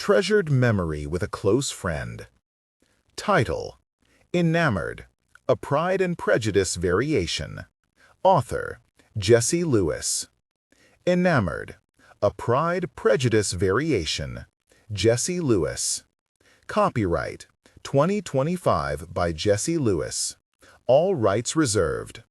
Treasured memory with a close friend. Title: Enamored, a Pride and Prejudice variation. Author: Jessie Lewis. Enamored, a Pride Prejudice variation. Jessie Lewis. Copyright 2025 by Jessie Lewis. All rights reserved.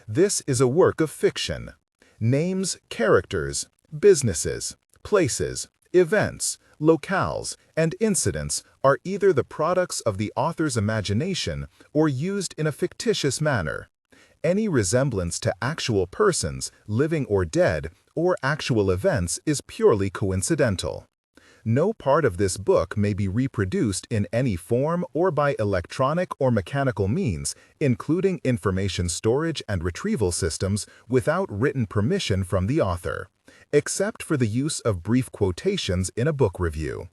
This is a work of fiction. Names, characters, businesses, places, events, locales, and incidents are either the products of the author's imagination or used in a fictitious manner. Any resemblance to actual persons, living or dead, or actual events is purely coincidental. No part of this book may be reproduced in any form or by electronic or mechanical means, including information storage and retrieval systems, without written permission from the author, except for the use of brief quotations in a book review.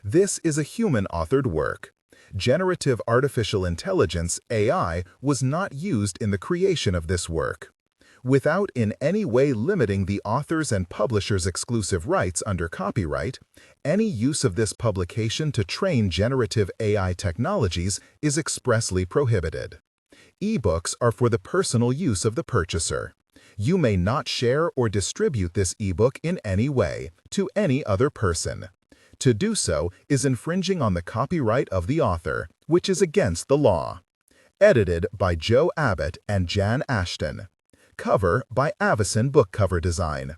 This is a human-authored work. Generative artificial intelligence, AI, was not used in the creation of this work. Without in any way limiting the author's and publisher's exclusive rights under copyright, any use of this publication to train generative AI technologies is expressly prohibited. Ebooks are for the personal use of the purchaser. You may not share or distribute this ebook in any way to any other person. To do so is infringing on the copyright of the author, which is against the law. Edited by Joe Abbott and Jan Ashton. Cover by Avison Book Cover Design.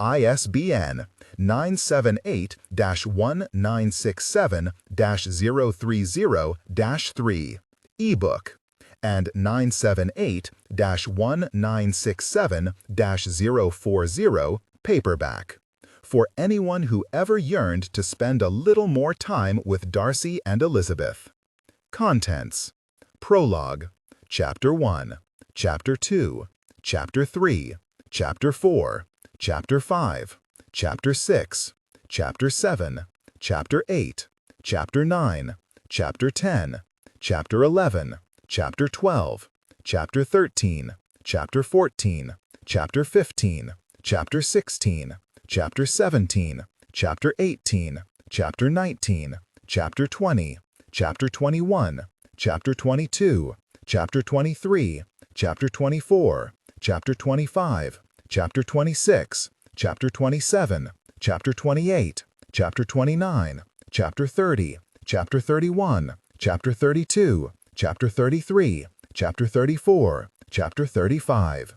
ISBN 978-1967-030-3 ebook and 978-1967-040 paperback. For anyone who ever yearned to spend a little more time with Darcy and Elizabeth. Contents: Prologue, Chapter 1, Chapter 2, Chapter 3, Chapter 4, Chapter 5, Chapter 6, Chapter 7, Chapter 8, Chapter 9, Chapter 10, Chapter 11, Chapter 12, Chapter 13, Chapter 14, Chapter 15, Chapter 16, Chapter 17, Chapter 18, Chapter 19, Chapter 20, Chapter 21, Chapter 22, Chapter 23, Chapter 24, Chapter 25, Chapter 26, Chapter 27, Chapter 28, Chapter 29, Chapter 30, Chapter 31, Chapter 32, Chapter 33, Chapter 34, Chapter 35.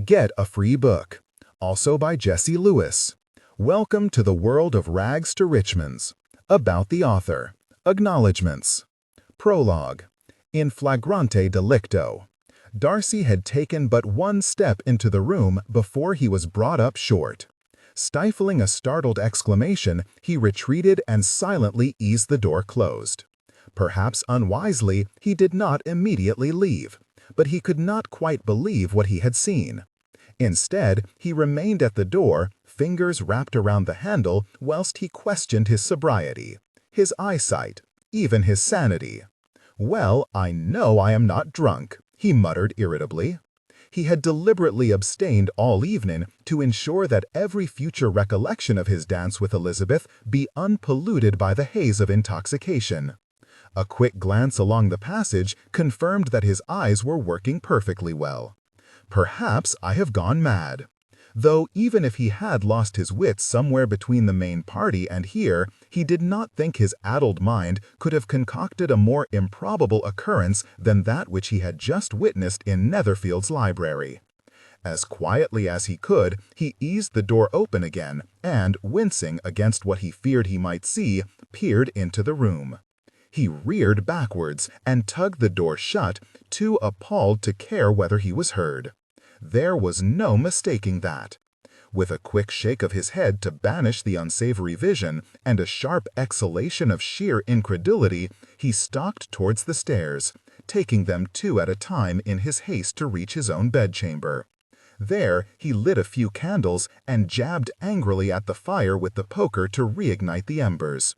Get a free book. Also by Jessie Lewis. Welcome to the world of Rags to Richmonds. About the author. Acknowledgements. Prologue. In flagrante delicto. Darcy had taken but one step into the room before he was brought up short. Stifling a startled exclamation, he retreated and silently eased the door closed. Perhaps unwisely, he did not immediately leave, but he could not quite believe what he had seen. Instead, he remained at the door, fingers wrapped around the handle, whilst he questioned his sobriety, his eyesight, even his sanity. "Well, I know I am not drunk," he muttered irritably. He had deliberately abstained all evening to ensure that every future recollection of his dance with Elizabeth be unpolluted by the haze of intoxication. A quick glance along the passage confirmed that his eyes were working perfectly well. Perhaps I have gone mad. Though even if he had lost his wits somewhere between the main party and here, he did not think his addled mind could have concocted a more improbable occurrence than that which he had just witnessed in Netherfield's library. As quietly as he could, he eased the door open again and, wincing against what he feared he might see, peered into the room. He reared backwards and tugged the door shut, too appalled to care whether he was heard. There was no mistaking that. With a quick shake of his head to banish the unsavory vision and a sharp exhalation of sheer incredulity, he stalked towards the stairs, taking them two at a time in his haste to reach his own bedchamber. There he lit a few candles and jabbed angrily at the fire with the poker to reignite the embers.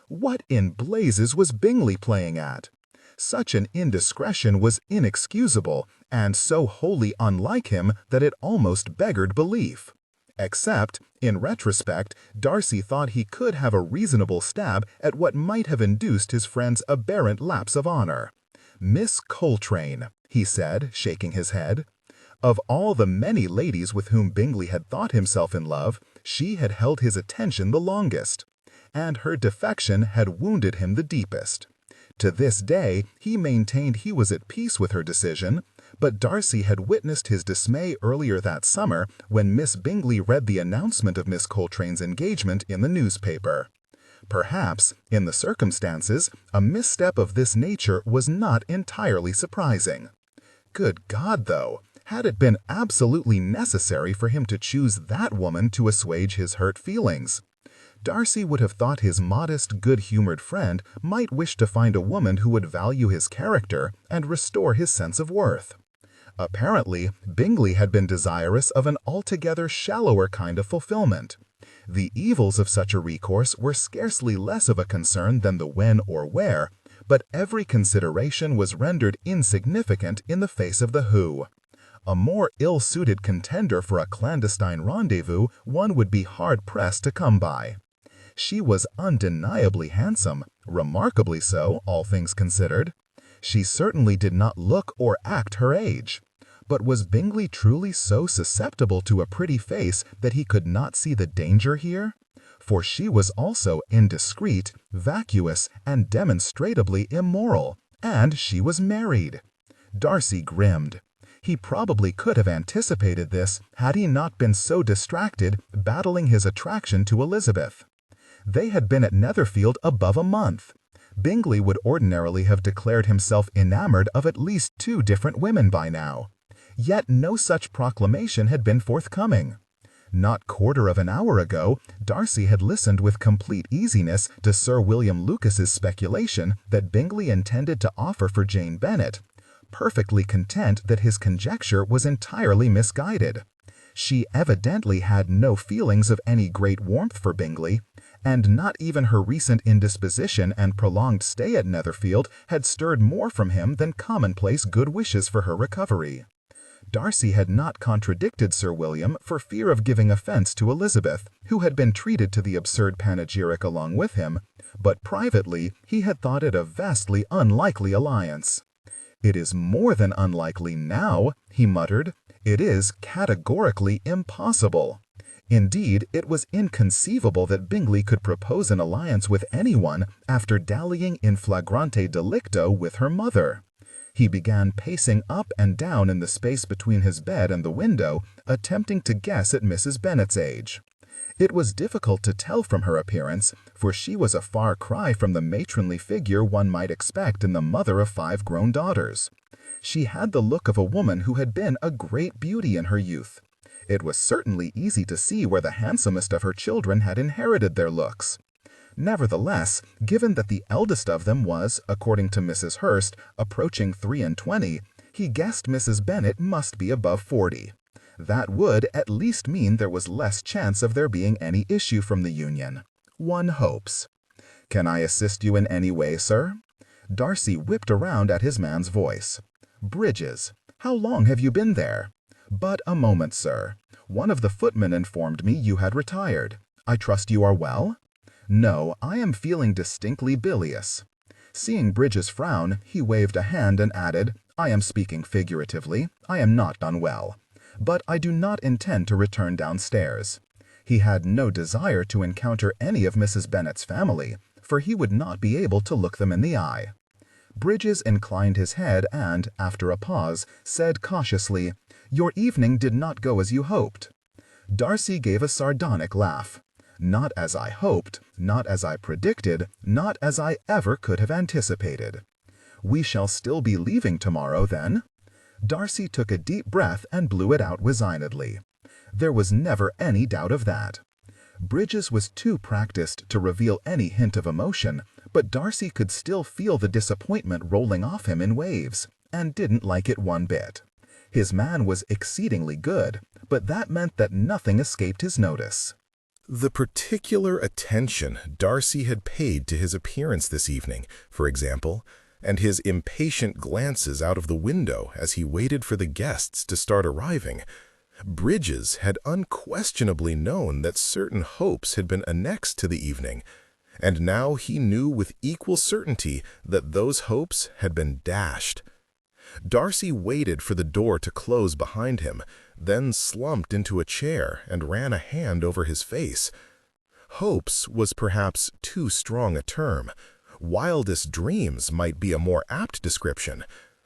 What in blazes was Bingley playing at? Such an indiscretion was inexcusable, and so wholly unlike him that it almost beggared belief. Except, In retrospect, Darcy thought he could have a reasonable stab at what might have induced his friend's aberrant lapse of honor. "Miss Coltrane," he said, shaking his head. Of all the many ladies with whom Bingley had thought himself in love, she had held his attention the longest, and her defection had wounded him the deepest. To this day, he maintained he was at peace with her decision, but Darcy had witnessed his dismay earlier that summer when Miss Bingley read the announcement of Miss Coltrane's engagement in the newspaper. Perhaps, in the circumstances, a misstep of this nature was not entirely surprising. Good God, though! Had it been absolutely necessary for him to choose that woman to assuage his hurt feelings? Darcy would have thought his modest, good-humored friend might wish to find a woman who would value his character and restore his sense of worth. Apparently, Bingley had been desirous of an altogether shallower kind of fulfillment. The evils of such a recourse were scarcely less of a concern than the when or where, but every consideration was rendered insignificant in the face of the who. A more ill-suited contender for a clandestine rendezvous one would be hard-pressed to come by. She was undeniably handsome, remarkably so, all things considered. She certainly did not look or act her age. But was Bingley truly so susceptible to a pretty face that he could not see the danger here? For she was also indiscreet, vacuous, and demonstrably immoral, and she was married. Darcy grimmed. He probably could have anticipated this had he not been so distracted battling his attraction to Elizabeth. They had been at Netherfield above a month. Bingley would ordinarily have declared himself enamored of at least 2 different women by now. Yet no such proclamation had been forthcoming. Not quarter of an hour ago, Darcy had listened with complete easiness to Sir William Lucas's speculation that Bingley intended to offer for Jane Bennet, perfectly content that his conjecture was entirely misguided. She evidently had no feelings of any great warmth for Bingley, and not even her recent indisposition and prolonged stay at Netherfield had stirred more from him than commonplace good wishes for her recovery. Darcy had not contradicted Sir William for fear of giving offence to Elizabeth, who had been treated to the absurd panegyric along with him, but privately he had thought it a vastly unlikely alliance. "It is more than unlikely now," he muttered. "It is categorically impossible." Indeed, it was inconceivable that Bingley could propose an alliance with anyone after dallying in flagrante delicto with her mother. He began pacing up and down in the space between his bed and the window, attempting to guess at Mrs. Bennet's age. It was difficult to tell from her appearance, for she was a far cry from the matronly figure one might expect in the mother of 5 grown daughters. She had the look of a woman who had been a great beauty in her youth. It was certainly easy to see where the handsomest of her children had inherited their looks. Nevertheless, given that the eldest of them was, according to Mrs. Hurst, approaching 23, he guessed Mrs. Bennet must be above 40. That would at least mean there was less chance of there being any issue from the union. One hopes. "Can I assist you in any way, sir?" Darcy whipped around at his man's voice. "Bridges, how long have you been there?" "But a moment, sir. One of the footmen informed me you had retired. I trust you are well?" "No, I am feeling distinctly bilious." Seeing Bridges frown, he waved a hand and added, "I am speaking figuratively. I am not unwell. But I do not intend to return downstairs." He had no desire to encounter any of Mrs. Bennet's family, for he would not be able to look them in the eye. Bridges inclined his head and, after a pause, said cautiously, "Your evening did not go as you hoped." Darcy gave a sardonic laugh. "Not as I hoped, not as I predicted, not as I ever could have anticipated." "We shall still be leaving tomorrow, then?" Darcy took a deep breath and blew it out resignedly. There was never any doubt of that. Bridges was too practiced to reveal any hint of emotion, but Darcy could still feel the disappointment rolling off him in waves, and didn't like it one bit. His man was exceedingly good, but that meant that nothing escaped his notice. The particular attention Darcy had paid to his appearance this evening, for example, and his impatient glances out of the window as he waited for the guests to start arriving, Bridges had unquestionably known that certain hopes had been annexed to the evening, and now he knew with equal certainty that those hopes had been dashed. Darcy waited for the door to close behind him, then slumped into a chair and ran a hand over his face. Hopes was perhaps too strong a term. Wildest dreams might be a more apt description,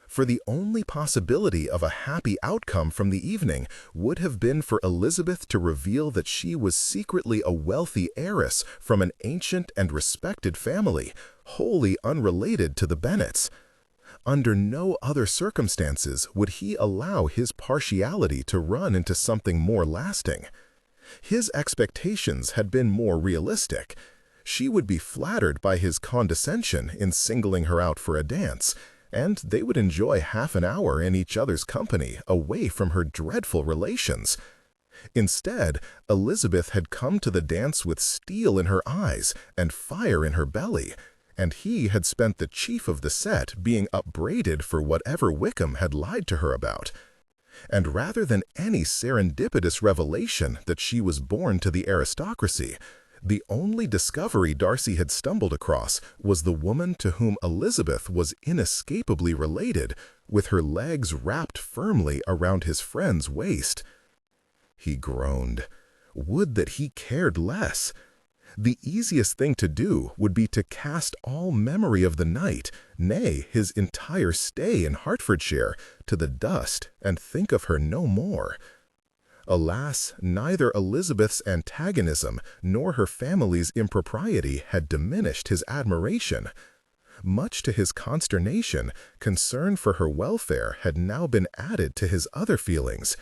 for the only possibility of a happy outcome from the evening would have been for Elizabeth to reveal that she was secretly a wealthy heiress from an ancient and respected family, wholly unrelated to the Bennets. Under no other circumstances would he allow his partiality to run into something more lasting. His expectations had been more realistic. She would be flattered by his condescension in singling her out for a dance, and they would enjoy half an hour in each other's company away from her dreadful relations. Instead, Elizabeth had come to the dance with steel in her eyes and fire in her belly, and he had spent the chief of the set being upbraided for whatever Wickham had lied to her about. And rather than any serendipitous revelation that she was born to the aristocracy, the only discovery Darcy had stumbled across was the woman to whom Elizabeth was inescapably related, with her legs wrapped firmly around his friend's waist. He groaned. Would that he cared less! The easiest thing to do would be to cast all memory of the night, nay, his entire stay in Hertfordshire, to the dust and think of her no more. Alas, neither Elizabeth's antagonism nor her family's impropriety had diminished his admiration. Much to his consternation, concern for her welfare had now been added to his other feelings.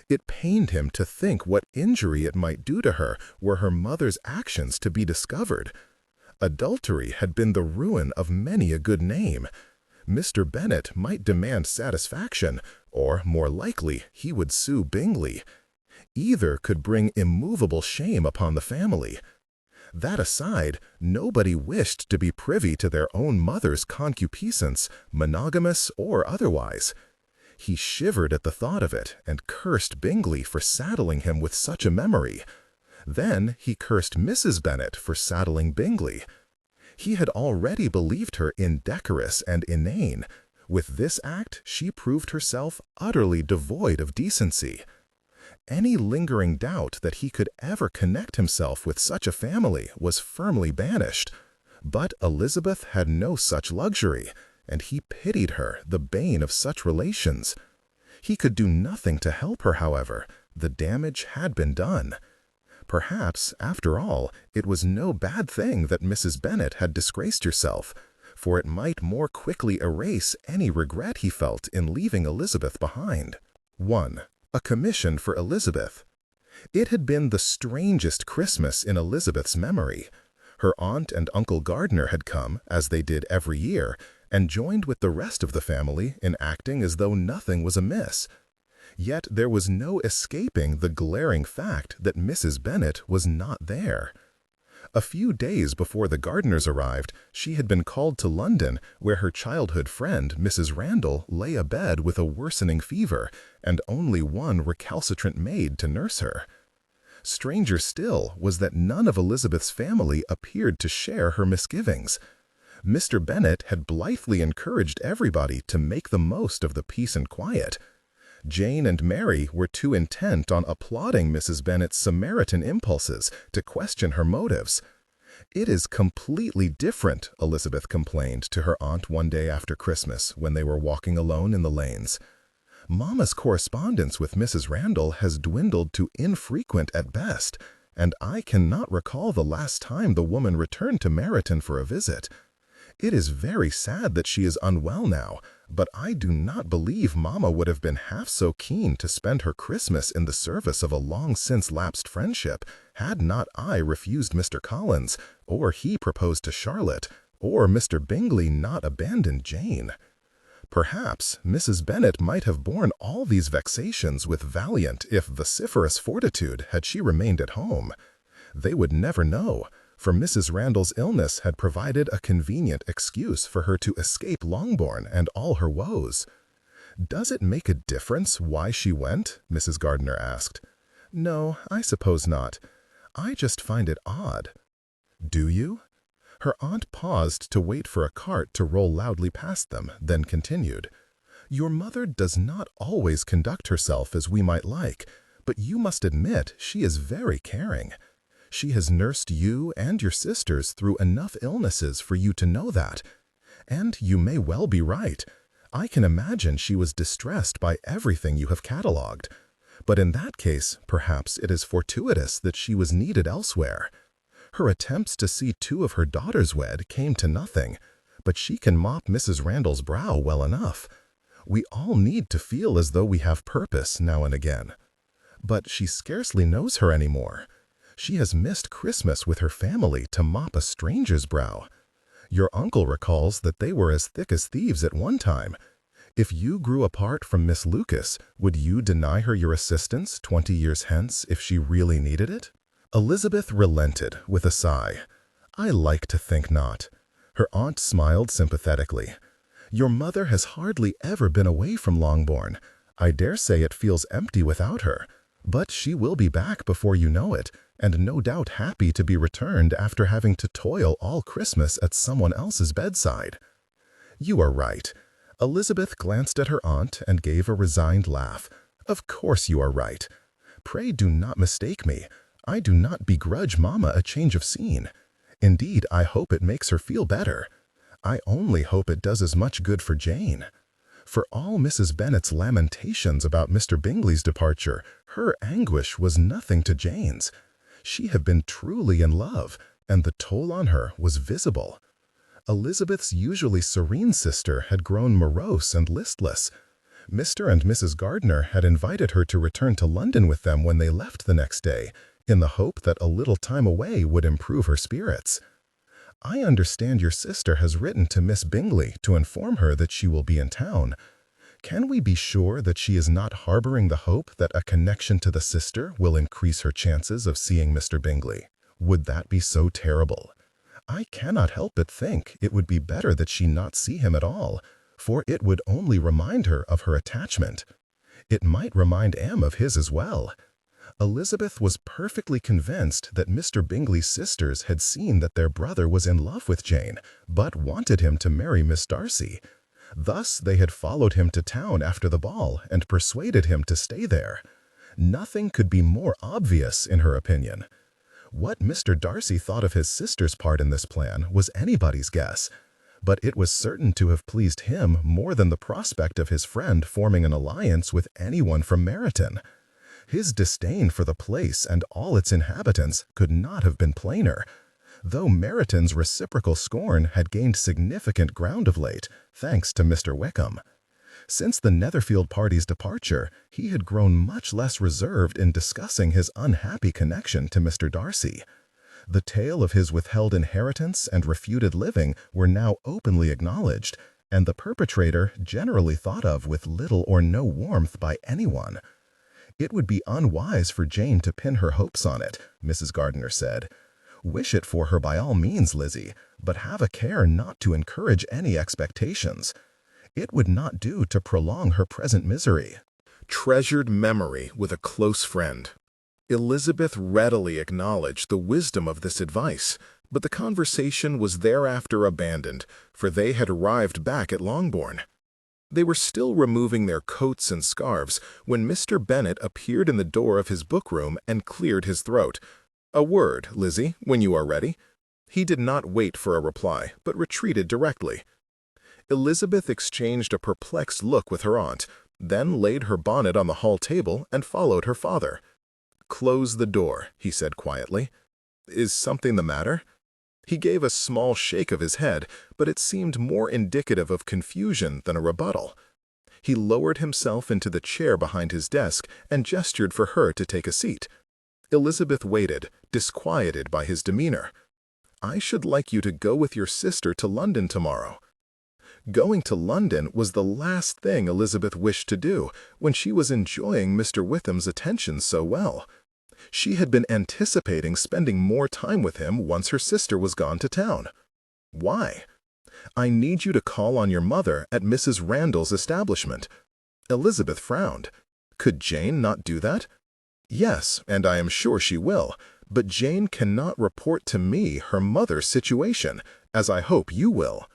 It pained him to think what injury it might do to her were her mother's actions to be discovered. Adultery had been the ruin of many a good name. Mr. Bennet might demand satisfaction, or, more likely, he would sue Bingley. Either could bring immovable shame upon the family. That aside, nobody wished to be privy to their own mother's concupiscence, monogamous or otherwise. He shivered at the thought of it and cursed Bingley for saddling him with such a memory. Then he cursed Mrs. Bennet for saddling Bingley. He had already believed her indecorous and inane. With this act, she proved herself utterly devoid of decency. Any lingering doubt that he could ever connect himself with such a family was firmly banished. But Elizabeth had no such luxury, and he pitied her, the bane of such relations. He could do nothing to help her, however. The damage had been done. Perhaps, after all, it was no bad thing that Mrs. Bennet had disgraced herself, for it might more quickly erase any regret he felt in leaving Elizabeth behind. 1. A commission for Elizabeth. It had been the strangest Christmas in Elizabeth's memory. Her aunt and Uncle Gardner had come, as they did every year, and joined with the rest of the family in acting as though nothing was amiss. Yet there was no escaping the glaring fact that Mrs. Bennet was not there. A few days before the Gardners arrived, she had been called to London, where her childhood friend, Mrs. Randall, lay abed with a worsening fever, and only one recalcitrant maid to nurse her. Stranger still was that none of Elizabeth's family appeared to share her misgivings. Mr. Bennet had blithely encouraged everybody to make the most of the peace and quiet. Jane and Mary were too intent on applauding Mrs. Bennet's Samaritan impulses to question her motives. "It is completely different," Elizabeth complained to her aunt one day after Christmas when they were walking alone in the lanes. "Mamma's correspondence with Mrs. Randall has dwindled to infrequent at best, and I cannot recall the last time the woman returned to Meryton for a visit. It is very sad that she is unwell now, but I do not believe Mamma would have been half so keen to spend her Christmas in the service of a long-since lapsed friendship had not I refused Mr. Collins, or he proposed to Charlotte, or Mr. Bingley not abandoned Jane. Perhaps Mrs. Bennet might have borne all these vexations with valiant if vociferous fortitude had she remained at home. They would never know, for Mrs. Randall's illness had provided a convenient excuse for her to escape Longbourn and all her woes. "Does it make a difference why she went?" Mrs. Gardiner asked. "No, I suppose not. I just find it odd." "Do you?" Her aunt paused to wait for a cart to roll loudly past them, then continued. "Your mother does not always conduct herself as we might like, but you must admit she is very caring. She has nursed you and your sisters through enough illnesses for you to know that. And you may well be right. I can imagine she was distressed by everything you have catalogued. But in that case, perhaps it is fortuitous that she was needed elsewhere. Her attempts to see two of her daughters wed came to nothing, but she can mop Mrs. Randall's brow well enough. We all need to feel as though we have purpose now and again. But she scarcely knows her anymore. She has missed Christmas with her family to mop a stranger's brow. Your uncle recalls that they were as thick as thieves at one time. If you grew apart from Miss Lucas, would you deny her your assistance 20 years hence if she really needed it?" Elizabeth relented with a sigh. "I like to think not." Her aunt smiled sympathetically. "Your mother has hardly ever been away from Longbourn. I dare say it feels empty without her. But she will be back before you know it, and no doubt happy to be returned after having to toil all Christmas at someone else's bedside." "You are right." Elizabeth glanced at her aunt and gave a resigned laugh. "Of course you are right. Pray do not mistake me. I do not begrudge Mamma a change of scene. Indeed, I hope it makes her feel better. I only hope it does as much good for Jane. For all Mrs. Bennet's lamentations about Mr. Bingley's departure, her anguish was nothing to Jane's. She had been truly in love, and the toll on her was visible. Elizabeth's usually serene sister had grown morose and listless. Mr. and Mrs. Gardiner had invited her to return to London with them when they left the next day, in the hope that a little time away would improve her spirits. "I understand your sister has written to Miss Bingley to inform her that she will be in town. Can we be sure that she is not harboring the hope that a connection to the sister will increase her chances of seeing Mr. Bingley? Would that be so terrible? I cannot help but think it would be better that she not see him at all, for it would only remind her of her attachment. It might remind Em of his as well." Elizabeth was perfectly convinced that Mr. Bingley's sisters had seen that their brother was in love with Jane, but wanted him to marry Miss Darcy. Thus they had followed him to town after the ball and persuaded him to stay there. Nothing could be more obvious, in her opinion. What Mr. Darcy thought of his sister's part in this plan was anybody's guess, but it was certain to have pleased him more than the prospect of his friend forming an alliance with anyone from Meryton. His disdain for the place and all its inhabitants could not have been plainer, though Meryton's reciprocal scorn had gained significant ground of late, thanks to Mr. Wickham. Since the Netherfield party's departure, he had grown much less reserved in discussing his unhappy connection to Mr. Darcy. The tale of his withheld inheritance and refuted living were now openly acknowledged, and the perpetrator generally thought of with little or no warmth by anyone. "It would be unwise for Jane to pin her hopes on it," Mrs. Gardiner said. "Wish it for her by all means, Lizzie, but have a care not to encourage any expectations. It would not do to prolong her present misery." Treasured memory with a close friend. Elizabeth readily acknowledged the wisdom of this advice, but the conversation was thereafter abandoned, for they had arrived back at Longbourn. They were still removing their coats and scarves when Mr. Bennet appeared in the door of his bookroom and cleared his throat. "A word, Lizzie, when you are ready." He did not wait for a reply, but retreated directly. Elizabeth exchanged a perplexed look with her aunt, then laid her bonnet on the hall table and followed her father. "Close the door," he said quietly. "Is something the matter?" He gave a small shake of his head, but it seemed more indicative of confusion than a rebuttal. He lowered himself into the chair behind his desk and gestured for her to take a seat. Elizabeth waited, disquieted by his demeanor. "I should like you to go with your sister to London tomorrow." Going to London was the last thing Elizabeth wished to do when she was enjoying Mr. Witham's attentions so well. She had been anticipating spending more time with him once her sister was gone to town. "Why?" "I need you to call on your mother at Mrs. Randall's establishment." Elizabeth frowned. Could Jane not do that? Yes, and I am sure she will, but Jane cannot report to me her mother's situation, as I hope you will.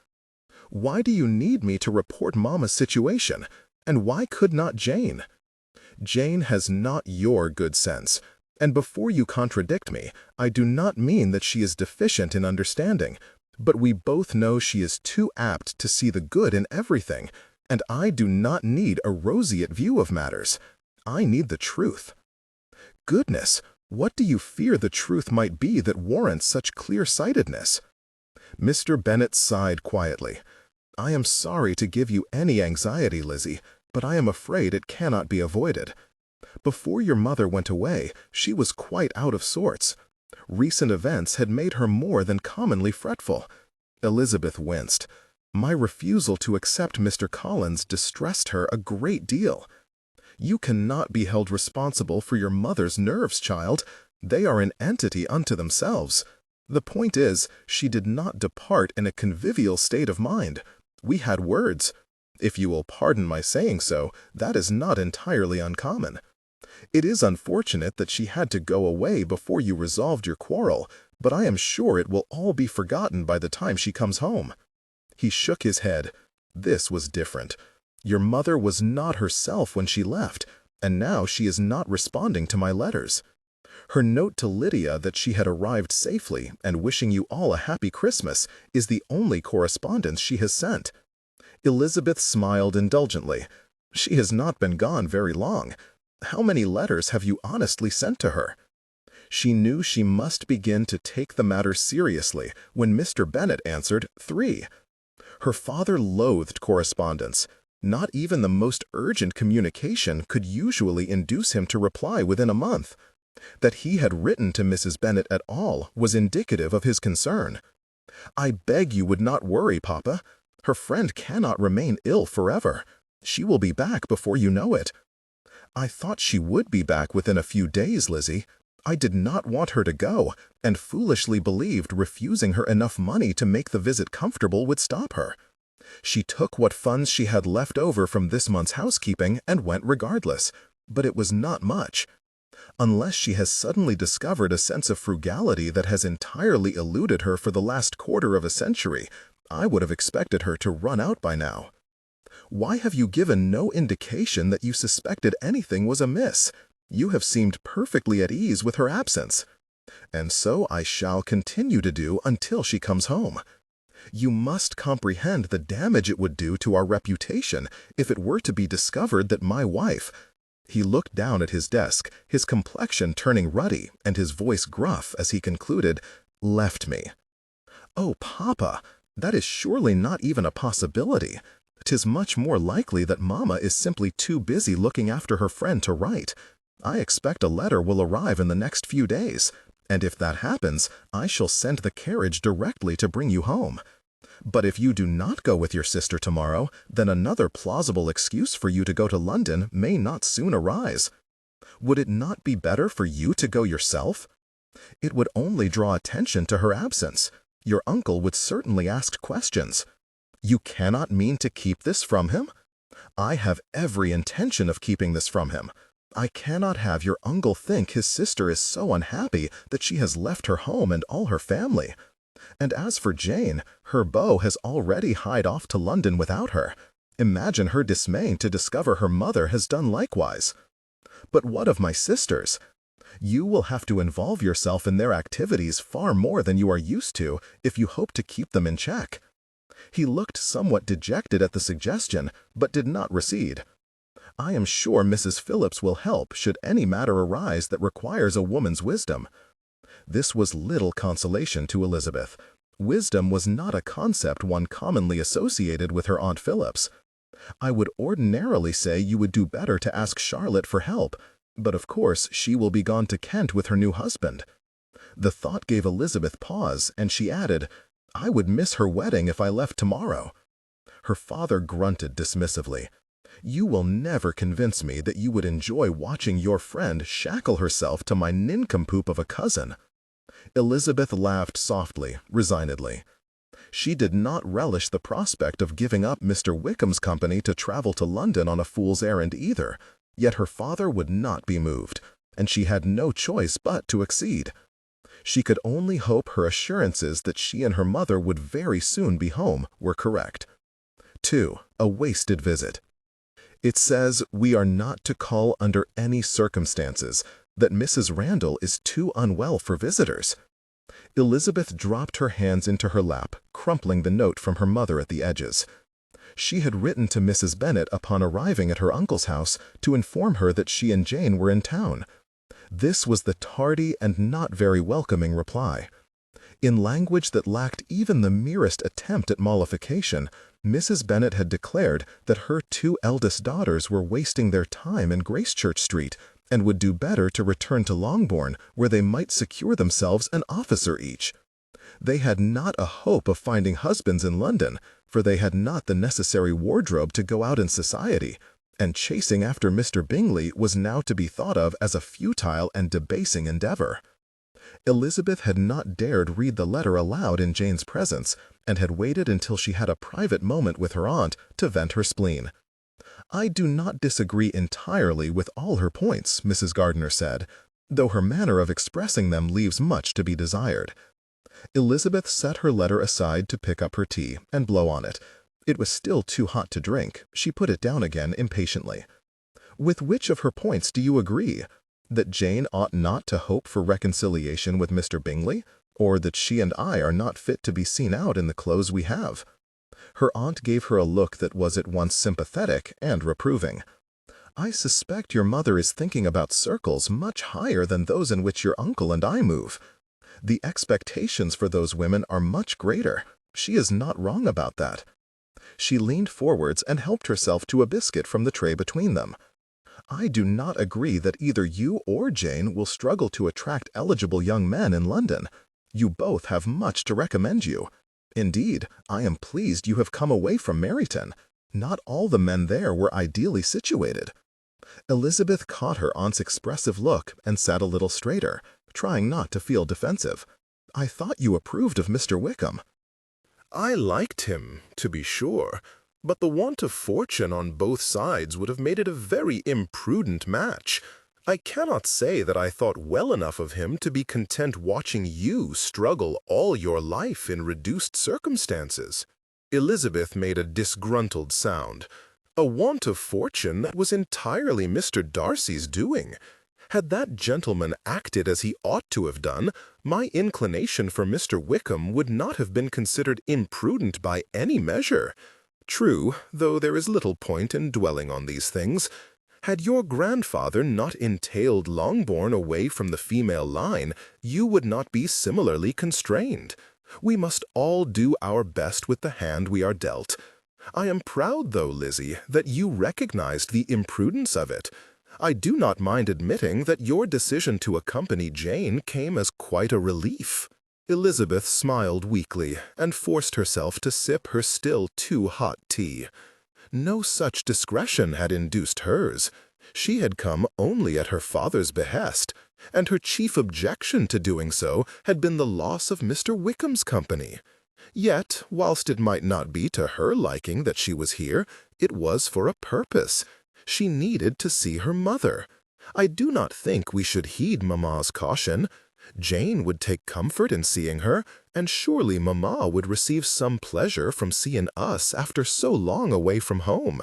Why do you need me to report Mama's situation, and why could not Jane? Jane has not your good sense, and before you contradict me, I do not mean that she is deficient in understanding, but we both know she is too apt to see the good in everything, and I do not need a roseate view of matters. I need the truth. Goodness, what do you fear the truth might be that warrants such clear-sightedness? Mr. Bennet sighed quietly. I am sorry to give you any anxiety, Lizzie, but I am afraid it cannot be avoided. Before your mother went away, she was quite out of sorts. Recent events had made her more than commonly fretful. Elizabeth winced. My refusal to accept Mr. Collins distressed her a great deal. You cannot be held responsible for your mother's nerves, child. They are an entity unto themselves. The point is, she did not depart in a convivial state of mind. We had words. If you will pardon my saying so, that is not entirely uncommon. It is unfortunate that she had to go away before you resolved your quarrel, but I am sure it will all be forgotten by the time she comes home. He shook his head. This was different. Your mother was not herself when she left, and now she is not responding to my letters. Her note to Lydia that she had arrived safely and wishing you all a happy Christmas is the only correspondence she has sent. Elizabeth smiled indulgently. She has not been gone very long. How many letters have you honestly sent to her? She knew she must begin to take the matter seriously when Mr. Bennet answered 3. Her father loathed correspondence. Not even the most urgent communication could usually induce him to reply within a month. That he had written to Mrs. Bennet at all was indicative of his concern. I beg you would not worry, Papa. Her friend cannot remain ill forever. She will be back before you know it. I thought she would be back within a few days, Lizzie. I did not want her to go, and foolishly believed refusing her enough money to make the visit comfortable would stop her. She took what funds she had left over from this month's housekeeping and went regardless, but it was not much. Unless she has suddenly discovered a sense of frugality that has entirely eluded her for the last quarter of a century, I would have expected her to run out by now. Why have you given no indication that you suspected anything was amiss? You have seemed perfectly at ease with her absence. And so I shall continue to do until she comes home. You must comprehend the damage it would do to our reputation if it were to be discovered that my wife— He looked down at his desk, his complexion turning ruddy and his voice gruff as he concluded, left me. Oh, Papa, that is surely not even a possibility. 'Tis much more likely that Mamma is simply too busy looking after her friend to write. I expect a letter will arrive in the next few days, and if that happens, I shall send the carriage directly to bring you home. But if you do not go with your sister tomorrow, then another plausible excuse for you to go to London may not soon arise. Would it not be better for you to go yourself? It would only draw attention to her absence. Your uncle would certainly ask questions. You cannot mean to keep this from him? I have every intention of keeping this from him. I cannot have your uncle think his sister is so unhappy that she has left her home and all her family. And as for Jane, her beau has already hied off to London without her. Imagine her dismay to discover her mother has done likewise. But what of my sisters? You will have to involve yourself in their activities far more than you are used to if you hope to keep them in check. He looked somewhat dejected at the suggestion, but did not recede. I am sure Mrs. Phillips will help should any matter arise that requires a woman's wisdom. This was little consolation to Elizabeth. Wisdom was not a concept one commonly associated with her Aunt Phillips. I would ordinarily say you would do better to ask Charlotte for help, but of course she will be gone to Kent with her new husband. The thought gave Elizabeth pause, and she added, I would miss her wedding if I left tomorrow. Her father grunted dismissively. You will never convince me that you would enjoy watching your friend shackle herself to my nincompoop of a cousin. Elizabeth laughed softly, resignedly. She did not relish the prospect of giving up Mr. Wickham's company to travel to London on a fool's errand either, yet her father would not be moved, and she had no choice but to accede. She could only hope her assurances that she and her mother would very soon be home were correct. 2. A wasted visit. It says we are not to call under any circumstances, that Mrs. Randall is too unwell for visitors. Elizabeth dropped her hands into her lap, crumpling the note from her mother at the edges. She had written to Mrs. Bennet upon arriving at her uncle's house to inform her that she and Jane were in town. This was the tardy and not very welcoming reply. In language that lacked even the merest attempt at mollification, Mrs. Bennet had declared that her 2 eldest daughters were wasting their time in Gracechurch Street, and would do better to return to Longbourn, where they might secure themselves an officer each. They had not a hope of finding husbands in London, for they had not the necessary wardrobe to go out in society, and chasing after Mr. Bingley was now to be thought of as a futile and debasing endeavor. Elizabeth had not dared read the letter aloud in Jane's presence, and had waited until she had a private moment with her aunt to vent her spleen. "I do not disagree entirely with all her points," Mrs. Gardiner said, "though her manner of expressing them leaves much to be desired." Elizabeth set her letter aside to pick up her tea and blow on it. It was still too hot to drink. She put it down again impatiently. "With which of her points do you agree? That Jane ought not to hope for reconciliation with Mr. Bingley, or that she and I are not fit to be seen out in the clothes we have?" Her aunt gave her a look that was at once sympathetic and reproving. "I suspect your mother is thinking about circles much higher than those in which your uncle and I move. The expectations for those women are much greater. She is not wrong about that." She leaned forwards and helped herself to a biscuit from the tray between them. "I do not agree that either you or Jane will struggle to attract eligible young men in London. You both have much to recommend you. Indeed, I am pleased you have come away from Meryton. Not all the men there were ideally situated." Elizabeth caught her aunt's expressive look and sat a little straighter, trying not to feel defensive. "I thought you approved of Mr. Wickham." "I liked him, to be sure, but the want of fortune on both sides would have made it a very imprudent match. I cannot say that I thought well enough of him to be content watching you struggle all your life in reduced circumstances." Elizabeth made a disgruntled sound. "A want of fortune that was entirely Mr. Darcy's doing. Had that gentleman acted as he ought to have done, my inclination for Mr. Wickham would not have been considered imprudent by any measure. True, though there is little point in dwelling on these things. Had your grandfather not entailed Longbourn away from the female line, you would not be similarly constrained. We must all do our best with the hand we are dealt. I am proud, though, Lizzie, that you recognized the imprudence of it. I do not mind admitting that your decision to accompany Jane came as quite a relief." Elizabeth smiled weakly and forced herself to sip her still too hot tea. No such discretion had induced hers. She had come only at her father's behest, and her chief objection to doing so had been the loss of Mr. Wickham's company. Yet, whilst it might not be to her liking that she was here, it was for a purpose. She needed to see her mother. I do not think we should heed Mamma's caution. Jane would take comfort in seeing her, and surely Mamma would receive some pleasure from seeing us after so long away from home.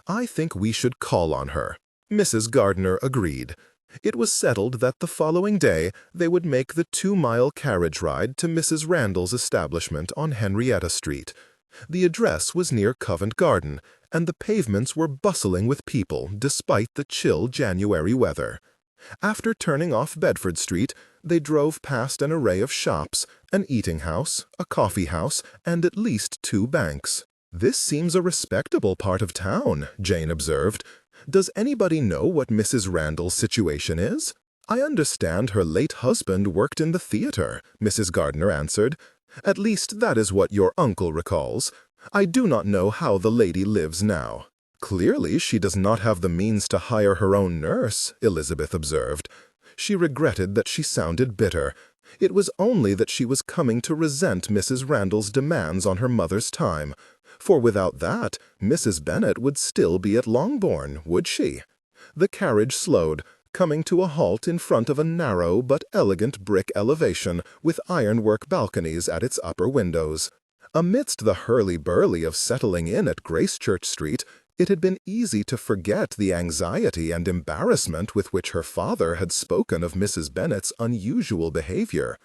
I think we should call on her." Mrs. Gardiner agreed. It was settled that the following day they would make the 2-mile carriage ride to Mrs. Randall's establishment on Henrietta Street. The address was near Covent Garden, and the pavements were bustling with people despite the chill January weather. After turning off Bedford Street, they drove past an array of shops, an eating-house, a coffee-house, and at least 2 banks. "This seems a respectable part of town," Jane observed. "Does anybody know what Mrs. Randall's situation is?" "I understand her late husband worked in the theatre," Mrs. Gardiner answered. "At least that is what your uncle recalls. I do not know how the lady lives now." "Clearly she does not have the means to hire her own nurse," Elizabeth observed. She regretted that she sounded bitter. It was only that she was coming to resent Mrs. Randall's demands on her mother's time, for without that, Mrs. Bennet would still be at Longbourn, would she? The carriage slowed, coming to a halt in front of a narrow but elegant brick elevation with ironwork balconies at its upper windows. Amidst the hurly-burly of settling in at Gracechurch Street, it had been easy to forget the anxiety and embarrassment with which her father had spoken of Mrs. Bennet's unusual behavior.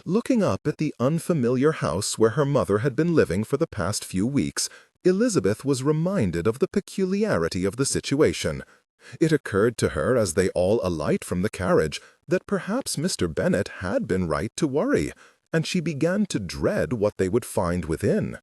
Looking up at the unfamiliar house where her mother had been living for the past few weeks, Elizabeth was reminded of the peculiarity of the situation. It occurred to her as they all alight from the carriage that perhaps Mr. Bennet had been right to worry, and she began to dread what they would find within.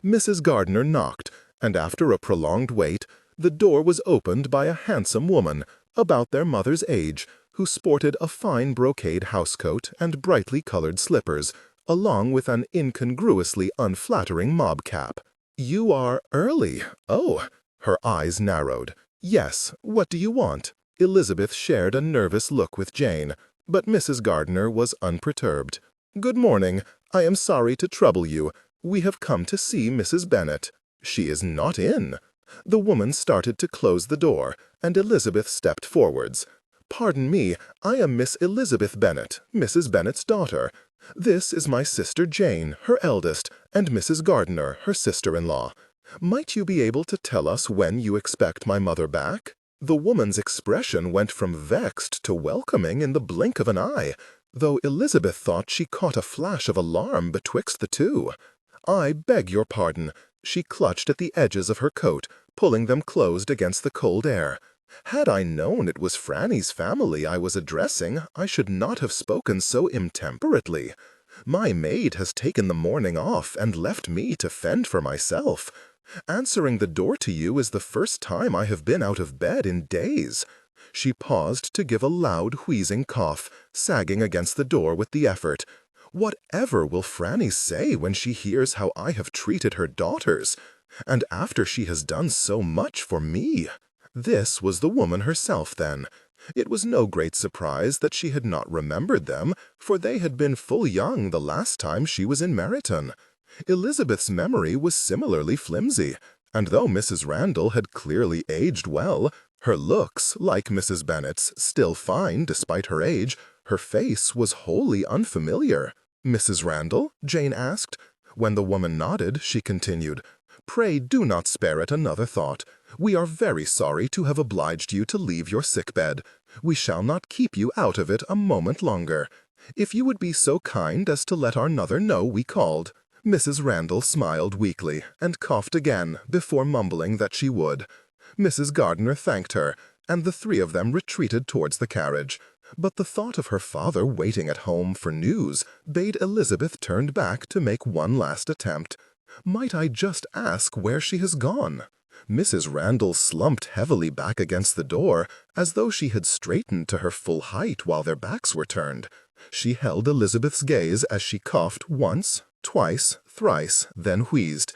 Mrs. Gardiner knocked, and after a prolonged wait, the door was opened by a handsome woman, about their mother's age, who sported a fine brocade housecoat and brightly colored slippers, along with an incongruously unflattering mob cap. "You are early. Oh." Her eyes narrowed. "Yes, what do you want?" Elizabeth shared a nervous look with Jane, but Mrs. Gardiner was unperturbed. "Good morning. I am sorry to trouble you. We have come to see Mrs. Bennet. She is not in." The woman started to close the door, and Elizabeth stepped forwards. "Pardon me, I am Miss Elizabeth Bennet, Mrs. Bennet's daughter. This is my sister Jane, her eldest, and Mrs. Gardiner, her sister-in-law. Might you be able to tell us when you expect my mother back?" The woman's expression went from vexed to welcoming in the blink of an eye, though Elizabeth thought she caught a flash of alarm betwixt the two. "I beg your pardon." She clutched at the edges of her coat, pulling them closed against the cold air. "Had I known it was Franny's family I was addressing, I should not have spoken so intemperately. My maid has taken the morning off and left me to fend for myself. Answering the door to you is the first time I have been out of bed in days." She paused to give a loud wheezing cough, sagging against the door with the effort. "Whatever will Franny say when she hears how I have treated her daughters? And after she has done so much for me." This was the woman herself, then. It was no great surprise that she had not remembered them, for they had been full young the last time she was in Meryton. Elizabeth's memory was similarly flimsy, and though Mrs. Randall had clearly aged well, her looks, like Mrs. Bennet's, still fine despite her age, her face was wholly unfamiliar. "Mrs. Randall?" Jane asked. When the woman nodded, she continued, "Pray do not spare it another thought. We are very sorry to have obliged you to leave your sick-bed. We shall not keep you out of it a moment longer. If you would be so kind as to let our mother know we called." Mrs. Randall smiled weakly, and coughed again, before mumbling that she would. Mrs. Gardiner thanked her, and the three of them retreated towards the carriage. But the thought of her father waiting at home for news bade Elizabeth turn back to make one last attempt. "Might I just ask where she has gone?" Mrs. Randall slumped heavily back against the door, as though she had straightened to her full height while their backs were turned. She held Elizabeth's gaze as she coughed once, twice, thrice, then wheezed.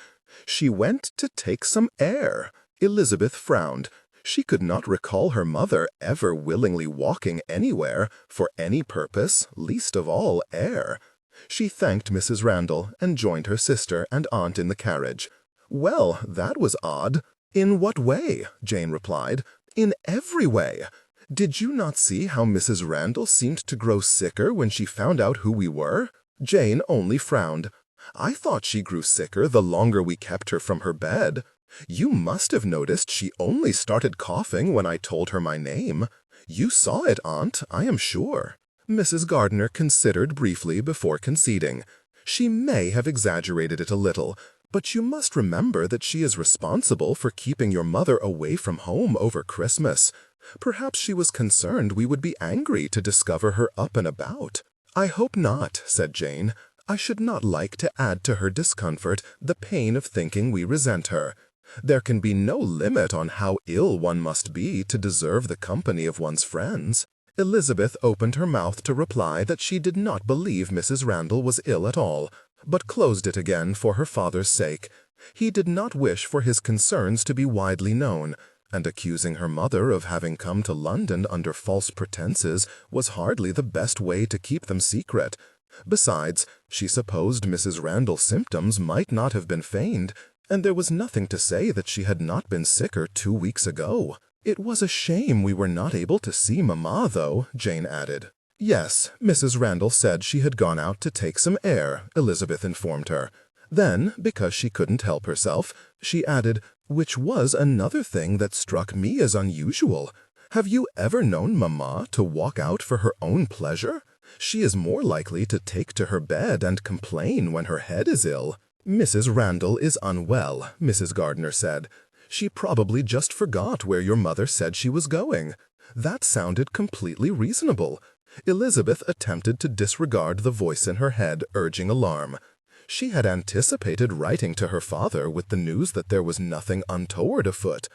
"She went to take some air." Elizabeth frowned. She could not recall her mother ever willingly walking anywhere, for any purpose, least of all air. She thanked Mrs. Randall, and joined her sister and aunt in the carriage. "Well, that was odd." "In what way?" Jane replied. "In every way. Did you not see how Mrs. Randall seemed to grow sicker when she found out who we were?" Jane only frowned. "I thought she grew sicker the longer we kept her from her bed. You must have noticed she only started coughing when I told her my name. You saw it, Aunt, I am sure." Mrs. Gardiner considered briefly before conceding. "She may have exaggerated it a little, but you must remember that she is responsible for keeping your mother away from home over Christmas. Perhaps she was concerned we would be angry to discover her up and about." "I hope not," said Jane. "I should not like to add to her discomfort the pain of thinking we resent her. There can be no limit on how ill one must be to deserve the company of one's friends." Elizabeth opened her mouth to reply that she did not believe Mrs. Randall was ill at all, but closed it again for her father's sake. He did not wish for his concerns to be widely known, and accusing her mother of having come to London under false pretenses was hardly the best way to keep them secret. Besides, she supposed Mrs. Randall's symptoms might not have been feigned, and there was nothing to say that she had not been sicker 2 weeks ago. It was a shame we were not able to see Mamma, though, Jane added. Yes, Mrs. Randall said she had gone out to take some air, Elizabeth informed her. Then, because she couldn't help herself, she added, which was another thing that struck me as unusual. Have you ever known Mamma to walk out for her own pleasure? She is more likely to take to her bed and complain when her head is ill. Mrs. Randall is unwell, Mrs. Gardiner said. She probably just forgot where your mother said she was going. That sounded completely reasonable. Elizabeth attempted to disregard the voice in her head urging alarm. She had anticipated writing to her father with the news that there was nothing untoward afoot.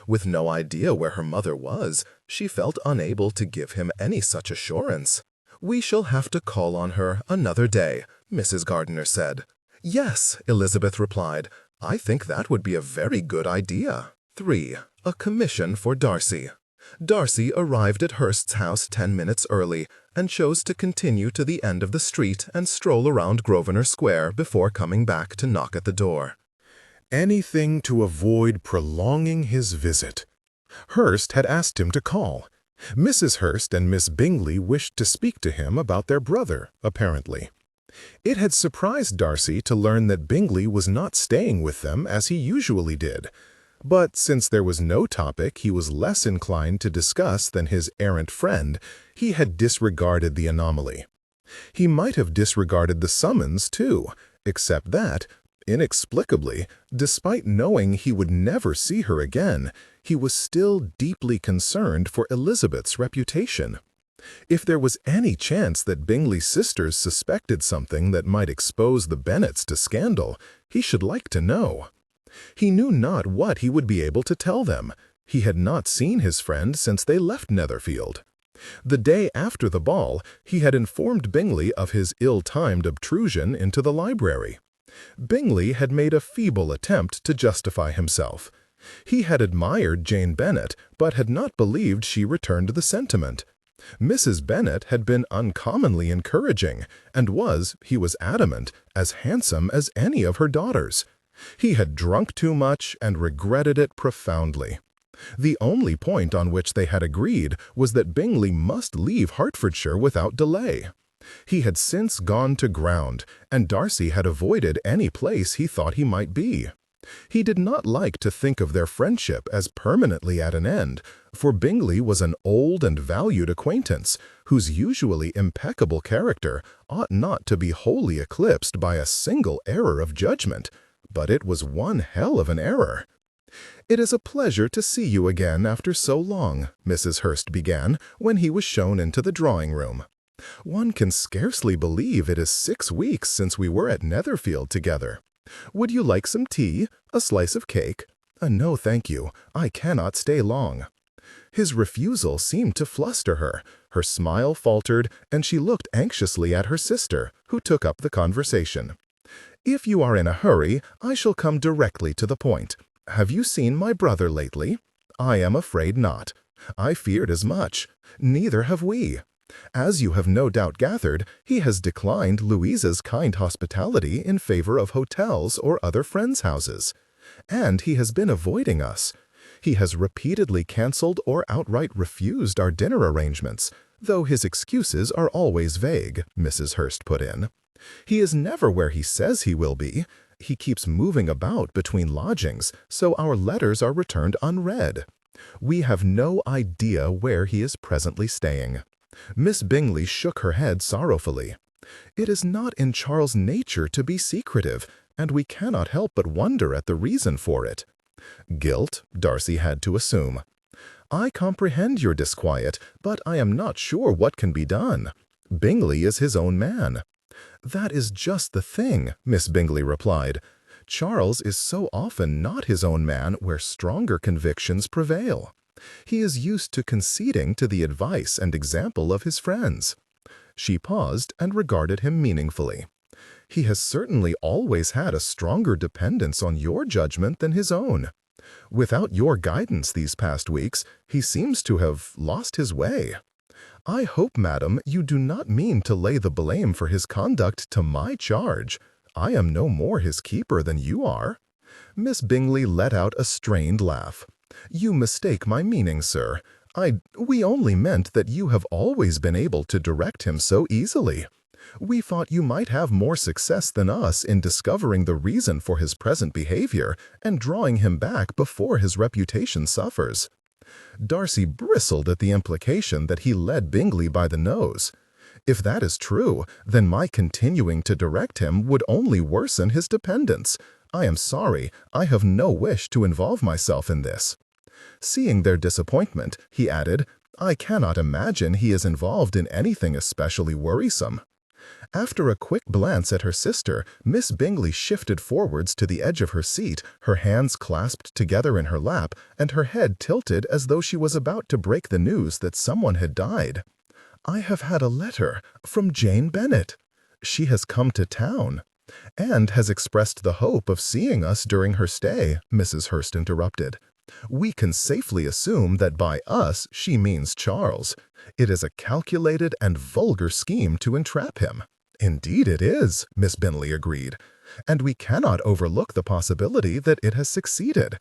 With no idea where her mother was, she felt unable to give him any such assurance. We shall have to call on her another day, Mrs. Gardiner said. Yes, Elizabeth replied. I think that would be a very good idea. 3. A commission for Darcy. Darcy arrived at Hurst's house 10 minutes early and chose to continue to the end of the street and stroll around Grosvenor Square before coming back to knock at the door. Anything to avoid prolonging his visit. Hurst had asked him to call. Mrs. Hurst and Miss Bingley wished to speak to him about their brother, apparently. It had surprised Darcy to learn that Bingley was not staying with them as he usually did. But since there was no topic he was less inclined to discuss than his errant friend, he had disregarded the anomaly. He might have disregarded the summons, too, except that, inexplicably, despite knowing he would never see her again, he was still deeply concerned for Elizabeth's reputation. If there was any chance that Bingley's sisters suspected something that might expose the Bennets to scandal, he should like to know. He knew not what he would be able to tell them. He had not seen his friend since they left Netherfield. The day after the ball, he had informed Bingley of his ill-timed obtrusion into the library. Bingley had made a feeble attempt to justify himself. He had admired Jane Bennet, but had not believed she returned the sentiment. Mrs. Bennet had been uncommonly encouraging, and was, he was adamant, as handsome as any of her daughters. He had drunk too much and regretted it profoundly. The only point on which they had agreed was that Bingley must leave Hertfordshire without delay. He had since gone to ground, and Darcy had avoided any place he thought he might be. He did not like to think of their friendship as permanently at an end, for Bingley was an old and valued acquaintance, whose usually impeccable character ought not to be wholly eclipsed by a single error of judgment. But it was one hell of an error. "It is a pleasure to see you again after so long," Mrs. Hurst began, when he was shown into the drawing-room. "One can scarcely believe it is 6 weeks since we were at Netherfield together. Would you like some tea? A slice of cake?" "No, thank you. I cannot stay long." His refusal seemed to fluster her. Her smile faltered, and she looked anxiously at her sister, who took up the conversation. "If you are in a hurry, I shall come directly to the point. Have you seen my brother lately?" "I am afraid not." "I feared as much. Neither have we. As you have no doubt gathered, he has declined Louisa's kind hospitality in favor of hotels or other friends' houses. And he has been avoiding us. He has repeatedly cancelled or outright refused our dinner arrangements, though his excuses are always vague," Mrs. Hurst put in. "He is never where he says he will be. He keeps moving about between lodgings, so our letters are returned unread. We have no idea where he is presently staying." Miss Bingley shook her head sorrowfully. "It is not in Charles' nature to be secretive, and we cannot help but wonder at the reason for it." Guilt, Darcy had to assume. "I comprehend your disquiet, but I am not sure what can be done. Bingley is his own man." "That is just the thing," Miss Bingley replied. "Charles is so often not his own man where stronger convictions prevail. He is used to conceding to the advice and example of his friends." She paused and regarded him meaningfully. "He has certainly always had a stronger dependence on your judgment than his own. Without your guidance these past weeks, he seems to have lost his way." "I hope, madam, you do not mean to lay the blame for his conduct to my charge. I am no more his keeper than you are." Miss Bingley let out a strained laugh. "You mistake my meaning, sir. We only meant that you have always been able to direct him so easily. We thought you might have more success than us in discovering the reason for his present behavior and drawing him back before his reputation suffers." Darcy bristled at the implication that he led Bingley by the nose. "If that is true, then my continuing to direct him would only worsen his dependence. I am sorry, I have no wish to involve myself in this." Seeing their disappointment, he added, "I cannot imagine he is involved in anything especially worrisome." After a quick glance at her sister, Miss Bingley shifted forwards to the edge of her seat, her hands clasped together in her lap, and her head tilted as though she was about to break the news that someone had died. "I have had a letter from Jane Bennet. She has come to town, and has expressed the hope of seeing us during her stay," Mrs. Hurst interrupted. "We can safely assume that by us she means Charles. It is a calculated and vulgar scheme to entrap him." "Indeed it is," Miss Bingley agreed, "and we cannot overlook the possibility that it has succeeded.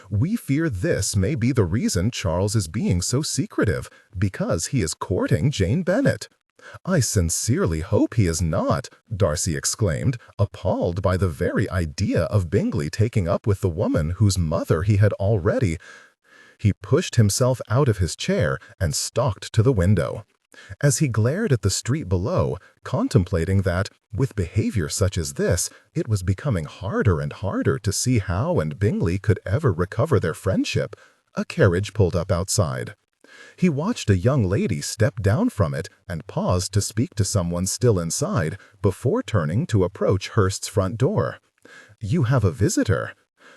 We fear this may be the reason Charles is being so secretive, because he is courting Jane Bennet." "I sincerely hope he is not," Darcy exclaimed, appalled by the very idea of Bingley taking up with the woman whose mother he had already— He pushed himself out of his chair and stalked to the window. As he glared at the street below, contemplating that, with behavior such as this, it was becoming harder and harder to see how and Bingley could ever recover their friendship, a carriage pulled up outside. He watched a young lady step down from it and paused to speak to someone still inside before turning to approach Hurst's front door. "You have a visitor."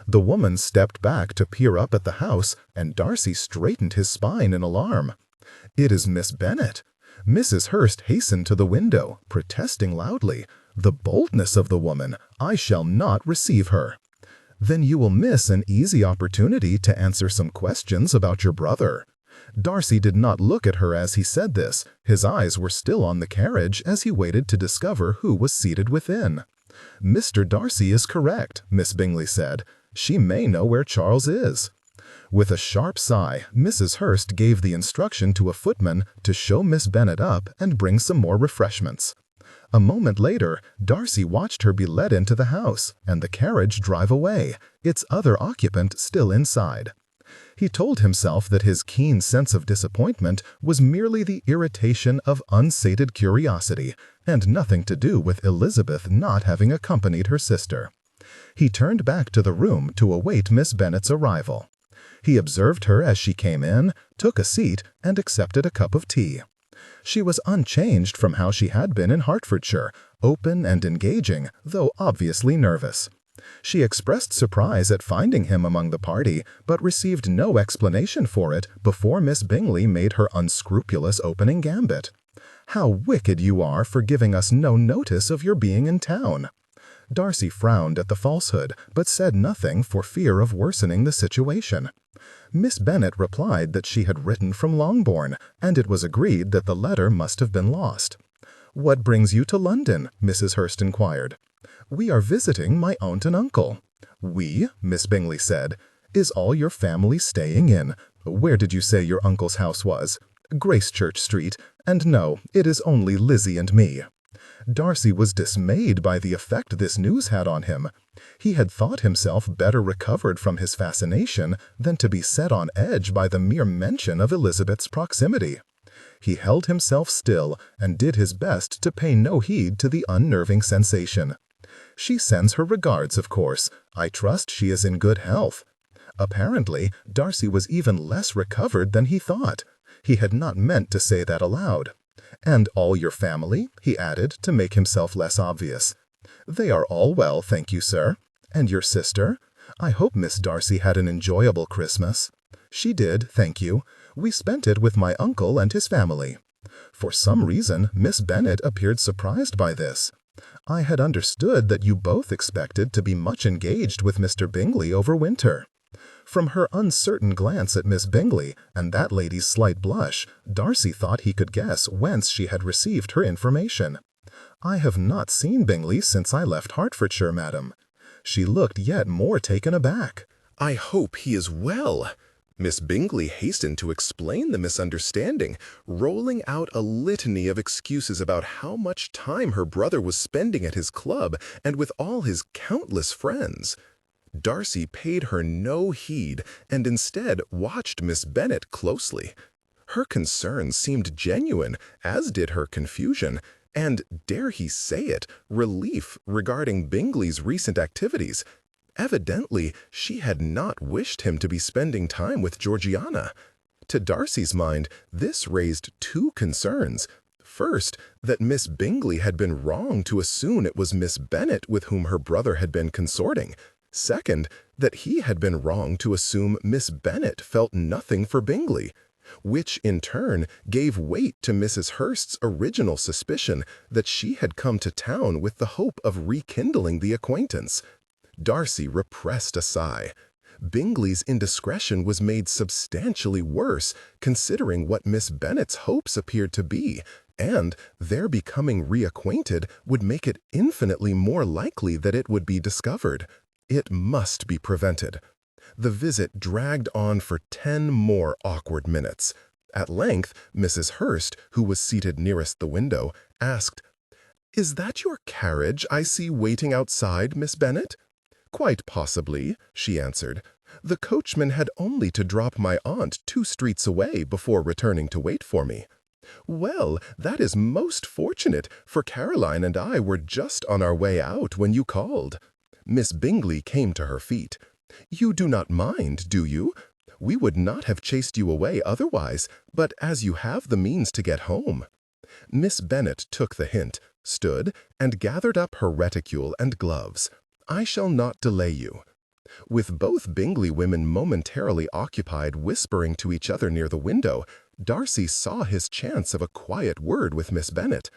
The woman stepped back to peer up at the house, and Darcy straightened his spine in alarm. "It is Miss Bennet." Mrs. Hurst hastened to the window, protesting loudly. "The boldness of the woman! I shall not receive her." "Then you will miss an easy opportunity to answer some questions about your brother." Darcy did not look at her as he said this. His eyes were still on the carriage as he waited to discover who was seated within. "Mr. Darcy is correct," Miss Bingley said. "She may know where Charles is." With a sharp sigh, Mrs. Hurst gave the instruction to a footman to show Miss Bennet up and bring some more refreshments. A moment later, Darcy watched her be led into the house, and the carriage drive away, its other occupant still inside. He told himself that his keen sense of disappointment was merely the irritation of unsated curiosity, and nothing to do with Elizabeth not having accompanied her sister. He turned back to the room to await Miss Bennet's arrival. He observed her as she came in, took a seat, and accepted a cup of tea. She was unchanged from how she had been in Hertfordshire, open and engaging, though obviously nervous. She expressed surprise at finding him among the party, but received no explanation for it before Miss Bingley made her unscrupulous opening gambit. "How wicked you are for giving us no notice of your being in town." Darcy frowned at the falsehood, but said nothing for fear of worsening the situation. Miss Bennet replied that she had written from Longbourn, and it was agreed that the letter must have been lost. "What brings you to London?" Mrs. Hurst inquired. "We are visiting my aunt and uncle." "We?" Miss Bingley said. "Is all your family staying in— Where did you say your uncle's house was?" "Gracechurch Street, and no, it is only Lizzie and me." Darcy was dismayed by the effect this news had on him. He had thought himself better recovered from his fascination than to be set on edge by the mere mention of Elizabeth's proximity. He held himself still and did his best to pay no heed to the unnerving sensation. "She sends her regards, of course. I trust she is in good health." Apparently, Darcy was even less recovered than he thought. He had not meant to say that aloud. "And all your family?" he added, to make himself less obvious. "They are all well, thank you, sir." "And your sister? I hope Miss Darcy had an enjoyable Christmas." "She did, thank you. We spent it with my uncle and his family." For some reason, Miss Bennet appeared surprised by this. "I had understood that you both expected to be much engaged with Mr. Bingley over winter." From her uncertain glance at Miss Bingley and that lady's slight blush, Darcy thought he could guess whence she had received her information. "I have not seen Bingley since I left Hertfordshire, madam." She looked yet more taken aback. "I hope he is well." Miss Bingley hastened to explain the misunderstanding, rolling out a litany of excuses about how much time her brother was spending at his club and with all his countless friends. Darcy paid her no heed and instead watched Miss Bennet closely. Her concerns seemed genuine, as did her confusion, and, dare he say it, relief regarding Bingley's recent activities. Evidently, she had not wished him to be spending time with Georgiana. To Darcy's mind, this raised two concerns. First, that Miss Bingley had been wrong to assume it was Miss Bennet with whom her brother had been consorting. Second, that he had been wrong to assume Miss Bennet felt nothing for Bingley, which in turn gave weight to Mrs. Hurst's original suspicion that she had come to town with the hope of rekindling the acquaintance. Darcy repressed a sigh. Bingley's indiscretion was made substantially worse, considering what Miss Bennet's hopes appeared to be, and their becoming reacquainted would make it infinitely more likely that it would be discovered. It must be prevented. The visit dragged on for 10 more awkward minutes. At length, Mrs. Hurst, who was seated nearest the window, asked, "Is that your carriage I see waiting outside, Miss Bennet?" "Quite possibly," she answered. "The coachman had only to drop my aunt 2 streets away before returning to wait for me." "Well, that is most fortunate, for Caroline and I were just on our way out when you called." Miss Bingley came to her feet. "You do not mind, do you? We would not have chased you away otherwise, but as you have the means to get home." Miss Bennet took the hint, stood, and gathered up her reticule and gloves. "I shall not delay you." With both Bingley women momentarily occupied whispering to each other near the window, Darcy saw his chance of a quiet word with Miss Bennet.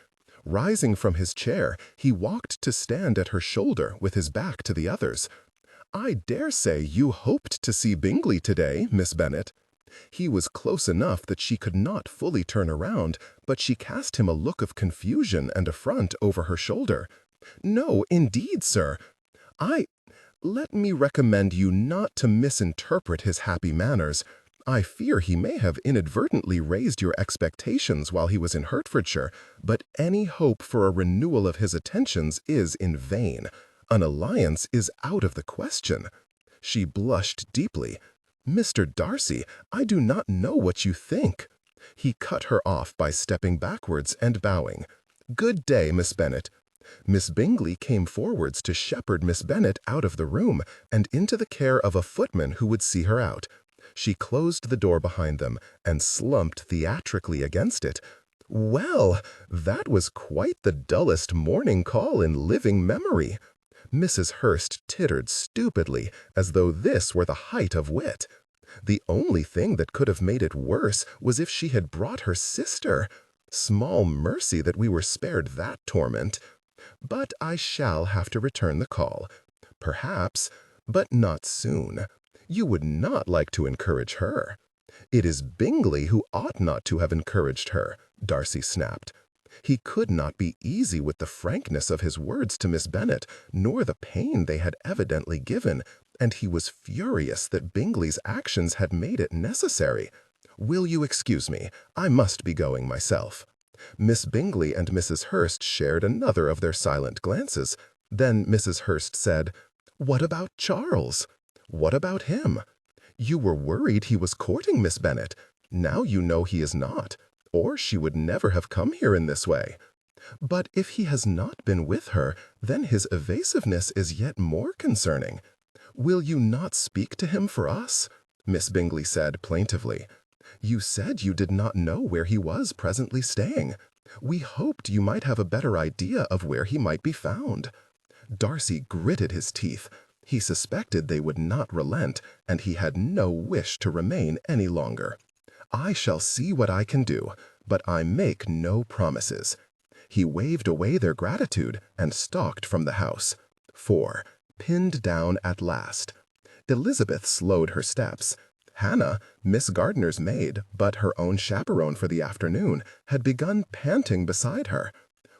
Rising from his chair, he walked to stand at her shoulder with his back to the others. "I dare say you hoped to see Bingley today, Miss Bennet." He was close enough that she could not fully turn around, but she cast him a look of confusion and affront over her shoulder. "No, indeed, sir. Let me recommend you not to misinterpret his happy manners. I fear he may have inadvertently raised your expectations while he was in Hertfordshire, but any hope for a renewal of his attentions is in vain. An alliance is out of the question." She blushed deeply. "Mr. Darcy, I do not know what you think." He cut her off by stepping backwards and bowing. "Good day, Miss Bennet." Miss Bingley came forwards to shepherd Miss Bennet out of the room and into the care of a footman who would see her out. She closed the door behind them and slumped theatrically against it. Well, that was quite the dullest morning call in living memory. Mrs. Hurst tittered stupidly, as though this were the height of wit. The only thing that could have made it worse was if she had brought her sister. Small mercy that we were spared that torment. But I shall have to return the call. Perhaps, but not soon. You would not like to encourage her. It is Bingley who ought not to have encouraged her, Darcy snapped. He could not be easy with the frankness of his words to Miss Bennet, nor the pain they had evidently given, and he was furious that Bingley's actions had made it necessary. "Will you excuse me? I must be going myself." Miss Bingley and Mrs. Hurst shared another of their silent glances. Then Mrs. Hurst said, "What about Charles? What about him? You were worried he was courting Miss Bennet. Now you know he is not, or she would never have come here in this way. But if he has not been with her, then his evasiveness is yet more concerning. Will you not speak to him for us?" Miss Bingley said plaintively. "You said you did not know where he was presently staying. We hoped you might have a better idea of where he might be found." Darcy gritted his teeth. He suspected they would not relent, and he had no wish to remain any longer. "I shall see what I can do, but I make no promises." He waved away their gratitude and stalked from the house. 4. Pinned down at last. Elizabeth slowed her steps. Hannah, Miss Gardner's maid, but her own chaperone for the afternoon, had begun panting beside her.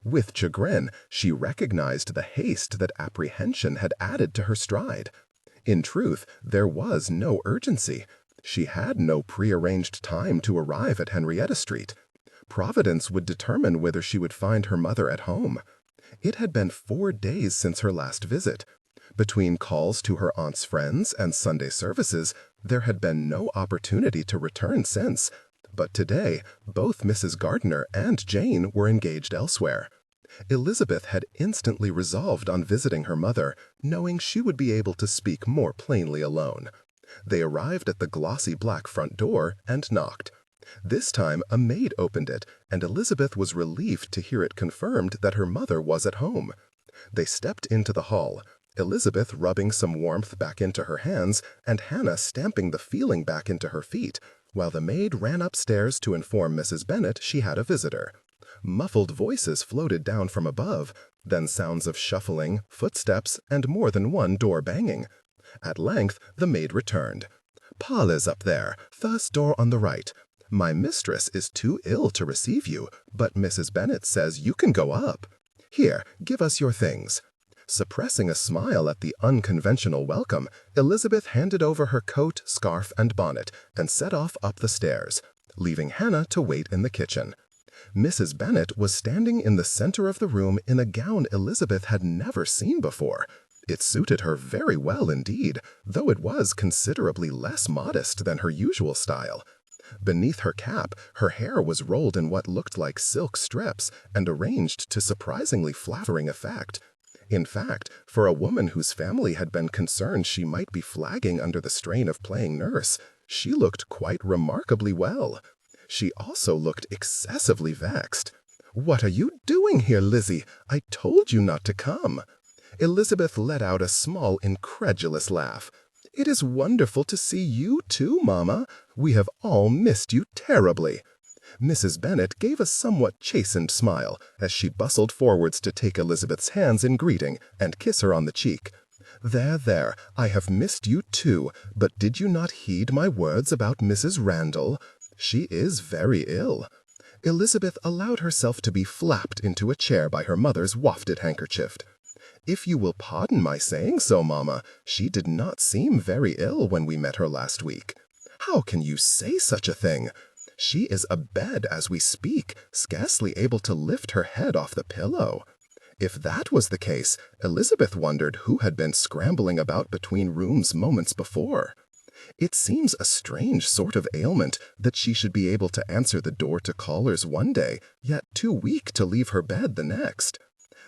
With chagrin, she recognized the haste that apprehension had added to her stride. In truth, there was no urgency. She had no prearranged time to arrive at Henrietta Street. Providence would determine whether she would find her mother at home. It had been 4 days since her last visit. Between calls to her aunt's friends and Sunday services, there had been no opportunity to return since. But today, both Mrs. Gardner and Jane were engaged elsewhere. Elizabeth had instantly resolved on visiting her mother, knowing she would be able to speak more plainly alone. They arrived at the glossy black front door and knocked. This time a maid opened it, and Elizabeth was relieved to hear it confirmed that her mother was at home. They stepped into the hall, Elizabeth rubbing some warmth back into her hands, and Hannah stamping the feeling back into her feet, while the maid ran upstairs to inform Mrs. Bennet she had a visitor. Muffled voices floated down from above, then sounds of shuffling, footsteps, and more than one door banging. At length the maid returned. "Parlor's up there, first door on the right. My mistress is too ill to receive you, but Mrs. Bennet says you can go up. Here, give us your things." Suppressing a smile at the unconventional welcome, Elizabeth handed over her coat, scarf, and bonnet, and set off up the stairs, leaving Hannah to wait in the kitchen. Mrs. Bennet was standing in the center of the room in a gown Elizabeth had never seen before. It suited her very well indeed, though it was considerably less modest than her usual style. Beneath her cap, her hair was rolled in what looked like silk strips and arranged to surprisingly flattering effect. In fact, for a woman whose family had been concerned she might be flagging under the strain of playing nurse, she looked quite remarkably well. She also looked excessively vexed. "What are you doing here, Lizzie? I told you not to come." Elizabeth let out a small, incredulous laugh. "It is wonderful to see you too, Mamma. We have all missed you terribly." Mrs. Bennet gave a somewhat chastened smile as she bustled forwards to take Elizabeth's hands in greeting and kiss her on the cheek. "There, there, I have missed you too, but did you not heed my words about Mrs. Randall? She is very ill." Elizabeth allowed herself to be flapped into a chair by her mother's wafted handkerchief. "If you will pardon my saying so, Mamma, she did not seem very ill when we met her last week." "How can you say such a thing? She is abed as we speak, scarcely able to lift her head off the pillow." If that was the case, Elizabeth wondered who had been scrambling about between rooms moments before. It seems a strange sort of ailment that she should be able to answer the door to callers one day, yet too weak to leave her bed the next.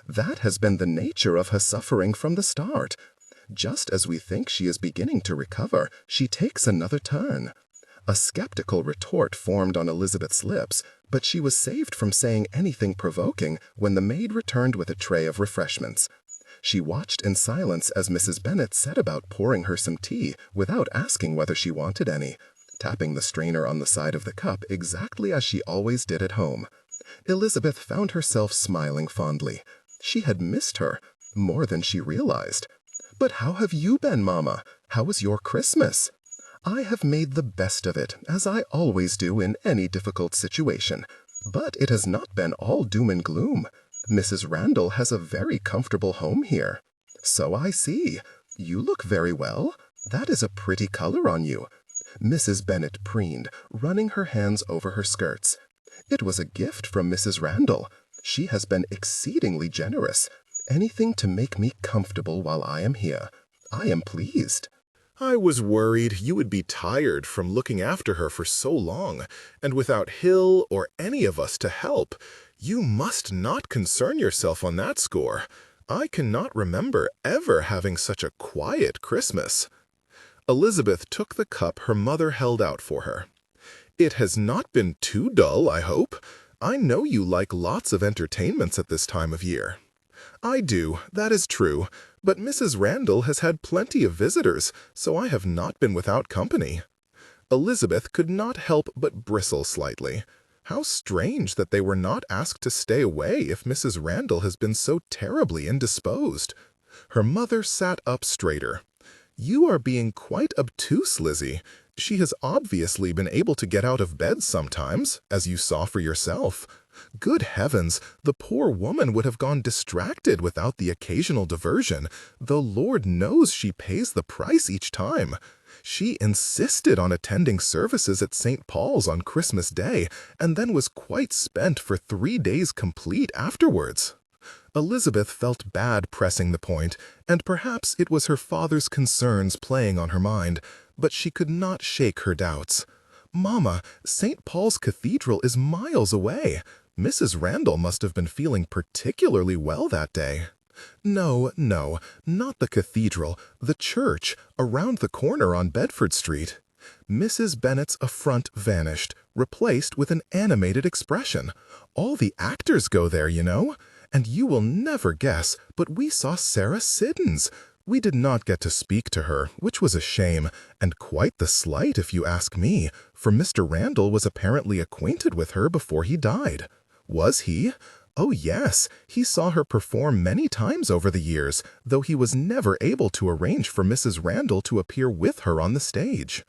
That has been the nature of her suffering from the start. Just as we think she is beginning to recover, she takes another turn. A skeptical retort formed on Elizabeth's lips, but she was saved from saying anything provoking when the maid returned with a tray of refreshments. She watched in silence as Mrs. Bennet set about pouring her some tea without asking whether she wanted any, tapping the strainer on the side of the cup exactly as she always did at home. Elizabeth found herself smiling fondly. She had missed her, more than she realized. "But how have you been, Mamma? How was your Christmas?" "I have made the best of it, as I always do in any difficult situation. But it has not been all doom and gloom. Mrs. Randall has a very comfortable home here." "So I see. You look very well. That is a pretty color on you." Mrs. Bennet preened, running her hands over her skirts. "It was a gift from Mrs. Randall. She has been exceedingly generous. Anything to make me comfortable while I am here. I am pleased." I was worried you would be tired from looking after her for so long, and without Hill or any of us to help. You must not concern yourself on that score. I cannot remember ever having such a quiet Christmas." Elizabeth took the cup her mother held out for her. "It has not been too dull, I hope. I know you like lots of entertainments at this time of year." "I do, that is true, but Mrs. Randall has had plenty of visitors, so I have not been without company." Elizabeth could not help but bristle slightly. How strange that they were not asked to stay away if Mrs. Randall has been so terribly indisposed. Her mother sat up straighter. You are being quite obtuse, Lizzie. She has obviously been able to get out of bed sometimes, as you saw for yourself. Good heavens, the poor woman would have gone distracted without the occasional diversion, though Lord knows she pays the price each time. She insisted on attending services at St. Paul's on Christmas Day, and then was quite spent for 3 days complete afterwards. Elizabeth felt bad pressing the point, and perhaps it was her father's concerns playing on her mind, but she could not shake her doubts. "Mamma, St. Paul's Cathedral is miles away. Mrs. Randall must have been feeling particularly well that day." "No, not the cathedral, the church, around the corner on Bedford Street." Mrs. Bennet's affront vanished, replaced with an animated expression. "All the actors go there, you know. And you will never guess, but we saw Sarah Siddons. We did not get to speak to her, which was a shame, and quite the slight if you ask me, for Mr. Randall was apparently acquainted with her before he died." "Was he?" "Oh yes, he saw her perform many times over the years, though he was never able to arrange for Mrs. Randall to appear with her on the stage."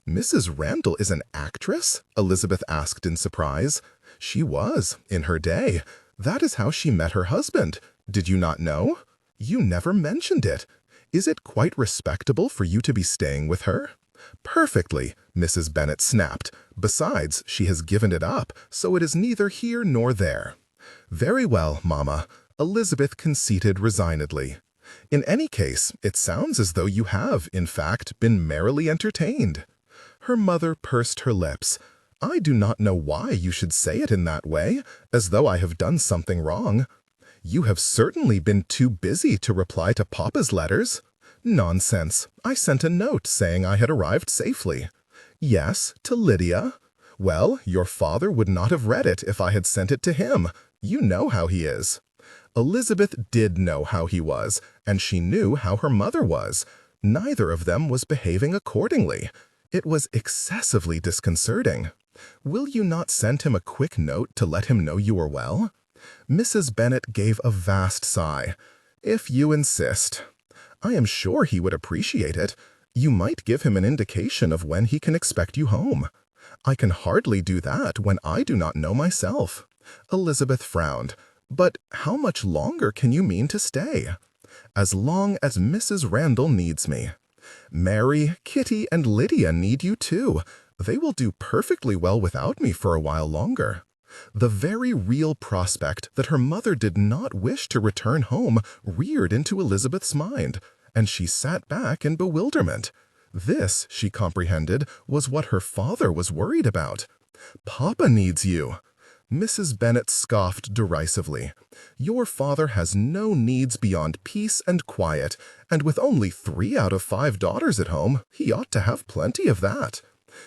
"Mrs. Randall is an actress?" Elizabeth asked in surprise. "She was, in her day. That is how she met her husband. Did you not know? You never mentioned it. Is it quite respectable for you to be staying with her?" "Perfectly," Mrs. Bennet snapped. "Besides, she has given it up, so it is neither here nor there." "Very well, Mamma," Elizabeth conceded resignedly. "In any case, it sounds as though you have, in fact, been merrily entertained." Her mother pursed her lips. "I do not know why you should say it in that way, as though I have done something wrong. You have certainly been too busy to reply to Papa's letters." "Nonsense. I sent a note saying I had arrived safely." "Yes, to Lydia." "Well, your father would not have read it if I had sent it to him. You know how he is." Elizabeth did know how he was, and she knew how her mother was. Neither of them was behaving accordingly. It was excessively disconcerting. "Will you not send him a quick note to let him know you are well?" Mrs. Bennet gave a vast sigh. "If you insist." "I am sure he would appreciate it. You might give him an indication of when he can expect you home." "I can hardly do that when I do not know myself." Elizabeth frowned. "But how much longer can you mean to stay?" "As long as Mrs. Randall needs me." "Mary, Kitty, and Lydia need you too. They will do perfectly well without me for a while longer." The very real prospect that her mother did not wish to return home reared into Elizabeth's mind, and she sat back in bewilderment. This, she comprehended, was what her father was worried about. "Papa needs you." Mrs. Bennet scoffed derisively. "Your father has no needs beyond peace and quiet, and with only 3 out of 5 daughters at home, he ought to have plenty of that."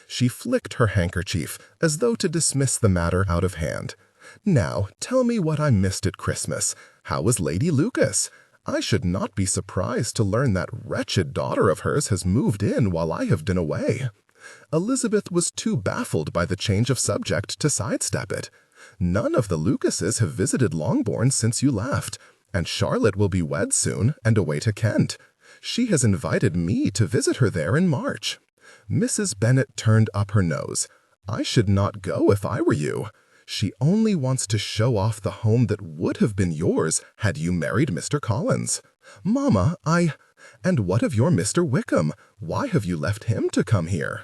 She flicked her handkerchief, as though to dismiss the matter out of hand. "Now, tell me what I missed at Christmas. How was Lady Lucas? I should not be surprised to learn that wretched daughter of hers has moved in while I have been away." Elizabeth was too baffled by the change of subject to sidestep it. "None of the Lucases have visited Longbourn since you left, and Charlotte will be wed soon and away to Kent. She has invited me to visit her there in March." Mrs. Bennet turned up her nose. "I should not go if I were you. She only wants to show off the home that would have been yours had you married Mr. Collins." "Mamma, And what of your Mr. Wickham? Why have you left him to come here?"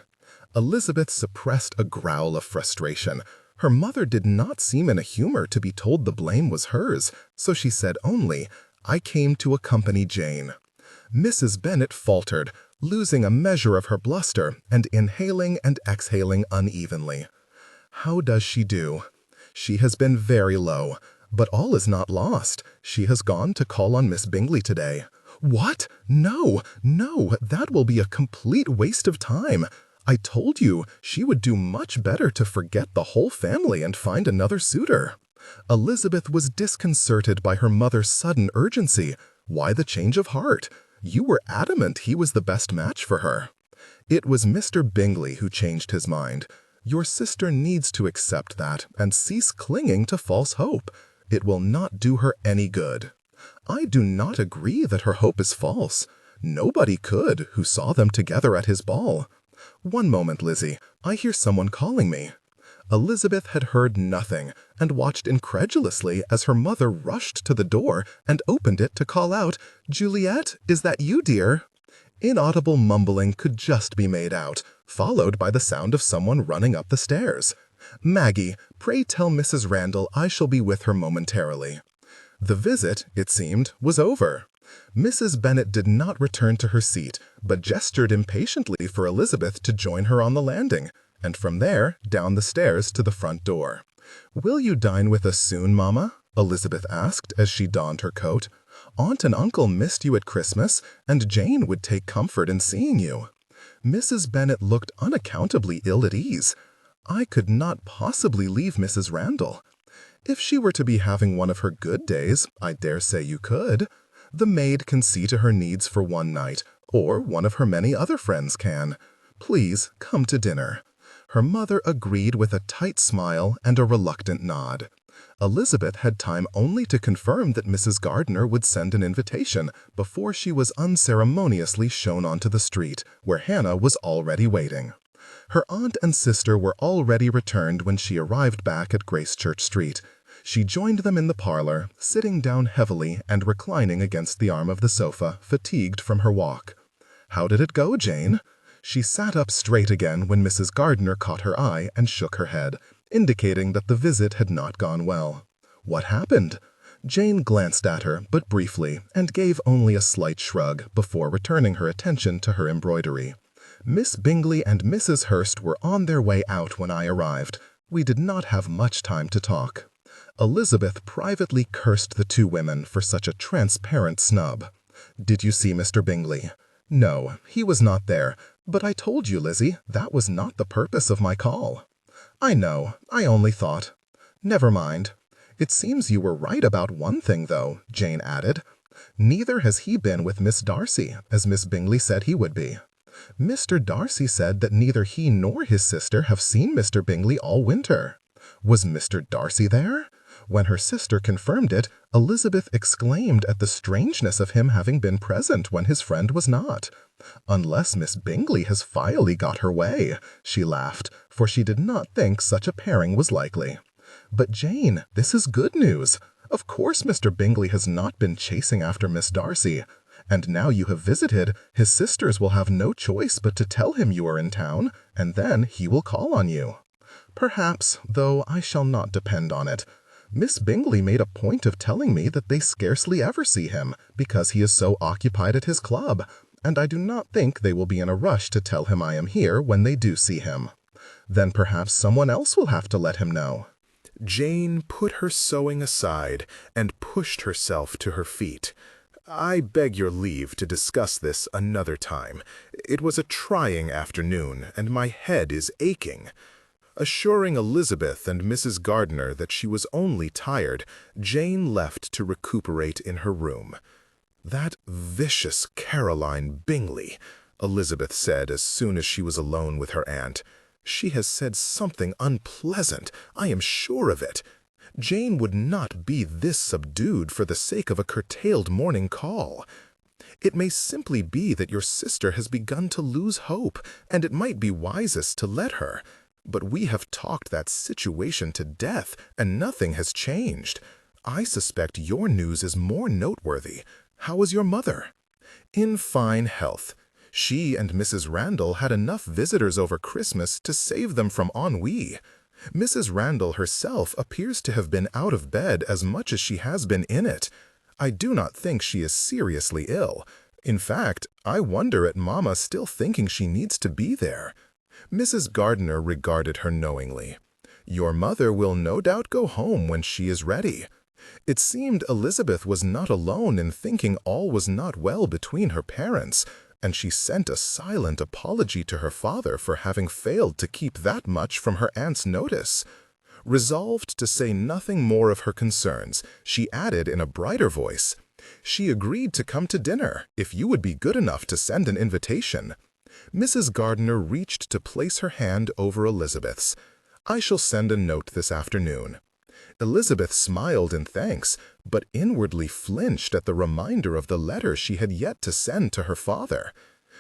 Elizabeth suppressed a growl of frustration. Her mother did not seem in a humor to be told the blame was hers, so she said only, "I came to accompany Jane." Mrs. Bennet faltered, losing a measure of her bluster and inhaling and exhaling unevenly. "How does she do?" "She has been very low, but all is not lost. She has gone to call on Miss Bingley today." "What? No, that will be a complete waste of time. I told you she would do much better to forget the whole family and find another suitor." Elizabeth was disconcerted by her mother's sudden urgency. Why the change of heart? You were adamant he was the best match for her. "It was Mr. Bingley who changed his mind. Your sister needs to accept that and cease clinging to false hope. It will not do her any good." "I do not agree that her hope is false. Nobody could who saw them together at his ball. One moment, Lizzie, I hear someone calling me. Elizabeth had heard nothing and watched incredulously as her mother rushed to the door and opened it to call out, "Juliet, is that you, dear?" Inaudible mumbling could just be made out, followed by the sound of someone running up the stairs. "Maggie, pray tell Mrs. Randall I shall be with her momentarily." The visit, it seemed, was over. Mrs. Bennet did not return to her seat, but gestured impatiently for Elizabeth to join her on the landing, and from there down the stairs to the front door. "Will you dine with us soon, Mamma?" Elizabeth asked as she donned her coat. "Aunt and Uncle missed you at Christmas, and Jane would take comfort in seeing you." Mrs. Bennet looked unaccountably ill at ease. "I could not possibly leave Mrs. Randall." "If she were to be having one of her good days, I dare say you could. The maid can see to her needs for one night, or one of her many other friends can. Please come to dinner." Her mother agreed with a tight smile and a reluctant nod. Elizabeth had time only to confirm that Mrs. Gardiner would send an invitation before she was unceremoniously shown onto the street, where Hannah was already waiting. Her aunt and sister were already returned when she arrived back at Gracechurch Street. She joined them in the parlor, sitting down heavily and reclining against the arm of the sofa, fatigued from her walk. "How did it go, Jane?" She sat up straight again when Mrs. Gardiner caught her eye and shook her head, indicating that the visit had not gone well. "What happened?" Jane glanced at her, but briefly, and gave only a slight shrug before returning her attention to her embroidery. "Miss Bingley and Mrs. Hurst were on their way out when I arrived. We did not have much time to talk." Elizabeth privately cursed the two women for such a transparent snub. "Did you see Mr. Bingley?" "No, he was not there, but I told you, Lizzie, that was not the purpose of my call." "I know, I only thought." "Never mind. It seems you were right about one thing, though," Jane added. "Neither has he been with Miss Darcy, as Miss Bingley said he would be. Mr. Darcy said that neither he nor his sister have seen Mr. Bingley all winter." Was Mr. Darcy there? When her sister confirmed it, Elizabeth exclaimed at the strangeness of him having been present when his friend was not. "Unless Miss Bingley has finally got her way," she laughed, for she did not think such a pairing was likely. "But Jane, this is good news. Of course Mr. Bingley has not been chasing after Miss Darcy. And now you have visited, his sisters will have no choice but to tell him you are in town, and then he will call on you." "Perhaps, though I shall not depend on it. Miss Bingley made a point of telling me that they scarcely ever see him, because he is so occupied at his club, and I do not think they will be in a rush to tell him I am here when they do see him. Then perhaps someone else will have to let him know." Jane put her sewing aside and pushed herself to her feet. "I beg your leave to discuss this another time. It was a trying afternoon, and my head is aching." Assuring Elizabeth and Mrs. Gardiner that she was only tired, Jane left to recuperate in her room. "That vicious Caroline Bingley," Elizabeth said as soon as she was alone with her aunt. "She has said something unpleasant, I am sure of it. Jane would not be this subdued for the sake of a curtailed morning call. It may simply be that your sister has begun to lose hope, and it might be wisest to let her. But we have talked that situation to death, and nothing has changed. I suspect your news is more noteworthy. How is your mother?" "In fine health. She and Mrs. Randall had enough visitors over Christmas to save them from ennui. Mrs. Randall herself appears to have been out of bed as much as she has been in it. I do not think she is seriously ill. In fact, I wonder at Mamma still thinking she needs to be there." Mrs. Gardiner regarded her knowingly. "Your mother will no doubt go home when she is ready." It seemed Elizabeth was not alone in thinking all was not well between her parents, and she sent a silent apology to her father for having failed to keep that much from her aunt's notice. Resolved to say nothing more of her concerns, she added in a brighter voice, "She agreed to come to dinner, if you would be good enough to send an invitation." Mrs. Gardiner reached to place her hand over Elizabeth's. "I shall send a note this afternoon." Elizabeth smiled in thanks, but inwardly flinched at the reminder of the letter she had yet to send to her father.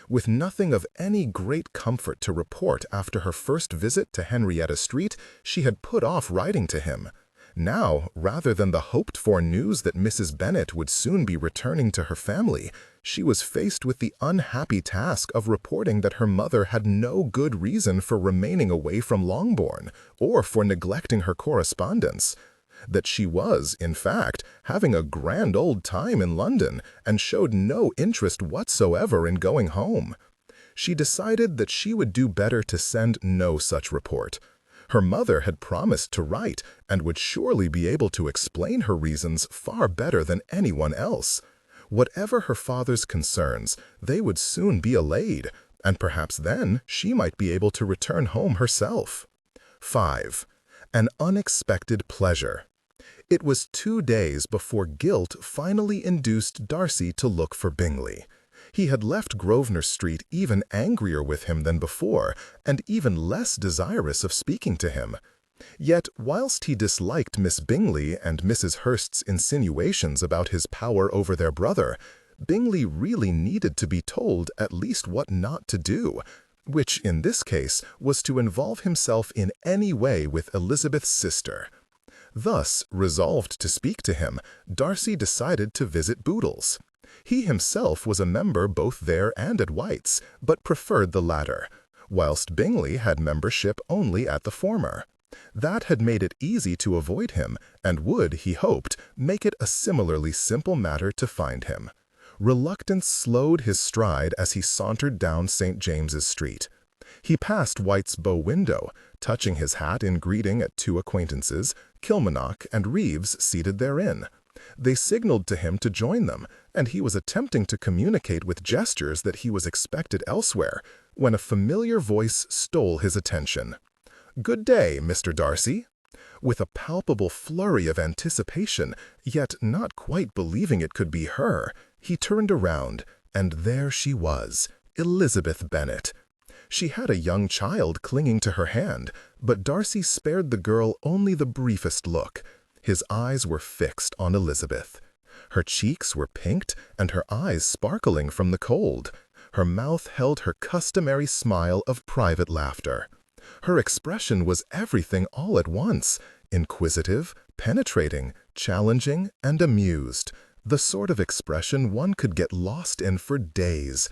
With nothing of any great comfort to report after her first visit to Henrietta Street, she had put off writing to him. Now, rather than the hoped-for news that Mrs. Bennet would soon be returning to her family, she was faced with the unhappy task of reporting that her mother had no good reason for remaining away from Longbourn, or for neglecting her correspondence. That she was, in fact, having a grand old time in London, and showed no interest whatsoever in going home. She decided that she would do better to send no such report. Her mother had promised to write, and would surely be able to explain her reasons far better than anyone else. Whatever her father's concerns, they would soon be allayed, and perhaps then she might be able to return home herself. 5. An unexpected pleasure. It was 2 days before guilt finally induced Darcy to look for Bingley. He had left Grosvenor Street even angrier with him than before, and even less desirous of speaking to him. Yet, whilst he disliked Miss Bingley and Mrs. Hurst's insinuations about his power over their brother, Bingley really needed to be told at least what not to do, which in this case was to involve himself in any way with Elizabeth's sister. Thus, resolved to speak to him, Darcy decided to visit Boodle's. He himself was a member both there and at White's, but preferred the latter, whilst Bingley had membership only at the former. That had made it easy to avoid him, and would, he hoped, make it a similarly simple matter to find him. Reluctance slowed his stride as he sauntered down St. James's Street. He passed White's bow window, touching his hat in greeting at 2 acquaintances, Kilmarnock and Reeves, seated therein. They signalled to him to join them, and he was attempting to communicate with gestures that he was expected elsewhere, when a familiar voice stole his attention. "Good day, Mr. Darcy." With a palpable flurry of anticipation, yet not quite believing it could be her, he turned around, and there she was, Elizabeth Bennet. She had a young child clinging to her hand, but Darcy spared the girl only the briefest look. His eyes were fixed on Elizabeth. Her cheeks were pinked and her eyes sparkling from the cold. Her mouth held her customary smile of private laughter. Her expression was everything all at once, inquisitive, penetrating, challenging, and amused, the sort of expression one could get lost in for days.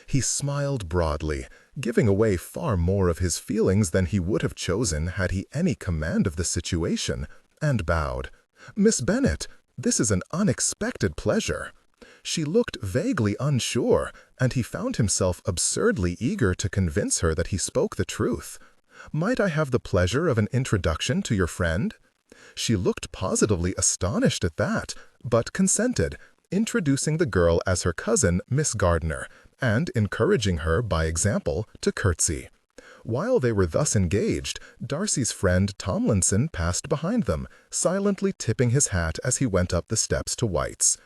He smiled broadly, giving away far more of his feelings than he would have chosen had he any command of the situation, and bowed. "Miss Bennet, this is an unexpected pleasure." She looked vaguely unsure, and he found himself absurdly eager to convince her that he spoke the truth. "Might I have the pleasure of an introduction to your friend?" She looked positively astonished at that, but consented, introducing the girl as her cousin, Miss Gardiner, and encouraging her, by example, to curtsy. While they were thus engaged, Darcy's friend Tomlinson passed behind them, silently tipping his hat as he went up the steps to White's.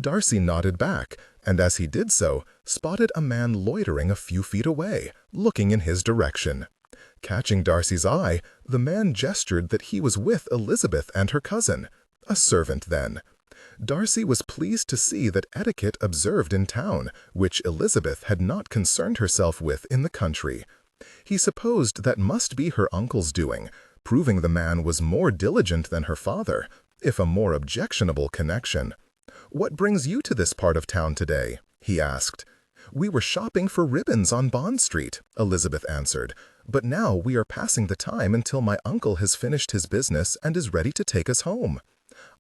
Darcy nodded back, and as he did so, spotted a man loitering a few feet away, looking in his direction. Catching Darcy's eye, the man gestured that he was with Elizabeth and her cousin, a servant then. Darcy was pleased to see that etiquette observed in town, which Elizabeth had not concerned herself with in the country. He supposed that must be her uncle's doing, proving the man was more diligent than her father, if a more objectionable connection. "What brings you to this part of town today?" he asked. "We were shopping for ribbons on Bond Street," Elizabeth answered, "but now we are passing the time until my uncle has finished his business and is ready to take us home."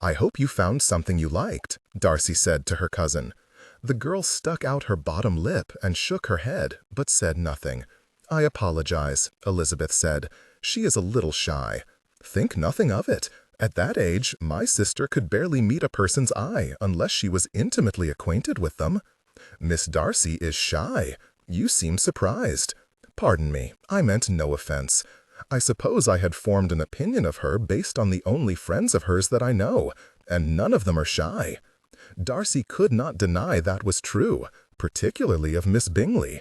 "I hope you found something you liked," Darcy said to her cousin. The girl stuck out her bottom lip and shook her head, but said nothing. "I apologize," Elizabeth said. "She is a little shy." "Think nothing of it. At that age, my sister could barely meet a person's eye unless she was intimately acquainted with them." "Miss Darcy is shy. You seem surprised." "Pardon me, I meant no offense. I suppose I had formed an opinion of her based on the only friends of hers that I know, and none of them are shy." Darcy could not deny that was true, particularly of Miss Bingley.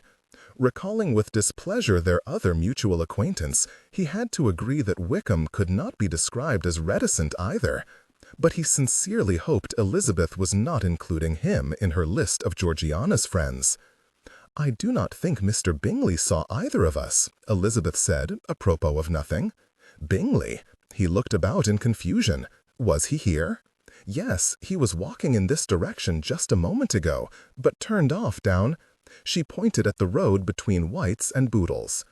Recalling with displeasure their other mutual acquaintance, he had to agree that Wickham could not be described as reticent either. but he sincerely hoped Elizabeth was not including him in her list of Georgiana's friends. "I do not think Mr. Bingley saw either of us," Elizabeth said, apropos of nothing. "Bingley?" He looked about in confusion. Was he here? Yes, he was walking in this direction just a moment ago, but turned off down. She pointed at the road between White's and Boodle's.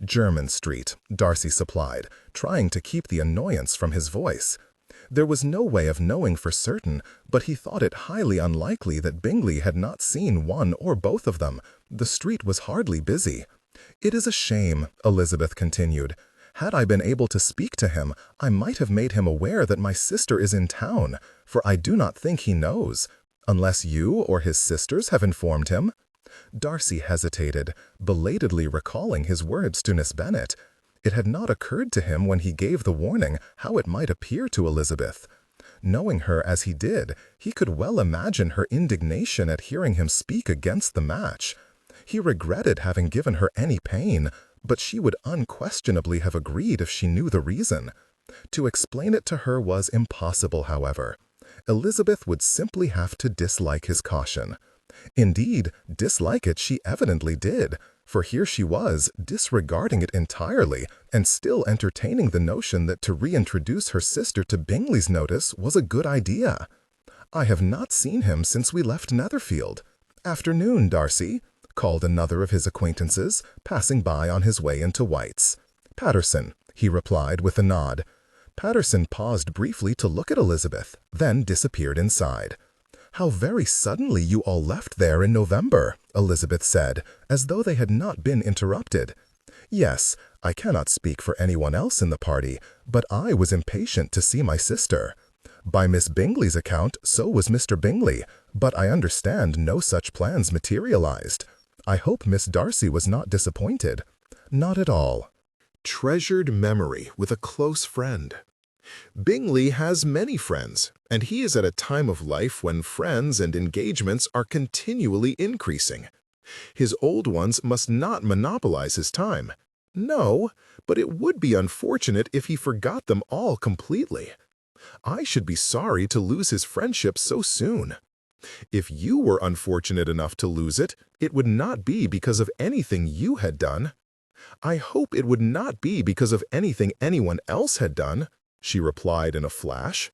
"Jermyn Street," Darcy supplied, trying to keep the annoyance from his voice. There was no way of knowing for certain, but he thought it highly unlikely that Bingley had not seen one or both of them. The street was hardly busy. "It is a shame," Elizabeth continued. "Had I been able to speak to him, I might have made him aware that my sister is in town, for I do not think he knows. Unless you or his sisters have informed him?" Darcy hesitated, belatedly recalling his words to Miss Bennet. It had not occurred to him when he gave the warning how it might appear to Elizabeth. Knowing her as he did, he could well imagine her indignation at hearing him speak against the match. He regretted having given her any pain, but she would unquestionably have agreed if she knew the reason. To explain it to her was impossible, however. Elizabeth would simply have to dislike his caution. Indeed, dislike it she evidently did, for here she was, disregarding it entirely, and still entertaining the notion that to reintroduce her sister to Bingley's notice was a good idea. "I have not seen him since we left Netherfield." "Afternoon, Darcy," called another of his acquaintances, passing by on his way into White's. "Patterson," he replied with a nod. Patterson paused briefly to look at Elizabeth, then disappeared inside. "How very suddenly you all left there in November," Elizabeth said, as though they had not been interrupted. "Yes, I cannot speak for anyone else in the party, but I was impatient to see my sister. By Miss Bingley's account, so was Mr. Bingley, but I understand no such plans materialized. I hope Miss Darcy was not disappointed." "Not at all." Treasured memory with a close friend. Bingley has many friends, and he is at a time of life when friends and engagements are continually increasing. His old ones must not monopolize his time. No, but it would be unfortunate if he forgot them all completely. I should be sorry to lose his friendship so soon. If you were unfortunate enough to lose it, it would not be because of anything you had done. I hope it would not be because of anything anyone else had done," she replied in a flash.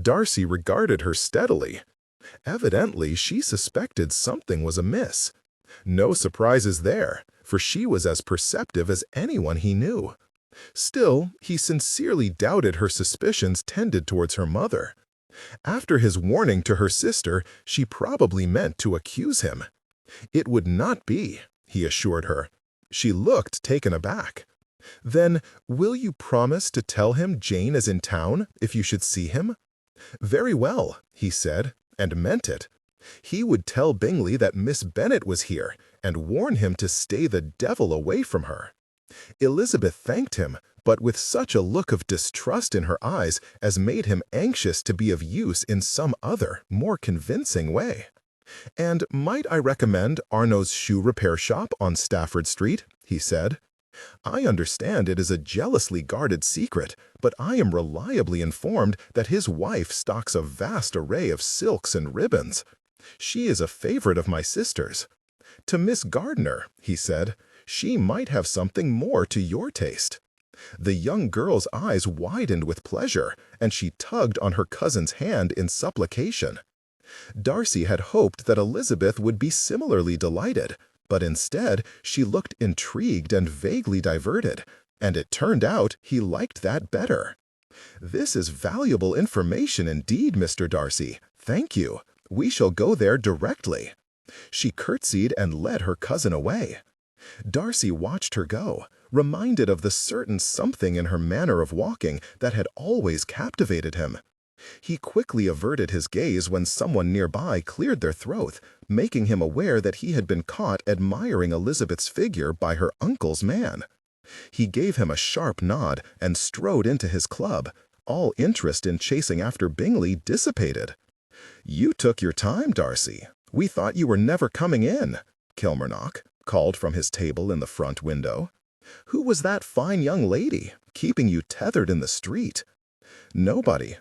Darcy regarded her steadily. Evidently, she suspected something was amiss. No surprises there, for she was as perceptive as anyone he knew. Still, he sincerely doubted her suspicions tended towards her mother. After his warning to her sister, she probably meant to accuse him. "It would not be," he assured her. She looked taken aback. "Then, will you promise to tell him Jane is in town if you should see him?" "Very well," he said, and meant it. He would tell Bingley that Miss Bennet was here, and warn him to stay the devil away from her. Elizabeth thanked him, but with such a look of distrust in her eyes as made him anxious to be of use in some other, more convincing way. "And might I recommend Arno's shoe repair shop on Stafford Street?" he said. "I understand it is a jealously guarded secret, but I am reliably informed that his wife stocks a vast array of silks and ribbons. She is a favorite of my sister's. To Miss Gardiner," he said, "she might have something more to your taste." The young girl's eyes widened with pleasure, and she tugged on her cousin's hand in supplication. Darcy had hoped that Elizabeth would be similarly delighted, but instead she looked intrigued and vaguely diverted, and it turned out he liked that better. "This is valuable information indeed, Mr. Darcy. Thank you. We shall go there directly." She curtsied and led her cousin away. Darcy watched her go, reminded of the certain something in her manner of walking that had always captivated him. He quickly averted his gaze when someone nearby cleared their throat, making him aware that he had been caught admiring Elizabeth's figure by her uncle's man. He gave him a sharp nod and strode into his club, all interest in chasing after Bingley dissipated. "You took your time, Darcy. We thought you were never coming in," Kilmarnock called from his table in the front window. "Who was that fine young lady, keeping you tethered in the street?" "Nobody.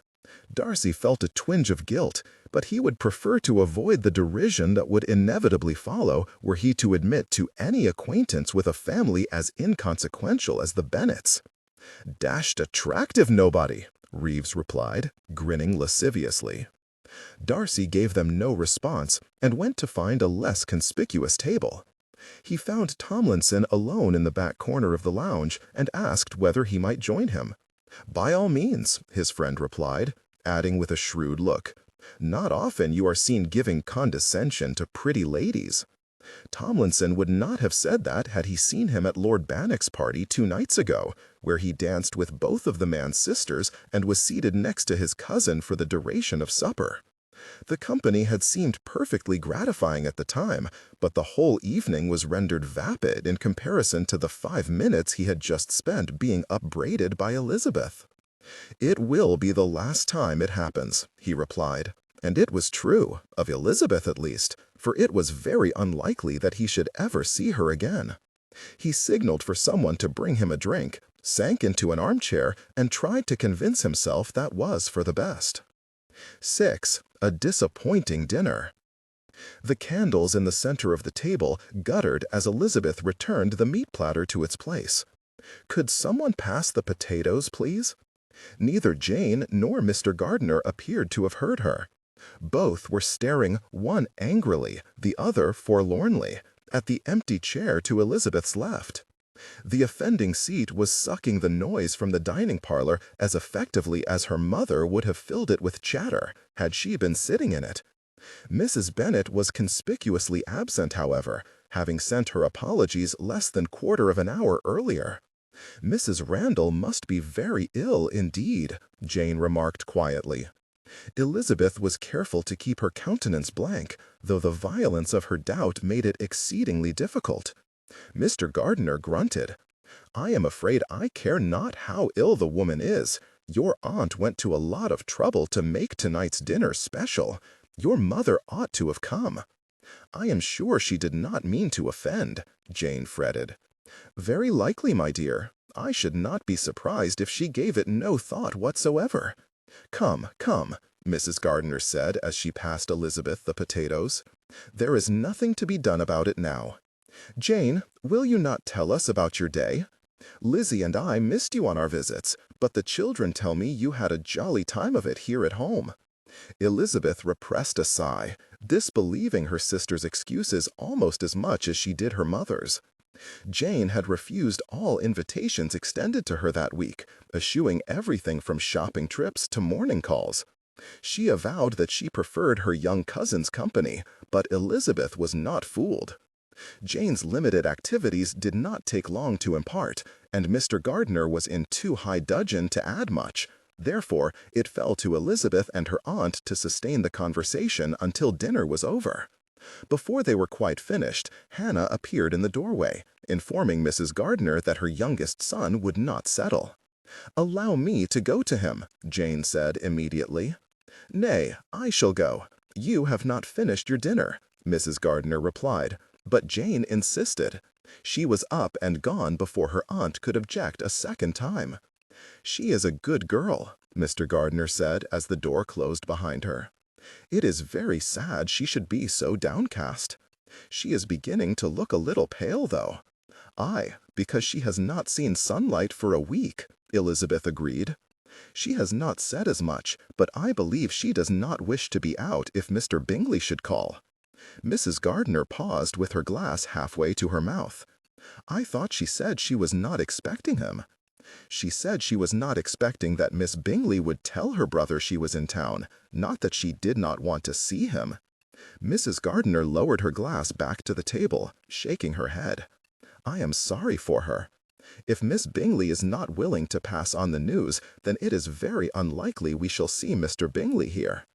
Darcy felt a twinge of guilt, but he would prefer to avoid the derision that would inevitably follow were he to admit to any acquaintance with a family as inconsequential as the Bennets. "Dashed attractive nobody," Reeves replied, grinning lasciviously. Darcy gave them no response and went to find a less conspicuous table. He found Tomlinson alone in the back corner of the lounge and asked whether he might join him. "By all means," his friend replied, adding with a shrewd look, "Not often you are seen giving condescension to pretty ladies." Tomlinson would not have said that had he seen him at Lord Bannock's party 2 nights ago, where he danced with both of the man's sisters and was seated next to his cousin for the duration of supper. The company had seemed perfectly gratifying at the time, but the whole evening was rendered vapid in comparison to the 5 minutes he had just spent being upbraided by Elizabeth. "It will be the last time it happens," he replied. And it was true, of Elizabeth at least, for it was very unlikely that he should ever see her again. He signaled for someone to bring him a drink, sank into an armchair, and tried to convince himself that was for the best. 6. A disappointing dinner. The candles in the center of the table guttered as Elizabeth returned the meat platter to its place. "Could someone pass the potatoes, please?" Neither Jane nor Mr. Gardiner appeared to have heard her. Both were staring, one angrily, the other forlornly, at the empty chair to Elizabeth's left. The offending seat was sucking the noise from the dining parlor as effectively as her mother would have filled it with chatter, had she been sitting in it. Mrs. Bennet was conspicuously absent, however, having sent her apologies less than quarter of an hour earlier. "Mrs. Randall must be very ill indeed," Jane remarked quietly. Elizabeth was careful to keep her countenance blank, though the violence of her doubt made it exceedingly difficult. Mr. Gardiner grunted. "I am afraid I care not how ill the woman is. Your aunt went to a lot of trouble to make tonight's dinner special. Your mother ought to have come." "I am sure she did not mean to offend," Jane fretted. "Very likely, my dear. I should not be surprised if she gave it no thought whatsoever." "Come, come," Mrs. Gardiner said as she passed Elizabeth the potatoes. "There is nothing to be done about it now. Jane, will you not tell us about your day? Lizzie and I missed you on our visits, but the children tell me you had a jolly time of it here at home." Elizabeth repressed a sigh, disbelieving her sister's excuses almost as much as she did her mother's. Jane had refused all invitations extended to her that week, eschewing everything from shopping trips to morning calls. She avowed that she preferred her young cousin's company, but Elizabeth was not fooled. Jane's limited activities did not take long to impart, and Mr. Gardiner was in too high dudgeon to add much. Therefore, it fell to Elizabeth and her aunt to sustain the conversation until dinner was over. Before they were quite finished, Hannah appeared in the doorway, informing Mrs. Gardiner that her youngest son would not settle. "Allow me to go to him," Jane said immediately. "Nay, I shall go. You have not finished your dinner," Mrs. Gardiner replied, but Jane insisted. She was up and gone before her aunt could object a second time. "She is a good girl," Mr. Gardiner said as the door closed behind her. "It is very sad she should be so downcast. She is beginning to look a little pale, though." "Aye, because she has not seen sunlight for a week," Elizabeth agreed. "She has not said as much, but I believe she does not wish to be out if Mr. Bingley should call." Mrs. Gardiner paused with her glass halfway to her mouth. "I thought she said she was not expecting him." "She said she was not expecting that Miss Bingley would tell her brother she was in town, not that she did not want to see him." Mrs. Gardiner lowered her glass back to the table, shaking her head. "I am sorry for her. If Miss Bingley is not willing to pass on the news, then it is very unlikely we shall see Mr. Bingley here."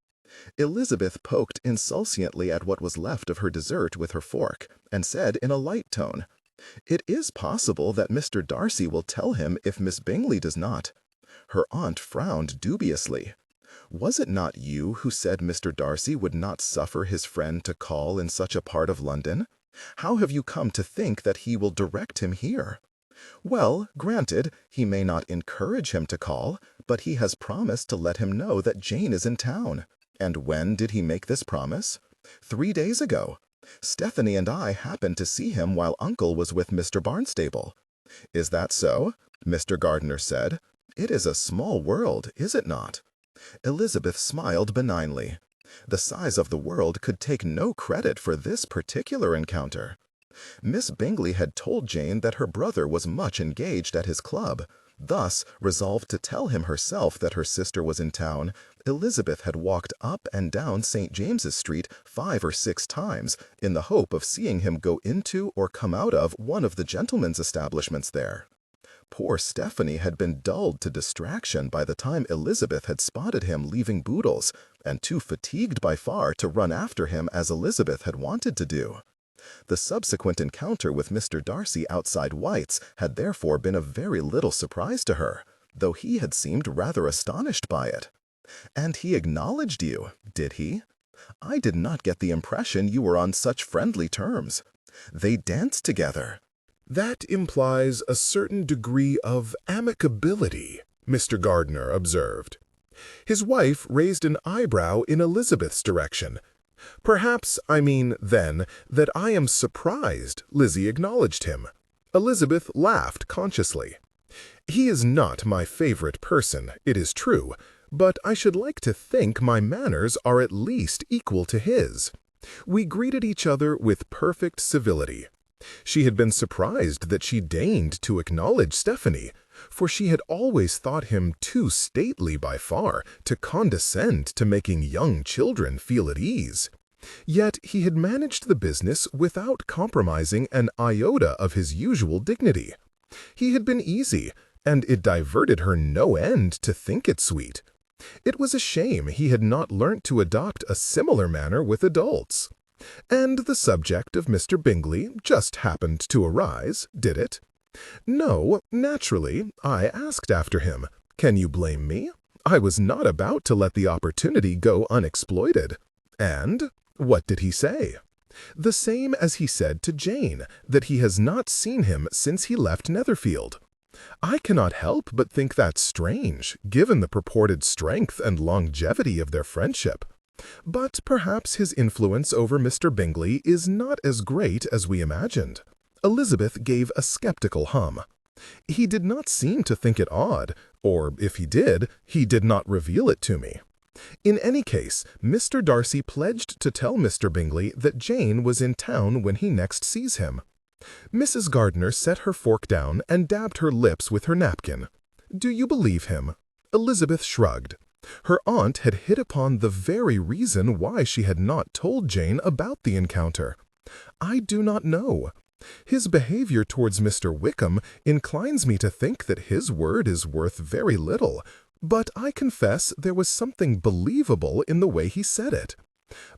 Elizabeth poked insouciantly at what was left of her dessert with her fork, and said in a light tone, "It is possible that Mr. Darcy will tell him if Miss Bingley does not." Her aunt frowned dubiously. "Was it not you who said Mr. Darcy would not suffer his friend to call in such a part of London? How have you come to think that he will direct him here?" "Well, granted, he may not encourage him to call, but he has promised to let him know that Jane is in town. And when did he make this promise? 3 days ago. Stephanie and I happened to see him while Uncle was with Mr. Barnstable. Is that so? Mr. Gardiner said. It is a small world, is it not? Elizabeth smiled benignly. The size of the world could take no credit for this particular encounter. Miss Bingley had told Jane that her brother was much engaged at his club. Thus, resolved to tell him herself that her sister was in town, Elizabeth had walked up and down St. James's Street 5 or 6 times in the hope of seeing him go into or come out of one of the gentlemen's establishments there. Poor Stephanie had been dulled to distraction by the time Elizabeth had spotted him leaving Boodle's, and too fatigued by far to run after him as Elizabeth had wanted to do. The subsequent encounter with Mr. Darcy outside White's had therefore been a very little surprise to her, though he had seemed rather astonished by it. And he acknowledged you, did he? I did not get the impression you were on such friendly terms. They danced together. That implies a certain degree of amicability, Mr. Gardiner observed. His wife raised an eyebrow in Elizabeth's direction. Perhaps I mean, then, that I am surprised Lizzie acknowledged him. Elizabeth laughed consciously. He is not my favorite person, it is true, but I should like to think my manners are at least equal to his. We greeted each other with perfect civility. She had been surprised that she deigned to acknowledge Stephanie, for she had always thought him too stately by far to condescend to making young children feel at ease. Yet he had managed the business without compromising an iota of his usual dignity. He had been easy, and it diverted her no end to think it sweet. It was a shame he had not learnt to adopt a similar manner with adults. And the subject of Mr. Bingley just happened to arise, did it? No, naturally, I asked after him. Can you blame me? I was not about to let the opportunity go unexploited. And what did he say? The same as he said to Jane, that he has not seen him since he left Netherfield. I cannot help but think that strange, given the purported strength and longevity of their friendship. But perhaps his influence over Mr. Bingley is not as great as we imagined. Elizabeth gave a skeptical hum. He did not seem to think it odd, or if he did not reveal it to me. In any case, Mr. Darcy pledged to tell Mr. Bingley that Jane was in town when he next sees him. Mrs. Gardiner set her fork down and dabbed her lips with her napkin. Do you believe him? Elizabeth shrugged. Her aunt had hit upon the very reason why she had not told Jane about the encounter. I do not know. His behavior towards Mr. Wickham inclines me to think that his word is worth very little, but I confess there was something believable in the way he said it.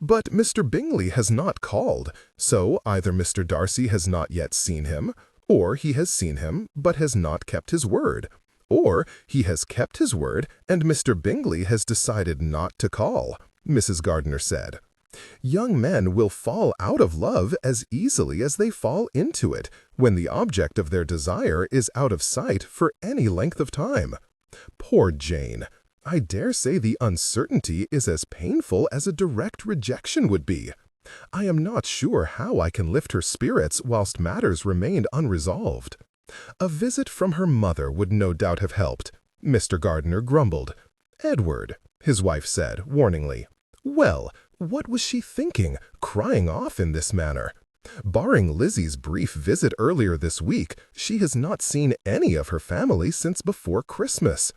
But Mr. Bingley has not called, so either Mr. Darcy has not yet seen him, or he has seen him but has not kept his word. Or he has kept his word and Mr. Bingley has decided not to call, Mrs. Gardiner said. Young men will fall out of love as easily as they fall into it when the object of their desire is out of sight for any length of time. Poor Jane! I dare say the uncertainty is as painful as a direct rejection would be. I am not sure how I can lift her spirits whilst matters remained unresolved. A visit from her mother would no doubt have helped. Mr. Gardiner grumbled. Edward, his wife said, warningly. Well, what was she thinking, crying off in this manner? Barring Lizzie's brief visit earlier this week, she has not seen any of her family since before Christmas.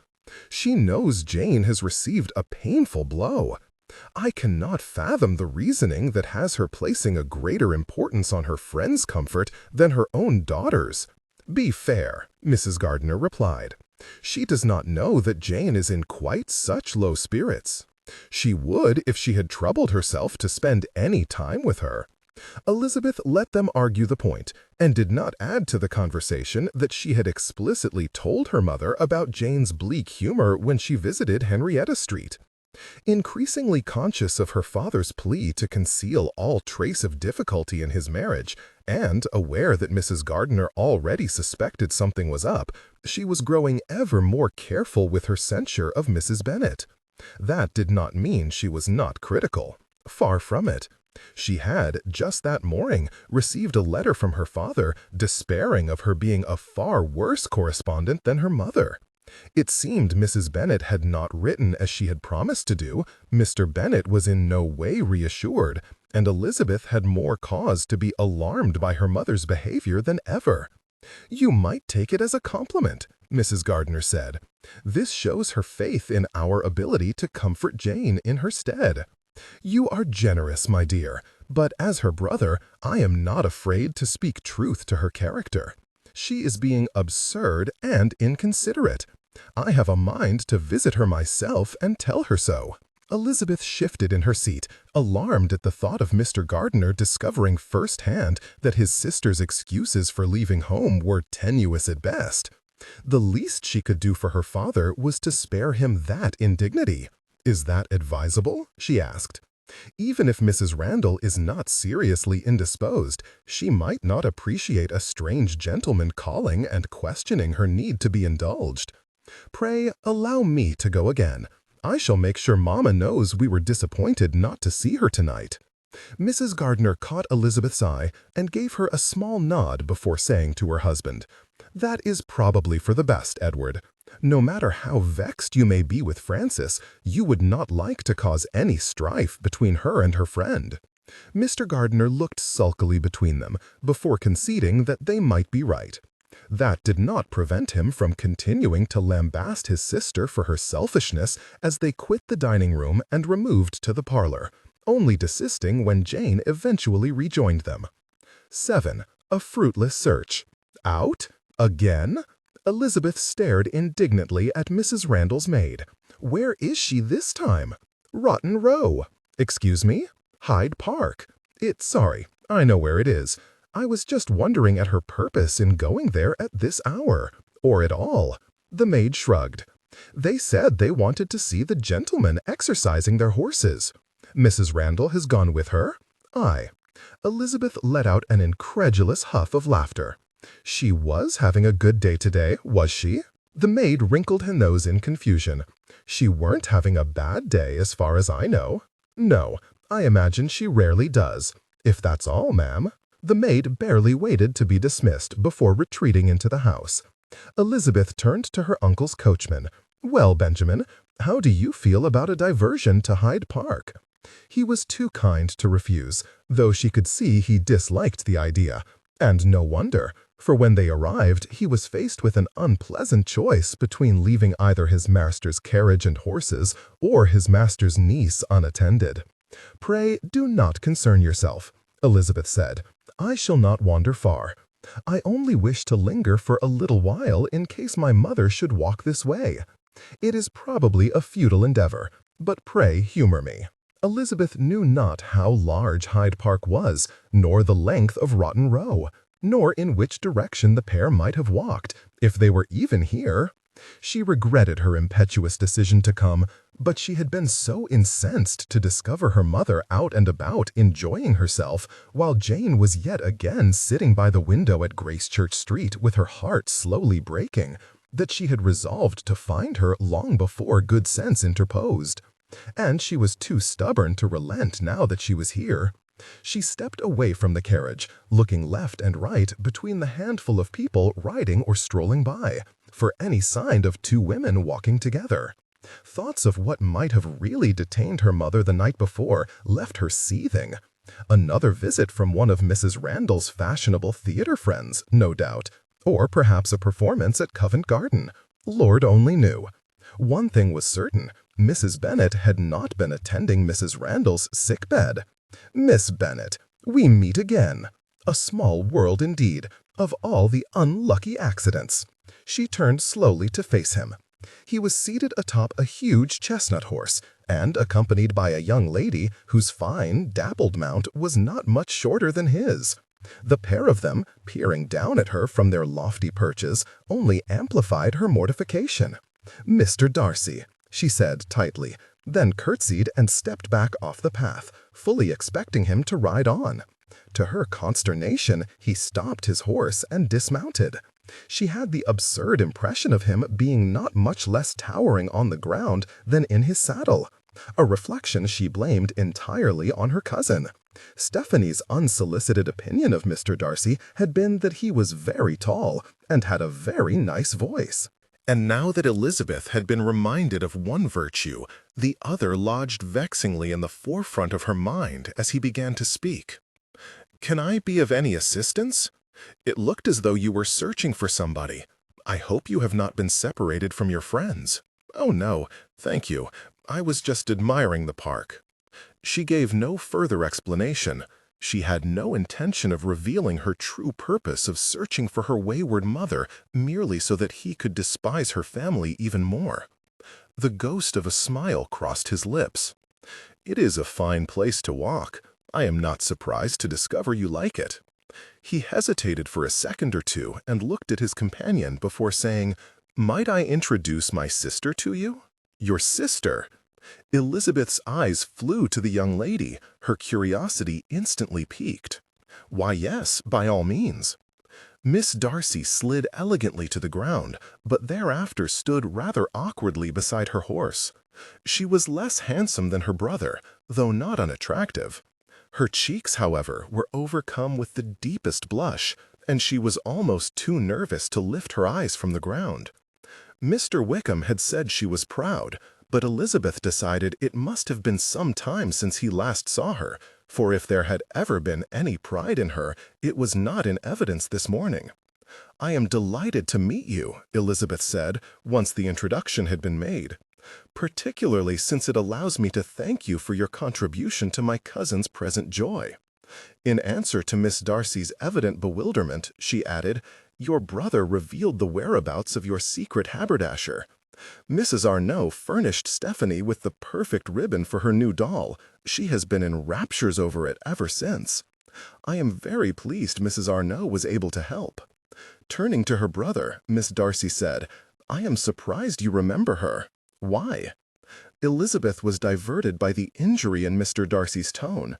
She knows Jane has received a painful blow. I cannot fathom the reasoning that has her placing a greater importance on her friend's comfort than her own daughter's. Be fair, Mrs. Gardiner replied. She does not know that Jane is in quite such low spirits. She would if she had troubled herself to spend any time with her. Elizabeth let them argue the point, and did not add to the conversation that she had explicitly told her mother about Jane's bleak humor when she visited Henrietta Street. Increasingly conscious of her father's plea to conceal all trace of difficulty in his marriage, and aware that Mrs. Gardiner already suspected something was up, she was growing ever more careful with her censure of Mrs. Bennet. That did not mean she was not critical. Far from it. She had, just that morning, received a letter from her father despairing of her being a far worse correspondent than her mother. It seemed Mrs. Bennet had not written as she had promised to do, Mr. Bennet was in no way reassured, and Elizabeth had more cause to be alarmed by her mother's behavior than ever. "You might take it as a compliment," Mrs. Gardiner said. "This shows her faith in our ability to comfort Jane in her stead. You are generous, my dear, but as her brother, I am not afraid to speak truth to her character. She is being absurd and inconsiderate. I have a mind to visit her myself and tell her so." Elizabeth shifted in her seat, alarmed at the thought of Mr. Gardiner discovering firsthand that his sister's excuses for leaving home were tenuous at best. The least she could do for her father was to spare him that indignity. "Is that advisable?" she asked. "Even if Mrs. Randall is not seriously indisposed, she might not appreciate a strange gentleman calling and questioning her need to be indulged. Pray allow me to go again. I shall make sure Mamma knows we were disappointed not to see her tonight." Mrs. Gardiner caught Elizabeth's eye and gave her a small nod before saying to her husband, "That is probably for the best, Edward. No matter how vexed you may be with Frances, you would not like to cause any strife between her and her friend." Mr. Gardiner looked sulkily between them, before conceding that they might be right. That did not prevent him from continuing to lambast his sister for her selfishness as they quit the dining room and removed to the parlor, only desisting when Jane eventually rejoined them. 7. A fruitless search. Out? Again? Elizabeth stared indignantly at Mrs. Randall's maid. "Where is she this time?" "Rotten Row." "Excuse me?" "Hyde Park." Sorry, I know where it is. I was just wondering at her purpose in going there at this hour, or at all." The maid shrugged. "They said they wanted to see the gentlemen exercising their horses." "Mrs. Randall has gone with her?" "Aye." Elizabeth let out an incredulous huff of laughter. "She was having a good day today, was she?" The maid wrinkled her nose in confusion. "She weren't having a bad day as far as I know." "No, I imagine she rarely does. If that's all, ma'am." The maid barely waited to be dismissed before retreating into the house. Elizabeth turned to her uncle's coachman. "Well, Benjamin, how do you feel about a diversion to Hyde Park?" He was too kind to refuse, though she could see he disliked the idea. And no wonder, for when they arrived, he was faced with an unpleasant choice between leaving either his master's carriage and horses or his master's niece unattended. "Pray do not concern yourself," Elizabeth said. "I shall not wander far. I only wish to linger for a little while in case my mother should walk this way. It is probably a futile endeavor, but pray humor me." Elizabeth knew not how large Hyde Park was, nor the length of Rotten Row, nor in which direction the pair might have walked, if they were even here. She regretted her impetuous decision to come, but she had been so incensed to discover her mother out and about enjoying herself, while Jane was yet again sitting by the window at Gracechurch Street with her heart slowly breaking, that she had resolved to find her long before good sense interposed. And she was too stubborn to relent now that she was here. She stepped away from the carriage, looking left and right between the handful of people riding or strolling by, for any sign of two women walking together. Thoughts of what might have really detained her mother the night before left her seething. Another visit from one of Mrs. Randall's fashionable theater friends, no doubt, or perhaps a performance at Covent Garden. Lord only knew. One thing was certain, Mrs. Bennet had not been attending Mrs. Randall's sickbed. "Miss Bennet, we meet again. A small world indeed, of all the unlucky accidents." She turned slowly to face him. He was seated atop a huge chestnut horse, and accompanied by a young lady whose fine, dappled mount was not much shorter than his. The pair of them, peering down at her from their lofty perches, only amplified her mortification. "Mr. Darcy," she said tightly, then curtsied and stepped back off the path, fully expecting him to ride on. To her consternation, he stopped his horse and dismounted. She had the absurd impression of him being not much less towering on the ground than in his saddle, a reflection she blamed entirely on her cousin. Stephanie's unsolicited opinion of Mr. Darcy had been that he was very tall and had a very nice voice. And now that Elizabeth had been reminded of one virtue, the other lodged vexingly in the forefront of her mind as he began to speak. "Can I be of any assistance? It looked as though you were searching for somebody. I hope you have not been separated from your friends." "Oh, no, thank you. I was just admiring the park." She gave no further explanation. She had no intention of revealing her true purpose of searching for her wayward mother merely so that he could despise her family even more. The ghost of a smile crossed his lips. "It is a fine place to walk. I am not surprised to discover you like it." He hesitated for a second or two and looked at his companion before saying, "Might I introduce my sister to you?" "Your sister?" Elizabeth's eyes flew to the young lady, her curiosity instantly piqued. "Why, yes, by all means." Miss Darcy slid elegantly to the ground, but thereafter stood rather awkwardly beside her horse. She was less handsome than her brother, though not unattractive. Her cheeks, however, were overcome with the deepest blush, and she was almost too nervous to lift her eyes from the ground. Mr. Wickham had said she was proud, but Elizabeth decided it must have been some time since he last saw her, for if there had ever been any pride in her, it was not in evidence this morning. "I am delighted to meet you," Elizabeth said, once the introduction had been made, "particularly since it allows me to thank you for your contribution to my cousin's present joy." In answer to Miss Darcy's evident bewilderment, she added, "Your brother revealed the whereabouts of your secret haberdasher. Mrs. Arnault furnished Stephanie with the perfect ribbon for her new doll. She has been in raptures over it ever since. I am very pleased Mrs. Arnault was able to help." Turning to her brother, Miss Darcy said, "I am surprised you remember her. Why?" Elizabeth was diverted by the injury in Mr. Darcy's tone.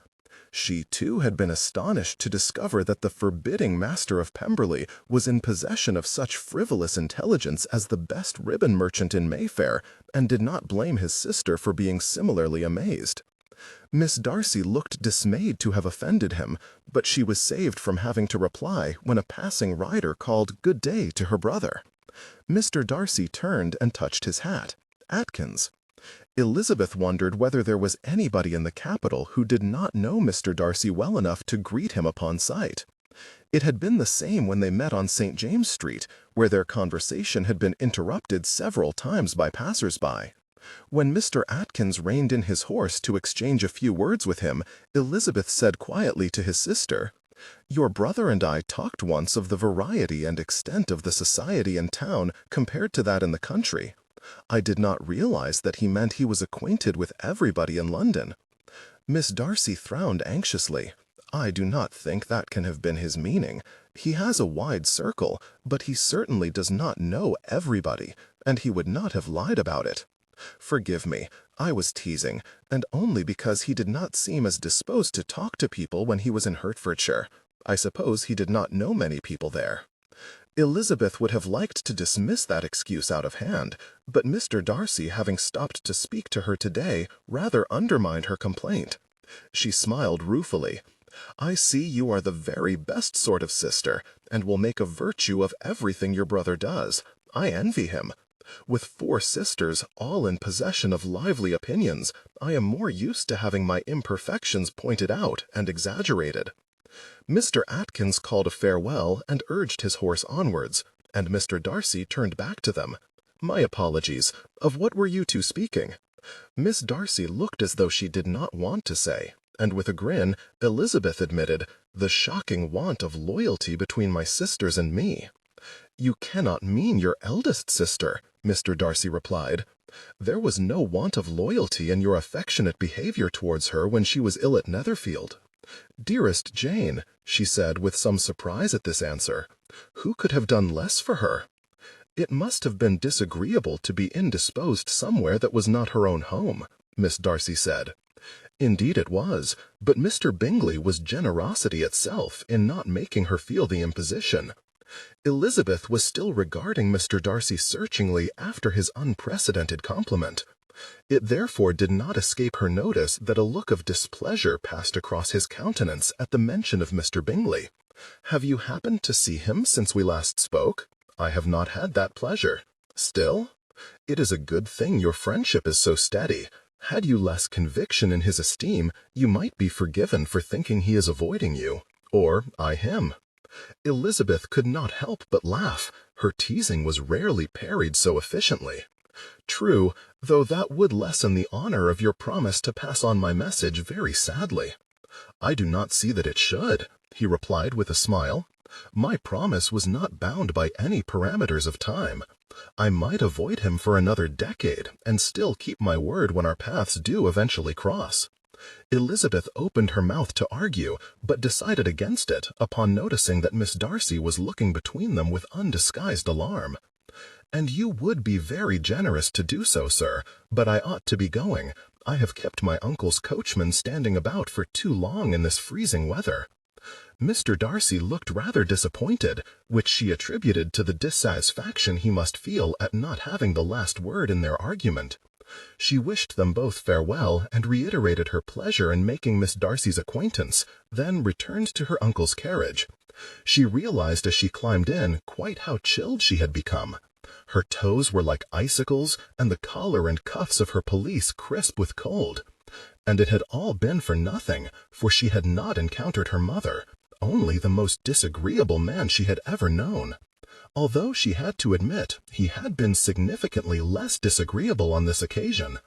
She, too, had been astonished to discover that the forbidding master of Pemberley was in possession of such frivolous intelligence as the best ribbon merchant in Mayfair, and did not blame his sister for being similarly amazed. Miss Darcy looked dismayed to have offended him, but she was saved from having to reply when a passing rider called "Good day" to her brother. Mr. Darcy turned and touched his hat. Atkins. Elizabeth wondered whether there was anybody in the capital who did not know Mr. Darcy well enough to greet him upon sight. It had been the same when they met on St. James Street, where their conversation had been interrupted several times by passers-by. When Mr. Atkins reined in his horse to exchange a few words with him, Elizabeth said quietly to his sister, "Your brother and I talked once of the variety and extent of the society in town compared to that in the country. I did not realize that he meant he was acquainted with everybody in London." Miss Darcy frowned anxiously. "I do not think that can have been his meaning. He has a wide circle, but he certainly does not know everybody, and he would not have lied about it. Forgive me, I was teasing, and only because he did not seem as disposed to talk to people when he was in Hertfordshire. I suppose he did not know many people there." Elizabeth would have liked to dismiss that excuse out of hand, but Mr. Darcy, having stopped to speak to her today, rather undermined her complaint. She smiled ruefully. "I see you are the very best sort of sister, and will make a virtue of everything your brother does. I envy him. With 4 sisters, all in possession of lively opinions, I am more used to having my imperfections pointed out and exaggerated." Mr. Atkins called a farewell and urged his horse onwards, and Mr. Darcy turned back to them. "My apologies. Of what were you two speaking?" Miss Darcy looked as though she did not want to say, and with a grin, Elizabeth admitted, "The shocking want of loyalty between my sisters and me." "You cannot mean your eldest sister," Mr. Darcy replied. "There was no want of loyalty in your affectionate behavior towards her when she was ill at Netherfield." "Dearest Jane," she said with some surprise at this answer, "who could have done less for her? It must have been disagreeable to be indisposed somewhere that was not her own home. Miss Darcy said. Indeed it was, but Mr. Bingley was generosity itself in not making her feel the imposition. Elizabeth was still regarding Mr. Darcy searchingly after his unprecedented compliment. It therefore did not escape her notice that a look of displeasure passed across his countenance at the mention of Mr. Bingley. "Have you happened to see him since we last spoke?" "I have not had that pleasure." "Still? It is a good thing your friendship is so steady. Had you less conviction in his esteem, you might be forgiven for thinking he is avoiding you, or I him." Elizabeth could not help but laugh. Her teasing was rarely parried so efficiently. "True, though that would lessen the honor of your promise to pass on my message very sadly." "I do not see that it should," he replied with a smile. "My promise was not bound by any parameters of time. I might avoid him for another decade and still keep my word when our paths do eventually cross." Elizabeth opened her mouth to argue, but decided against it upon noticing that Miss Darcy was looking between them with undisguised alarm. "And you would be very generous to do so, sir, but I ought to be going. I have kept my uncle's coachman standing about for too long in this freezing weather." Mr. Darcy looked rather disappointed, which she attributed to the dissatisfaction he must feel at not having the last word in their argument. She wished them both farewell and reiterated her pleasure in making Miss Darcy's acquaintance, then returned to her uncle's carriage. She realized as she climbed in quite how chilled she had become. Her toes were like icicles, and the collar and cuffs of her pelisse crisp with cold. And it had all been for nothing, for she had not encountered her mother, only the most disagreeable man she had ever known. Although she had to admit he had been significantly less disagreeable on this occasion.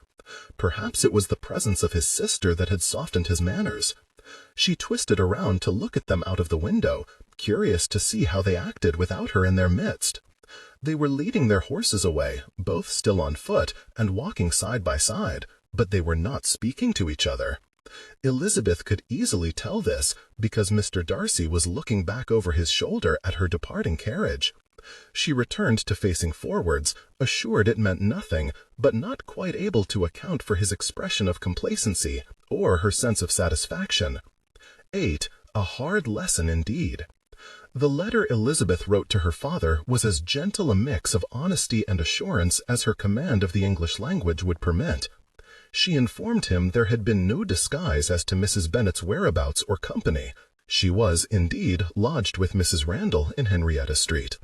Perhaps it was the presence of his sister that had softened his manners. She twisted around to look at them out of the window, curious to see how they acted without her in their midst. They were leading their horses away, both still on foot and walking side by side, but they were not speaking to each other. Elizabeth could easily tell this because Mr. Darcy was looking back over his shoulder at her departing carriage. She returned to facing forwards, assured it meant nothing, but not quite able to account for his expression of complacency or her sense of satisfaction. 8. A hard lesson indeed. The letter Elizabeth wrote to her father was as gentle a mix of honesty and assurance as her command of the English language would permit. She informed him there had been no disguise as to Mrs. Bennet's whereabouts or company. She was, indeed, lodged with Mrs. Randall in Henrietta Street.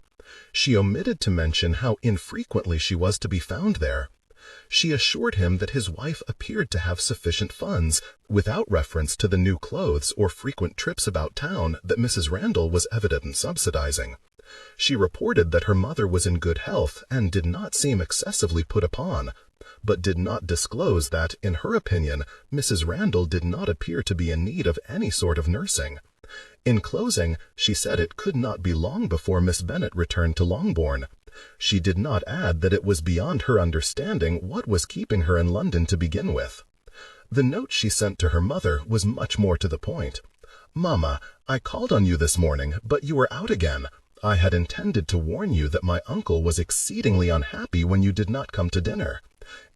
She omitted to mention how infrequently she was to be found there. She assured him that his wife appeared to have sufficient funds, without reference to the new clothes or frequent trips about town that Mrs. Randall was evidently subsidizing. She reported that her mother was in good health and did not seem excessively put upon, but did not disclose that, in her opinion, Mrs. Randall did not appear to be in need of any sort of nursing. In closing, she said it could not be long before Miss Bennet returned to Longbourn. She did not add that it was beyond her understanding what was keeping her in London to begin with. The note she sent to her mother was much more to the point. "Mamma, I called on you this morning, but you were out again. I had intended to warn you that my uncle was exceedingly unhappy when you did not come to dinner.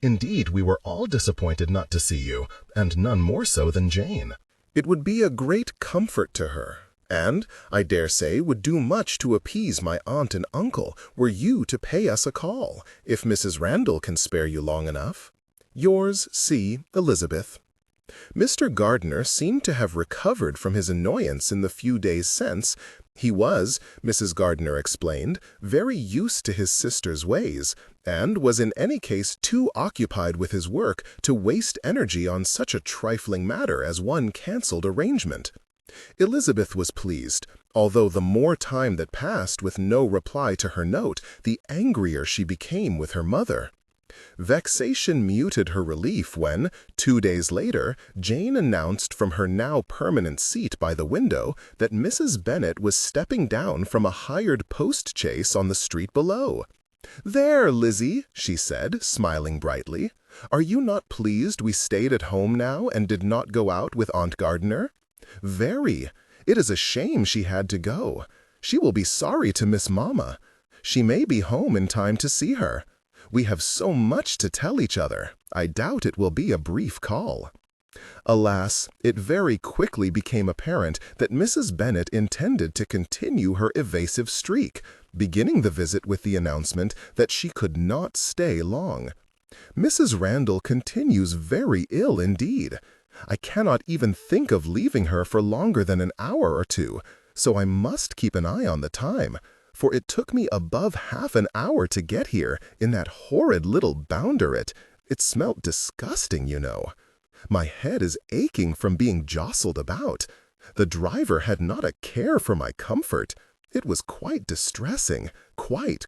Indeed, we were all disappointed not to see you, and none more so than Jane." It would be a great comfort to her, and, I dare say, would do much to appease my aunt and uncle were you to pay us a call, if Mrs. Randall can spare you long enough. Yours, C. Elizabeth. Mr. Gardiner seemed to have recovered from his annoyance in the few days since. He was, Mrs. Gardiner explained, very used to his sister's ways, and was in any case too occupied with his work to waste energy on such a trifling matter as one cancelled arrangement. Elizabeth was pleased, although the more time that passed with no reply to her note, the angrier she became with her mother. Vexation muted her relief when, 2 days later, Jane announced from her now permanent seat by the window that Mrs. Bennet was stepping down from a hired post-chaise on the street below. "There, Lizzie," she said, smiling brightly. "Are you not pleased we stayed at home now and did not go out with Aunt Gardiner?" "Very. It is a shame she had to go. She will be sorry to miss Mamma. She may be home in time to see her. We have so much to tell each other. I doubt it will be a brief call." Alas, it very quickly became apparent that Mrs. Bennet intended to continue her evasive streak, beginning the visit with the announcement that she could not stay long. "Mrs. Randall continues very ill indeed. I cannot even think of leaving her for longer than an hour or two, so I must keep an eye on the time, for it took me above half an hour to get here in that horrid little bounder-it. It smelt disgusting, you know. My head is aching from being jostled about. The driver had not a care for my comfort. It was quite distressing, quite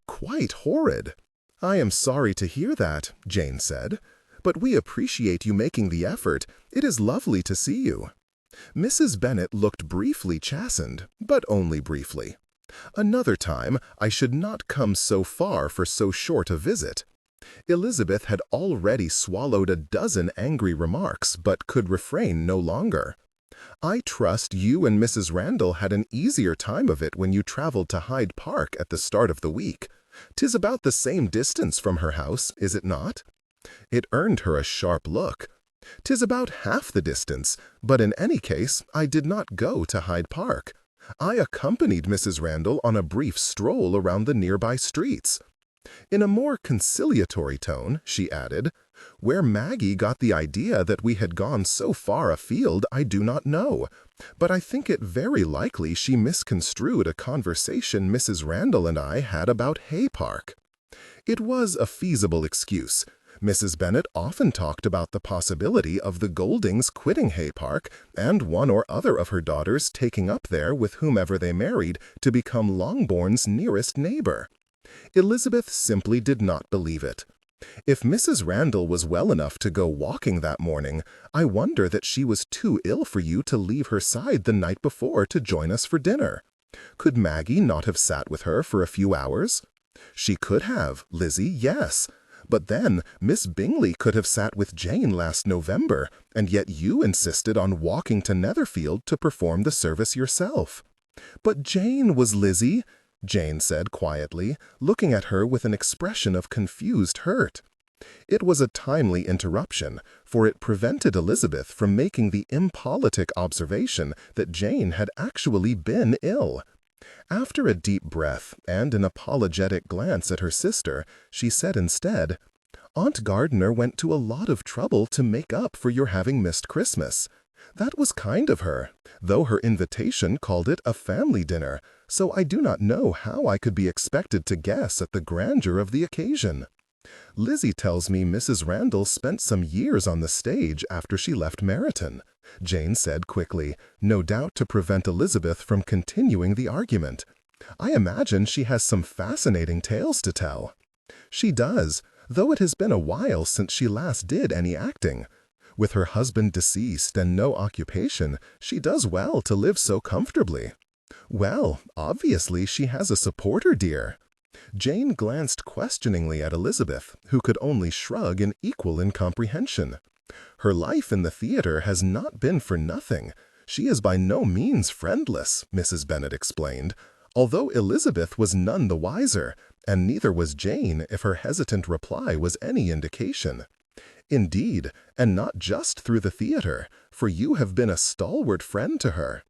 horrid." "I am sorry to hear that," Jane said, "but we appreciate you making the effort. It is lovely to see you." Mrs. Bennet looked briefly chastened, but only briefly. "Another time I should not come so far for so short a visit." Elizabeth had already swallowed a dozen angry remarks, but could refrain no longer. "I trust you and Mrs. Randall had an easier time of it when you traveled to Hyde Park at the start of the week. 'Tis about the same distance from her house, is it not?" It earned her a sharp look. "'Tis about half the distance, but in any case I did not go to Hyde Park. I accompanied Mrs. Randall on a brief stroll around the nearby streets." In a more conciliatory tone, she added, "Where Maggie got the idea that we had gone so far afield I do not know, but I think it very likely she misconstrued a conversation Mrs. Randall and I had about Hay Park." It was a feasible excuse. Mrs. Bennet often talked about the possibility of the Goldings quitting Hay Park and one or other of her daughters taking up there with whomever they married to become Longbourn's nearest neighbor. Elizabeth simply did not believe it. If Mrs. Randall was well enough to go walking that morning, I wonder that she was too ill for you to leave her side the night before to join us for dinner. Could Maggie not have sat with her for a few hours? She could have, Lizzie, yes. But then Miss Bingley could have sat with Jane last November, and yet you insisted on walking to Netherfield to perform the service yourself. "But Jane was Lizzie," Jane said quietly, looking at her with an expression of confused hurt. It was a timely interruption, for it prevented Elizabeth from making the impolitic observation that Jane had actually been ill. After a deep breath and an apologetic glance at her sister, she said instead, "Aunt Gardiner went to a lot of trouble to make up for your having missed Christmas. That was kind of her, though her invitation called it a family dinner, so I do not know how I could be expected to guess at the grandeur of the occasion. Lizzie tells me Mrs. Randall spent some years on the stage after she left Meryton," Jane said quickly, no doubt to prevent Elizabeth from continuing the argument. "I imagine she has some fascinating tales to tell." "She does, though it has been a while since she last did any acting. With her husband deceased and no occupation, she does well to live so comfortably." "Well, obviously she has a supporter, dear." Jane glanced questioningly at Elizabeth, who could only shrug in equal incomprehension. "Her life in the theater has not been for nothing. She is by no means friendless," Mrs. Bennet explained, although Elizabeth was none the wiser, and neither was Jane if her hesitant reply was any indication. "Indeed, and not just through the theater, for you have been a stalwart friend to her.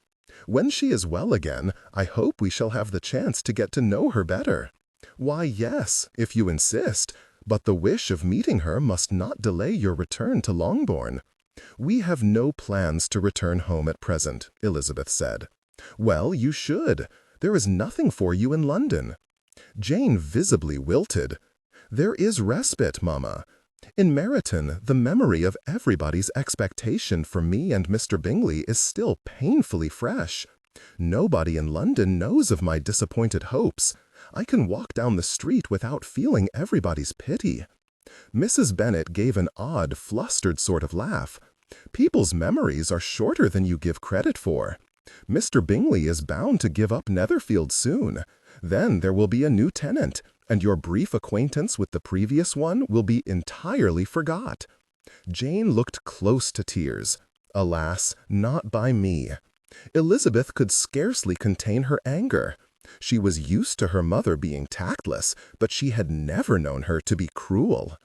When she is well again, I hope we shall have the chance to get to know her better." "Why, yes, if you insist, but the wish of meeting her must not delay your return to Longbourn." "We have no plans to return home at present," Elizabeth said. "Well, you should. There is nothing for you in London." Jane visibly wilted. "There is respite, Mamma. In Meryton, the memory of everybody's expectation for me and Mr. Bingley is still painfully fresh. Nobody in London knows of my disappointed hopes. I can walk down the street without feeling everybody's pity." Mrs. Bennet gave an odd, flustered sort of laugh. "People's memories are shorter than you give credit for. Mr. Bingley is bound to give up Netherfield soon. Then there will be a new tenant, and your brief acquaintance with the previous one will be entirely forgot." Jane looked close to tears. Alas, not by me. Elizabeth could scarcely contain her anger. She was used to her mother being tactless, but she had never known her to be cruel.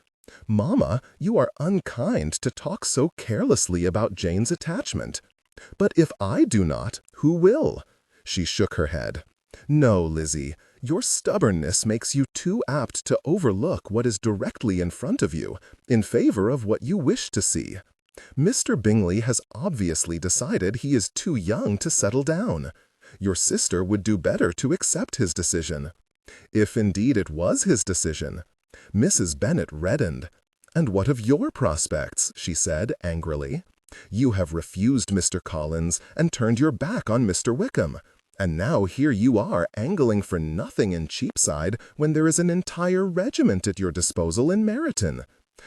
"Mamma, you are unkind to talk so carelessly about Jane's attachment. But if I do not, who will?" She shook her head. "No, Lizzie, your stubbornness makes you too apt to overlook what is directly in front of you in favor of what you wish to see. Mr. Bingley has obviously decided he is too young to settle down. Your sister would do better to accept his decision. If indeed it was his decision." Mrs. Bennet reddened. "And what of your prospects?" she said angrily. "You have refused Mr. Collins and turned your back on Mr. Wickham. And now here you are angling for nothing in Cheapside when there is an entire regiment at your disposal in Meryton.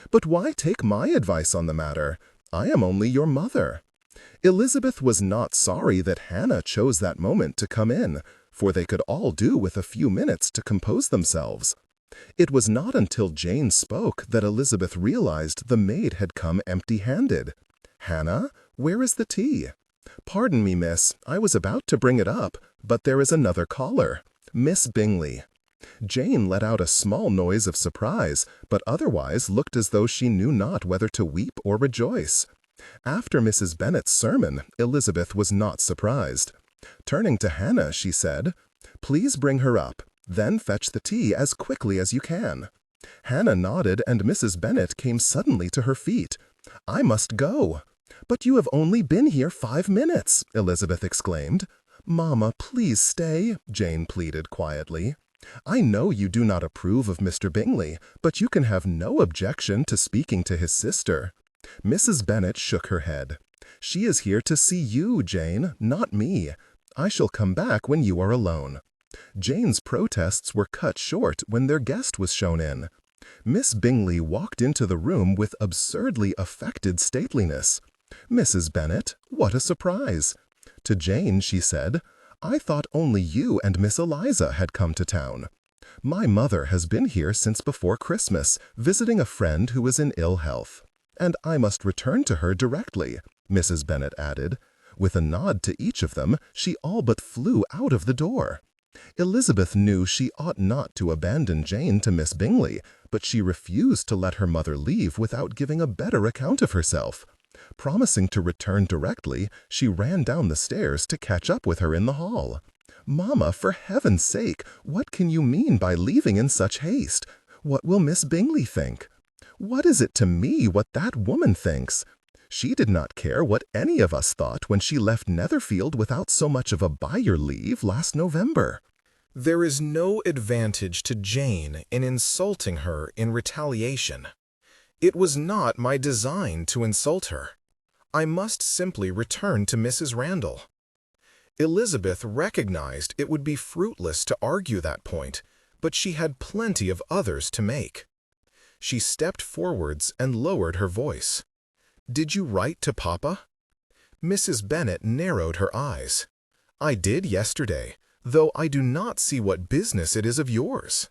But why take my advice on the matter? I am only your mother." Elizabeth was not sorry that Hannah chose that moment to come in, for they could all do with a few minutes to compose themselves. It was not until Jane spoke that Elizabeth realized the maid had come empty-handed. "Hannah, where is the tea?" "Pardon me, miss, I was about to bring it up, but there is another caller. Miss Bingley." Jane let out a small noise of surprise, but otherwise looked as though she knew not whether to weep or rejoice. After Mrs. Bennet's sermon, Elizabeth was not surprised. Turning to Hannah, she said, "Please bring her up. Then fetch the tea as quickly as you can." Hannah nodded, and Mrs. Bennet came suddenly to her feet. "I must go." "But you have only been here 5 minutes," Elizabeth exclaimed. "Mamma, please stay," Jane pleaded quietly. "I know you do not approve of Mr. Bingley, but you can have no objection to speaking to his sister." Mrs. Bennet shook her head. "She is here to see you, Jane, not me. I shall come back when you are alone." Jane's protests were cut short when their guest was shown in. Miss Bingley walked into the room with absurdly affected stateliness. "Mrs. Bennet, what a surprise!" To Jane she said, "I thought only you and Miss Eliza had come to town." "My mother has been here since before Christmas, visiting a friend who is in ill health. And I must return to her directly," Mrs. Bennet added. With a nod to each of them, she all but flew out of the door. Elizabeth knew she ought not to abandon Jane to Miss Bingley, but she refused to let her mother leave without giving a better account of herself. Promising to return directly, she ran down the stairs to catch up with her in the hall. "Mamma, for heaven's sake, what can you mean by leaving in such haste? What will Miss Bingley think?" "What is it to me what that woman thinks? She did not care what any of us thought when she left Netherfield without so much of a by your leave last November." There is no advantage to Jane in insulting her in retaliation. It was not my design to insult her. I must simply return to Mrs. Randall. Elizabeth recognized it would be fruitless to argue that point, but she had plenty of others to make. She stepped forwards and lowered her voice. "Did you write to Papa?" Mrs. Bennet narrowed her eyes. "I did yesterday, though I do not see what business it is of yours."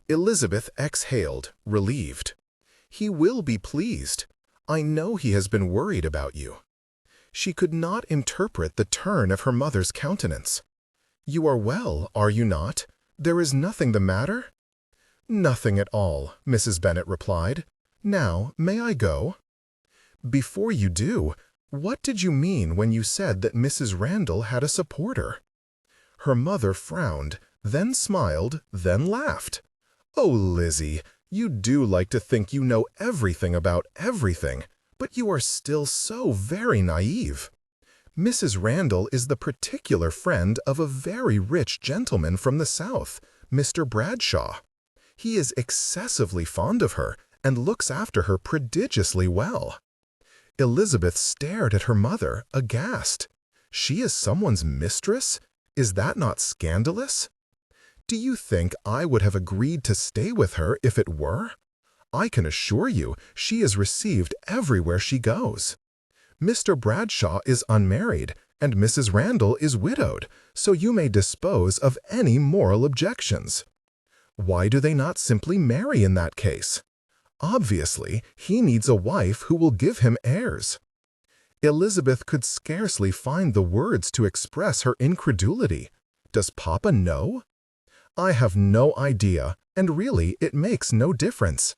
Elizabeth exhaled, relieved. "He will be pleased. I know he has been worried about you." She could not interpret the turn of her mother's countenance. "You are well, are you not? There is nothing the matter?" "Nothing at all," Mrs. Bennet replied. "Now, may I go?" "Before you do, what did you mean when you said that Mrs. Randall had a supporter?" Her mother frowned, then smiled, then laughed. "Oh, Lizzie, you do like to think you know everything about everything, but you are still so very naive. Mrs. Randall is the particular friend of a very rich gentleman from the South, Mr. Bradshaw. He is excessively fond of her and looks after her prodigiously well." Elizabeth stared at her mother, aghast. "She is someone's mistress? Is that not scandalous?" "Do you think I would have agreed to stay with her if it were? I can assure you she is received everywhere she goes. Mr. Bradshaw is unmarried, and Mrs. Randall is widowed, so you may dispose of any moral objections. Why do they not simply marry in that case? Obviously, he needs a wife who will give him heirs." Elizabeth could scarcely find the words to express her incredulity. Does Papa know? I have no idea, and really it makes no difference.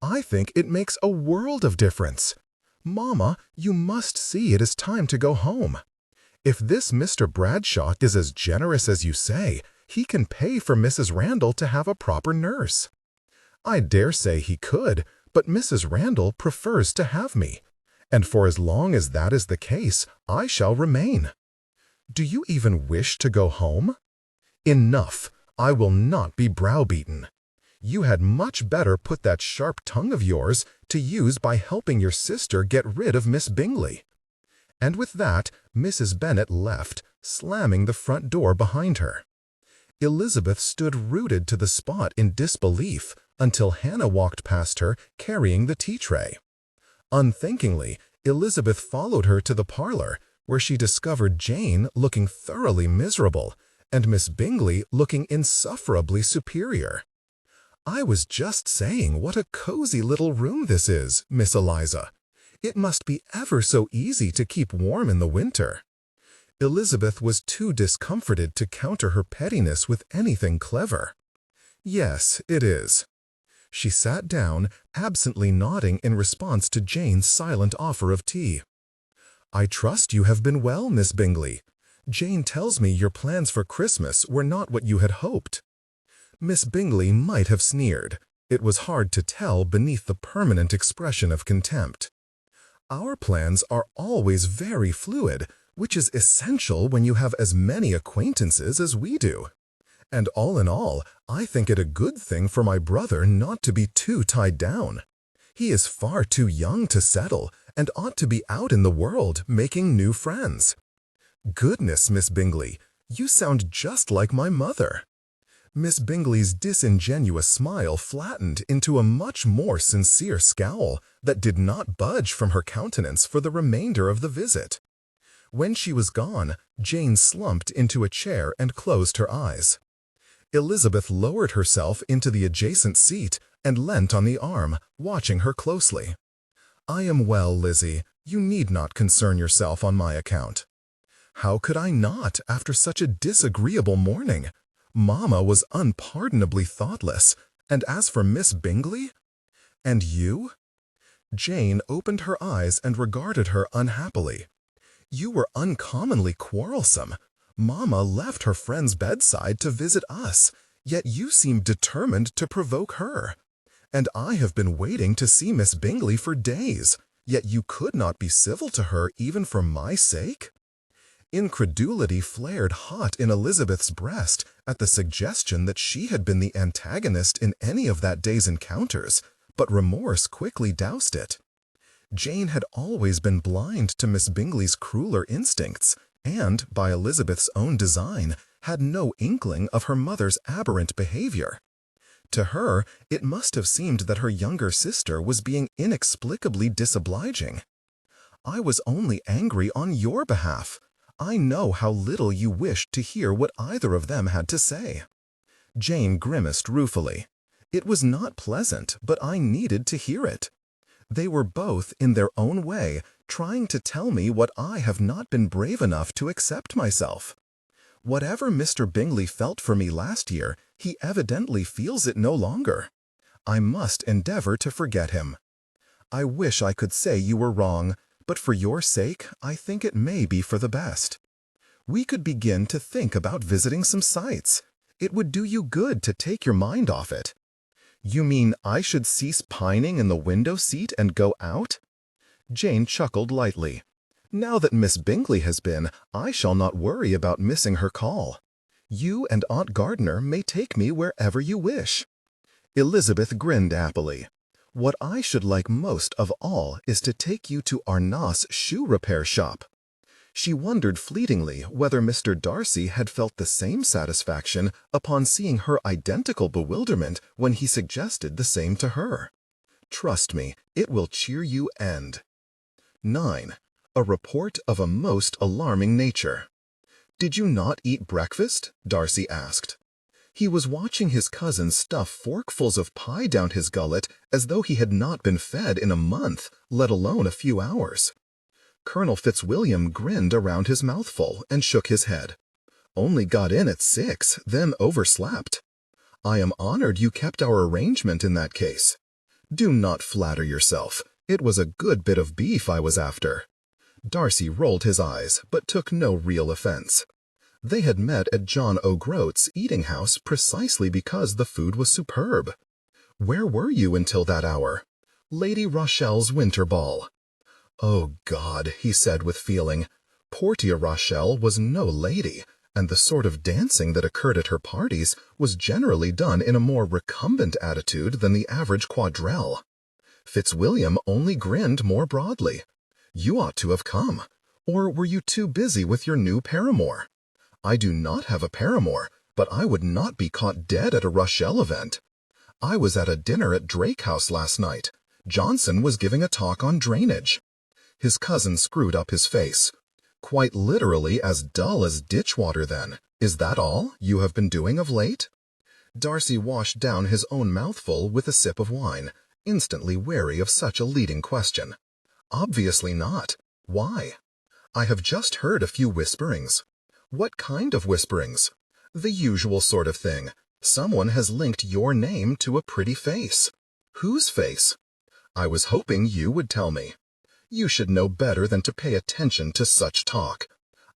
I think it makes a world of difference. Mama, you must see it is time to go home. If this Mr. Bradshaw is as generous as you say, he can pay for Mrs. Randall to have a proper nurse. I dare say he could, but Mrs. Randall prefers to have me. And for as long as that is the case, I shall remain. Do you even wish to go home? Enough. I will not be browbeaten. You had much better put that sharp tongue of yours to use by helping your sister get rid of Miss Bingley. And with that, Mrs. Bennet left, slamming the front door behind her. Elizabeth stood rooted to the spot in disbelief until Hannah walked past her carrying the tea-tray. Unthinkingly, Elizabeth followed her to the parlor, where she discovered Jane looking thoroughly miserable and Miss Bingley looking insufferably superior. "I was just saying what a cozy little room this is, Miss Eliza. It must be ever so easy to keep warm in the winter." Elizabeth was too discomforted to counter her pettiness with anything clever. "Yes, it is." She sat down, absently nodding in response to Jane's silent offer of tea. "I trust you have been well, Miss Bingley. Jane tells me your plans for Christmas were not what you had hoped." Miss Bingley might have sneered. It was hard to tell beneath the permanent expression of contempt. "Our plans are always very fluid, which is essential when you have as many acquaintances as we do. And all in all, I think it a good thing for my brother not to be too tied down. He is far too young to settle and ought to be out in the world making new friends." "Goodness, Miss Bingley, you sound just like my mother." Miss Bingley's disingenuous smile flattened into a much more sincere scowl that did not budge from her countenance for the remainder of the visit. When she was gone, Jane slumped into a chair and closed her eyes. Elizabeth lowered herself into the adjacent seat and leant on the arm, watching her closely. "I am well, Lizzie. You need not concern yourself on my account." "How could I not, after such a disagreeable morning? Mamma was unpardonably thoughtless, and as for Miss Bingley—" "And you?" Jane opened her eyes and regarded her unhappily. "You were uncommonly quarrelsome. Mamma left her friend's bedside to visit us, yet you seemed determined to provoke her. And I have been waiting to see Miss Bingley for days, yet you could not be civil to her even for my sake?" Incredulity flared hot in Elizabeth's breast at the suggestion that she had been the antagonist in any of that day's encounters, but remorse quickly doused it. Jane had always been blind to Miss Bingley's crueler instincts, and, by Elizabeth's own design, had no inkling of her mother's aberrant behavior. To her, it must have seemed that her younger sister was being inexplicably disobliging. "I was only angry on your behalf. I know how little you wished to hear what either of them had to say." Jane grimaced ruefully. "It was not pleasant, but I needed to hear it. They were both, in their own way, trying to tell me what I have not been brave enough to accept myself. Whatever Mr. Bingley felt for me last year, he evidently feels it no longer. I must endeavor to forget him. I wish I could say you were wrong, but for your sake, I think it may be for the best. We could begin to think about visiting some sights. It would do you good to take your mind off it." "You mean I should cease pining in the window seat and go out?" Jane chuckled lightly. "Now that Miss Bingley has been, I shall not worry about missing her call. You and Aunt Gardner may take me wherever you wish." Elizabeth grinned happily. "What I should like most of all is to take you to Arna's shoe repair shop." She wondered fleetingly whether Mr. Darcy had felt the same satisfaction upon seeing her identical bewilderment when he suggested the same to her. "Trust me, it will cheer you and—" 9. A report of a most alarming nature. "Did you not eat breakfast?" Darcy asked. He was watching his cousin stuff forkfuls of pie down his gullet as though he had not been fed in a month, let alone a few hours. Colonel Fitzwilliam grinned around his mouthful and shook his head. Only got in at 6, then overslept. I am honored you kept our arrangement in that case. Do not flatter yourself. It was a good bit of beef I was after." Darcy rolled his eyes, but took no real offense. They had met at John O'Groat's eating-house precisely because the food was superb. Where were you until that hour? Lady Rochelle's winter ball. Oh, God, he said with feeling. Portia Rochelle was no lady, and the sort of dancing that occurred at her parties was generally done in a more recumbent attitude than the average quadrille. Fitzwilliam only grinned more broadly. You ought to have come. Or were you too busy with your new paramour? I do not have a paramour, but I would not be caught dead at a Rochelle event. I was at a dinner at Drake House last night. Johnson was giving a talk on drainage. His cousin screwed up his face. Quite literally as dull as ditch water, then. Is that all you have been doing of late? Darcy washed down his own mouthful with a sip of wine, instantly wary of such a leading question. Obviously not. Why? I have just heard a few whisperings. What kind of whisperings? The usual sort of thing. Someone has linked your name to a pretty face. Whose face? I was hoping you would tell me. You should know better than to pay attention to such talk.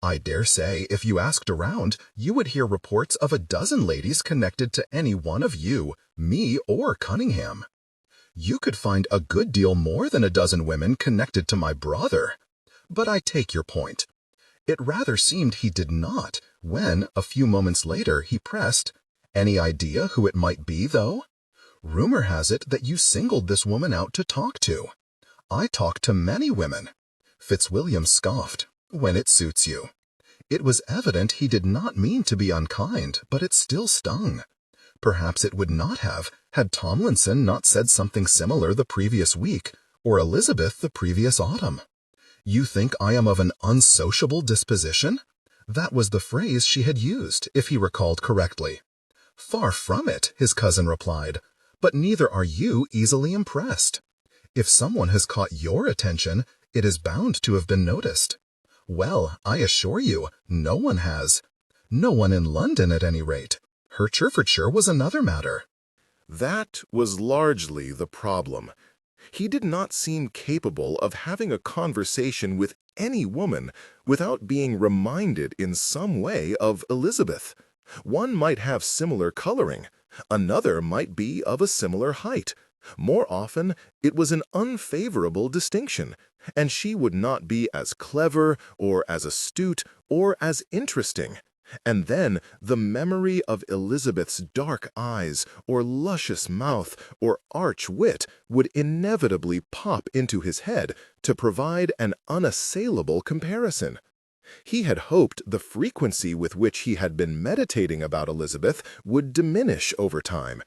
I dare say if you asked around, you would hear reports of a dozen ladies connected to any one of you, me, or Cunningham. You could find a good deal more than a dozen women connected to my brother. But I take your point. It rather seemed he did not, when, a few moments later, he pressed, "Any idea who it might be, though? Rumor has it that you singled this woman out to talk to." I talk to many women. Fitzwilliam scoffed. When it suits you. It was evident he did not mean to be unkind, but it still stung. Perhaps it would not have, had Tomlinson not said something similar the previous week, or Elizabeth the previous autumn. You think I am of an unsociable disposition? That was the phrase she had used, if he recalled correctly. Far from it, his cousin replied, but neither are you easily impressed. If someone has caught your attention, it is bound to have been noticed. Well, I assure you, no one has. No one in London, at any rate. Hertfordshire was another matter. That was largely the problem. He did not seem capable of having a conversation with any woman without being reminded in some way of Elizabeth. One might have similar coloring. Another might be of a similar height. More often, it was an unfavorable distinction, and she would not be as clever or as astute or as interesting. And then the memory of Elizabeth's dark eyes or luscious mouth or arch wit would inevitably pop into his head to provide an unassailable comparison. He had hoped the frequency with which he had been meditating about Elizabeth would diminish over time.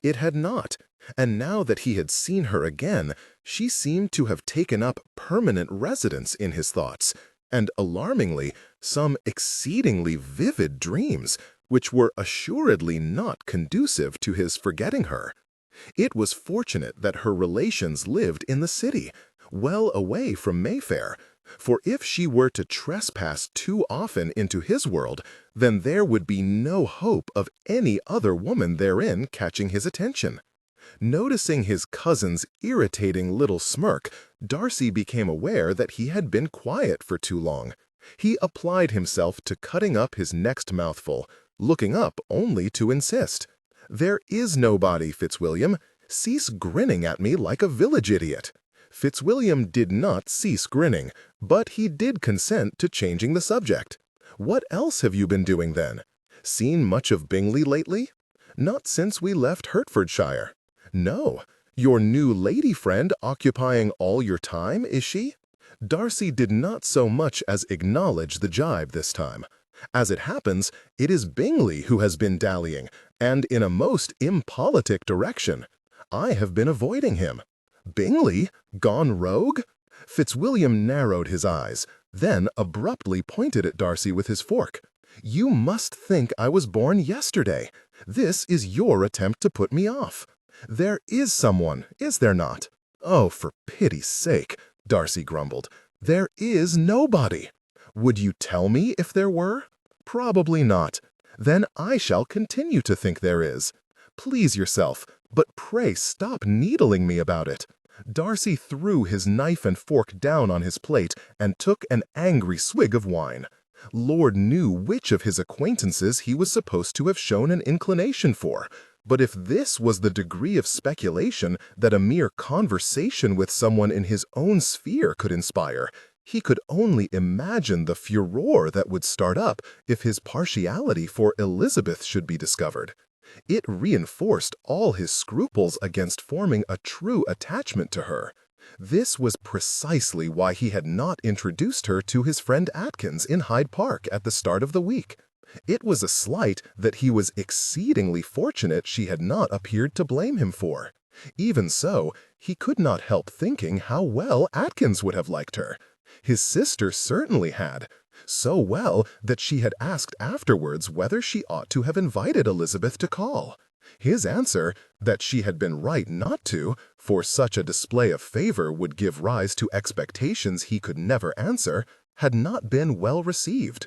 It had not, and now that he had seen her again, she seemed to have taken up permanent residence in his thoughts, and alarmingly, some exceedingly vivid dreams, which were assuredly not conducive to his forgetting her. It was fortunate that her relations lived in the city, well away from Mayfair, for if she were to trespass too often into his world, then there would be no hope of any other woman therein catching his attention. Noticing his cousin's irritating little smirk, Darcy became aware that he had been quiet for too long. He applied himself to cutting up his next mouthful, looking up only to insist. "There is nobody, Fitzwilliam. Cease grinning at me like a village idiot." Fitzwilliam did not cease grinning, but he did consent to changing the subject. "What else have you been doing, then? Seen much of Bingley lately?" "Not since we left Hertfordshire." "No. Your new lady friend occupying all your time, is she?" Darcy did not so much as acknowledge the jibe this time. "As it happens, it is Bingley who has been dallying, and in a most impolitic direction. I have been avoiding him." "Bingley? Gone rogue?" Fitzwilliam narrowed his eyes, then abruptly pointed at Darcy with his fork. "You must think I was born yesterday. This is your attempt to put me off. There is someone, is there not?" "Oh, for pity's sake," Darcy grumbled. "There is nobody." "Would you tell me if there were?" Probably not. Then I shall continue to think there is. Please yourself, but pray stop needling me about it." Darcy threw his knife and fork down on his plate and took an angry swig of wine. Lord knew which of his acquaintances he was supposed to have shown an inclination for, but if this was the degree of speculation that a mere conversation with someone in his own sphere could inspire, he could only imagine the furore that would start up if his partiality for Elizabeth should be discovered. It reinforced all his scruples against forming a true attachment to her. This was precisely why he had not introduced her to his friend Atkins in Hyde Park at the start of the week. It was a slight that he was exceedingly fortunate she had not appeared to blame him for. Even so, he could not help thinking how well Atkins would have liked her. His sister certainly had, so well that she had asked afterwards whether she ought to have invited Elizabeth to call. His answer, that she had been right not to, for such a display of favor would give rise to expectations he could never answer, had not been well received.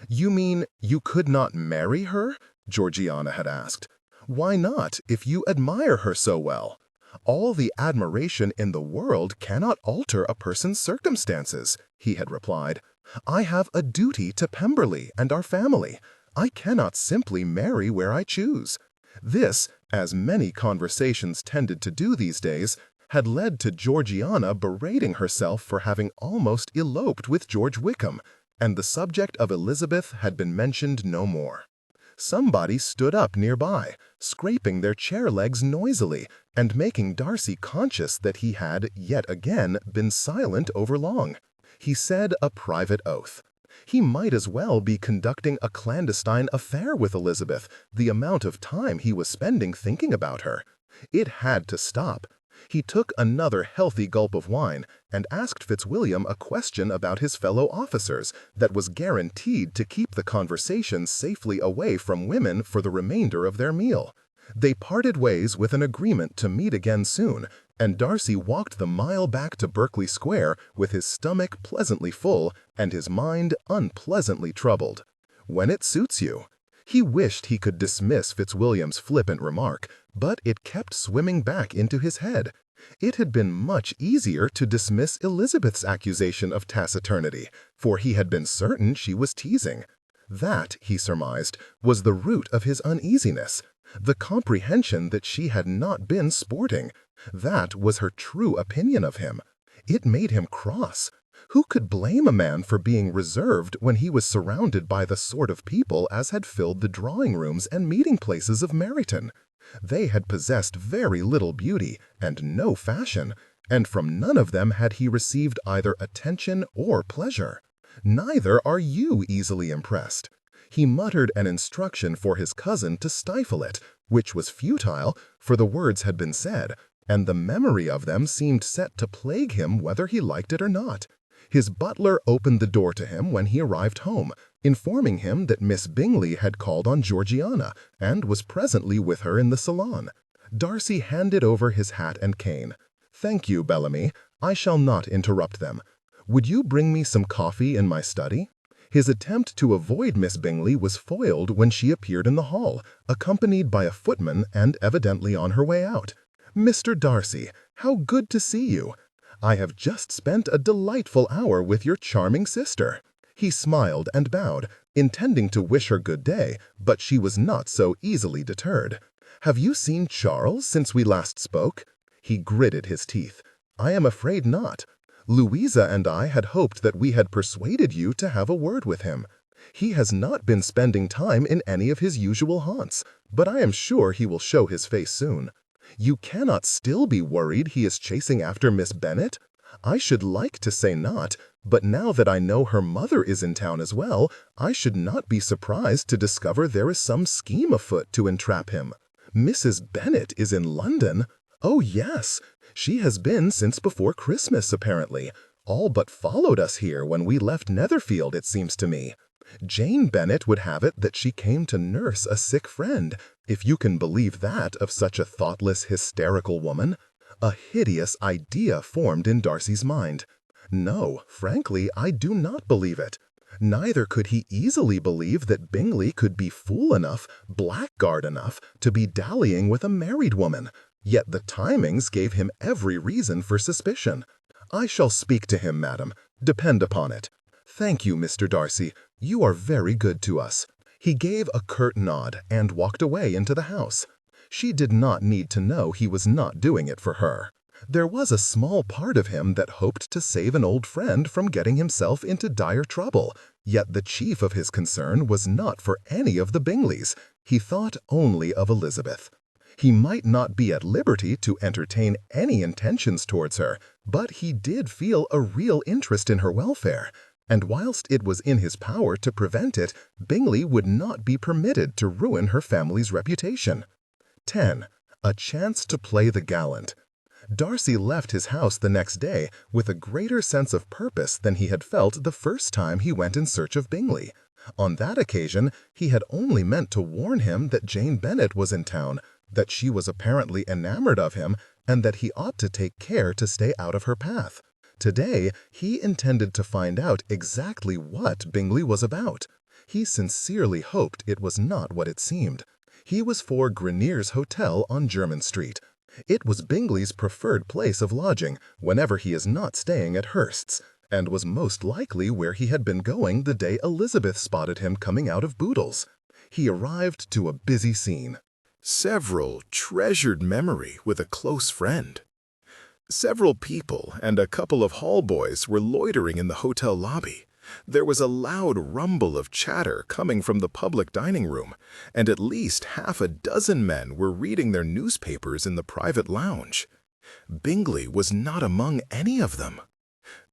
"You mean you could not marry her?" Georgiana had asked. "Why not, if you admire her so well? All the admiration in the world cannot alter a person's circumstances," he had replied. "I have a duty to Pemberley and our family. I cannot simply marry where I choose." This, as many conversations tended to do these days, had led to Georgiana berating herself for having almost eloped with George Wickham, and the subject of Elizabeth had been mentioned no more. Somebody stood up nearby, scraping their chair legs noisily, and making Darcy conscious that he had, yet again, been silent overlong. He said a private oath. He might as well be conducting a clandestine affair with Elizabeth, the amount of time he was spending thinking about her. It had to stop. He took another healthy gulp of wine and asked Fitzwilliam a question about his fellow officers that was guaranteed to keep the conversation safely away from women for the remainder of their meal. They parted ways with an agreement to meet again soon, and Darcy walked the mile back to Berkeley Square with his stomach pleasantly full and his mind unpleasantly troubled. "When it suits you." He wished he could dismiss Fitzwilliam's flippant remark, but it kept swimming back into his head. It had been much easier to dismiss Elizabeth's accusation of taciturnity, for he had been certain she was teasing. That, he surmised, was the root of his uneasiness. The comprehension that she had not been sporting. That was her true opinion of him. It made him cross. Who could blame a man for being reserved when he was surrounded by the sort of people as had filled the drawing rooms and meeting places of Meryton? They had possessed very little beauty and no fashion, and from none of them had he received either attention or pleasure. Neither are you easily impressed. He muttered an instruction for his cousin to stifle it, which was futile, for the words had been said, and the memory of them seemed set to plague him whether he liked it or not. His butler opened the door to him when he arrived home, informing him that Miss Bingley had called on Georgiana, and was presently with her in the salon. Darcy handed over his hat and cane. "Thank you, Bellamy. I shall not interrupt them. Would you bring me some coffee in my study?" His attempt to avoid Miss Bingley was foiled when she appeared in the hall, accompanied by a footman and evidently on her way out. "Mr. Darcy, how good to see you! I have just spent a delightful hour with your charming sister." He smiled and bowed, intending to wish her good day, but she was not so easily deterred. "Have you seen Charles since we last spoke?" He gritted his teeth. "I am afraid not. Louisa and I had hoped that we had persuaded you to have a word with him. He has not been spending time in any of his usual haunts, but I am sure he will show his face soon. You cannot still be worried he is chasing after Miss Bennet? I should like to say not, but now that I know her mother is in town as well, I should not be surprised to discover there is some scheme afoot to entrap him. Mrs. Bennet is in London? Oh, yes. She has been since before Christmas, apparently. All but followed us here when we left Netherfield, it seems to me. Jane Bennet would have it that she came to nurse a sick friend, if you can believe that of such a thoughtless, hysterical woman. A hideous idea formed in Darcy's mind. No, frankly, I do not believe it. Neither could he easily believe that Bingley could be fool enough, blackguard enough, to be dallying with a married woman. Yet the timings gave him every reason for suspicion. "I shall speak to him, madam. Depend upon it." "Thank you, Mr. Darcy. You are very good to us." He gave a curt nod and walked away into the house. She did not need to know he was not doing it for her. There was a small part of him that hoped to save an old friend from getting himself into dire trouble, yet the chief of his concern was not for any of the Bingleys. He thought only of Elizabeth. He might not be at liberty to entertain any intentions towards her, but he did feel a real interest in her welfare, and whilst it was in his power to prevent it, Bingley would not be permitted to ruin her family's reputation. 10. A chance to play the gallant. Darcy left his house the next day with a greater sense of purpose than he had felt the first time he went in search of Bingley. On that occasion, he had only meant to warn him that Jane Bennet was in town, that she was apparently enamored of him, and that he ought to take care to stay out of her path. Today, he intended to find out exactly what Bingley was about. He sincerely hoped it was not what it seemed. He was for Grenier's Hotel on Jermyn Street. It was Bingley's preferred place of lodging whenever he is not staying at Hurst's, and was most likely where he had been going the day Elizabeth spotted him coming out of Boodle's. He arrived to a busy scene. Several treasured memory with a close friend. Several people and a couple of hall boys were loitering in the hotel lobby. There was a loud rumble of chatter coming from the public dining room, and at least half a dozen men were reading their newspapers in the private lounge. Bingley was not among any of them.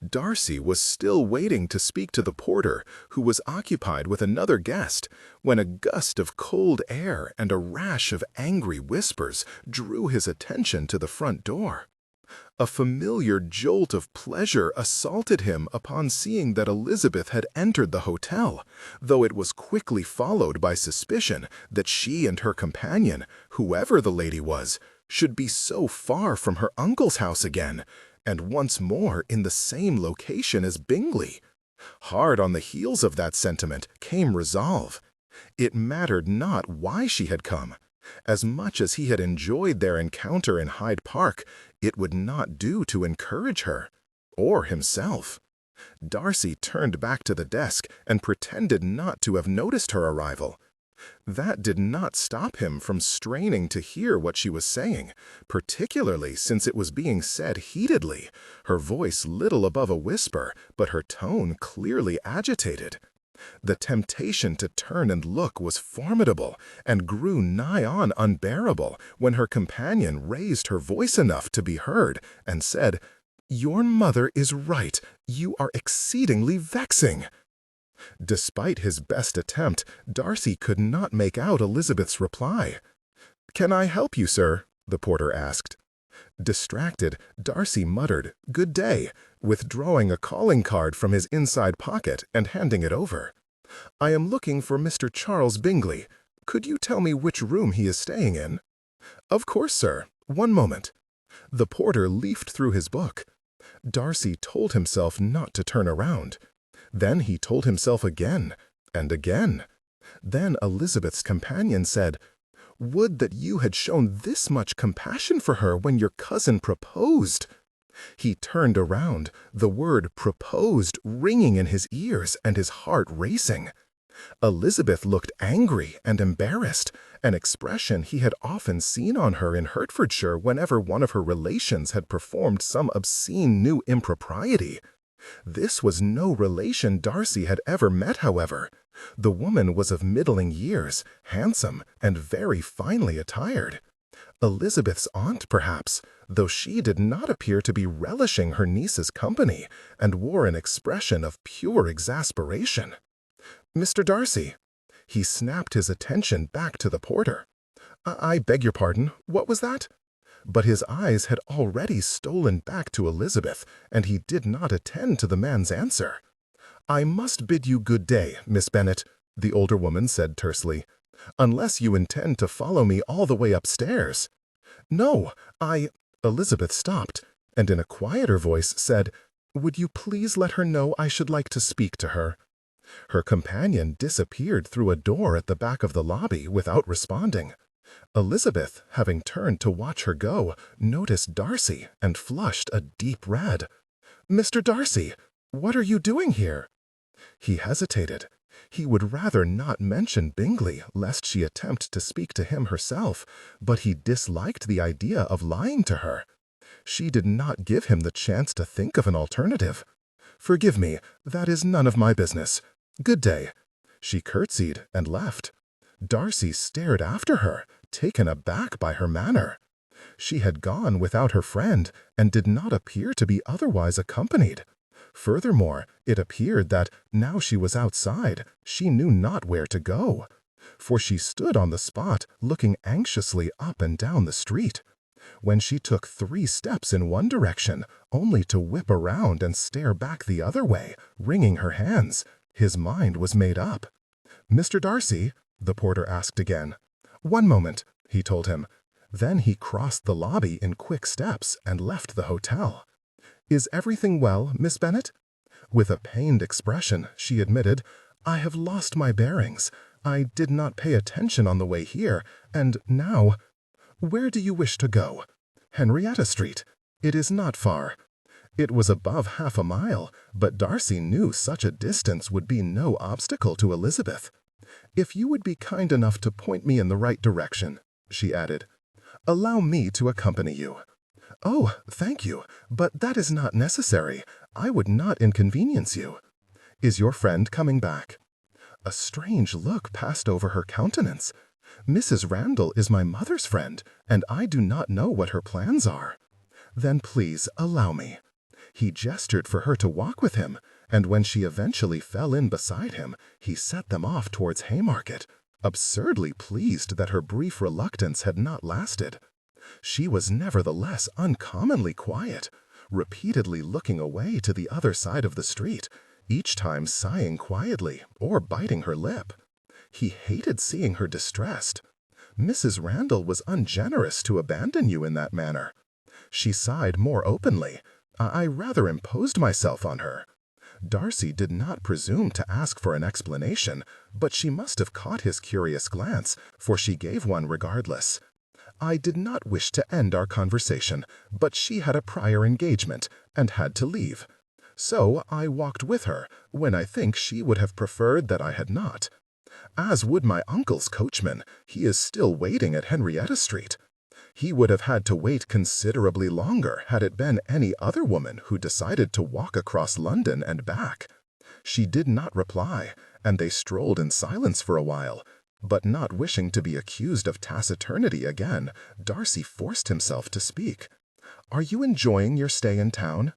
Darcy was still waiting to speak to the porter, who was occupied with another guest, when a gust of cold air and a rash of angry whispers drew his attention to the front door. A familiar jolt of pleasure assaulted him upon seeing that Elizabeth had entered the hotel, though it was quickly followed by suspicion that she and her companion, whoever the lady was, should be so far from her uncle's house again, and once more in the same location as Bingley. Hard on the heels of that sentiment came resolve. It mattered not why she had come. As much as he had enjoyed their encounter in Hyde Park, it would not do to encourage her, or himself. Darcy turned back to the desk and pretended not to have noticed her arrival. That did not stop him from straining to hear what she was saying, particularly since it was being said heatedly, her voice little above a whisper, but her tone clearly agitated. The temptation to turn and look was formidable, and grew nigh on unbearable when her companion raised her voice enough to be heard, and said, "Your mother is right. You are exceedingly vexing." Despite his best attempt, Darcy could not make out Elizabeth's reply. "Can I help you, sir?" the porter asked. Distracted, Darcy muttered, "Good day," withdrawing a calling card from his inside pocket and handing it over. "I am looking for Mr. Charles Bingley. Could you tell me which room he is staying in?" "Of course, sir. One moment." The porter leafed through his book. Darcy told himself not to turn around. Then he told himself again, and again. Then Elizabeth's companion said, "Would that you had shown this much compassion for her when your cousin proposed." He turned around, the word "proposed" ringing in his ears and his heart racing. Elizabeth looked angry and embarrassed, an expression he had often seen on her in Hertfordshire whenever one of her relations had performed some obscene new impropriety. This was no relation Darcy had ever met, however. The woman was of middling years, handsome, and very finely attired. Elizabeth's aunt, perhaps, though she did not appear to be relishing her niece's company, and wore an expression of pure exasperation. "Mr. Darcy." He snapped his attention back to the porter. I beg your pardon, what was that?" But his eyes had already stolen back to Elizabeth, and he did not attend to the man's answer. "I must bid you good day, Miss Bennet," the older woman said tersely, "unless you intend to follow me all the way upstairs." "No, Elizabeth stopped, and in a quieter voice said, "Would you please let her know I should like to speak to her?" Her companion disappeared through a door at the back of the lobby without responding. Elizabeth, having turned to watch her go, noticed Darcy and flushed a deep red. "Mr. Darcy, what are you doing here?" He hesitated. He would rather not mention Bingley lest she attempt to speak to him herself, but he disliked the idea of lying to her. She did not give him the chance to think of an alternative. "Forgive me, that is none of my business. Good day." She curtsied and left. Darcy stared after her, taken aback by her manner. She had gone without her friend and did not appear to be otherwise accompanied. Furthermore, it appeared that, now she was outside, she knew not where to go, for she stood on the spot looking anxiously up and down the street. When she took 3 steps in one direction, only to whip around and stare back the other way, wringing her hands, his mind was made up. "Mr. Darcy?" the porter asked again. "One moment," he told him. Then he crossed the lobby in quick steps and left the hotel. "Is everything well, Miss Bennet?" With a pained expression, she admitted, "I have lost my bearings. I did not pay attention on the way here, and now—" "Where do you wish to go?" "Henrietta Street. It is not far." It was above half a mile, but Darcy knew such a distance would be no obstacle to Elizabeth. "If you would be kind enough to point me in the right direction," she added. "Allow me to accompany you." "Oh, thank you, but that is not necessary. I would not inconvenience you." "Is your friend coming back?" A strange look passed over her countenance. "Mrs. Randall is my mother's friend, and I do not know what her plans are." "Then please allow me." He gestured for her to walk with him, and when she eventually fell in beside him, he set them off towards Haymarket, absurdly pleased that her brief reluctance had not lasted. She was nevertheless uncommonly quiet, repeatedly looking away to the other side of the street, each time sighing quietly or biting her lip. He hated seeing her distressed. Mrs. Randall was ungenerous to abandon you in that manner. She sighed more openly. I rather imposed myself on her. Darcy did not presume to ask for an explanation, but she must have caught his curious glance, for she gave one regardless. "I did not wish to end our conversation, but she had a prior engagement and had to leave. So I walked with her, when I think she would have preferred that I had not. As would my uncle's coachman. He is still waiting at Henrietta Street. He would have had to wait considerably longer had it been any other woman who decided to walk across London and back." She did not reply, and they strolled in silence for a while. But not wishing to be accused of taciturnity again, Darcy forced himself to speak. "Are you enjoying your stay in town?"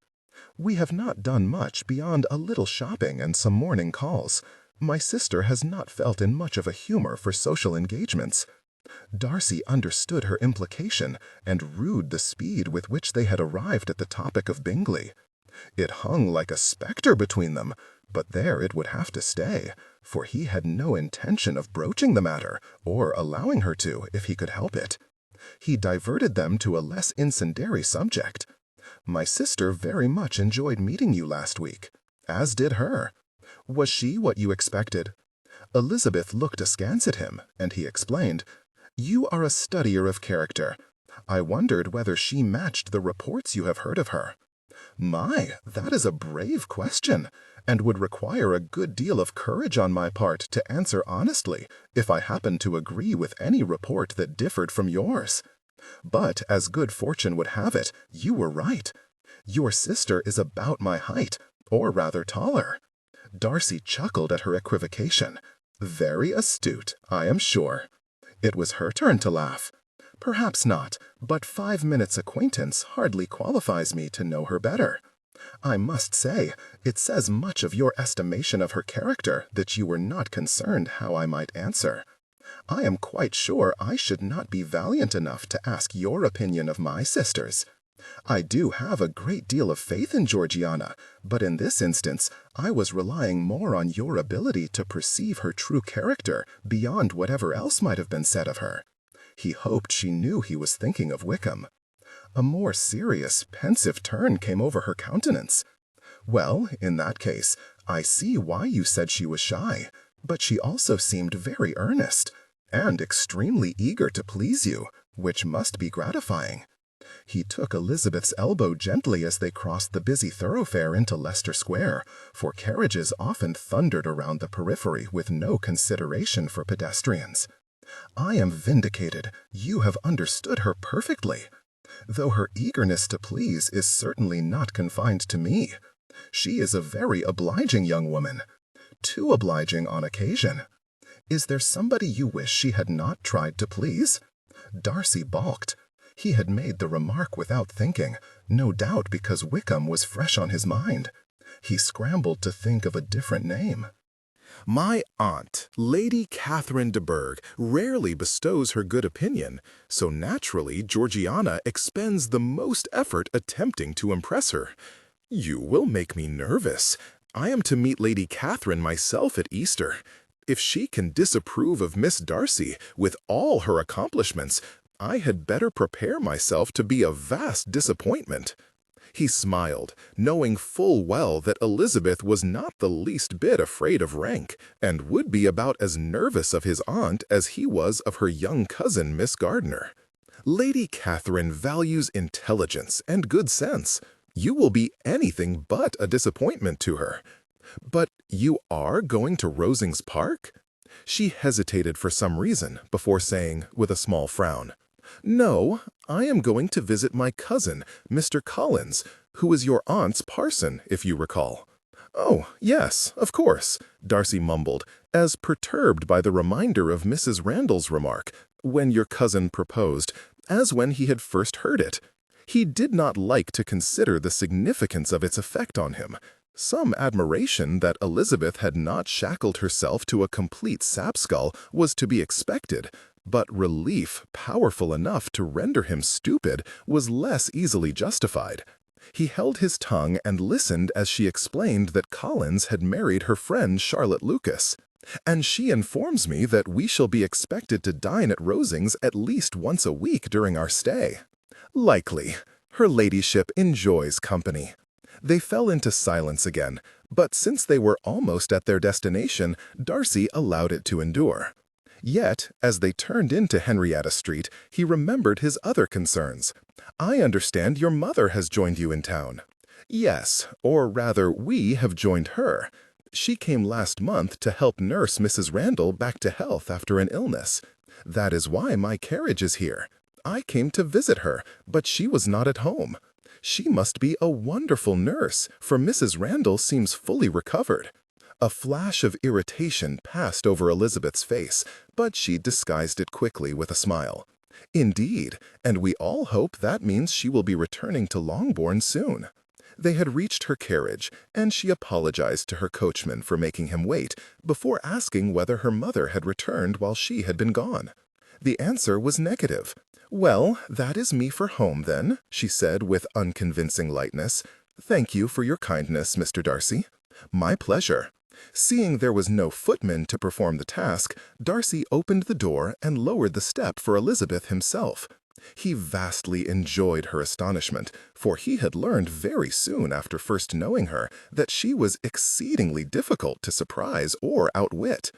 "We have not done much beyond a little shopping and some morning calls. My sister has not felt in much of a humor for social engagements." Darcy understood her implication and rued the speed with which they had arrived at the topic of Bingley. It hung like a spectre between them, but there it would have to stay, for he had no intention of broaching the matter, or allowing her to, if he could help it. He diverted them to a less incendiary subject. "My sister very much enjoyed meeting you last week, as did her. Was she what you expected?" Elizabeth looked askance at him, and he explained, "You are a studier of character. I wondered whether she matched the reports you have heard of her." "My, that is a brave question, and would require a good deal of courage on my part to answer honestly if I happened to agree with any report that differed from yours. But as good fortune would have it, you were right. Your sister is about my height, or rather taller." Darcy chuckled at her equivocation. "Very astute, I am sure." It was her turn to laugh. "Perhaps not, but 5 minutes' acquaintance hardly qualifies me to know her better. I must say, it says much of your estimation of her character that you were not concerned how I might answer. I am quite sure I should not be valiant enough to ask your opinion of my sisters. I do have a great deal of faith in Georgiana, but in this instance I was relying more on your ability to perceive her true character beyond whatever else might have been said of her." He hoped she knew he was thinking of Wickham. A more serious, pensive turn came over her countenance. Well, in that case, I see why you said she was shy, but she also seemed very earnest, and extremely eager to please you, which must be gratifying. He took Elizabeth's elbow gently as they crossed the busy thoroughfare into Leicester Square, for carriages often thundered around the periphery with no consideration for pedestrians. I am vindicated. You have understood her perfectly. Though her eagerness to please is certainly not confined to me. She is a very obliging young woman. Too obliging on occasion. Is there somebody you wish she had not tried to please? Darcy balked. He had made the remark without thinking, no doubt because Wickham was fresh on his mind. He scrambled to think of a different name. My aunt, Lady Catherine de Bourgh, rarely bestows her good opinion, so naturally Georgiana expends the most effort attempting to impress her. You will make me nervous. I am to meet Lady Catherine myself at Easter. If she can disapprove of Miss Darcy, with all her accomplishments, I had better prepare myself to be a vast disappointment. He smiled, knowing full well that Elizabeth was not the least bit afraid of rank, and would be about as nervous of his aunt as he was of her young cousin, Miss Gardiner. Lady Catherine values intelligence and good sense. You will be anything but a disappointment to her. But you are going to Rosings Park? She hesitated for some reason before saying, with a small frown, "No, I am going to visit my cousin, Mr. Collins, who is your aunt's parson, if you recall." "Oh, yes, of course," Darcy mumbled, as perturbed by the reminder of Mrs. Randall's remark, when your cousin proposed, as when he had first heard it. He did not like to consider the significance of its effect on him. Some admiration that Elizabeth had not shackled herself to a complete sapskull was to be expected, but relief powerful enough to render him stupid was less easily justified. He held his tongue and listened as she explained that Collins had married her friend Charlotte Lucas. "And she informs me that we shall be expected to dine at Rosings at least once a week during our stay." "Likely. Her ladyship enjoys company." They fell into silence again, but since they were almost at their destination, Darcy allowed it to endure. Yet, as they turned into Henrietta Street, he remembered his other concerns. "I understand your mother has joined you in town." "Yes, or rather, we have joined her. She came last month to help nurse Mrs. Randall back to health after an illness. That is why my carriage is here. I came to visit her, but she was not at home. She must be a wonderful nurse, for Mrs. Randall seems fully recovered." A flash of irritation passed over Elizabeth's face, but she disguised it quickly with a smile. "Indeed, and we all hope that means she will be returning to Longbourn soon." They had reached her carriage, and she apologized to her coachman for making him wait, before asking whether her mother had returned while she had been gone. The answer was negative. "Well, that is me for home, then," she said with unconvincing lightness. "Thank you for your kindness, Mr. Darcy." "My pleasure." Seeing there was no footman to perform the task, Darcy opened the door and lowered the step for Elizabeth himself. He vastly enjoyed her astonishment, for he had learned very soon after first knowing her that she was exceedingly difficult to surprise or outwit.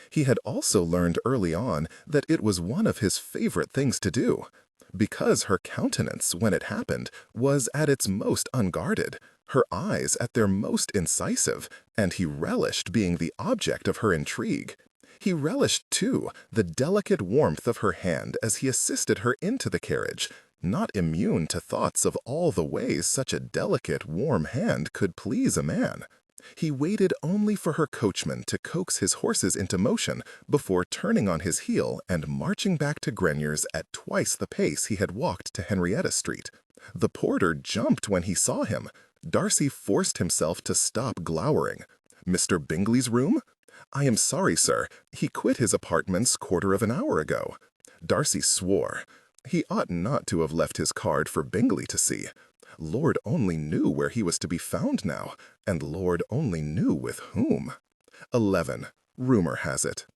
He had also learned early on that it was one of his favorite things to do, because her countenance, when it happened, was at its most unguarded, her eyes at their most incisive, and he relished being the object of her intrigue. He relished, too, the delicate warmth of her hand as he assisted her into the carriage, not immune to thoughts of all the ways such a delicate, warm hand could please a man. He waited only for her coachman to coax his horses into motion before turning on his heel and marching back to Grenier's at twice the pace he had walked to Henrietta Street. The porter jumped when he saw him. Darcy forced himself to stop glowering. "Mr. Bingley's room?" "I am sorry, sir. He quit his apartments quarter of an hour ago." Darcy swore. He ought not to have left his card for Bingley to see. Lord only knew where he was to be found now, and Lord only knew with whom. 11. Rumor has it.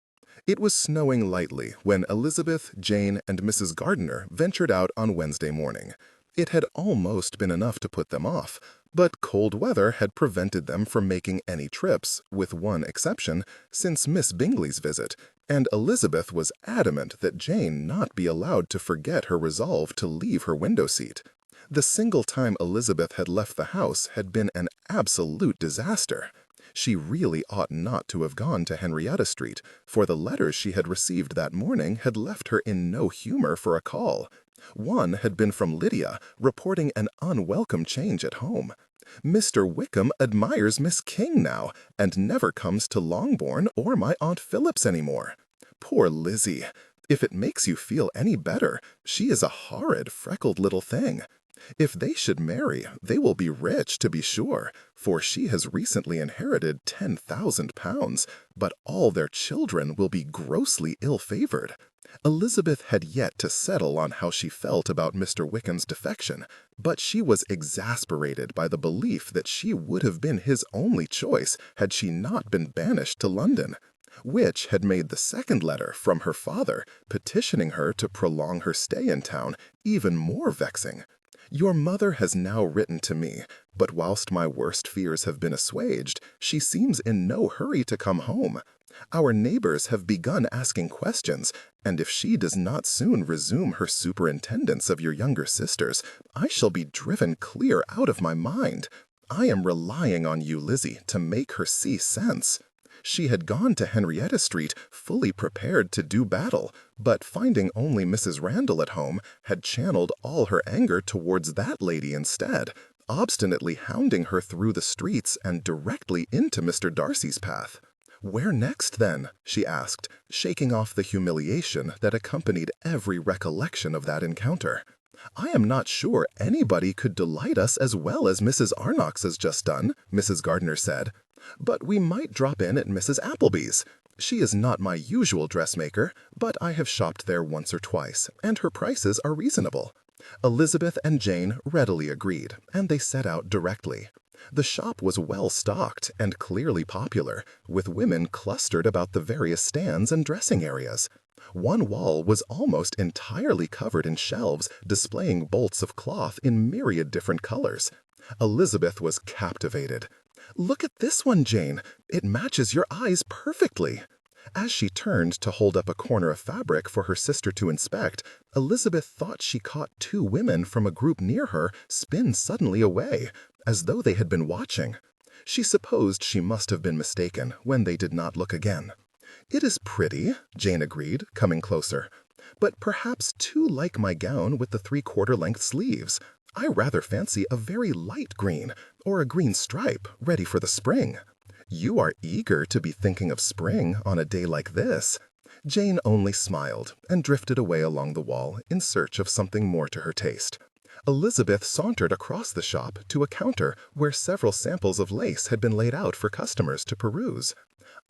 It was snowing lightly when Elizabeth, Jane, and Mrs. Gardiner ventured out on Wednesday morning. It had almost been enough to put them off, But cold weather had prevented them from making any trips, with one exception, since Miss Bingley's visit, and Elizabeth was adamant that Jane not be allowed to forget her resolve to leave her window seat. The single time Elizabeth had left the house had been an absolute disaster. She really ought not to have gone to Henrietta Street, for the letters she had received that morning had left her in no humor for a call. One had been from Lydia, reporting an unwelcome change at home. Mr. Wickham admires Miss King now, and never comes to Longbourn or my Aunt Phillips anymore. Poor Lizzie! If it makes you feel any better, she is a horrid, freckled little thing. If they should marry, they will be rich, to be sure, for she has recently inherited £10,000, but all their children will be grossly ill-favored. Elizabeth had yet to settle on how she felt about Mr. Wickham's defection, but she was exasperated by the belief that she would have been his only choice had she not been banished to London, which had made the second letter from her father, petitioning her to prolong her stay in town, even more vexing. Your mother has now written to me, but whilst my worst fears have been assuaged, she seems in no hurry to come home. Our neighbors have begun asking questions, and if she does not soon resume her superintendence of your younger sisters, I shall be driven clear out of my mind. I am relying on you, Lizzie, to make her see sense. She had gone to Henrietta Street fully prepared to do battle, but finding only Mrs. Randall at home, had channeled all her anger towards that lady instead, obstinately hounding her through the streets and directly into Mr. Darcy's path. "Where next, then?" she asked, shaking off the humiliation that accompanied every recollection of that encounter. "I am not sure anybody could delight us as well as Mrs. Arnox has just done," Mrs. Gardiner said. "But we might drop in at Mrs. Appleby's. She is not my usual dressmaker, but I have shopped there once or twice, and her prices are reasonable." Elizabeth and Jane readily agreed, and they set out directly. The shop was well stocked and clearly popular, with women clustered about the various stands and dressing areas. One wall was almost entirely covered in shelves displaying bolts of cloth in myriad different colors. Elizabeth was captivated. "Look at this one, Jane. It matches your eyes perfectly." As she turned to hold up a corner of fabric for her sister to inspect, Elizabeth thought she caught two women from a group near her spin suddenly away, as though they had been watching. She supposed she must have been mistaken when they did not look again. "It is pretty," Jane agreed, coming closer, "but perhaps too like my gown with the three-quarter-length sleeves. I rather fancy a very light green, or a green stripe, ready for the spring." "You are eager to be thinking of spring on a day like this." Jane only smiled and drifted away along the wall in search of something more to her taste. Elizabeth sauntered across the shop to a counter where several samples of lace had been laid out for customers to peruse.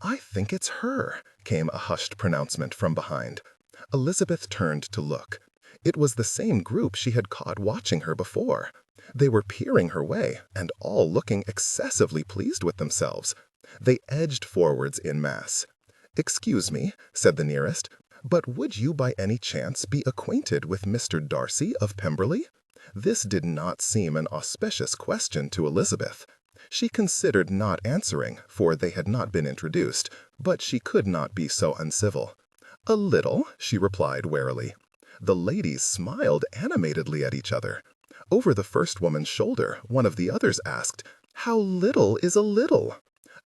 "I think it's her," came a hushed pronouncement from behind. Elizabeth turned to look. It was the same group she had caught watching her before. They were peering her way, and all looking excessively pleased with themselves. They edged forwards in mass. "Excuse me," said the nearest, "but would you by any chance be acquainted with Mr. Darcy of Pemberley?" This did not seem an auspicious question to Elizabeth. She considered not answering, for they had not been introduced, but she could not be so uncivil. "A little," she replied warily. The ladies smiled animatedly at each other. Over the first woman's shoulder, one of the others asked, "How little is a little?"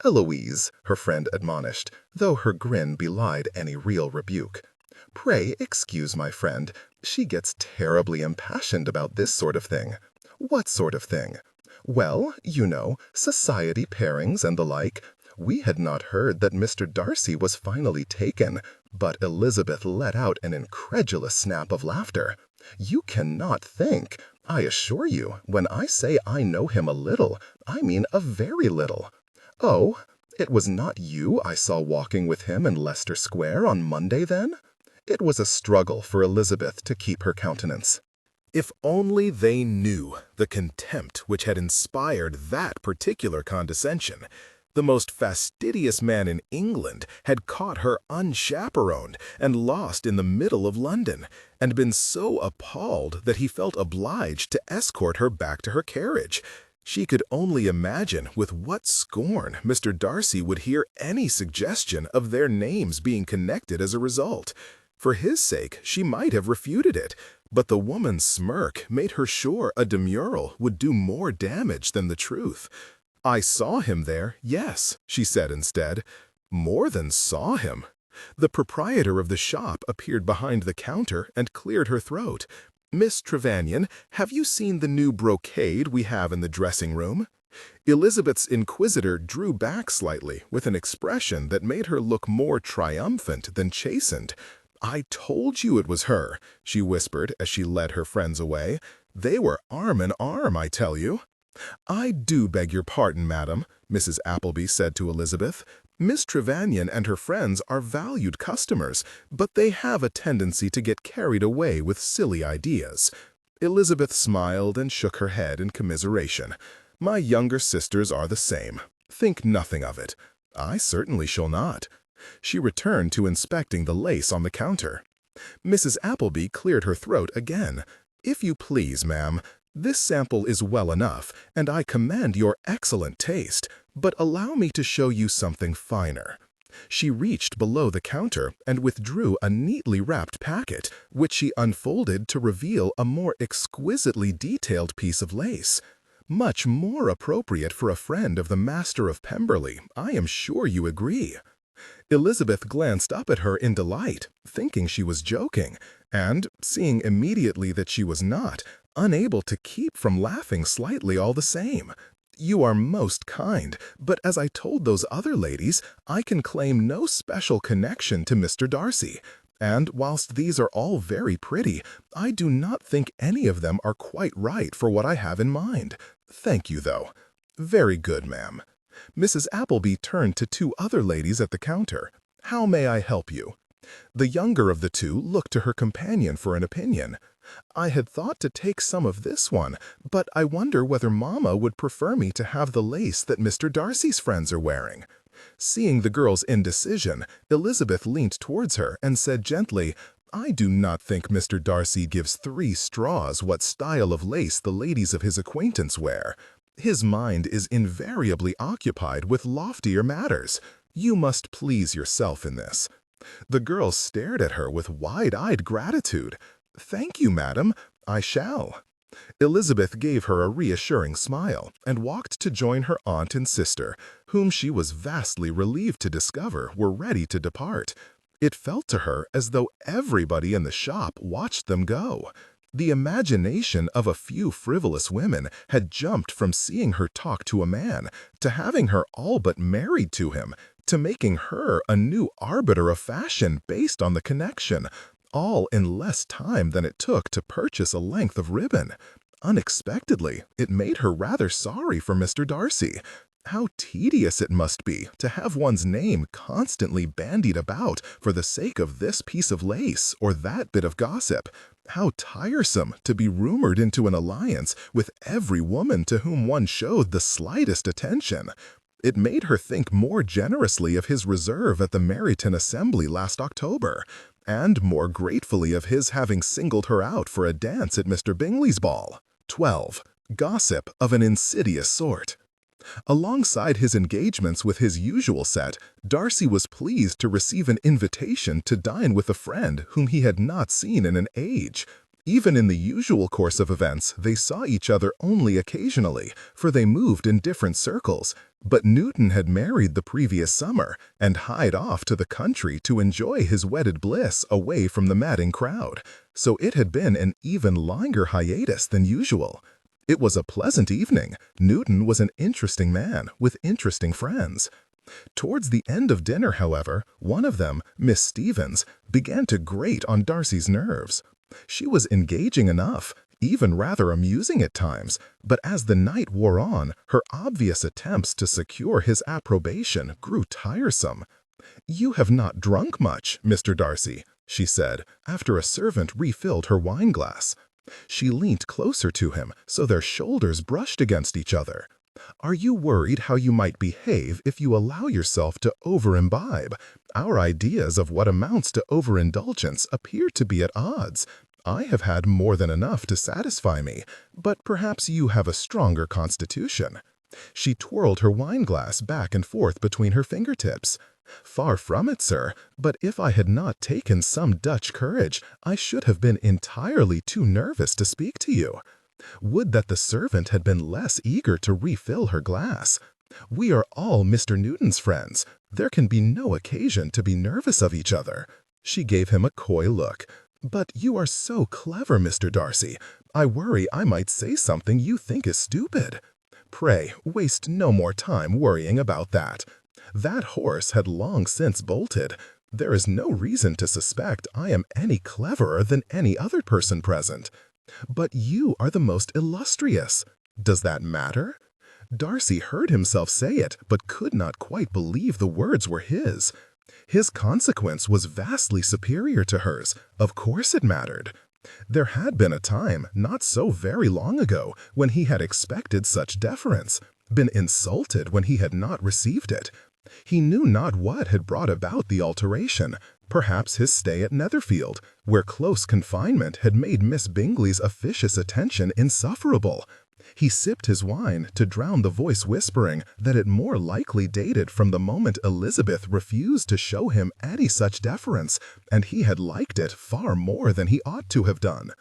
"Eloise," her friend admonished, though her grin belied any real rebuke. "Pray excuse my friend. She gets terribly impassioned about this sort of thing." "What sort of thing?" "Well, you know, society pairings and the like. We had not heard that Mr. Darcy was finally taken," but Elizabeth let out an incredulous snap of laughter. "You cannot think. I assure you, when I say I know him a little, I mean a very little." "Oh, it was not you I saw walking with him in Leicester Square on Monday, then?" It was a struggle for Elizabeth to keep her countenance. If only they knew the contempt which had inspired that particular condescension. The most fastidious man in England had caught her unchaperoned and lost in the middle of London, and been so appalled that he felt obliged to escort her back to her carriage. She could only imagine with what scorn Mr. Darcy would hear any suggestion of their names being connected as a result. For his sake, she might have refuted it, but the woman's smirk made her sure a demurral would do more damage than the truth. "I saw him there, yes," she said instead. "More than saw him." The proprietor of the shop appeared behind the counter and cleared her throat. "Miss Trevanion, have you seen the new brocade we have in the dressing-room?" Elizabeth's inquisitor drew back slightly with an expression that made her look more triumphant than chastened. "I told you it was her," she whispered as she led her friends away. "They were arm in arm, I tell you." "I do beg your pardon, madam," Mrs. Appleby said to Elizabeth. "Miss Trevanion and her friends are valued customers, but they have a tendency to get carried away with silly ideas." Elizabeth smiled and shook her head in commiseration. "My younger sisters are the same. Think nothing of it. I certainly shall not." She returned to inspecting the lace on the counter. Mrs. Appleby cleared her throat again. "If you please, ma'am, this sample is well enough, and I commend your excellent taste, but allow me to show you something finer." She reached below the counter and withdrew a neatly wrapped packet, which she unfolded to reveal a more exquisitely detailed piece of lace. "Much more appropriate for a friend of the Master of Pemberley, I am sure you agree." Elizabeth glanced up at her in delight, thinking she was joking, and, seeing immediately that she was not, unable to keep from laughing slightly all the same. "You are most kind, but as I told those other ladies, I can claim no special connection to Mr. Darcy, and whilst these are all very pretty, I do not think any of them are quite right for what I have in mind. Thank you, though." "Very good, ma'am." Mrs. Appleby turned to two other ladies at the counter. "How may I help you?" The younger of the two looked to her companion for an opinion. "I had thought to take some of this one, but I wonder whether Mamma would prefer me to have the lace that Mr. Darcy's friends are wearing." Seeing the girl's indecision, Elizabeth leaned towards her and said gently, "I do not think Mr. Darcy gives 3 straws what style of lace the ladies of his acquaintance wear. His mind is invariably occupied with loftier matters. You must please yourself in this." The girl stared at her with wide-eyed gratitude. "Thank you, madam. I shall." Elizabeth gave her a reassuring smile and walked to join her aunt and sister, whom she was vastly relieved to discover were ready to depart. It felt to her as though everybody in the shop watched them go. The imagination of a few frivolous women had jumped from seeing her talk to a man, to having her all but married to him, to making her a new arbiter of fashion based on the connection, all in less time than it took to purchase a length of ribbon. Unexpectedly, it made her rather sorry for Mr. Darcy. How tedious it must be to have one's name constantly bandied about for the sake of this piece of lace or that bit of gossip. How tiresome to be rumored into an alliance with every woman to whom one showed the slightest attention. It made her think more generously of his reserve at the Meryton Assembly last October, and more gratefully of his having singled her out for a dance at Mr. Bingley's ball. 12. Gossip of an insidious sort. Alongside his engagements with his usual set, Darcy was pleased to receive an invitation to dine with a friend whom he had not seen in an age. Even in the usual course of events, they saw each other only occasionally, for they moved in different circles. But Newton had married the previous summer and hied off to the country to enjoy his wedded bliss away from the madding crowd, so it had been an even longer hiatus than usual. It was a pleasant evening. Newton was an interesting man with interesting friends. Towards the end of dinner, however, one of them, Miss Stevens, began to grate on Darcy's nerves. She was engaging enough, even rather amusing at times, but as the night wore on, her obvious attempts to secure his approbation grew tiresome. "You have not drunk much, Mr. Darcy," she said, after a servant refilled her wine-glass. She leant closer to him, so their shoulders brushed against each other. "Are you worried how you might behave if you allow yourself to over-imbibe? Our ideas of what amounts to overindulgence appear to be at odds. I have had more than enough to satisfy me, but perhaps you have a stronger constitution." She twirled her wine-glass back and forth between her fingertips. "Far from it, sir, but if I had not taken some Dutch courage, I should have been entirely too nervous to speak to you. Would that the servant had been less eager to refill her glass. We are all Mr. Newton's friends. There can be no occasion to be nervous of each other." She gave him a coy look. "But you are so clever, Mr. Darcy. I worry I might say something you think is stupid. Pray, waste no more time worrying about that. That horse had long since bolted. There is no reason to suspect I am any cleverer than any other person present. But you are the most illustrious. Does that matter?" Darcy heard himself say it, but could not quite believe the words were his. His consequence was vastly superior to hers. Of course it mattered. There had been a time, not so very long ago, when he had expected such deference, been insulted when he had not received it. He knew not what had brought about the alteration, perhaps his stay at Netherfield, where close confinement had made Miss Bingley's officious attention insufferable. He sipped his wine to drown the voice whispering that it more likely dated from the moment Elizabeth refused to show him any such deference, and he had liked it far more than he ought to have done.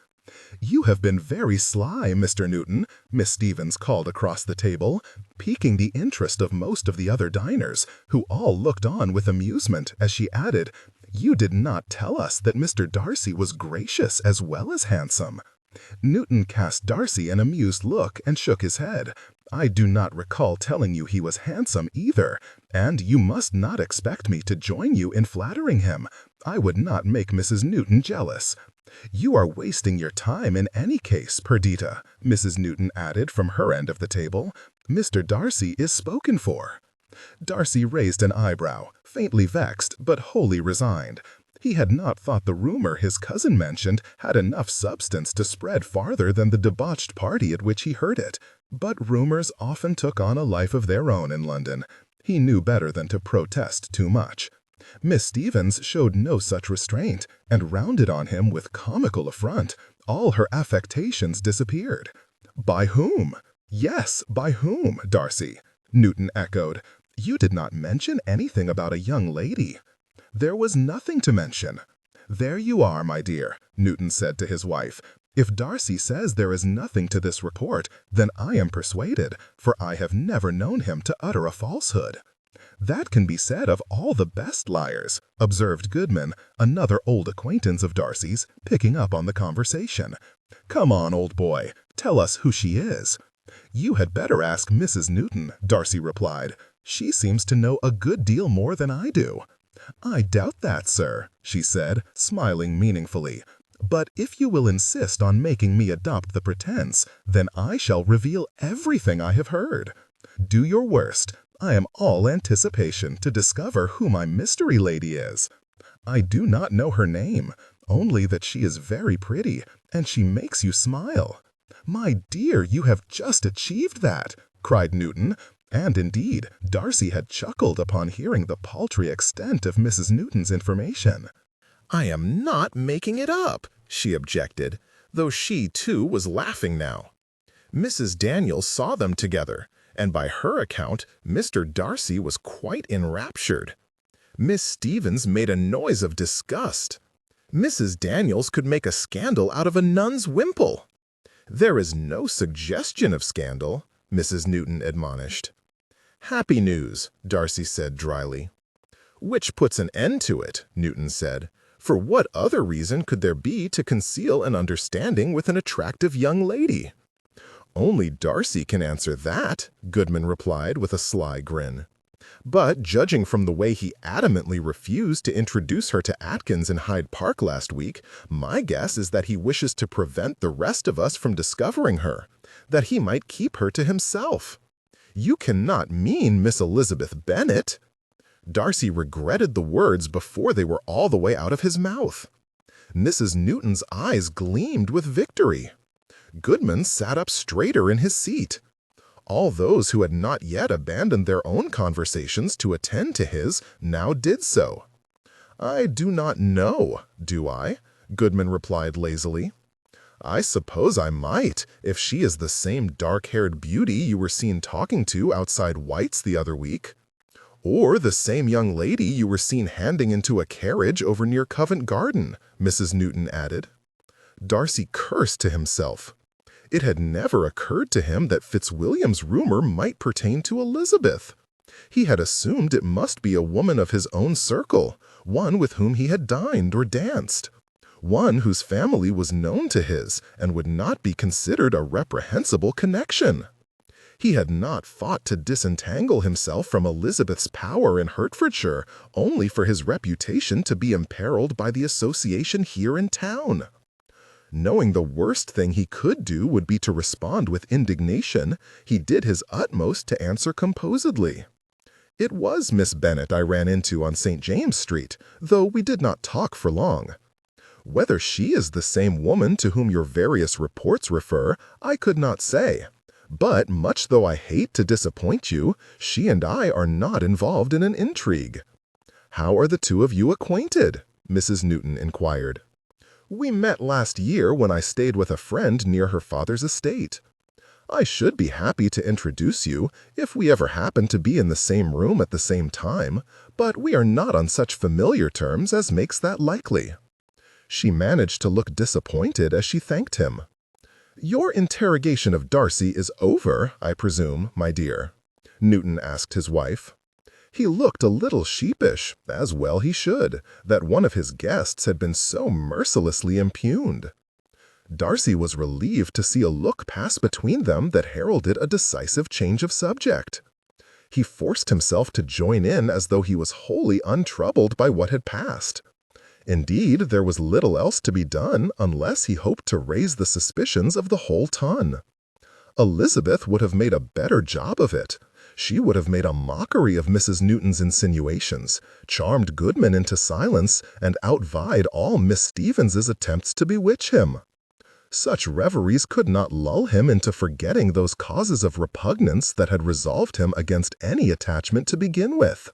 "You have been very sly, Mr. Newton," Miss Stevens called across the table, piquing the interest of most of the other diners, who all looked on with amusement as she added, "You did not tell us that Mr. Darcy was gracious as well as handsome." Newton cast Darcy an amused look and shook his head. "I do not recall telling you he was handsome either, and you must not expect me to join you in flattering him. I would not make Mrs. Newton jealous." "You are wasting your time in any case, Perdita," Mrs. Newton added from her end of the table. "Mr. Darcy is spoken for." Darcy raised an eyebrow, faintly vexed but wholly resigned. He had not thought the rumor his cousin mentioned had enough substance to spread farther than the debauched party at which he heard it. But rumors often took on a life of their own in London. He knew better than to protest too much. Miss Stevens showed no such restraint, and rounded on him with comical affront. All her affectations disappeared. "By whom?" "Yes, by whom, Darcy?" Newton echoed. "You did not mention anything about a young lady." "There was nothing to mention." "There you are, my dear," Newton said to his wife. "If Darcy says there is nothing to this report, then I am persuaded, for I have never known him to utter a falsehood." "That can be said of all the best liars," observed Goodman, another old acquaintance of Darcy's, picking up on the conversation. "Come on, old boy, tell us who she is." "You had better ask Mrs. Newton," Darcy replied. "She seems to know a good deal more than I do." "I doubt that, sir," she said, smiling meaningfully. "But if you will insist on making me adopt the pretense, then I shall reveal everything I have heard. Do your worst. I am all anticipation to discover who my mystery lady is. I do not know her name, only that she is very pretty, and she makes you smile." "My dear, you have just achieved that," cried Newton. And indeed, Darcy had chuckled upon hearing the paltry extent of Mrs. Newton's information. "I am not making it up," she objected, though she, too, was laughing now. Mrs. Daniels saw them together, and by her account, Mr. Darcy was quite enraptured. Miss Stevens made a noise of disgust. Mrs. Daniels could make a scandal out of a nun's wimple. "There is no suggestion of scandal," Mrs. Newton admonished. "Happy news," Darcy said dryly. "Which puts an end to it," Newton said. "For what other reason could there be to conceal an understanding with an attractive young lady?" "Only Darcy can answer that," Goodman replied with a sly grin. "But judging from the way he adamantly refused to introduce her to Atkins in Hyde Park last week, my guess is that he wishes to prevent the rest of us from discovering her, that he might keep her to himself. You cannot mean Miss Elizabeth Bennet." Darcy regretted the words before they were all the way out of his mouth. Mrs. Newton's eyes gleamed with victory. Goodman sat up straighter in his seat. All those who had not yet abandoned their own conversations to attend to his now did so. "I do not know, do I?" Goodman replied lazily. I suppose I might, if she is the same dark-haired beauty you were seen talking to outside White's the other week. Or the same young lady you were seen handing into a carriage over near Covent Garden, Mrs. Newton added. Darcy cursed to himself. It had never occurred to him that Fitzwilliam's rumor might pertain to Elizabeth. He had assumed it must be a woman of his own circle, one with whom he had dined or danced, one whose family was known to his and would not be considered a reprehensible connection. He had not thought to disentangle himself from Elizabeth's power in Hertfordshire only for his reputation to be imperiled by the association here in town. Knowing the worst thing he could do would be to respond with indignation, he did his utmost to answer composedly. It was Miss Bennet I ran into on St. James Street, though we did not talk for long. Whether she is the same woman to whom your various reports refer, I could not say. But, much though I hate to disappoint you, she and I are not involved in an intrigue. How are the two of you acquainted? Mrs. Newton inquired. We met last year when I stayed with a friend near her father's estate. I should be happy to introduce you if we ever happen to be in the same room at the same time, but we are not on such familiar terms as makes that likely. She managed to look disappointed as she thanked him. Your interrogation of Darcy is over, I presume, my dear? Newton asked his wife. He looked a little sheepish, as well he should, that one of his guests had been so mercilessly impugned. Darcy was relieved to see a look pass between them that heralded a decisive change of subject. He forced himself to join in as though he was wholly untroubled by what had passed. Indeed, there was little else to be done unless he hoped to raise the suspicions of the whole ton. Elizabeth would have made a better job of it. She would have made a mockery of Mrs. Newton's insinuations, charmed Goodman into silence, and outvied all Miss Stevens's attempts to bewitch him. Such reveries could not lull him into forgetting those causes of repugnance that had resolved him against any attachment to begin with.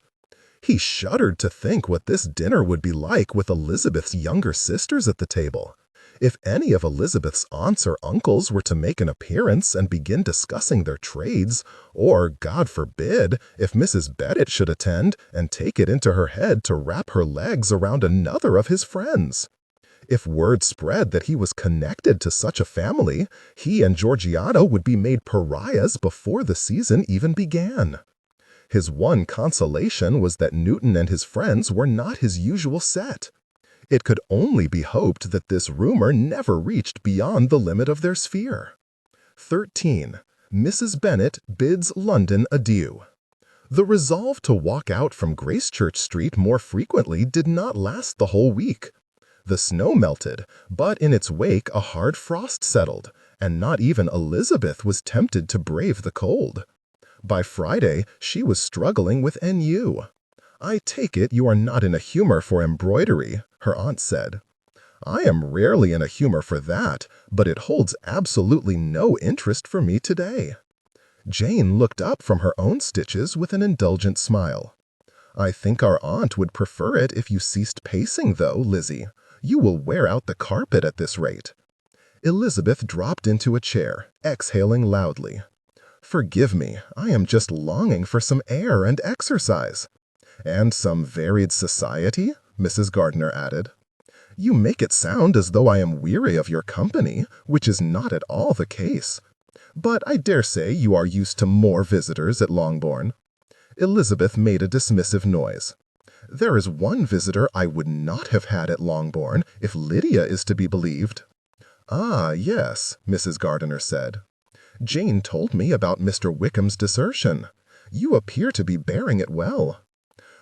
He shuddered to think what this dinner would be like with Elizabeth's younger sisters at the table. If any of Elizabeth's aunts or uncles were to make an appearance and begin discussing their trades, or, God forbid, if Mrs. Bennet should attend and take it into her head to wrap her legs around another of his friends. If word spread that he was connected to such a family, he and Georgiana would be made pariahs before the season even began. His one consolation was that Newton and his friends were not his usual set. It could only be hoped that this rumor never reached beyond the limit of their sphere. 13. Mrs. Bennet bids London adieu. The resolve to walk out from Gracechurch Street more frequently did not last the whole week. The snow melted, but in its wake a hard frost settled, and not even Elizabeth was tempted to brave the cold. By Friday, she was struggling with NU. I take it you are not in a humor for embroidery, her aunt said. I am rarely in a humor for that, but it holds absolutely no interest for me today. Jane looked up from her own stitches with an indulgent smile. I think our aunt would prefer it if you ceased pacing, though, Lizzie. You will wear out the carpet at this rate. Elizabeth dropped into a chair, exhaling loudly. Forgive me, I am just longing for some air and exercise. And some varied society, Mrs. Gardiner added. You make it sound as though I am weary of your company, which is not at all the case. But I dare say you are used to more visitors at Longbourn. Elizabeth made a dismissive noise. There is one visitor I would not have had at Longbourn, if Lydia is to be believed. Ah, yes, Mrs. Gardiner said. Jane told me about Mr. Wickham's desertion. You appear to be bearing it well.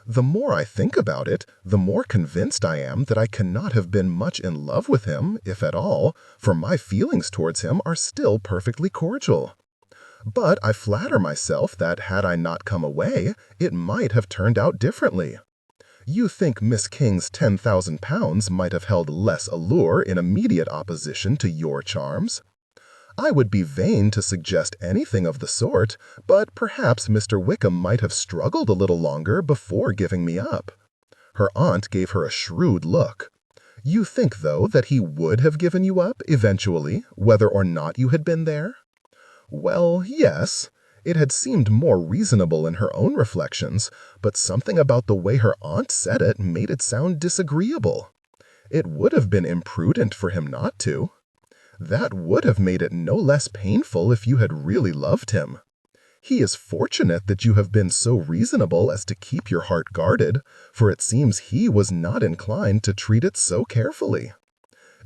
The more I think about it, the more convinced I am that I cannot have been much in love with him, if at all, for my feelings towards him are still perfectly cordial. But I flatter myself that had I not come away, it might have turned out differently. You think Miss King's £10,000 might have held less allure in immediate opposition to your charms? I would be vain to suggest anything of the sort, but perhaps Mr. Wickham might have struggled a little longer before giving me up. Her aunt gave her a shrewd look. You think, though, that he would have given you up, eventually, whether or not you had been there? Well, yes. It had seemed more reasonable in her own reflections, but something about the way her aunt said it made it sound disagreeable. It would have been imprudent for him not to. That would have made it no less painful if you had really loved him. He is fortunate that you have been so reasonable as to keep your heart guarded, for it seems he was not inclined to treat it so carefully.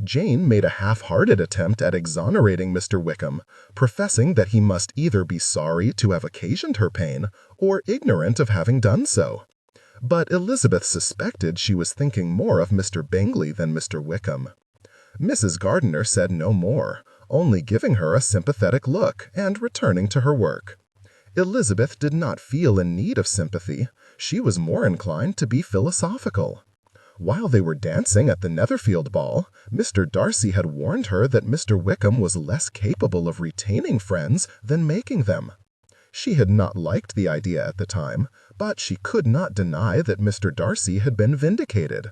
Jane made a half-hearted attempt at exonerating Mr. Wickham, professing that he must either be sorry to have occasioned her pain or ignorant of having done so. But Elizabeth suspected she was thinking more of Mr. Bingley than Mr. Wickham. Mrs. Gardiner said no more, only giving her a sympathetic look and returning to her work. Elizabeth did not feel in need of sympathy. She was more inclined to be philosophical. While they were dancing at the Netherfield ball, Mr. Darcy had warned her that Mr. Wickham was less capable of retaining friends than making them. She had not liked the idea at the time, but she could not deny that Mr. Darcy had been vindicated.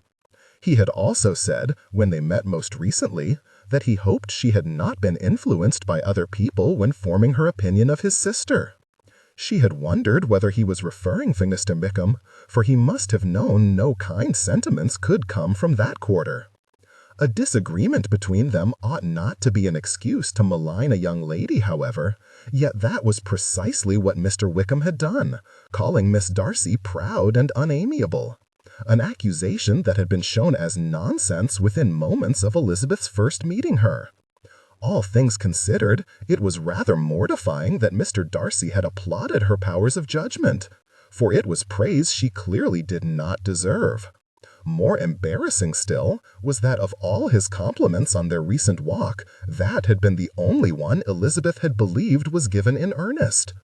He had also said, when they met most recently, that he hoped she had not been influenced by other people when forming her opinion of his sister. She had wondered whether he was referring to Mr. Wickham, for he must have known no kind sentiments could come from that quarter. A disagreement between them ought not to be an excuse to malign a young lady, however, yet that was precisely what Mr. Wickham had done, calling Miss Darcy proud and unamiable, an accusation that had been shown as nonsense within moments of Elizabeth's first meeting her. All things considered, it was rather mortifying that Mr. Darcy had applauded her powers of judgment, for it was praise she clearly did not deserve. More embarrassing still was that of all his compliments on their recent walk, that had been the only one Elizabeth had believed was given in earnest.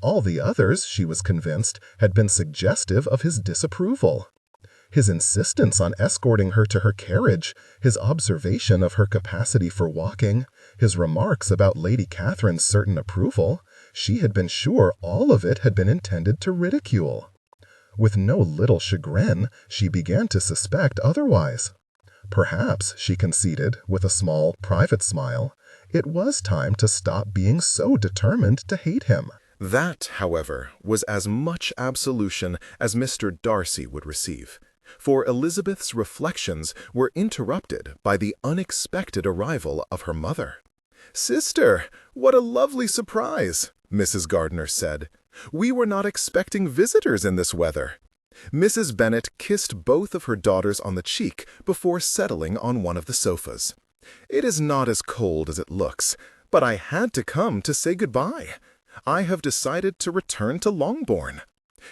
All the others, she was convinced, had been suggestive of his disapproval. His insistence on escorting her to her carriage, his observation of her capacity for walking, his remarks about Lady Catherine's certain approval, she had been sure all of it had been intended to ridicule. With no little chagrin, she began to suspect otherwise. Perhaps, she conceded, with a small, private smile, it was time to stop being so determined to hate him. That, however, was as much absolution as Mr. Darcy would receive, for Elizabeth's reflections were interrupted by the unexpected arrival of her mother. "Sister, what a lovely surprise," Mrs. Gardiner said. "We were not expecting visitors in this weather." Mrs. Bennet kissed both of her daughters on the cheek before settling on one of the sofas. "It is not as cold as it looks, but I had to come to say goodbye. I have decided to return to Longbourn."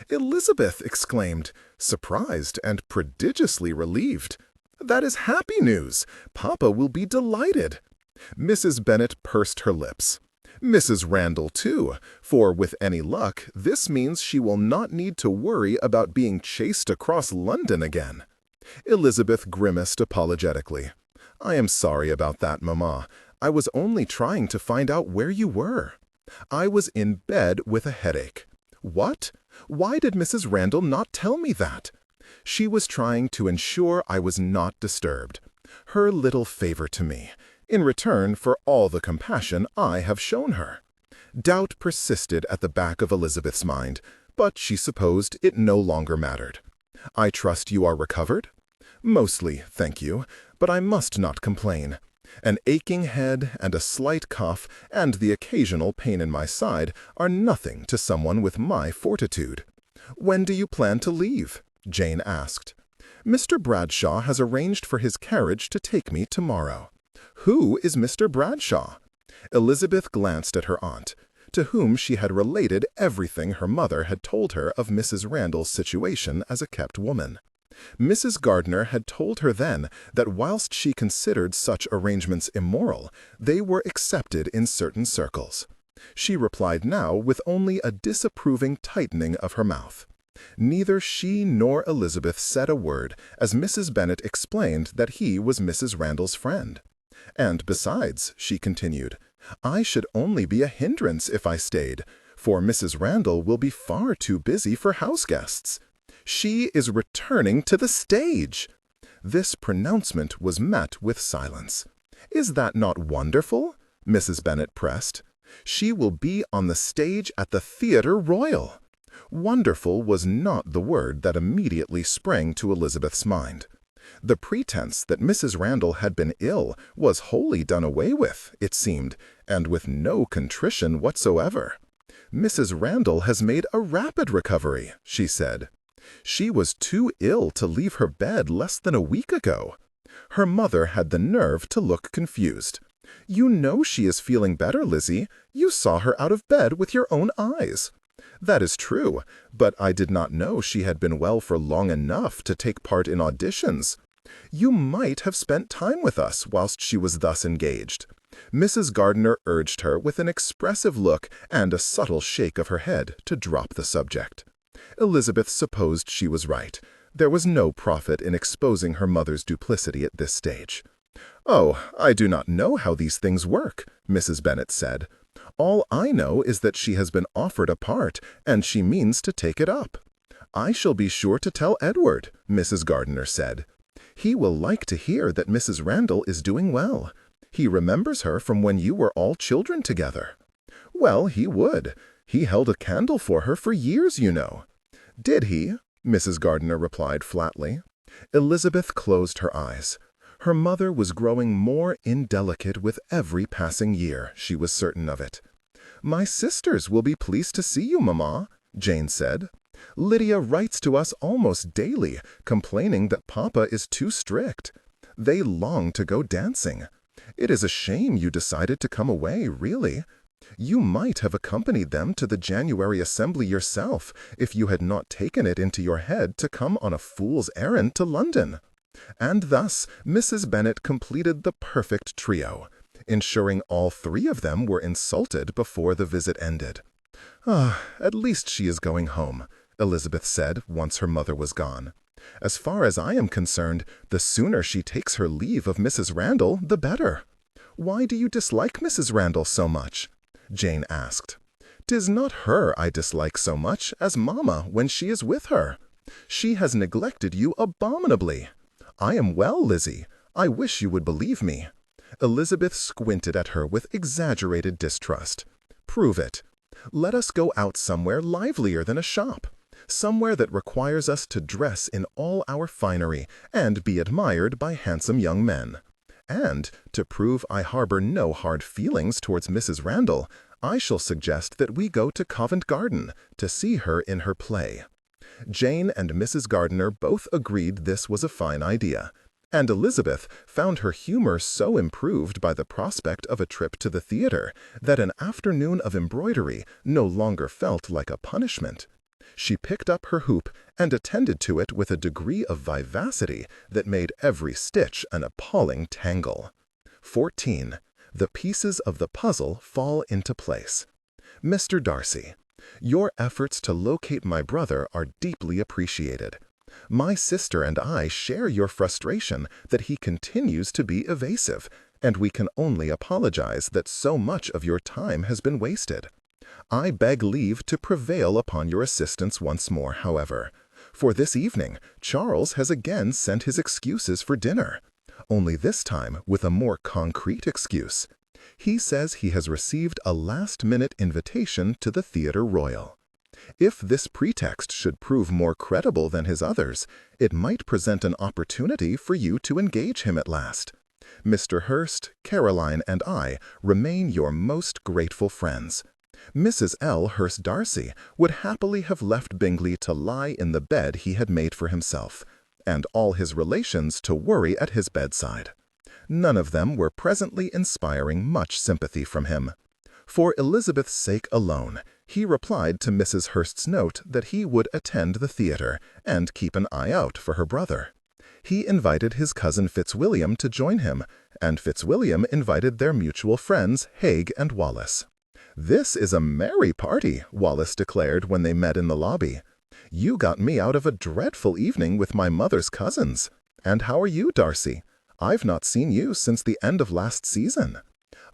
Elizabeth exclaimed, surprised and prodigiously relieved. "That is happy news. Papa will be delighted." Mrs. Bennet pursed her lips. Mrs. Randall, too, for with any luck, this means she will not need to worry about being chased across London again. Elizabeth grimaced apologetically. "I am sorry about that, Mamma. I was only trying to find out where you were. I was in bed with a headache." "What? Why did Mrs. Randall not tell me that?" "She was trying to ensure I was not disturbed. Her little favor to me, in return for all the compassion I have shown her." Doubt persisted at the back of Elizabeth's mind, but she supposed it no longer mattered. "I trust you are recovered?" "Mostly, thank you, but I must not complain. An aching head and a slight cough and the occasional pain in my side are nothing to someone with my fortitude." "When do you plan to leave?" Jane asked. "Mr. Bradshaw has arranged for his carriage to take me tomorrow." "Who is Mr. Bradshaw?" Elizabeth glanced at her aunt, to whom she had related everything her mother had told her of Mrs. Randall's situation as a kept woman. Mrs. Gardiner had told her then that whilst she considered such arrangements immoral, they were accepted in certain circles. She replied now with only a disapproving tightening of her mouth. Neither she nor Elizabeth said a word as Mrs. Bennet explained that he was Mrs. Randall's friend. "And besides," she continued, "I should only be a hindrance if I stayed, for Mrs. Randall will be far too busy for house guests." "She is returning to the stage." This pronouncement was met with silence. "Is that not wonderful?" Mrs. Bennet pressed. "She will be on the stage at the Theatre Royal." Wonderful was not the word that immediately sprang to Elizabeth's mind. The pretense that Mrs. Randall had been ill was wholly done away with, it seemed, and with no contrition whatsoever. "Mrs. Randall has made a rapid recovery," she said. "She was too ill to leave her bed less than a week ago." Her mother had the nerve to look confused. "You know she is feeling better, Lizzie. You saw her out of bed with your own eyes." "That is true, but I did not know she had been well for long enough to take part in auditions." "You might have spent time with us whilst she was thus engaged." Mrs. Gardiner urged her with an expressive look and a subtle shake of her head to drop the subject. Elizabeth supposed she was right. There was no profit in exposing her mother's duplicity at this stage. "Oh, I do not know how these things work," Mrs. Bennet said. "All I know is that she has been offered a part, and she means to take it up." "I shall be sure to tell Edward," Mrs. Gardiner said. "He will like to hear that Mrs. Randall is doing well. He remembers her from when you were all children together." "Well, he would. He held a candle for her for years, you know." "Did he?" Mrs. Gardiner replied flatly. Elizabeth closed her eyes. Her mother was growing more indelicate with every passing year, she was certain of it. "My sisters will be pleased to see you, Mamma," Jane said. "Lydia writes to us almost daily, complaining that Papa is too strict. They long to go dancing. It is a shame you decided to come away, really. You might have accompanied them to the January Assembly yourself if you had not taken it into your head to come on a fool's errand to London." And thus Mrs. Bennet completed the perfect trio, ensuring all three of them were insulted before the visit ended. "Ah, at least she is going home," Elizabeth said once her mother was gone. "As far as I am concerned, the sooner she takes her leave of Mrs. Randall, the better." "Why do you dislike Mrs. Randall so much?" Jane asked. "'Tis not her I dislike so much as Mamma when she is with her. She has neglected you abominably." "I am well, Lizzie. I wish you would believe me." Elizabeth squinted at her with exaggerated distrust. "Prove it. Let us go out somewhere livelier than a shop. Somewhere that requires us to dress in all our finery and be admired by handsome young men. And, to prove I harbor no hard feelings towards Mrs. Randall, I shall suggest that we go to Covent Garden to see her in her play." Jane and Mrs. Gardiner both agreed this was a fine idea, and Elizabeth found her humor so improved by the prospect of a trip to the theater that an afternoon of embroidery no longer felt like a punishment. She picked up her hoop and attended to it with a degree of vivacity that made every stitch an appalling tangle. 14. The pieces of the puzzle fall into place. "Mr. Darcy, your efforts to locate my brother are deeply appreciated. My sister and I share your frustration that he continues to be evasive, and we can only apologize that so much of your time has been wasted. I beg leave to prevail upon your assistance once more, however. For this evening, Charles has again sent his excuses for dinner, only this time with a more concrete excuse. He says he has received a last-minute invitation to the Theatre Royal. If this pretext should prove more credible than his others, it might present an opportunity for you to engage him at last. Mr. Hurst, Caroline, and I remain your most grateful friends. Mrs. L. Hurst Darcy would happily have left Bingley to lie in the bed he had made for himself, and all his relations to worry at his bedside. None of them were presently inspiring much sympathy from him. For Elizabeth's sake alone, he replied to Mrs. Hurst's note that he would attend the theatre and keep an eye out for her brother. He invited his cousin Fitzwilliam to join him, and Fitzwilliam invited their mutual friends Haig and Wallis. "This is a merry party," Wallis declared when they met in the lobby. "You got me out of a dreadful evening with my mother's cousins. And how are you, Darcy? I've not seen you since the end of last season."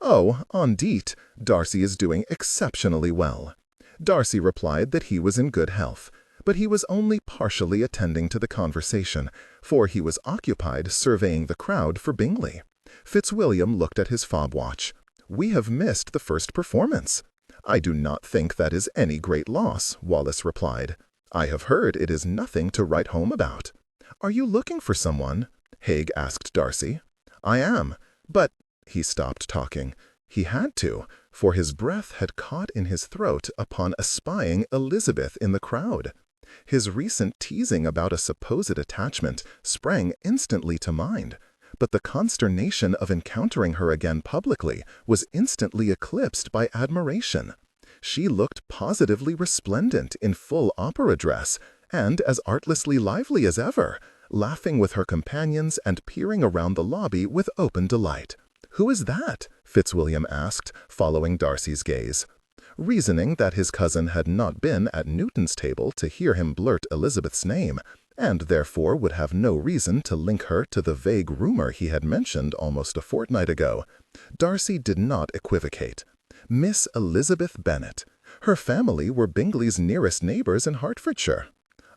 "Oh, en dit, Darcy is doing exceptionally well." Darcy replied that he was in good health, but he was only partially attending to the conversation, for he was occupied surveying the crowd for Bingley. Fitzwilliam looked at his fob watch. "We have missed the first performance." "I do not think that is any great loss," Wallace replied. "I have heard it is nothing to write home about." "Are you looking for someone?" Haig asked Darcy. "I am, but—" He stopped talking. He had to, for his breath had caught in his throat upon espying Elizabeth in the crowd. His recent teasing about a supposed attachment sprang instantly to mind, but the consternation of encountering her again publicly was instantly eclipsed by admiration. She looked positively resplendent in full opera dress, and as artlessly lively as ever, laughing with her companions and peering around the lobby with open delight. "Who is that?" Fitzwilliam asked, following Darcy's gaze. Reasoning that his cousin had not been at Newton's table to hear him blurt Elizabeth's name, and therefore would have no reason to link her to the vague rumor he had mentioned almost a fortnight ago, Darcy did not equivocate. Miss Elizabeth Bennet. Her family were Bingley's nearest neighbors in Hertfordshire.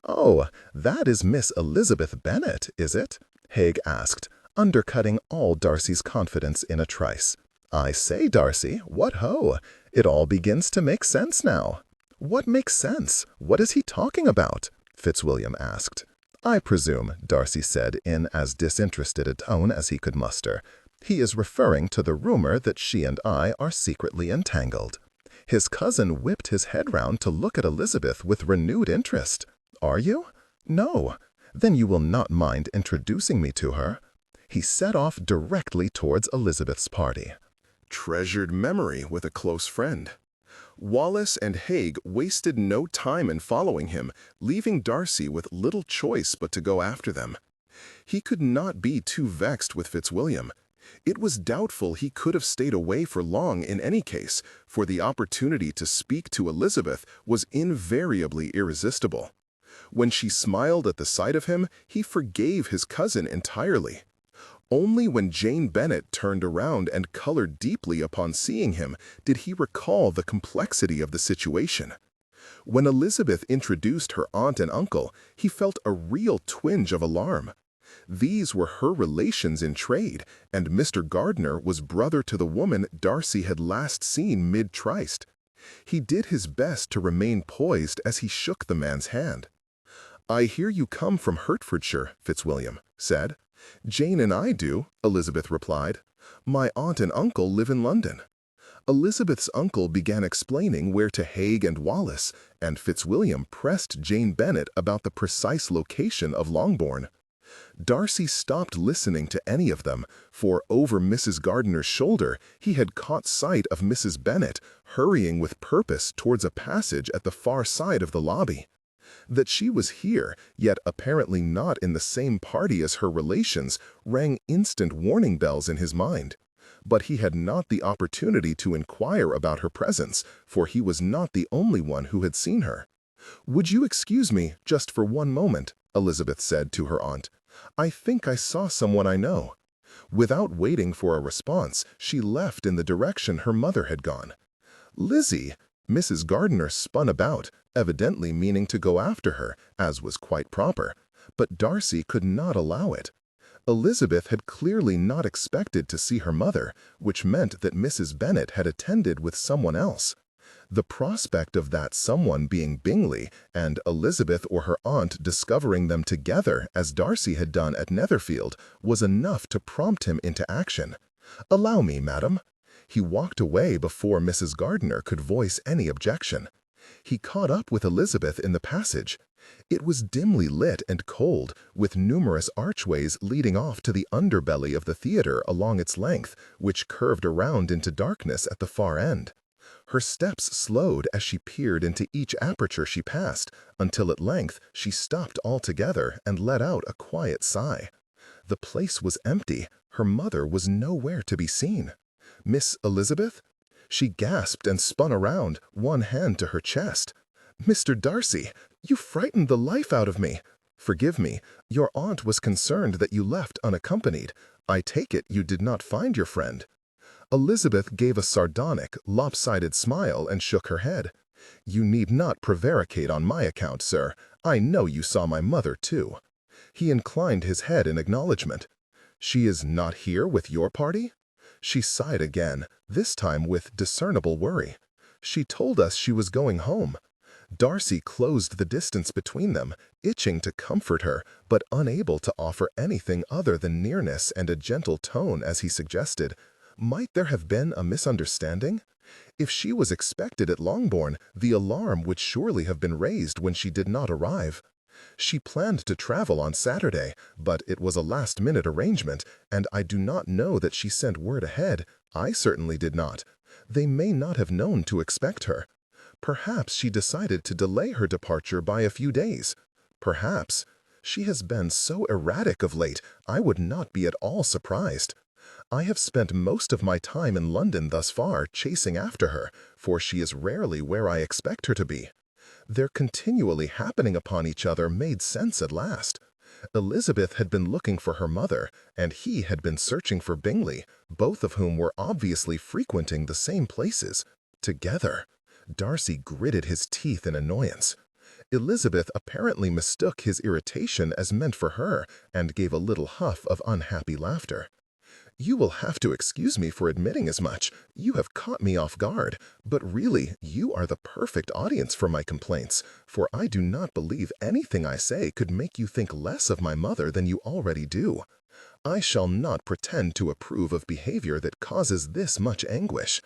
"Oh, that is Miss Elizabeth Bennet, is it?" Haig asked, undercutting all Darcy's confidence in a trice. "I say, Darcy, what ho! It all begins to make sense now." "What makes sense? What is he talking about?" Fitzwilliam asked. "I presume," Darcy said in as disinterested a tone as he could muster, "he is referring to the rumor that she and I are secretly entangled." His cousin whipped his head round to look at Elizabeth with renewed interest. "Are you? No. Then you will not mind introducing me to her?" He set off directly towards Elizabeth's party. Treasured memory with a close friend. Wallace and Haig wasted no time in following him, leaving Darcy with little choice but to go after them. He could not be too vexed with Fitzwilliam. It was doubtful he could have stayed away for long in any case, for the opportunity to speak to Elizabeth was invariably irresistible. When she smiled at the sight of him, he forgave his cousin entirely. Only when Jane Bennet turned around and colored deeply upon seeing him did he recall the complexity of the situation. When Elizabeth introduced her aunt and uncle, he felt a real twinge of alarm. These were her relations in trade, and Mr. Gardiner was brother to the woman Darcy had last seen mid-tryst. He did his best to remain poised as he shook the man's hand. "I hear you come from Hertfordshire," Fitzwilliam said. "Jane and I do," Elizabeth replied. "My aunt and uncle live in London." Elizabeth's uncle began explaining where to Haig and Wallace, and Fitzwilliam pressed Jane Bennet about the precise location of Longbourn. Darcy stopped listening to any of them, for over Mrs. Gardiner's shoulder he had caught sight of Mrs. Bennet hurrying with purpose towards a passage at the far side of the lobby. That she was here, yet apparently not in the same party as her relations, rang instant warning bells in his mind. But he had not the opportunity to inquire about her presence, for he was not the only one who had seen her. "Would you excuse me just for one moment?" Elizabeth said to her aunt. "I think I saw someone I know." Without waiting for a response, she left in the direction her mother had gone. "Lizzie!" Mrs. Gardiner spun about, evidently meaning to go after her, as was quite proper, but Darcy could not allow it. Elizabeth had clearly not expected to see her mother, which meant that Mrs. Bennet had attended with someone else. The prospect of that someone being Bingley, and Elizabeth or her aunt discovering them together as Darcy had done at Netherfield, was enough to prompt him into action. "Allow me, madam." He walked away before Mrs. Gardiner could voice any objection. He caught up with Elizabeth in the passage. It was dimly lit and cold, with numerous archways leading off to the underbelly of the theatre along its length, which curved around into darkness at the far end. Her steps slowed as she peered into each aperture she passed, until at length she stopped altogether and let out a quiet sigh. The place was empty. Her mother was nowhere to be seen. "Miss Elizabeth?" She gasped and spun around, one hand to her chest. "Mr. Darcy, you frightened the life out of me. Forgive me, your aunt was concerned that you left unaccompanied. I take it you did not find your friend." Elizabeth gave a sardonic, lopsided smile and shook her head. "You need not prevaricate on my account, sir. I know you saw my mother, too." He inclined his head in acknowledgment. "She is not here with your party?" She sighed again, this time with discernible worry. "She told us she was going home." Darcy closed the distance between them, itching to comfort her, but unable to offer anything other than nearness and a gentle tone as he suggested, "Might there have been a misunderstanding? If she was expected at Longbourn, the alarm would surely have been raised when she did not arrive. She planned to travel on Saturday, but it was a last-minute arrangement, and I do not know that she sent word ahead. I certainly did not. They may not have known to expect her. Perhaps she decided to delay her departure by a few days. Perhaps. She has been so erratic of late, I would not be at all surprised. I have spent most of my time in London thus far chasing after her, for she is rarely where I expect her to be. Their continually happening upon each other made sense at last. Elizabeth had been looking for her mother, and he had been searching for Bingley, both of whom were obviously frequenting the same places. Together. Darcy gritted his teeth in annoyance. Elizabeth apparently mistook his irritation as meant for her, and gave a little huff of unhappy laughter. "You will have to excuse me for admitting as much. You have caught me off guard, but really, you are the perfect audience for my complaints, for I do not believe anything I say could make you think less of my mother than you already do. I shall not pretend to approve of behavior that causes this much anguish.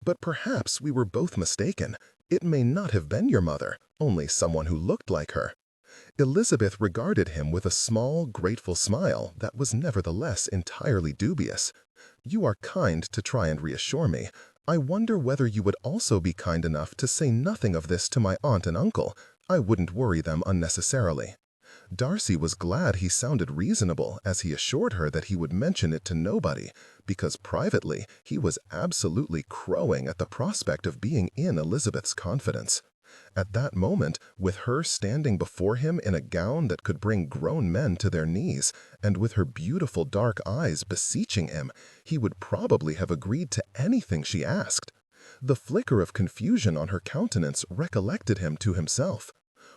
But perhaps we were both mistaken. It may not have been your mother, only someone who looked like her." Elizabeth regarded him with a small, grateful smile that was nevertheless entirely dubious. "You are kind to try and reassure me. I wonder whether you would also be kind enough to say nothing of this to my aunt and uncle. I wouldn't worry them unnecessarily." Darcy was glad he sounded reasonable as he assured her that he would mention it to nobody, because privately he was absolutely crowing at the prospect of being in Elizabeth's confidence. At that moment, with her standing before him in a gown that could bring grown men to their knees, and with her beautiful dark eyes beseeching him, he would probably have agreed to anything she asked. The flicker of confusion on her countenance recollected him to himself.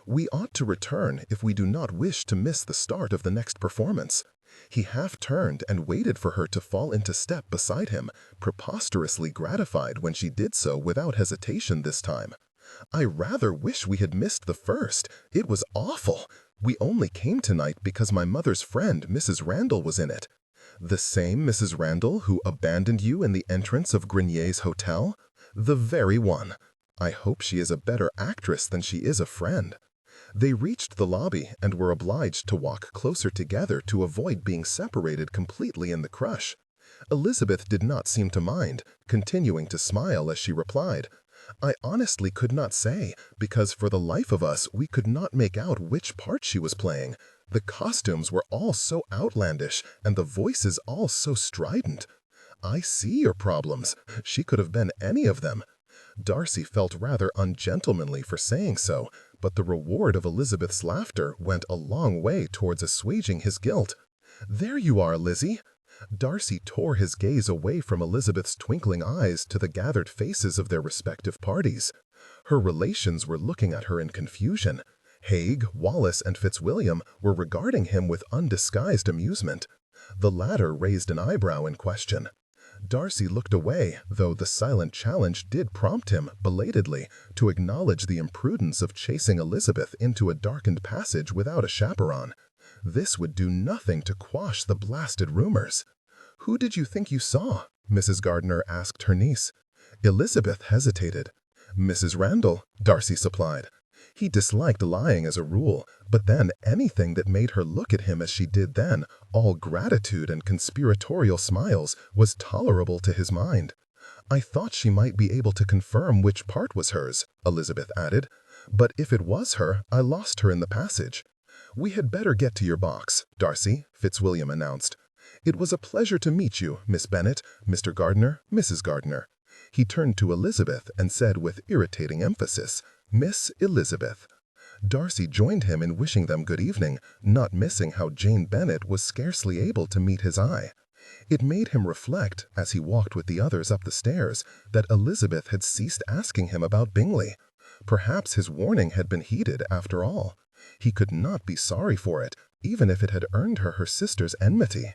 "We ought to return if we do not wish to miss the start of the next performance." He half turned and waited for her to fall into step beside him, preposterously gratified when she did so without hesitation this time. "I rather wish we had missed the first. It was awful. We only came tonight because my mother's friend, Mrs. Randall, was in it." "The same Mrs. Randall who abandoned you in the entrance of Grenier's hotel?" "The very one. I hope she is a better actress than she is a friend." They reached the lobby and were obliged to walk closer together to avoid being separated completely in the crush. Elizabeth did not seem to mind, continuing to smile as she replied, "I honestly could not say, because for the life of us we could not make out which part she was playing. The costumes were all so outlandish, and the voices all so strident. I see your problems. She could have been any of them." Darcy felt rather ungentlemanly for saying so, but the reward of Elizabeth's laughter went a long way towards assuaging his guilt. "There you are, Lizzie." Darcy tore his gaze away from Elizabeth's twinkling eyes to the gathered faces of their respective parties. Her relations were looking at her in confusion. Haig, Wallace, and Fitzwilliam were regarding him with undisguised amusement. The latter raised an eyebrow in question. Darcy looked away, though the silent challenge did prompt him, belatedly, to acknowledge the imprudence of chasing Elizabeth into a darkened passage without a chaperon. This would do nothing to quash the blasted rumors. "Who did you think you saw?" Mrs. Gardiner asked her niece. Elizabeth hesitated. "Mrs. Randall," Darcy supplied. He disliked lying as a rule, but then anything that made her look at him as she did then, all gratitude and conspiratorial smiles, was tolerable to his mind. "I thought she might be able to confirm which part was hers," Elizabeth added, "but if it was her, I lost her in the passage." "We had better get to your box, Darcy," Fitzwilliam announced. "It was a pleasure to meet you, Miss Bennet, Mr. Gardiner, Mrs. Gardiner." He turned to Elizabeth and said with irritating emphasis, "Miss Elizabeth." Darcy joined him in wishing them good evening, not missing how Jane Bennet was scarcely able to meet his eye. It made him reflect, as he walked with the others up the stairs, that Elizabeth had ceased asking him about Bingley. Perhaps his warning had been heeded after all. He could not be sorry for it, even if it had earned her sister's enmity.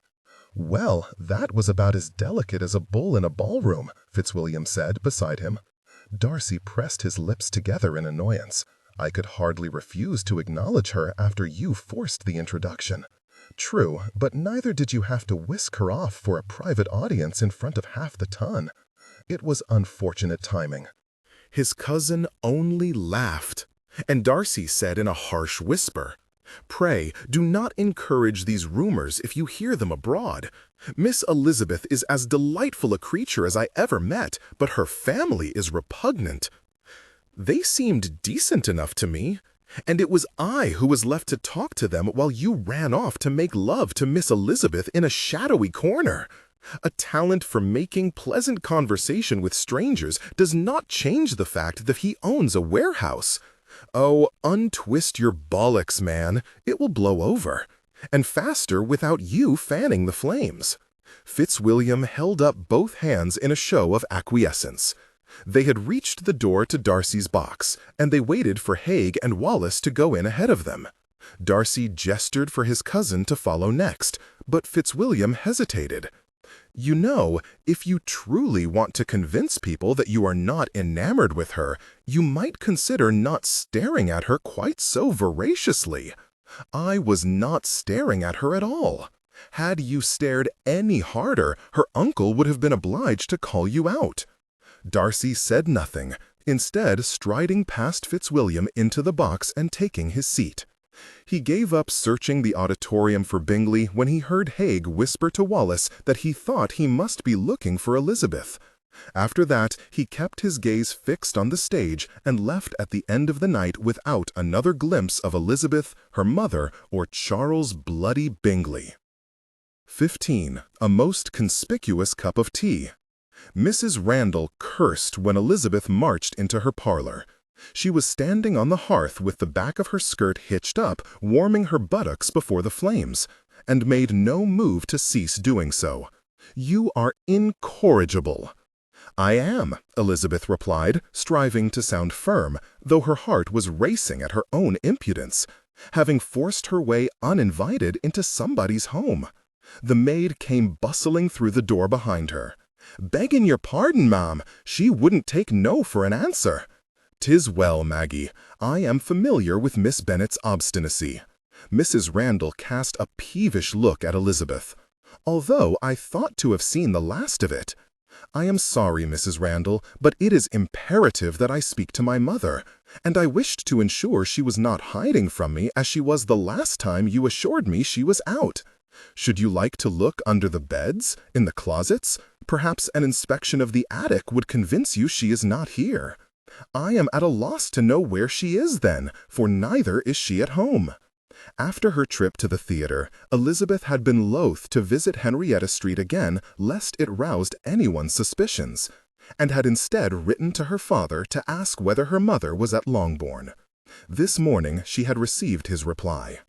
Well, that was about as delicate as a bull in a ballroom, Fitzwilliam said beside him. Darcy pressed his lips together in annoyance. I could hardly refuse to acknowledge her after you forced the introduction. True, but neither did you have to whisk her off for a private audience in front of half the ton. It was unfortunate timing. His cousin only laughed, and Darcy said in a harsh whisper, "Pray, do not encourage these rumors if you hear them abroad. Miss Elizabeth is as delightful a creature as I ever met, but her family is repugnant. They seemed decent enough to me, and it was I who was left to talk to them while you ran off to make love to Miss Elizabeth in a shadowy corner. A talent for making pleasant conversation with strangers does not change the fact that he owns a warehouse. Oh, untwist your bollocks, man. It will blow over, and faster without you fanning the flames." Fitzwilliam held up both hands in a show of acquiescence. They had reached the door to Darcy's box, and they waited for Haig and Wallace to go in ahead of them. Darcy gestured for his cousin to follow next, but Fitzwilliam hesitated. "You know, if you truly want to convince people that you are not enamored with her, you might consider not staring at her quite so voraciously. I was not staring at her at all. Had you stared any harder, her uncle would have been obliged to call you out." Darcy said nothing, instead striding past Fitzwilliam into the box and taking his seat. He gave up searching the auditorium for Bingley when he heard Haig whisper to Wallace that he thought he must be looking for Elizabeth. After that, he kept his gaze fixed on the stage and left at the end of the night without another glimpse of Elizabeth, her mother, or Charles Bloody Bingley. 15. A most conspicuous cup of tea. Mrs. Randall cursed when Elizabeth marched into her parlor. She was standing on the hearth with the back of her skirt hitched up, warming her buttocks before the flames, and made no move to cease doing so. "You are incorrigible." "I am," Elizabeth replied, striving to sound firm, though her heart was racing at her own impudence, having forced her way uninvited into somebody's home. The maid came bustling through the door behind her. "Beggin' your pardon, ma'am, she wouldn't take no for an answer." "'Tis well, Maggie. I am familiar with Miss Bennet's obstinacy." Mrs. Randall cast a peevish look at Elizabeth. "Although I thought to have seen the last of it." "I am sorry, Mrs. Randall, but it is imperative that I speak to my mother, and I wished to ensure she was not hiding from me as she was the last time you assured me she was out. Should you like to look under the beds, in the closets? Perhaps an inspection of the attic would convince you she is not here." "I am at a loss to know where she is then, for neither is she at home." After her trip to the theater, Elizabeth had been loath to visit Henrietta Street again lest it roused anyone's suspicions, and had instead written to her father to ask whether her mother was at Longbourn. This morning she had received his reply.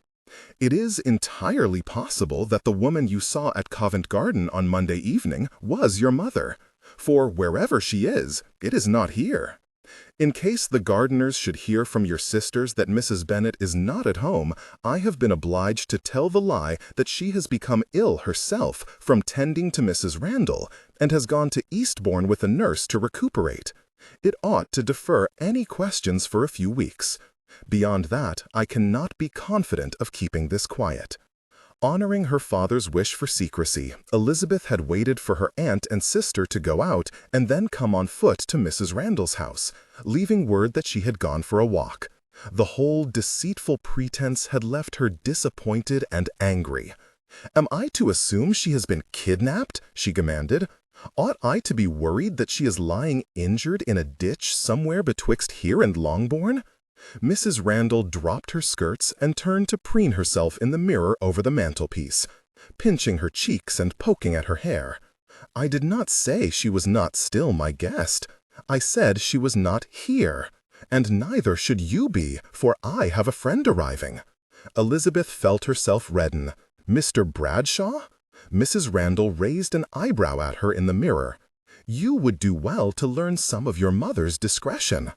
"It is entirely possible that the woman you saw at Covent Garden on Monday evening was your mother, for wherever she is, it is not here. In case the Gardiners should hear from your sisters that Mrs. Bennet is not at home, I have been obliged to tell the lie that she has become ill herself from tending to Mrs. Randall, and has gone to Eastbourne with a nurse to recuperate. It ought to defer any questions for a few weeks. Beyond that, I cannot be confident of keeping this quiet." Honoring her father's wish for secrecy, Elizabeth had waited for her aunt and sister to go out and then come on foot to Mrs. Randall's house, leaving word that she had gone for a walk. The whole deceitful pretense had left her disappointed and angry. "Am I to assume she has been kidnapped?" she demanded. "Ought I to be worried that she is lying injured in a ditch somewhere betwixt here and Longbourn?" Mrs. Randall dropped her skirts and turned to preen herself in the mirror over the mantelpiece, pinching her cheeks and poking at her hair. "I did not say she was not still my guest. I said she was not here, and neither should you be, for I have a friend arriving." Elizabeth felt herself redden. "Mr. Bradshaw?" Mrs. Randall raised an eyebrow at her in the mirror. "You would do well to learn some of your mother's discretion."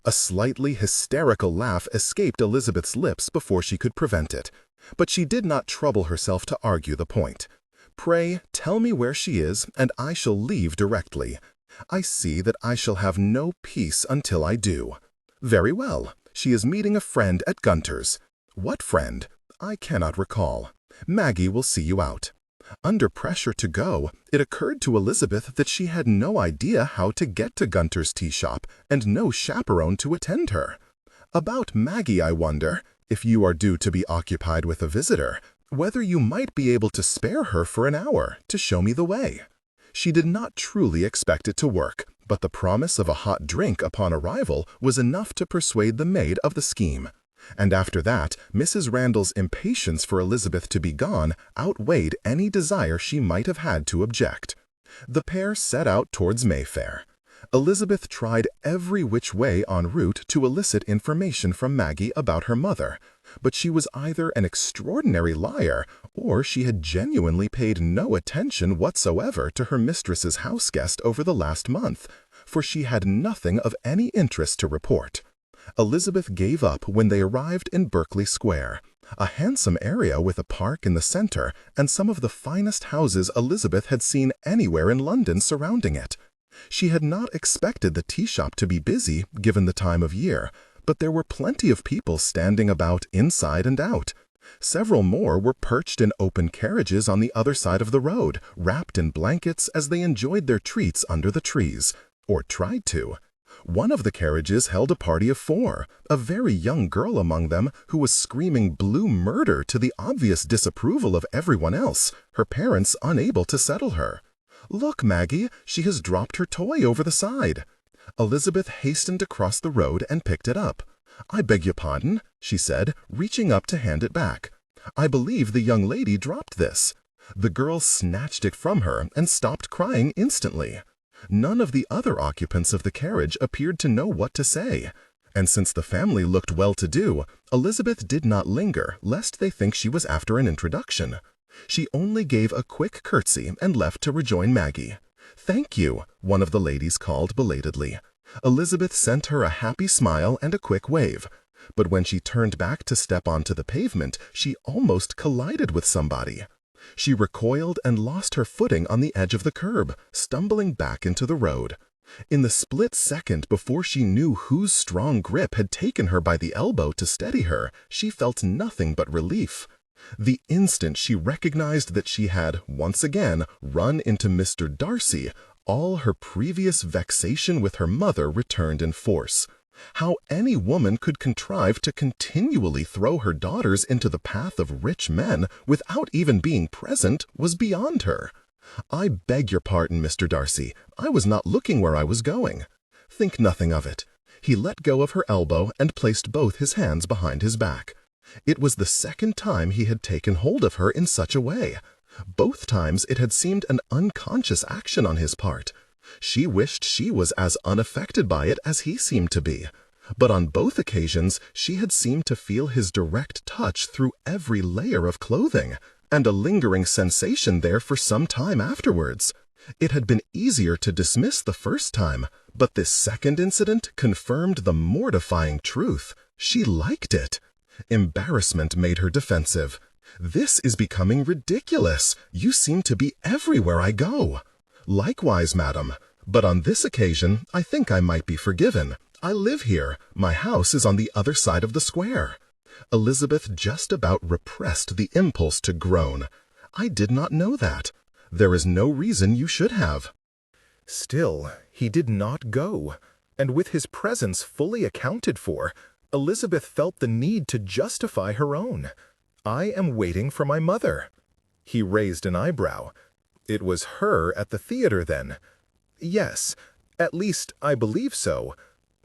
A slightly hysterical laugh escaped Elizabeth's lips before she could prevent it, but she did not trouble herself to argue the point. "Pray, tell me where she is, and I shall leave directly. I see that I shall have no peace until I do." "Very well. She is meeting a friend at Gunter's." "What friend?" "I cannot recall. Maggie will see you out." Under pressure to go, it occurred to Elizabeth that she had no idea how to get to Gunter's tea shop and no chaperone to attend her. "About Maggie, I wonder, if you are due to be occupied with a visitor, whether you might be able to spare her for an hour to show me the way." She did not truly expect it to work, but the promise of a hot drink upon arrival was enough to persuade the maid of the scheme. And after that, Mrs. Randall's impatience for Elizabeth to be gone outweighed any desire she might have had to object. The pair set out towards Mayfair. Elizabeth tried every which way en route to elicit information from Maggie about her mother, but she was either an extraordinary liar, or she had genuinely paid no attention whatsoever to her mistress's house guest over the last month, for she had nothing of any interest to report. Elizabeth gave up when they arrived in Berkeley Square, a handsome area with a park in the center and some of the finest houses Elizabeth had seen anywhere in London surrounding it. She had not expected the tea shop to be busy, given the time of year, but there were plenty of people standing about inside and out. Several more were perched in open carriages on the other side of the road, wrapped in blankets as they enjoyed their treats under the trees, or tried to. One of the carriages held a party of 4, a very young girl among them who was screaming blue murder to the obvious disapproval of everyone else, her parents unable to settle her. "Look, Maggie, she has dropped her toy over the side." Elizabeth hastened across the road and picked it up. "I beg your pardon," she said, reaching up to hand it back. "I believe the young lady dropped this." The girl snatched it from her and stopped crying instantly. None of the other occupants of the carriage appeared to know what to say, and since the family looked well-to-do, Elizabeth did not linger lest they think she was after an introduction. She only gave a quick curtsy and left to rejoin Maggie. "Thank you," one of the ladies called belatedly. Elizabeth sent her a happy smile and a quick wave, but when she turned back to step onto the pavement, she almost collided with somebody. She recoiled and lost her footing on the edge of the curb, stumbling back into the road. In the split second before she knew whose strong grip had taken her by the elbow to steady her, she felt nothing but relief. The instant she recognized that she had, once again, run into Mr. Darcy, all her previous vexation with her mother returned in force. How any woman could contrive to continually throw her daughters into the path of rich men without even being present was beyond her. "I beg your pardon, Mr. Darcy. I was not looking where I was going." "Think nothing of it." He let go of her elbow and placed both his hands behind his back. It was the second time he had taken hold of her in such a way. Both times it had seemed an unconscious action on his part. She wished she was as unaffected by it as he seemed to be. But on both occasions she had seemed to feel his direct touch through every layer of clothing, and a lingering sensation there for some time afterwards. It had been easier to dismiss the first time, but this second incident confirmed the mortifying truth. She liked it. Embarrassment made her defensive. "This is becoming ridiculous. You seem to be everywhere I go." "Likewise, madam. But on this occasion, I think I might be forgiven. I live here. My house is on the other side of the square." Elizabeth just about repressed the impulse to groan. "I did not know that. There is no reason you should have." Still, he did not go, and with his presence fully accounted for, Elizabeth felt the need to justify her own. "I am waiting for my mother." He raised an eyebrow. "It was her at the theater, then?" "Yes, at least I believe so.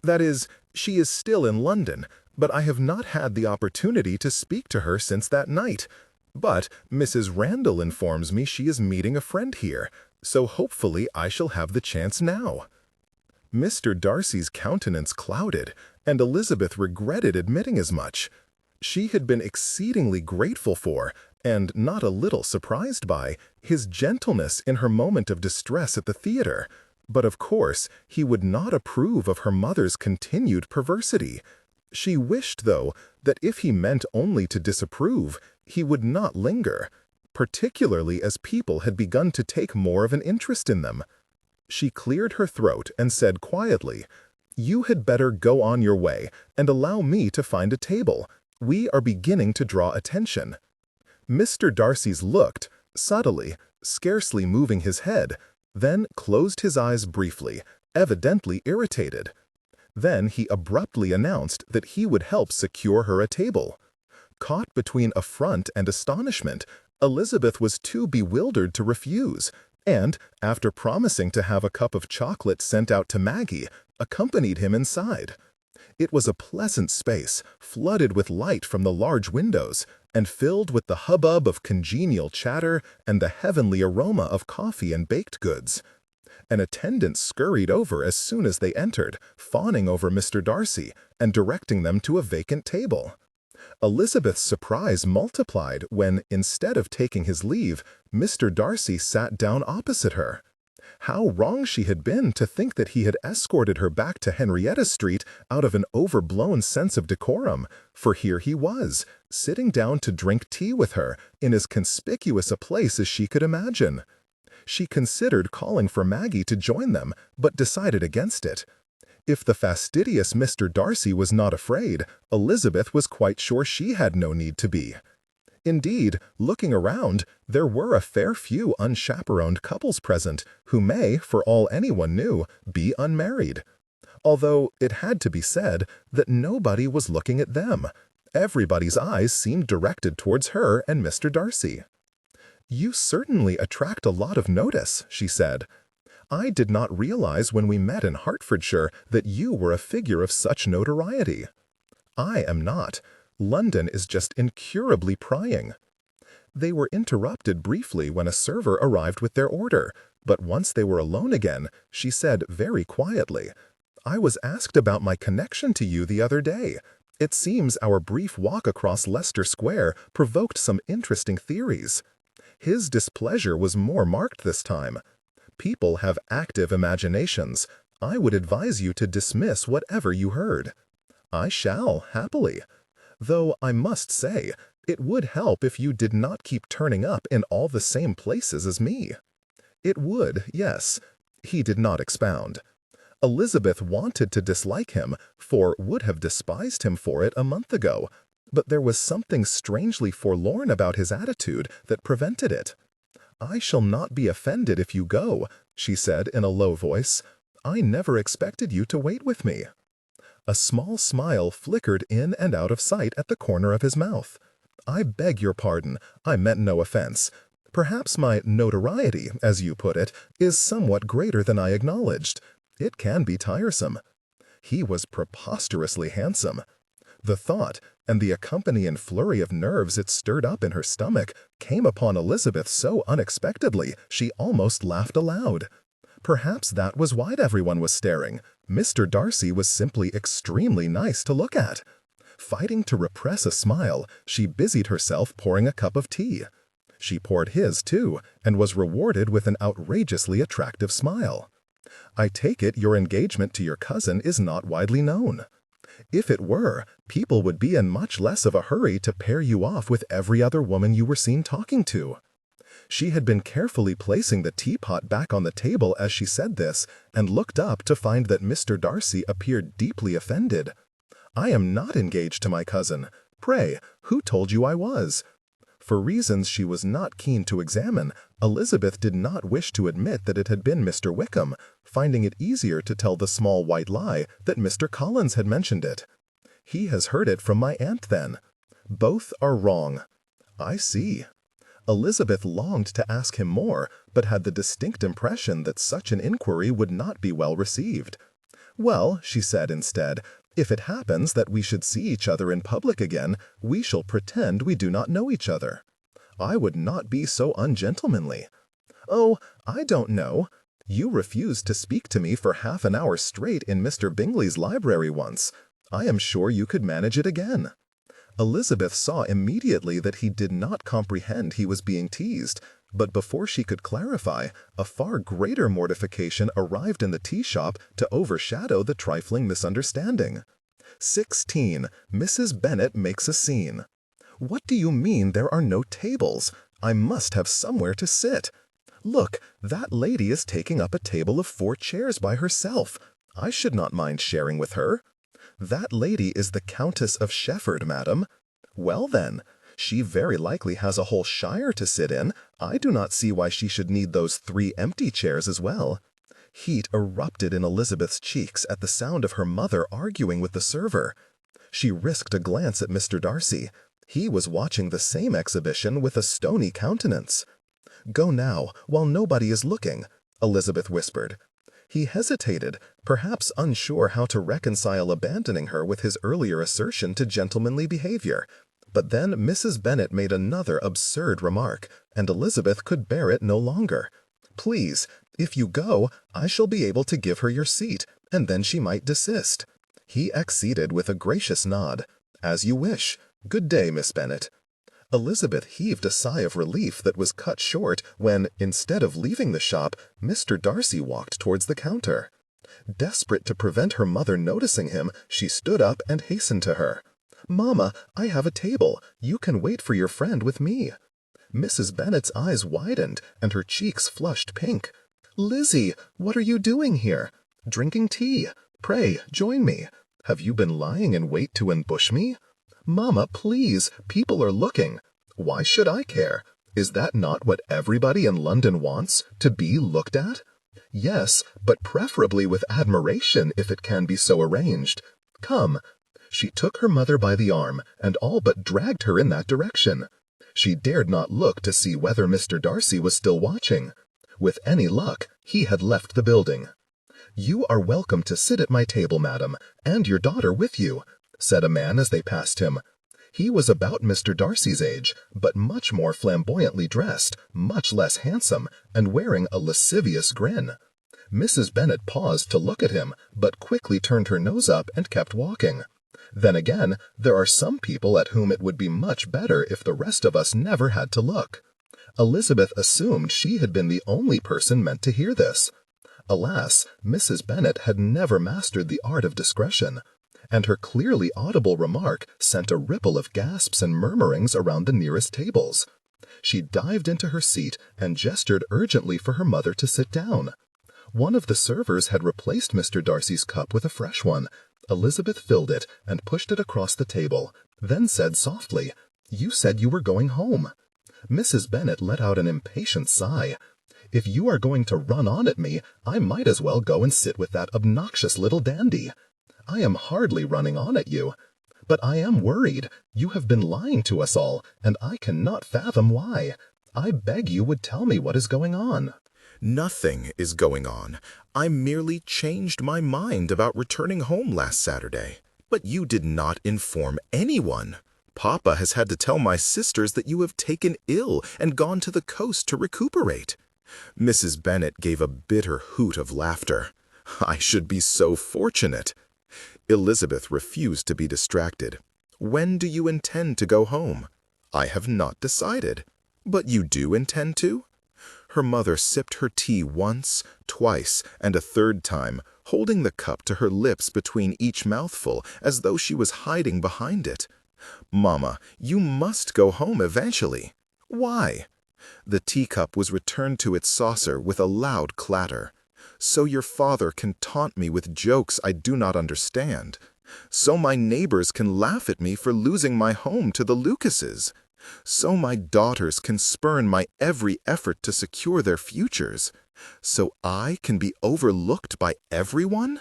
That is, she is still in London, but I have not had the opportunity to speak to her since that night. But Mrs. Randall informs me she is meeting a friend here, so hopefully I shall have the chance now." Mr. Darcy's countenance clouded, and Elizabeth regretted admitting as much. She had been exceedingly grateful for, and not a little surprised by, his gentleness in her moment of distress at the theater, But of course, he would not approve of her mother's continued perversity. She wished, though, that if he meant only to disapprove, he would not linger, particularly as people had begun to take more of an interest in them. She cleared her throat and said quietly, "You had better go on your way and allow me to find a table. We are beginning to draw attention." Mr. Darcy's looked, subtly, scarcely moving his head, then closed his eyes briefly, evidently irritated. Then he abruptly announced that he would help secure her a table. Caught between affront and astonishment, Elizabeth was too bewildered to refuse, and, after promising to have a cup of chocolate sent out to Maggie, accompanied him inside. It was a pleasant space, flooded with light from the large windows, and filled with the hubbub of congenial chatter and the heavenly aroma of coffee and baked goods. An attendant scurried over as soon as they entered, fawning over Mr. Darcy and directing them to a vacant table. Elizabeth's surprise multiplied when, instead of taking his leave, Mr. Darcy sat down opposite her. How wrong she had been to think that he had escorted her back to Henrietta Street out of an overblown sense of decorum, for here he was, sitting down to drink tea with her in as conspicuous a place as she could imagine. She considered calling for Maggie to join them, but decided against it. If the fastidious Mr. Darcy was not afraid, Elizabeth was quite sure she had no need to be. Indeed, looking around, there were a fair few unchaperoned couples present who may, for all anyone knew, be unmarried. Although it had to be said that nobody was looking at them. Everybody's eyes seemed directed towards her and Mr. Darcy. "You certainly attract a lot of notice," she said. "I did not realize when we met in Hertfordshire that you were a figure of such notoriety." "I am not. London is just incurably prying." They were interrupted briefly when a server arrived with their order, but once they were alone again, she said very quietly, "I was asked about my connection to you the other day. It seems our brief walk across Leicester Square provoked some interesting theories." His displeasure was more marked this time. "People have active imaginations. I would advise you to dismiss whatever you heard." "I shall, happily. Though I must say, it would help if you did not keep turning up in all the same places as me." "It would, yes." He did not expound. Elizabeth wanted to dislike him, for would have despised him for it a month ago, but there was something strangely forlorn about his attitude that prevented it. "I shall not be offended if you go," she said in a low voice. "I never expected you to wait with me." A small smile flickered in and out of sight at the corner of his mouth. "I beg your pardon. I meant no offense. Perhaps my notoriety, as you put it, is somewhat greater than I acknowledged. It can be tiresome." He was preposterously handsome. The thought, and the accompanying flurry of nerves it stirred up in her stomach, came upon Elizabeth so unexpectedly she almost laughed aloud. Perhaps that was why everyone was staring. Mr. Darcy was simply extremely nice to look at. Fighting to repress a smile, she busied herself pouring a cup of tea. She poured his, too, and was rewarded with an outrageously attractive smile. "I take it your engagement to your cousin is not widely known." "If it were, people would be in much less of a hurry to pair you off with every other woman you were seen talking to." She had been carefully placing the teapot back on the table as she said this, and looked up to find that Mr. Darcy appeared deeply offended. "I am not engaged to my cousin. Pray, who told you I was?" For reasons she was not keen to examine, Elizabeth did not wish to admit that it had been Mr. Wickham, finding it easier to tell the small white lie that Mr. Collins had mentioned it. "He has heard it from my aunt, then." "Both are wrong." "I see." Elizabeth longed to ask him more, but had the distinct impression that such an inquiry would not be well received. "Well," she said instead, "if it happens that we should see each other in public again, we shall pretend we do not know each other." "I would not be so ungentlemanly." "Oh, I don't know. You refused to speak to me for half an hour straight in Mr. Bingley's library once. I am sure you could manage it again." Elizabeth saw immediately that he did not comprehend he was being teased, but before she could clarify, a far greater mortification arrived in the tea shop to overshadow the trifling misunderstanding. 16. Mrs. Bennet makes a scene. What do you mean there are no tables? I must have somewhere to sit. Look, that lady is taking up a table of 4 chairs by herself. I should not mind sharing with her. That lady is the Countess of Shefford, madam. Well then, she very likely has a whole shire to sit in. I do not see why she should need those 3 empty chairs as well. Heat erupted in Elizabeth's cheeks at the sound of her mother arguing with the server. She risked a glance at Mr. Darcy. He was watching the same exhibition with a stony countenance. "Go now, while nobody is looking," Elizabeth whispered. He hesitated, perhaps unsure how to reconcile abandoning her with his earlier assertion to gentlemanly behavior. But then Mrs. Bennet made another absurd remark, and Elizabeth could bear it no longer. "Please, if you go, I shall be able to give her your seat, and then she might desist." He acceded with a gracious nod. "As you wish. Good day, Miss Bennet." Elizabeth heaved a sigh of relief that was cut short when, instead of leaving the shop, Mr. Darcy walked towards the counter. Desperate to prevent her mother noticing him, she stood up and hastened to her. "Mamma, I have a table. You can wait for your friend with me." Mrs. Bennet's eyes widened, and her cheeks flushed pink. "Lizzie, what are you doing here?" "Drinking tea. Pray, join me. Have you been lying in wait to ambush me?" "Mamma, please, people are looking." "Why should I care? Is that not what everybody in London wants, to be looked at?" "Yes, but preferably with admiration if it can be so arranged. Come." She took her mother by the arm, and all but dragged her in that direction. She dared not look to see whether Mr. Darcy was still watching. With any luck, he had left the building. "You are welcome to sit at my table, madam, and your daughter with you," said a man as they passed him. He was about Mr. Darcy's age, but much more flamboyantly dressed, much less handsome, and wearing a lascivious grin. Mrs. Bennet paused to look at him, but quickly turned her nose up and kept walking. Then again, there are some people at whom it would be much better if the rest of us never had to look. Elizabeth assumed she had been the only person meant to hear this. Alas, Mrs. Bennet had never mastered the art of discretion, and her clearly audible remark sent a ripple of gasps and murmurings around the nearest tables. She dived into her seat and gestured urgently for her mother to sit down. One of the servers had replaced Mr. Darcy's cup with a fresh one. Elizabeth filled it and pushed it across the table, then said softly, "You said you were going home." Mrs. Bennet let out an impatient sigh. "If you are going to run on at me, I might as well go and sit with that obnoxious little dandy." "I am hardly running on at you. But I am worried. You have been lying to us all, and I cannot fathom why. I beg you would tell me what is going on." Nothing is going on. I merely changed my mind about returning home last Saturday. But you did not inform anyone. Papa has had to tell my sisters that you have taken ill and gone to the coast to recuperate. Mrs. Bennet gave a bitter hoot of laughter. I should be so fortunate. Elizabeth refused to be distracted. "When do you intend to go home?" "I have not decided." "But you do intend to?" Her mother sipped her tea once, twice, and a third time, holding the cup to her lips between each mouthful as though she was hiding behind it. "Mamma, you must go home eventually." "Why?" The teacup was returned to its saucer with a loud clatter. "So your father can taunt me with jokes I do not understand. So my neighbors can laugh at me for losing my home to the Lucases. So my daughters can spurn my every effort to secure their futures. So I can be overlooked by everyone?"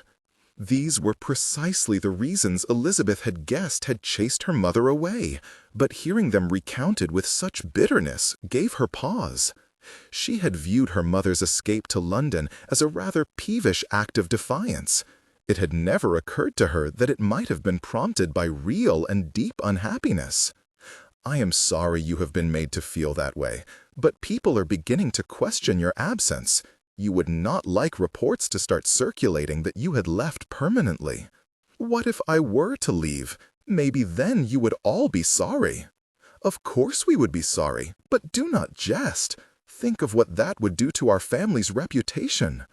These were precisely the reasons Elizabeth had guessed had chased her mother away, but hearing them recounted with such bitterness gave her pause. She had viewed her mother's escape to London as a rather peevish act of defiance. It had never occurred to her that it might have been prompted by real and deep unhappiness. "I am sorry you have been made to feel that way, but people are beginning to question your absence. You would not like reports to start circulating that you had left permanently." "What if I were to leave? Maybe then you would all be sorry." "Of course we would be sorry, but do not jest. Think of what that would do to our family's reputation.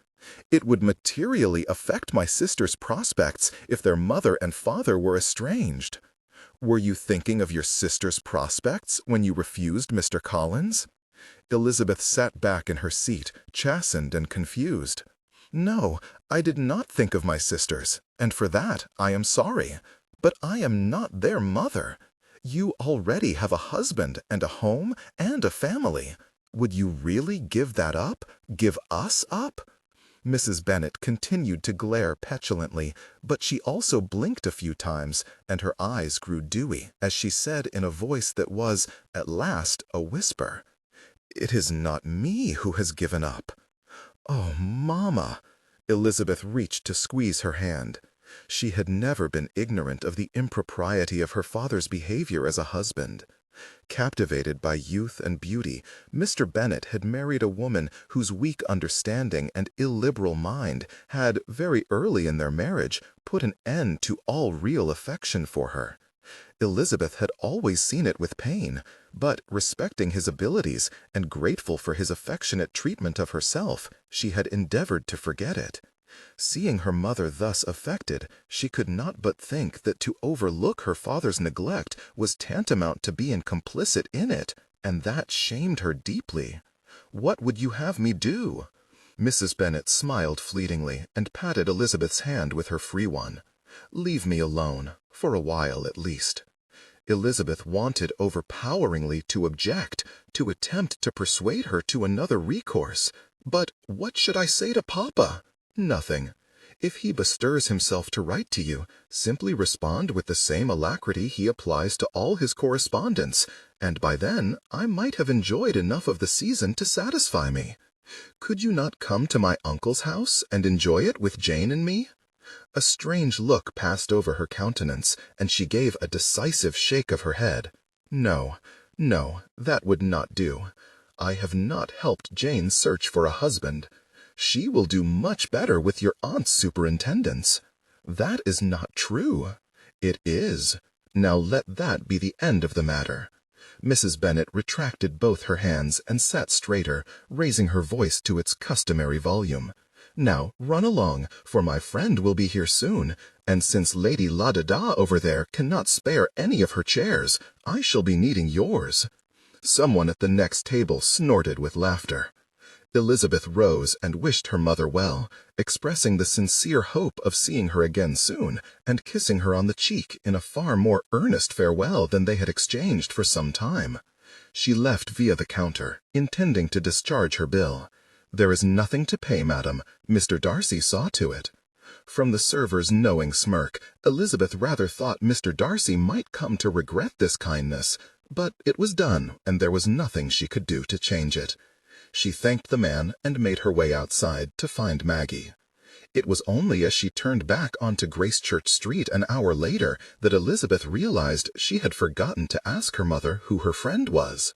It would materially affect my sister's prospects if their mother and father were estranged." "Were you thinking of your sister's prospects when you refused Mr. Collins?" Elizabeth sat back in her seat, chastened and confused. "No, I did not think of my sisters, and for that I am sorry. But I am not their mother. You already have a husband and a home and a family. Would you really give that up? Give us up?" Mrs. Bennet continued to glare petulantly, but she also blinked a few times, and her eyes grew dewy as she said in a voice that was, at last, a whisper, "It is not me who has given up." "Oh, Mamma!" Elizabeth reached to squeeze her hand. She had never been ignorant of the impropriety of her father's behavior as a husband. Captivated by youth and beauty, Mr. Bennet had married a woman whose weak understanding and illiberal mind had, very early in their marriage, put an end to all real affection for her. Elizabeth had always seen it with pain, but, respecting his abilities and grateful for his affectionate treatment of herself, she had endeavored to forget it. Seeing her mother thus affected, she could not but think that to overlook her father's neglect was tantamount to being complicit in it, and that shamed her deeply. "What would you have me do?" Mrs. Bennet smiled fleetingly and patted Elizabeth's hand with her free one. "Leave me alone, for a while at least." Elizabeth wanted overpoweringly to object, to attempt to persuade her to another recourse. "But what should I say to Papa?" "Nothing. If he bestirs himself to write to you, simply respond with the same alacrity he applies to all his correspondence, and by then I might have enjoyed enough of the season to satisfy me. Could you not come to my uncle's house and enjoy it with Jane and me?" A strange look passed over her countenance, and she gave a decisive shake of her head. "No, no, that would not do. I have not helped Jane search for a husband. She will do much better with your aunt's superintendence." "That is not true." "It is. Now let that be the end of the matter." Mrs. Bennet retracted both her hands and sat straighter, raising her voice to its customary volume. "Now run along, for my friend will be here soon, and since Lady La-da-da over there cannot spare any of her chairs, I shall be needing yours." Someone at the next table snorted with laughter. Elizabeth rose and wished her mother well, expressing the sincere hope of seeing her again soon, and kissing her on the cheek in a far more earnest farewell than they had exchanged for some time. She left via the counter, intending to discharge her bill. "There is nothing to pay, madam. Mr. Darcy saw to it." From the server's knowing smirk, Elizabeth rather thought Mr. Darcy might come to regret this kindness, but it was done, and there was nothing she could do to change it. She thanked the man and made her way outside to find Maggie. It was only as she turned back onto Gracechurch Street an hour later that Elizabeth realized she had forgotten to ask her mother who her friend was.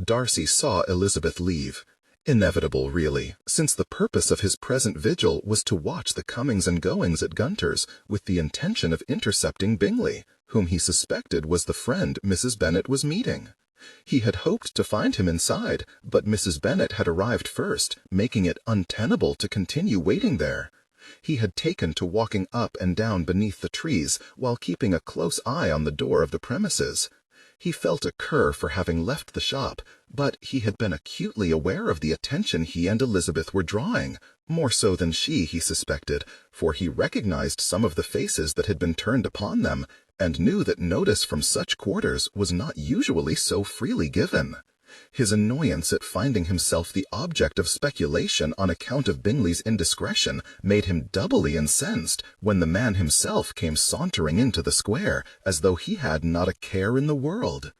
Darcy saw Elizabeth leave. Inevitable, really, since the purpose of his present vigil was to watch the comings and goings at Gunter's with the intention of intercepting Bingley, whom he suspected was the friend Mrs. Bennet was meeting. He had hoped to find him inside, but Mrs. Bennet had arrived first, making it untenable to continue waiting there. He had taken to walking up and down beneath the trees while keeping a close eye on the door of the premises. He felt a cur for having left the shop, but he had been acutely aware of the attention he and Elizabeth were drawing, more so than she, he suspected, for he recognized some of the faces that had been turned upon them, and knew that notice from such quarters was not usually so freely given. His annoyance at finding himself the object of speculation on account of Bingley's indiscretion made him doubly incensed when the man himself came sauntering into the square as though he had not a care in the world.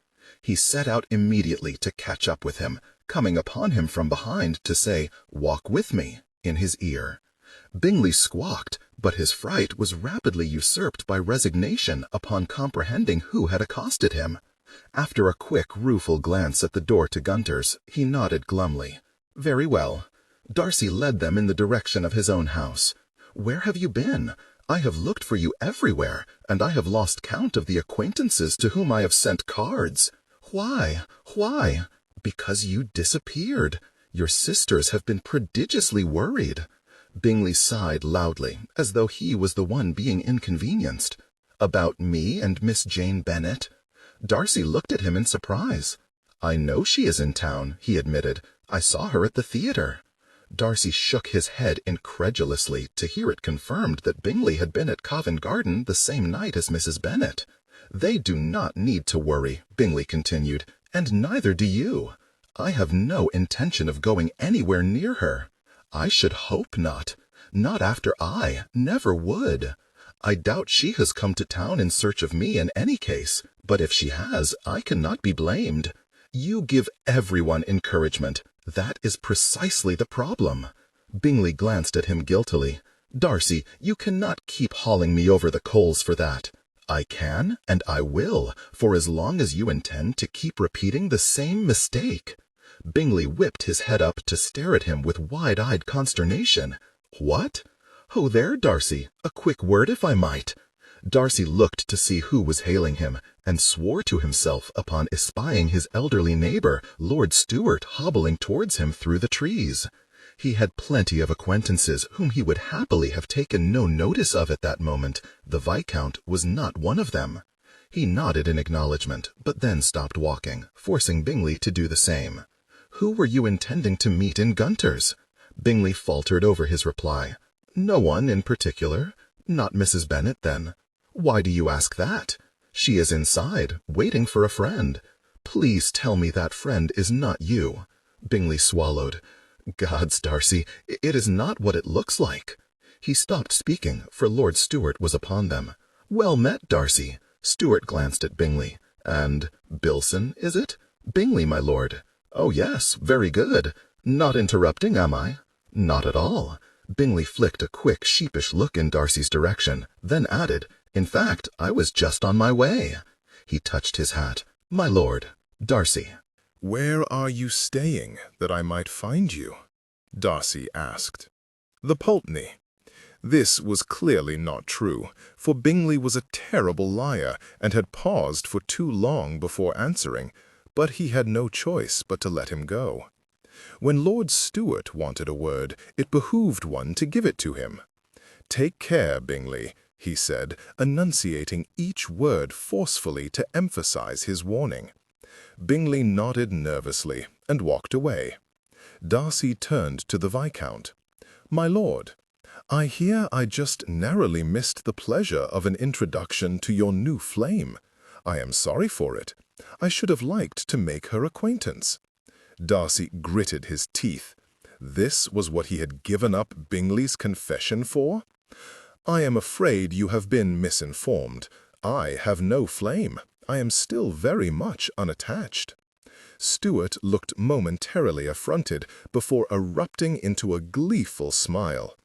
He set out immediately to catch up with him, coming upon him from behind to say, "Walk with me," in his ear. Bingley squawked, but his fright was rapidly usurped by resignation upon comprehending who had accosted him. After a quick, rueful glance at the door to Gunter's, he nodded glumly. "Very well." Darcy led them in the direction of his own house. "Where have you been? I have looked for you everywhere, and I have lost count of the acquaintances to whom I have sent cards. Why? Why? Because you disappeared. Your sisters have been prodigiously worried." Bingley sighed loudly, as though he was the one being inconvenienced. "About me and Miss Jane Bennet?" Darcy looked at him in surprise. "I know she is in town," he admitted. "I saw her at the theatre." Darcy shook his head incredulously to hear it confirmed that Bingley had been at Covent Garden the same night as Mrs. Bennet. "They do not need to worry," Bingley continued, "and neither do you. I have no intention of going anywhere near her. I should hope not. Not after I never would. I doubt she has come to town in search of me in any case, but if she has, I cannot be blamed. You give everyone encouragement. That is precisely the problem." Bingley glanced at him guiltily. "Darcy, you cannot keep hauling me over the coals for that." "I can, and I will, for as long as you intend to keep repeating the same mistake." Bingley whipped his head up to stare at him with wide-eyed consternation. "What? Oh, there, Darcy, a quick word if I might." Darcy looked to see who was hailing him, and swore to himself upon espying his elderly neighbour, Lord Stewart, hobbling towards him through the trees. He had plenty of acquaintances whom he would happily have taken no notice of at that moment. The Viscount was not one of them. He nodded in acknowledgment, but then stopped walking, forcing Bingley to do the same. "Who were you intending to meet in Gunter's?" Bingley faltered over his reply. "No one in particular. Not Mrs. Bennet, then." "Why do you ask that? She is inside, waiting for a friend. Please tell me that friend is not you." Bingley swallowed. "Gods, Darcy, it is not what it looks like." He stopped speaking, for Lord Stewart was upon them. "Well met, Darcy." Stewart glanced at Bingley. "And Bilson, is it?" "Bingley, my lord." "Oh, yes, very good. Not interrupting, am I?" "Not at all." Bingley flicked a quick, sheepish look in Darcy's direction, then added, "In fact, I was just on my way." He touched his hat. "My lord, Darcy." "Where are you staying, that I might find you?" Darcy asked. "The Pulteney." This was clearly not true, for Bingley was a terrible liar and had paused for too long before answering, but he had no choice but to let him go. When Lord Stewart wanted a word, it behooved one to give it to him. "Take care, Bingley," he said, enunciating each word forcefully to emphasize his warning. Bingley nodded nervously and walked away. Darcy turned to the Viscount. "My lord, I hear I just narrowly missed the pleasure of an introduction to your new flame. I am sorry for it. I should have liked to make her acquaintance." Darcy gritted his teeth. This was what he had given up Bingley's confession for? "I am afraid you have been misinformed. I have no flame. I am still very much unattached." Stewart looked momentarily affronted before erupting into a gleeful smile.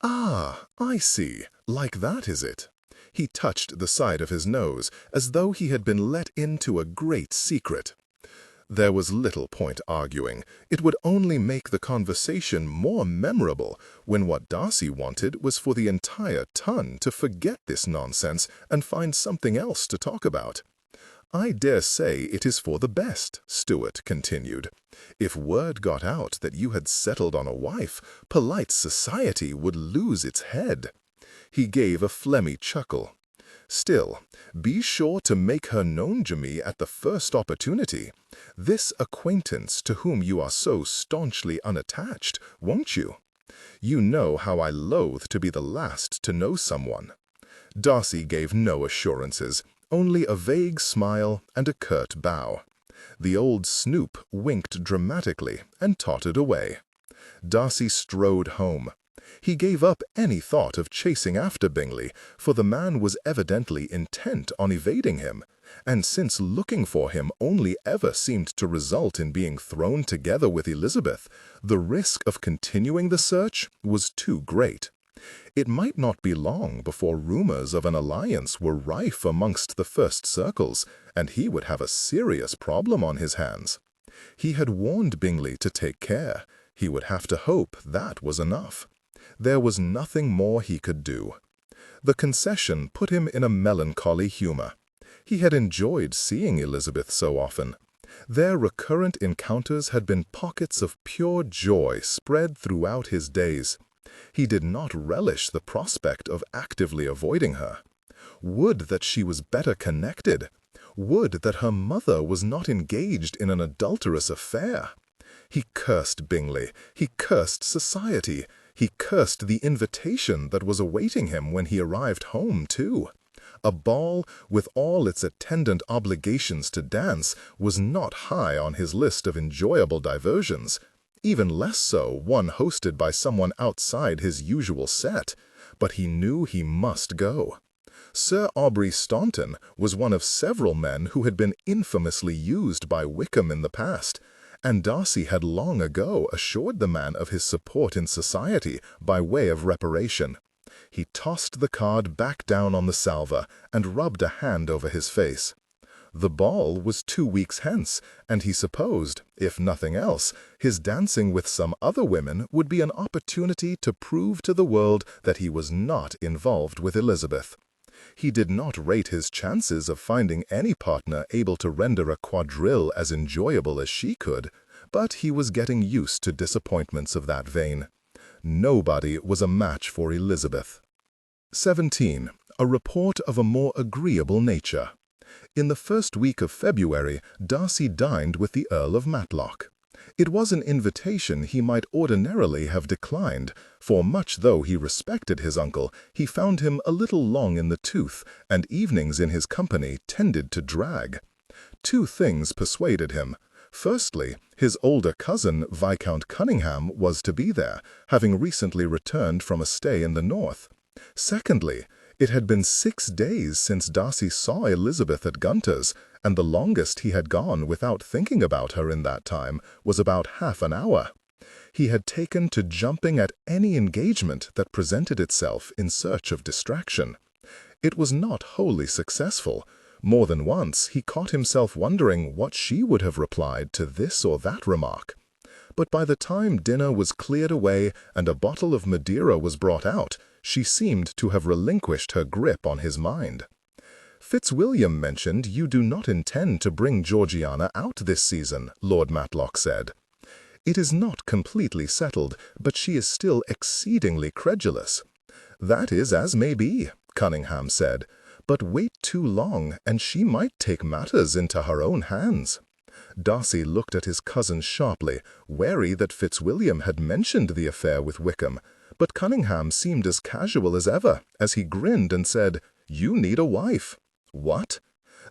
"Ah, I see. Like that, is it?" He touched the side of his nose, as though he had been let into a great secret. There was little point arguing. It would only make the conversation more memorable when what Darcy wanted was for the entire ton to forget this nonsense and find something else to talk about. "I dare say it is for the best," Stewart continued. "If word got out that you had settled on a wife, polite society would lose its head." He gave a phlegmy chuckle. "Still, be sure to make her known to me at the first opportunity. This acquaintance to whom you are so staunchly unattached, won't you? You know how I loathe to be the last to know someone." Darcy gave no assurances, only a vague smile and a curt bow. The old snoop winked dramatically and tottered away. Darcy strode home. He gave up any thought of chasing after Bingley, for the man was evidently intent on evading him, and since looking for him only ever seemed to result in being thrown together with Elizabeth, the risk of continuing the search was too great. It might not be long before rumors of an alliance were rife amongst the first circles, and he would have a serious problem on his hands. He had warned Bingley to take care. He would have to hope that was enough. There was nothing more he could do. The concession put him in a melancholy humor. He had enjoyed seeing Elizabeth so often. Their recurrent encounters had been pockets of pure joy spread throughout his days. He did not relish the prospect of actively avoiding her. Would that she was better connected! Would that her mother was not engaged in an adulterous affair! He cursed Bingley, he cursed society, he cursed the invitation that was awaiting him when he arrived home, too. A ball, with all its attendant obligations to dance, was not high on his list of enjoyable diversions, even less so one hosted by someone outside his usual set, but he knew he must go. Sir Aubrey Staunton was one of several men who had been infamously used by Wickham in the past, and Darcy had long ago assured the man of his support in society by way of reparation. He tossed the card back down on the salver and rubbed a hand over his face. The ball was 2 weeks hence, and he supposed, if nothing else, his dancing with some other women would be an opportunity to prove to the world that he was not involved with Elizabeth. He did not rate his chances of finding any partner able to render a quadrille as enjoyable as she could, but he was getting used to disappointments of that vein. Nobody was a match for Elizabeth. 17. A report of a more agreeable nature. In the first week of February, Darcy dined with the Earl of Matlock. It was an invitation he might ordinarily have declined, for much though he respected his uncle, he found him a little long in the tooth, and evenings in his company tended to drag. 2 things persuaded him. Firstly, his older cousin, Viscount Cunningham, was to be there, having recently returned from a stay in the north. Secondly, it had been 6 days since Darcy saw Elizabeth at Gunter's, and the longest he had gone without thinking about her in that time was about half an hour. He had taken to jumping at any engagement that presented itself in search of distraction. It was not wholly successful. More than once he caught himself wondering what she would have replied to this or that remark. But by the time dinner was cleared away and a bottle of Madeira was brought out, she seemed to have relinquished her grip on his mind. "Fitzwilliam mentioned you do not intend to bring Georgiana out this season," Lord Matlock said. "It is not completely settled, but she is still exceedingly credulous." "That is as may be," Cunningham said, "but wait too long, and she might take matters into her own hands." Darcy looked at his cousin sharply, wary that Fitzwilliam had mentioned the affair with Wickham, but Cunningham seemed as casual as ever, as he grinned and said, "You need a wife." "What?"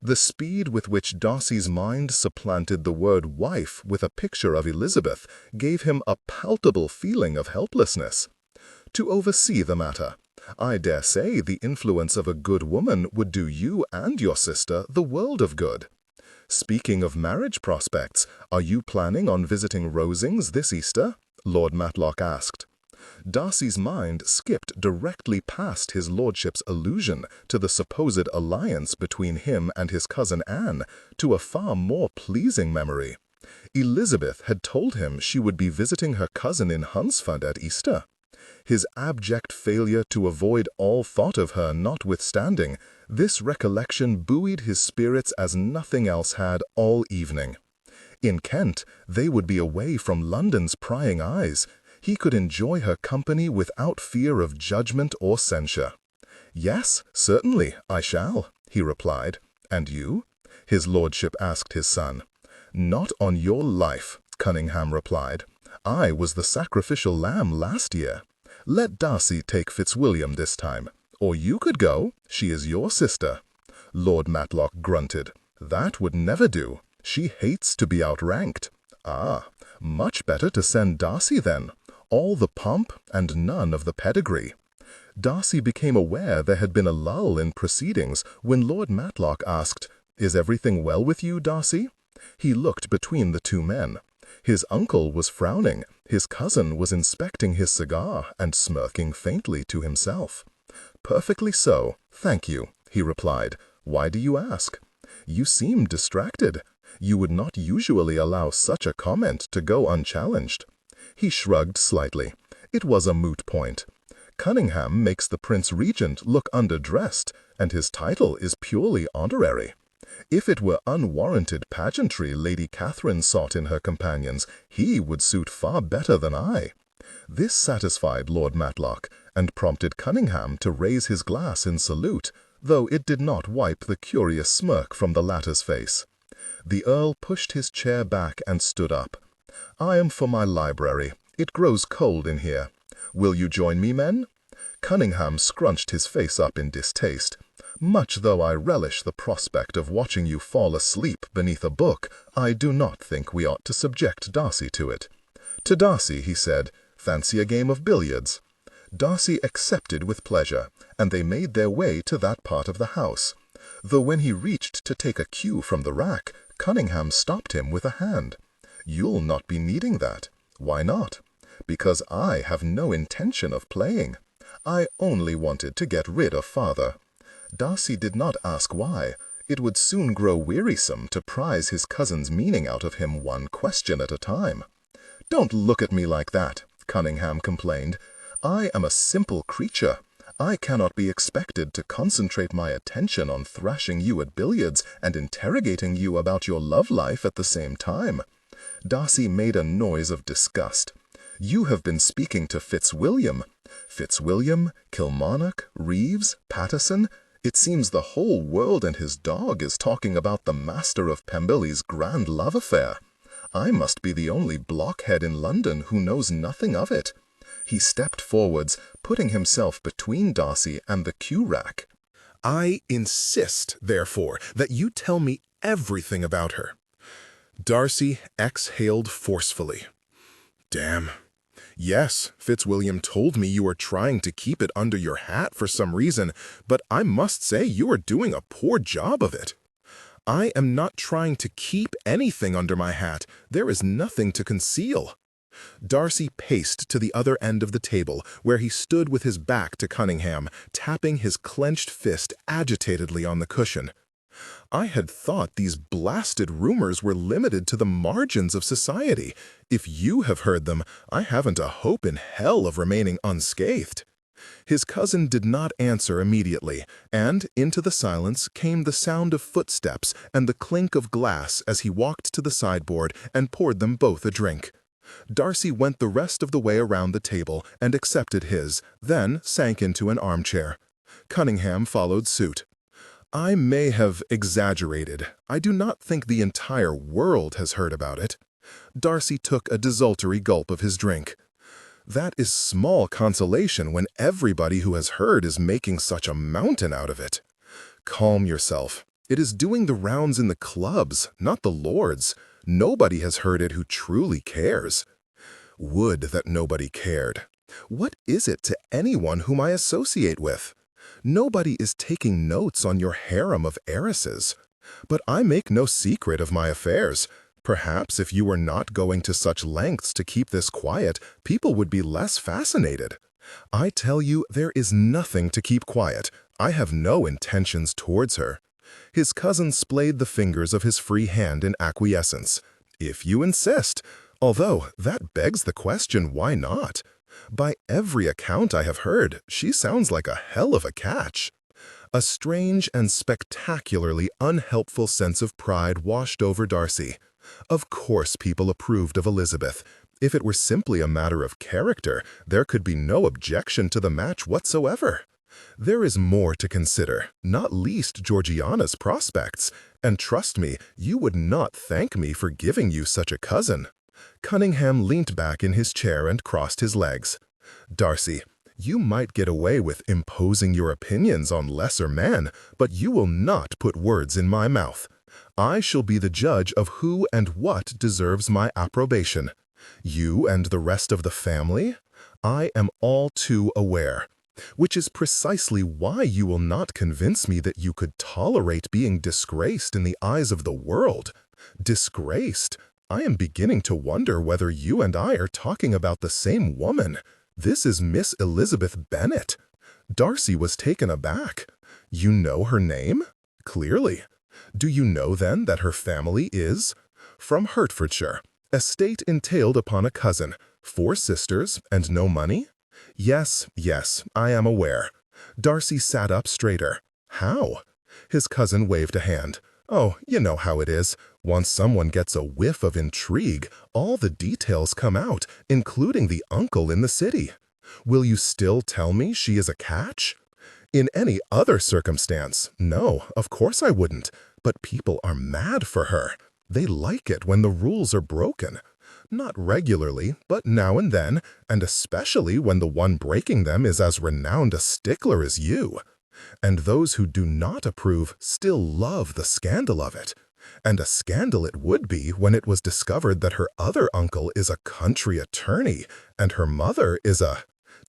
The speed with which Darcy's mind supplanted the word wife with a picture of Elizabeth gave him a palpable feeling of helplessness. "To oversee the matter. I dare say the influence of a good woman would do you and your sister the world of good. Speaking of marriage prospects, are you planning on visiting Rosings this Easter?" Lord Matlock asked. Darcy's mind skipped directly past his lordship's allusion to the supposed alliance between him and his cousin Anne to a far more pleasing memory. Elizabeth had told him she would be visiting her cousin in Hunsford at Easter. His abject failure to avoid all thought of her notwithstanding, this recollection buoyed his spirits as nothing else had all evening. In Kent, they would be away from London's prying eyes. He could enjoy her company without fear of judgment or censure. "Yes, certainly, I shall," he replied. "And you?" his lordship asked his son. "Not on your life," Cunningham replied. "I was the sacrificial lamb last year. Let Darcy take Fitzwilliam this time. Or you could go. She is your sister." Lord Matlock grunted. "That would never do. She hates to be outranked." "Ah, much better to send Darcy then. All the pomp and none of the pedigree." Darcy became aware there had been a lull in proceedings when Lord Matlock asked, "Is everything well with you, Darcy?" He looked between the 2 men. His uncle was frowning, his cousin was inspecting his cigar and smirking faintly to himself. "Perfectly so, thank you," he replied. "Why do you ask?" "You seem distracted. You would not usually allow such a comment to go unchallenged." He shrugged slightly. It was a moot point. Cunningham makes the Prince Regent look underdressed, and his title is purely honorary. If it were unwarranted pageantry Lady Catherine sought in her companions, he would suit far better than I. This satisfied Lord Matlock, and prompted Cunningham to raise his glass in salute, though it did not wipe the curious smirk from the latter's face. The Earl pushed his chair back and stood up. "I am for my library. It grows cold in here. Will you join me, men?" Cunningham scrunched his face up in distaste. "Much though I relish the prospect of watching you fall asleep beneath a book, I do not think we ought to subject Darcy to it." To Darcy he said, "Fancy a game of billiards." Darcy accepted with pleasure, and they made their way to that part of the house. Though when he reached to take a cue from the rack, Cunningham stopped him with a hand. "You'll not be needing that." "Why not?" "Because I have no intention of playing. I only wanted to get rid of father." Darcy did not ask why. It would soon grow wearisome to prize his cousin's meaning out of him one question at a time. "Don't look at me like that," Cunningham complained. "I am a simple creature. I cannot be expected to concentrate my attention on thrashing you at billiards and interrogating you about your love life at the same time." Darcy made a noise of disgust. "You have been speaking to Fitzwilliam." "Fitzwilliam, Kilmarnock, Reeves, Patterson. It seems the whole world and his dog is talking about the master of Pemberley's grand love affair. I must be the only blockhead in London who knows nothing of it." He stepped forwards, putting himself between Darcy and the cue rack. "I insist, therefore, that you tell me everything about her." Darcy exhaled forcefully. "Damn. Yes, Fitzwilliam told me you were trying to keep it under your hat for some reason, but I must say you are doing a poor job of it." "I am not trying to keep anything under my hat. There is nothing to conceal." Darcy paced to the other end of the table, where he stood with his back to Cunningham, tapping his clenched fist agitatedly on the cushion. "I had thought these blasted rumors were limited to the margins of society. If you have heard them, I haven't a hope in hell of remaining unscathed." His cousin did not answer immediately, and into the silence came the sound of footsteps and the clink of glass as he walked to the sideboard and poured them both a drink. Darcy went the rest of the way around the table and accepted his, then sank into an armchair. Cunningham followed suit. "I may have exaggerated. I do not think the entire world has heard about it." Darcy took a desultory gulp of his drink. "That is small consolation when everybody who has heard is making such a mountain out of it." "Calm yourself. It is doing the rounds in the clubs, not the lords. Nobody has heard it who truly cares." "Would that nobody cared. What is it to anyone whom I associate with? Nobody is taking notes on your harem of heiresses. But I make no secret of my affairs. Perhaps if you were not going to such lengths to keep this quiet, people would be less fascinated. I tell you, there is nothing to keep quiet. I have no intentions towards her." His cousin splayed the fingers of his free hand in acquiescence. "If you insist. Although, that begs the question, why not? By every account I have heard, she sounds like a hell of a catch." A strange and spectacularly unhelpful sense of pride washed over Darcy. Of course people approved of Elizabeth. If it were simply a matter of character, there could be no objection to the match whatsoever. There is more to consider, not least Georgiana's prospects, and trust me, you would not thank me for giving you such a cousin." Cunningham leant back in his chair and crossed his legs. "Darcy, you might get away with imposing your opinions on lesser men, but you will not put words in my mouth. I shall be the judge of who and what deserves my approbation. You and the rest of the family? I am all too aware. Which is precisely why you will not convince me that you could tolerate being disgraced in the eyes of the world. Disgraced? I am beginning to wonder whether you and I are talking about the same woman. This is Miss Elizabeth Bennet." Darcy was taken aback. "You know her name?" "Clearly. Do you know, then, that her family is from Hertfordshire, estate entailed upon a cousin, 4 sisters, and no money?" Yes, I am aware. Darcy sat up straighter. How? His cousin waved a hand. Oh, you know how it is. Once someone gets a whiff of intrigue, all the details come out, including the uncle in the city. Will you still tell me she is a catch? In any other circumstance, no, of course I wouldn't. But people are mad for her. They like it when the rules are broken. Not regularly, but now and then, and especially when the one breaking them is as renowned a stickler as you. And those who do not approve still love the scandal of it. And a scandal it would be when it was discovered that her other uncle is a country attorney, and her mother is a—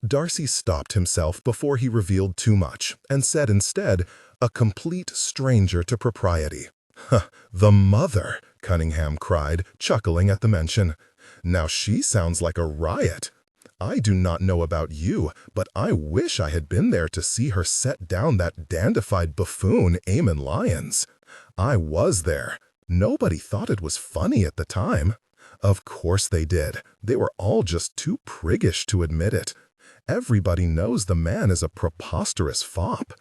Darcy stopped himself before he revealed too much, and said instead, a complete stranger to propriety. "Huh, the mother," Cunningham cried, chuckling at the mention. "Now she sounds like a riot. I do not know about you, but I wish I had been there to see her set down that dandified buffoon, Eamon Lyons. I was there. Nobody thought it was funny at the time. Of course they did. They were all just too priggish to admit it. Everybody knows the man is a preposterous fop.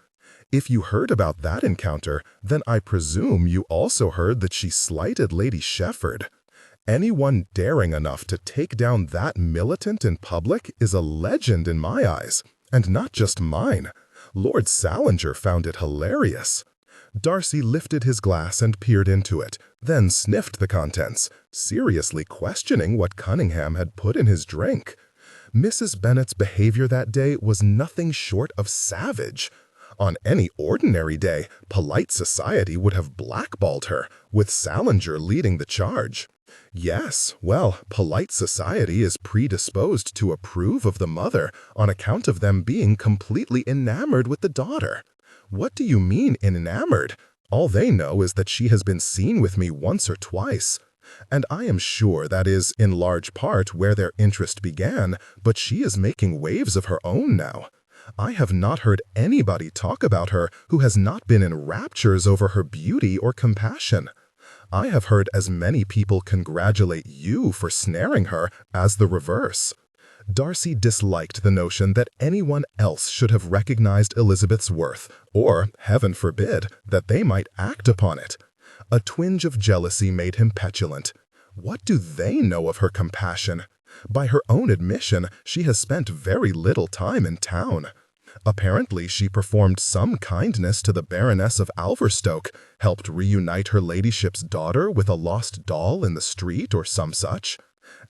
If you heard about that encounter, then I presume you also heard that she slighted Lady Shefford. Anyone daring enough to take down that militant in public is a legend in my eyes, and not just mine. Lord Salinger found it hilarious." Darcy lifted his glass and peered into it, then sniffed the contents, seriously questioning what Cunningham had put in his drink. Mrs. Bennet's behavior that day was nothing short of savage. On any ordinary day, polite society would have blackballed her, with Salinger leading the charge. Yes, well, polite society is predisposed to approve of the mother on account of them being completely enamored with the daughter. What do you mean enamored? All they know is that she has been seen with me once or twice. And I am sure that is, in large part, where their interest began, but she is making waves of her own now. I have not heard anybody talk about her who has not been in raptures over her beauty or compassion. I have heard as many people congratulate you for snaring her as the reverse. Darcy disliked the notion that anyone else should have recognized Elizabeth's worth, or, heaven forbid, that they might act upon it. A twinge of jealousy made him petulant. What do they know of her compassion? By her own admission, she has spent very little time in town. Apparently, she performed some kindness to the Baroness of Alverstoke, helped reunite her ladyship's daughter with a lost doll in the street or some such.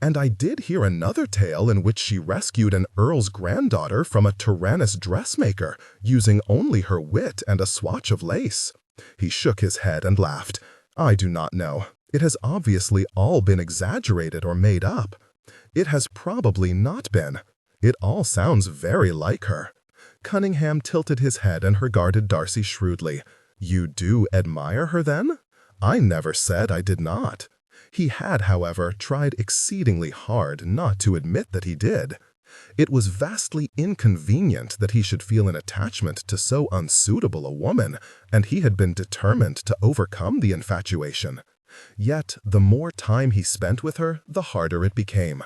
And I did hear another tale in which she rescued an earl's granddaughter from a tyrannous dressmaker, using only her wit and a swatch of lace. He shook his head and laughed. I do not know. It has obviously all been exaggerated or made up. It has probably not been. It all sounds very like her. Cunningham tilted his head and regarded Darcy shrewdly. You do admire her, then? I never said I did not. He had, however, tried exceedingly hard not to admit that he did. It was vastly inconvenient that he should feel an attachment to so unsuitable a woman, and he had been determined to overcome the infatuation. Yet, the more time he spent with her, the harder it became.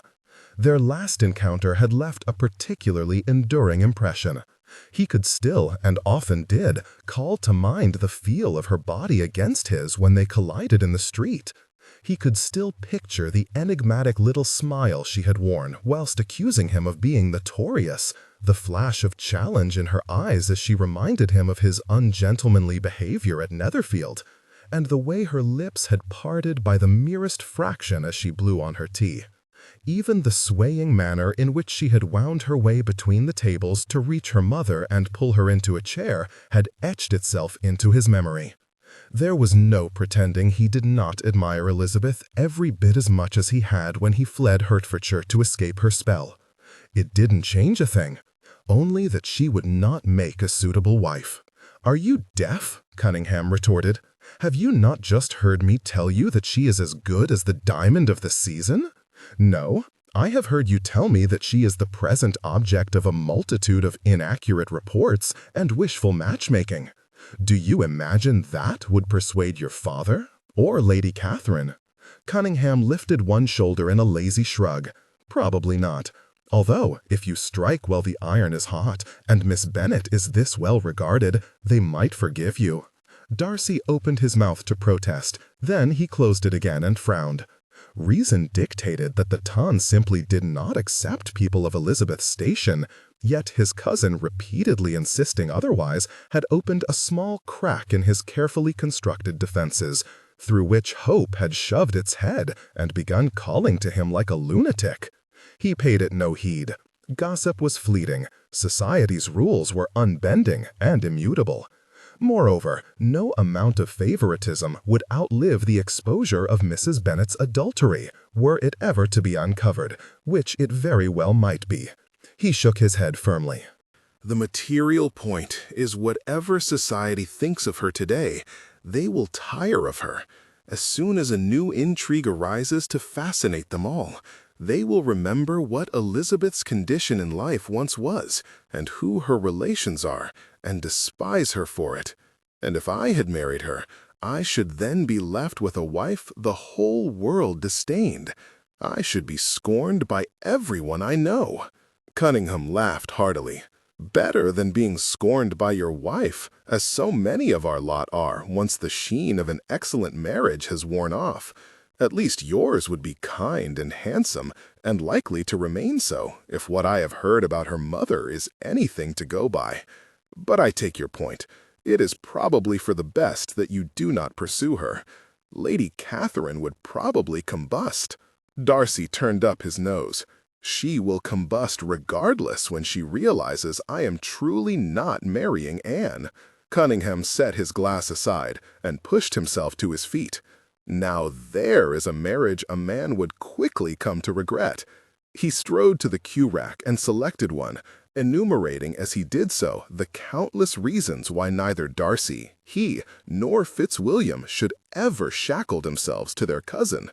Their last encounter had left a particularly enduring impression. He could still, and often did, call to mind the feel of her body against his when they collided in the street. He could still picture the enigmatic little smile she had worn whilst accusing him of being notorious, the flash of challenge in her eyes as she reminded him of his ungentlemanly behavior at Netherfield, and the way her lips had parted by the merest fraction as she blew on her tea. Even the swaying manner in which she had wound her way between the tables to reach her mother and pull her into a chair had etched itself into his memory. There was no pretending he did not admire Elizabeth every bit as much as he had when he fled Hertfordshire to escape her spell. It didn't change a thing, only that she would not make a suitable wife. "Are you deaf?" Cunningham retorted. "Have you not just heard me tell you that she is as good as the diamond of the season? No, I have heard you tell me that she is the present object of a multitude of inaccurate reports and wishful matchmaking. Do you imagine that would persuade your father? Or Lady Catherine?" Cunningham lifted one shoulder in a lazy shrug. "Probably not. Although, if you strike while the iron is hot, and Miss Bennet is this well regarded, they might forgive you." Darcy opened his mouth to protest, then he closed it again and frowned. Reason dictated that the ton simply did not accept people of Elizabeth's station, yet his cousin, repeatedly insisting otherwise, had opened a small crack in his carefully constructed defenses, through which hope had shoved its head and begun calling to him like a lunatic. He paid it no heed. Gossip was fleeting. Society's rules were unbending and immutable. Moreover, no amount of favoritism would outlive the exposure of Mrs. Bennet's adultery, were it ever to be uncovered, which it very well might be. He shook his head firmly. The material point is whatever society thinks of her today, they will tire of her. As soon as a new intrigue arises to fascinate them all, they will remember what Elizabeth's condition in life once was, and who her relations are, and despise her for it. And if I had married her, I should then be left with a wife the whole world disdained. I should be scorned by everyone I know." Cunningham laughed heartily. "Better than being scorned by your wife, as so many of our lot are once the sheen of an excellent marriage has worn off. At least yours would be kind and handsome, and likely to remain so, if what I have heard about her mother is anything to go by. But I take your point. It is probably for the best that you do not pursue her. Lady Catherine would probably combust." Darcy turned up his nose. "She will combust regardless when she realizes I am truly not marrying Anne." Cunningham set his glass aside and pushed himself to his feet. "Now there is a marriage a man would quickly come to regret." He strode to the cue-rack and selected one, enumerating as he did so the countless reasons why neither Darcy, he, nor Fitzwilliam should ever shackle themselves to their cousin.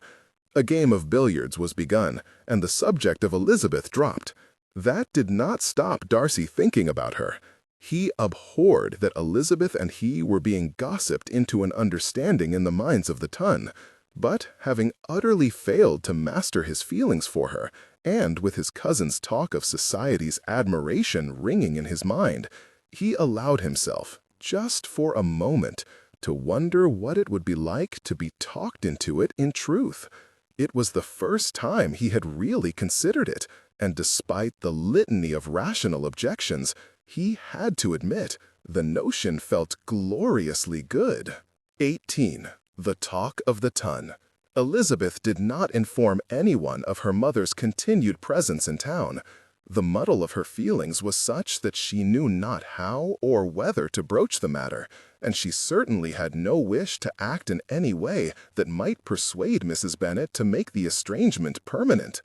A game of billiards was begun, and the subject of Elizabeth dropped. That did not stop Darcy thinking about her. He abhorred that Elizabeth and he were being gossiped into an understanding in the minds of the ton. But having utterly failed to master his feelings for her, and with his cousin's talk of society's admiration ringing in his mind, he allowed himself, just for a moment, to wonder what it would be like to be talked into it in truth. It was the first time he had really considered it, and despite the litany of rational objections, he had to admit the notion felt gloriously good. 18. The Talk of the Ton. Elizabeth did not inform anyone of her mother's continued presence in town. The muddle of her feelings was such that she knew not how or whether to broach the matter, and she certainly had no wish to act in any way that might persuade Mrs. Bennet to make the estrangement permanent.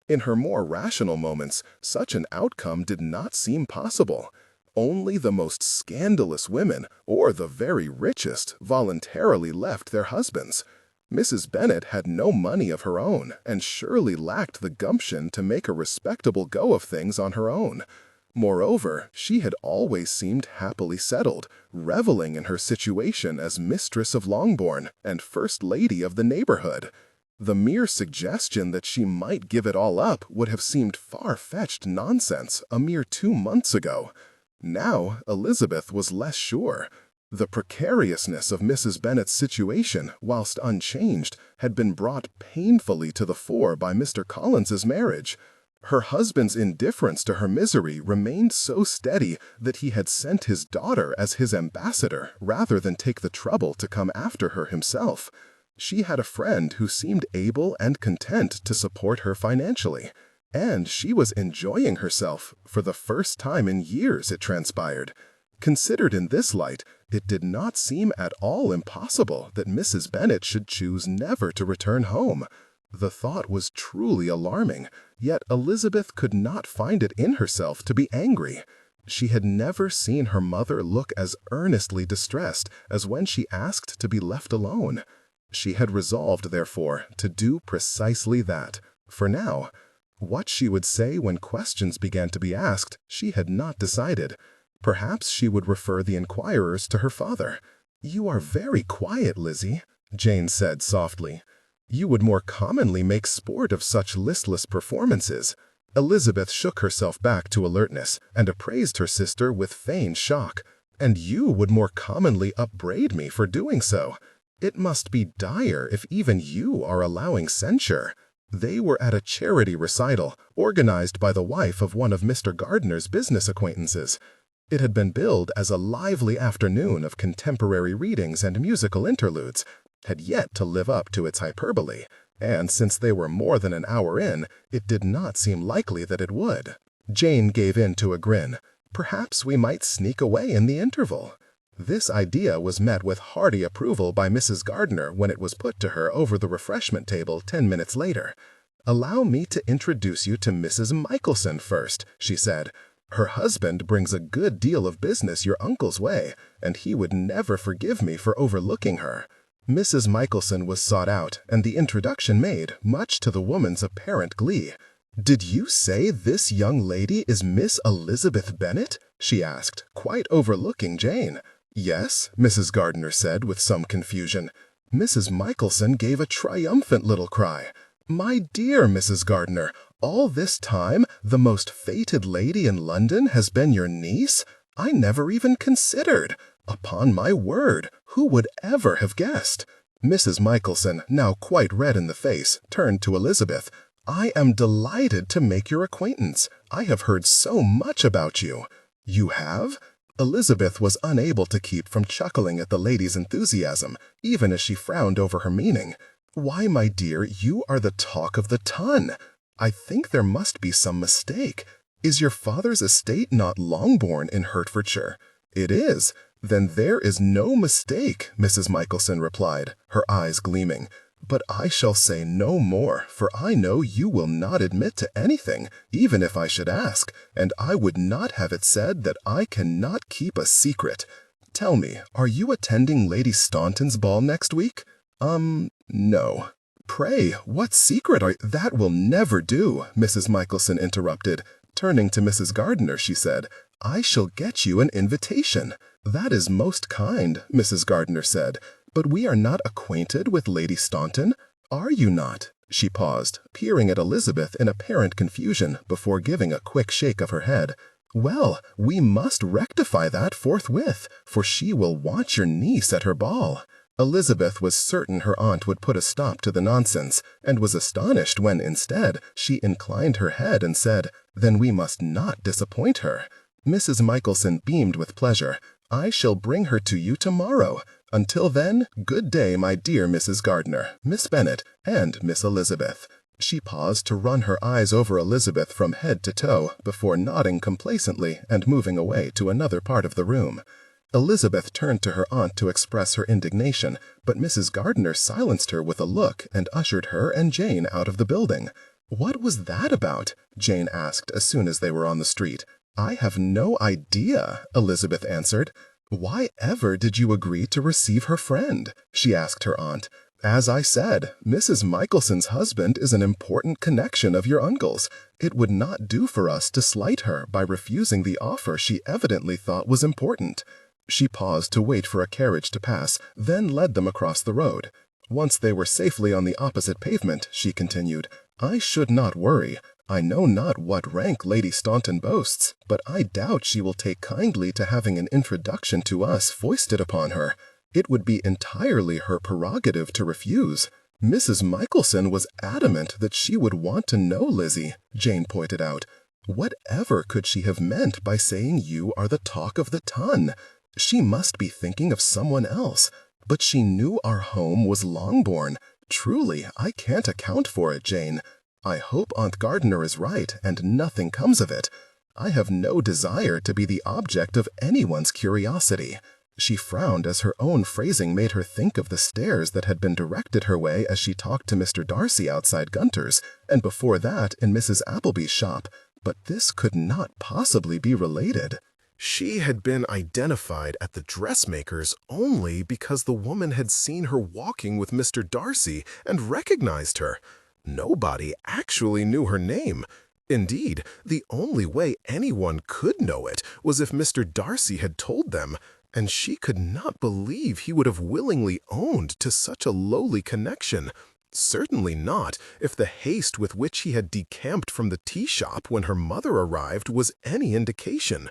In her more rational moments, such an outcome did not seem possible. Only the most scandalous women, or the very richest, voluntarily left their husbands. Mrs. Bennet had no money of her own, and surely lacked the gumption to make a respectable go of things on her own. Moreover, she had always seemed happily settled, reveling in her situation as mistress of Longbourn and first lady of the neighborhood. The mere suggestion that she might give it all up would have seemed far-fetched nonsense a mere 2 months ago. Now Elizabeth was less sure. The precariousness of Mrs. Bennet's situation, whilst unchanged, had been brought painfully to the fore by Mr. Collins's marriage. Her husband's indifference to her misery remained so steady that he had sent his daughter as his ambassador rather than take the trouble to come after her himself. She had a friend who seemed able and content to support her financially, and she was enjoying herself for the first time in years, it transpired. Considered in this light, it did not seem at all impossible that Mrs. Bennet should choose never to return home. The thought was truly alarming, yet Elizabeth could not find it in herself to be angry. She had never seen her mother look as earnestly distressed as when she asked to be left alone. She had resolved, therefore, to do precisely that. For now, what she would say when questions began to be asked, she had not decided. Perhaps she would refer the inquirers to her father. "You are very quiet, Lizzie," Jane said softly. "You would more commonly make sport of such listless performances." Elizabeth shook herself back to alertness and appraised her sister with feigned shock. "And you would more commonly upbraid me for doing so. It must be dire if even you are allowing censure." They were at a charity recital organized by the wife of one of Mr. Gardiner's business acquaintances. It had been billed as a lively afternoon of contemporary readings and musical interludes, had yet to live up to its hyperbole, and since they were more than an hour in, it did not seem likely that it would. Jane gave in to a grin. "Perhaps we might sneak away in the interval." This idea was met with hearty approval by Mrs. Gardiner when it was put to her over the refreshment table 10 minutes later. "Allow me to introduce you to Mrs. Michelson first," she said. "Her husband brings a good deal of business your uncle's way, and he would never forgive me for overlooking her." Mrs. Michelson was sought out, and the introduction made, much to the woman's apparent glee. "Did you say this young lady is Miss Elizabeth Bennet?" she asked, quite overlooking Jane. "Yes," Mrs. Gardiner said with some confusion. Mrs. Michelson gave a triumphant little cry. "My dear Mrs. Gardiner, all this time the most fated lady in London has been your niece? I never even considered. Upon my word, who would ever have guessed?" Mrs. Michelson, now quite red in the face, turned to Elizabeth. "I am delighted to make your acquaintance. I have heard so much about you." "You have?" Elizabeth was unable to keep from chuckling at the lady's enthusiasm, even as she frowned over her meaning. "Why, my dear, you are the talk of the ton. I think there must be some mistake. Is your father's estate not Longbourn in Hertfordshire?" "It is." "Then there is no mistake," Mrs. Michelson replied, her eyes gleaming. "But I shall say no more, for I know you will not admit to anything, even if I should ask, and I would not have it said that I cannot keep a secret. Tell me, are you attending Lady Staunton's ball next week?" No." "Pray, what secret are— "That will never do," Mrs. Michelson interrupted. Turning to Mrs. Gardiner, she said, "I shall get you an invitation." "That is most kind," Mrs. Gardiner said, "but we are not acquainted with Lady Staunton. Are you not?" She paused, peering at Elizabeth in apparent confusion before giving a quick shake of her head. "Well, we must rectify that forthwith, for she will want your niece at her ball." Elizabeth was certain her aunt would put a stop to the nonsense, and was astonished when, instead, she inclined her head and said, "Then we must not disappoint her." Mrs. Michelson beamed with pleasure. "I shall bring her to you tomorrow. Until then, good day, my dear Mrs. Gardiner, Miss Bennet, and Miss Elizabeth." She paused to run her eyes over Elizabeth from head to toe before nodding complacently and moving away to another part of the room. Elizabeth turned to her aunt to express her indignation, but Mrs. Gardiner silenced her with a look and ushered her and Jane out of the building. "What was that about?" Jane asked as soon as they were on the street. "I have no idea," Elizabeth answered. "Why ever did you agree to receive her friend?" she asked her aunt. "As I said, Mrs. Michelson's husband is an important connection of your uncle's. It would not do for us to slight her by refusing the offer she evidently thought was important." She paused to wait for a carriage to pass, then led them across the road. Once they were safely on the opposite pavement, she continued, "I should not worry. I know not what rank Lady Staunton boasts, but I doubt she will take kindly to having an introduction to us foisted upon her. It would be entirely her prerogative to refuse." "Mrs. Michelson was adamant that she would want to know Lizzie," Jane pointed out. "Whatever could she have meant by saying you are the talk of the ton? She must be thinking of someone else. But she knew our home was Longbourn. Truly, I can't account for it, Jane. I hope Aunt Gardiner is right, and nothing comes of it. I have no desire to be the object of anyone's curiosity." She frowned as her own phrasing made her think of the stares that had been directed her way as she talked to Mr. Darcy outside Gunter's, and before that in Mrs. Appleby's shop. But this could not possibly be related. She had been identified at the dressmaker's only because the woman had seen her walking with Mr. Darcy and recognized her. Nobody actually knew her name. Indeed, the only way anyone could know it was if Mr. Darcy had told them, and she could not believe he would have willingly owned to such a lowly connection. Certainly not, if the haste with which he had decamped from the tea shop when her mother arrived was any indication.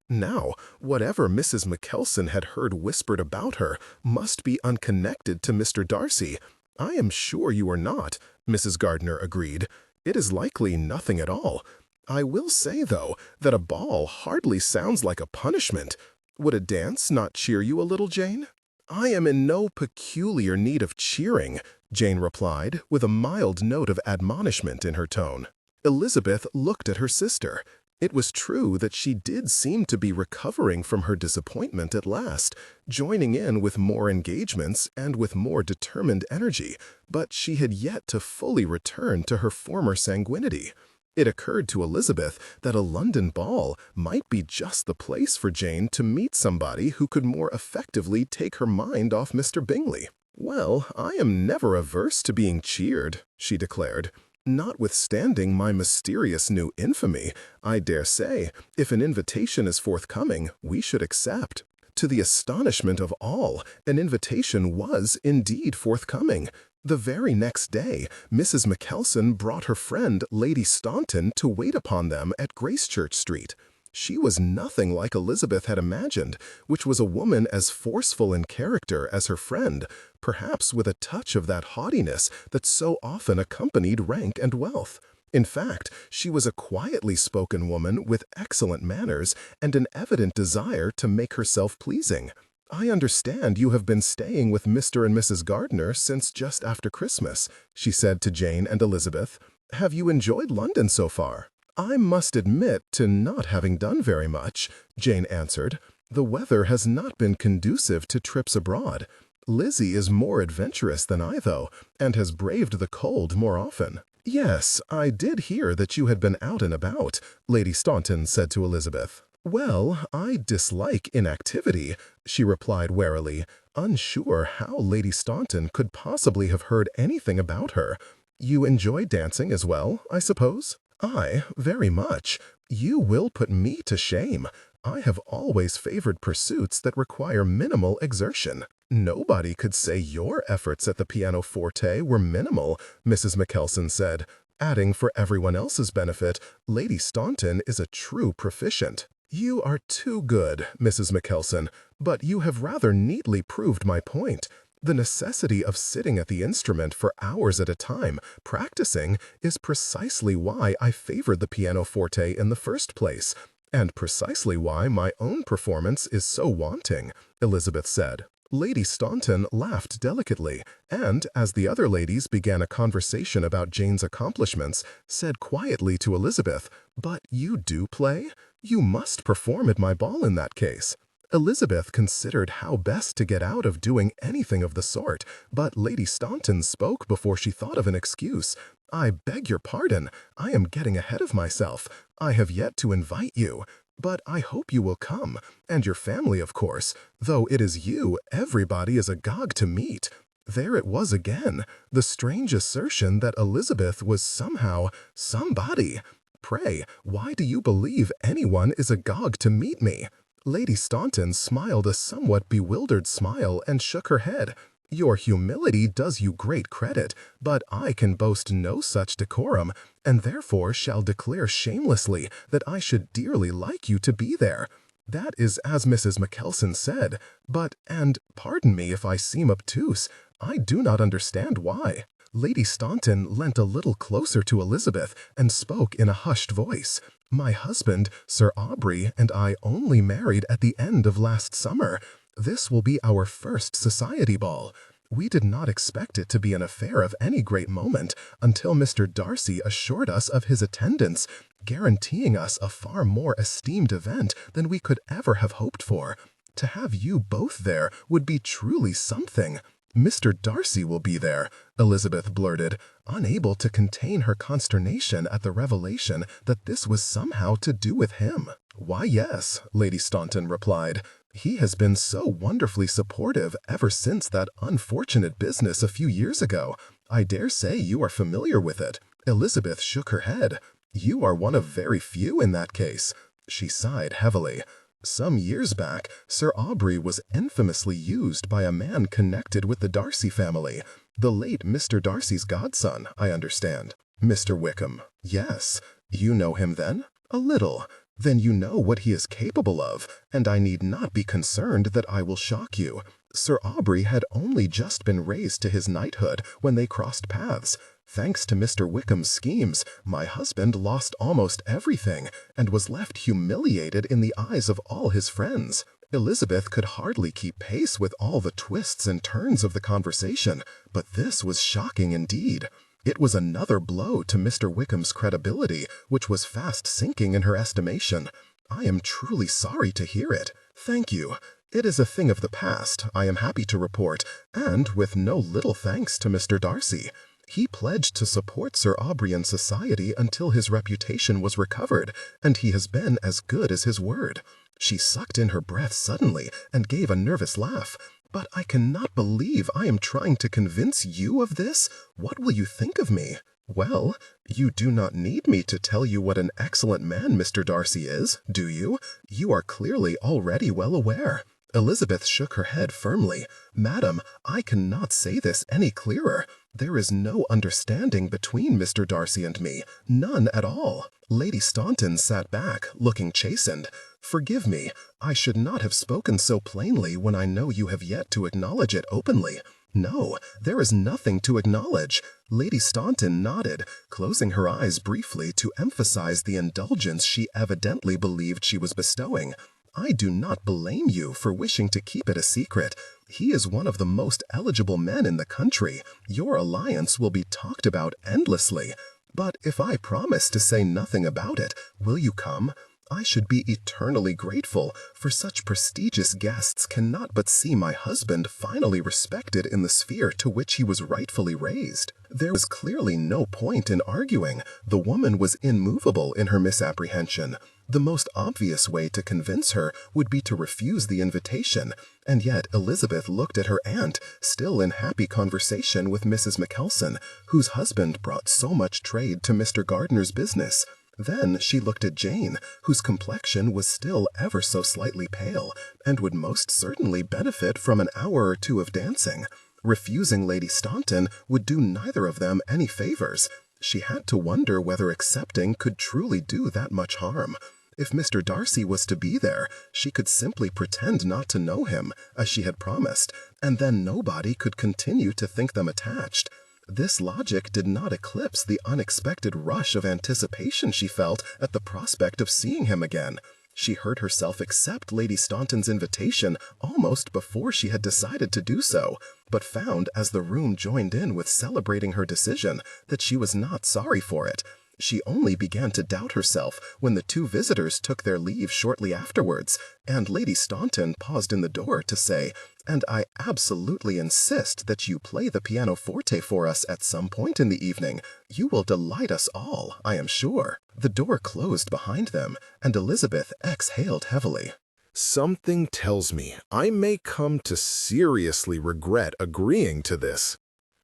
Now, whatever Mrs. Mackelson had heard whispered about her must be unconnected to Mr. Darcy. "I am sure you are not," Mrs. Gardiner agreed. "It is likely nothing at all. I will say, though, that a ball hardly sounds like a punishment. Would a dance not cheer you a little, Jane?" "I am in no peculiar need of cheering," Jane replied, with a mild note of admonishment in her tone. Elizabeth looked at her sister. It was true that she did seem to be recovering from her disappointment at last, joining in with more engagements and with more determined energy, but she had yet to fully return to her former sanguinity. It occurred to Elizabeth that a London ball might be just the place for Jane to meet somebody who could more effectively take her mind off Mr. Bingley. "Well, I am never averse to being cheered," she declared. "Notwithstanding my mysterious new infamy, I dare say, if an invitation is forthcoming, we should accept." To the astonishment of all, an invitation was indeed forthcoming. The very next day, Mrs. Mackelson brought her friend Lady Staunton to wait upon them at Gracechurch Street. She was nothing like Elizabeth had imagined, which was a woman as forceful in character as her friend, perhaps with a touch of that haughtiness that so often accompanied rank and wealth. In fact, she was a quietly spoken woman with excellent manners and an evident desire to make herself pleasing. "I understand you have been staying with Mr. and Mrs. Gardiner since just after Christmas," she said to Jane and Elizabeth. "Have you enjoyed London so far?" "I must admit to not having done very much," Jane answered. "The weather has not been conducive to trips abroad. Lizzie is more adventurous than I, though, and has braved the cold more often." "Yes, I did hear that you had been out and about," Lady Staunton said to Elizabeth. "Well, I dislike inactivity," she replied warily, unsure how Lady Staunton could possibly have heard anything about her. "You enjoy dancing as well, I suppose?" "I, very much. You will put me to shame. I have always favored pursuits that require minimal exertion." "Nobody could say your efforts at the pianoforte were minimal," Mrs. Mackelson said, adding for everyone else's benefit, "Lady Staunton is a true proficient." "You are too good, Mrs. Mackelson, but you have rather neatly proved my point. The necessity of sitting at the instrument for hours at a time, practicing, is precisely why I favored the pianoforte in the first place, and precisely why my own performance is so wanting," Elizabeth said. Lady Staunton laughed delicately, and, as the other ladies began a conversation about Jane's accomplishments, said quietly to Elizabeth, "But you do play? You must perform at my ball in that case." Elizabeth considered how best to get out of doing anything of the sort, but Lady Staunton spoke before she thought of an excuse. "I beg your pardon. I am getting ahead of myself. I have yet to invite you. But I hope you will come, and your family, of course, though it is you everybody is agog to meet." There it was again, the strange assertion that Elizabeth was somehow somebody. "Pray, why do you believe anyone is agog to meet me?" Lady Staunton smiled a somewhat bewildered smile and shook her head. "Your humility does you great credit, but I can boast no such decorum, and therefore shall declare shamelessly that I should dearly like you to be there. That is as Mrs. Mackelson said, but, and pardon me if I seem obtuse, I do not understand why." Lady Staunton leant a little closer to Elizabeth and spoke in a hushed voice. "My husband, Sir Aubrey, and I only married at the end of last summer. This will be our first society ball. We did not expect it to be an affair of any great moment until Mr. Darcy assured us of his attendance, guaranteeing us a far more esteemed event than we could ever have hoped for. To have you both there would be truly something." "Mr. Darcy will be there," Elizabeth blurted, unable to contain her consternation at the revelation that this was somehow to do with him. "Why, yes," Lady Staunton replied. "He has been so wonderfully supportive ever since that unfortunate business a few years ago. I dare say you are familiar with it." Elizabeth shook her head. "You are one of very few in that case." She sighed heavily. "Some years back, Sir Aubrey was infamously used by a man connected with the Darcy family. The late Mr. Darcy's godson, I understand. Mr. Wickham. Yes. You know him then? A little. Then you know what he is capable of, and I need not be concerned that I will shock you. Sir Aubrey had only just been raised to his knighthood when they crossed paths. Thanks to Mr. Wickham's schemes, my husband lost almost everything and was left humiliated in the eyes of all his friends. Elizabeth could hardly keep pace with all the twists and turns of the conversation, but this was shocking indeed. It was another blow to Mr. Wickham's credibility, which was fast sinking in her estimation. I am truly sorry to hear it. Thank you. It is a thing of the past, I am happy to report, and with no little thanks to Mr. Darcy. He pledged to support Sir Aubrey in society until his reputation was recovered, and he has been as good as his word. She sucked in her breath suddenly and gave a nervous laugh. But I cannot believe I am trying to convince you of this. What will you think of me? Well, you do not need me to tell you what an excellent man Mr. Darcy is, do you? You are clearly already well aware. Elizabeth shook her head firmly. Madam, I cannot say this any clearer. There is no understanding between Mr. Darcy and me, none at all. Lady Staunton sat back, looking chastened. Forgive me, I should not have spoken so plainly when I know you have yet to acknowledge it openly. No, there is nothing to acknowledge. Lady Staunton nodded, closing her eyes briefly to emphasize the indulgence she evidently believed she was bestowing. I do not blame you for wishing to keep it a secret. He is one of the most eligible men in the country. Your alliance will be talked about endlessly. But if I promise to say nothing about it, will you come? I should be eternally grateful, for such prestigious guests cannot but see my husband finally respected in the sphere to which he was rightfully raised. There was clearly no point in arguing. The woman was immovable in her misapprehension. The most obvious way to convince her would be to refuse the invitation, and yet Elizabeth looked at her aunt, still in happy conversation with Mrs. Mackelson, whose husband brought so much trade to Mr. Gardiner's business. Then she looked at Jane, whose complexion was still ever so slightly pale, and would most certainly benefit from an hour or two of dancing. Refusing Lady Staunton would do neither of them any favors. She had to wonder whether accepting could truly do that much harm. If Mr. Darcy was to be there, she could simply pretend not to know him, as she had promised, and then nobody could continue to think them attached. This logic did not eclipse the unexpected rush of anticipation she felt at the prospect of seeing him again. She heard herself accept Lady Staunton's invitation almost before she had decided to do so, but found as the room joined in with celebrating her decision that she was not sorry for it. She only began to doubt herself when the two visitors took their leave shortly afterwards, and Lady Staunton paused in the door to say, "And I absolutely insist that you play the pianoforte for us at some point in the evening. You will delight us all, I am sure." The door closed behind them, and Elizabeth exhaled heavily. Something tells me I may come to seriously regret agreeing to this.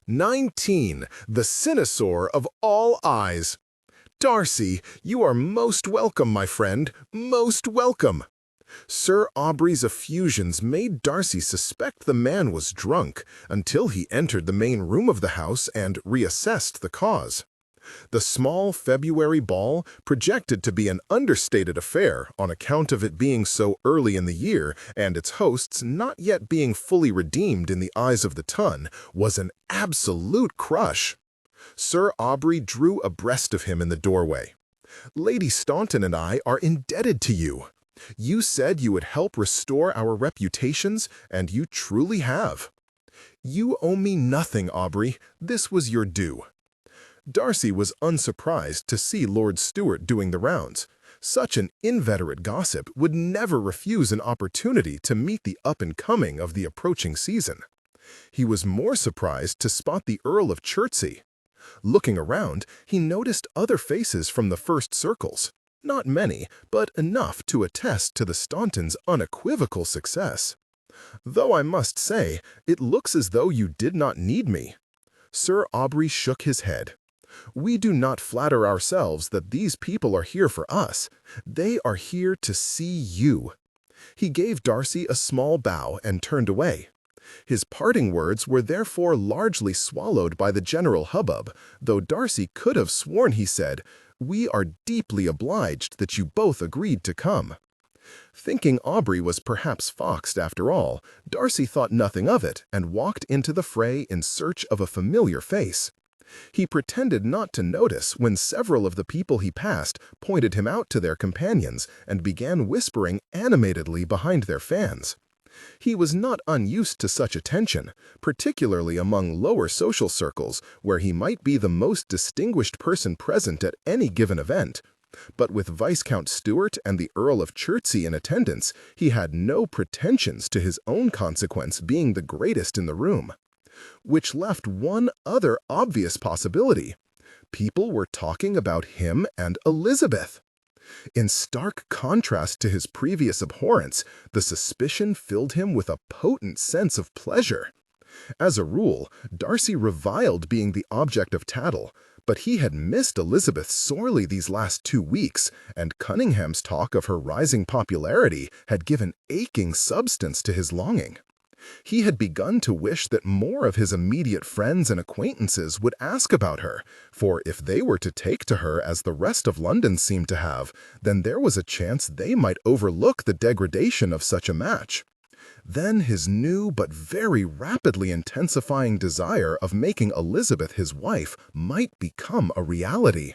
19. The Cynosure of all eyes. Darcy, you are most welcome, my friend, most welcome. Sir Aubrey's effusions made Darcy suspect the man was drunk until he entered the main room of the house and reassessed the cause. The small February ball, projected to be an understated affair on account of it being so early in the year and its hosts not yet being fully redeemed in the eyes of the ton, was an absolute crush. Sir Aubrey drew abreast of him in the doorway. "Lady Staunton and I are indebted to you. You said you would help restore our reputations, and you truly have. You owe me nothing, Aubrey. This was your due." Darcy was unsurprised to see Lord Stewart doing the rounds. Such an inveterate gossip would never refuse an opportunity to meet the up-and-coming of the approaching season. He was more surprised to spot the Earl of Chertsey. Looking around, he noticed other faces from the first circles. Not many, but enough to attest to the Stauntons' unequivocal success. "Though I must say, it looks as though you did not need me." Sir Aubrey shook his head. "We do not flatter ourselves that these people are here for us. They are here to see you." He gave Darcy a small bow and turned away. His parting words were therefore largely swallowed by the general hubbub, though Darcy could have sworn he said, "We are deeply obliged that you both agreed to come." Thinking Aubrey was perhaps foxed after all, Darcy thought nothing of it and walked into the fray in search of a familiar face. He pretended not to notice when several of the people he passed pointed him out to their companions and began whispering animatedly behind their fans. He was not unused to such attention, particularly among lower social circles where he might be the most distinguished person present at any given event. But with Viscount Stuart and the Earl of Chertsey in attendance, he had no pretensions to his own consequence being the greatest in the room. Which left one other obvious possibility. People were talking about him and Elizabeth. In stark contrast to his previous abhorrence, the suspicion filled him with a potent sense of pleasure. As a rule, Darcy reviled being the object of tattle, but he had missed Elizabeth sorely these last 2 weeks, and Cunningham's talk of her rising popularity had given aching substance to his longing. He had begun to wish that more of his immediate friends and acquaintances would ask about her, for if they were to take to her as the rest of London seemed to have, then there was a chance they might overlook the degradation of such a match. Then his new but very rapidly intensifying desire of making Elizabeth his wife might become a reality.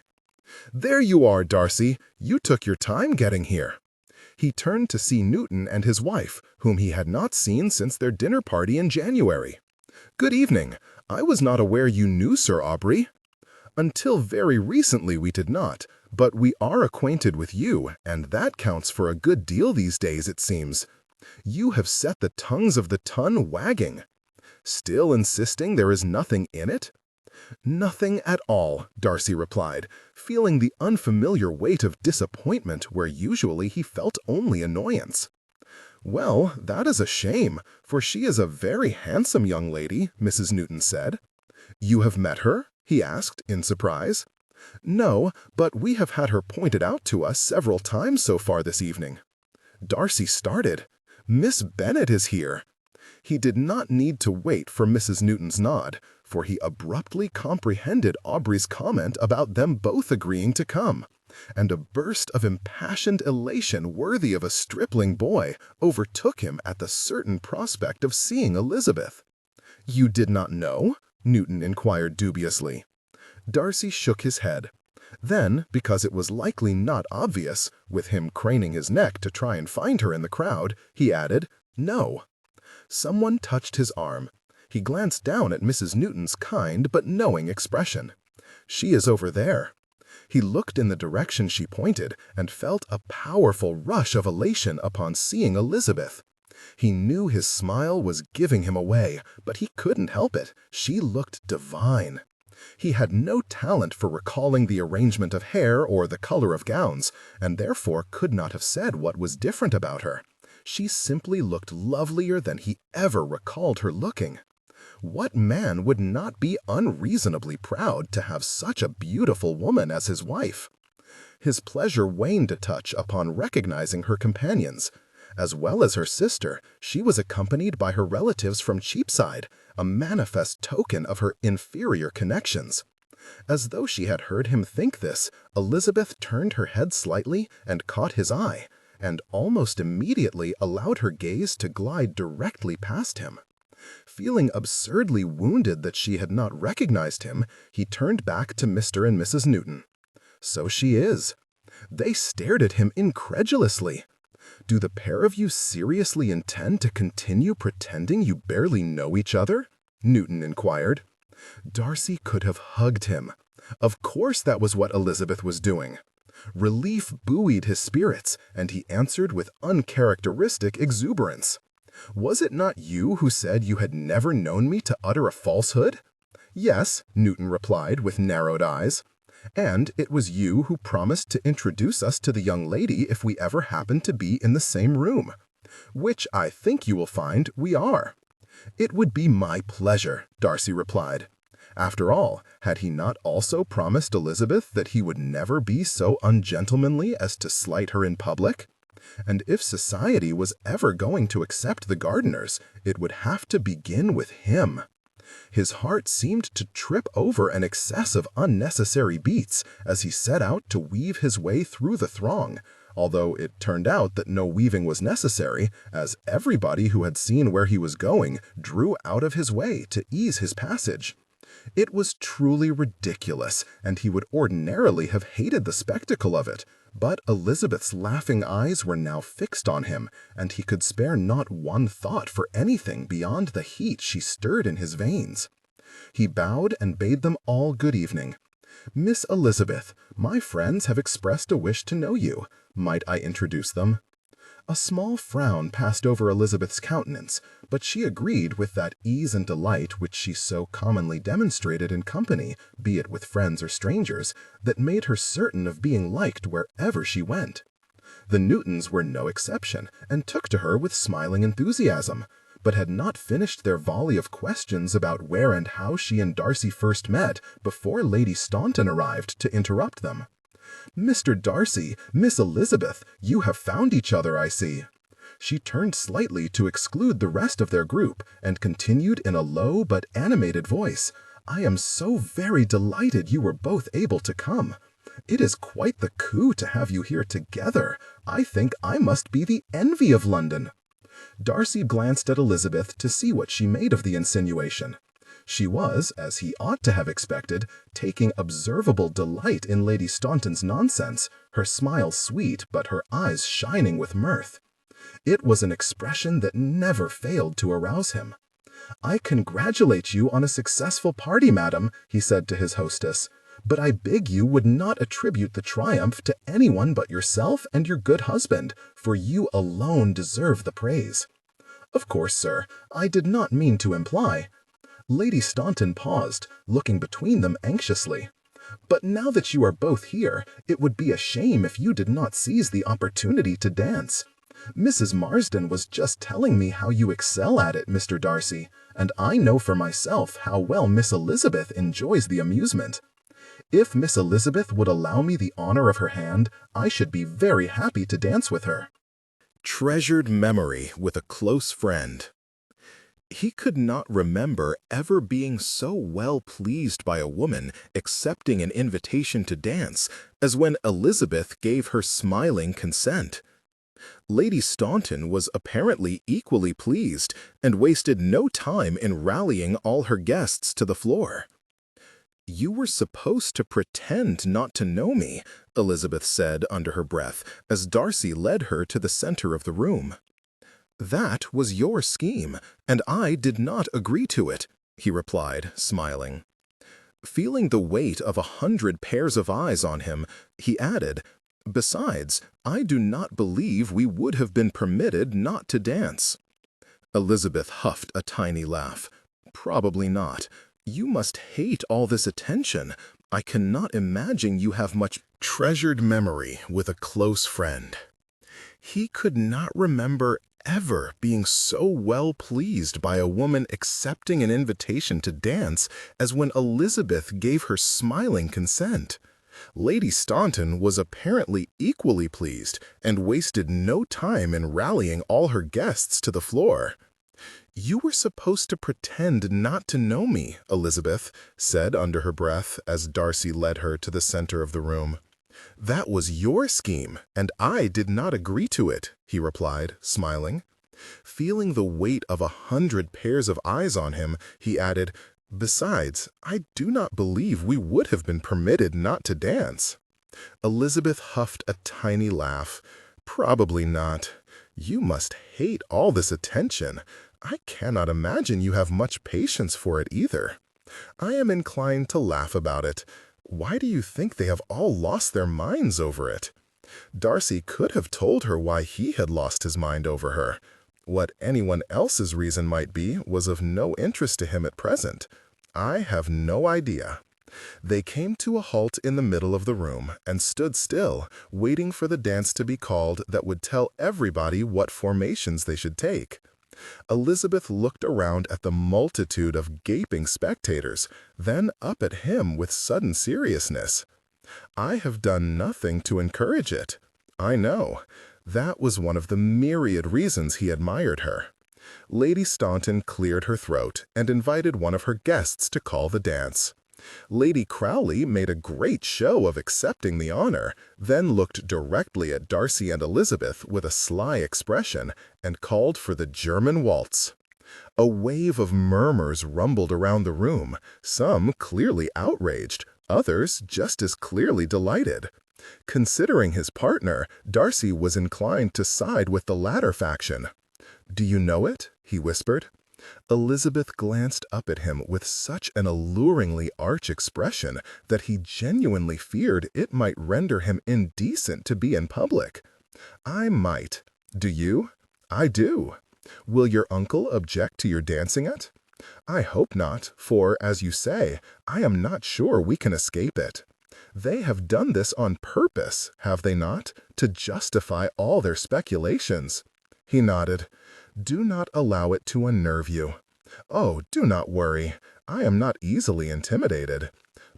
"There you are, Darcy. You took your time getting here." He turned to see Newton and his wife, whom he had not seen since their dinner party in January. "Good evening. I was not aware you knew Sir Aubrey." "Until very recently we did not, but we are acquainted with you, and that counts for a good deal these days, it seems. You have set the tongues of the ton wagging. Still insisting there is nothing in it?" "Nothing at all," Darcy replied, feeling the unfamiliar weight of disappointment where usually he felt only annoyance. "Well, that is a shame, for she is a very handsome young lady," Mrs. Newton said. "You have met her?" he asked, in surprise. "No, but we have had her pointed out to us several times so far this evening." Darcy started. "Miss Bennet is here." He did not need to wait for Mrs. Newton's nod, for he abruptly comprehended Aubrey's comment about them both agreeing to come, and a burst of impassioned elation worthy of a stripling boy overtook him at the certain prospect of seeing Elizabeth. "You did not know?" Newton inquired dubiously. Darcy shook his head. Then, because it was likely not obvious, with him craning his neck to try and find her in the crowd, he added, "No." Someone touched his arm. He glanced down at Mrs. Newton's kind but knowing expression. "She is over there." He looked in the direction she pointed and felt a powerful rush of elation upon seeing Elizabeth. He knew his smile was giving him away, but he couldn't help it. She looked divine. He had no talent for recalling the arrangement of hair or the color of gowns, and therefore could not have said what was different about her. She simply looked lovelier than he ever recalled her looking. What man would not be unreasonably proud to have such a beautiful woman as his wife? His pleasure waned a touch upon recognizing her companions. As well as her sister, she was accompanied by her relatives from Cheapside, a manifest token of her inferior connections. As though she had heard him think this, Elizabeth turned her head slightly and caught his eye, and almost immediately allowed her gaze to glide directly past him. Feeling absurdly wounded that she had not recognized him, he turned back to Mr. and Mrs. Newton. "So she is." They stared at him incredulously. "Do the pair of you seriously intend to continue pretending you barely know each other?" Newton inquired. Darcy could have hugged him. Of course that was what Elizabeth was doing. Relief buoyed his spirits, and he answered with uncharacteristic exuberance. "Was it not you who said you had never known me to utter a falsehood?" "Yes," Newton replied with narrowed eyes. "And it was you who promised to introduce us to the young lady if we ever happened to be in the same room. Which I think you will find we are." "It would be my pleasure," Darcy replied. After all, had he not also promised Elizabeth that he would never be so ungentlemanly as to slight her in public? And if society was ever going to accept the Gardiners, it would have to begin with him. His heart seemed to trip over an excess of unnecessary beats as he set out to weave his way through the throng, although it turned out that no weaving was necessary, as everybody who had seen where he was going drew out of his way to ease his passage. It was truly ridiculous, and he would ordinarily have hated the spectacle of it, but Elizabeth's laughing eyes were now fixed on him, and he could spare not one thought for anything beyond the heat she stirred in his veins. He bowed and bade them all good evening. "Miss Elizabeth, my friends have expressed a wish to know you. Might I introduce them?" A small frown passed over Elizabeth's countenance, but she agreed with that ease and delight which she so commonly demonstrated in company, be it with friends or strangers, that made her certain of being liked wherever she went. The Newtons were no exception, and took to her with smiling enthusiasm, but had not finished their volley of questions about where and how she and Darcy first met before Lady Staunton arrived to interrupt them. "Mr. Darcy, Miss Elizabeth, you have found each other, I see." She turned slightly to exclude the rest of their group, and continued in a low but animated voice, "I am so very delighted you were both able to come. It is quite the coup to have you here together. I think I must be the envy of London." Darcy glanced at Elizabeth to see what she made of the insinuation. She was, as he ought to have expected, taking observable delight in Lady Staunton's nonsense, her smile sweet but her eyes shining with mirth. It was an expression that never failed to arouse him. "I congratulate you on a successful party, madam," he said to his hostess, "but I beg you would not attribute the triumph to anyone but yourself and your good husband, for you alone deserve the praise." "Of course, sir, I did not mean to imply—" Lady Staunton paused, looking between them anxiously. "But now that you are both here, it would be a shame if you did not seize the opportunity to dance. Mrs. Marsden was just telling me how you excel at it, Mr. Darcy, and I know for myself how well Miss Elizabeth enjoys the amusement. If Miss Elizabeth would allow me the honor of her hand, I should be very happy to dance with her." Treasured memory with a close friend. He could not remember ever being so well pleased by a woman accepting an invitation to dance as when Elizabeth gave her smiling consent. Lady Staunton was apparently equally pleased and wasted no time in rallying all her guests to the floor. "You were supposed to pretend not to know me," Elizabeth said under her breath as Darcy led her to the center of the room. "That was your scheme, and I did not agree to it," he replied, smiling. Feeling the weight of 100 pairs of eyes on him, he added, "Besides, I do not believe we would have been permitted not to dance." Elizabeth huffed a tiny laugh. "Probably not. You must hate all this attention. I cannot imagine you have much." Treasured memory with a close friend. He could not remember ever being so well pleased by a woman accepting an invitation to dance as when Elizabeth gave her smiling consent. Lady Staunton was apparently equally pleased and wasted no time in rallying all her guests to the floor. "You were supposed to pretend not to know me," Elizabeth said under her breath as Darcy led her to the center of the room. "That was your scheme, and I did not agree to it," he replied, smiling. Feeling the weight of 100 pairs of eyes on him, he added, "Besides, I do not believe we would have been permitted not to dance." Elizabeth huffed a tiny laugh. "Probably not. You must hate all this attention. I cannot imagine you have much patience for it either. I am inclined to laugh about it. Why do you think they have all lost their minds over it?" Darcy could have told her why he had lost his mind over her. What anyone else's reason might be was of no interest to him at present. I have no idea. They came to a halt in the middle of the room and stood still, waiting for the dance to be called that would tell everybody what formations they should take. Elizabeth looked around at the multitude of gaping spectators, then up at him with sudden seriousness. "I have done nothing to encourage it. I know. That was one of the myriad reasons he admired her. Lady Staunton cleared her throat and invited one of her guests to call the dance. Lady Crowley made a great show of accepting the honor, then looked directly at Darcy and Elizabeth with a sly expression and called for the German waltz. A wave of murmurs rumbled around the room, some clearly outraged, others just as clearly delighted. Considering his partner, Darcy was inclined to side with the latter faction. "Do you know it?" he whispered. Elizabeth glanced up at him with such an alluringly arch expression that he genuinely feared it might render him indecent to be in public. "I might. Do you?" "I do." "Will your uncle object to your dancing it?" "I hope not, for, as you say, I am not sure we can escape it." "They have done this on purpose, have they not, to justify all their speculations?" He nodded. "Do not allow it to unnerve you." "Oh, do not worry. I am not easily intimidated.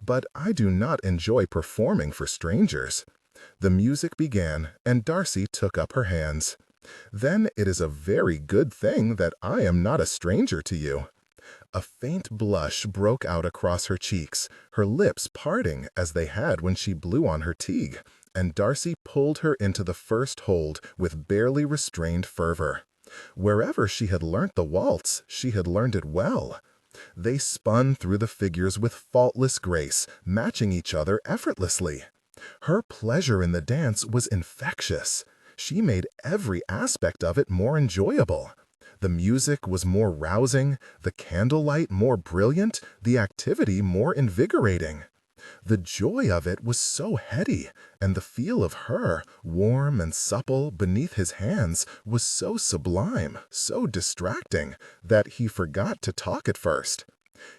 But I do not enjoy performing for strangers." The music began, and Darcy took up her hands. "Then it is a very good thing that I am not a stranger to you." A faint blush broke out across her cheeks, her lips parting as they had when she blew on her teague, and Darcy pulled her into the first hold with barely restrained fervor. Wherever she had learnt the waltz, she had learned it well. They spun through the figures with faultless grace, matching each other effortlessly. Her pleasure in the dance was infectious. She made every aspect of it more enjoyable. The music was more rousing, the candlelight more brilliant, the activity more invigorating. The joy of it was so heady, and the feel of her, warm and supple, beneath his hands, was so sublime, so distracting, that he forgot to talk at first.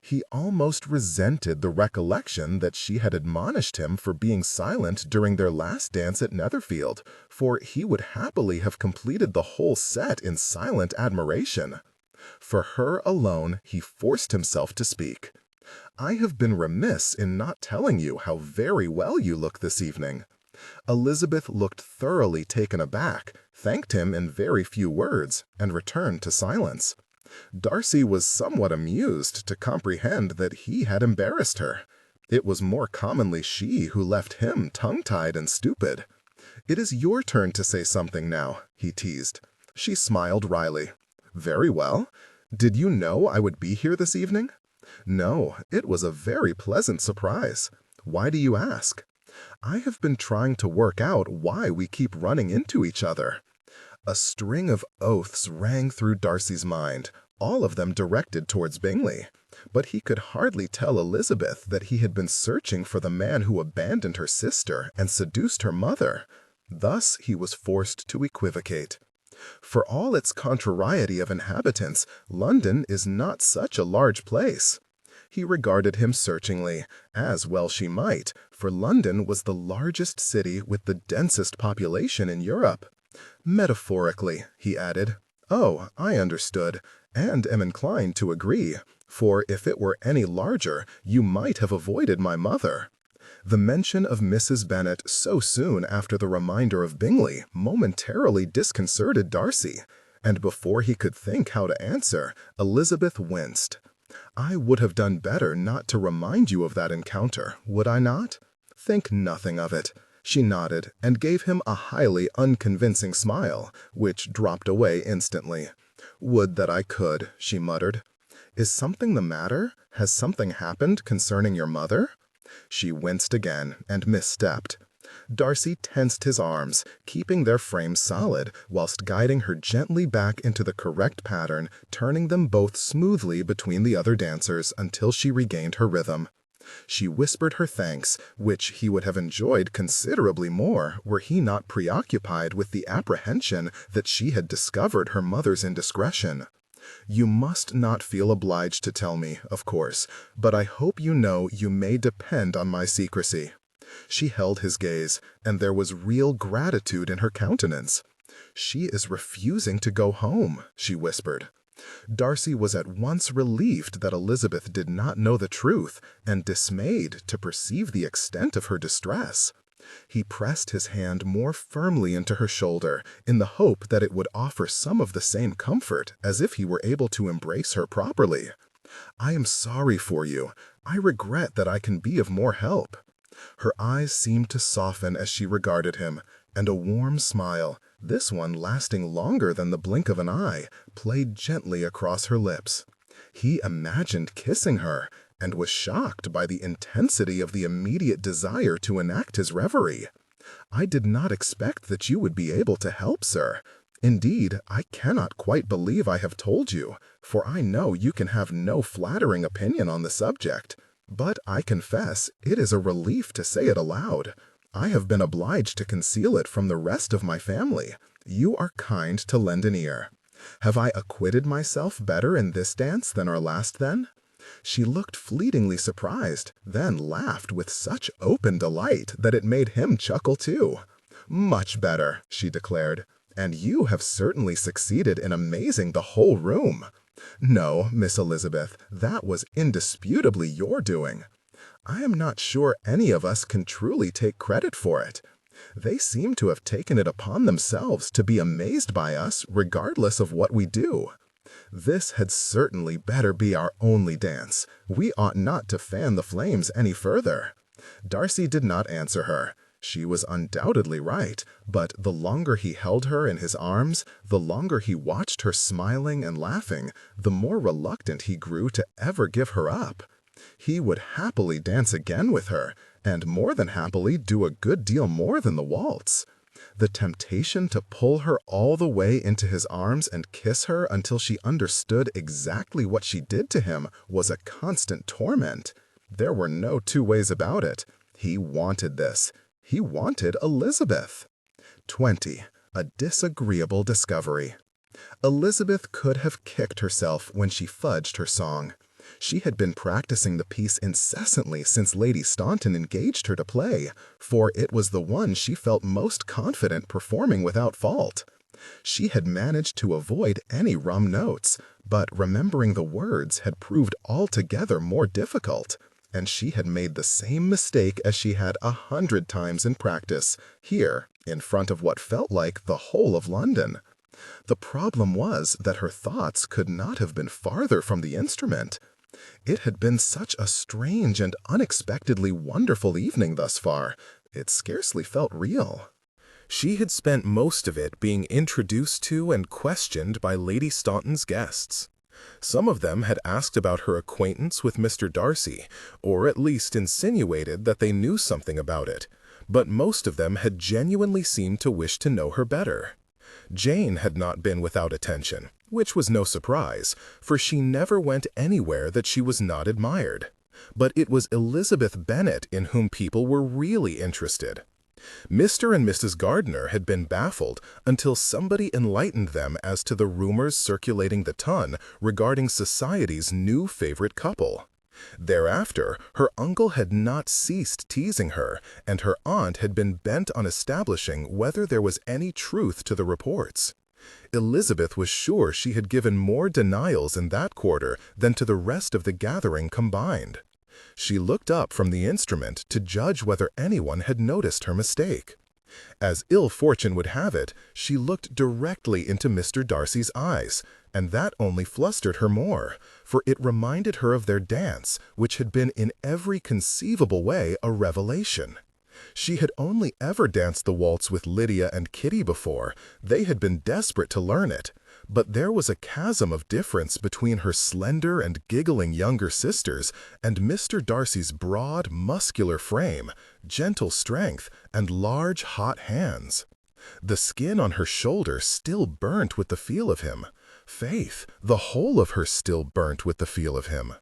He almost resented the recollection that she had admonished him for being silent during their last dance at Netherfield, for he would happily have completed the whole set in silent admiration. For her alone, he forced himself to speak. "I have been remiss in not telling you how very well you look this evening." Elizabeth looked thoroughly taken aback, thanked him in very few words, and returned to silence. Darcy was somewhat amused to comprehend that he had embarrassed her. It was more commonly she who left him tongue-tied and stupid. "It is your turn to say something now," he teased. She smiled wryly. "Very well. Did you know I would be here this evening?" "No, it was a very pleasant surprise. Why do you ask?" "I have been trying to work out why we keep running into each other." A string of oaths rang through Darcy's mind, all of them directed towards Bingley. But he could hardly tell Elizabeth that he had been searching for the man who abandoned her sister and seduced her mother. Thus he was forced to equivocate. "For all its contrariety of inhabitants, London is not such a large place." He regarded him searchingly, as well she might, for London was the largest city with the densest population in Europe. "Metaphorically," he added. "Oh, I understood, and am inclined to agree, for if it were any larger, you might have avoided my mother." The mention of Mrs. Bennet so soon after the reminder of Bingley momentarily disconcerted Darcy, and before he could think how to answer, Elizabeth winced. "I would have done better not to remind you of that encounter, would I not?" "Think nothing of it." She nodded and gave him a highly unconvincing smile, which dropped away instantly. "Would that I could," she muttered. "Is something the matter? Has something happened concerning your mother?" She winced again and misstepped. Darcy tensed his arms, keeping their frames solid, whilst guiding her gently back into the correct pattern, turning them both smoothly between the other dancers until she regained her rhythm. She whispered her thanks, which he would have enjoyed considerably more were he not preoccupied with the apprehension that she had discovered her mother's indiscretion. "You must not feel obliged to tell me, of course, but I hope you know you may depend on my secrecy." She held his gaze, and there was real gratitude in her countenance. "She is refusing to go home," she whispered. Darcy was at once relieved that Elizabeth did not know the truth, and dismayed to perceive the extent of her distress. He pressed his hand more firmly into her shoulder in the hope that it would offer some of the same comfort as if he were able to embrace her properly. "I am sorry for you. I regret that I can be of more help." Her eyes seemed to soften as she regarded him, and a warm smile, this one lasting longer than the blink of an eye, played gently across her lips. He imagined kissing her, and was shocked by the intensity of the immediate desire to enact his reverie. "I did not expect that you would be able to help, sir. Indeed, I cannot quite believe I have told you, for I know you can have no flattering opinion on the subject. But I confess it is a relief to say it aloud. I have been obliged to conceal it from the rest of my family. You are kind to lend an ear. Have I acquitted myself better in this dance than our last, then?" She looked fleetingly surprised, then laughed with such open delight that it made him chuckle too. "Much better," she declared, "and you have certainly succeeded in amazing the whole room. No, Miss Elizabeth, that was indisputably your doing. I am not sure any of us can truly take credit for it. They seem to have taken it upon themselves to be amazed by us regardless of what we do. This had certainly better be our only dance. We ought not to fan the flames any further." Darcy did not answer her. She was undoubtedly right, but the longer he held her in his arms, the longer he watched her smiling and laughing, the more reluctant he grew to ever give her up. He would happily dance again with her, and more than happily do a good deal more than the waltz. The temptation to pull her all the way into his arms and kiss her until she understood exactly what she did to him was a constant torment. There were no two ways about it. He wanted this. He wanted Elizabeth. 20. A disagreeable discovery. Elizabeth could have kicked herself when she fudged her song. She had been practicing the piece incessantly since Lady Staunton engaged her to play, for it was the one she felt most confident performing without fault. She had managed to avoid any rum notes, but remembering the words had proved altogether more difficult, and she had made the same mistake as she had 100 times in practice, here, in front of what felt like the whole of London. The problem was that her thoughts could not have been farther from the instrument. It had been such a strange and unexpectedly wonderful evening thus far, it scarcely felt real. She had spent most of it being introduced to and questioned by Lady Staunton's guests. Some of them had asked about her acquaintance with Mr. Darcy, or at least insinuated that they knew something about it, but most of them had genuinely seemed to wish to know her better. Jane had not been without attention, which was no surprise, for she never went anywhere that she was not admired. But it was Elizabeth Bennet in whom people were really interested. Mr. and Mrs. Gardiner had been baffled until somebody enlightened them as to the rumors circulating the ton regarding society's new favorite couple. Thereafter, her uncle had not ceased teasing her, and her aunt had been bent on establishing whether there was any truth to the reports. Elizabeth was sure she had given more denials in that quarter than to the rest of the gathering combined. She looked up from the instrument to judge whether anyone had noticed her mistake. As ill fortune would have it, she looked directly into Mr. Darcy's eyes, and that only flustered her more, for it reminded her of their dance, which had been in every conceivable way a revelation. She had only ever danced the waltz with Lydia and Kitty before. They had been desperate to learn it, but there was a chasm of difference between her slender and giggling younger sisters and Mr. Darcy's broad, muscular frame, gentle strength, and large, hot hands. The skin on her shoulder still burnt with the feel of him. Faith, the whole of her still burnt with the feel of him.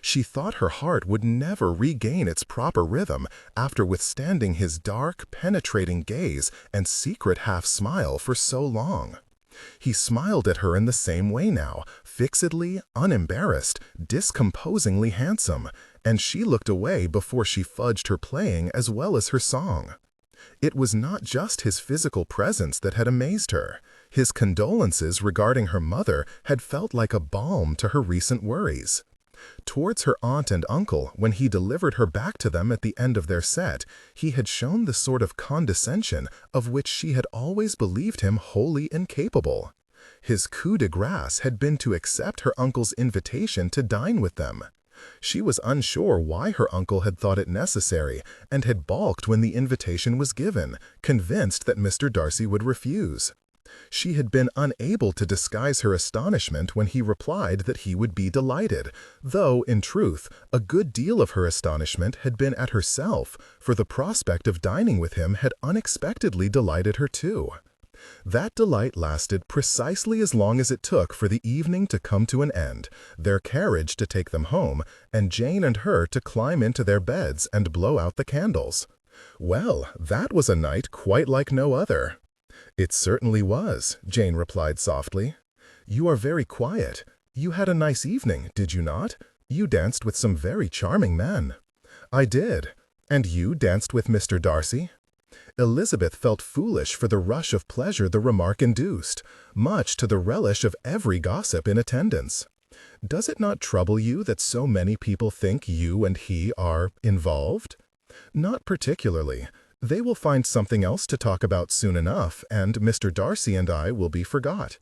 She thought her heart would never regain its proper rhythm after withstanding his dark, penetrating gaze and secret half-smile for so long. He smiled at her in the same way now, fixedly, unembarrassed, discomposingly handsome, and she looked away before she fudged her playing as well as her song. It was not just his physical presence that had amazed her. His condolences regarding her mother had felt like a balm to her recent worries. Towards her aunt and uncle, when he delivered her back to them at the end of their set, he had shown the sort of condescension of which she had always believed him wholly incapable. His coup de grace had been to accept her uncle's invitation to dine with them. She was unsure why her uncle had thought it necessary, and had balked when the invitation was given, convinced that Mr. Darcy would refuse. She had been unable to disguise her astonishment when he replied that he would be delighted, though, in truth, a good deal of her astonishment had been at herself, for the prospect of dining with him had unexpectedly delighted her too. That delight lasted precisely as long as it took for the evening to come to an end, their carriage to take them home, and Jane and her to climb into their beds and blow out the candles. Well, that was a night quite like no other. "It certainly was," Jane replied softly. "You are very quiet. You had a nice evening, did you not? You danced with some very charming men." "I did. And you danced with Mr. Darcy?" Elizabeth felt foolish for the rush of pleasure the remark induced, much to the relish of every gossip in attendance. "Does it not trouble you that so many people think you and he are involved?" "Not particularly. They will find something else to talk about soon enough, and Mr. Darcy and I will be forgot."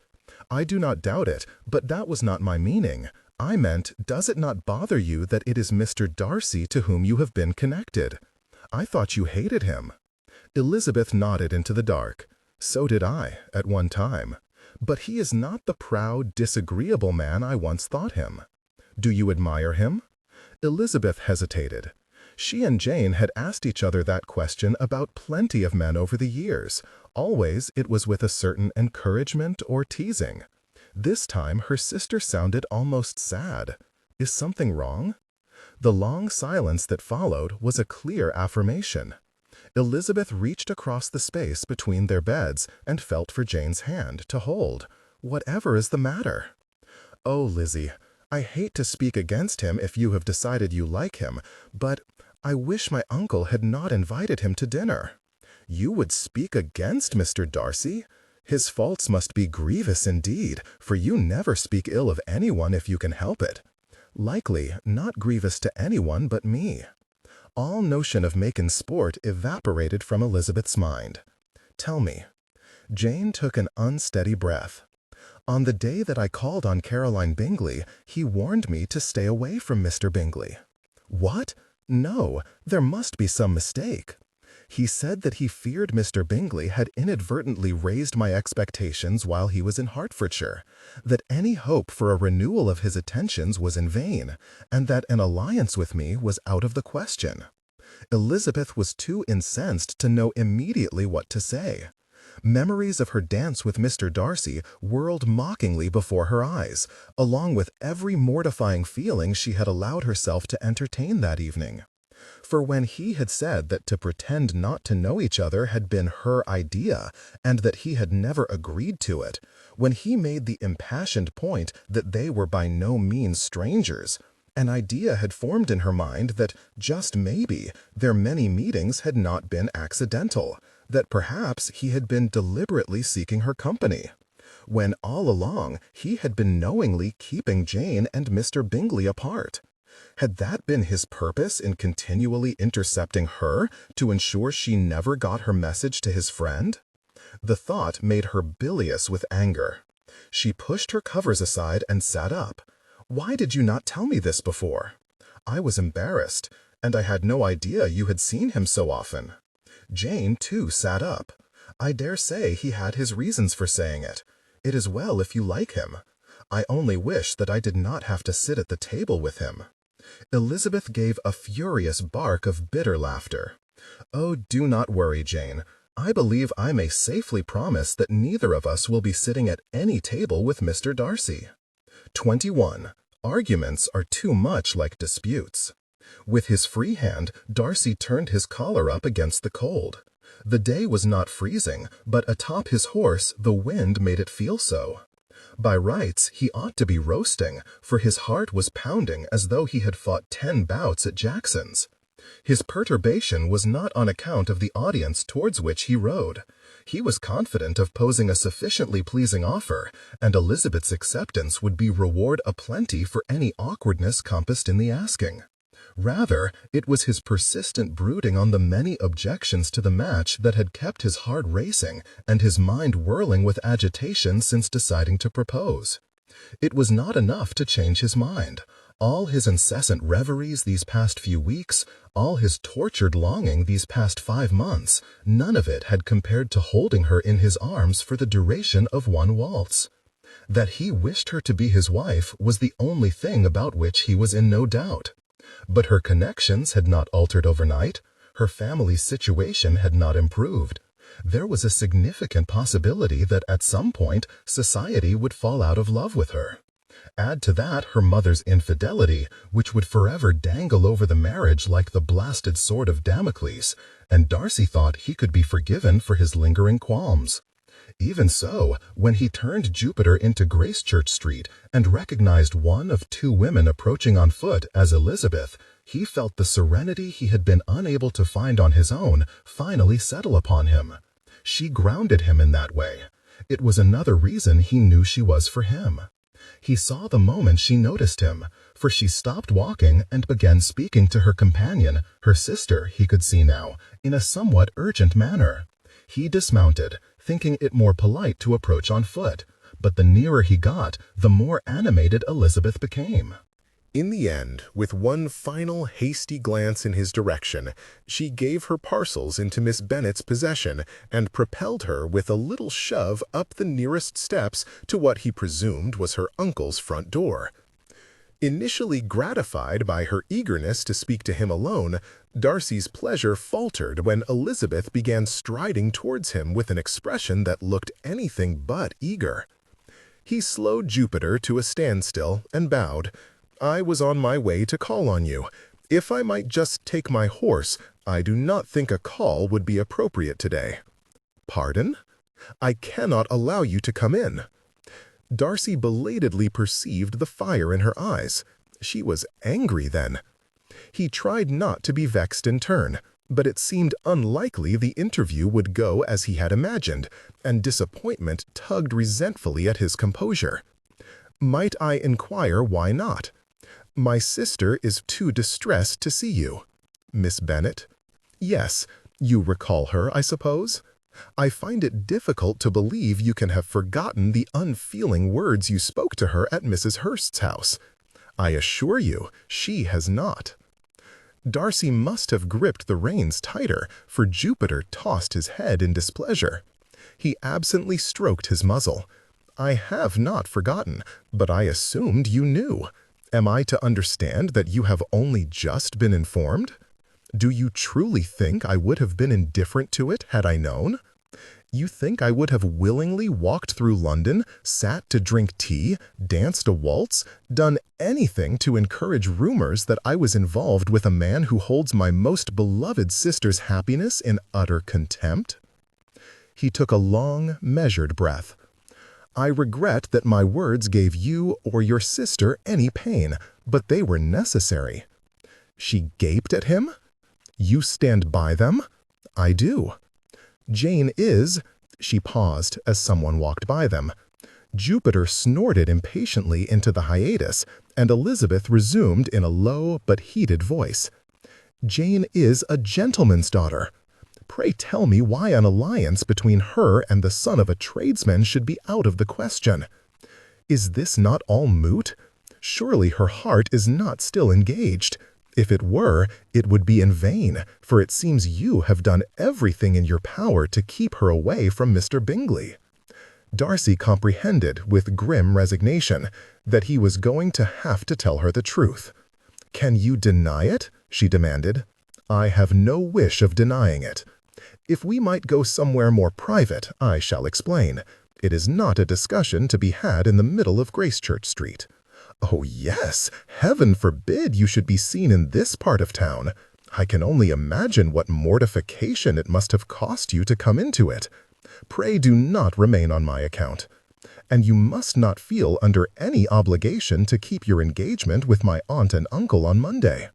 "I do not doubt it, but that was not my meaning. I meant, does it not bother you that it is Mr. Darcy to whom you have been connected? I thought you hated him." Elizabeth nodded into the dark. "So did I, at one time. But he is not the proud, disagreeable man I once thought him." "Do you admire him?" Elizabeth hesitated. She and Jane had asked each other that question about plenty of men over the years. Always it was with a certain encouragement or teasing. This time her sister sounded almost sad. "Is something wrong?" The long silence that followed was a clear affirmation. Elizabeth reached across the space between their beds and felt for Jane's hand to hold. "Whatever is the matter?" "Oh, Lizzie, I hate to speak against him if you have decided you like him, but I wish my uncle had not invited him to dinner." "You would speak against Mr. Darcy? His faults must be grievous indeed, for you never speak ill of anyone if you can help it." "Likely not grievous to anyone but me." All notion of making sport evaporated from Elizabeth's mind. "Tell me." Jane took an unsteady breath. "On the day that I called on Caroline Bingley, he warned me to stay away from Mr. Bingley." "What? No, there must be some mistake." "He said that he feared Mr. Bingley had inadvertently raised my expectations while he was in Hertfordshire, that any hope for a renewal of his attentions was in vain, and that an alliance with me was out of the question." Elizabeth was too incensed to know immediately what to say. Memories of her dance with Mr. Darcy whirled mockingly before her eyes, along with every mortifying feeling she had allowed herself to entertain that evening. For when he had said that to pretend not to know each other had been her idea, and that he had never agreed to it, when he made the impassioned point that they were by no means strangers, an idea had formed in her mind that, just maybe, their many meetings had not been accidental, that perhaps he had been deliberately seeking her company, when all along he had been knowingly keeping Jane and Mr. Bingley apart. Had that been his purpose in continually intercepting her to ensure she never got her message to his friend? The thought made her bilious with anger. She pushed her covers aside and sat up. "Why did you not tell me this before?" "I was embarrassed, and I had no idea you had seen him so often." Jane, too, sat up. "I dare say he had his reasons for saying it. It is well if you like him. I only wish that I did not have to sit at the table with him." Elizabeth gave a furious bark of bitter laughter. "Oh, do not worry, Jane. I believe I may safely promise that neither of us will be sitting at any table with Mr. Darcy." 21. Arguments are too much like disputes. With his free hand, Darcy turned his collar up against the cold. The day was not freezing, but atop his horse the wind made it feel so. By rights, he ought to be roasting, for his heart was pounding as though he had fought 10 bouts at Jackson's. His perturbation was not on account of the audience towards which he rode. He was confident of posing a sufficiently pleasing offer, and Elizabeth's acceptance would be reward aplenty for any awkwardness compassed in the asking. Rather, it was his persistent brooding on the many objections to the match that had kept his heart racing and his mind whirling with agitation since deciding to propose. It was not enough to change his mind. All his incessant reveries these past few weeks, all his tortured longing these past 5 months, none of it had compared to holding her in his arms for the duration of one waltz. That he wished her to be his wife was the only thing about which he was in no doubt. But her connections had not altered overnight. Her family's situation had not improved. There was a significant possibility that at some point society would fall out of love with her. Add to that her mother's infidelity, which would forever dangle over the marriage like the blasted sword of Damocles, and Darcy thought he could be forgiven for his lingering qualms. Even so, when he turned Jupiter into Gracechurch Street and recognized one of 2 women approaching on foot as Elizabeth, he felt the serenity he had been unable to find on his own finally settle upon him. She grounded him in that way. It was another reason he knew she was for him. He saw the moment she noticed him, for she stopped walking and began speaking to her companion, her sister, he could see now, in a somewhat urgent manner. He dismounted, thinking it more polite to approach on foot, but the nearer he got, the more animated Elizabeth became. In the end, with one final hasty glance in his direction, she gave her parcels into Miss Bennet's possession and propelled her with a little shove up the nearest steps to what he presumed was her uncle's front door. Initially gratified by her eagerness to speak to him alone, Darcy's pleasure faltered when Elizabeth began striding towards him with an expression that looked anything but eager. He slowed Jupiter to a standstill and bowed. "I was on my way to call on you. If I might just take my horse, I do not think a call would be appropriate today." "Pardon? I cannot allow you to come in." Darcy belatedly perceived the fire in her eyes. She was angry then. He tried not to be vexed in turn, but it seemed unlikely the interview would go as he had imagined, and disappointment tugged resentfully at his composure. "Might I inquire why not?" "My sister is too distressed to see you." "Miss Bennet?" "Yes, you recall her, I suppose? I find it difficult to believe you can have forgotten the unfeeling words you spoke to her at Mrs. Hurst's house. I assure you, she has not." Darcy must have gripped the reins tighter, for Jupiter tossed his head in displeasure. He absently stroked his muzzle. "I have not forgotten, but I assumed you knew. Am I to understand that you have only just been informed? Do you truly think I would have been indifferent to it had I known? You think I would have willingly walked through London, sat to drink tea, danced a waltz, done anything to encourage rumors that I was involved with a man who holds my most beloved sister's happiness in utter contempt?" He took a long, measured breath. "I regret that my words gave you or your sister any pain, but they were necessary." She gaped at him. "You stand by them?" "I do." "Jane is—" She paused as someone walked by them. Jupiter snorted impatiently into the hiatus, and Elizabeth resumed in a low but heated voice. "Jane is a gentleman's daughter. Pray tell me why an alliance between her and the son of a tradesman should be out of the question. Is this not all moot? Surely her heart is not still engaged. If it were, it would be in vain, for it seems you have done everything in your power to keep her away from Mr. Bingley." Darcy comprehended, with grim resignation, that he was going to have to tell her the truth. "Can you deny it?" she demanded. "I have no wish of denying it. If we might go somewhere more private, I shall explain. It is not a discussion to be had in the middle of Gracechurch Street." "Oh, yes! Heaven forbid you should be seen in this part of town. I can only imagine what mortification it must have cost you to come into it. Pray do not remain on my account. And you must not feel under any obligation to keep your engagement with my aunt and uncle on Monday."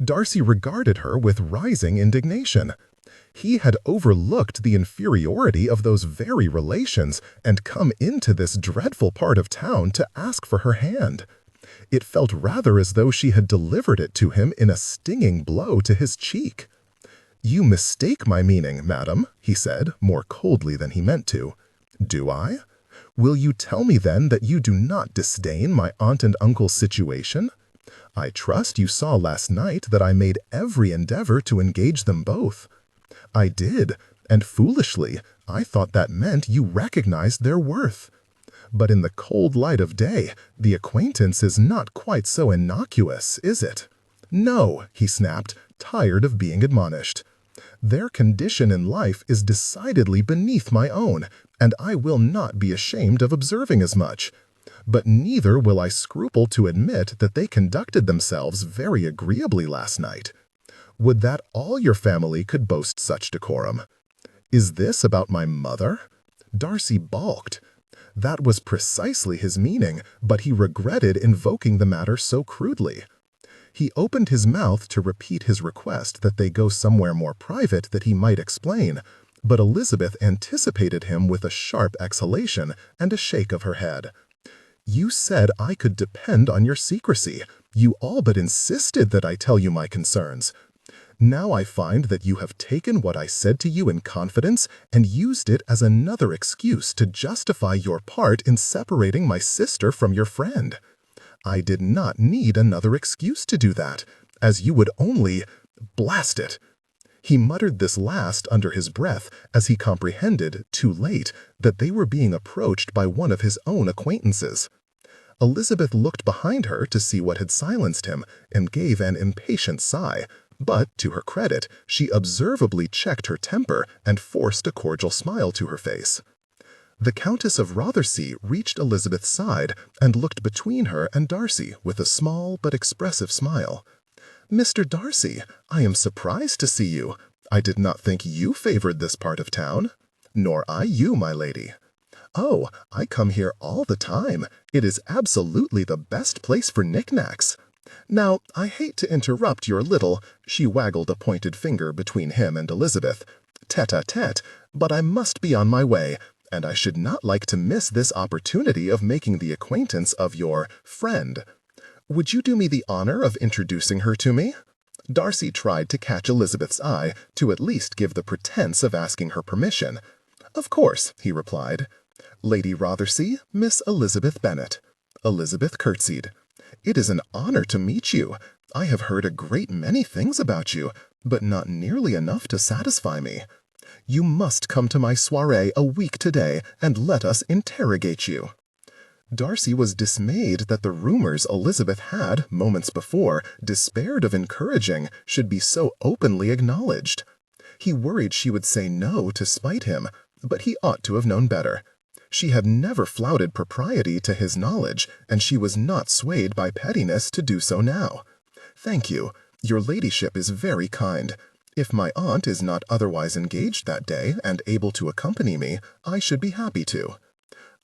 Darcy regarded her with rising indignation. He had overlooked the inferiority of those very relations and come into this dreadful part of town to ask for her hand. It felt rather as though she had delivered it to him in a stinging blow to his cheek. "You mistake my meaning, madam," he said, more coldly than he meant to. "Do I? Will you tell me then that you do not disdain my aunt and uncle's situation? I trust you saw last night that I made every endeavor to engage them both. I did, and foolishly, I thought that meant you recognized their worth. But in the cold light of day, the acquaintance is not quite so innocuous, is it? No," he snapped, tired of being admonished. "Their condition in life is decidedly beneath my own, and I will not be ashamed of observing as much. But neither will I scruple to admit that they conducted themselves very agreeably last night. Would that all your family could boast such decorum? Is this about my mother?" Darcy balked. That was precisely his meaning, but he regretted invoking the matter so crudely. He opened his mouth to repeat his request that they go somewhere more private that he might explain, but Elizabeth anticipated him with a sharp exhalation and a shake of her head. "You said I could depend on your secrecy. You all but insisted that I tell you my concerns. Now I find that you have taken what I said to you in confidence and used it as another excuse to justify your part in separating my sister from your friend. I did not need another excuse to do that, as you would only— blast it." He muttered this last under his breath as he comprehended, too late, that they were being approached by one of his own acquaintances. Elizabeth looked behind her to see what had silenced him and gave an impatient sigh, but, to her credit, she observably checked her temper and forced a cordial smile to her face. The Countess of Rothersea reached Elizabeth's side and looked between her and Darcy with a small but expressive smile. "Mr. Darcy, I am surprised to see you. I did not think you favored this part of town." "Nor I you, my lady." "Oh, I come here all the time. It is absolutely the best place for knickknacks. Now, I hate to interrupt your little—" she waggled a pointed finger between him and Elizabeth— "tete-a-tete, but I must be on my way, and I should not like to miss this opportunity of making the acquaintance of your friend. Would you do me the honor of introducing her to me?" Darcy tried to catch Elizabeth's eye to at least give the pretense of asking her permission. "Of course," he replied. "Lady Rothersea, Miss Elizabeth Bennet." Elizabeth curtsied. "It is an honor to meet you. I have heard a great many things about you, but not nearly enough to satisfy me. You must come to my soirée a week today and let us interrogate you." Darcy was dismayed that the rumors Elizabeth had, moments before, despaired of encouraging should be so openly acknowledged. He worried she would say no to spite him, but he ought to have known better. She had never flouted propriety to his knowledge, and she was not swayed by pettiness to do so now. "Thank you. Your ladyship is very kind. If my aunt is not otherwise engaged that day and able to accompany me, I should be happy to."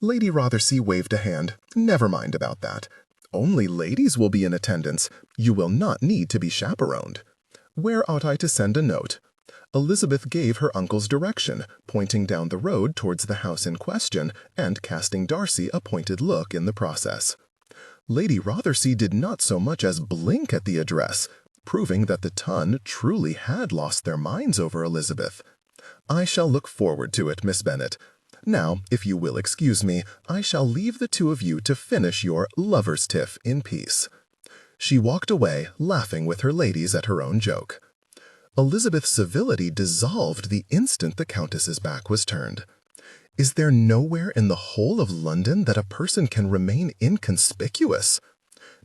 Lady Rothersea waved a hand. "Never mind about that. Only ladies will be in attendance. You will not need to be chaperoned. Where ought I to send a note?" Elizabeth gave her uncle's direction, pointing down the road towards the house in question and casting Darcy a pointed look in the process. Lady Rothersea did not so much as blink at the address, proving that the ton truly had lost their minds over Elizabeth. "I shall look forward to it, Miss Bennet. Now, if you will excuse me, I shall leave the two of you to finish your lover's tiff in peace." She walked away, laughing with her ladies at her own joke. Elizabeth's civility dissolved the instant the Countess's back was turned. Is there nowhere in the whole of London that a person can remain inconspicuous?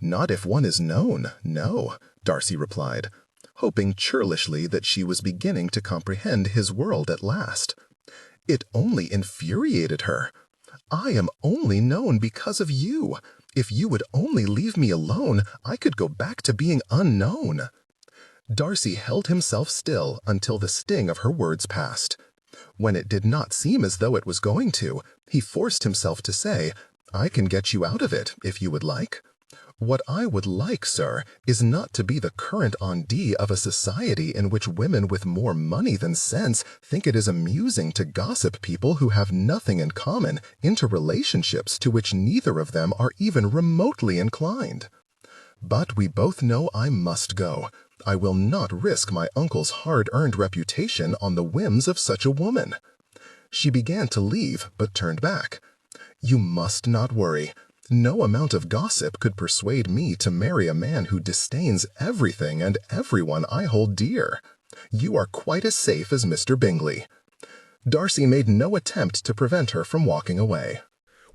"Not if one is known, no," Darcy replied, hoping churlishly that she was beginning to comprehend his world at last. It only infuriated her. "I am only known because of you. If you would only leave me alone, I could go back to being unknown." Darcy held himself still until the sting of her words passed. When it did not seem as though it was going to, he forced himself to say, "I can get you out of it, if you would like." What I would like, sir, is not to be the current on D of a society in which women with more money than sense think it is amusing to gossip people who have nothing in common into relationships to which neither of them are even remotely inclined. But we both know I must go. I will not risk my uncle's hard-earned reputation on the whims of such a woman." She began to leave, but turned back. "You must not worry. No amount of gossip could persuade me to marry a man who disdains everything and everyone I hold dear. You are quite as safe as Mr. Bingley." Darcy made no attempt to prevent her from walking away.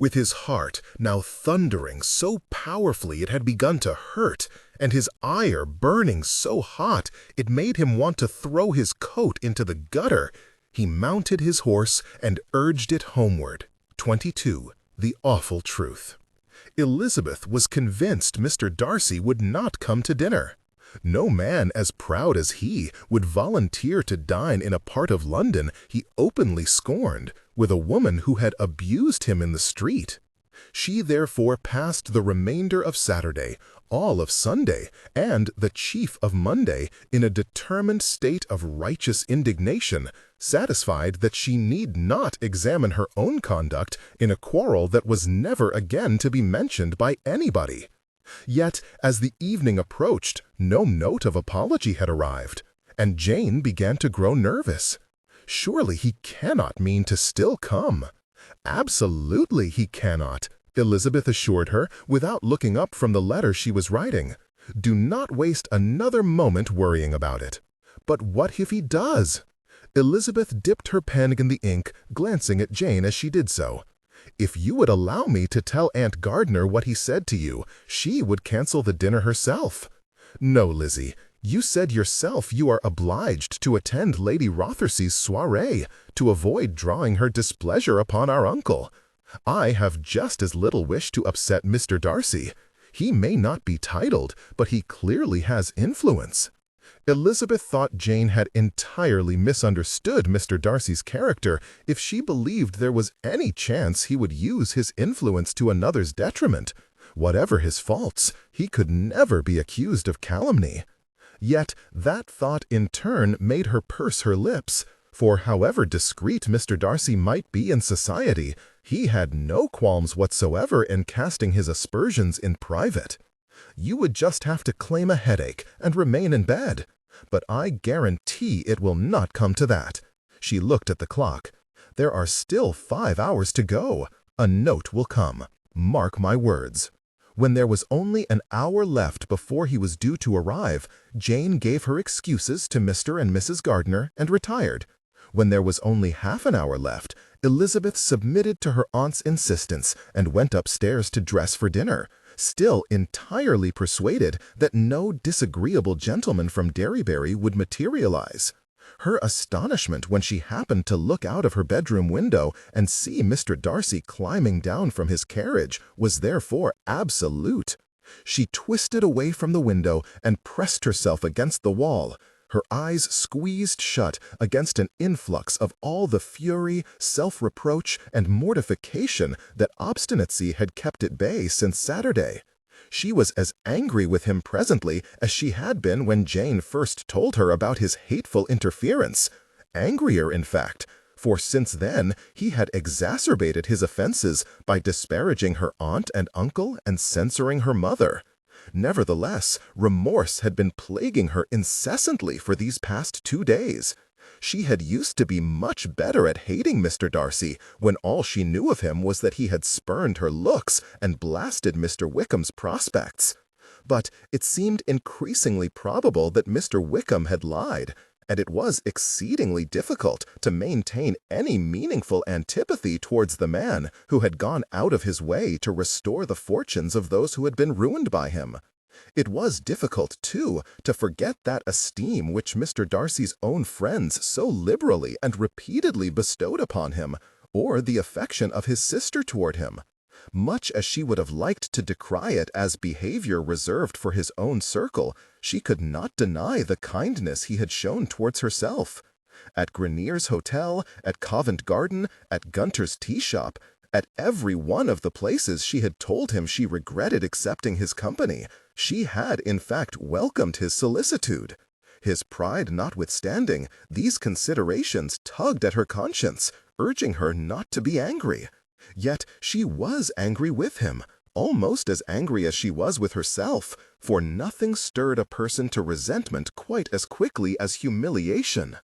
With his heart now thundering so powerfully it had begun to hurt, and his ire burning so hot it made him want to throw his coat into the gutter, he mounted his horse and urged it homeward. 22. The awful truth. Elizabeth was convinced Mr. Darcy would not come to dinner. No man as proud as he would volunteer to dine in a part of London he openly scorned, with a woman who had abused him in the street. She therefore passed the remainder of Saturday, all of Sunday, and the chief of Monday in a determined state of righteous indignation, satisfied that she need not examine her own conduct in a quarrel that was never again to be mentioned by anybody. Yet, as the evening approached, no note of apology had arrived, and Jane began to grow nervous. Surely he cannot mean to still come. Absolutely he cannot, Elizabeth assured her, without looking up from the letter she was writing. Do not waste another moment worrying about it. But what if he does? Elizabeth dipped her pen in the ink, glancing at Jane as she did so. If you would allow me to tell Aunt Gardner what he said to you, she would cancel the dinner herself. No, Lizzie, you said yourself you are obliged to attend Lady Rothersey's soirée to avoid drawing her displeasure upon our uncle. I have just as little wish to upset Mr. Darcy. He may not be titled, but he clearly has influence. Elizabeth thought Jane had entirely misunderstood Mr. Darcy's character if she believed there was any chance he would use his influence to another's detriment. Whatever his faults, he could never be accused of calumny. Yet that thought in turn made her purse her lips, for however discreet Mr. Darcy might be in society, he had no qualms whatsoever in casting his aspersions in private. You would just have to claim a headache and remain in bed. But I guarantee it will not come to that. She looked at the clock. There are still 5 hours to go. A note will come. Mark my words. When there was only an hour left before he was due to arrive, Jane gave her excuses to Mr. and Mrs. Gardner and retired. When there was only half an hour left, Elizabeth submitted to her aunt's insistence and went upstairs to dress for dinner, still entirely persuaded that no disagreeable gentleman from Derryberry would materialize. Her astonishment when she happened to look out of her bedroom window and see Mr. Darcy climbing down from his carriage was therefore absolute. She twisted away from the window and pressed herself against the wall, her eyes squeezed shut against an influx of all the fury, self-reproach, and mortification that obstinacy had kept at bay since Saturday. She was as angry with him presently as she had been when Jane first told her about his hateful interference. Angrier, in fact, for since then he had exacerbated his offenses by disparaging her aunt and uncle and censoring her mother. Nevertheless, remorse had been plaguing her incessantly for these past 2 days. She had used to be much better at hating Mr. Darcy when all she knew of him was that he had spurned her looks and blasted Mr. Wickham's prospects. But it seemed increasingly probable that Mr. Wickham had lied, and it was exceedingly difficult to maintain any meaningful antipathy towards the man who had gone out of his way to restore the fortunes of those who had been ruined by him. It was difficult, too, to forget that esteem which Mr. Darcy's own friends so liberally and repeatedly bestowed upon him, or the affection of his sister toward him. Much as she would have liked to decry it as behavior reserved for his own circle, she could not deny the kindness he had shown towards herself. At Grenier's Hotel, at Covent Garden, at Gunter's tea shop, At every one of the places she had told him she regretted accepting his company, she had in fact welcomed his solicitude. His pride notwithstanding, these considerations tugged at her conscience, urging her not to be angry. Yet she was angry with him, almost as angry as she was with herself, for nothing stirred a person to resentment quite as quickly as humiliation.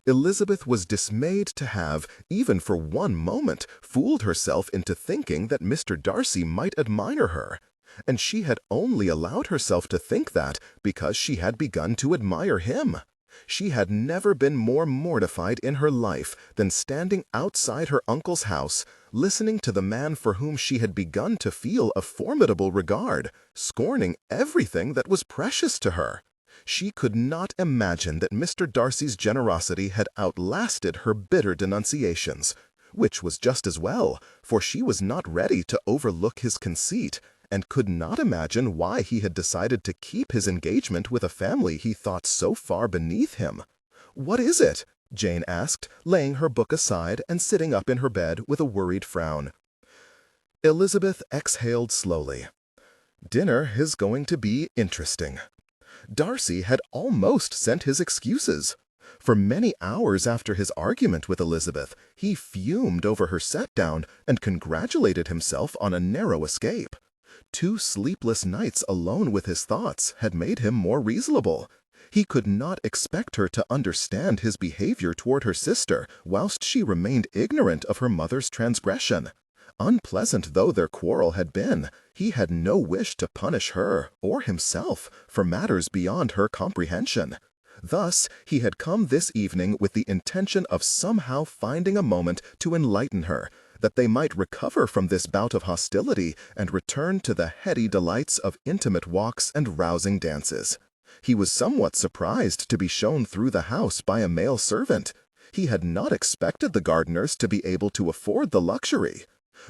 Elizabeth was dismayed to have, even for one moment, fooled herself into thinking that Mr. Darcy might admire her. And she had only allowed herself to think that because she had begun to admire him. She had never been more mortified in her life than standing outside her uncle's house, listening to the man for whom she had begun to feel a formidable regard, scorning everything that was precious to her. She could not imagine that Mr. Darcy's generosity had outlasted her bitter denunciations, which was just as well, for she was not ready to overlook his conceit, and could not imagine why he had decided to keep his engagement with a family he thought so far beneath him. "What is it?" Jane asked, laying her book aside and sitting up in her bed with a worried frown. Elizabeth exhaled slowly. "Dinner is going to be interesting." Darcy had almost sent his excuses. For many hours after his argument with Elizabeth, he fumed over her set-down and congratulated himself on a narrow escape. 2 sleepless nights alone with his thoughts had made him more reasonable. He could not expect her to understand his behavior toward her sister whilst she remained ignorant of her mother's transgression. Unpleasant though their quarrel had been, he had no wish to punish her or himself for matters beyond her comprehension. Thus, he had come this evening with the intention of somehow finding a moment to enlighten her, that they might recover from this bout of hostility and return to the heady delights of intimate walks and rousing dances. He was somewhat surprised to be shown through the house by a male servant. He had not expected the Gardiners to be able to afford the luxury.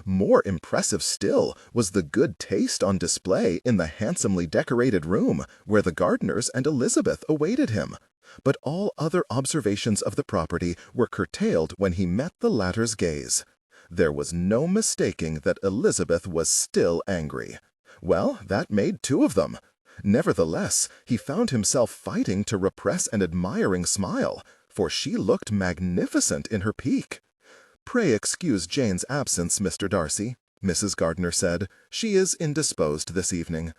More impressive still was the good taste on display in the handsomely decorated room where the Gardiners and Elizabeth awaited him. But all other observations of the property were curtailed when he met the latter's gaze. There was no mistaking that Elizabeth was still angry. Well, that made 2 of them. Nevertheless, he found himself fighting to repress an admiring smile, for she looked magnificent in her pique. "Pray excuse Jane's absence, Mr. Darcy," Mrs. Gardiner said. "She is indisposed this evening."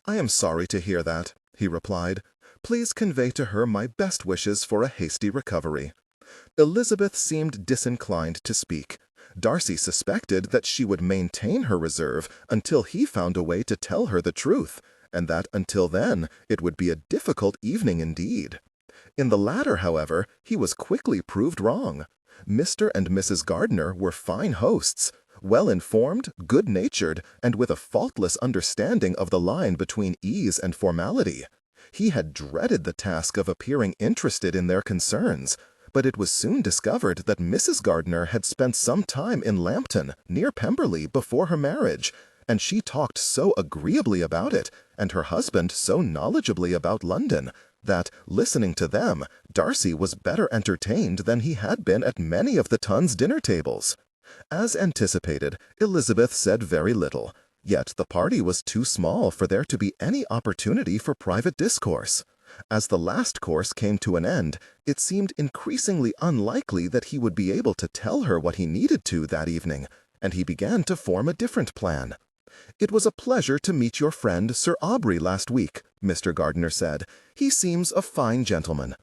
"I am sorry to hear that," he replied. "Please convey to her my best wishes for a hasty recovery." Elizabeth seemed disinclined to speak. Darcy suspected that she would maintain her reserve until he found a way to tell her the truth, and that until then it would be a difficult evening indeed. In the latter, however, he was quickly proved wrong. Mr. and Mrs. Gardiner were fine hosts, well-informed, good-natured, and with a faultless understanding of the line between ease and formality. He had dreaded the task of appearing interested in their concerns, but it was soon discovered that Mrs. Gardiner had spent some time in Lambton, near Pemberley, before her marriage, and she talked so agreeably about it, and her husband so knowledgeably about London, that, listening to them, Darcy was better entertained than he had been at many of the Tuns' dinner tables. As anticipated, Elizabeth said very little, yet the party was too small for there to be any opportunity for private discourse. As the last course came to an end, it seemed increasingly unlikely that he would be able to tell her what he needed to that evening, and he began to form a different plan. "It was a pleasure to meet your friend Sir Aubrey last week," Mr. Gardiner said. "He seems a fine gentleman.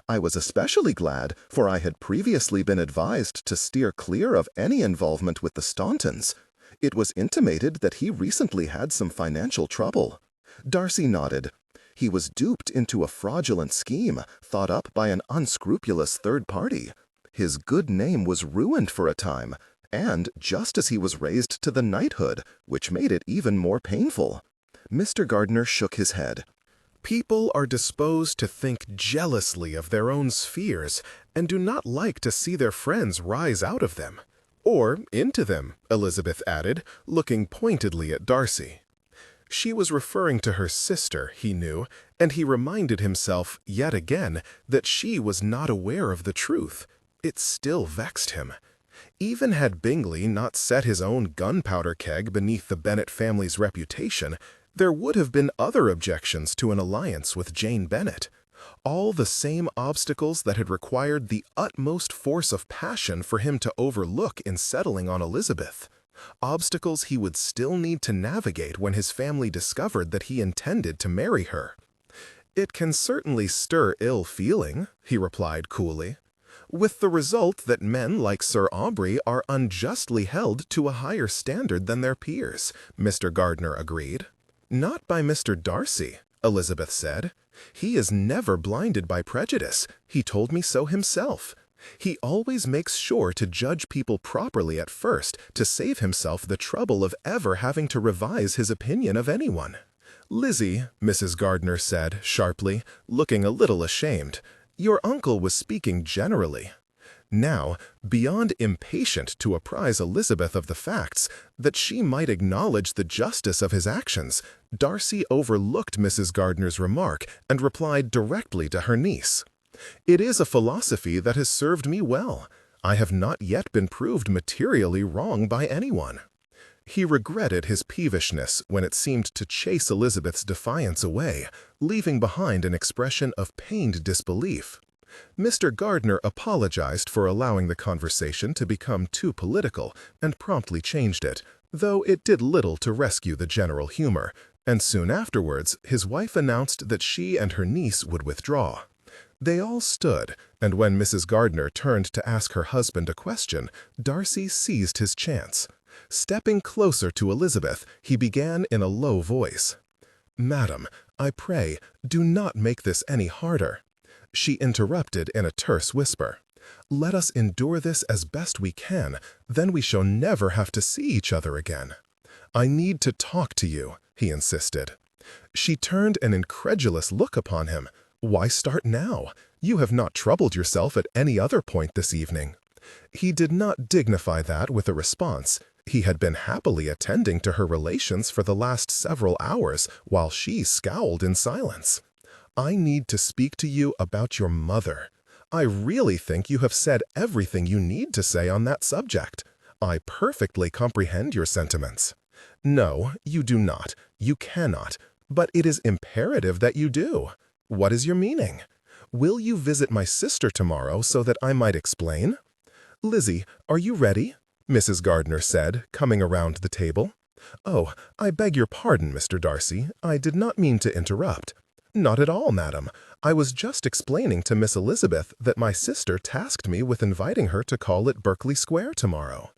I was especially glad, for I had previously been advised to steer clear of any involvement with the Stauntons. It was intimated that he recently had some financial trouble." Darcy nodded. He was duped into a fraudulent scheme thought up by an unscrupulous third party. His good name was ruined for a time, and just as he was raised to the knighthood, which made it even more painful. Mr. Gardiner shook his head. "People are disposed to think jealously of their own spheres, and do not like to see their friends rise out of them. Or into them," Elizabeth added, looking pointedly at Darcy. She was referring to her sister, he knew, and he reminded himself yet again that she was not aware of the truth. It still vexed him. Even had Bingley not set his own gunpowder keg beneath the Bennet family's reputation, there would have been other objections to an alliance with Jane Bennet. All the same obstacles that had required the utmost force of passion for him to overlook in settling on Elizabeth. Obstacles he would still need to navigate when his family discovered that he intended to marry her. "It can certainly stir ill feeling," he replied coolly, "with the result that men like Sir Aubrey are unjustly held to a higher standard than their peers," Mr. Gardiner agreed. "Not by Mr. Darcy," Elizabeth said. "He is never blinded by prejudice. He told me so himself. He always makes sure to judge people properly at first to save himself the trouble of ever having to revise his opinion of anyone." "Lizzie," Mrs. Gardiner said sharply, looking a little ashamed, "your uncle was speaking generally." Now, beyond impatient to apprise Elizabeth of the facts, that she might acknowledge the justice of his actions, Darcy overlooked Mrs. Gardiner's remark and replied directly to her niece. "It is a philosophy that has served me well. I have not yet been proved materially wrong by anyone." He regretted his peevishness when it seemed to chase Elizabeth's defiance away, leaving behind an expression of pained disbelief. Mr. Gardiner apologized for allowing the conversation to become too political and promptly changed it, though it did little to rescue the general humor, and soon afterwards his wife announced that she and her niece would withdraw. They all stood, and when Mrs. Gardiner turned to ask her husband a question, Darcy seized his chance. Stepping closer to Elizabeth, he began in a low voice. "Madam, I pray, do not make this any harder." She interrupted in a terse whisper. "Let us endure this as best we can, then we shall never have to see each other again." "I need to talk to you," he insisted. She turned an incredulous look upon him. "Why start now? You have not troubled yourself at any other point this evening." He did not dignify that with a response. He had been happily attending to her relations for the last several hours, while she scowled in silence. "I need to speak to you about your mother. I really think you have said everything you need to say on that subject. I perfectly comprehend your sentiments." "No, you do not. You cannot. But it is imperative that you do." "What is your meaning?" "Will you visit my sister tomorrow so that I might explain?" "Lizzie, are you ready?" Mrs. Gardiner said, coming around the table. "Oh, I beg your pardon, Mr. Darcy. I did not mean to interrupt." "Not at all, madam. I was just explaining to Miss Elizabeth that my sister tasked me with inviting her to call at Berkeley Square tomorrow."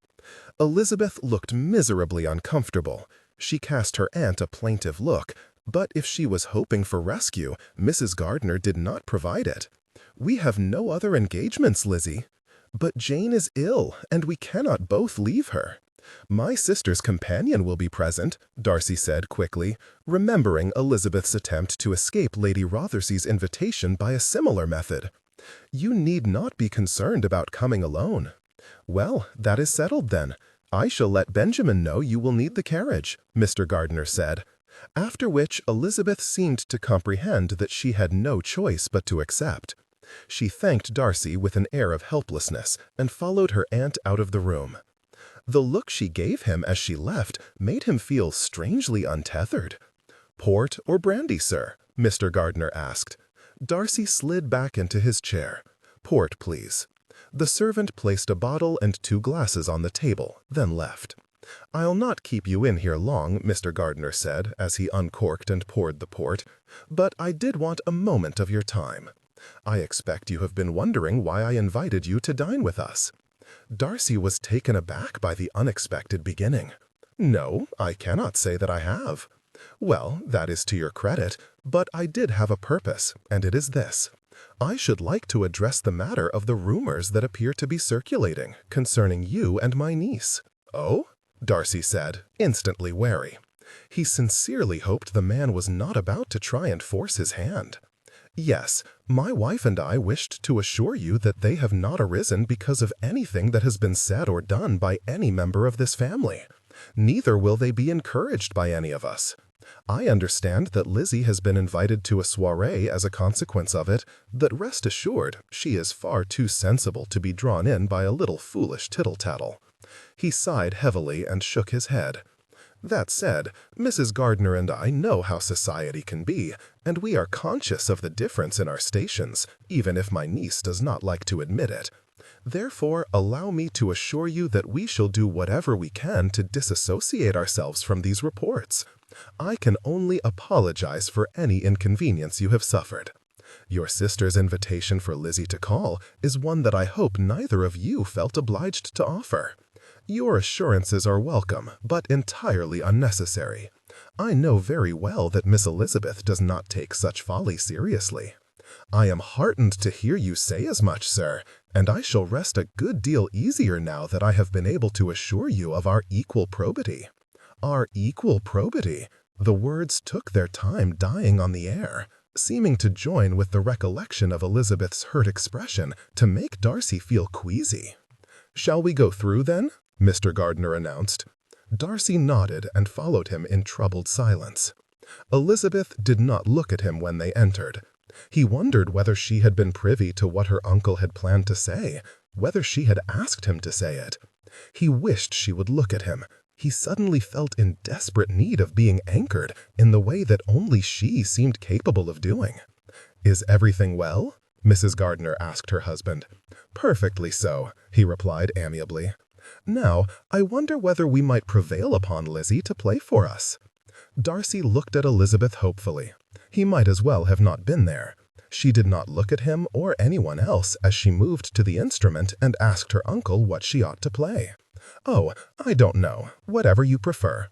Elizabeth looked miserably uncomfortable. She cast her aunt a plaintive look, but if she was hoping for rescue, Mrs. Gardiner did not provide it. "We have no other engagements, Lizzie." "But Jane is ill, and we cannot both leave her." "My sister's companion will be present," Darcy said quickly, remembering Elizabeth's attempt to escape Lady Rothersy's invitation by a similar method. "You need not be concerned about coming alone." "Well, that is settled then. I shall let Benjamin know you will need the carriage," Mr. Gardiner said, after which Elizabeth seemed to comprehend that she had no choice but to accept. She thanked Darcy with an air of helplessness and followed her aunt out of the room. The look she gave him as she left made him feel strangely untethered. "Port or brandy, sir?" Mr. Gardiner asked. Darcy slid back into his chair. "Port, please." The servant placed a bottle and 2 glasses on the table, then left. "I'll not keep you in here long," Mr. Gardiner said as he uncorked and poured the port, "but I did want a moment of your time. I expect you have been wondering why I invited you to dine with us." Darcy was taken aback by the unexpected beginning. "No, I cannot say that I have." "Well, that is to your credit, but I did have a purpose, and it is this. I should like to address the matter of the rumors that appear to be circulating concerning you and my niece." "Oh?" Darcy said, instantly wary. He sincerely hoped the man was not about to try and force his hand. "Yes, my wife and I wished to assure you that they have not arisen because of anything that has been said or done by any member of this family. Neither will they be encouraged by any of us. I understand that Lizzie has been invited to a soirée as a consequence of it, that rest assured she is far too sensible to be drawn in by a little foolish tittle-tattle." He sighed heavily and shook his head. "That said, Mrs. Gardner and I know how society can be, and we are conscious of the difference in our stations, even if my niece does not like to admit it. Therefore, allow me to assure you that we shall do whatever we can to disassociate ourselves from these reports. I can only apologize for any inconvenience you have suffered. Your sister's invitation for Lizzie to call is one that I hope neither of you felt obliged to offer. Your assurances are welcome, but entirely unnecessary. I know very well that Miss Elizabeth does not take such folly seriously. I am heartened to hear you say as much, sir, and I shall rest a good deal easier now that I have been able to assure you of our equal probity." Our equal probity. The words took their time dying on the air, seeming to join with the recollection of Elizabeth's hurt expression to make Darcy feel queasy. "Shall we go through, then?" Mr. Gardner announced. Darcy nodded and followed him in troubled silence. Elizabeth did not look at him when they entered. He wondered whether she had been privy to what her uncle had planned to say, whether she had asked him to say it. He wished she would look at him. He suddenly felt in desperate need of being anchored in the way that only she seemed capable of doing. "Is everything well?" Mrs. Gardner asked her husband. "Perfectly so," he replied amiably. "Now, I wonder whether we might prevail upon Lizzie to play for us." Darcy looked at Elizabeth hopefully. He might as well have not been there. She did not look at him or anyone else as she moved to the instrument and asked her uncle what she ought to play. "Oh, I don't know. Whatever you prefer."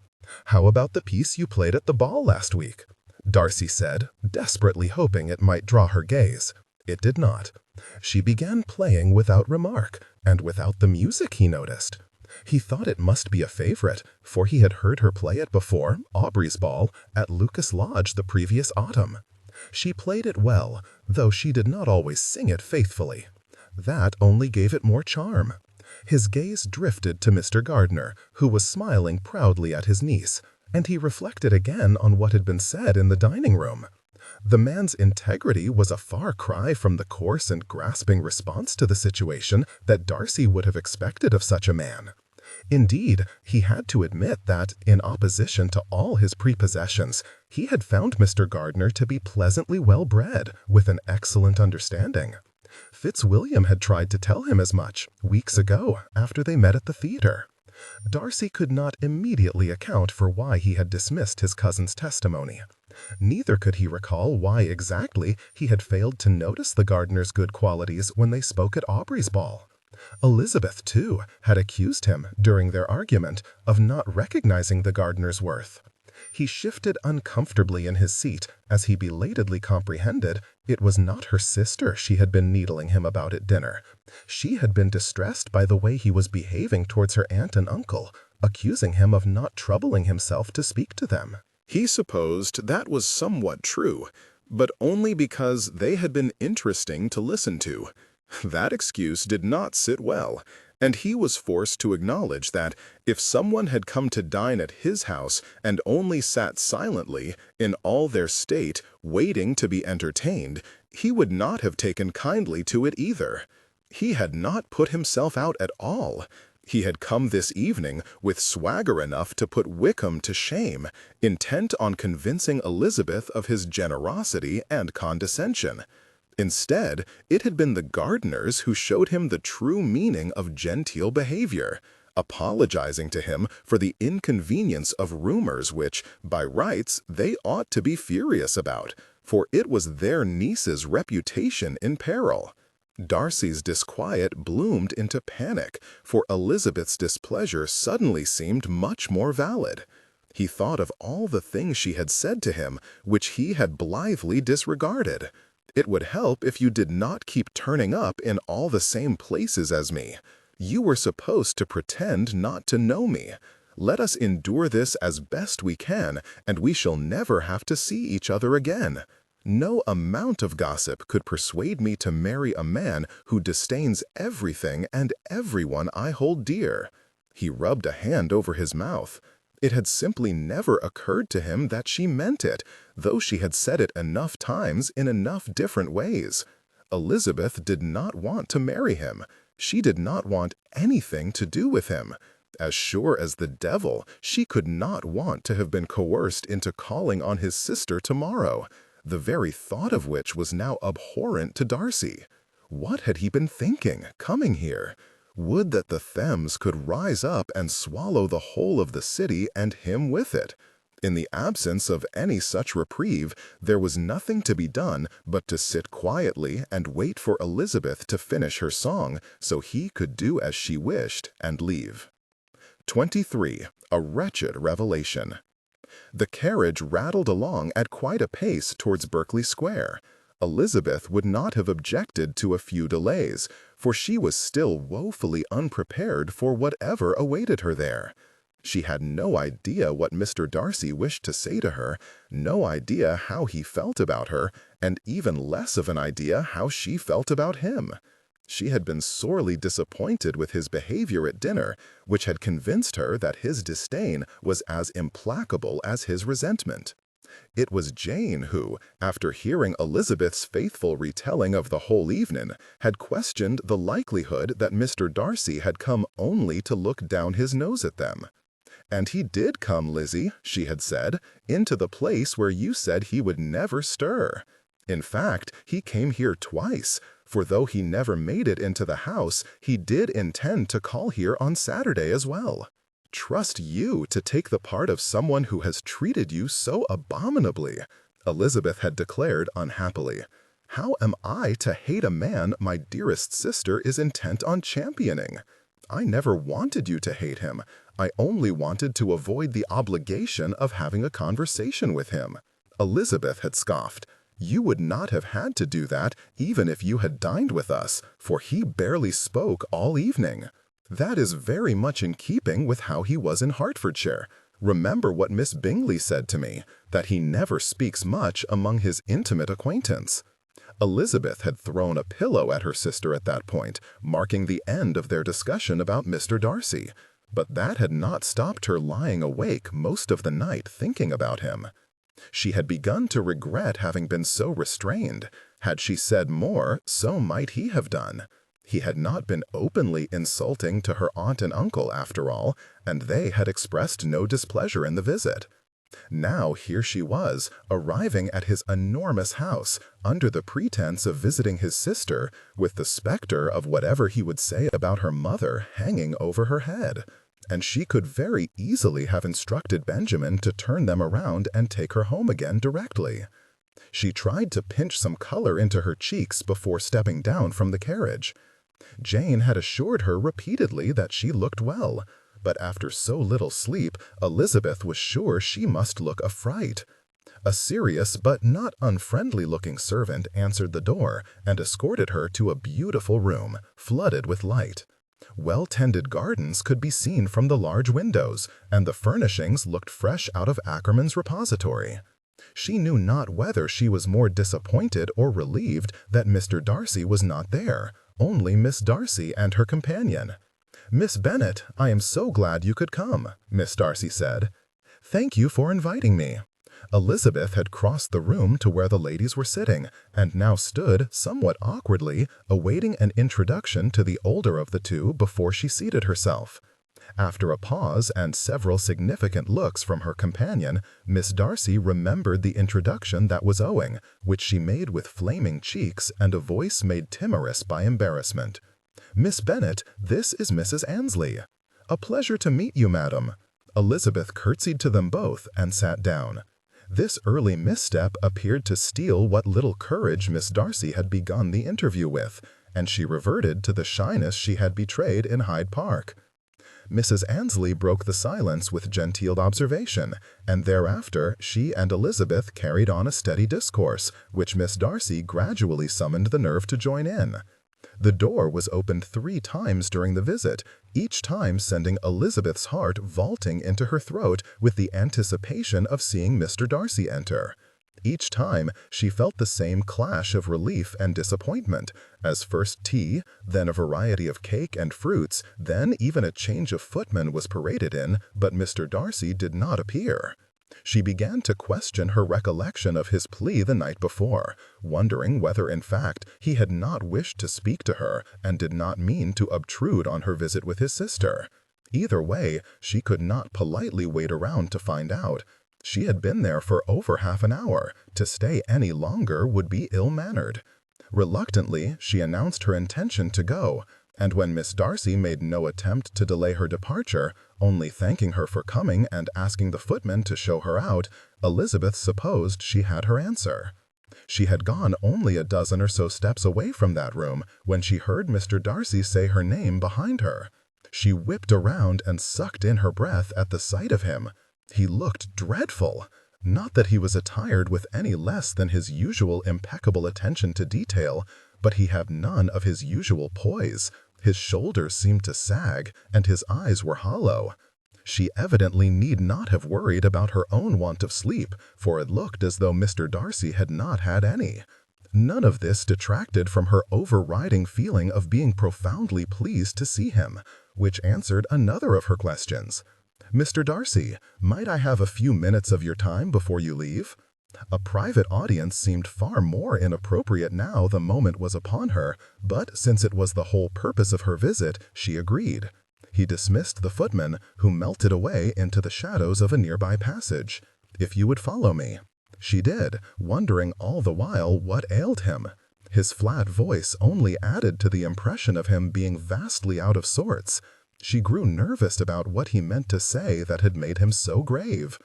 "How about the piece you played at the ball last week?" Darcy said, desperately hoping it might draw her gaze. It did not. She began playing without remark, and without the music, he noticed. He thought it must be a favorite, for he had heard her play it before, Aubrey's ball, at Lucas Lodge the previous autumn. She played it well, though she did not always sing it faithfully. That only gave it more charm. His gaze drifted to Mr. Gardner, who was smiling proudly at his niece, and he reflected again on what had been said in the dining room. The man's integrity was a far cry from the coarse and grasping response to the situation that Darcy would have expected of such a man. Indeed, he had to admit that, in opposition to all his prepossessions, he had found Mr. Gardner to be pleasantly well-bred, with an excellent understanding. Fitzwilliam had tried to tell him as much, weeks ago, after they met at the theater. Darcy could not immediately account for why he had dismissed his cousin's testimony. Neither could he recall why exactly he had failed to notice the Gardners' good qualities when they spoke at Aubrey's ball. Elizabeth, too, had accused him, during their argument, of not recognizing the Gardners' worth. He shifted uncomfortably in his seat as he belatedly comprehended it was not her sister she had been needling him about at dinner. She had been distressed by the way he was behaving towards her aunt and uncle, accusing him of not troubling himself to speak to them. He supposed that was somewhat true, but only because they had been interesting to listen to. That excuse did not sit well, and he was forced to acknowledge that if someone had come to dine at his house and only sat silently, in all their state, waiting to be entertained, he would not have taken kindly to it either. He had not put himself out at all. He had come this evening with swagger enough to put Wickham to shame, intent on convincing Elizabeth of his generosity and condescension. Instead, it had been the Gardners who showed him the true meaning of genteel behavior, apologizing to him for the inconvenience of rumors which, by rights, they ought to be furious about, for it was their niece's reputation in peril. Darcy's disquiet bloomed into panic, for Elizabeth's displeasure suddenly seemed much more valid. He thought of all the things she had said to him, which he had blithely disregarded. "It would help if you did not keep turning up in all the same places as me. You were supposed to pretend not to know me. Let us endure this as best we can, and we shall never have to see each other again. No amount of gossip could persuade me to marry a man who disdains everything and everyone I hold dear." He rubbed a hand over his mouth. It had simply never occurred to him that she meant it, though she had said it enough times in enough different ways. Elizabeth did not want to marry him. She did not want anything to do with him. As sure as the devil, she could not want to have been coerced into calling on his sister tomorrow, the very thought of which was now abhorrent to Darcy. What had he been thinking, coming here? Would that the Thames could rise up and swallow the whole of the city and him with it. In the absence of any such reprieve, there was nothing to be done but to sit quietly and wait for Elizabeth to finish her song so he could do as she wished and leave. 23. A wretched revelation. The carriage rattled along at quite a pace towards Berkeley Square. Elizabeth would not have objected to a few delays, for she was still woefully unprepared for whatever awaited her there. She had no idea what Mr. Darcy wished to say to her, no idea how he felt about her, and even less of an idea how she felt about him. She had been sorely disappointed with his behavior at dinner, which had convinced her that his disdain was as implacable as his resentment. It was Jane who, after hearing Elizabeth's faithful retelling of the whole evening, had questioned the likelihood that Mr. Darcy had come only to look down his nose at them. "And he did come, Lizzie," she had said, "into the place where you said he would never stir. In fact, he came here twice, for though he never made it into the house, he did intend to call here on Saturday as well. Trust you to take the part of someone who has treated you so abominably," Elizabeth had declared unhappily. "How am I to hate a man my dearest sister is intent on championing? I never wanted you to hate him. I only wanted to avoid the obligation of having a conversation with him." Elizabeth had scoffed. "You would not have had to do that even if you had dined with us, for he barely spoke all evening. That is very much in keeping with how he was in Hertfordshire. Remember what Miss Bingley said to me, that he never speaks much among his intimate acquaintance." Elizabeth had thrown a pillow at her sister at that point, marking the end of their discussion about Mr. Darcy, but that had not stopped her lying awake most of the night thinking about him. She had begun to regret having been so restrained. Had she said more, so might he have done. He had not been openly insulting to her aunt and uncle, after all, and they had expressed no displeasure in the visit. Now here she was, arriving at his enormous house, under the pretense of visiting his sister, with the specter of whatever he would say about her mother hanging over her head. And she could very easily have instructed Benjamin to turn them around and take her home again directly. She tried to pinch some color into her cheeks before stepping down from the carriage. Jane had assured her repeatedly that she looked well, but after so little sleep, Elizabeth was sure she must look a fright. A serious but not unfriendly-looking servant answered the door and escorted her to a beautiful room, flooded with light. Well-tended gardens could be seen from the large windows, and the furnishings looked fresh out of Ackerman's repository. She knew not whether she was more disappointed or relieved that Mr. Darcy was not there, only Miss Darcy and her companion. "Miss Bennet, I am so glad you could come," Miss Darcy said. "Thank you for inviting me." Elizabeth had crossed the room to where the ladies were sitting, and now stood, somewhat awkwardly, awaiting an introduction to the older of the two before she seated herself. After a pause and several significant looks from her companion, Miss Darcy remembered the introduction that was owing, which she made with flaming cheeks and a voice made timorous by embarrassment. "Miss Bennet, this is Mrs. Annesley." "A pleasure to meet you, madam." Elizabeth curtsied to them both and sat down. This early misstep appeared to steal what little courage Miss Darcy had begun the interview with, and she reverted to the shyness she had betrayed in Hyde Park. Mrs. Annesley broke the silence with genteel observation, and thereafter she and Elizabeth carried on a steady discourse, which Miss Darcy gradually summoned the nerve to join in. The door was opened 3 times during the visit, each time sending Elizabeth's heart vaulting into her throat with the anticipation of seeing Mr. Darcy enter. Each time, she felt the same clash of relief and disappointment, as first tea, then a variety of cake and fruits, then even a change of footman was paraded in, but Mr. Darcy did not appear. She began to question her recollection of his plea the night before, wondering whether in fact he had not wished to speak to her and did not mean to obtrude on her visit with his sister. Either way, she could not politely wait around to find out. She had been there for over half an hour. To stay any longer would be ill-mannered. Reluctantly, she announced her intention to go, and when Miss Darcy made no attempt to delay her departure, only thanking her for coming and asking the footman to show her out, Elizabeth supposed she had her answer. She had gone only a dozen or so steps away from that room when she heard Mr. Darcy say her name behind her. She whipped around and sucked in her breath at the sight of him. He looked dreadful. Not that he was attired with any less than his usual impeccable attention to detail, but he had none of his usual poise. His shoulders seemed to sag, and his eyes were hollow. She evidently need not have worried about her own want of sleep, for it looked as though Mr. Darcy had not had any. None of this detracted from her overriding feeling of being profoundly pleased to see him, which answered another of her questions. "Mr. Darcy, might I have a few minutes of your time before you leave?" A private audience seemed far more inappropriate now the moment was upon her, but since it was the whole purpose of her visit, she agreed. He dismissed the footman, who melted away into the shadows of a nearby passage. "If you would follow me." She did, wondering all the while what ailed him. His flat voice only added to the impression of him being vastly out of sorts. She grew nervous about what he meant to say that had made him so grave.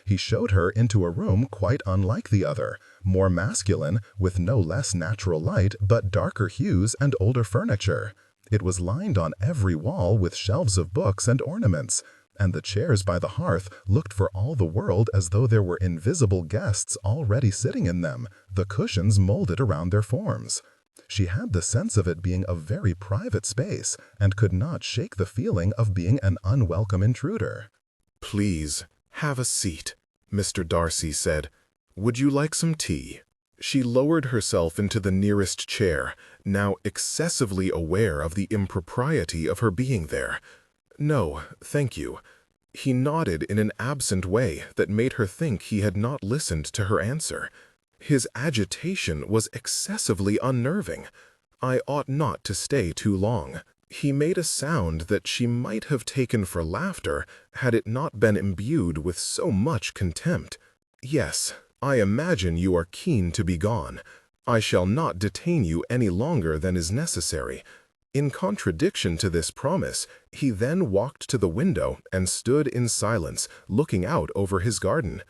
He showed her into a room quite unlike the other, more masculine, with no less natural light, but darker hues and older furniture. It was lined on every wall with shelves of books and ornaments, and the chairs by the hearth looked for all the world as though there were invisible guests already sitting in them, the cushions molded around their forms. She had the sense of it being a very private space, and could not shake the feeling of being an unwelcome intruder. "Please, have a seat," Mr. Darcy said. "Would you like some tea?" She lowered herself into the nearest chair, now excessively aware of the impropriety of her being there. "No, thank you." He nodded in an absent way that made her think he had not listened to her answer. His agitation was excessively unnerving. "I ought not to stay too long." He made a sound that she might have taken for laughter had it not been imbued with so much contempt. "Yes, I imagine you are keen to be gone. I shall not detain you any longer than is necessary." In contradiction to this promise, he then walked to the window and stood in silence, looking out over his garden.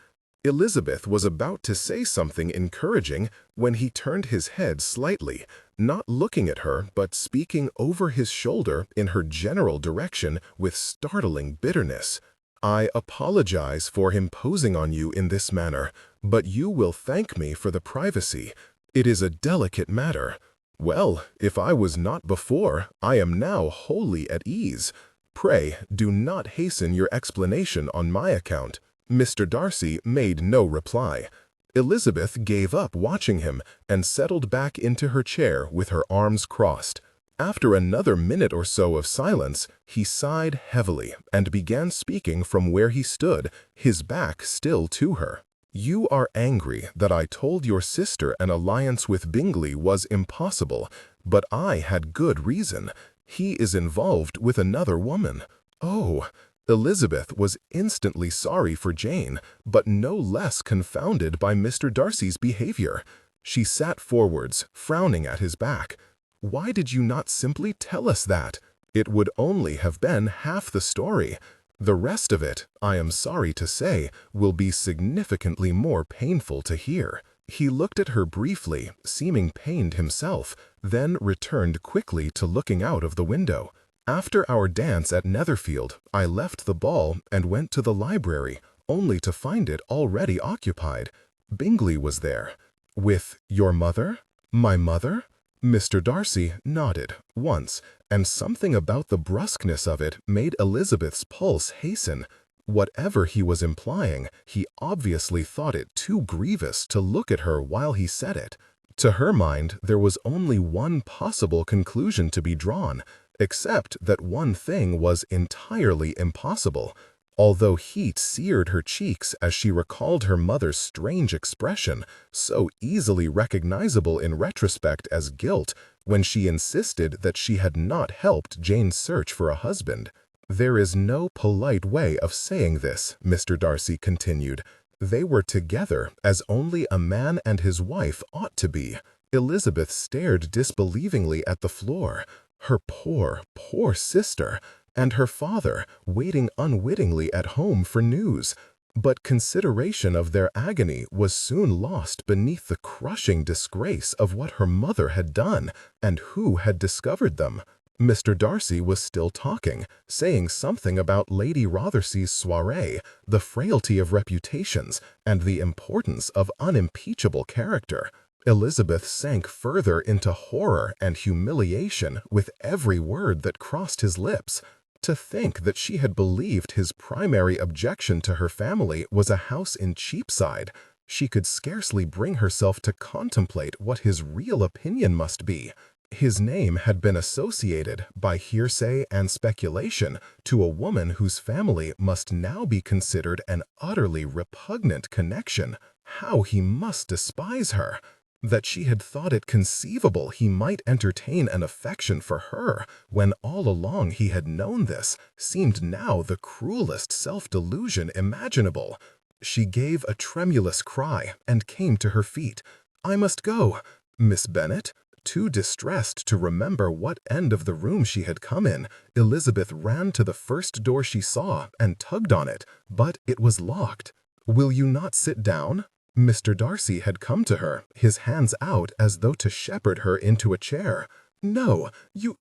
Elizabeth was about to say something encouraging when he turned his head slightly, not looking at her but speaking over his shoulder in her general direction with startling bitterness. "I apologize for imposing on you in this manner, but you will thank me for the privacy. It is a delicate matter. Well, if I was not before, I am now wholly at ease. Pray do not hasten your explanation on my account." Mr. Darcy made no reply. Elizabeth gave up watching him and settled back into her chair with her arms crossed. After another minute or so of silence, he sighed heavily and began speaking from where he stood, his back still to her. "You are angry that I told your sister an alliance with Bingley was impossible, but I had good reason. He is involved with another woman." "Oh!" Elizabeth was instantly sorry for Jane, but no less confounded by Mr. Darcy's behavior. She sat forwards, frowning at his back. "Why did you not simply tell us that? It would only have been half the story. The rest of it, I am sorry to say, will be significantly more painful to hear." He looked at her briefly, seeming pained himself, then returned quickly to looking out of the window. "After our dance at Netherfield, I left the ball and went to the library, only to find it already occupied. Bingley was there." "With your mother?" "My mother?" Mr. Darcy nodded once, and something about the brusqueness of it made Elizabeth's pulse hasten. Whatever he was implying, he obviously thought it too grievous to look at her while he said it. To her mind, there was only one possible conclusion to be drawn, except that one thing was entirely impossible. Although heat seared her cheeks as she recalled her mother's strange expression, so easily recognizable in retrospect as guilt, when she insisted that she had not helped Jane's search for a husband. "There is no polite way of saying this," Mr. Darcy continued. "They were together as only a man and his wife ought to be." Elizabeth stared disbelievingly at the floor. Her poor, poor sister, and her father waiting unwittingly at home for news. But consideration of their agony was soon lost beneath the crushing disgrace of what her mother had done and who had discovered them. Mr. Darcy was still talking, saying something about Lady Rothersea's soirée, the frailty of reputations, and the importance of unimpeachable character. Elizabeth sank further into horror and humiliation with every word that crossed his lips. To think that she had believed his primary objection to her family was a house in Cheapside. She could scarcely bring herself to contemplate what his real opinion must be. His name had been associated, by hearsay and speculation, to a woman whose family must now be considered an utterly repugnant connection. How he must despise her! That she had thought it conceivable he might entertain an affection for her, when all along he had known this, seemed now the cruelest self-delusion imaginable. She gave a tremulous cry and came to her feet. "I must go. Miss Bennet?" Too distressed to remember what end of the room she had come in, Elizabeth ran to the first door she saw and tugged on it, but it was locked. "Will you not sit down?" Mr. Darcy had come to her, his hands out as though to shepherd her into a chair. "No,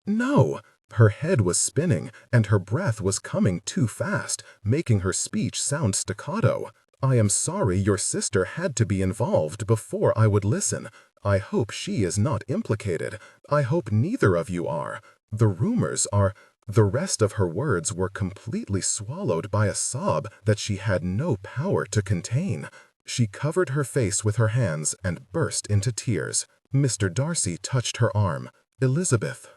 no!" Her head was spinning, and her breath was coming too fast, making her speech sound staccato. "I am sorry your sister had to be involved before I would listen. I hope she is not implicated. I hope neither of you are. The rumors are—" The rest of her words were completely swallowed by a sob that she had no power to contain. She covered her face with her hands and burst into tears. Mr. Darcy touched her arm. "Elizabeth,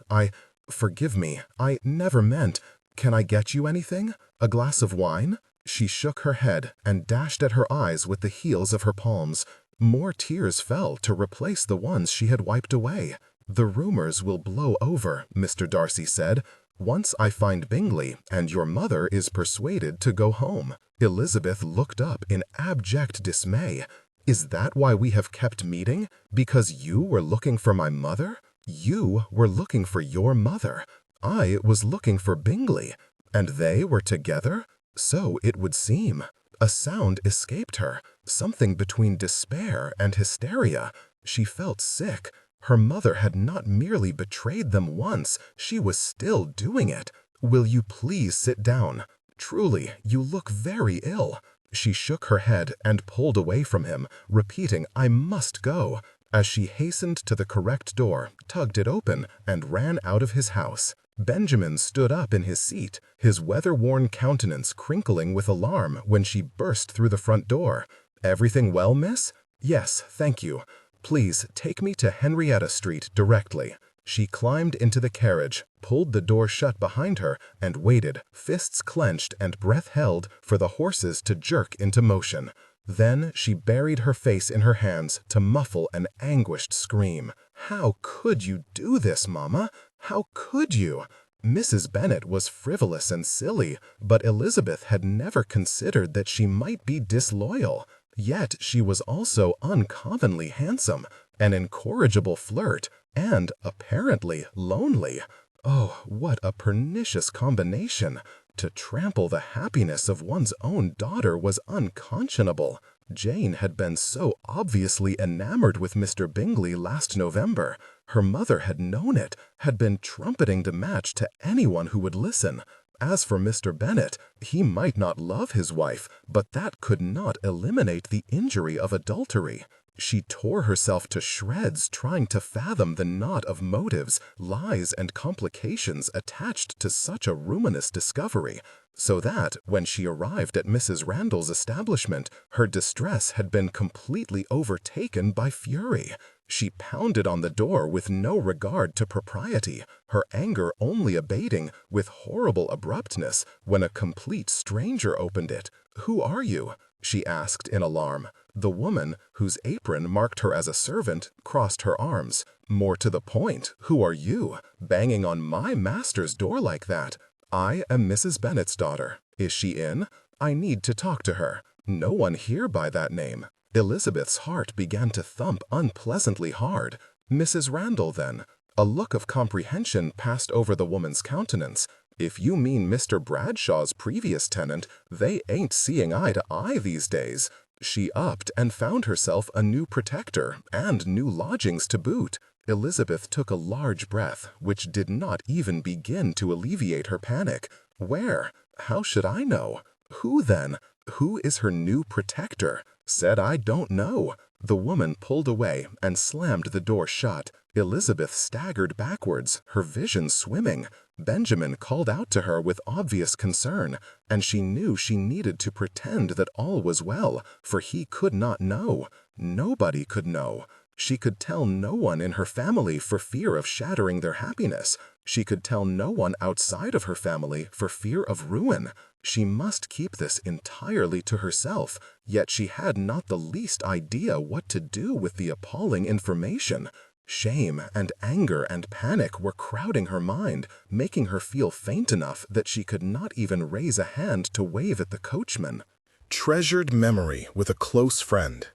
forgive me, I never meant— Can I get you anything? A glass of wine?" She shook her head and dashed at her eyes with the heels of her palms. More tears fell to replace the ones she had wiped away. "The rumors will blow over," Mr. Darcy said, "once I find Bingley and your mother is persuaded to go home." Elizabeth looked up in abject dismay. "Is that why we have kept meeting? Because you were looking for my mother? You were looking for your mother. I was looking for Bingley. And they were together? So it would seem." A sound escaped her, something between despair and hysteria. She felt sick. Her mother had not merely betrayed them once, she was still doing it. "Will you please sit down? Truly, you look very ill." She shook her head and pulled away from him, repeating, "I must go," as she hastened to the correct door, tugged it open, and ran out of his house. Benjamin stood up in his seat, his weather-worn countenance crinkling with alarm when she burst through the front door. "Everything well, miss?" "Yes, thank you. Please take me to Henrietta Street directly." She climbed into the carriage, pulled the door shut behind her, and waited, fists clenched and breath held, for the horses to jerk into motion. Then she buried her face in her hands to muffle an anguished scream. "How could you do this, Mamma? How could you?" Mrs. Bennet was frivolous and silly, but Elizabeth had never considered that she might be disloyal. Yet she was also uncommonly handsome, an incorrigible flirt, and, apparently, lonely. Oh, what a pernicious combination! To trample the happiness of one's own daughter was unconscionable. Jane had been so obviously enamored with Mr. Bingley last November. Her mother had known it, had been trumpeting the match to anyone who would listen. As for Mr. Bennet, he might not love his wife, but that could not eliminate the injury of adultery. She tore herself to shreds trying to fathom the knot of motives, lies, and complications attached to such a ruinous discovery, so that, when she arrived at Mrs. Randall's establishment, her distress had been completely overtaken by fury. She pounded on the door with no regard to propriety, her anger only abating with horrible abruptness when a complete stranger opened it. "Who are you?" she asked in alarm. The woman, whose apron marked her as a servant, crossed her arms. "More to the point, who are you, banging on my master's door like that? I am Mrs. Bennet's daughter. Is she in? I need to talk to her. No one here by that name." Elizabeth's heart began to thump unpleasantly hard. "Mrs. Randall, then?" A look of comprehension passed over the woman's countenance. "If you mean Mr. Bradshaw's previous tenant, they ain't seeing eye to eye these days." She upped and found herself a new protector and new lodgings to boot. Elizabeth took a large breath, which did not even begin to alleviate her panic. Where? How should I know? Who, then? Who is her new protector? Said I don't know. The woman pulled away and slammed the door shut. Elizabeth staggered backwards, her vision swimming. Benjamin called out to her with obvious concern, and she knew she needed to pretend that all was well, for he could not know. Nobody could know. She could tell no one in her family for fear of shattering their happiness. She could tell no one outside of her family for fear of ruin. She must keep this entirely to herself, yet she had not the least idea what to do with the appalling information. Shame and anger and panic were crowding her mind, making her feel faint enough that she could not even raise a hand to wave at the coachman. Treasured memory with a close friend.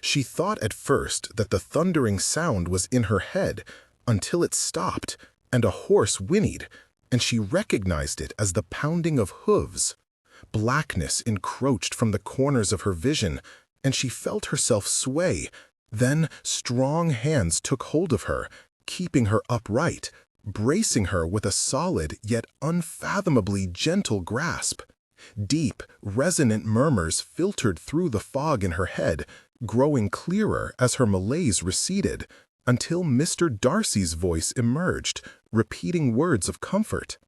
She thought at first that the thundering sound was in her head until it stopped and a horse whinnied, and she recognized it as the pounding of hooves. Blackness encroached from the corners of her vision, and she felt herself sway. Then strong hands took hold of her, keeping her upright, bracing her with a solid yet unfathomably gentle grasp. Deep, resonant murmurs filtered through the fog in her head, growing clearer as her malaise receded, until Mr. Darcy's voice emerged, repeating words of comfort.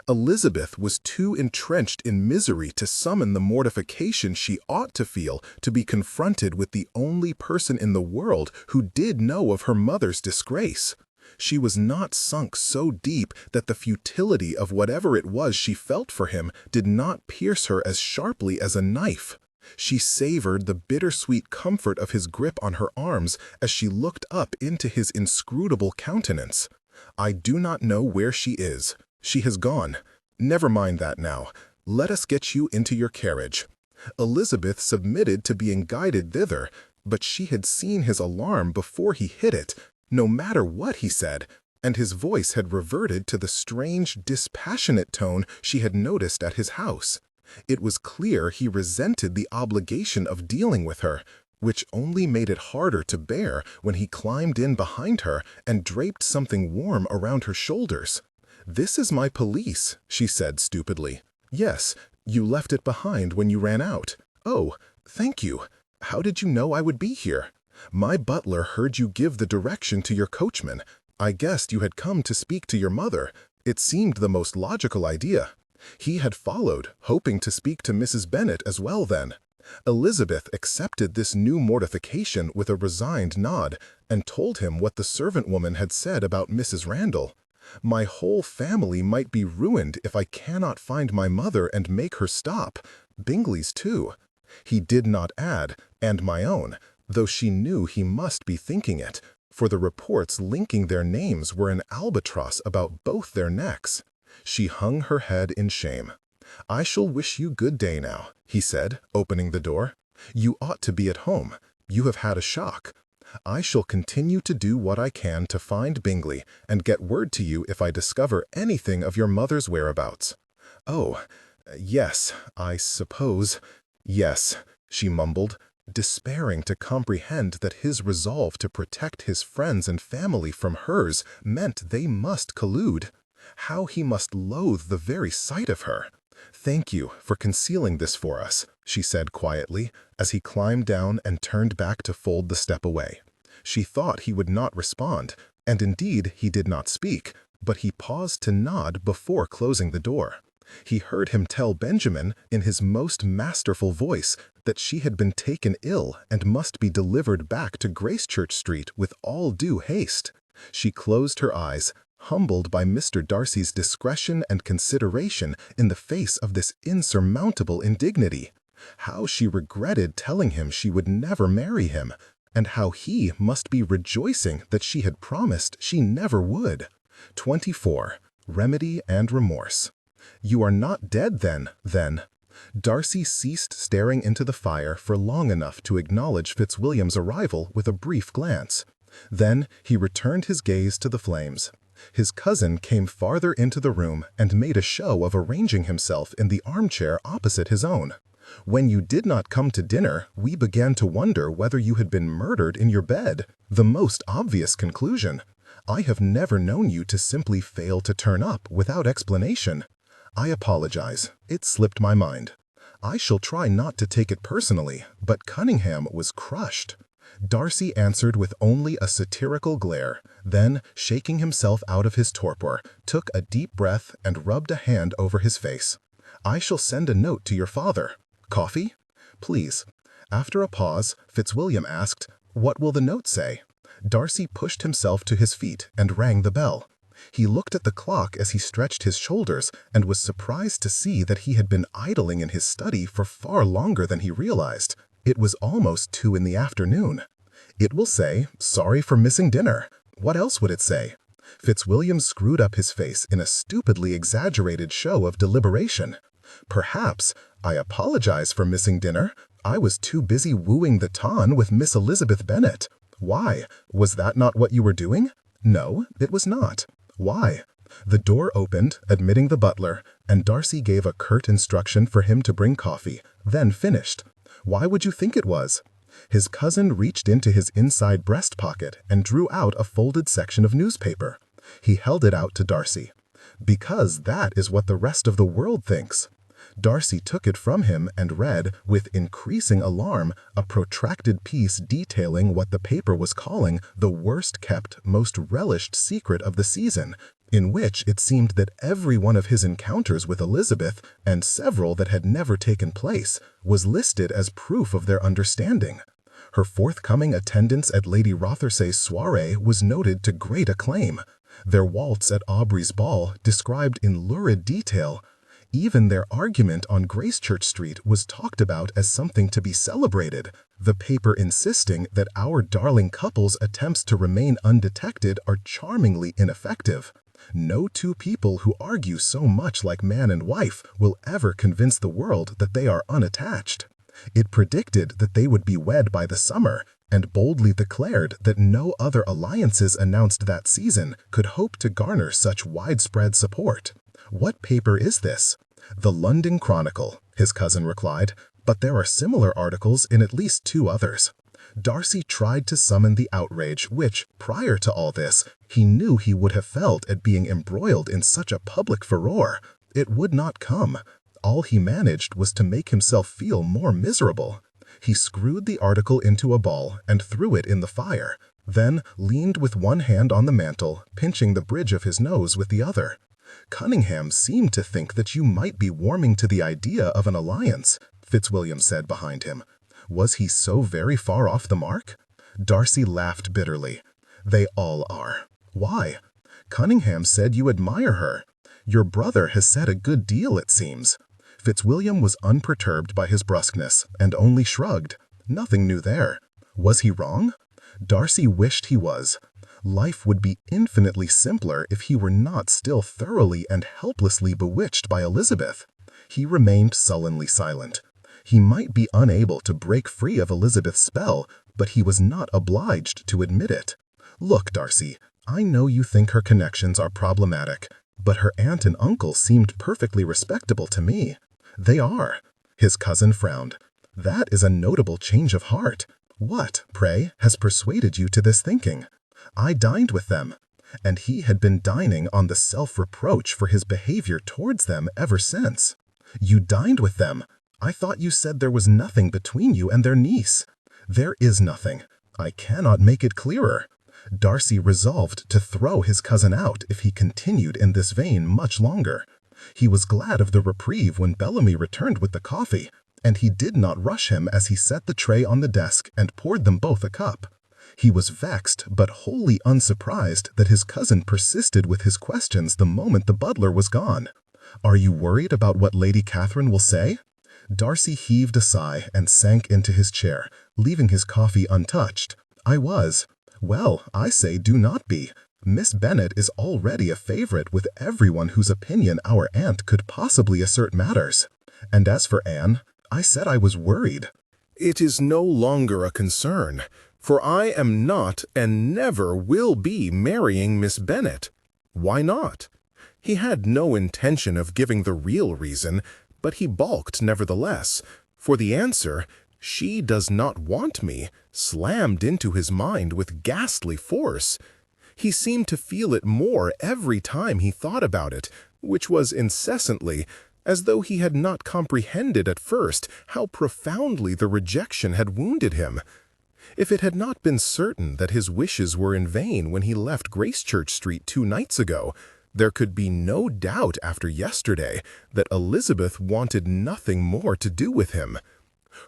Elizabeth was too entrenched in misery to summon the mortification she ought to feel to be confronted with the only person in the world who did know of her mother's disgrace. She was not sunk so deep that the futility of whatever it was she felt for him did not pierce her as sharply as a knife. She savored the bittersweet comfort of his grip on her arms as she looked up into his inscrutable countenance. "I do not know where she is. She has gone. Never mind that now. Let us get you into your carriage." Elizabeth submitted to being guided thither, but she had seen his alarm before he hid it, no matter what he said, and his voice had reverted to the strange, dispassionate tone she had noticed at his house. It was clear he resented the obligation of dealing with her, which only made it harder to bear when he climbed in behind her and draped something warm around her shoulders. "This is my pelisse," she said stupidly. "Yes, you left it behind when you ran out. Oh, thank you. How did you know I would be here? My butler heard you give the direction to your coachman. I guessed you had come to speak to your mother. It seemed the most logical idea." He had followed, hoping to speak to Mrs. Bennet as well then. Elizabeth accepted this new mortification with a resigned nod, and told him what the servant woman had said about Mrs. Randall. "My whole family might be ruined if I cannot find my mother and make her stop. Bingley's too." He did not add, "and my own," though she knew he must be thinking it, for the reports linking their names were an albatross about both their necks. She hung her head in shame. "I shall wish you good day now," he said, opening the door. "You ought to be at home. You have had a shock. I shall continue to do what I can to find Bingley and get word to you if I discover anything of your mother's whereabouts." "Oh, yes, I suppose, yes," she mumbled, despairing to comprehend that his resolve to protect his friends and family from hers meant they must collude. How he must loathe the very sight of her. "Thank you for concealing this for us," she said quietly, as he climbed down and turned back to fold the step away. She thought he would not respond, and indeed he did not speak, but he paused to nod before closing the door. He heard him tell Benjamin, in his most masterful voice, that she had been taken ill and must be delivered back to Gracechurch Street with all due haste. She closed her eyes, humbled by Mr. Darcy's discretion and consideration in the face of this insurmountable indignity. How she regretted telling him she would never marry him, and how he must be rejoicing that she had promised she never would. 24. Remedy and Remorse. You are not dead then. Darcy ceased staring into the fire for long enough to acknowledge Fitzwilliam's arrival with a brief glance. Then he returned his gaze to the flames. His cousin came farther into the room and made a show of arranging himself in the armchair opposite his own. When you did not come to dinner, we began to wonder whether you had been murdered in your bed. The most obvious conclusion. I have never known you to simply fail to turn up without explanation. I apologize. It slipped my mind. I shall try not to take it personally, but Cunningham was crushed. Darcy answered with only a satirical glare, then, shaking himself out of his torpor, took a deep breath and rubbed a hand over his face. I shall send a note to your father. Coffee? Please. After a pause, Fitzwilliam asked, What will the note say? Darcy pushed himself to his feet and rang the bell. He looked at the clock as he stretched his shoulders and was surprised to see that he had been idling in his study for far longer than he realized. It was almost 2 in the afternoon. It will say, Sorry for missing dinner. What else would it say? Fitzwilliam screwed up his face in a stupidly exaggerated show of deliberation. Perhaps, I apologize for missing dinner. I was too busy wooing the ton with Miss Elizabeth Bennet. Why? Was that not what you were doing? No, it was not. Why? The door opened, admitting the butler, and Darcy gave a curt instruction for him to bring coffee, then finished. Why would you think it was? His cousin reached into his inside breast pocket and drew out a folded section of newspaper. He held it out to Darcy. Because that is what the rest of the world thinks. Darcy took it from him and read, with increasing alarm, a protracted piece detailing what the paper was calling the worst-kept, most relished secret of the season, in which it seemed that every one of his encounters with Elizabeth, and several that had never taken place, was listed as proof of their understanding. Her forthcoming attendance at Lady Rothersay's soirée was noted to great acclaim. Their waltz at Aubrey's ball described in lurid detail. Even their argument on Gracechurch Street was talked about as something to be celebrated, the paper insisting that our darling couple's attempts to remain undetected are charmingly ineffective. No two people who argue so much like man and wife will ever convince the world that they are unattached. It predicted that they would be wed by the summer, and boldly declared that no other alliances announced that season could hope to garner such widespread support. What paper is this? The London Chronicle, his cousin replied, but there are similar articles in at least 2 others. Darcy tried to summon the outrage which, prior to all this, he knew he would have felt at being embroiled in such a public furore. It would not come. All he managed was to make himself feel more miserable. He screwed the article into a ball and threw it in the fire, then leaned with one hand on the mantel, pinching the bridge of his nose with the other. Cunningham seemed to think that you might be warming to the idea of an alliance, Fitzwilliam said behind him. Was he so very far off the mark? Darcy laughed bitterly. They all are. Why? Cunningham said you admire her. Your brother has said a good deal, it seems. Fitzwilliam was unperturbed by his brusqueness and only shrugged. Nothing new there. Was he wrong? Darcy wished he was. Life would be infinitely simpler if he were not still thoroughly and helplessly bewitched by Elizabeth. He remained sullenly silent. He might be unable to break free of Elizabeth's spell, but he was not obliged to admit it. Look, Darcy, I know you think her connections are problematic, but her aunt and uncle seemed perfectly respectable to me. They are. His cousin frowned. That is a notable change of heart. What, pray, has persuaded you to this thinking? I dined with them, and he had been dining on the self-reproach for his behavior towards them ever since. You dined with them? I thought you said there was nothing between you and their niece. There is nothing. I cannot make it clearer. Darcy resolved to throw his cousin out if he continued in this vein much longer. He was glad of the reprieve when Bellamy returned with the coffee, and he did not rush him as he set the tray on the desk and poured them both a cup. He was vexed, but wholly unsurprised that his cousin persisted with his questions the moment the butler was gone. "Are you worried about what Lady Catherine will say?" Darcy heaved a sigh and sank into his chair, leaving his coffee untouched. "I was. Well, I say do not be. Miss Bennet is already a favorite with everyone whose opinion our aunt could possibly assert matters. And as for Anne, I said I was worried." "It is no longer a concern, for I am not and never will be marrying Miss Bennet." "Why not?" He had no intention of giving the real reason, but he balked nevertheless, for the answer, "She does not want me," slammed into his mind with ghastly force. He seemed to feel it more every time he thought about it, which was incessantly, as though he had not comprehended at first how profoundly the rejection had wounded him. If it had not been certain that his wishes were in vain when he left Gracechurch Street 2 nights ago, there could be no doubt after yesterday that Elizabeth wanted nothing more to do with him.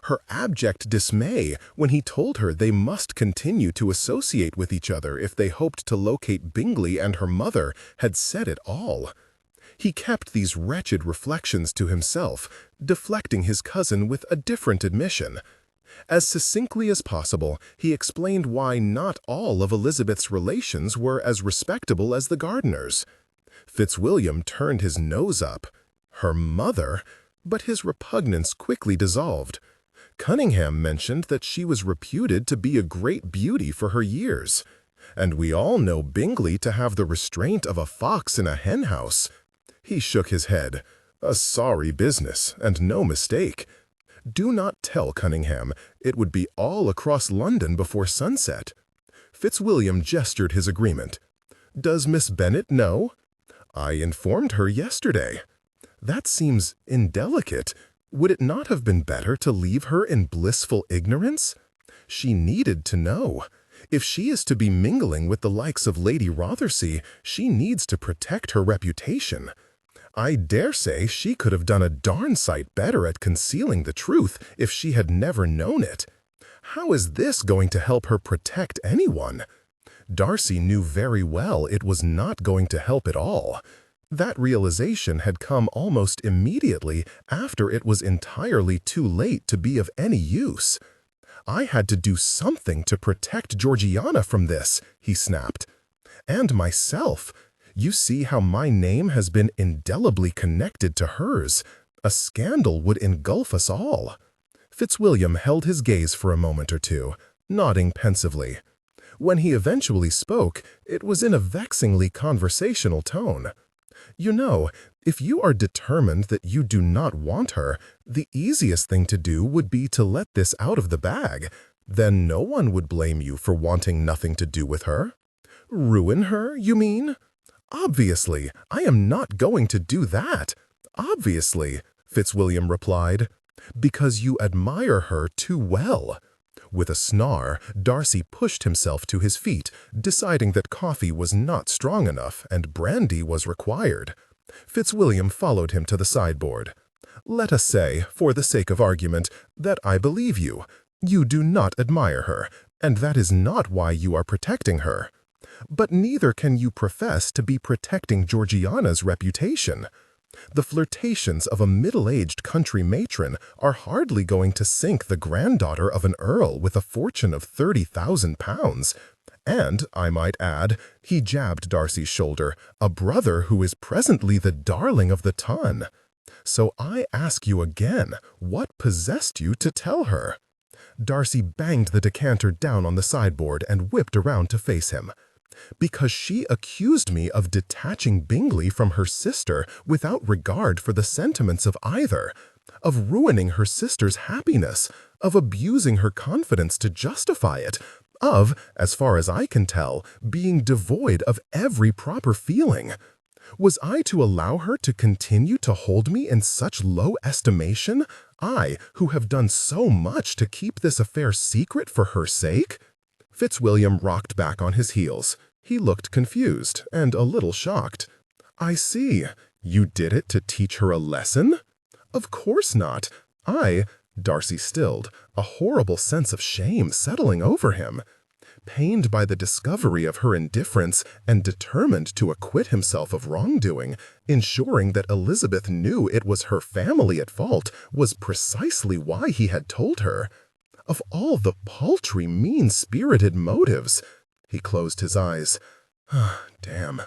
Her abject dismay when he told her they must continue to associate with each other if they hoped to locate Bingley and her mother had said it all. He kept these wretched reflections to himself, deflecting his cousin with a different admission. As succinctly as possible, he explained why not all of Elizabeth's relations were as respectable as the Gardiners. Fitzwilliam turned his nose up. Her mother? But his repugnance quickly dissolved. Cunningham mentioned that she was reputed to be a great beauty for her years. And we all know Bingley to have the restraint of a fox in a henhouse. He shook his head. A sorry business, and no mistake. Do not tell Cunningham. It would be all across London before sunset. Fitzwilliam gestured his agreement. Does Miss Bennet know? I informed her yesterday. That seems indelicate. Would it not have been better to leave her in blissful ignorance? She needed to know. If she is to be mingling with the likes of Lady Rothersey, she needs to protect her reputation. I dare say she could have done a darn sight better at concealing the truth if she had never known it. How is this going to help her protect anyone? Darcy knew very well it was not going to help at all. That realization had come almost immediately after it was entirely too late to be of any use. I had to do something to protect Georgiana from this, he snapped. And myself. You see how my name has been indelibly connected to hers. A scandal would engulf us all. Fitzwilliam held his gaze for a moment or two, nodding pensively. When he eventually spoke, it was in a vexingly conversational tone. You know, if you are determined that you do not want her, the easiest thing to do would be to let this out of the bag. Then no one would blame you for wanting nothing to do with her. Ruin her, you mean? Obviously, I am not going to do that. Obviously, Fitzwilliam replied, because you admire her too well. With a snarl, Darcy pushed himself to his feet, deciding that coffee was not strong enough and brandy was required. Fitzwilliam followed him to the sideboard. Let us say, for the sake of argument, that I believe you. You do not admire her, and that is not why you are protecting her. But neither can you profess to be protecting Georgiana's reputation. The flirtations of a middle-aged country matron are hardly going to sink the granddaughter of an earl with a fortune of £30,000. And, I might add, he jabbed Darcy's shoulder, a brother who is presently the darling of the ton. So I ask you again, what possessed you to tell her? Darcy banged the decanter down on the sideboard and whipped around to face him. Because she accused me of detaching Bingley from her sister without regard for the sentiments of either, of ruining her sister's happiness, of abusing her confidence to justify it, of, as far as I can tell, being devoid of every proper feeling. Was I to allow her to continue to hold me in such low estimation? I, who have done so much to keep this affair secret for her sake?" Fitzwilliam rocked back on his heels. He looked confused and a little shocked. "I see. You did it to teach her a lesson?" "Of course not. Darcy stilled, a horrible sense of shame settling over him. Pained by the discovery of her indifference and determined to acquit himself of wrongdoing, ensuring that Elizabeth knew it was her family at fault was precisely why he had told her. Of all the paltry, mean-spirited motives— He closed his eyes. Damn.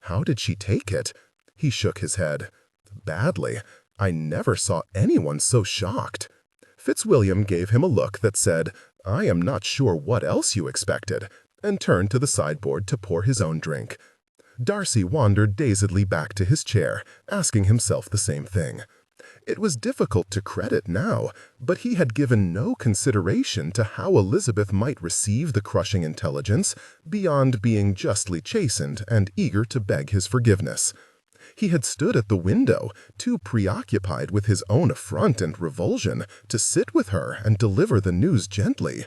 How did she take it? He shook his head. Badly. I never saw anyone so shocked. Fitzwilliam gave him a look that said, "I am not sure what else you expected," and turned to the sideboard to pour his own drink. Darcy wandered dazedly back to his chair, asking himself the same thing. It was difficult to credit now, but he had given no consideration to how Elizabeth might receive the crushing intelligence beyond being justly chastened and eager to beg his forgiveness. He had stood at the window, too preoccupied with his own affront and revulsion to sit with her and deliver the news gently.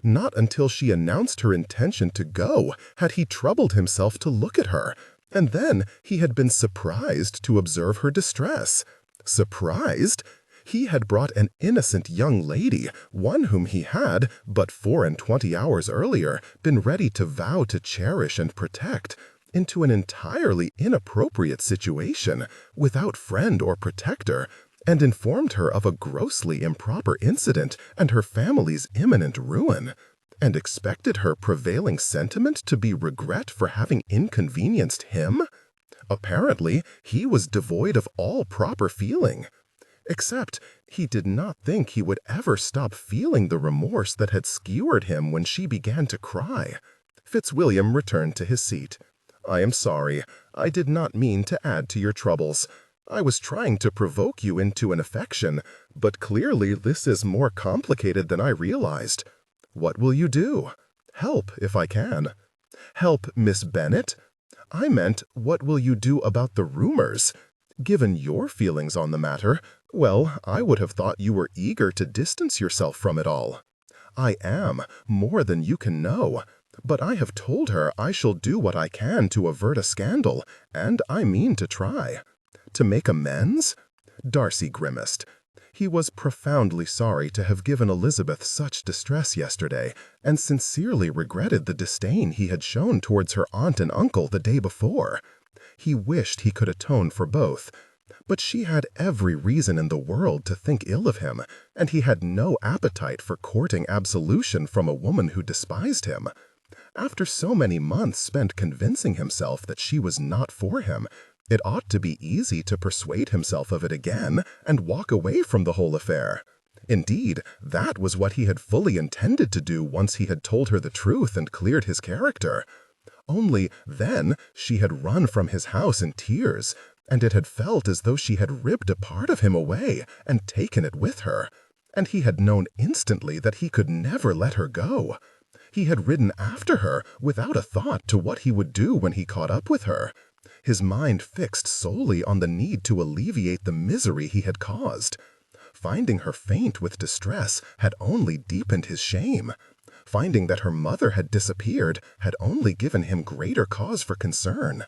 Not until she announced her intention to go had he troubled himself to look at her, and then he had been surprised to observe her distress. Surprised? He had brought an innocent young lady, one whom he had, but 24 hours earlier, been ready to vow to cherish and protect, into an entirely inappropriate situation, without friend or protector, and informed her of a grossly improper incident and her family's imminent ruin, and expected her prevailing sentiment to be regret for having inconvenienced him? Apparently, he was devoid of all proper feeling. Except, he did not think he would ever stop feeling the remorse that had skewered him when she began to cry. Fitzwilliam returned to his seat. "I am sorry. I did not mean to add to your troubles. I was trying to provoke you into an affection, but clearly this is more complicated than I realized. What will you do? Help, if I can." "Help Miss Bennet?" "I meant, what will you do about the rumors? Given your feelings on the matter, well, I would have thought you were eager to distance yourself from it all." "I am, more than you can know. But I have told her I shall do what I can to avert a scandal, and I mean to try." "To make amends?" Darcy grimaced. He was profoundly sorry to have given Elizabeth such distress yesterday, and sincerely regretted the disdain he had shown towards her aunt and uncle the day before. He wished he could atone for both. But she had every reason in the world to think ill of him, and he had no appetite for courting absolution from a woman who despised him. After so many months spent convincing himself that she was not for him, it ought to be easy to persuade himself of it again and walk away from the whole affair. Indeed, that was what he had fully intended to do once he had told her the truth and cleared his character. Only then she had run from his house in tears, and it had felt as though she had ripped a part of him away and taken it with her, and he had known instantly that he could never let her go. He had ridden after her without a thought to what he would do when he caught up with her, his mind fixed solely on the need to alleviate the misery he had caused. Finding her faint with distress had only deepened his shame. Finding that her mother had disappeared had only given him greater cause for concern.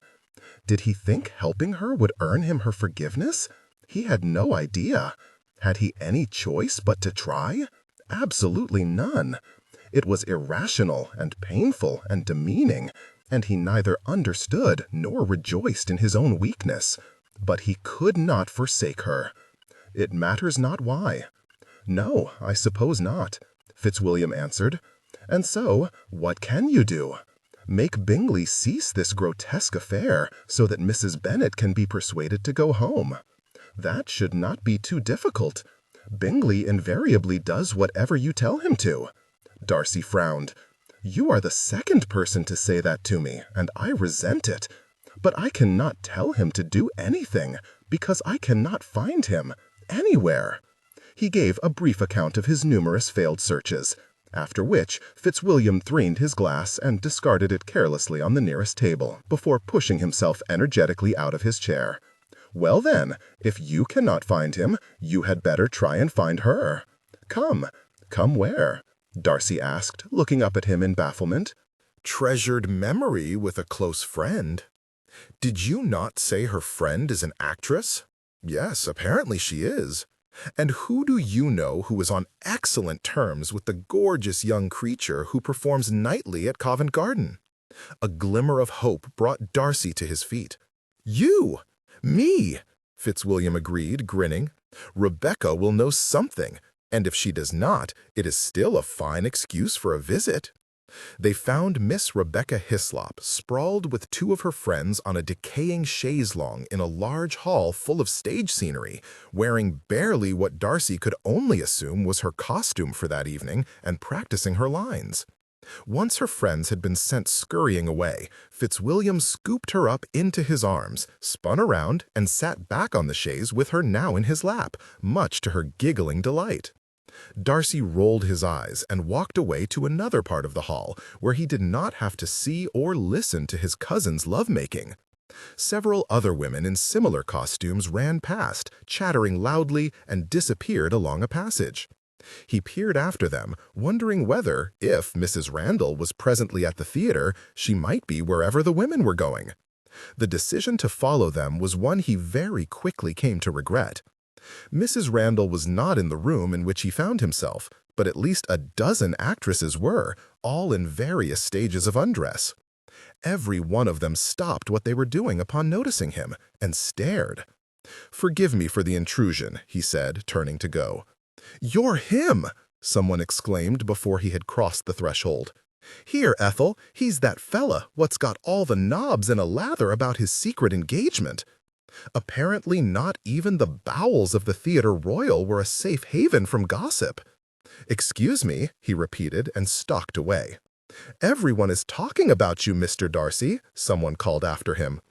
Did he think helping her would earn him her forgiveness? He had no idea. Had he any choice but to try? Absolutely none. It was irrational and painful and demeaning, and he neither understood nor rejoiced in his own weakness. But he could not forsake her. It matters not why. "No, I suppose not," Fitzwilliam answered. "And so, what can you do? Make Bingley cease this grotesque affair so that Mrs. Bennet can be persuaded to go home. That should not be too difficult. Bingley invariably does whatever you tell him to." Darcy frowned. "You are the second person to say that to me, and I resent it. But I cannot tell him to do anything, because I cannot find him anywhere." He gave a brief account of his numerous failed searches, after which Fitzwilliam drained his glass and discarded it carelessly on the nearest table, before pushing himself energetically out of his chair. Well then, if you cannot find him, you had better try and find her. Come, come where? Darcy asked, looking up at him in bafflement. Treasured memory with a close friend. Did you not say her friend is an actress? Yes, apparently she is. And who do you know who is on excellent terms with the gorgeous young creature who performs nightly at Covent Garden? A glimmer of hope brought Darcy to his feet. You! Me! Fitzwilliam agreed, grinning. Rebecca will know something, and if she does not, it is still a fine excuse for a visit. They found Miss Rebecca Hislop sprawled with two of her friends on a decaying chaise longue in a large hall full of stage scenery, wearing barely what Darcy could only assume was her costume for that evening and practicing her lines. Once her friends had been sent scurrying away, Fitzwilliam scooped her up into his arms, spun around, and sat back on the chaise with her now in his lap, much to her giggling delight. Darcy rolled his eyes and walked away to another part of the hall, where he did not have to see or listen to his cousin's lovemaking. Several other women in similar costumes ran past, chattering loudly, and disappeared along a passage. He peered after them, wondering whether, if Mrs. Randall was presently at the theater, she might be wherever the women were going. The decision to follow them was one he very quickly came to regret. Mrs. Randall was not in the room in which he found himself, but at least a dozen actresses were, all in various stages of undress. Every one of them stopped what they were doing upon noticing him, and stared. "Forgive me for the intrusion," he said, turning to go. "You're him!" someone exclaimed before he had crossed the threshold. "Here, Ethel, he's that fella what's got all the knobs in a lather about his secret engagement." Apparently not even the bowels of the Theatre Royal were a safe haven from gossip. "Excuse me," he repeated and stalked away. "Everyone is talking about you, Mr. Darcy," someone called after him.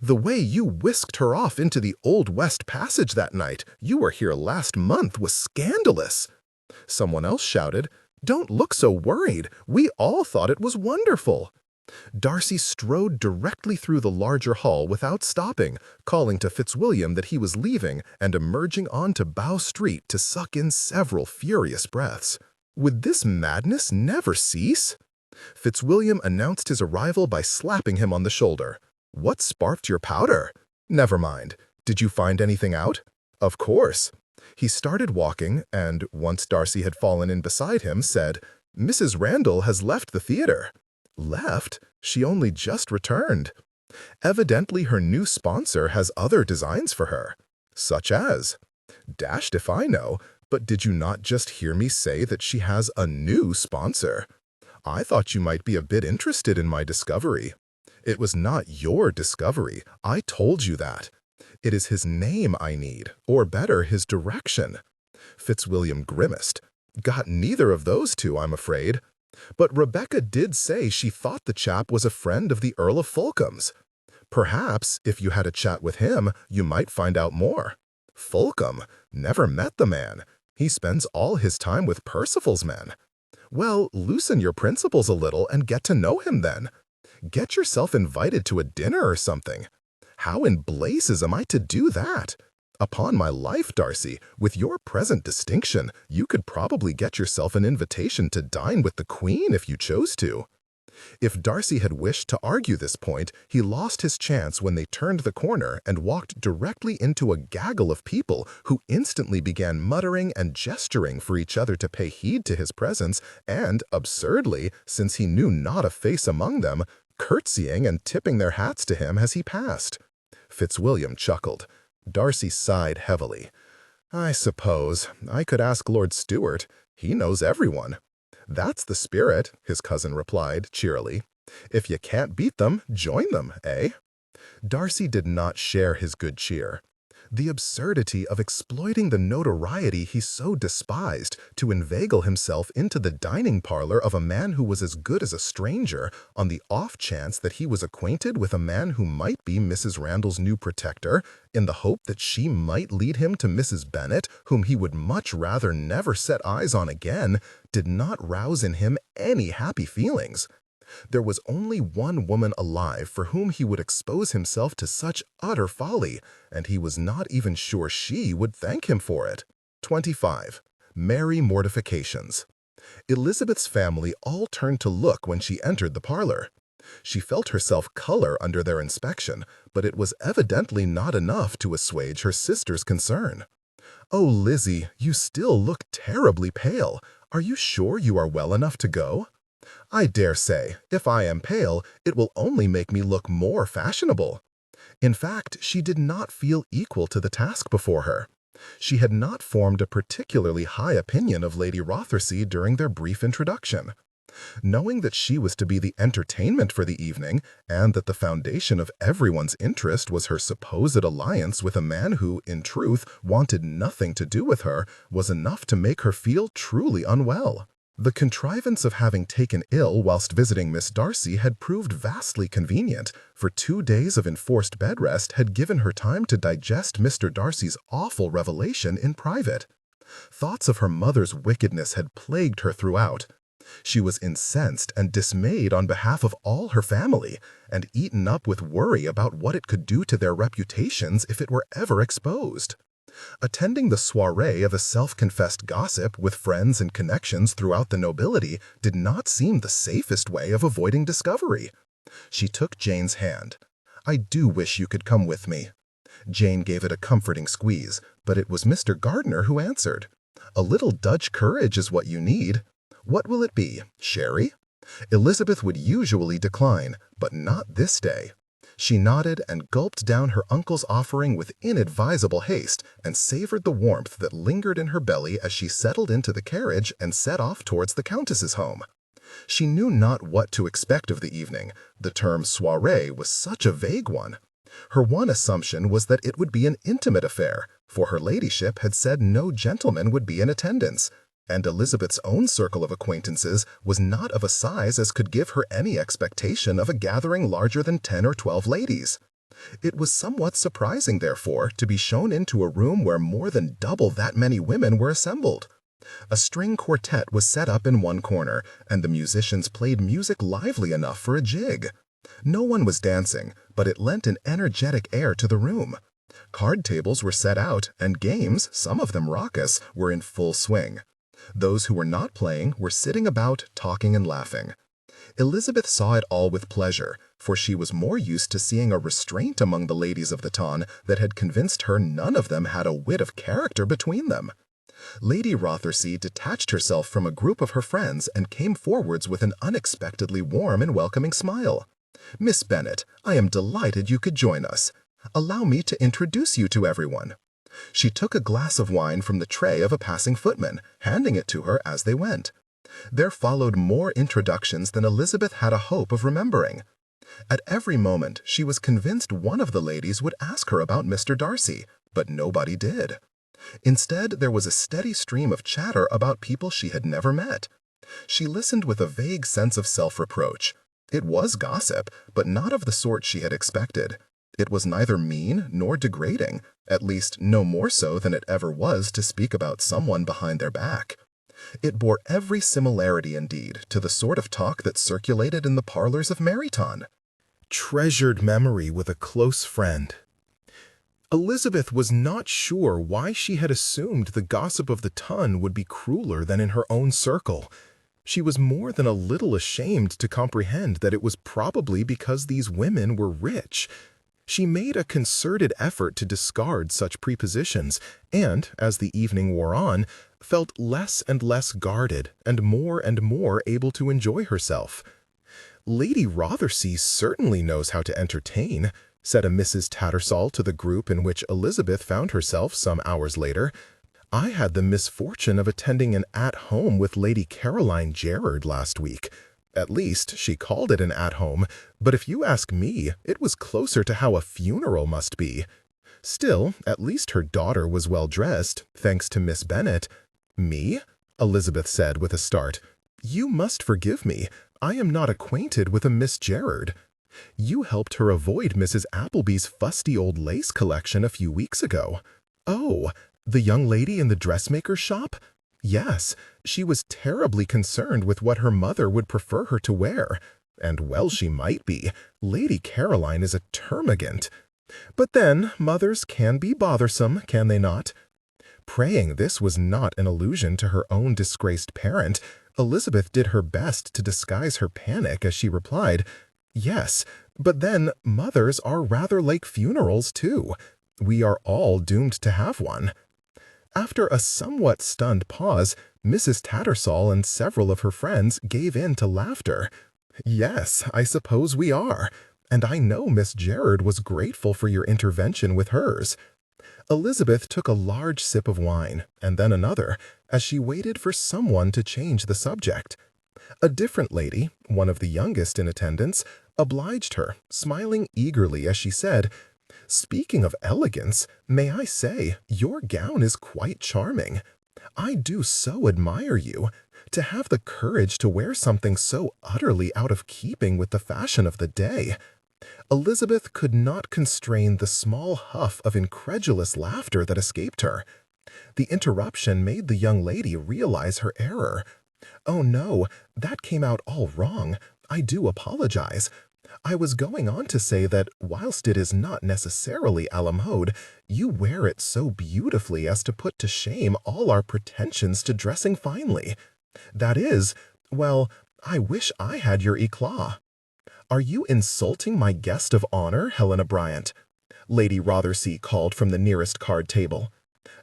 "The way you whisked her off into the Old West Passage that night you were here last month was scandalous." Someone else shouted, "Don't look so worried. We all thought it was wonderful." Darcy strode directly through the larger hall without stopping, calling to Fitzwilliam that he was leaving and emerging onto Bow Street to suck in several furious breaths. Would this madness never cease? Fitzwilliam announced his arrival by slapping him on the shoulder. "What sparked your powder?" "Never mind. Did you find anything out?" "Of course." He started walking and, once Darcy had fallen in beside him, said, "Mrs. Randall has left the theater." "Left? She only just returned." "Evidently her new sponsor has other designs for her." "Such as?" "Dashed if I know, but did you not just hear me say that she has a new sponsor?" "I thought you might be a bit interested in my discovery." "It was not your discovery. I told you that. It is his name I need, or better, his direction." Fitzwilliam grimaced. "Got neither of those two, I'm afraid." "But Rebecca did say she thought the chap was a friend of the Earl of Fulham's." "Perhaps, if you had a chat with him, you might find out more." "Fulham? Never met the man. He spends all his time with Percival's men." "Well, loosen your principles a little and get to know him then. Get yourself invited to a dinner or something." "How in blazes am I to do that?" "Upon my life, Darcy, with your present distinction, you could probably get yourself an invitation to dine with the Queen if you chose to." If Darcy had wished to argue this point, he lost his chance when they turned the corner and walked directly into a gaggle of people who instantly began muttering and gesturing for each other to pay heed to his presence and, absurdly, since he knew not a face among them, curtsying and tipping their hats to him as he passed. Fitzwilliam chuckled. Darcy sighed heavily. "I suppose I could ask Lord Stewart. He knows everyone." "That's the spirit," his cousin replied cheerily. "If you can't beat them, join them, eh?" Darcy did not share his good cheer. The absurdity of exploiting the notoriety he so despised to inveigle himself into the dining parlor of a man who was as good as a stranger on the off chance that he was acquainted with a man who might be Mrs. Randall's new protector, in the hope that she might lead him to Mrs. Bennet, whom he would much rather never set eyes on again, did not rouse in him any happy feelings. There was only one woman alive for whom he would expose himself to such utter folly, and he was not even sure she would thank him for it. 25. Merry mortifications. Elizabeth's family all turned to look when she entered the parlor. She felt herself color under their inspection, but it was evidently not enough to assuage her sister's concern. "Oh, Lizzie, you still look terribly pale. Are you sure you are well enough to go?" "I dare say, if I am pale, it will only make me look more fashionable." In fact, she did not feel equal to the task before her. She had not formed a particularly high opinion of Lady Rothesay during their brief introduction. Knowing that she was to be the entertainment for the evening, and that the foundation of everyone's interest was her supposed alliance with a man who, in truth, wanted nothing to do with her, was enough to make her feel truly unwell. The contrivance of having taken ill whilst visiting Miss Darcy had proved vastly convenient, for 2 days of enforced bed rest had given her time to digest Mr. Darcy's awful revelation in private. Thoughts of her mother's wickedness had plagued her throughout. She was incensed and dismayed on behalf of all her family, and eaten up with worry about what it could do to their reputations if it were ever exposed. Attending the soirée of a self-confessed gossip with friends and connections throughout the nobility did not seem the safest way of avoiding discovery. She took Jane's hand. "I do wish you could come with me." Jane gave it a comforting squeeze, but it was Mr. Gardiner who answered. "A little Dutch courage is what you need. What will it be? Sherry?" Elizabeth would usually decline, but not this day. She nodded and gulped down her uncle's offering with inadvisable haste and savored the warmth that lingered in her belly as she settled into the carriage and set off towards the Countess's home. She knew not what to expect of the evening. The term soirée was such a vague one. Her one assumption was that it would be an intimate affair, for her ladyship had said no gentleman would be in attendance, and Elizabeth's own circle of acquaintances was not of a size as could give her any expectation of a gathering larger than 10 or 12 ladies. It was somewhat surprising, therefore, to be shown into a room where more than double that many women were assembled. A string quartet was set up in one corner, and the musicians played music lively enough for a jig. No one was dancing, but it lent an energetic air to the room. Card tables were set out, and games, some of them raucous, were in full swing. Those who were not playing were sitting about, talking and laughing. Elizabeth saw it all with pleasure, for she was more used to seeing a restraint among the ladies of the ton that had convinced her none of them had a whit of character between them. Lady Rothesay detached herself from a group of her friends and came forwards with an unexpectedly warm and welcoming smile. "Miss Bennet, I am delighted you could join us. Allow me to introduce you to everyone." She took a glass of wine from the tray of a passing footman, handing it to her as they went. There followed more introductions than Elizabeth had a hope of remembering. At every moment she was convinced one of the ladies would ask her about Mr. Darcy, but nobody did. Instead, there was a steady stream of chatter about people she had never met. She listened with a vague sense of self-reproach. It was gossip, but not of the sort she had expected. It was neither mean nor degrading, at least no more so than it ever was to speak about someone behind their back. It bore every similarity, indeed, to the sort of talk that circulated in the parlors of Meryton. Treasured memory with a close friend. Elizabeth was not sure why she had assumed the gossip of the ton would be crueler than in her own circle. She was more than a little ashamed to comprehend that it was probably because these women were rich. She made a concerted effort to discard such prepossessions, and, as the evening wore on, felt less and less guarded and more able to enjoy herself. "Lady Rothesay certainly knows how to entertain," said a Mrs. Tattersall to the group in which Elizabeth found herself some hours later. "I had the misfortune of attending an at-home with Lady Caroline Gerard last week. At least, she called it an at-home, but if you ask me, it was closer to how a funeral must be. Still, at least her daughter was well dressed, thanks to Miss Bennet." "Me?" Elizabeth said with a start. "You must forgive me. I am not acquainted with a Miss Gerard. You helped her avoid Mrs. Appleby's fusty old lace collection a few weeks ago." "Oh, the young lady in the dressmaker's shop?" "Yes, she was terribly concerned with what her mother would prefer her to wear. And well she might be. Lady Caroline is a termagant. But then, mothers can be bothersome, can they not? Praying this was not an allusion to her own disgraced parent, Elizabeth did her best to disguise her panic as she replied, "Yes, but then mothers are rather like funerals, too. We are all doomed to have one." After a somewhat stunned pause, Mrs. Tattersall and several of her friends gave in to laughter. "Yes, I suppose we are, and I know Miss Gerard was grateful for your intervention with hers." Elizabeth took a large sip of wine, and then another, as she waited for someone to change the subject. A different lady, one of the youngest in attendance, obliged her, smiling eagerly as she said, "Speaking of elegance, may I say, your gown is quite charming. I do so admire you. To have the courage to wear something so utterly out of keeping with the fashion of the day." Elizabeth could not constrain the small huff of incredulous laughter that escaped her. The interruption made the young lady realize her error. "Oh no, that came out all wrong. I do apologize. I was going on to say that, whilst it is not necessarily a la mode, you wear it so beautifully as to put to shame all our pretensions to dressing finely. That is, well, I wish I had your éclat." "Are you insulting my guest of honor, Helena Bryant?" Lady Rothersea called from the nearest card table.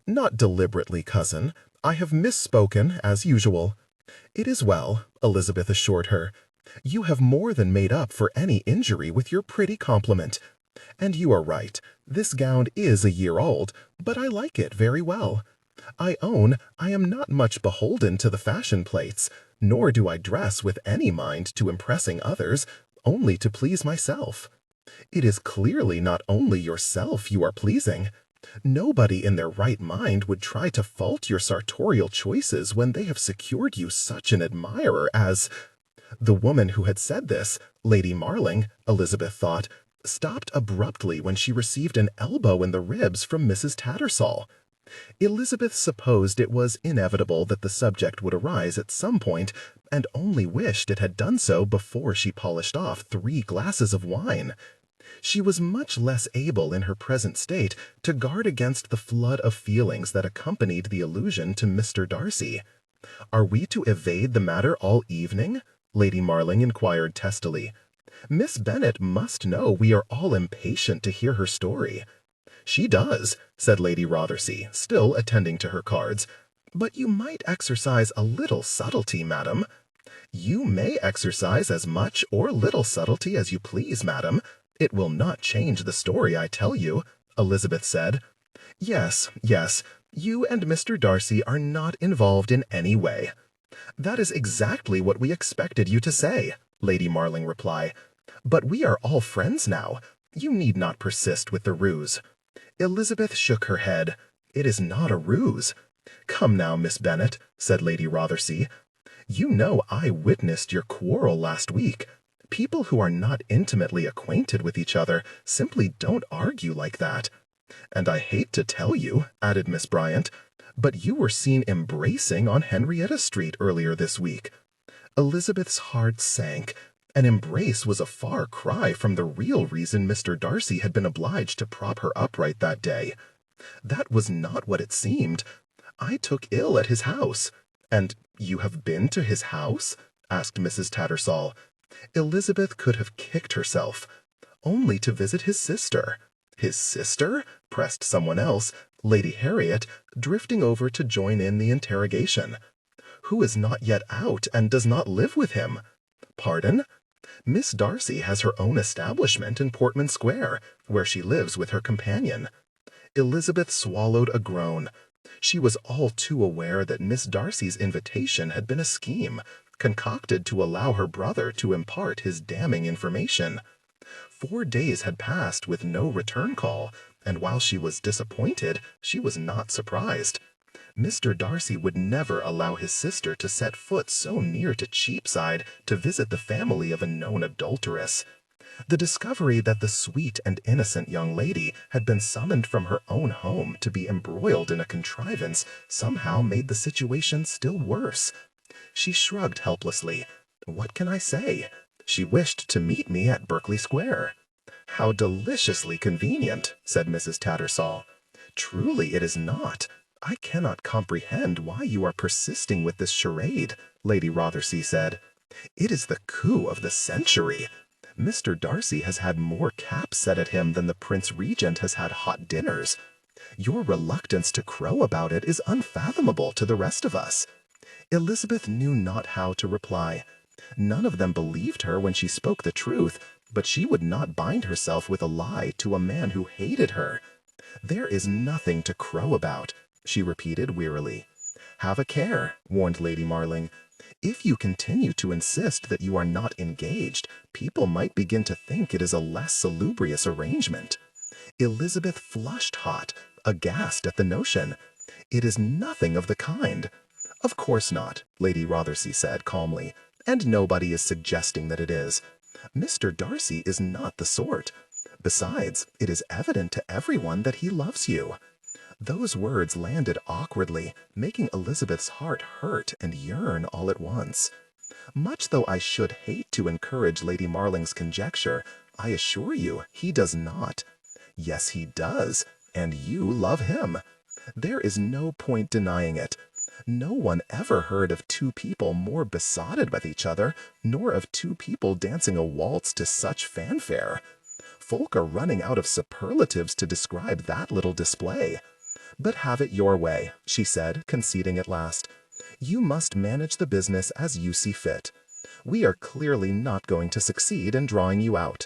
"Not deliberately, cousin. I have misspoken, as usual." "It is well," Elizabeth assured her. "You have more than made up for any injury with your pretty compliment. And you are right. This gown is a year old, but I like it very well. I own I am not much beholden to the fashion plates, nor do I dress with any mind to impressing others, only to please myself. It is clearly not only yourself you are pleasing. Nobody in their right mind would try to fault your sartorial choices when they have secured you such an admirer as—" The woman who had said this, Lady Marling, Elizabeth thought, stopped abruptly when she received an elbow in the ribs from Mrs. Tattersall. Elizabeth supposed it was inevitable that the subject would arise at some point, and only wished it had done so before she polished off 3 glasses of wine. She was much less able in her present state to guard against the flood of feelings that accompanied the allusion to Mr. Darcy. "Are we to evade the matter all evening?" Lady Marling inquired testily. "Miss Bennet must know we are all impatient to hear her story." "She does," said Lady Rothersea, still attending to her cards. "But you might exercise a little subtlety, madam." "You may exercise as much or little subtlety as you please, madam. It will not change the story I tell you," Elizabeth said. "Yes, yes, you and Mr. Darcy are not involved in any way." "That is exactly what we expected you to say," Lady Marling replied. "But we are all friends now. You need not persist with the ruse." Elizabeth shook her head. "It is not a ruse." "Come now, Miss Bennet," said Lady Rothersea. "You know I witnessed your quarrel last week. People who are not intimately acquainted with each other simply don't argue like that. And I hate to tell you," added Miss Bryant, "but you were seen embracing on Henrietta Street earlier this week." Elizabeth's heart sank. An embrace was a far cry from the real reason Mr. Darcy had been obliged to prop her upright that day. "That was not what it seemed. I took ill at his house." "And you have been to his house?" asked Mrs. Tattersall. Elizabeth could have kicked herself. "Only to visit his sister." "His sister?" pressed someone else, Lady Harriet, drifting over to join in the interrogation. "Who is not yet out and does not live with him?" "Pardon?" "Miss Darcy has her own establishment in Portman Square, where she lives with her companion." Elizabeth swallowed a groan. She was all too aware that Miss Darcy's invitation had been a scheme, concocted to allow her brother to impart his damning information. 4 days had passed with no return call, and while she was disappointed, she was not surprised. Mr. Darcy would never allow his sister to set foot so near to Cheapside to visit the family of a known adulteress. The discovery that the sweet and innocent young lady had been summoned from her own home to be embroiled in a contrivance somehow made the situation still worse. She shrugged helplessly. "What can I say? She wished to meet me at Berkeley Square." "How deliciously convenient," said Mrs. Tattersall. "Truly it is not. I cannot comprehend why you are persisting with this charade," Lady Rothersea said. "It is the coup of the century. Mr. Darcy has had more caps set at him than the Prince Regent has had hot dinners. Your reluctance to crow about it is unfathomable to the rest of us." Elizabeth knew not how to reply. None of them believed her when she spoke the truth, but she would not bind herself with a lie to a man who hated her. "There is nothing to crow about," she repeated wearily. "Have a care," warned Lady Marling. "If you continue to insist that you are not engaged, people might begin to think it is a less salubrious arrangement." Elizabeth flushed hot, aghast at the notion. "It is nothing of the kind." "Of course not," Lady Rothersea said calmly, "and nobody is suggesting that it is. Mr. Darcy is not the sort. Besides, it is evident to everyone that he loves you." Those words landed awkwardly, making Elizabeth's heart hurt and yearn all at once. "Much though I should hate to encourage Lady Marling's conjecture, I assure you he does not. Yes, he does, and you love him. There is no point denying it. No one ever heard of two people more besotted with each other, nor of two people dancing a waltz to such fanfare. Folk are running out of superlatives to describe that little display. But have it your way," she said, conceding at last. "You must manage the business as you see fit. We are clearly not going to succeed in drawing you out."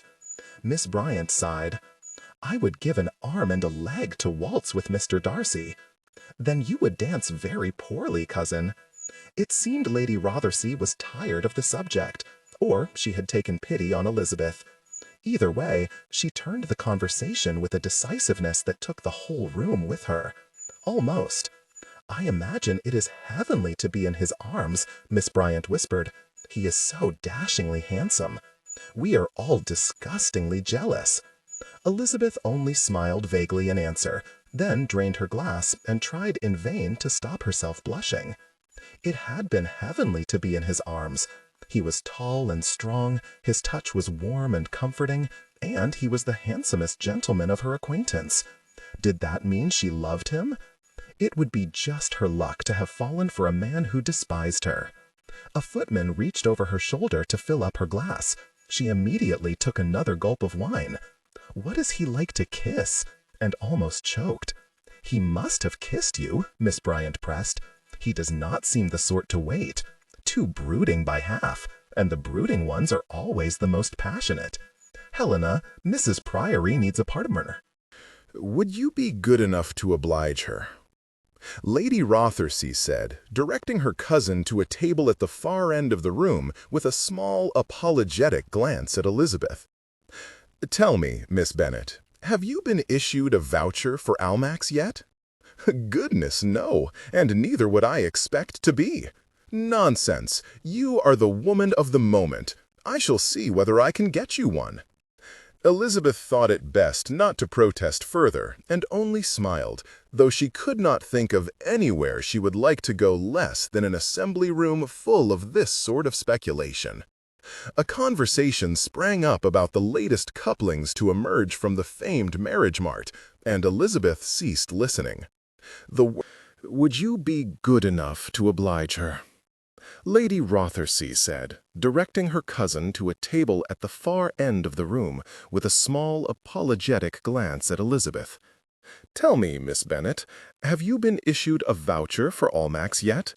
Miss Bryant sighed. "I would give an arm and a leg to waltz with Mr. Darcy." "Then you would dance very poorly, cousin." It seemed Lady Rothersea was tired of the subject, or she had taken pity on Elizabeth. Either way, she turned the conversation with a decisiveness that took the whole room with her. Almost. "I imagine it is heavenly to be in his arms," Miss Bryant whispered. "He is so dashingly handsome. We are all disgustingly jealous." Elizabeth only smiled vaguely in answer, then drained her glass and tried in vain to stop herself blushing. It had been heavenly to be in his arms. He was tall and strong, his touch was warm and comforting, and he was the handsomest gentleman of her acquaintance. Did that mean she loved him? It would be just her luck to have fallen for a man who despised her. A footman reached over her shoulder to fill up her glass. She immediately took another gulp of wine. "What is he like to kiss?" and almost choked. "He must have kissed you," Miss Bryant pressed. "He does not seem the sort to wait. Too brooding by half, and the brooding ones are always the most passionate. Helena, Mrs. Priory needs a partner." "Would you be good enough to oblige her?" Lady Rothersea said, directing her cousin to a table at the far end of the room with a small, apologetic glance at Elizabeth. "Tell me, Miss Bennet, have you been issued a voucher for Almack's yet?" "Goodness, no, and neither would I expect to be." "Nonsense! You are the woman of the moment. I shall see whether I can get you one." Elizabeth thought it best not to protest further, and only smiled, though she could not think of anywhere she would like to go less than an assembly room full of this sort of speculation. A conversation sprang up about the latest couplings to emerge from the famed marriage mart, and Elizabeth ceased listening. "Would you be good enough to oblige her?" Lady Rothersea said, directing her cousin to a table at the far end of the room with a small, apologetic glance at Elizabeth. "Tell me, Miss Bennet, have you been issued a voucher for Almack's yet?"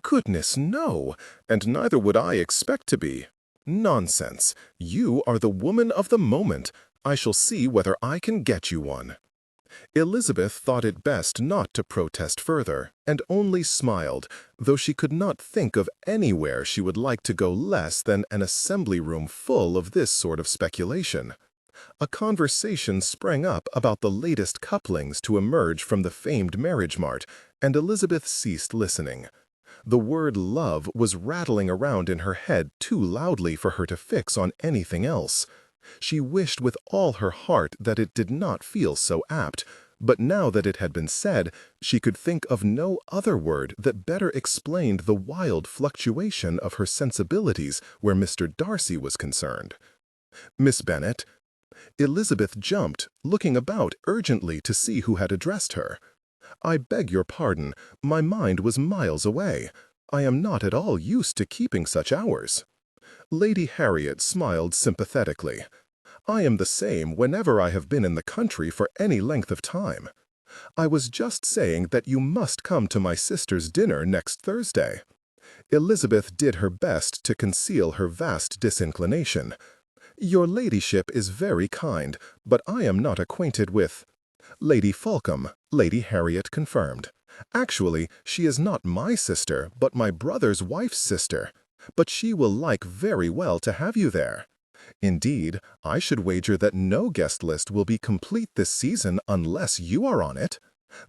"Goodness, no, and neither would I expect to be." "Nonsense! You are the woman of the moment. I shall see whether I can get you one." Elizabeth thought it best not to protest further, and only smiled, though she could not think of anywhere she would like to go less than an assembly room full of this sort of speculation. A conversation sprang up about the latest couplings to emerge from the famed marriage mart, and Elizabeth ceased listening. The word love was rattling around in her head too loudly for her to fix on anything else. She wished with all her heart that it did not feel so apt, But now that it had been said, she could think of no other word that better explained the wild fluctuation of her sensibilities where Mr. Darcy was concerned. "Miss Bennet." Elizabeth jumped, looking about urgently to see who had addressed her. "I beg your pardon, my mind was miles away. I am not at all used to keeping such hours." Lady Harriet smiled sympathetically. "I am the same whenever I have been in the country for any length of time. I was just saying that you must come to my sister's dinner next Thursday." Elizabeth did her best to conceal her vast disinclination. "Your ladyship is very kind, but I am not acquainted with—" "Lady Fulcom," Lady Harriet confirmed. "Actually, she is not my sister, but my brother's wife's sister. But she will like very well to have you there. Indeed, I should wager that no guest list will be complete this season unless you are on it."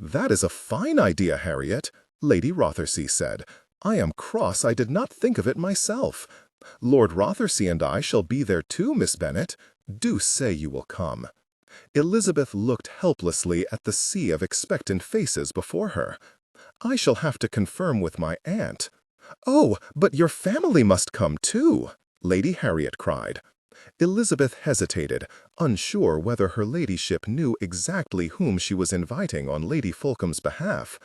"That is a fine idea, Harriet," Lady Rothersea said. "I am cross I did not think of it myself. Lord Rothersea and I shall be there too, Miss Bennet. Do say you will come." Elizabeth looked helplessly at the sea of expectant faces before her. "I shall have to confirm with my aunt." "Oh, but your family must come too," Lady Harriet cried. Elizabeth hesitated, unsure whether her ladyship knew exactly whom she was inviting on Lady Fulcom's behalf.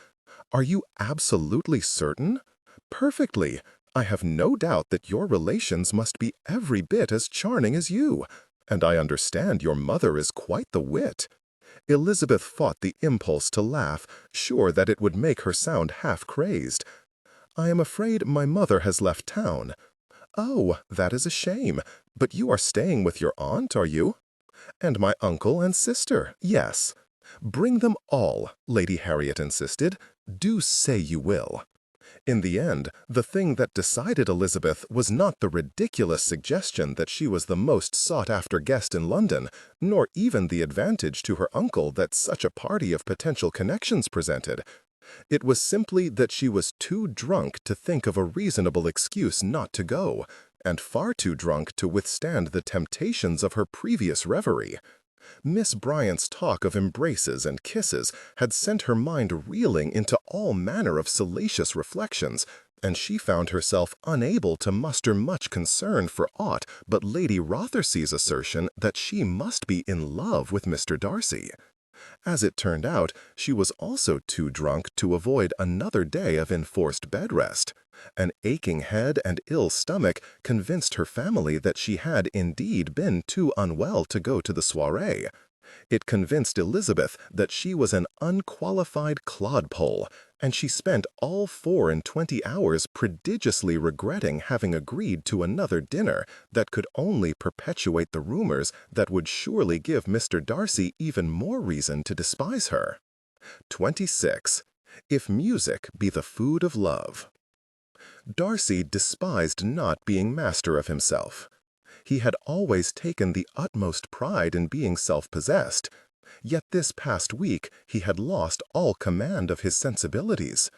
"Are you absolutely certain?" "Perfectly. I have no doubt that your relations must be every bit as charming as you, and I understand your mother is quite the wit." Elizabeth fought the impulse to laugh, sure that it would make her sound half-crazed. "I am afraid my mother has left town." "Oh, that is a shame. But you are staying with your aunt, are you?" "And my uncle and sister, yes." "Bring them all," Lady Harriet insisted. "Do say you will." In the end, the thing that decided Elizabeth was not the ridiculous suggestion that she was the most sought-after guest in London, nor even the advantage to her uncle that such a party of potential connections presented. It was simply that she was too drunk to think of a reasonable excuse not to go, and far too drunk to withstand the temptations of her previous reverie. Miss Bryant's talk of embraces and kisses had sent her mind reeling into all manner of salacious reflections, and she found herself unable to muster much concern for aught but Lady Rothersey's assertion that she must be in love with Mr. Darcy. As it turned out, she was also too drunk to avoid another day of enforced bed rest. An aching head and ill stomach convinced her family that she had indeed been too unwell to go to the soirée. It convinced Elizabeth that she was an unqualified clodpole, and she spent all 24 hours prodigiously regretting having agreed to another dinner that could only perpetuate the rumors that would surely give Mr. Darcy even more reason to despise her. 26. If music be the food of love. Darcy despised not being master of himself. He had always taken the utmost pride in being self-possessed, yet this past week he had lost all command of his sensibilities.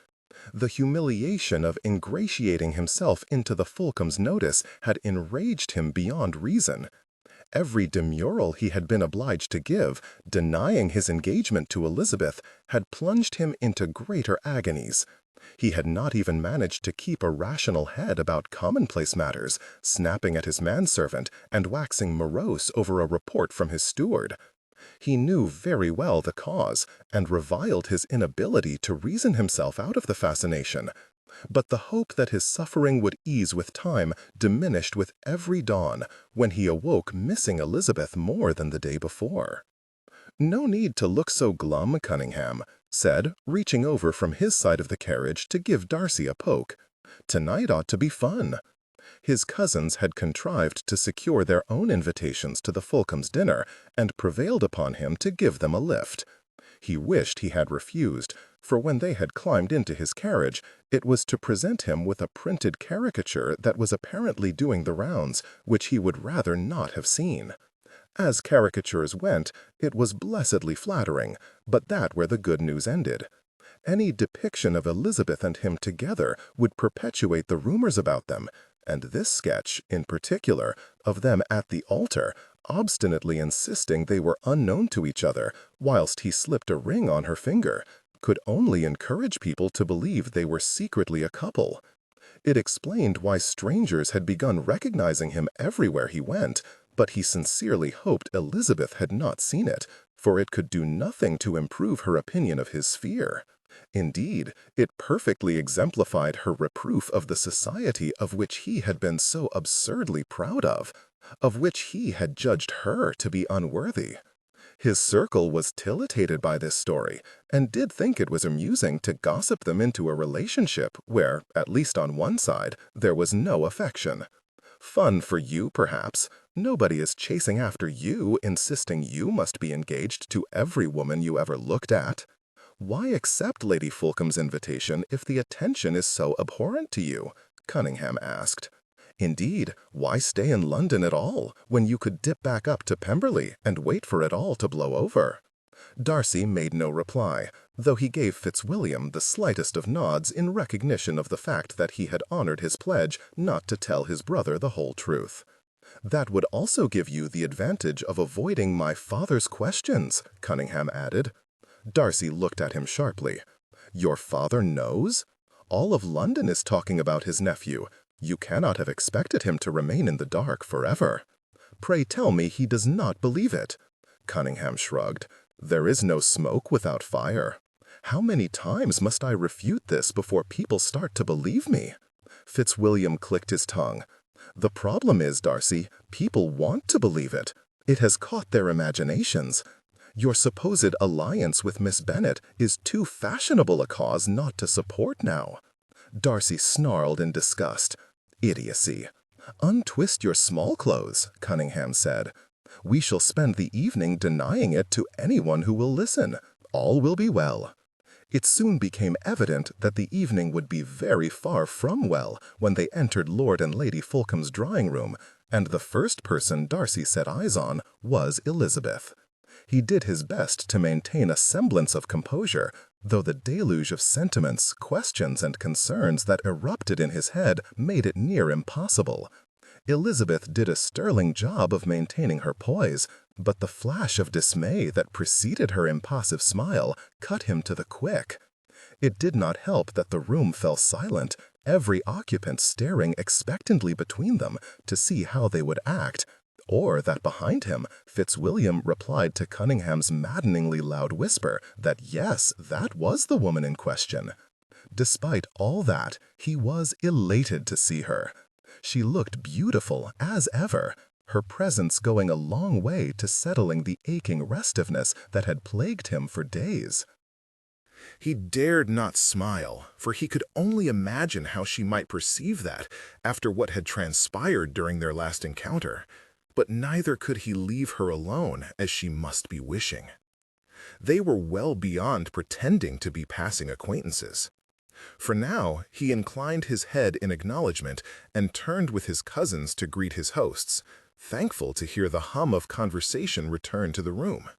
The humiliation of ingratiating himself into the Fulcoms' notice had enraged him beyond reason. Every demurral he had been obliged to give, denying his engagement to Elizabeth, had plunged him into greater agonies. He had not even managed to keep a rational head about commonplace matters, snapping at his manservant and waxing morose over a report from his steward. He knew very well the cause, and reviled his inability to reason himself out of the fascination. But the hope that his suffering would ease with time diminished with every dawn, when he awoke missing Elizabeth more than the day before. "No need to look so glum, Cunningham," said, reaching over from his side of the carriage to give Darcy a poke. "Tonight ought to be fun." His cousins had contrived to secure their own invitations to the Fulcoms' dinner, and prevailed upon him to give them a lift. He wished he had refused, for when they had climbed into his carriage, it was to present him with a printed caricature that was apparently doing the rounds, which he would rather not have seen. As caricatures went, it was blessedly flattering, but that where the good news ended. Any depiction of Elizabeth and him together would perpetuate the rumors about them, and this sketch, in particular, of them at the altar, obstinately insisting they were unknown to each other, whilst he slipped a ring on her finger, could only encourage people to believe they were secretly a couple. It explained why strangers had begun recognizing him everywhere he went, but he sincerely hoped Elizabeth had not seen it, for it could do nothing to improve her opinion of his sphere. Indeed, it perfectly exemplified her reproof of the society of which he had been so absurdly proud of which he had judged her to be unworthy. His circle was titillated by this story, and did think it was amusing to gossip them into a relationship where, at least on one side, there was no affection. Fun for you, perhaps. Nobody is chasing after you, insisting you must be engaged to every woman you ever looked at. Why accept Lady Fulcome's invitation if the attention is so abhorrent to you? Cunningham asked. Indeed, why stay in London at all, when you could dip back up to Pemberley and wait for it all to blow over? Darcy made no reply, though he gave Fitzwilliam the slightest of nods in recognition of the fact that he had honored his pledge not to tell his brother the whole truth. That would also give you the advantage of avoiding my father's questions, Cunningham added. Darcy looked at him sharply. Your father knows? All of London is talking about his nephew. You cannot have expected him to remain in the dark forever. Pray tell me he does not believe it. Cunningham shrugged. There is no smoke without fire. How many times must I refute this before people start to believe me? Fitzwilliam clicked his tongue. The problem is, Darcy, people want to believe it. It has caught their imaginations. Your supposed alliance with Miss Bennet is too fashionable a cause not to support now. Darcy snarled in disgust. Idiocy. Untwist your small clothes, Cunningham said. We shall spend the evening denying it to anyone who will listen. All will be well. It soon became evident that the evening would be very far from well when they entered Lord and Lady Fulcome's drawing-room, and the first person Darcy set eyes on was Elizabeth. He did his best to maintain a semblance of composure, though the deluge of sentiments, questions, and concerns that erupted in his head made it near impossible. Elizabeth did a sterling job of maintaining her poise, but the flash of dismay that preceded her impassive smile cut him to the quick. It did not help that the room fell silent, every occupant staring expectantly between them to see how they would act, or that behind him, Fitzwilliam replied to Cunningham's maddeningly loud whisper that yes, that was the woman in question. Despite all that, he was elated to see her. She looked beautiful as ever, her presence going a long way to settling the aching restiveness that had plagued him for days. He dared not smile, for he could only imagine how she might perceive that after what had transpired during their last encounter. But neither could he leave her alone, as she must be wishing. They were well beyond pretending to be passing acquaintances. For now, he inclined his head in acknowledgment and turned with his cousins to greet his hosts, thankful to hear the hum of conversation return to the room.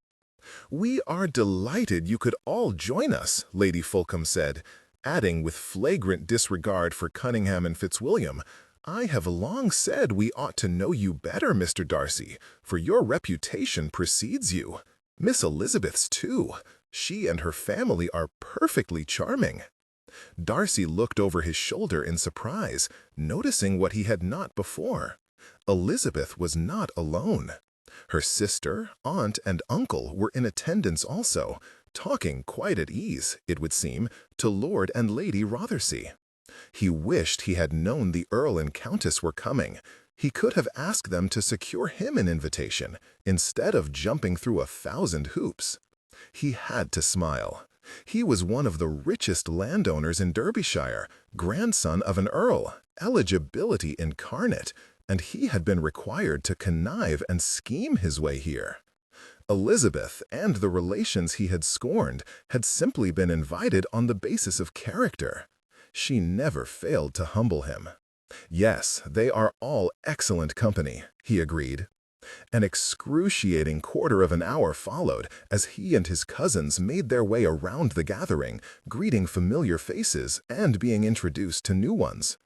"We are delighted you could all join us," Lady Fulcome said, adding with flagrant disregard for Cunningham and Fitzwilliam, "I have long said we ought to know you better, Mr. Darcy, for your reputation precedes you. Miss Elizabeth's too. She and her family are perfectly charming." Darcy looked over his shoulder in surprise, noticing what he had not before. Elizabeth was not alone. Her sister, aunt, and uncle were in attendance also, talking quite at ease, it would seem, to Lord and Lady Rothersey. He wished he had known the Earl and Countess were coming. He could have asked them to secure him an invitation, instead of jumping through 1,000 hoops. He had to smile. He was one of the richest landowners in Derbyshire, grandson of an earl, eligibility incarnate, and he had been required to connive and scheme his way here. Elizabeth and the relations he had scorned had simply been invited on the basis of character. She never failed to humble him. "Yes, they are all excellent company," he agreed. An excruciating quarter of an hour followed as he and his cousins made their way around the gathering, greeting familiar faces and being introduced to new ones.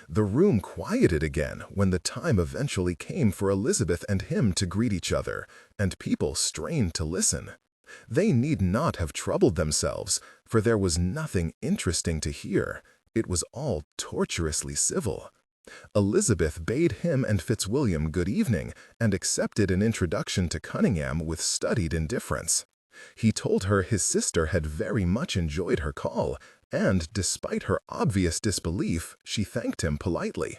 The room quieted again when the time eventually came for Elizabeth and him to greet each other, and people strained to listen. They need not have troubled themselves, for there was nothing interesting to hear. It was all tortuously civil. Elizabeth bade him and Fitzwilliam good evening and accepted an introduction to Cunningham with studied indifference. He told her his sister had very much enjoyed her call, and, despite her obvious disbelief, she thanked him politely.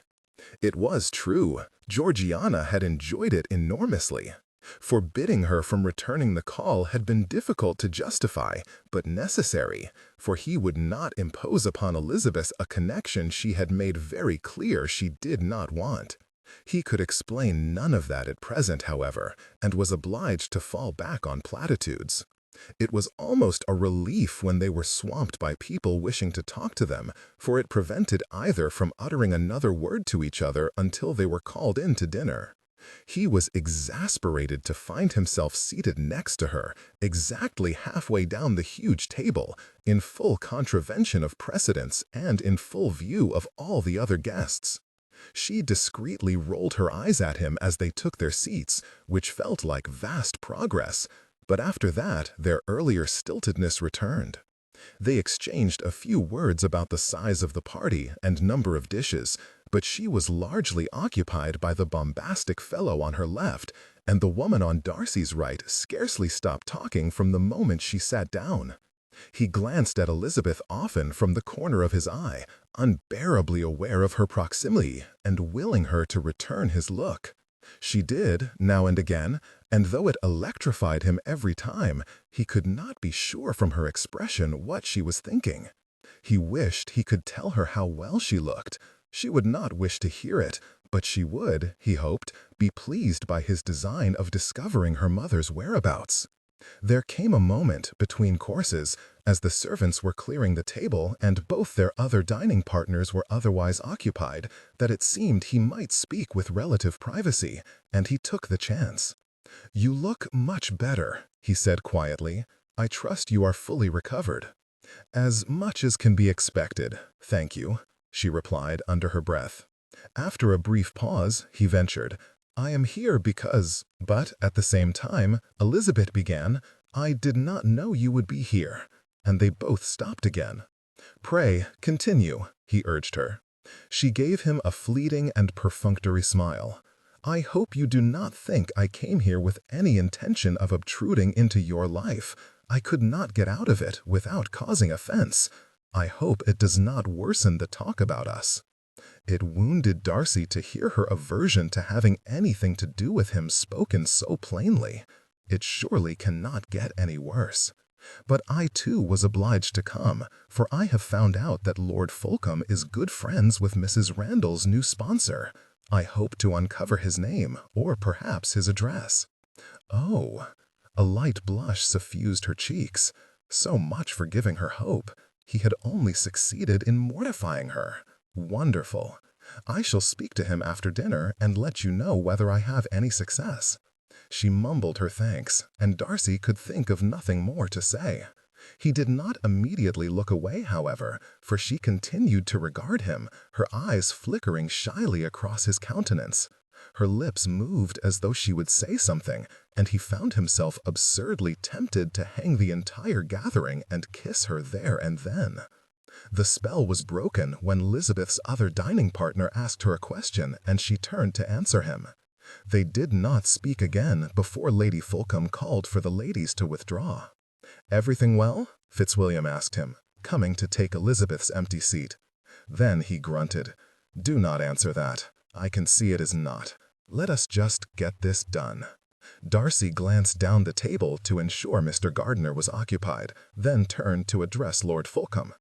It was true, Georgiana had enjoyed it enormously. Forbidding her from returning the call had been difficult to justify, but necessary, for he would not impose upon Elizabeth a connection she had made very clear she did not want. He could explain none of that at present, however, and was obliged to fall back on platitudes. It was almost a relief when they were swamped by people wishing to talk to them, for it prevented either from uttering another word to each other until they were called in to dinner. He was exasperated to find himself seated next to her, exactly halfway down the huge table, in full contravention of precedence and in full view of all the other guests. She discreetly rolled her eyes at him as they took their seats, which felt like vast progress, but after that their earlier stiltedness returned. They exchanged a few words about the size of the party and number of dishes, but she was largely occupied by the bombastic fellow on her left, and the woman on Darcy's right scarcely stopped talking from the moment she sat down. He glanced at Elizabeth often from the corner of his eye, unbearably aware of her proximity and willing her to return his look. She did, now and again, and though it electrified him every time, he could not be sure from her expression what she was thinking. He wished he could tell her how well she looked. She would not wish to hear it, but she would, he hoped, be pleased by his design of discovering her mother's whereabouts. There came a moment between courses, as the servants were clearing the table and both their other dining partners were otherwise occupied, that it seemed he might speak with relative privacy, and he took the chance. "You look much better," he said quietly. "I trust you are fully recovered." "As much as can be expected, thank you," she replied under her breath. After a brief pause, he ventured, "I am here because—" But at the same time, Elizabeth began, "I did not know you would be here," and they both stopped again. "Pray, continue," he urged her. She gave him a fleeting and perfunctory smile. "I hope you do not think I came here with any intention of obtruding into your life. I could not get out of it without causing offense. I hope it does not worsen the talk about us." It wounded Darcy to hear her aversion to having anything to do with him spoken so plainly. It surely cannot get any worse. "But I too was obliged to come, for I have found out that Lord Fulcom is good friends with Mrs. Randall's new sponsor. I hope to uncover his name, or perhaps his address." "Oh!" A light blush suffused her cheeks. So much for giving her hope. He had only succeeded in mortifying her. Wonderful. "I shall speak to him after dinner and let you know whether I have any success." She mumbled her thanks, and Darcy could think of nothing more to say. He did not immediately look away, however, for she continued to regard him, her eyes flickering shyly across his countenance. Her lips moved as though she would say something, and he found himself absurdly tempted to hang the entire gathering and kiss her there and then. The spell was broken when Elizabeth's other dining partner asked her a question, and she turned to answer him. They did not speak again before Lady Fulcom called for the ladies to withdraw. "Everything well?" Fitzwilliam asked him, coming to take Elizabeth's empty seat. Then he grunted, "Do not answer that. I can see it is not. Let us just get this done." Darcy glanced down the table to ensure Mr. Gardiner was occupied, then turned to address Lord Fulcom.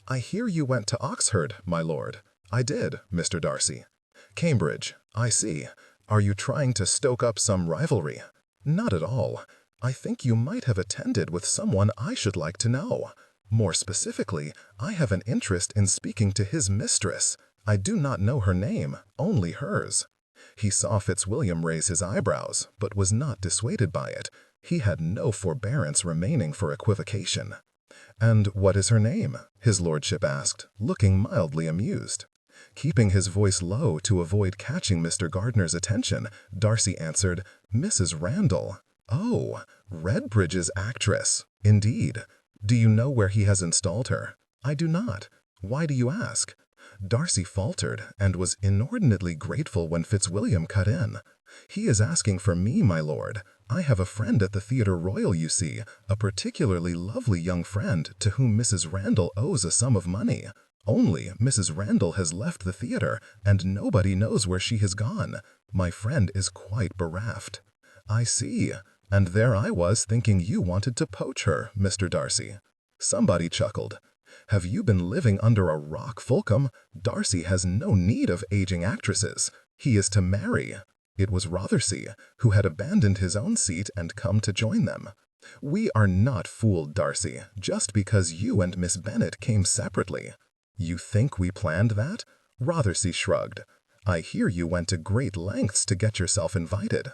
"I hear you went to Oxford, my lord." "I did, Mr. Darcy." "Cambridge, I see. Are you trying to stoke up some rivalry?" "Not at all. I think you might have attended with someone I should like to know. More specifically, I have an interest in speaking to his mistress. I do not know her name, only hers." He saw Fitzwilliam raise his eyebrows, but was not dissuaded by it. He had no forbearance remaining for equivocation. "And what is her name?" his lordship asked, looking mildly amused. Keeping his voice low to avoid catching Mr. Gardner's attention, Darcy answered, "Mrs. Randall. Oh, Redbridge's actress. Indeed. Do you know where he has installed her?" "I do not. Why do you ask?" Darcy faltered and was inordinately grateful when Fitzwilliam cut in. "He is asking for me, my lord. I have a friend at the Theatre Royal, you see, a particularly lovely young friend to whom Mrs. Randall owes a sum of money. Only Mrs. Randall has left the theatre, and nobody knows where she has gone. My friend is quite bereft." "I see. And there I was thinking you wanted to poach her, Mr. Darcy." Somebody chuckled. "Have you been living under a rock, Fulcom? Darcy has no need of aging actresses. He is to marry." It was Rothersey, who had abandoned his own seat and come to join them. "We are not fooled, Darcy, just because you and Miss Bennet came separately." "You think we planned that?" Rothersey shrugged. "I hear you went to great lengths to get yourself invited."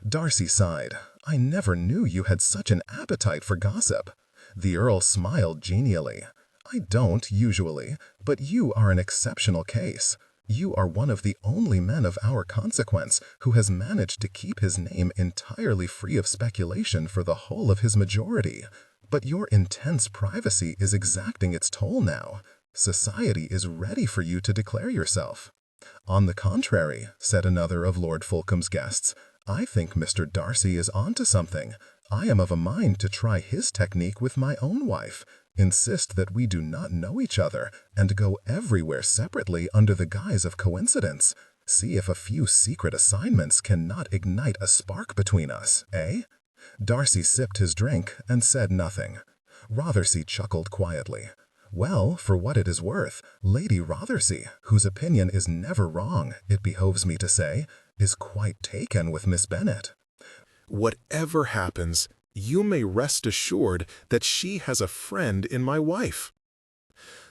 Darcy sighed. "I never knew you had such an appetite for gossip." The Earl smiled genially. "I don't, usually, but you are an exceptional case. You are one of the only men of our consequence who has managed to keep his name entirely free of speculation for the whole of his majority. But your intense privacy is exacting its toll now. Society is ready for you to declare yourself." "On the contrary," said another of Lord Fulcom's guests, "I think Mr. Darcy is on to something. I am of a mind to try his technique with my own wife. Insist that we do not know each other, and go everywhere separately under the guise of coincidence. See if a few secret assignments cannot ignite a spark between us, eh?" Darcy sipped his drink and said nothing. Rothersey chuckled quietly. "Well, for what it is worth, Lady Rothersey, whose opinion is never wrong, it behoves me to say, is quite taken with Miss Bennet." "Whatever happens, you may rest assured that she has a friend in my wife."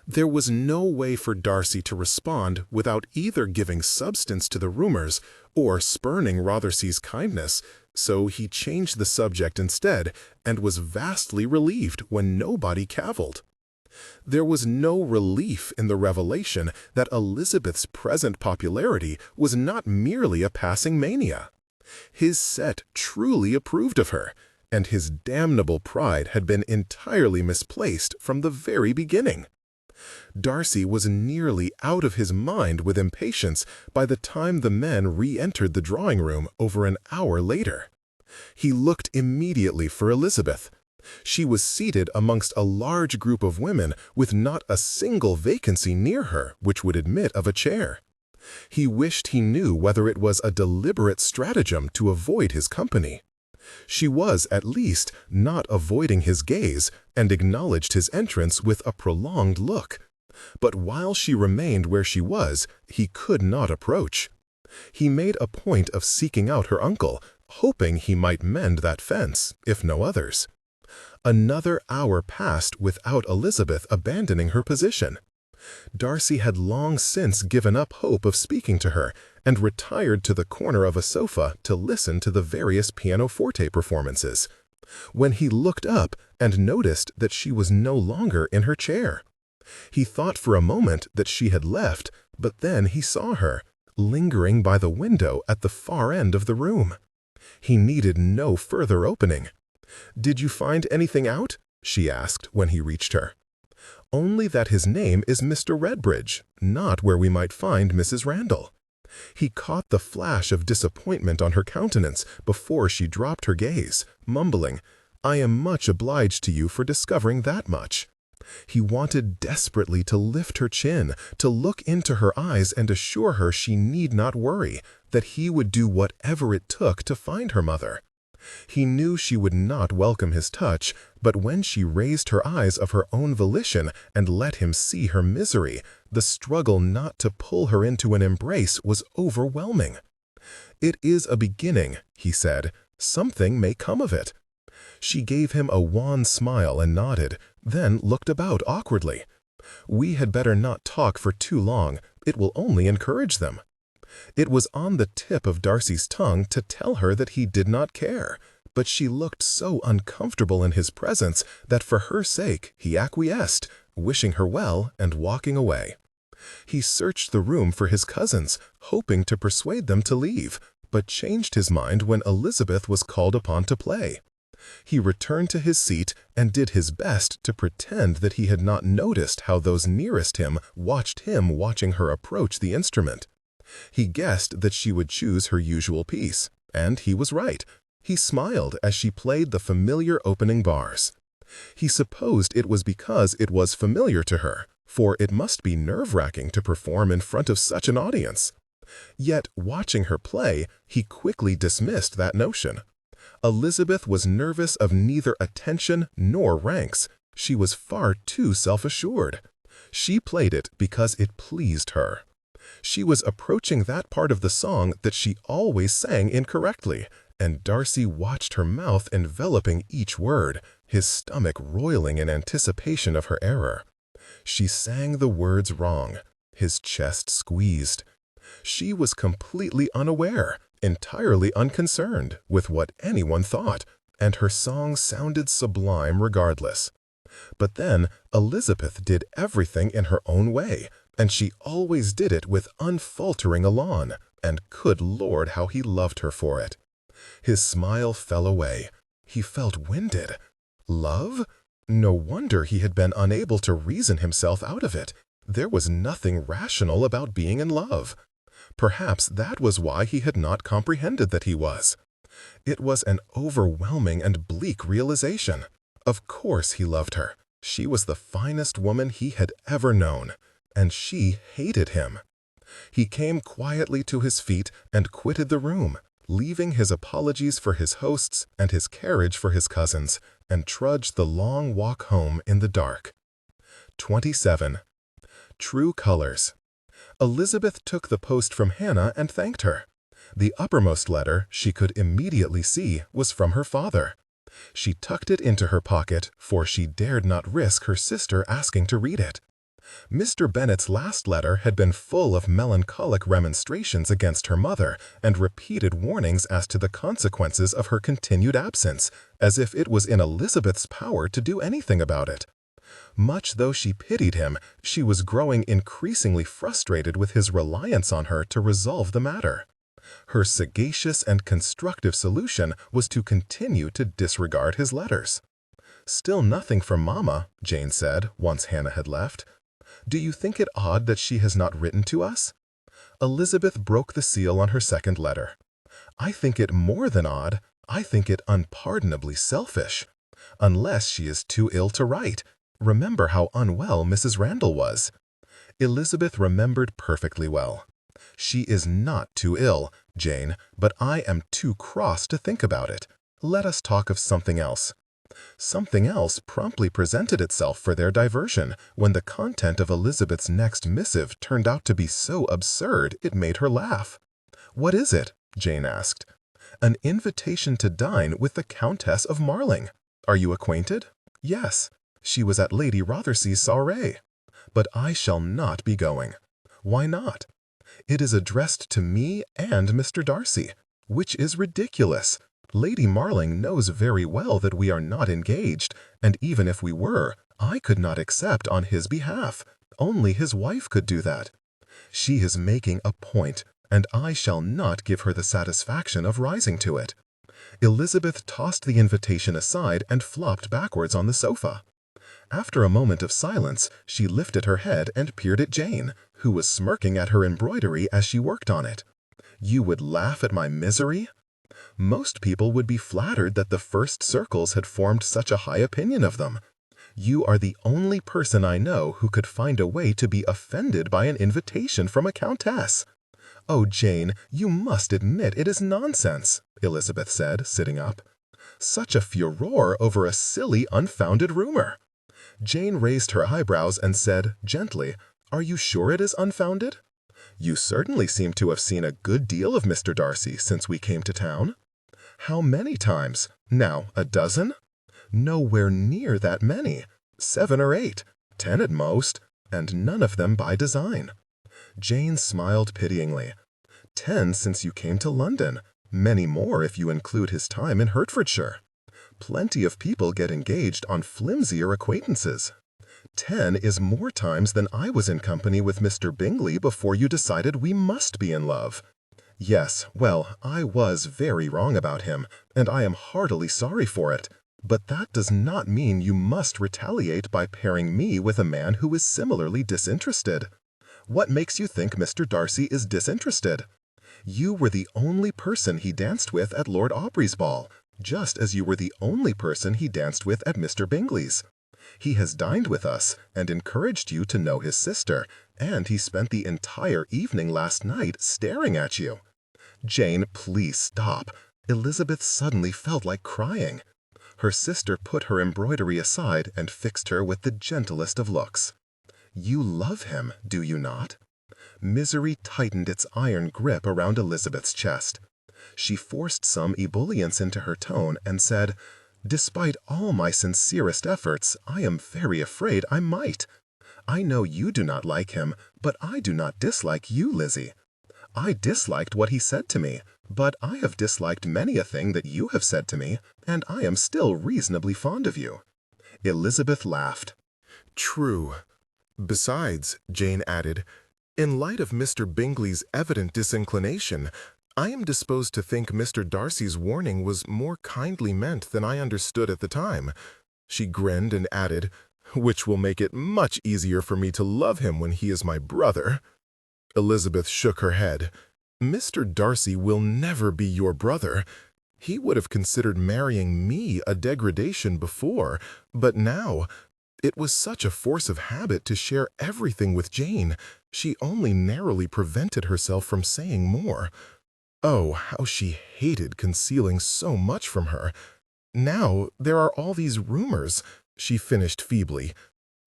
There was no way for Darcy to respond without either giving substance to the rumors or spurning Rothersey's kindness, so he changed the subject instead and was vastly relieved when nobody cavilled. There was no relief in the revelation that Elizabeth's present popularity was not merely a passing mania. His set truly approved of her, and his damnable pride had been entirely misplaced from the very beginning. Darcy was nearly out of his mind with impatience by the time the men re-entered the drawing-room over an hour later. He looked immediately for Elizabeth. She was seated amongst a large group of women with not a single vacancy near her which would admit of a chair. He wished he knew whether it was a deliberate stratagem to avoid his company. She was, at least, not avoiding his gaze, and acknowledged his entrance with a prolonged look. But while she remained where she was, he could not approach. He made a point of seeking out her uncle, hoping he might mend that fence, if no others. Another hour passed without Elizabeth abandoning her position. Darcy had long since given up hope of speaking to her, and retired to the corner of a sofa to listen to the various pianoforte performances, when he looked up and noticed that she was no longer in her chair. He thought for a moment that she had left, but then he saw her, lingering by the window at the far end of the room. He needed no further opening. "Did you find anything out?" she asked when he reached her. "Only that his name is Mr. Redbridge, not where we might find Mrs. Randall." He caught the flash of disappointment on her countenance before she dropped her gaze, mumbling, "I am much obliged to you for discovering that much." He wanted desperately to lift her chin, to look into her eyes and assure her she need not worry, that he would do whatever it took to find her mother. He knew she would not welcome his touch, but when she raised her eyes of her own volition and let him see her misery, the struggle not to pull her into an embrace was overwhelming. "It is a beginning," he said. "Something may come of it." She gave him a wan smile and nodded, then looked about awkwardly. "We had better not talk for too long. It will only encourage them." It was on the tip of Darcy's tongue to tell her that he did not care, but she looked so uncomfortable in his presence that for her sake he acquiesced, wishing her well and walking away. He searched the room for his cousins, hoping to persuade them to leave, but changed his mind when Elizabeth was called upon to play. He returned to his seat and did his best to pretend that he had not noticed how those nearest him watched him watching her approach the instrument. He guessed that she would choose her usual piece, and he was right. He smiled as she played the familiar opening bars. He supposed it was because it was familiar to her, for it must be nerve-wracking to perform in front of such an audience. Yet, watching her play, he quickly dismissed that notion. Elizabeth was nervous of neither attention nor ranks. She was far too self-assured. She played it because it pleased her. She was approaching that part of the song that she always sang incorrectly, and Darcy watched her mouth enveloping each word, his stomach roiling in anticipation of her error. She sang the words wrong. His chest squeezed. She was completely unaware, entirely unconcerned with what anyone thought, and her song sounded sublime regardless. But then Elizabeth did everything in her own way, and she always did it with unfaltering elan, and good Lord how he loved her for it. His smile fell away. He felt winded. Love? No wonder he had been unable to reason himself out of it. There was nothing rational about being in love. Perhaps that was why he had not comprehended that he was. It was an overwhelming and bleak realization. Of course he loved her. She was the finest woman he had ever known, and she hated him. He came quietly to his feet and quitted the room, leaving his apologies for his hosts and his carriage for his cousins, and trudged the long walk home in the dark. 27. True Colors. Elizabeth took the post from Hannah and thanked her. The uppermost letter, she could immediately see, was from her father. She tucked it into her pocket, for she dared not risk her sister asking to read it. Mr. Bennet's last letter had been full of melancholic remonstrations against her mother and repeated warnings as to the consequences of her continued absence, as if it was in Elizabeth's power to do anything about it. Much though she pitied him, she was growing increasingly frustrated with his reliance on her to resolve the matter. Her sagacious and constructive solution was to continue to disregard his letters. "Still nothing from Mamma," Jane said, once Hannah had left. "Do you think it odd that she has not written to us?" Elizabeth broke the seal on her second letter. "I think it more than odd. I think it unpardonably selfish. Unless she is too ill to write. Remember how unwell Mrs. Randall was." Elizabeth remembered perfectly well. "She is not too ill, Jane, but I am too cross to think about it. Let us talk of something else." Something else promptly presented itself for their diversion when the content of Elizabeth's next missive turned out to be so absurd it made her laugh. "What is it?" Jane asked. "An invitation to dine with the Countess of Marling. Are you acquainted?" "Yes. She was at Lady Rothersea's soirée. But I shall not be going." "Why not?" "It is addressed to me and Mr. Darcy, which is ridiculous. Lady Marling knows very well that we are not engaged, and even if we were, I could not accept on his behalf. Only his wife could do that. She is making a point, and I shall not give her the satisfaction of rising to it." Elizabeth tossed the invitation aside and flopped backwards on the sofa. After a moment of silence, she lifted her head and peered at Jane, who was smirking at her embroidery as she worked on it. "You would laugh at my misery?" "Most people would be flattered that the first circles had formed such a high opinion of them. You are the only person I know who could find a way to be offended by an invitation from a countess." "Oh, Jane, you must admit it is nonsense," Elizabeth said, sitting up. "Such a furore over a silly, unfounded rumor." Jane raised her eyebrows and said, gently, "Are you sure it is unfounded? You certainly seem to have seen a good deal of Mr. Darcy since we came to town." "How many times? Now, a dozen?" "Nowhere near that many. 7 or 8, 10 at most, and none of them by design." Jane smiled pityingly. "10 since you came to London, many more if you include his time in Hertfordshire. Plenty of people get engaged on flimsier acquaintances." 10 is more times than I was in company with Mr. Bingley before you decided we must be in love. Yes, well, I was very wrong about him, and I am heartily sorry for it. But that does not mean you must retaliate by pairing me with a man who is similarly disinterested. What makes you think Mr. Darcy is disinterested? You were the only person he danced with at Lord Aubrey's ball, just as you were the only person he danced with at Mr. Bingley's. He has dined with us and encouraged you to know his sister, and he spent the entire evening last night staring at you. Jane, please stop. Elizabeth suddenly felt like crying. Her sister put her embroidery aside and fixed her with the gentlest of looks. You love him, do you not? Misery tightened its iron grip around Elizabeth's chest. She forced some ebullience into her tone and said, "Despite all my sincerest efforts, I am very afraid I might. I know you do not like him, but I do not dislike you, Lizzie. I disliked what he said to me, but I have disliked many a thing that you have said to me, and I am still reasonably fond of you." Elizabeth laughed. True. Besides, Jane added, in light of Mr. Bingley's evident disinclination, I am disposed to think Mr. Darcy's warning was more kindly meant than I understood at the time. She grinned and added, which will make it much easier for me to love him when he is my brother. Elizabeth shook her head. Mr. Darcy will never be your brother. He would have considered marrying me a degradation before, but now, it was such a force of habit to share everything with Jane, she only narrowly prevented herself from saying more. Oh, how she hated concealing so much from her. Now there are all these rumors, she finished feebly.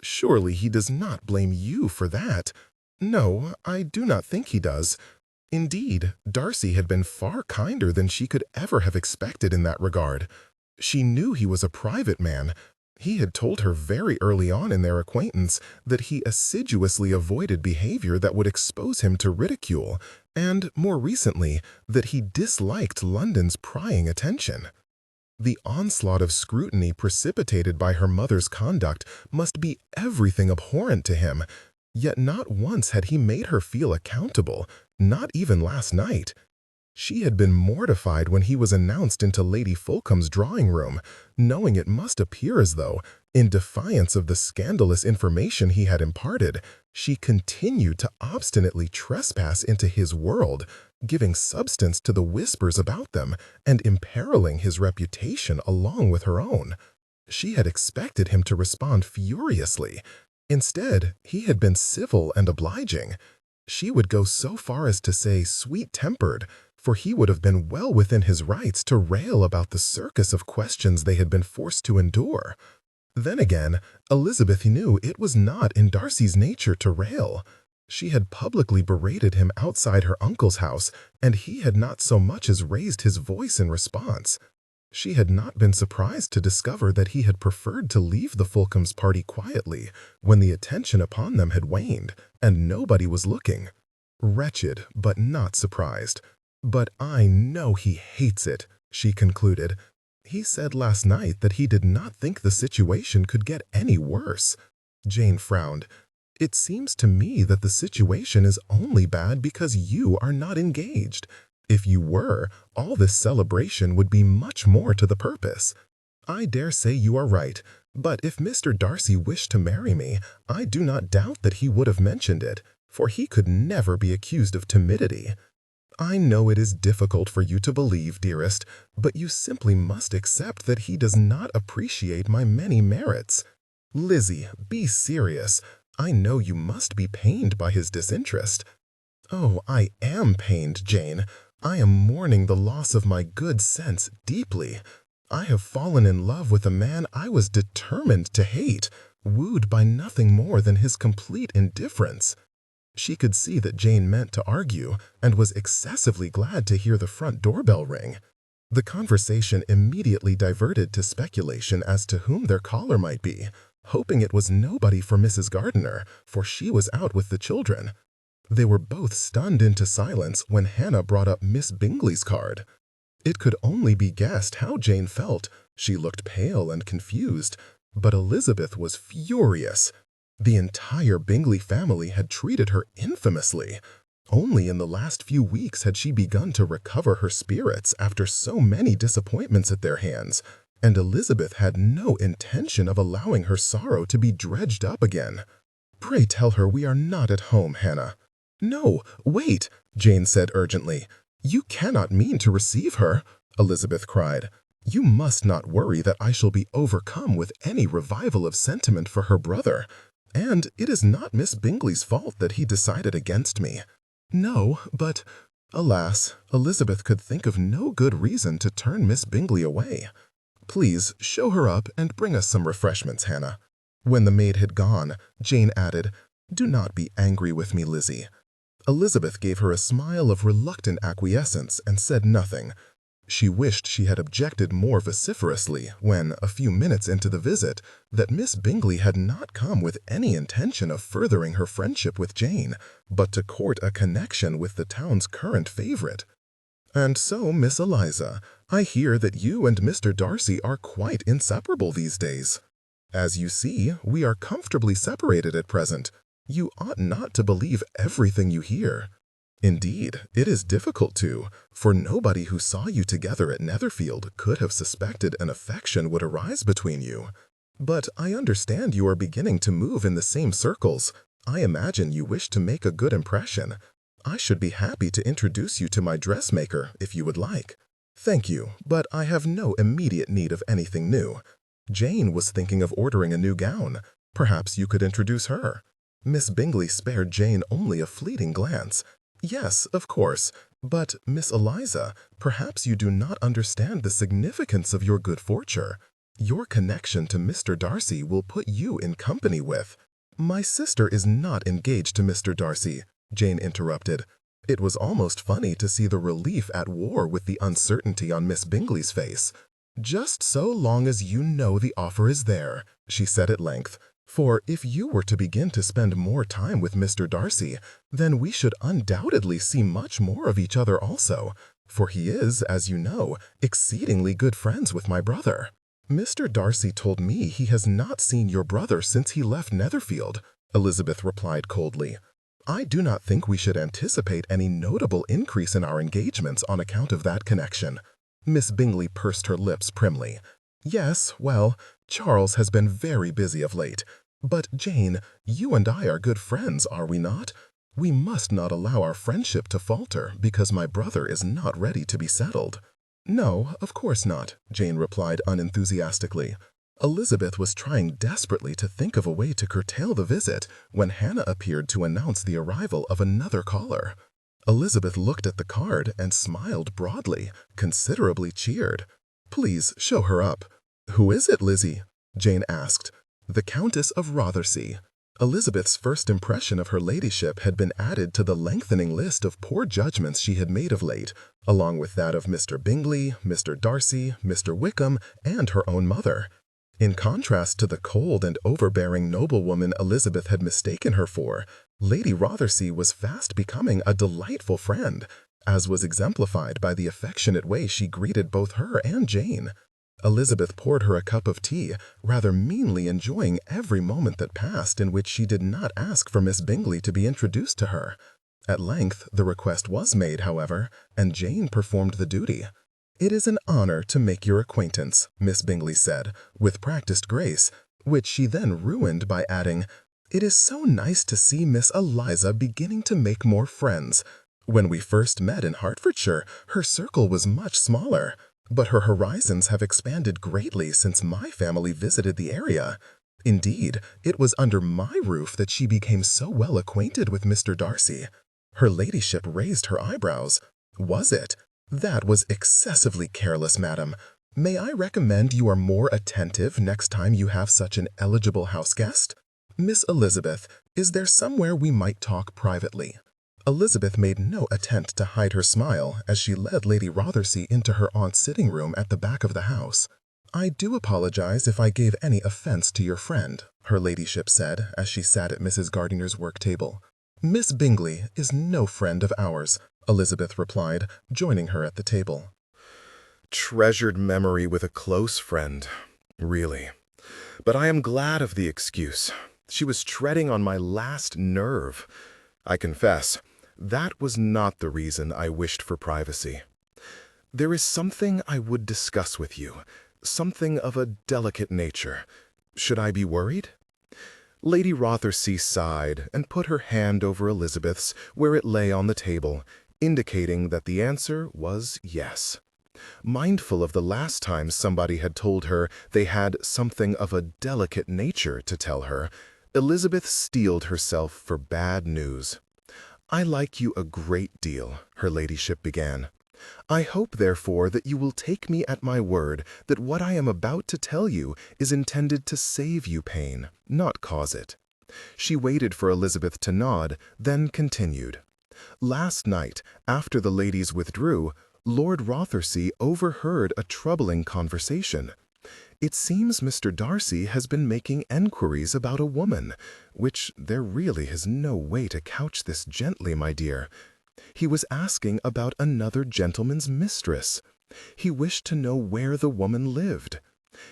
Surely he does not blame you for that. No, I do not think he does. Indeed, Darcy had been far kinder than she could ever have expected in that regard. She knew he was a private man. He had told her very early on in their acquaintance that he assiduously avoided behavior that would expose him to ridicule, and, more recently, that he disliked London's prying attention. The onslaught of scrutiny precipitated by her mother's conduct must be everything abhorrent to him, yet not once had he made her feel accountable, not even last night. She had been mortified when he was announced into Lady Fulcome's drawing room, knowing it must appear as though, in defiance of the scandalous information he had imparted, she continued to obstinately trespass into his world, giving substance to the whispers about them and imperiling his reputation along with her own. She had expected him to respond furiously. Instead, he had been civil and obliging. She would go so far as to say sweet-tempered, for he would have been well within his rights to rail about the circus of questions they had been forced to endure. Then again, Elizabeth knew it was not in Darcy's nature to rail. She had publicly berated him outside her uncle's house, and he had not so much as raised his voice in response. She had not been surprised to discover that he had preferred to leave the Fulcomes' party quietly when the attention upon them had waned, and nobody was looking. Wretched, but not surprised. "But I know he hates it," she concluded. "He said last night that he did not think the situation could get any worse." Jane frowned. "It seems to me that the situation is only bad because you are not engaged. If you were, all this celebration would be much more to the purpose. I dare say you are right, but if Mr. Darcy wished to marry me, I do not doubt that he would have mentioned it, for he could never be accused of timidity. I know it is difficult for you to believe, dearest, but you simply must accept that he does not appreciate my many merits. Lizzie, be serious. I know you must be pained by his disinterest." "Oh, I am pained, Jane. I am mourning the loss of my good sense deeply. I have fallen in love with a man I was determined to hate, wooed by nothing more than his complete indifference." She could see that Jane meant to argue and was excessively glad to hear the front doorbell ring. The conversation immediately diverted to speculation as to whom their caller might be, hoping it was nobody for Mrs. Gardiner, for she was out with the children. They were both stunned into silence when Hannah brought up Miss Bingley's card. It could only be guessed how Jane felt. She looked pale and confused, but Elizabeth was furious. The entire Bingley family had treated her infamously. Only in the last few weeks had she begun to recover her spirits after so many disappointments at their hands, and Elizabeth had no intention of allowing her sorrow to be dredged up again. "Pray tell her we are not at home, Hannah." "No, wait," Jane said urgently. "You cannot mean to receive her," Elizabeth cried. "You must not worry that I shall be overcome with any revival of sentiment for her brother. And it is not Miss Bingley's fault that he decided against me." "No, but—" Alas, Elizabeth could think of no good reason to turn Miss Bingley away. "Please show her up and bring us some refreshments, Hannah." When the maid had gone, Jane added, "Do not be angry with me, Lizzie." Elizabeth gave her a smile of reluctant acquiescence and said nothing. She wished she had objected more vociferously when, a few minutes into the visit, that Miss Bingley had not come with any intention of furthering her friendship with Jane, but to court a connection with the town's current favorite. "And so, Miss Eliza, I hear that you and Mr. Darcy are quite inseparable these days. As you see, we are comfortably separated at present. You ought not to believe everything you hear. Indeed, it is difficult to, for nobody who saw you together at Netherfield could have suspected an affection would arise between you. But I understand you are beginning to move in the same circles. I imagine you wish to make a good impression. I should be happy to introduce you to my dressmaker if you would like." "Thank you, but I have no immediate need of anything new. Jane was thinking of ordering a new gown. Perhaps you could introduce her." Miss Bingley spared Jane only a fleeting glance. "Yes, of course, but, Miss Eliza, perhaps you do not understand the significance of your good fortune. Your connection to Mr. Darcy will put you in company with—" "My sister is not engaged to Mr. Darcy," Jane interrupted. It was almost funny to see the relief at war with the uncertainty on Miss Bingley's face. "Just so long as you know the offer is there," she said at length. "For if you were to begin to spend more time with Mr. Darcy, then we should undoubtedly see much more of each other also, for he is, as you know, exceedingly good friends with my brother." "Mr. Darcy told me he has not seen your brother since he left Netherfield," Elizabeth replied coldly. "I do not think we should anticipate any notable increase in our engagements on account of that connection." Miss Bingley pursed her lips primly. "Yes, well, Charles has been very busy of late. But, Jane, you and I are good friends, are we not? We must not allow our friendship to falter because my brother is not ready to be settled." "No, of course not," Jane replied unenthusiastically. Elizabeth was trying desperately to think of a way to curtail the visit when Hannah appeared to announce the arrival of another caller. Elizabeth looked at the card and smiled broadly, considerably cheered. "Please show her up." "Who is it, Lizzie?" Jane asked. "The Countess of Rothersea." Elizabeth's first impression of her ladyship had been added to the lengthening list of poor judgments she had made of late, along with that of Mr. Bingley, Mr. Darcy, Mr. Wickham, and her own mother. In contrast to the cold and overbearing noblewoman Elizabeth had mistaken her for, Lady Rothersea was fast becoming a delightful friend, as was exemplified by the affectionate way she greeted both her and Jane. Elizabeth poured her a cup of tea, rather meanly enjoying every moment that passed in which she did not ask for Miss Bingley to be introduced to her. At length the request was made, however, and Jane performed the duty. "It is an honor to make your acquaintance," Miss Bingley said, with practiced grace, which she then ruined by adding, "It is so nice to see Miss Eliza beginning to make more friends. When we first met in Hertfordshire, her circle was much smaller, but her horizons have expanded greatly since my family visited the area. Indeed, it was under my roof that she became so well acquainted with Mr. Darcy." Her ladyship raised her eyebrows. "Was it? That was excessively careless, madam. May I recommend you are more attentive next time you have such an eligible house guest? Miss Elizabeth, is there somewhere we might talk privately?" Elizabeth made no attempt to hide her smile as she led Lady Rothersea into her aunt's sitting room at the back of the house. "I do apologize if I gave any offense to your friend," her ladyship said as she sat at Mrs. Gardiner's work table. "Miss Bingley is no friend of ours," Elizabeth replied, joining her at the table. Treasured memory with a close friend, really. But I am glad of the excuse. She was treading on my last nerve. I confess, that was not the reason I wished for privacy. There is something I would discuss with you, something of a delicate nature. Should I be worried?" Lady Rothersea sighed and put her hand over Elizabeth's where it lay on the table, indicating that the answer was yes. Mindful of the last time somebody had told her they had something of a delicate nature to tell her, Elizabeth steeled herself for bad news. "I like you a great deal," her ladyship began. "I hope, therefore, that you will take me at my word that what I am about to tell you is intended to save you pain, not cause it." She waited for Elizabeth to nod, then continued. "Last night, after the ladies withdrew, Lord Rothersea overheard a troubling conversation. It seems Mr. Darcy has been making enquiries about a woman, which there really is no way to couch this gently, my dear. He was asking about another gentleman's mistress. He wished to know where the woman lived.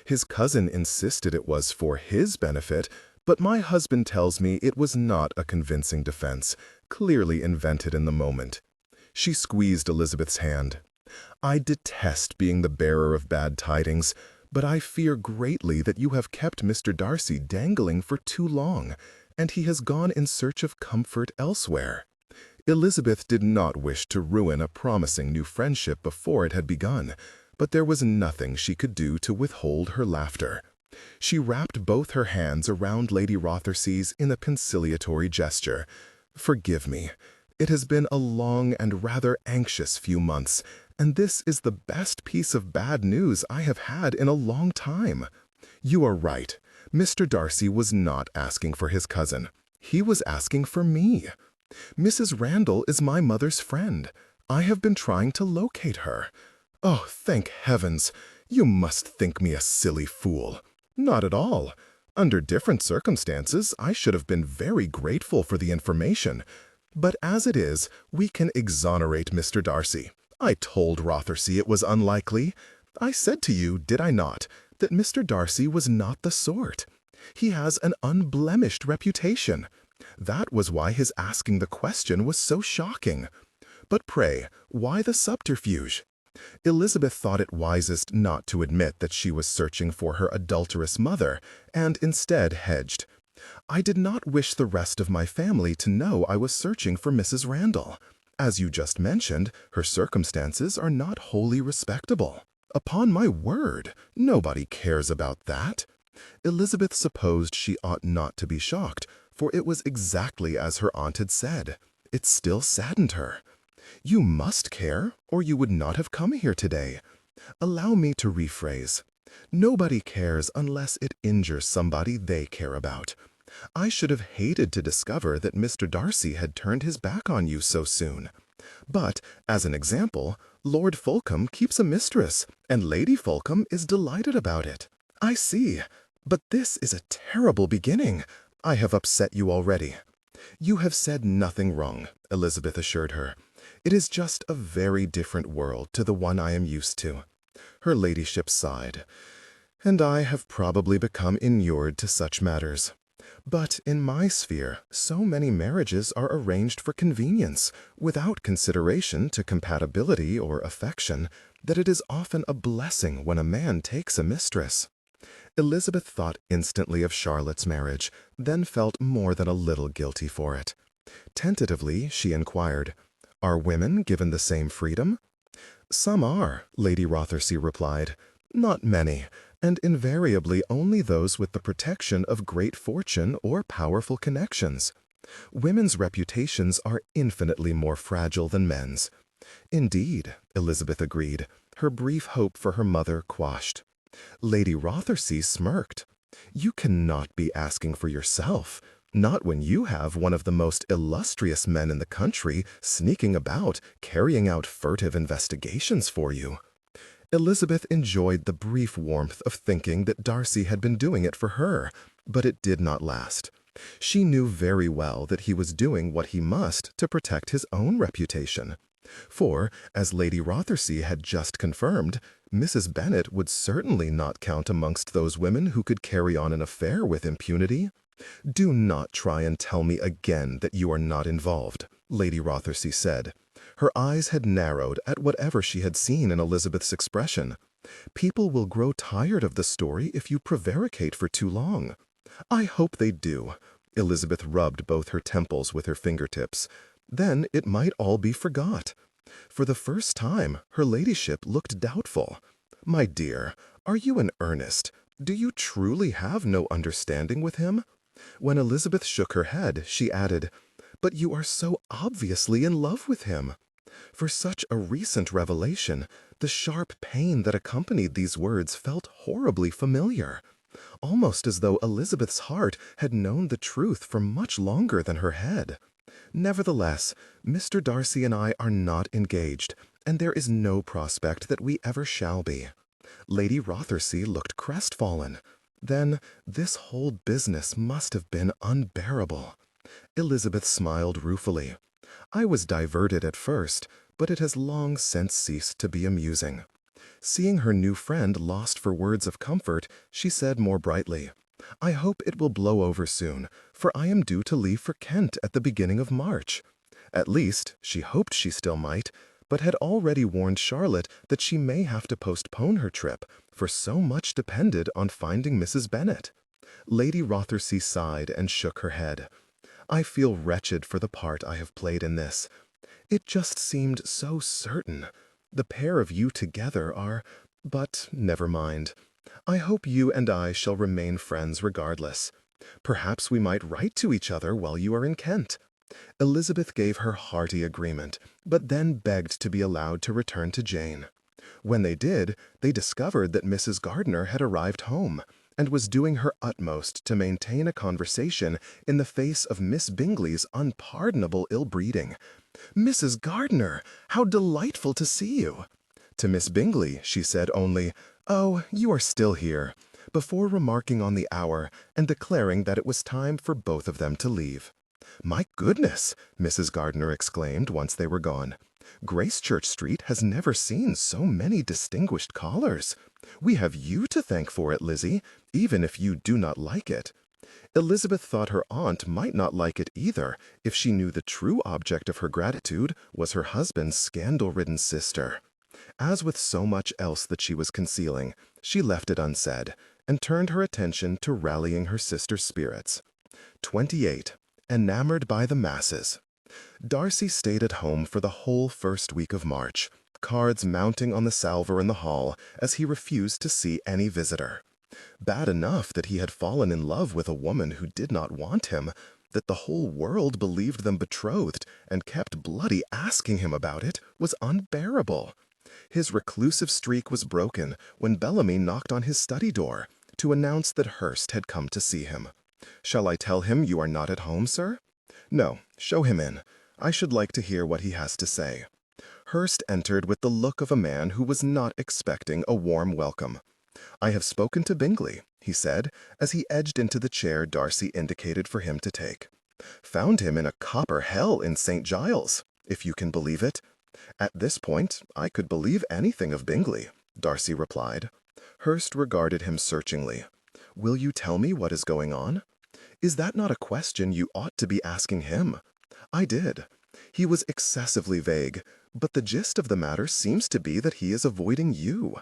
His cousin insisted it was for his benefit, but my husband tells me it was not a convincing defense, clearly invented in the moment." She squeezed Elizabeth's hand. "I detest being the bearer of bad tidings, but I fear greatly that you have kept Mr. Darcy dangling for too long, and he has gone in search of comfort elsewhere." Elizabeth did not wish to ruin a promising new friendship before it had begun, but there was nothing she could do to withhold her laughter. She wrapped both her hands around Lady Rothersey's in a conciliatory gesture. "Forgive me. It has been a long and rather anxious few months, and this is the best piece of bad news I have had in a long time. You are right. Mr. Darcy was not asking for his cousin. He was asking for me. Mrs. Randall is my mother's friend. I have been trying to locate her. Oh, thank heavens! You must think me a silly fool. Not at all. Under different circumstances, I should have been very grateful for the information. But as it is, we can exonerate Mr. Darcy. I told Rothersea it was unlikely. I said to you, did I not, that Mr. Darcy was not the sort. He has an unblemished reputation. That was why his asking the question was so shocking. But pray, why the subterfuge?" Elizabeth thought it wisest not to admit that she was searching for her adulterous mother, and instead hedged. "I did not wish the rest of my family to know I was searching for Mrs. Randall. As you just mentioned, her circumstances are not wholly respectable. Upon my word, nobody cares about that." Elizabeth supposed she ought not to be shocked, for it was exactly as her aunt had said. It still saddened her. "You must care, or you would not have come here today. Allow me to rephrase. Nobody cares unless it injures somebody they care about. I should have hated to discover that Mr. Darcy had turned his back on you so soon. But, as an example, Lord Fulcombe keeps a mistress, and Lady Fulcombe is delighted about it. I see. But this is a terrible beginning. I have upset you already." "You have said nothing wrong," Elizabeth assured her. "It is just a very different world to the one I am used to." Her ladyship sighed. "And I have probably become inured to such matters. But in my sphere, so many marriages are arranged for convenience, without consideration to compatibility or affection, that it is often a blessing when a man takes a mistress." Elizabeth thought instantly of Charlotte's marriage, then felt more than a little guilty for it. Tentatively, she inquired, "Are women given the same freedom?" "Some are," Lady Rothersea replied. "Not many, and invariably only those with the protection of great fortune or powerful connections. Women's reputations are infinitely more fragile than men's." "Indeed," Elizabeth agreed, her brief hope for her mother quashed. Lady Rothersea smirked. "You cannot be asking for yourself, not when you have one of the most illustrious men in the country sneaking about, carrying out furtive investigations for you." Elizabeth enjoyed the brief warmth of thinking that Darcy had been doing it for her, but it did not last. She knew very well that he was doing what he must to protect his own reputation. For, as Lady Rothersea had just confirmed, Mrs. Bennet would certainly not count amongst those women who could carry on an affair with impunity. "Do not try and tell me again that you are not involved," Lady Rothesay said. Her eyes had narrowed at whatever she had seen in Elizabeth's expression. "People will grow tired of the story if you prevaricate for too long." "I hope they do." Elizabeth rubbed both her temples with her fingertips. "Then it might all be forgot." For the first time, her ladyship looked doubtful. "My dear, are you in earnest? Do you truly have no understanding with him?" When Elizabeth shook her head, she added, "But you are so obviously in love with him." For such a recent revelation, the sharp pain that accompanied these words felt horribly familiar, almost as though Elizabeth's heart had known the truth for much longer than her head. "Nevertheless, Mr. Darcy and I are not engaged, and there is no prospect that we ever shall be." Lady Rothesay looked crestfallen. Then this whole business must have been unbearable. Elizabeth smiled ruefully. "I was diverted at first, but it has long since ceased to be amusing." Seeing her new friend lost for words of comfort, she said more brightly, "I hope it will blow over soon, for I am due to leave for Kent at the beginning of March." At least, she hoped she still might, but had already warned Charlotte that she may have to postpone her trip, for so much depended on finding Mrs. Bennet. Lady Rothesay sighed and shook her head. "I feel wretched for the part I have played in this. It just seemed so certain. The pair of you together are... But never mind. I hope you and I shall remain friends regardless. Perhaps we might write to each other while you are in Kent." Elizabeth gave her hearty agreement, but then begged to be allowed to return to Jane. When they did, they discovered that Mrs. Gardiner had arrived home, and was doing her utmost to maintain a conversation in the face of Miss Bingley's unpardonable ill-breeding. "Mrs. Gardiner, how delightful to see you!" To Miss Bingley she said only, "Oh, you are still here," before remarking on the hour and declaring that it was time for both of them to leave. "My goodness!" Mrs. Gardiner exclaimed once they were gone. "Gracechurch Street has never seen so many distinguished callers. We have you to thank for it, Lizzie, even if you do not like it." Elizabeth thought her aunt might not like it either if she knew the true object of her gratitude was her husband's scandal-ridden sister. As with so much else that she was concealing, she left it unsaid, and turned her attention to rallying her sister's spirits. 28. Enamored by the masses. Darcy stayed at home for the whole first week of March, cards mounting on the salver in the hall as he refused to see any visitor. Bad enough that he had fallen in love with a woman who did not want him, that the whole world believed them betrothed and kept bloody asking him about it, was unbearable. His reclusive streak was broken when Bellamy knocked on his study door to announce that Hurst had come to see him. "Shall I tell him you are not at home, sir?" "No, show him in. I should like to hear what he has to say." Hurst entered with the look of a man who was not expecting a warm welcome. "I have spoken to Bingley," he said, as he edged into the chair Darcy indicated for him to take. "Found him in a copper hell in St. Giles, if you can believe it." "At this point, I could believe anything of Bingley," Darcy replied. Hurst regarded him searchingly. "Will you tell me what is going on?" "Is that not a question you ought to be asking him?" "I did. He was excessively vague, but the gist of the matter seems to be that he is avoiding you.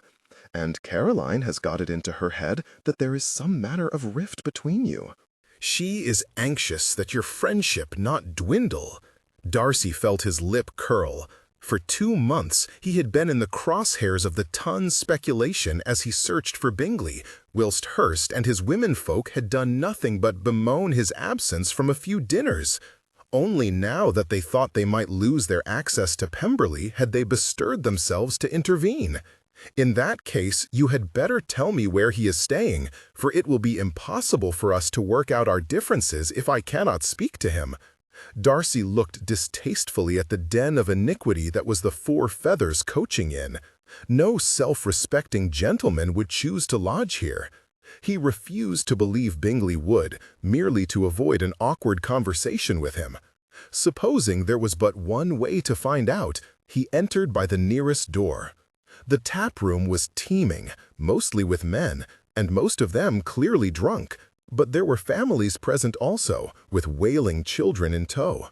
And Caroline has got it into her head that there is some manner of rift between you." "She is anxious that your friendship not dwindle." Darcy felt his lip curl. For 2 months he had been in the crosshairs of the Tun's speculation as he searched for Bingley, whilst Hurst and his womenfolk had done nothing but bemoan his absence from a few dinners. Only now that they thought they might lose their access to Pemberley had they bestirred themselves to intervene. "In that case, you had better tell me where he is staying, for it will be impossible for us to work out our differences if I cannot speak to him." Darcy looked distastefully at the den of iniquity that was the Four Feathers coaching in. No self-respecting gentleman would choose to lodge here. He refused to believe Bingley would, merely to avoid an awkward conversation with him. Supposing there was but one way to find out, he entered by the nearest door. The tap-room was teeming, mostly with men, and most of them clearly drunk, But there were families present also, with wailing children in tow.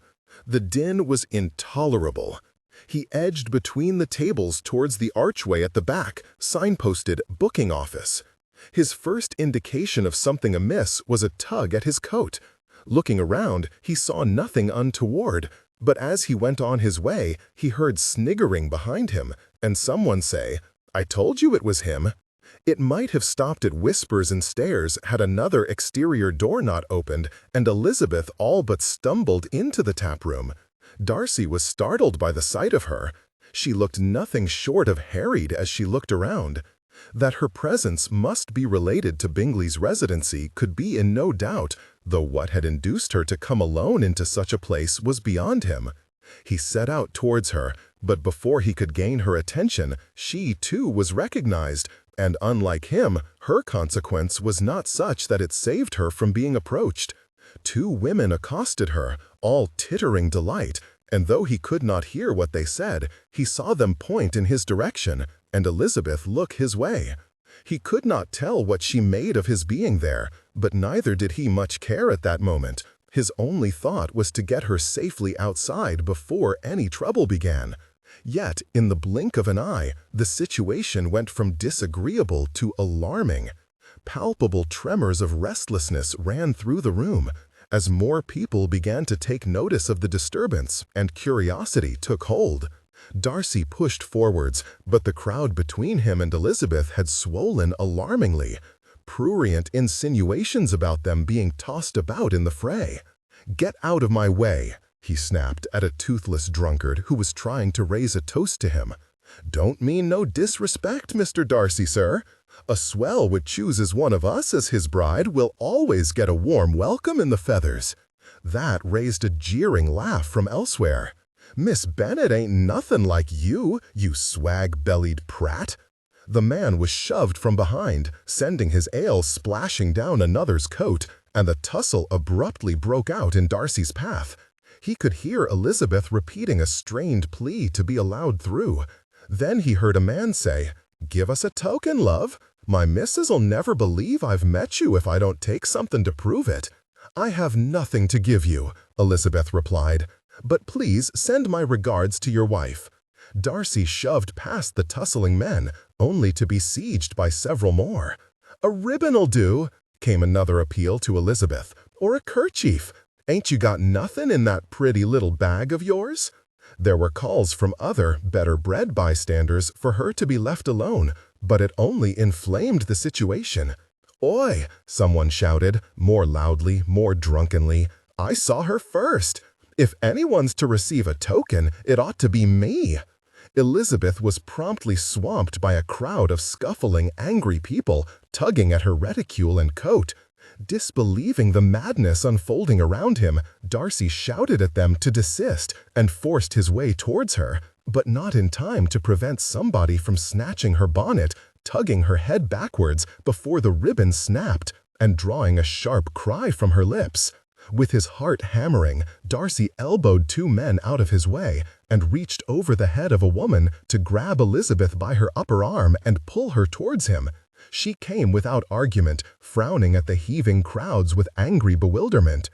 The din was intolerable. He edged between the tables towards the archway at the back, signposted "Booking Office." His first indication of something amiss was a tug at his coat. Looking around, he saw nothing untoward, but as he went on his way, he heard sniggering behind him, and someone say, "I told you it was him." It might have stopped at whispers and stares had another exterior door not opened and Elizabeth all but stumbled into the taproom. Darcy was startled by the sight of her. She looked nothing short of harried as she looked around. That her presence must be related to Bingley's residency could be in no doubt, though what had induced her to come alone into such a place was beyond him. He set out towards her, but before he could gain her attention, she too was recognized, and unlike him, her consequence was not such that it saved her from being approached. Two women accosted her, all tittering delight, and though he could not hear what they said, he saw them point in his direction, and Elizabeth look his way. He could not tell what she made of his being there, but neither did he much care at that moment. His only thought was to get her safely outside before any trouble began. Yet, in the blink of an eye, the situation went from disagreeable to alarming. Palpable tremors of restlessness ran through the room, as more people began to take notice of the disturbance, and curiosity took hold. Darcy pushed forwards, but the crowd between him and Elizabeth had swollen alarmingly, prurient insinuations about them being tossed about in the fray. "Get out of my way," he snapped at a toothless drunkard who was trying to raise a toast to him. "Don't mean no disrespect, Mr. Darcy, sir. A swell which chooses one of us as his bride will always get a warm welcome in the Feathers." That raised a jeering laugh from elsewhere. "Miss Bennet ain't nothing like you, you swag-bellied prat." The man was shoved from behind, sending his ale splashing down another's coat, and the tussle abruptly broke out in Darcy's path. He could hear Elizabeth repeating a strained plea to be allowed through. Then he heard a man say, "Give us a token, love. My misses'll never believe I've met you if I don't take something to prove it." "I have nothing to give you," Elizabeth replied, "but please send my regards to your wife." Darcy shoved past the tussling men, only to be sieged by several more. "A ribbon'll do," came another appeal to Elizabeth, "or a kerchief. Ain't you got nothing in that pretty little bag of yours?" There were calls from other, better-bred bystanders for her to be left alone, but it only inflamed the situation. "Oi!" someone shouted, more loudly, more drunkenly. "I saw her first. If anyone's to receive a token, it ought to be me." Elizabeth was promptly swamped by a crowd of scuffling, angry people, tugging at her reticule and coat. Disbelieving the madness unfolding around him, Darcy shouted at them to desist and forced his way towards her, but not in time to prevent somebody from snatching her bonnet, tugging her head backwards before the ribbon snapped, and drawing a sharp cry from her lips. With his heart hammering, Darcy elbowed two men out of his way and reached over the head of a woman to grab Elizabeth by her upper arm and pull her towards him. She came without argument, frowning at the heaving crowds with angry bewilderment.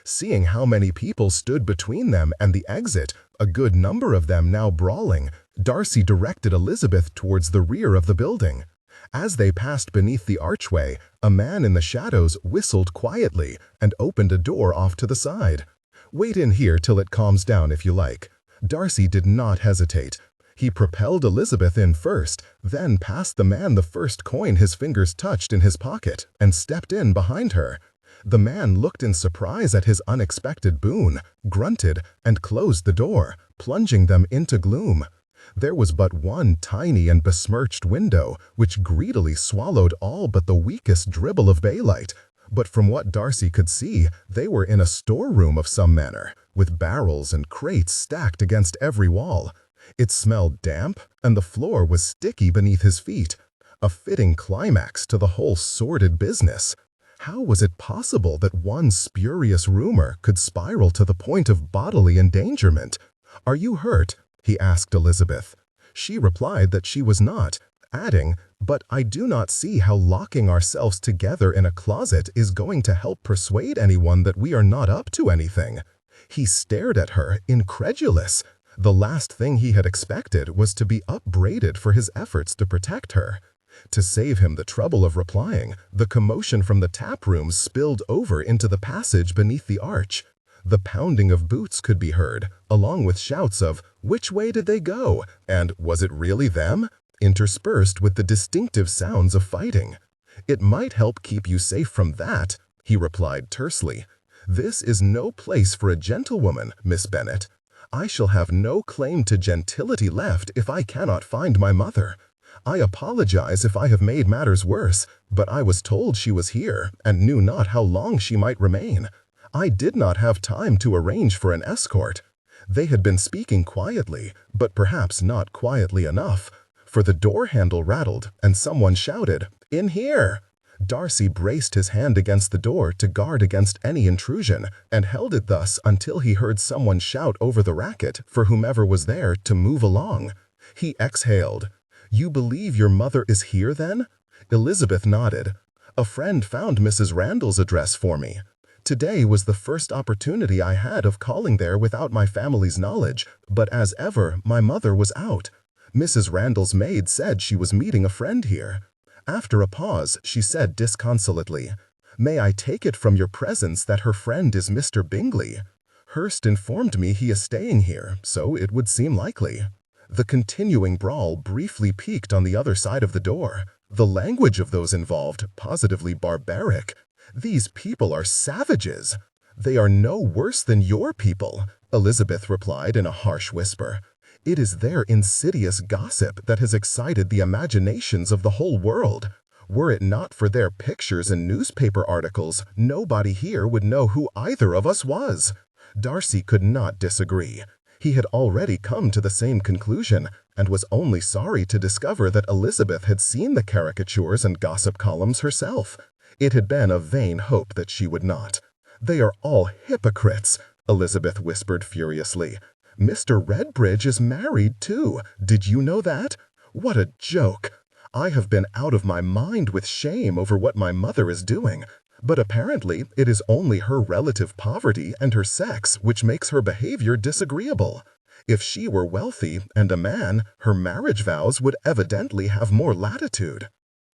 Seeing how many people stood between them and the exit, a good number of them now brawling, Darcy directed Elizabeth towards the rear of the building. As they passed beneath the archway, a man in the shadows whistled quietly and opened a door off to the side. "Wait in here till it calms down if you like." Darcy did not hesitate. He propelled Elizabeth in first, then passed the man the first coin his fingers touched in his pocket, and stepped in behind her. The man looked in surprise at his unexpected boon, grunted, and closed the door, plunging them into gloom. There was but one tiny and besmirched window, which greedily swallowed all but the weakest dribble of daylight, but from what Darcy could see, they were in a storeroom of some manner, with barrels and crates stacked against every wall. It smelled damp, and the floor was sticky beneath his feet, a fitting climax to the whole sordid business. How was it possible that one spurious rumor could spiral to the point of bodily endangerment? "Are you hurt?" he asked Elizabeth. She replied that she was not, adding, "But I do not see how locking ourselves together in a closet is going to help persuade anyone that we are not up to anything." He stared at her, incredulous. The last thing he had expected was to be upbraided for his efforts to protect her. To save him the trouble of replying, the commotion from the tap room spilled over into the passage beneath the arch. The pounding of boots could be heard, along with shouts of, "Which way did they go?" and "Was it really them?" interspersed with the distinctive sounds of fighting. "It might help keep you safe from that," he replied tersely. "This is no place for a gentlewoman, Miss Bennet. I shall have no claim to gentility left if I cannot find my mother. I apologize if I have made matters worse, but I was told she was here and knew not how long she might remain. I did not have time to arrange for an escort." They had been speaking quietly, but perhaps not quietly enough, for the door handle rattled and someone shouted, "In here!" Darcy braced his hand against the door to guard against any intrusion and held it thus until he heard someone shout over the racket for whomever was there to move along. He exhaled. "You believe your mother is here, then?" Elizabeth nodded. "A friend found Mrs. Randall's address for me. Today was the first opportunity I had of calling there without my family's knowledge, but as ever, my mother was out. Mrs. Randall's maid said she was meeting a friend here." After a pause, she said disconsolately, "May I take it from your presence that her friend is Mr. Bingley? Hurst informed me he is staying here, so it would seem likely." The continuing brawl briefly peaked on the other side of the door. The language of those involved, positively barbaric. "These people are savages." "They are no worse than your people," Elizabeth replied in a harsh whisper. "It is their insidious gossip that has excited the imaginations of the whole world. Were it not for their pictures and newspaper articles, nobody here would know who either of us was." Darcy could not disagree. He had already come to the same conclusion, and was only sorry to discover that Elizabeth had seen the caricatures and gossip columns herself. It had been a vain hope that she would not. "They are all hypocrites," Elizabeth whispered furiously. "Mr. Redbridge is married, too. Did you know that? What a joke! I have been out of my mind with shame over what my mother is doing, but apparently it is only her relative poverty and her sex which makes her behavior disagreeable. If she were wealthy and a man, her marriage vows would evidently have more latitude."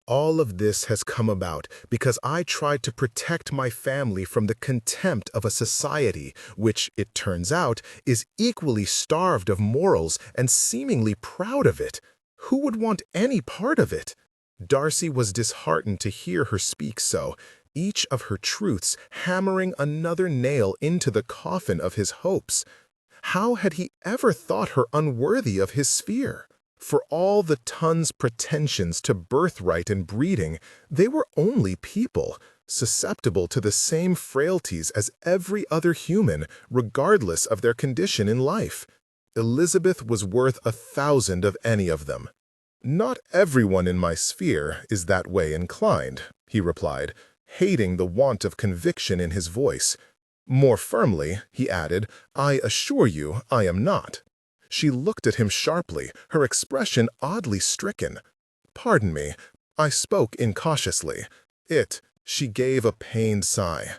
All of this has come about because I tried to protect my family from the contempt of a society which, it turns out, is equally starved of morals and seemingly proud of it. Who would want any part of it? Darcy was disheartened to hear her speak so, each of her truths hammering another nail into the coffin of his hopes. How had he ever thought her unworthy of his sphere? For all the ton's pretensions to birthright and breeding, they were only people, susceptible to the same frailties as every other human, regardless of their condition in life. Elizabeth was worth 1,000 of any of them. "Not everyone in my sphere is that way inclined," he replied, hating the want of conviction in his voice. More firmly, he added, "I assure you I am not." She looked at him sharply, her expression oddly stricken. "Pardon me, I spoke incautiously. She gave a pained sigh.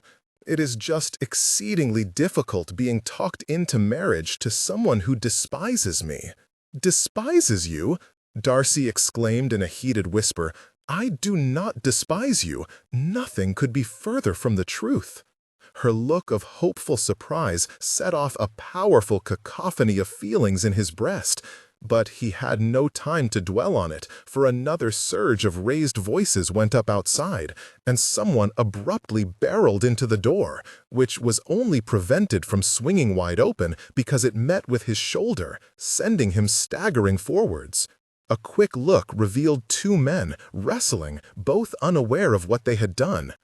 "It is just exceedingly difficult being talked into marriage to someone who despises me." "Despises you?" Darcy exclaimed in a heated whisper. "I do not despise you. Nothing could be further from the truth." Her look of hopeful surprise set off a powerful cacophony of feelings in his breast, but he had no time to dwell on it, for another surge of raised voices went up outside, and someone abruptly barreled into the door, which was only prevented from swinging wide open because it met with his shoulder, sending him staggering forwards. A quick look revealed 2 men, wrestling, both unaware of what they had done.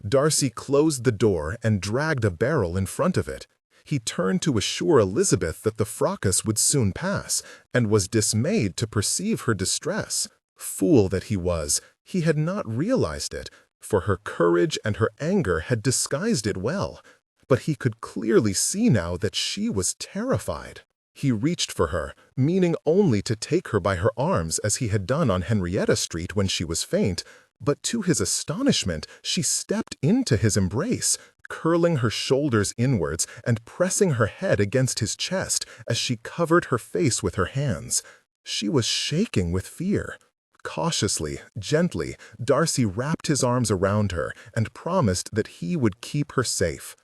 Darcy closed the door and dragged a barrel in front of it. He turned to assure Elizabeth that the fracas would soon pass, and was dismayed to perceive her distress. Fool that he was, he had not realized it, for her courage and her anger had disguised it well. But he could clearly see now that she was terrified. He reached for her, meaning only to take her by her arms as he had done on Henrietta Street when she was faint, but to his astonishment she stepped into his embrace, curling her shoulders inwards and pressing her head against his chest as she covered her face with her hands. She was shaking with fear. Cautiously, gently, Darcy wrapped his arms around her and promised that he would keep her safe.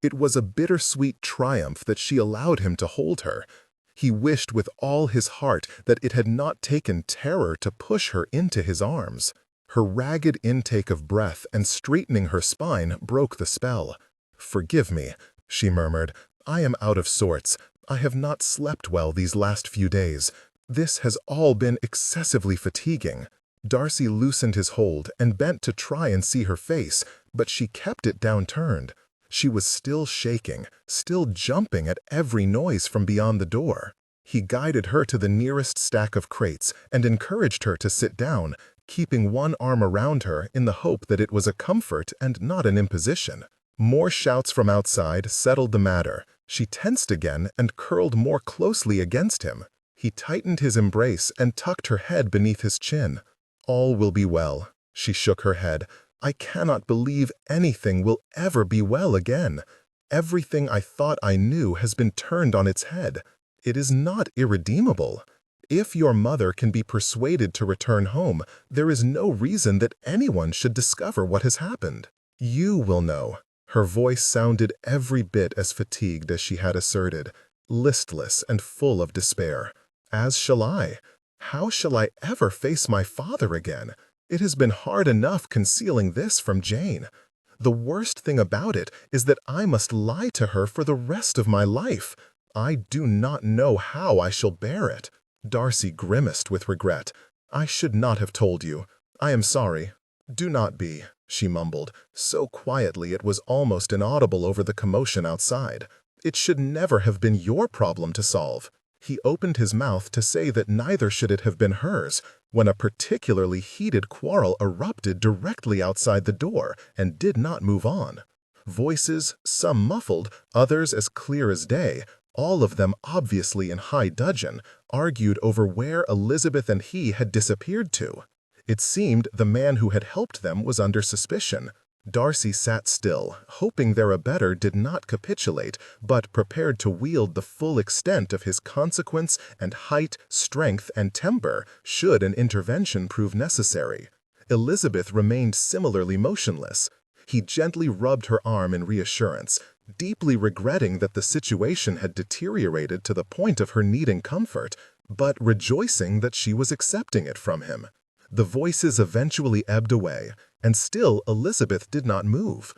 It was a bittersweet triumph that she allowed him to hold her. He wished with all his heart that it had not taken terror to push her into his arms. Her ragged intake of breath and straightening her spine broke the spell. "Forgive me," she murmured. "I am out of sorts. I have not slept well these last few days. This has all been excessively fatiguing." Darcy loosened his hold and bent to try and see her face, but she kept it downturned. She was still shaking, still jumping at every noise from beyond the door. He guided her to the nearest stack of crates and encouraged her to sit down, keeping one arm around her in the hope that it was a comfort and not an imposition. More shouts from outside settled the matter. She tensed again and curled more closely against him. He tightened his embrace and tucked her head beneath his chin. "All will be well." She shook her head. "I cannot believe anything will ever be well again. Everything I thought I knew has been turned on its head. It is not irredeemable. If your mother can be persuaded to return home, there is no reason that anyone should discover what has happened. You will know." Her voice sounded every bit as fatigued as she had asserted, listless and full of despair. "As shall I. How shall I ever face my father again? It has been hard enough concealing this from Jane. The worst thing about it is that I must lie to her for the rest of my life. I do not know how I shall bear it." Darcy grimaced with regret. "I should not have told you. I am sorry." "Do not be," she mumbled, so quietly it was almost inaudible over the commotion outside. "It should never have been your problem to solve." He opened his mouth to say that neither should it have been hers, when a particularly heated quarrel erupted directly outside the door and did not move on. Voices, some muffled, others as clear as day, all of them obviously in high dudgeon, argued over where Elizabeth and he had disappeared to. It seemed the man who had helped them was under suspicion. Darcy sat still, hoping their abettor did not capitulate, but prepared to wield the full extent of his consequence and height, strength, and temper should an intervention prove necessary. Elizabeth remained similarly motionless. He gently rubbed her arm in reassurance, deeply regretting that the situation had deteriorated to the point of her needing comfort, but rejoicing that she was accepting it from him. The voices eventually ebbed away, and still Elizabeth did not move.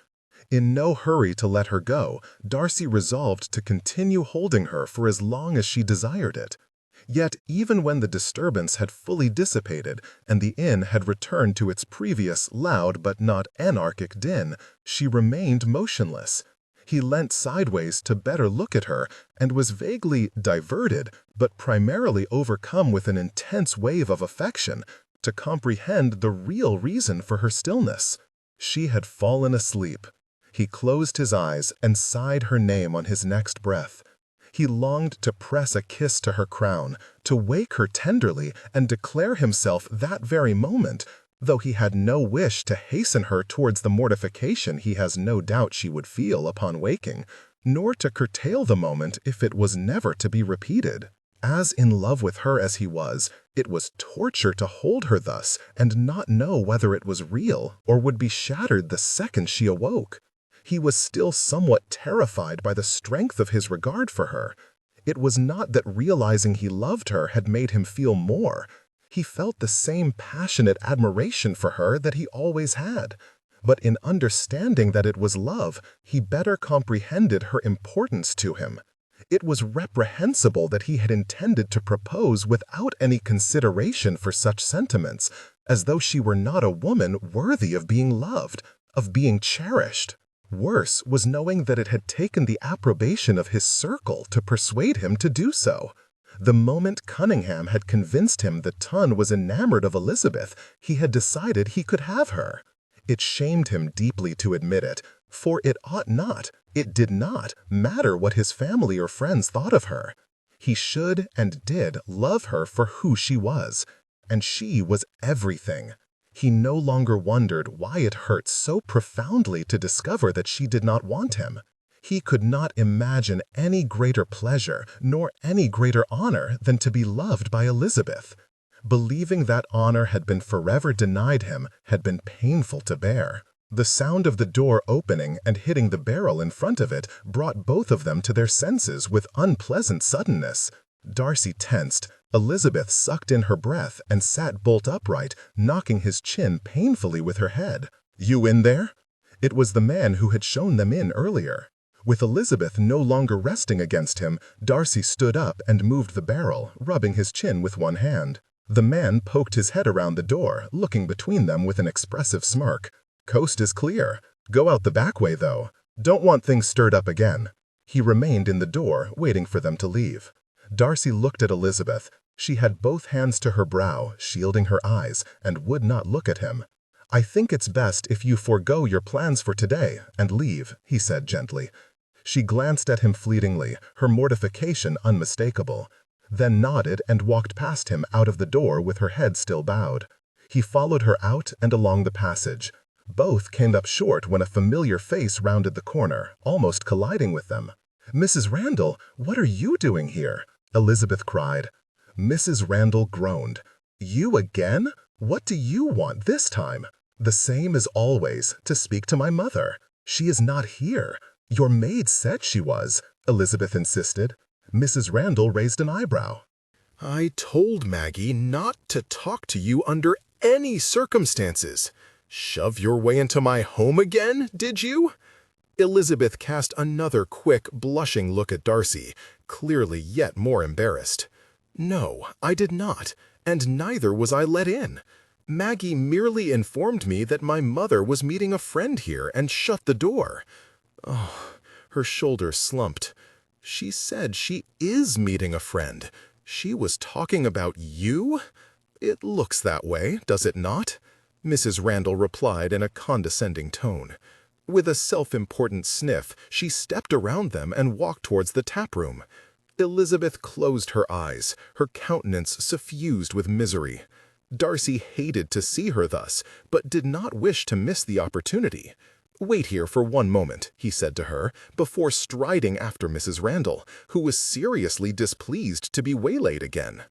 In no hurry to let her go, Darcy resolved to continue holding her for as long as she desired it. Yet even when the disturbance had fully dissipated and the inn had returned to its previous loud but not anarchic din, she remained motionless. He leant sideways to better look at her and was vaguely diverted, but primarily overcome with an intense wave of affection, to comprehend the real reason for her stillness. She had fallen asleep. He closed his eyes and sighed her name on his next breath. He longed to press a kiss to her crown, to wake her tenderly and declare himself that very moment, though he had no wish to hasten her towards the mortification he has no doubt she would feel upon waking, nor to curtail the moment if it was never to be repeated. As in love with her as he was, it was torture to hold her thus and not know whether it was real or would be shattered the second she awoke. He was still somewhat terrified by the strength of his regard for her. It was not that realizing he loved her had made him feel more. He felt the same passionate admiration for her that he always had. But in understanding that it was love, he better comprehended her importance to him. It was reprehensible that he had intended to propose without any consideration for such sentiments, as though she were not a woman worthy of being loved, of being cherished. Worse was knowing that it had taken the approbation of his circle to persuade him to do so. The moment Cunningham had convinced him that Tunn was enamored of Elizabeth, he had decided he could have her. It shamed him deeply to admit it, for it ought not, it did not, matter what his family or friends thought of her. He should and did love her for who she was, and she was everything. He no longer wondered why it hurt so profoundly to discover that she did not want him. He could not imagine any greater pleasure nor any greater honor than to be loved by Elizabeth. Believing that honor had been forever denied him had been painful to bear. The sound of the door opening and hitting the barrel in front of it brought both of them to their senses with unpleasant suddenness. Darcy tensed. Elizabeth sucked in her breath and sat bolt upright, knocking his chin painfully with her head. "You in there?" It was the man who had shown them in earlier. With Elizabeth no longer resting against him, Darcy stood up and moved the barrel, rubbing his chin with one hand. The man poked his head around the door, looking between them with an expressive smirk. "Coast is clear. Go out the back way, though. Don't want things stirred up again." He remained in the door, waiting for them to leave. Darcy looked at Elizabeth. She had both hands to her brow, shielding her eyes, and would not look at him. "I think it's best if you forego your plans for today and leave," he said gently. She glanced at him fleetingly, her mortification unmistakable, then nodded and walked past him out of the door with her head still bowed. He followed her out and along the passage. Both came up short when a familiar face rounded the corner, almost colliding with them. "Mrs. Randall, what are you doing here?" Elizabeth cried. Mrs. Randall groaned. "You again? What do you want this time?" "The same as always, to speak to my mother. She is not here. Your maid said she was," Elizabeth insisted. Mrs. Randall raised an eyebrow. "I told Maggie not to talk to you under any circumstances. Shove your way into my home again, did you?" Elizabeth cast another quick, blushing look at Darcy, clearly yet more embarrassed. "No, I did not, and neither was I let in. Maggie merely informed me that my mother was meeting a friend here and shut the door." Oh, her shoulders slumped. "She said she is meeting a friend. She was talking about you? It looks that way, does it not?" Mrs. Randall replied in a condescending tone. With a self-important sniff, she stepped around them and walked towards the taproom. Elizabeth closed her eyes, her countenance suffused with misery. Darcy hated to see her thus, but did not wish to miss the opportunity. "Wait here for one moment," he said to her, before striding after Mrs. Randall, who was seriously displeased to be waylaid again.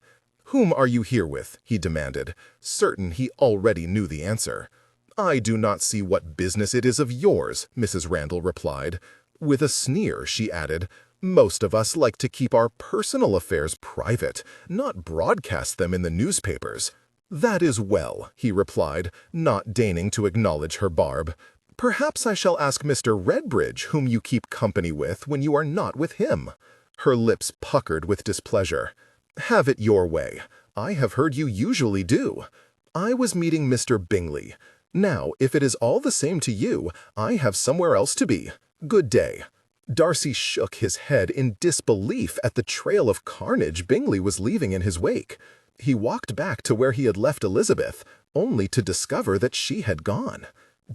"Whom are you here with?" he demanded, certain he already knew the answer. "I do not see what business it is of yours," Mrs. Randall replied. With a sneer, she added, "Most of us like to keep our personal affairs private, not broadcast them in the newspapers." "That is well," he replied, not deigning to acknowledge her barb. "Perhaps I shall ask Mr. Redbridge whom you keep company with when you are not with him." Her lips puckered with displeasure. "Have it your way. I have heard you usually do. I was meeting Mr. Bingley. Now, if it is all the same to you, I have somewhere else to be. Good day." Darcy shook his head in disbelief at the trail of carnage Bingley was leaving in his wake. He walked back to where he had left Elizabeth, only to discover that she had gone.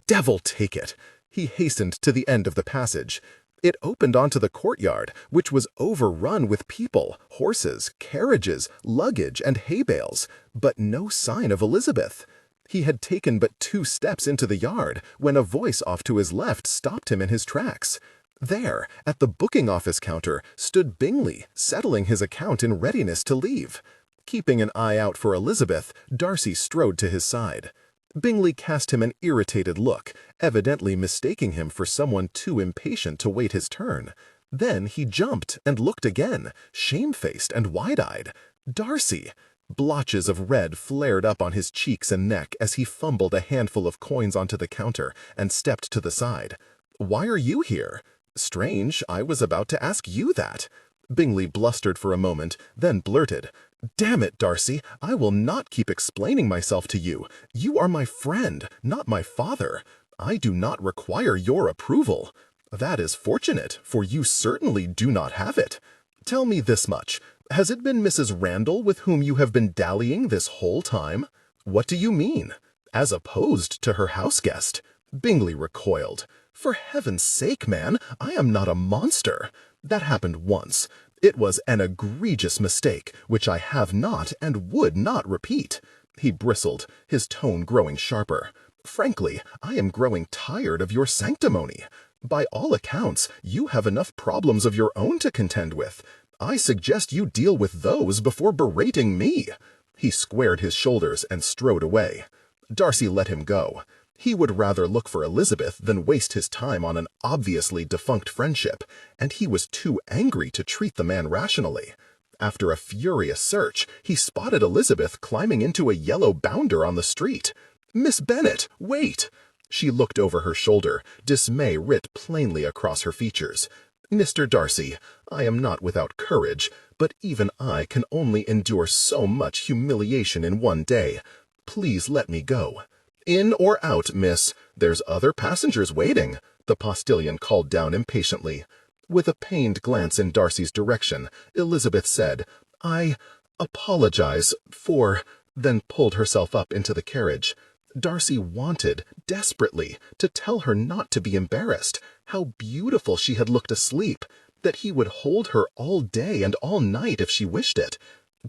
Devil take it! He hastened to the end of the passage. It opened onto the courtyard, which was overrun with people, horses, carriages, luggage, and hay bales, but no sign of Elizabeth. He had taken but 2 steps into the yard when a voice off to his left stopped him in his tracks. There, at the booking office counter, stood Bingley, settling his account in readiness to leave. Keeping an eye out for Elizabeth, Darcy strode to his side. Bingley cast him an irritated look, evidently mistaking him for someone too impatient to wait his turn. Then he jumped and looked again, shamefaced and wide-eyed. Darcy! Blotches of red flared up on his cheeks and neck as he fumbled a handful of coins onto the counter and stepped to the side. "Why are you here?" "Strange, I was about to ask you that." Bingley blustered for a moment, then blurted, "Damn it, Darcy, I will not keep explaining myself to you. You are my friend, not my father. I do not require your approval." "That is fortunate, for you certainly do not have it. Tell me this much. Has it been Mrs. Randall with whom you have been dallying this whole time?" "What do you mean?" "As opposed to her house guest." Bingley recoiled. "For heaven's sake, man, I am not a monster. That happened once. It was an egregious mistake, which I have not and would not repeat." He bristled, his tone growing sharper. "Frankly, I am growing tired of your sanctimony. By all accounts, you have enough problems of your own to contend with. I suggest you deal with those before berating me." He squared his shoulders and strode away. Darcy let him go. He would rather look for Elizabeth than waste his time on an obviously defunct friendship, and he was too angry to treat the man rationally. After a furious search, he spotted Elizabeth climbing into a yellow bounder on the street. "Miss Bennet, wait!" She looked over her shoulder, dismay writ plainly across her features. "Mr. Darcy, I am not without courage, but even I can only endure so much humiliation in one day. Please let me go." "In or out, miss? There's other passengers waiting," the postilion called down impatiently. With a pained glance in Darcy's direction, Elizabeth said, "I apologize for," then pulled herself up into the carriage. Darcy wanted, desperately, to tell her not to be embarrassed, how beautiful she had looked asleep, that he would hold her all day and all night if she wished it.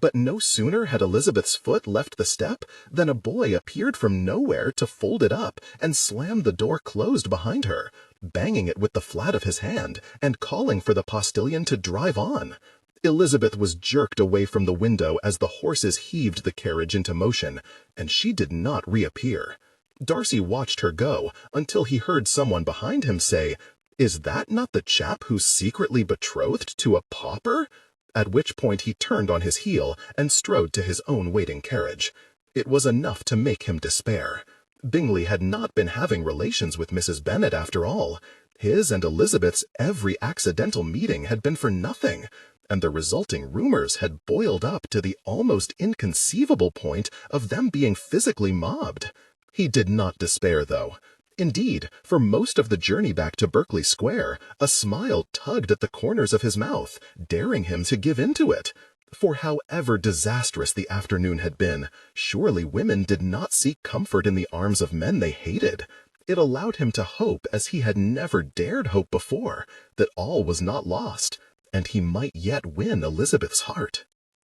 But no sooner had Elizabeth's foot left the step than a boy appeared from nowhere to fold it up and slam the door closed behind her, banging it with the flat of his hand and calling for the postilion to drive on. Elizabeth was jerked away from the window as the horses heaved the carriage into motion, and she did not reappear. Darcy watched her go until he heard someone behind him say, "Is that not the chap who's secretly betrothed to a pauper?" At which point he turned on his heel and strode to his own waiting carriage. It was enough to make him despair. Bingley had not been having relations with Mrs. Bennet after all. His and Elizabeth's every accidental meeting had been for nothing, and the resulting rumors had boiled up to the almost inconceivable point of them being physically mobbed. He did not despair, though. Indeed, for most of the journey back to Berkeley Square, a smile tugged at the corners of his mouth, daring him to give in to it. For however disastrous the afternoon had been, surely women did not seek comfort in the arms of men they hated. It allowed him to hope as he had never dared hope before, that all was not lost, and he might yet win Elizabeth's heart.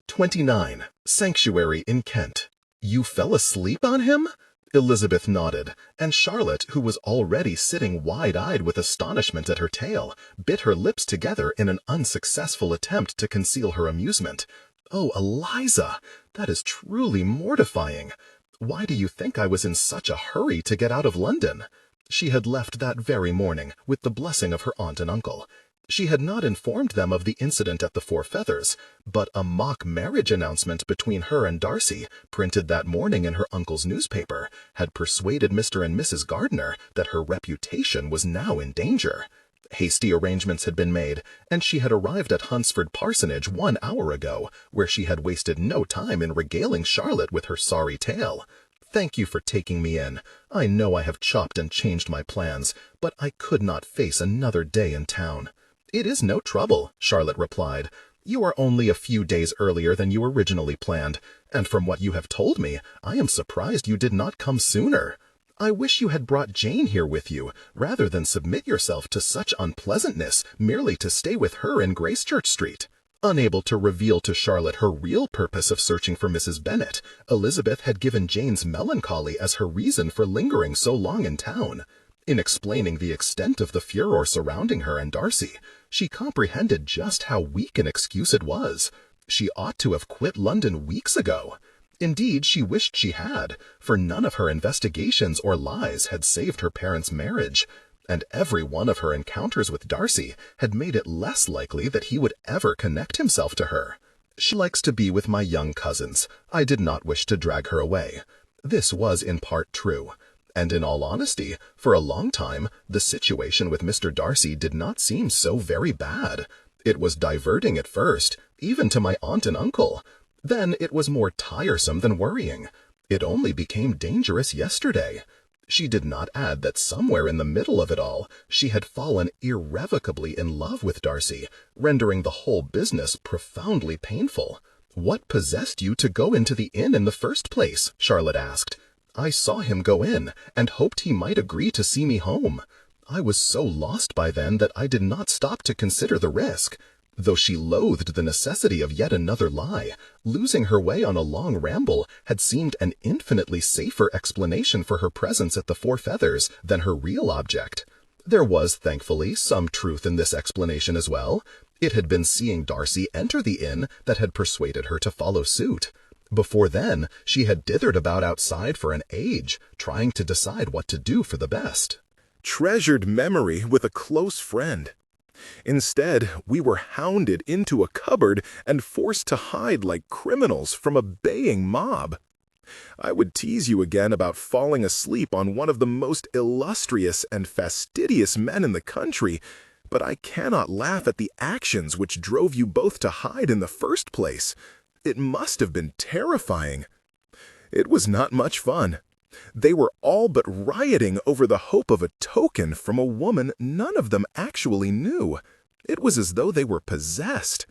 29. Sanctuary in Kent. "You fell asleep on him?" Elizabeth nodded, and Charlotte, who was already sitting wide-eyed with astonishment at her tale, bit her lips together in an unsuccessful attempt to conceal her amusement. "Oh, Eliza, that is truly mortifying. Why do you think I was in such a hurry to get out of London?" She had left that very morning, with the blessing of her aunt and uncle. She had not informed them of the incident at the Four Feathers, but a mock marriage announcement between her and Darcy, printed that morning in her uncle's newspaper, had persuaded Mr. and Mrs. Gardiner that her reputation was now in danger. Hasty arrangements had been made, and she had arrived at Hunsford Parsonage 1 hour ago, where she had wasted no time in regaling Charlotte with her sorry tale. "Thank you for taking me in. I know I have chopped and changed my plans, but I could not face another day in town." "It is no trouble," Charlotte replied. "You are only a few days earlier than you originally planned, and from what you have told me, I am surprised you did not come sooner. I wish you had brought Jane here with you, rather than submit yourself to such unpleasantness merely to stay with her in Gracechurch Street." Unable to reveal to Charlotte her real purpose of searching for Mrs. Bennet, Elizabeth had given Jane's melancholy as her reason for lingering so long in town. In explaining the extent of the furor surrounding her and Darcy, she comprehended just how weak an excuse it was. She ought to have quit London weeks ago. Indeed, she wished she had, for none of her investigations or lies had saved her parents' marriage, and every one of her encounters with Darcy had made it less likely that he would ever connect himself to her. "She likes to be with my young cousins. I did not wish to drag her away." This was in part true. And in all honesty, for a long time, the situation with Mr. Darcy did not seem so very bad. It was diverting at first, even to my aunt and uncle. Then it was more tiresome than worrying. It only became dangerous yesterday. She did not add that somewhere in the middle of it all, she had fallen irrevocably in love with Darcy, rendering the whole business profoundly painful. "What possessed you to go into the inn in the first place?" Charlotte asked. "I saw him go in, and hoped he might agree to see me home. I was so lost by then that I did not stop to consider the risk. Though she loathed the necessity of yet another lie, losing her way on a long ramble had seemed an infinitely safer explanation for her presence at the Four Feathers than her real object. There was, thankfully, some truth in this explanation as well. It had been seeing Darcy enter the inn that had persuaded her to follow suit. Before then, she had dithered about outside for an age, trying to decide what to do for the best. Treasured memory with a close friend. Instead, we were hounded into a cupboard and forced to hide like criminals from a baying mob. I would tease you again about falling asleep on one of the most illustrious and fastidious men in the country, but I cannot laugh at the actions which drove you both to hide in the first place. It must have been terrifying. It was not much fun. They were all but rioting over the hope of a token from a woman none of them actually knew. It was as though they were possessed.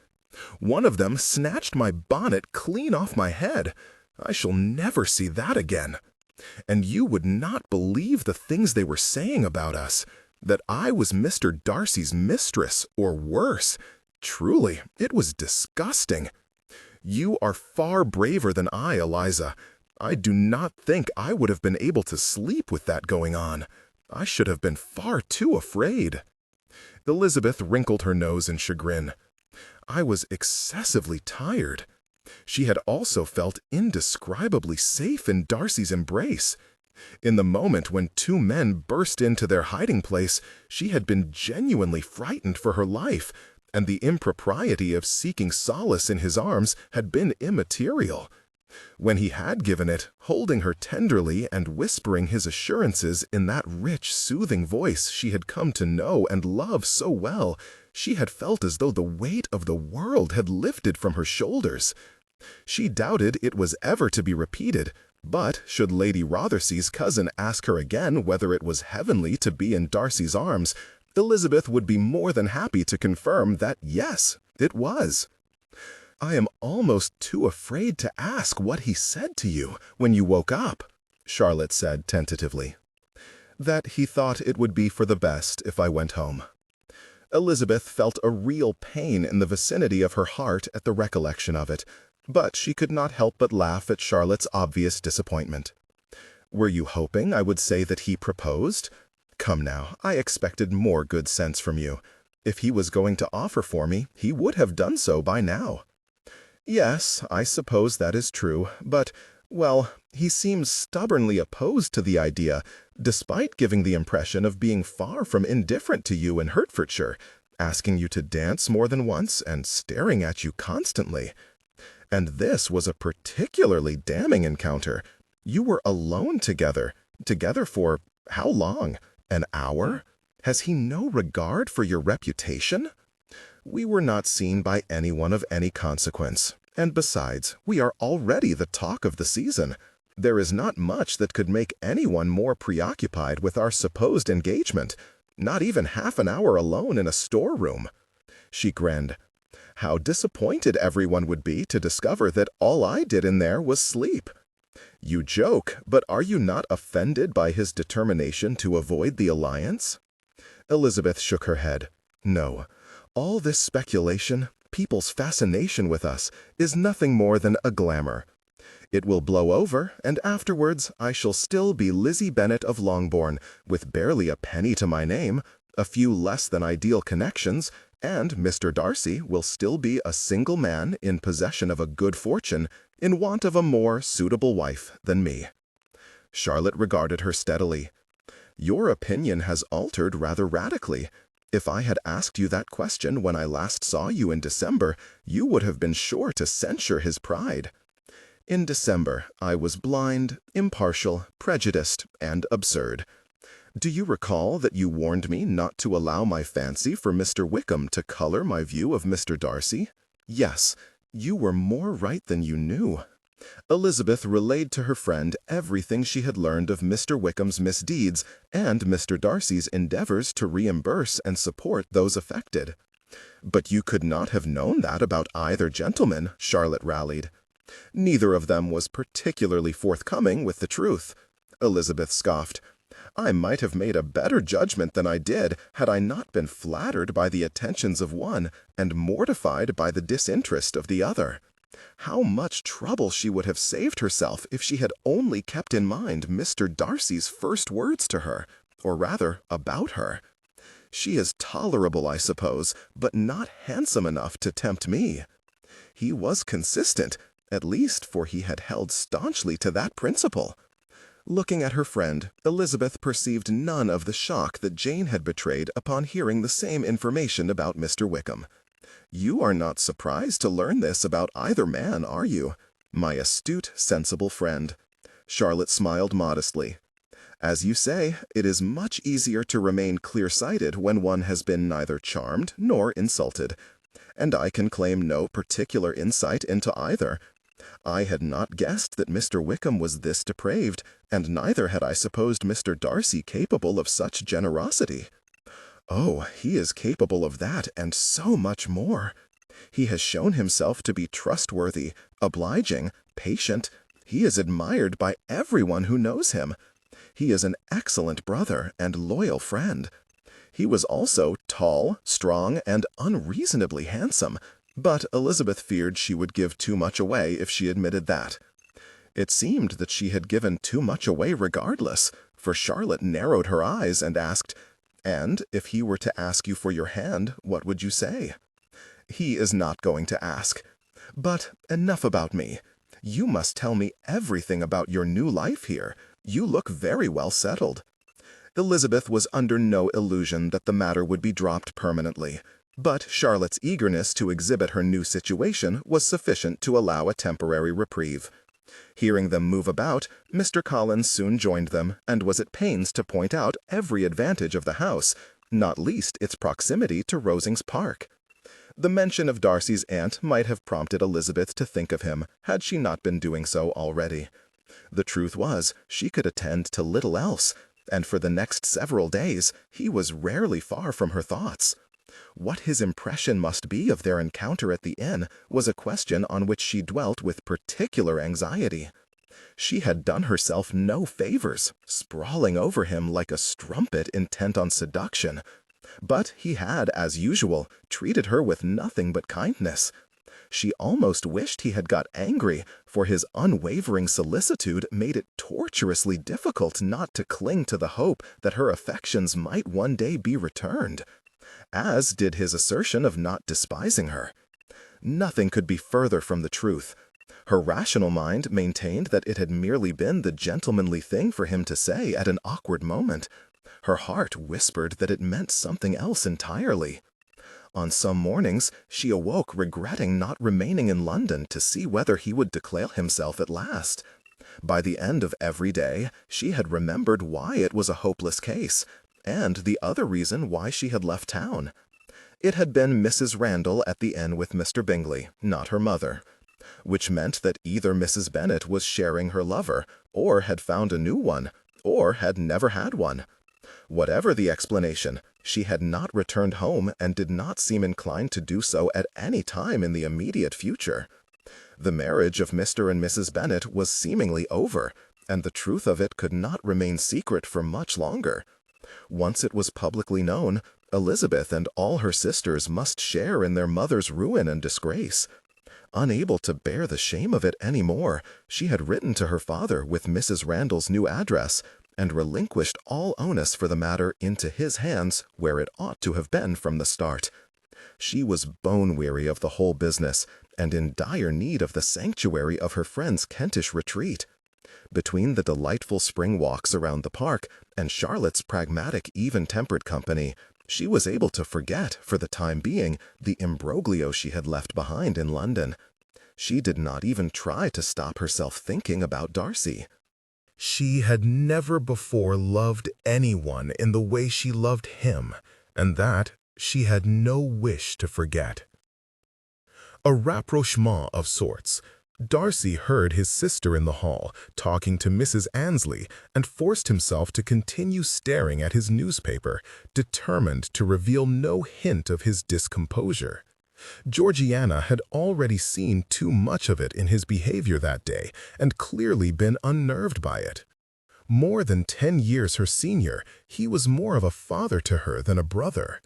One of them snatched my bonnet clean off my head. I shall never see that again. And you would not believe the things they were saying about us, that I was Mr. Darcy's mistress, or worse. Truly, it was disgusting. You are far braver than I, Eliza. I do not think I would have been able to sleep with that going on. I should have been far too afraid. Elizabeth wrinkled her nose in chagrin. I was excessively tired. She had also felt indescribably safe in Darcy's embrace. In the moment when two men burst into their hiding place, she had been genuinely frightened for her life, and the impropriety of seeking solace in his arms had been immaterial. When he had given it, holding her tenderly and whispering his assurances in that rich, soothing voice she had come to know and love so well, she had felt as though the weight of the world had lifted from her shoulders. She doubted it was ever to be repeated, but should Lady Rothersea's cousin ask her again whether it was heavenly to be in Darcy's arms, Elizabeth would be more than happy to confirm that yes, it was. I am almost too afraid to ask what he said to you when you woke up, Charlotte said tentatively. That he thought it would be for the best if I went home. Elizabeth felt a real pain in the vicinity of her heart at the recollection of it, but she could not help but laugh at Charlotte's obvious disappointment. Were you hoping I would say that he proposed? Come now, I expected more good sense from you. If he was going to offer for me, he would have done so by now. Yes, I suppose that is true, but, well, he seems stubbornly opposed to the idea, despite giving the impression of being far from indifferent to you in Hertfordshire, asking you to dance more than once and staring at you constantly. And this was a particularly damning encounter. You were alone together for how long? An hour? Has he no regard for your reputation? We were not seen by anyone of any consequence, and besides, we are already the talk of the season. There is not much that could make anyone more preoccupied with our supposed engagement, not even half an hour alone in a storeroom. She grinned. How disappointed everyone would be to discover that all I did in there was sleep. You joke, but are you not offended by his determination to avoid the alliance? Elizabeth shook her head. No. All this speculation, people's fascination with us, is nothing more than a glamour. It will blow over, and afterwards I shall still be Lizzie Bennet of Longbourn, with barely a penny to my name, a few less than ideal connections, and Mr. Darcy will still be a single man in possession of a good fortune, in want of a more suitable wife than me. Charlotte regarded her steadily. Your opinion has altered rather radically. If I had asked you that question when I last saw you in December, you would have been sure to censure his pride. In December, I was blind, impartial, prejudiced, and absurd. Do you recall that you warned me not to allow my fancy for Mr. Wickham to color my view of Mr. Darcy? Yes, you were more right than you knew. Elizabeth relayed to her friend everything she had learned of Mr. Wickham's misdeeds and Mr. Darcy's endeavors to reimburse and support those affected. But you could not have known that about either gentleman, Charlotte rallied. Neither of them was particularly forthcoming with the truth. Elizabeth scoffed. I might have made a better judgment than I did had I not been flattered by the attentions of one and mortified by the disinterest of the other. How much trouble she would have saved herself if she had only kept in mind Mr. Darcy's first words to her, or rather, about her. She is tolerable, I suppose, but not handsome enough to tempt me. He was consistent, at least, for he had held staunchly to that principle. Looking at her friend, Elizabeth perceived none of the shock that Jane had betrayed upon hearing the same information about Mr. Wickham. You are not surprised to learn this about either man, are you, my astute, sensible friend? Charlotte smiled modestly. As you say, it is much easier to remain clear-sighted when one has been neither charmed nor insulted, and I can claim no particular insight into either. I had not guessed that Mr. Wickham was this depraved, and neither had I supposed Mr. Darcy capable of such generosity. Oh, he is capable of that and so much more. He has shown himself to be trustworthy, obliging, patient. He is admired by everyone who knows him. He is an excellent brother and loyal friend. He was also tall, strong, and unreasonably handsome, but Elizabeth feared she would give too much away if she admitted that. It seemed that she had given too much away regardless, for Charlotte narrowed her eyes and asked, "And if he were to ask you for your hand, what would you say?" "He is not going to ask. But enough about me. You must tell me everything about your new life here. You look very well settled." Elizabeth was under no illusion that the matter would be dropped permanently, but Charlotte's eagerness to exhibit her new situation was sufficient to allow a temporary reprieve. Hearing them move about, Mr. Collins soon joined them and was at pains to point out every advantage of the house, not least its proximity to Rosings Park. The mention of Darcy's aunt might have prompted Elizabeth to think of him, had she not been doing so already. The truth was, she could attend to little else, and for the next several days he was rarely far from her thoughts. What his impression must be of their encounter at the inn was a question on which she dwelt with particular anxiety. She had done herself no favors, sprawling over him like a strumpet intent on seduction. But he had, as usual, treated her with nothing but kindness. She almost wished he had got angry, for his unwavering solicitude made it torturously difficult not to cling to the hope that her affections might one day be returned, as did his assertion of not despising her. Nothing could be further from the truth. Her rational mind maintained that it had merely been the gentlemanly thing for him to say at an awkward moment. Her heart whispered that it meant something else entirely. On some mornings, she awoke regretting not remaining in London to see whether he would declare himself at last. By the end of every day, she had remembered why it was a hopeless case, and the other reason why she had left town. It had been Mrs. Randall at the inn with Mr. Bingley, not her mother, which meant that either Mrs. Bennet was sharing her lover, or had found a new one, or had never had one. Whatever the explanation, she had not returned home and did not seem inclined to do so at any time in the immediate future. The marriage of Mr. and Mrs. Bennet was seemingly over, and the truth of it could not remain secret for much longer. Once it was publicly known, Elizabeth and all her sisters must share in their mother's ruin and disgrace. Unable to bear the shame of it any more, she had written to her father with Mrs. Randall's new address, and relinquished all onus for the matter into his hands where it ought to have been from the start. She was bone-weary of the whole business, and in dire need of the sanctuary of her friend's Kentish retreat. Between the delightful spring walks around the park and Charlotte's pragmatic, even-tempered company, she was able to forget, for the time being, the imbroglio she had left behind in London. She did not even try to stop herself thinking about Darcy. She had never before loved anyone in the way she loved him, and that she had no wish to forget. A rapprochement of sorts. Darcy heard his sister in the hall, talking to Mrs. Annesley, and forced himself to continue staring at his newspaper, determined to reveal no hint of his discomposure. Georgiana had already seen too much of it in his behavior that day, and clearly been unnerved by it. More than 10 years her senior, he was more of a father to her than a brother.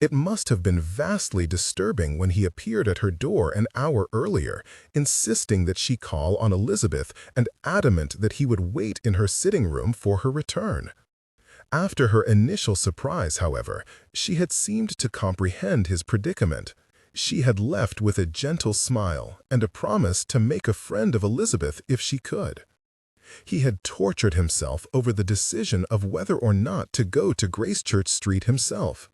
It must have been vastly disturbing when he appeared at her door an hour earlier, insisting that she call on Elizabeth and adamant that he would wait in her sitting room for her return. After her initial surprise, however, she had seemed to comprehend his predicament. She had left with a gentle smile and a promise to make a friend of Elizabeth if she could. He had tortured himself over the decision of whether or not to go to Gracechurch Street himself.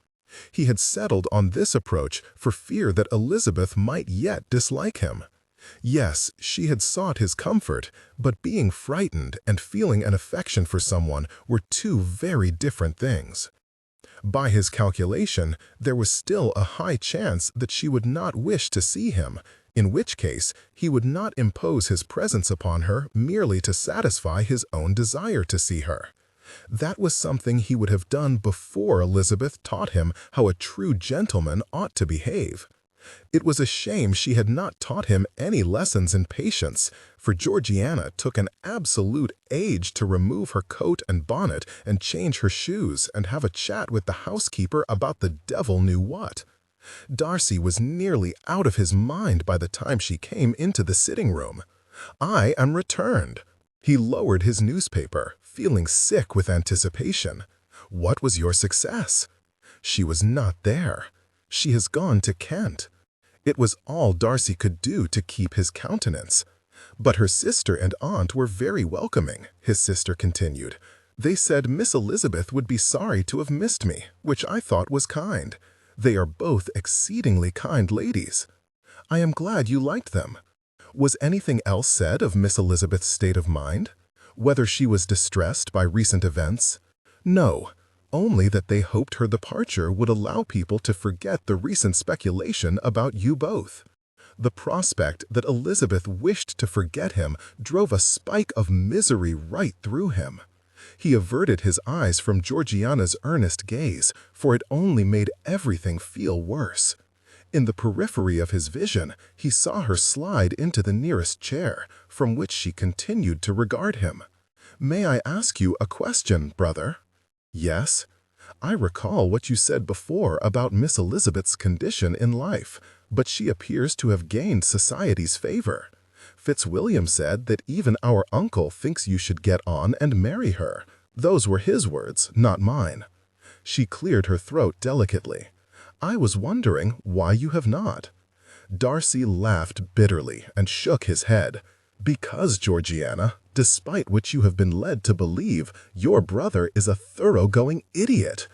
He had settled on this approach for fear that Elizabeth might yet dislike him. Yes, she had sought his comfort, but being frightened and feeling an affection for someone were two very different things. By his calculation, there was still a high chance that she would not wish to see him, in which case he would not impose his presence upon her merely to satisfy his own desire to see her. That was something he would have done before Elizabeth taught him how a true gentleman ought to behave. It was a shame she had not taught him any lessons in patience, for Georgiana took an absolute age to remove her coat and bonnet and change her shoes and have a chat with the housekeeper about the devil knew what. Darcy was nearly out of his mind by the time she came into the sitting room. "I am returned." He lowered his newspaper, feeling sick with anticipation. "What was your success?" She was not there. "She has gone to Kent." It was all Darcy could do to keep his countenance. "But her sister and aunt were very welcoming," his sister continued. "They said Miss Elizabeth would be sorry to have missed me, which I thought was kind. They are both exceedingly kind ladies." "I am glad you liked them." Was anything else said of Miss Elizabeth's state of mind? Whether she was distressed by recent events? No, only that they hoped her departure would allow people to forget the recent speculation about you both. The prospect that Elizabeth wished to forget him drove a spike of misery right through him. He averted his eyes from Georgiana's earnest gaze, for it only made everything feel worse. In the periphery of his vision, he saw her slide into the nearest chair, from which she continued to regard him. "May I ask you a question, brother?" "Yes." "I recall what you said before about Miss Elizabeth's condition in life, but she appears to have gained society's favor. Fitzwilliam said that even our uncle thinks you should get on and marry her. Those were his words, not mine." She cleared her throat delicately. "I was wondering why you have not." Darcy laughed bitterly and shook his head. "Because, Georgiana, despite what you have been led to believe, your brother is a thoroughgoing idiot.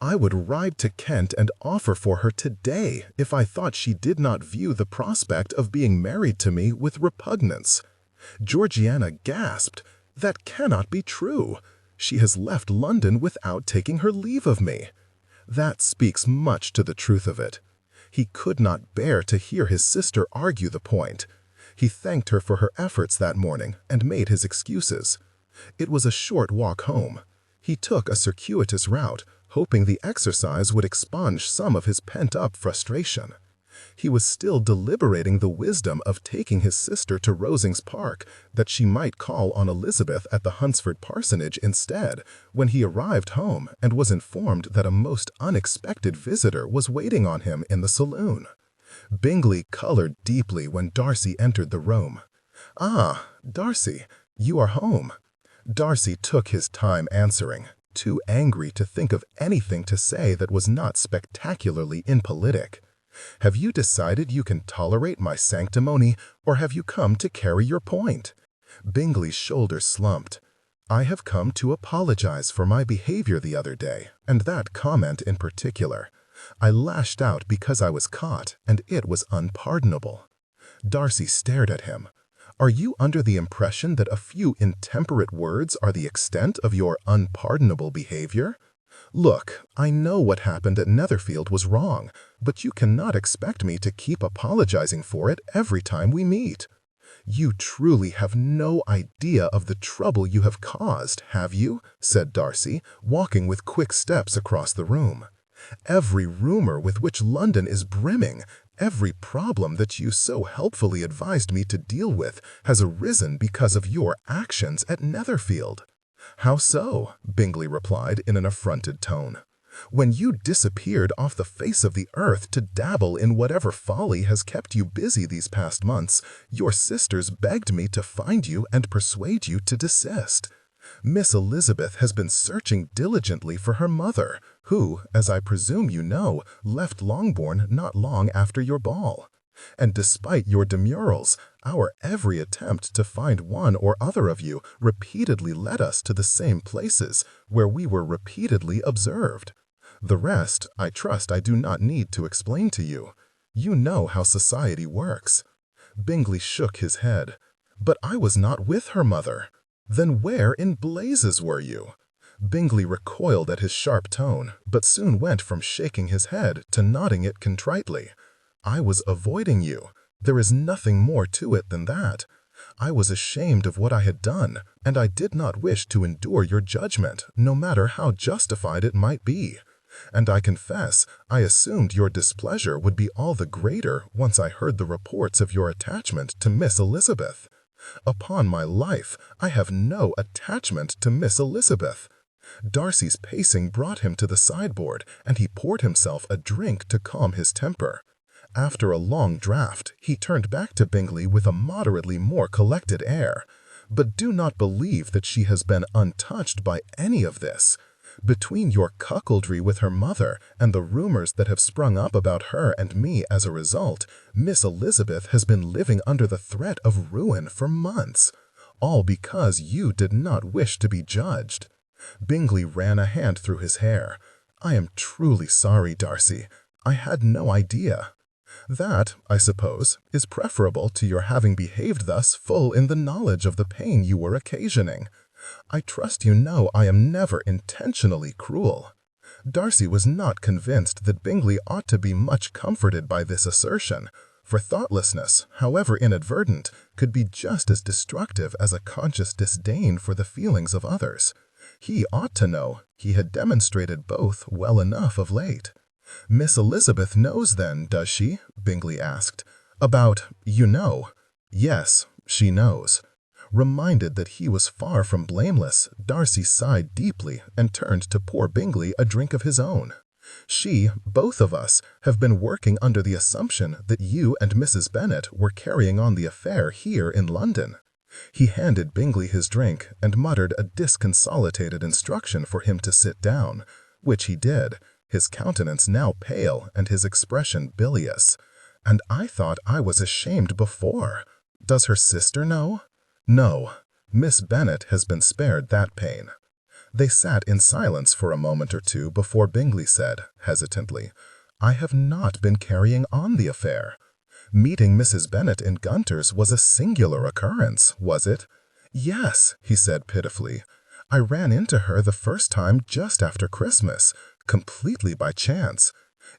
I would ride to Kent and offer for her today if I thought she did not view the prospect of being married to me with repugnance." Georgiana gasped. "That cannot be true. She has left London without taking her leave of me." That speaks much to the truth of it. He could not bear to hear his sister argue the point. He thanked her for her efforts that morning and made his excuses. It was a short walk home. He took a circuitous route, hoping the exercise would expunge some of his pent-up frustration. He was still deliberating the wisdom of taking his sister to Rosings Park, that she might call on Elizabeth at the Hunsford parsonage instead, when he arrived home and was informed that a most unexpected visitor was waiting on him in the saloon. Bingley colored deeply when Darcy entered the room. "Ah, Darcy, you are home." Darcy took his time answering, too angry to think of anything to say that was not spectacularly impolitic. "Have you decided you can tolerate my sanctimony, or have you come to carry your point?" Bingley's shoulders slumped. "I have come to apologize for my behavior the other day, and that comment in particular. I lashed out because I was caught, and it was unpardonable." Darcy stared at him. "Are you under the impression that a few intemperate words are the extent of your unpardonable behavior? Look, I know what happened at Netherfield was wrong, but you cannot expect me to keep apologizing for it every time we meet. You truly have no idea of the trouble you have caused, have you?" said Darcy, walking with quick steps across the room. "Every rumor with which London is brimming, every problem that you so helpfully advised me to deal with, has arisen because of your actions at Netherfield." "How so?" Bingley replied in an affronted tone. "When you disappeared off the face of the earth to dabble in whatever folly has kept you busy these past months, your sisters begged me to find you and persuade you to desist. Miss Elizabeth has been searching diligently for her mother, who, as I presume you know, left Longbourn not long after your ball. And despite your demurrals, our every attempt to find one or other of you repeatedly led us to the same places, where we were repeatedly observed. The rest, I trust I do not need to explain to you. You know how society works." Bingley shook his head. "But I was not with her mother." "Then where in blazes were you?" Bingley recoiled at his sharp tone, but soon went from shaking his head to nodding it contritely. "I was avoiding you. There is nothing more to it than that. I was ashamed of what I had done, and I did not wish to endure your judgment, no matter how justified it might be. And I confess, I assumed your displeasure would be all the greater once I heard the reports of your attachment to Miss Elizabeth. Upon my life, I have no attachment to Miss Elizabeth." Darcy's pacing brought him to the sideboard, and he poured himself a drink to calm his temper. After a long draught, he turned back to Bingley with a moderately more collected air. "But do not believe that she has been untouched by any of this. Between your cuckoldry with her mother and the rumors that have sprung up about her and me as a result, Miss Elizabeth has been living under the threat of ruin for months, all because you did not wish to be judged." Bingley ran a hand through his hair. "I am truly sorry, Darcy. I had no idea. That, I suppose, is preferable to your having behaved thus full in the knowledge of the pain you were occasioning. I trust you know I am never intentionally cruel." Darcy was not convinced that Bingley ought to be much comforted by this assertion, for thoughtlessness, however inadvertent, could be just as destructive as a conscious disdain for the feelings of others. He ought to know. He had demonstrated both well enough of late. "Miss Elizabeth knows then, does she?" Bingley asked. "About, you know." "Yes, she knows." Reminded that he was far from blameless, Darcy sighed deeply and turned to pour Bingley a drink of his own. "Both of us, have been working under the assumption that you and Mrs. Bennet were carrying on the affair here in London." He handed Bingley his drink and muttered a disconsolated instruction for him to sit down, which he did, his countenance now pale and his expression bilious. "And I thought I was ashamed before. Does her sister know?" "No. Miss Bennet has been spared that pain." They sat in silence for a moment or two before Bingley said, hesitantly, "I have not been carrying on the affair. Meeting Mrs. Bennet in Gunter's was a singular occurrence, was it?" "Yes," he said pitifully. "I ran into her the first time just after Christmas, completely by chance.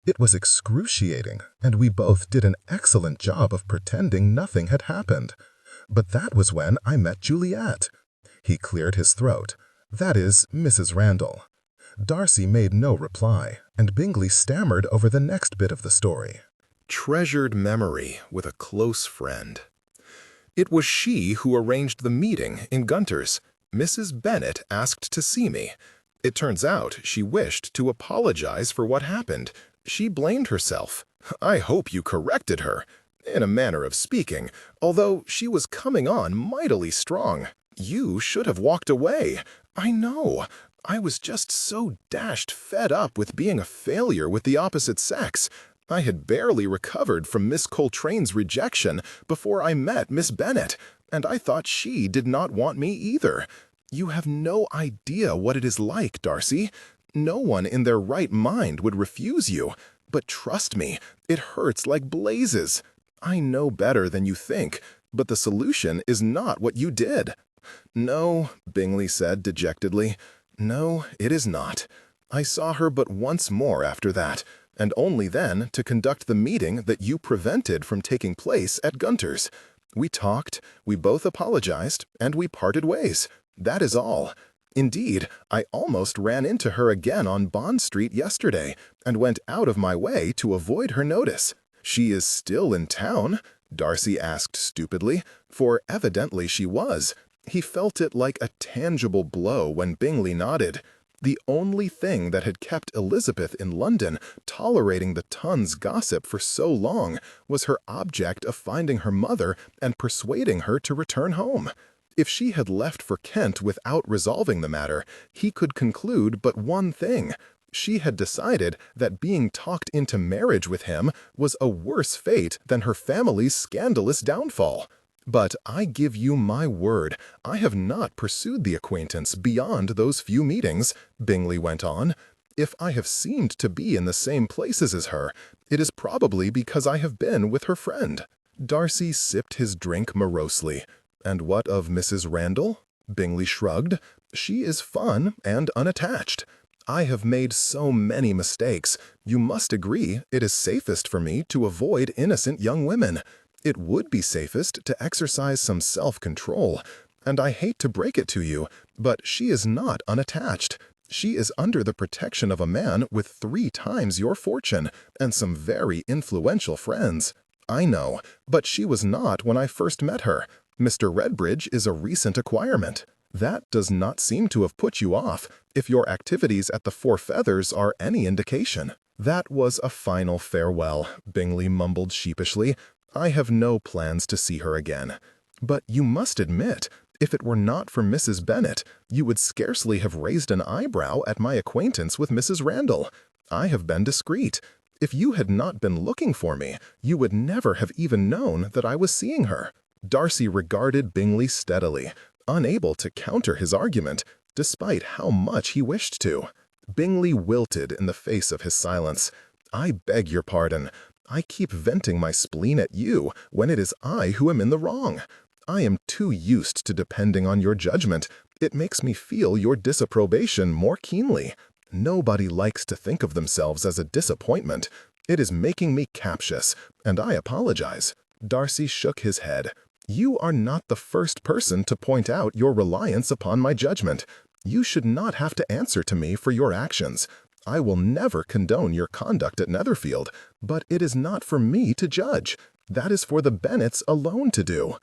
It was excruciating, and we both did an excellent job of pretending nothing had happened. But that was when I met Juliet." He cleared his throat. "That is, Mrs. Randall." Darcy made no reply, and Bingley stammered over the next bit of the story. Treasured memory with a close friend. It was she who arranged the meeting in Gunter's. Mrs. Bennet asked to see me. It turns out she wished to apologize for what happened. She blamed herself. I hope you corrected her, in a manner of speaking, although she was coming on mightily strong. You should have walked away. I know. I was just so dashed fed up with being a failure with the opposite sex. I had barely recovered from Miss Coltrane's rejection before I met Miss Bennet, and I thought she did not want me either. You have no idea what it is like, Darcy. No one in their right mind would refuse you, but trust me, it hurts like blazes. I know better than you think, but the solution is not what you did." "No," Bingley said dejectedly. "No, it is not. I saw her but once more after that, and only then to conduct the meeting that you prevented from taking place at Gunter's. We talked, we both apologized, and we parted ways. That is all. Indeed, I almost ran into her again on Bond Street yesterday, and went out of my way to avoid her notice." "She is still in town?" Darcy asked stupidly, for evidently she was. He felt it like a tangible blow when Bingley nodded. The only thing that had kept Elizabeth in London, tolerating the ton's gossip for so long, was her object of finding her mother and persuading her to return home. If she had left for Kent without resolving the matter, he could conclude but one thing. She had decided that being talked into marriage with him was a worse fate than her family's scandalous downfall. But I give you my word, I have not pursued the acquaintance beyond those few meetings, Bingley went on. If I have seemed to be in the same places as her, it is probably because I have been with her friend. Darcy sipped his drink morosely. And what of Mrs. Randall? Bingley shrugged. She is fun and unattached. I have made so many mistakes. You must agree it is safest for me to avoid innocent young women. It would be safest to exercise some self-control, and I hate to break it to you, but she is not unattached. She is under the protection of a man with 3 times your fortune and some very influential friends. I know, but she was not when I first met her. Mr. Redbridge is a recent acquirement. That does not seem to have put you off, if your activities at the Four Feathers are any indication." "That was a final farewell," Bingley mumbled sheepishly. "I have no plans to see her again. But you must admit, if it were not for Mrs. Bennet, you would scarcely have raised an eyebrow at my acquaintance with Mrs. Randall. I have been discreet. If you had not been looking for me, you would never have even known that I was seeing her." Darcy regarded Bingley steadily, unable to counter his argument, despite how much he wished to. Bingley wilted in the face of his silence. "I beg your pardon. I keep venting my spleen at you when it is I who am in the wrong. I am too used to depending on your judgment. It makes me feel your disapprobation more keenly. Nobody likes to think of themselves as a disappointment. It is making me captious, and I apologize." Darcy shook his head. "You are not the first person to point out your reliance upon my judgment. You should not have to answer to me for your actions. I will never condone your conduct at Netherfield, but it is not for me to judge. That is for the Bennets alone to do."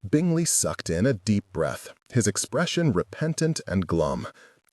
Bingley sucked in a deep breath, his expression repentant and glum.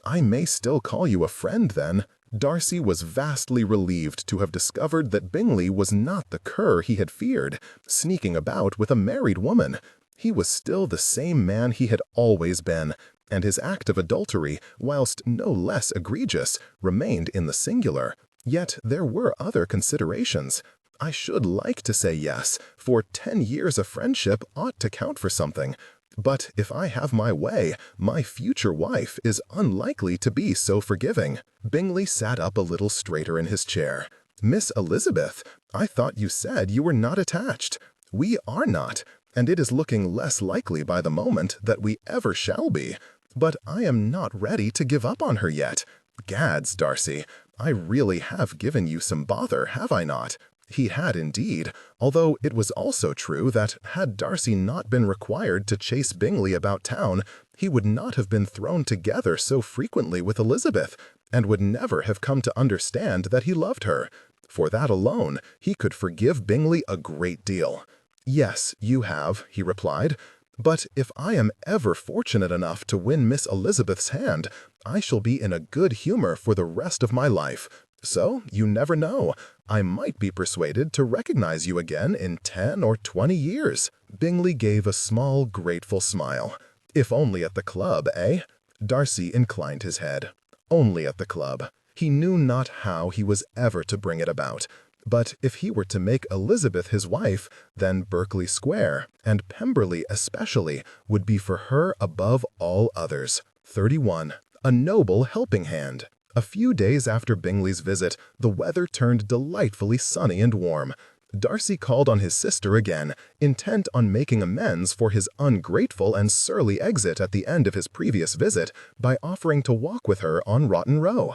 "I may still call you a friend, then." Darcy was vastly relieved to have discovered that Bingley was not the cur he had feared, sneaking about with a married woman. He was still the same man he had always been, and his act of adultery, whilst no less egregious, remained in the singular. Yet there were other considerations. I should like to say yes, for 10 years of friendship ought to count for something. But if I have my way, my future wife is unlikely to be so forgiving. Bingley sat up a little straighter in his chair. "Miss Elizabeth, I thought you said you were not attached. We are not, and it is looking less likely by the moment that we ever shall be. But I am not ready to give up on her yet. Gads, Darcy, I really have given you some bother, have I not?" He had indeed, although it was also true that had Darcy not been required to chase Bingley about town, he would not have been thrown together so frequently with Elizabeth, and would never have come to understand that he loved her. For that alone, he could forgive Bingley a great deal. "Yes, you have," he replied. "But if I am ever fortunate enough to win Miss Elizabeth's hand, I shall be in a good humor for the rest of my life. So, you never know. I might be persuaded to recognize you again in 10 or 20 years." Bingley gave a small, grateful smile. "If only at the club, eh?" Darcy inclined his head. Only at the club. He knew not how he was ever to bring it about. But if he were to make Elizabeth his wife, then Berkeley Square, and Pemberley especially, would be for her above all others. 31. A noble helping hand. A few days after Bingley's visit, the weather turned delightfully sunny and warm. Darcy called on his sister again, intent on making amends for his ungrateful and surly exit at the end of his previous visit by offering to walk with her on Rotten Row.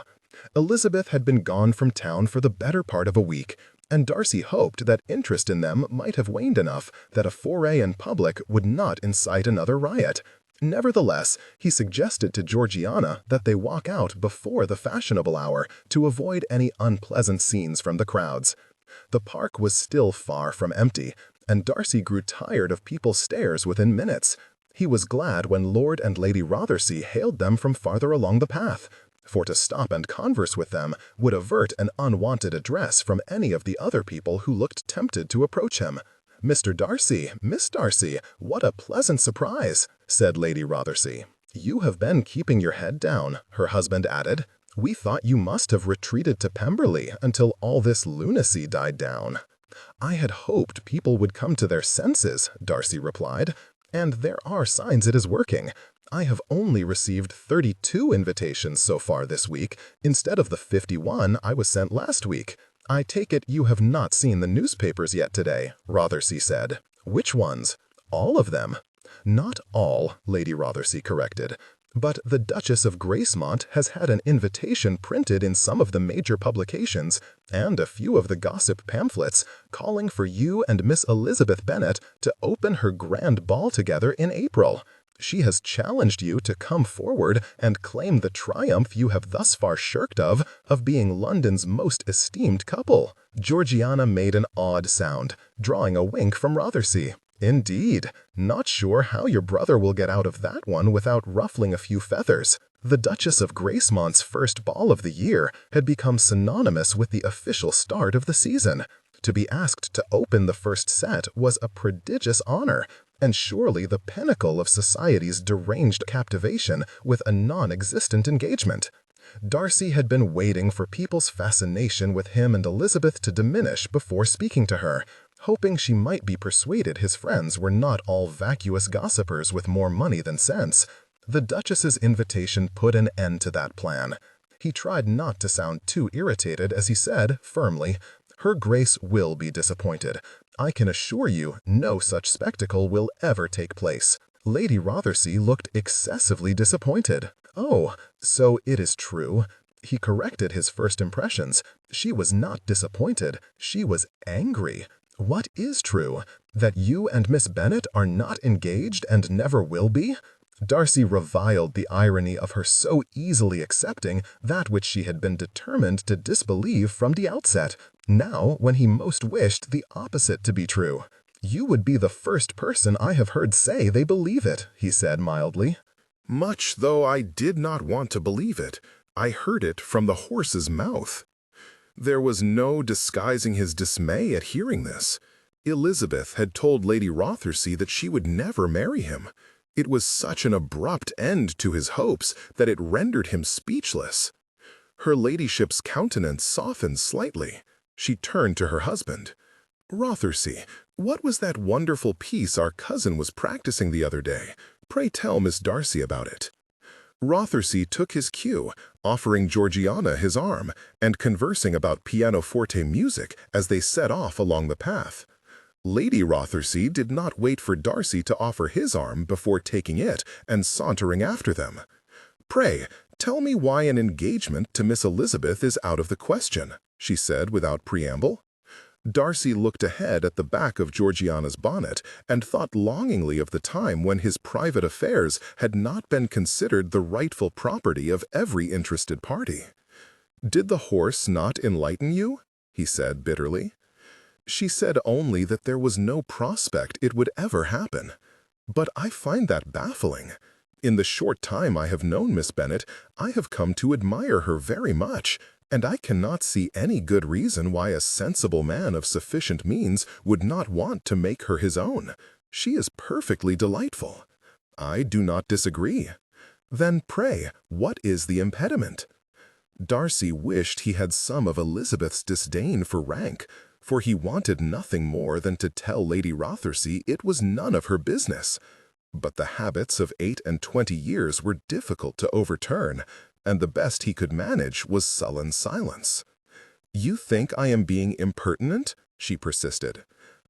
Elizabeth had been gone from town for the better part of a week, and Darcy hoped that interest in them might have waned enough that a foray in public would not incite another riot. Nevertheless, he suggested to Georgiana that they walk out before the fashionable hour to avoid any unpleasant scenes from the crowds. The park was still far from empty, and Darcy grew tired of people's stares within minutes. He was glad when Lord and Lady Rothersea hailed them from farther along the path, for to stop and converse with them would avert an unwanted address from any of the other people who looked tempted to approach him. "Mr. Darcy, Miss Darcy, what a pleasant surprise," said Lady Rothersea. "You have been keeping your head down," her husband added. "We thought you must have retreated to Pemberley until all this lunacy died down." "I had hoped people would come to their senses," Darcy replied, "and there are signs it is working. I have only received 32 invitations so far this week, instead of the 51 I was sent last week. I take it you have not seen the newspapers yet today," Rothersea said. "Which ones?" "All of them." "Not all," Lady Rothersea corrected. "But the Duchess of Gracemont has had an invitation printed in some of the major publications, and a few of the gossip pamphlets, calling for you and Miss Elizabeth Bennet to open her grand ball together in April. She has challenged you to come forward and claim the triumph you have thus far shirked of being London's most esteemed couple." Georgiana made an odd sound, drawing a wink from Rothersea. "Indeed, not sure how your brother will get out of that one without ruffling a few feathers." The Duchess of Gracemont's first ball of the year had become synonymous with the official start of the season. To be asked to open the first set was a prodigious honor, and surely the pinnacle of society's deranged captivation with a non-existent engagement. Darcy had been waiting for people's fascination with him and Elizabeth to diminish before speaking to her, hoping she might be persuaded his friends were not all vacuous gossipers with more money than sense. The Duchess's invitation put an end to that plan. He tried not to sound too irritated as he said, firmly, "Her Grace will be disappointed. I can assure you no such spectacle will ever take place." Lady Rothersea looked excessively disappointed. "Oh, so it is true." He corrected his first impressions. She was not disappointed, she was angry. "What is true? That you and Miss Bennet are not engaged and never will be?" Darcy reviled the irony of her so easily accepting that which she had been determined to disbelieve from the outset, now when he most wished the opposite to be true. "You would be the first person I have heard say they believe it," he said mildly. Much though I did not want to believe it, I heard it from the horse's mouth. There was no disguising his dismay at hearing this. Elizabeth had told Lady Rothersea that she would never marry him. It was such an abrupt end to his hopes that it rendered him speechless. Her ladyship's countenance softened slightly. She turned to her husband. "Rothersea, what was that wonderful piece our cousin was practicing the other day? Pray tell Miss Darcy about it." Rothersea took his cue, offering Georgiana his arm, and conversing about pianoforte music as they set off along the path. Lady Rothersea did not wait for Darcy to offer his arm before taking it and sauntering after them. "Pray, tell me why an engagement to Miss Elizabeth is out of the question," she said without preamble. Darcy looked ahead at the back of Georgiana's bonnet and thought longingly of the time when his private affairs had not been considered the rightful property of every interested party. "Did the horse not enlighten you?" he said bitterly. "She said only that there was no prospect it would ever happen. But I find that baffling. In the short time I have known Miss Bennet, I have come to admire her very much, and I cannot see any good reason why a sensible man of sufficient means would not want to make her his own. She is perfectly delightful." "I do not disagree." "Then pray, what is the impediment?" Darcy wished he had some of Elizabeth's disdain for rank, for he wanted nothing more than to tell Lady Rothersea it was none of her business. But the habits of 28 years were difficult to overturn, and the best he could manage was sullen silence. "You think I am being impertinent?" she persisted.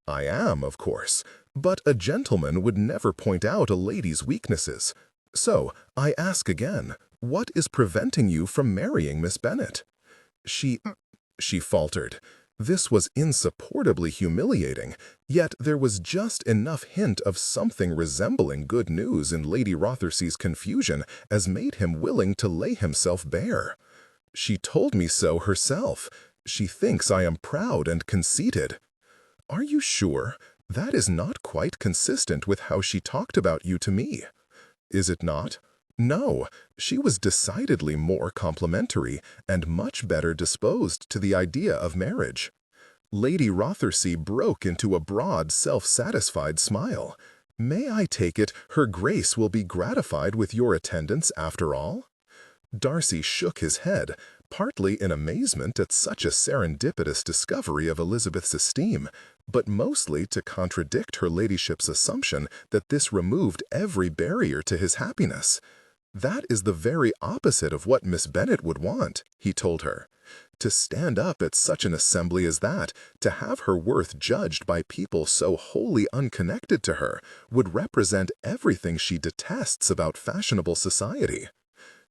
"I am, of course, but a gentleman would never point out a lady's weaknesses. So, I ask again, what is preventing you from marrying Miss Bennet?" She faltered. This was insupportably humiliating, yet there was just enough hint of something resembling good news in Lady Rothersey's confusion as made him willing to lay himself bare. "She told me so herself. She thinks I am proud and conceited." "Are you sure? That is not quite consistent with how she talked about you to me. Is it not? No, she was decidedly more complimentary and much better disposed to the idea of marriage. Lady Rothersea broke into a broad, self-satisfied smile. May I take it Her Grace will be gratified with your attendance after all? Darcy shook his head, partly in amazement at such a serendipitous discovery of Elizabeth's esteem, but mostly to contradict her ladyship's assumption that this removed every barrier to his happiness. That is the very opposite of what Miss Bennet would want, he told her. To stand up at such an assembly as that, to have her worth judged by people so wholly unconnected to her, would represent everything she detests about fashionable society.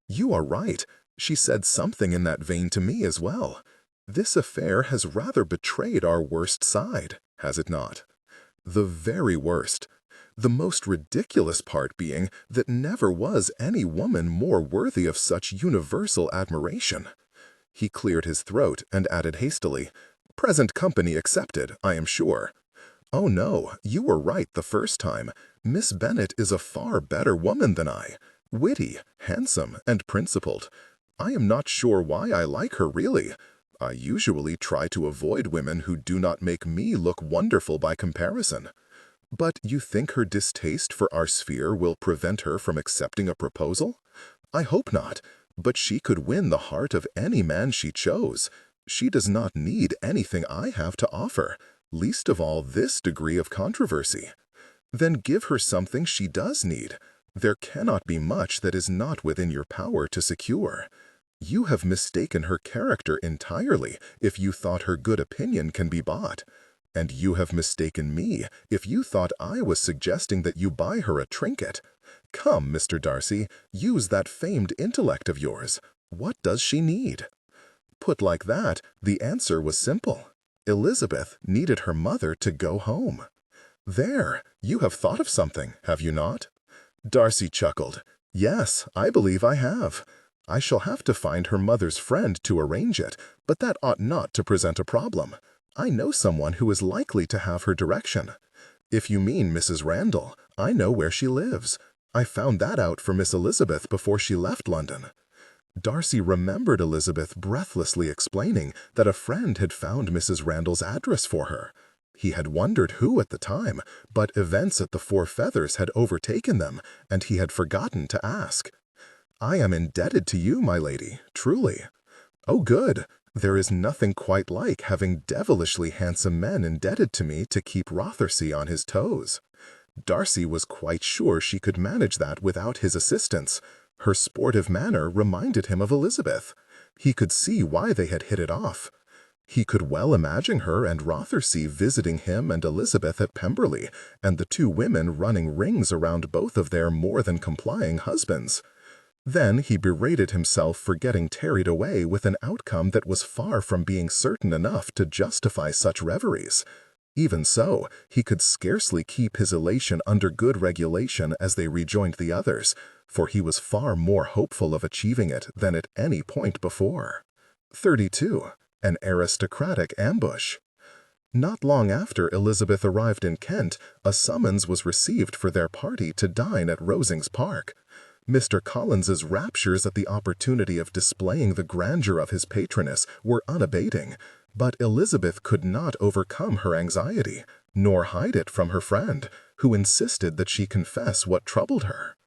You are right. She said something in that vein to me as well. This affair has rather betrayed our worst side, has it not? The very worst. The most ridiculous part being that never was any woman more worthy of such universal admiration. He cleared his throat and added hastily, "Present company excepted, I am sure." "Oh no, you were right the first time. Miss Bennet is a far better woman than I. Witty, handsome, and principled. I am not sure why I like her really. I usually try to avoid women who do not make me look wonderful by comparison. But you think her distaste for our sphere will prevent her from accepting a proposal? I hope not, but she could win the heart of any man she chose. She does not need anything I have to offer, least of all this degree of controversy. Then give her something she does need. There cannot be much that is not within your power to secure. You have mistaken her character entirely if you thought her good opinion can be bought. And you have mistaken me if you thought I was suggesting that you buy her a trinket. Come, Mr. Darcy, use that famed intellect of yours. What does she need?" Put like that, the answer was simple. Elizabeth needed her mother to go home. There, you have thought of something, have you not? Darcy chuckled. "Yes, I believe I have. I shall have to find her mother's friend to arrange it, but that ought not to present a problem. I know someone who is likely to have her direction. If you mean Mrs. Randall, I know where she lives. I found that out for Miss Elizabeth before she left London." Darcy remembered Elizabeth breathlessly explaining that a friend had found Mrs. Randall's address for her. He had wondered who at the time, but events at the Four Feathers had overtaken them, and he had forgotten to ask. "I am indebted to you, my lady, truly." "Oh, good. There is nothing quite like having devilishly handsome men indebted to me to keep Rothersea on his toes." Darcy was quite sure she could manage that without his assistance. Her sportive manner reminded him of Elizabeth. He could see why they had hit it off. He could well imagine her and Rothersea visiting him and Elizabeth at Pemberley, and the two women running rings around both of their more than complying husbands. Then he berated himself for getting carried away with an outcome that was far from being certain enough to justify such reveries. Even so, he could scarcely keep his elation under good regulation as they rejoined the others, for he was far more hopeful of achieving it than at any point before. 32. An aristocratic ambush. Not long after Elizabeth arrived in Kent, a summons was received for their party to dine at Rosings Park. Mr. Collins's raptures at the opportunity of displaying the grandeur of his patroness were unabating, but Elizabeth could not overcome her anxiety, nor hide it from her friend, who insisted that she confess what troubled her.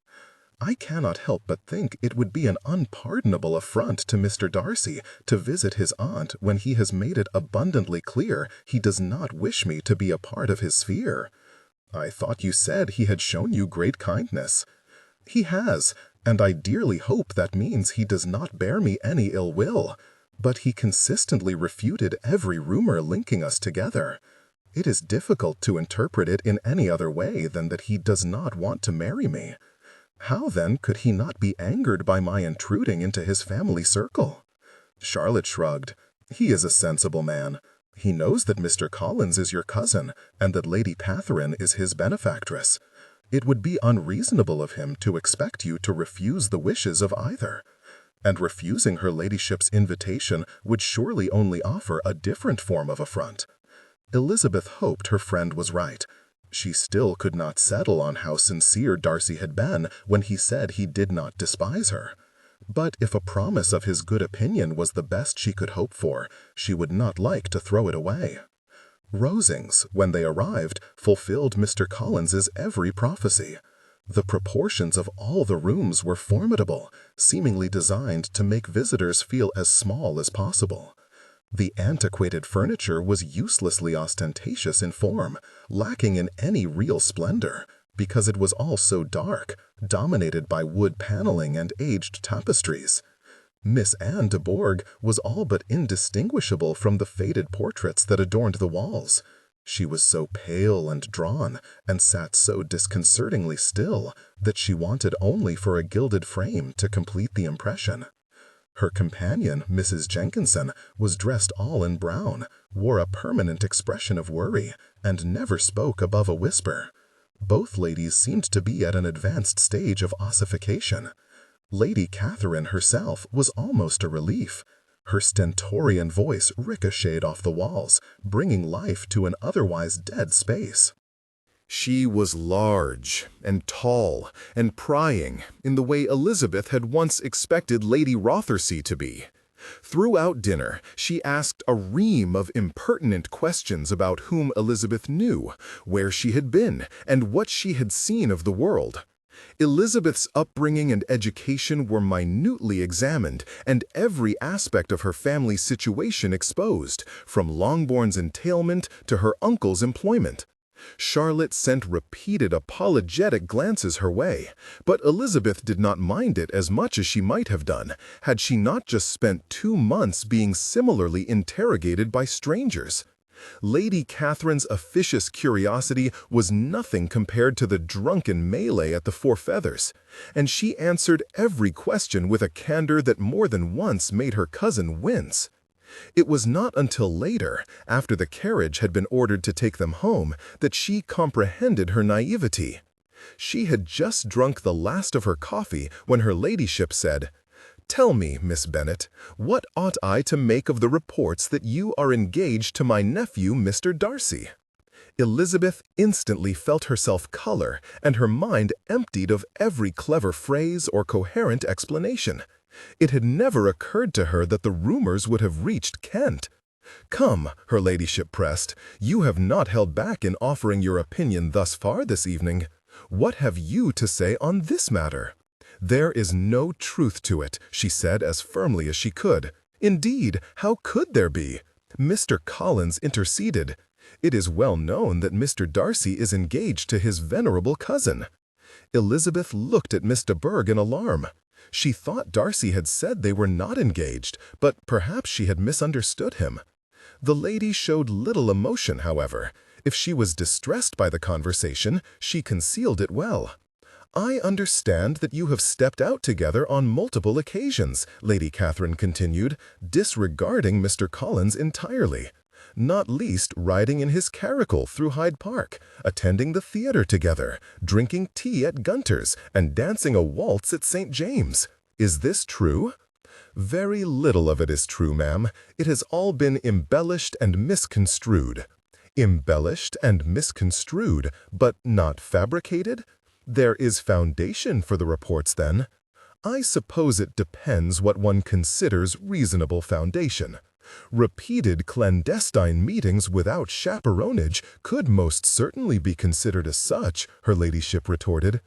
"I cannot help but think it would be an unpardonable affront to Mr. Darcy to visit his aunt when he has made it abundantly clear he does not wish me to be a part of his sphere. I thought you said he had shown you great kindness." "He has, and I dearly hope that means he does not bear me any ill will, but he consistently refuted every rumor linking us together. It is difficult to interpret it in any other way than that he does not want to marry me. How, then, could he not be angered by my intruding into his family circle?" Charlotte shrugged. "He is a sensible man. He knows that Mr. Collins is your cousin, and that Lady Catherine is his benefactress. It would be unreasonable of him to expect you to refuse the wishes of either. And refusing her ladyship's invitation would surely only offer a different form of affront." Elizabeth hoped her friend was right. She still could not settle on how sincere Darcy had been when he said he did not despise her. But if a promise of his good opinion was the best she could hope for, she would not like to throw it away. Rosings, when they arrived, fulfilled Mr. Collins's every prophecy. The proportions of all the rooms were formidable, seemingly designed to make visitors feel as small as possible. The antiquated furniture was uselessly ostentatious in form, lacking in any real splendor, because it was all so dark, dominated by wood paneling and aged tapestries. Miss Anne de Bourgh was all but indistinguishable from the faded portraits that adorned the walls. She was so pale and drawn, and sat so disconcertingly still, that she wanted only for a gilded frame to complete the impression. Her companion, Mrs. Jenkinson, was dressed all in brown, wore a permanent expression of worry, and never spoke above a whisper. Both ladies seemed to be at an advanced stage of ossification. Lady Catherine herself was almost a relief. Her stentorian voice ricocheted off the walls, bringing life to an otherwise dead space. She was large and tall and prying in the way Elizabeth had once expected Lady Rothersea to be. Throughout dinner, she asked a ream of impertinent questions about whom Elizabeth knew, where she had been, and what she had seen of the world. Elizabeth's upbringing and education were minutely examined, and every aspect of her family's situation exposed, from Longbourn's entailment to her uncle's employment. Charlotte sent repeated apologetic glances her way, but Elizabeth did not mind it as much as she might have done, had she not just spent 2 months being similarly interrogated by strangers. Lady Catherine's officious curiosity was nothing compared to the drunken melee at the Four Feathers, and she answered every question with a candor that more than once made her cousin wince. It was not until later, after the carriage had been ordered to take them home, that she comprehended her naivety. She had just drunk the last of her coffee when her ladyship said, "Tell me, Miss Bennet, what ought I to make of the reports that you are engaged to my nephew, Mr. Darcy?" Elizabeth instantly felt herself color, and her mind emptied of every clever phrase or coherent explanation. It had never occurred to her that the rumors would have reached Kent. "Come," her ladyship pressed, "you have not held back in offering your opinion thus far this evening. What have you to say on this matter?" "There is no truth to it," she said as firmly as she could. "Indeed, how could there be? Mr. Collins interceded. It is well known that Mr. Darcy is engaged to his venerable cousin." Elizabeth looked at Miss de Bourgh in alarm. She thought Darcy had said they were not engaged, but perhaps she had misunderstood him. The lady showed little emotion, however. If she was distressed by the conversation, she concealed it well. "I understand that you have stepped out together on multiple occasions," Lady Catherine continued, disregarding Mr. Collins entirely. "Not least riding in his caracal through Hyde Park, attending the theatre together, drinking tea at Gunter's, and dancing a waltz at St. James. Is this true?" "Very little of it is true, ma'am. It has all been embellished and misconstrued." "Embellished and misconstrued, but not fabricated? There is foundation for the reports, then." "I suppose it depends what one considers reasonable foundation. Repeated clandestine meetings without chaperonage could most certainly be considered as such," her ladyship retorted.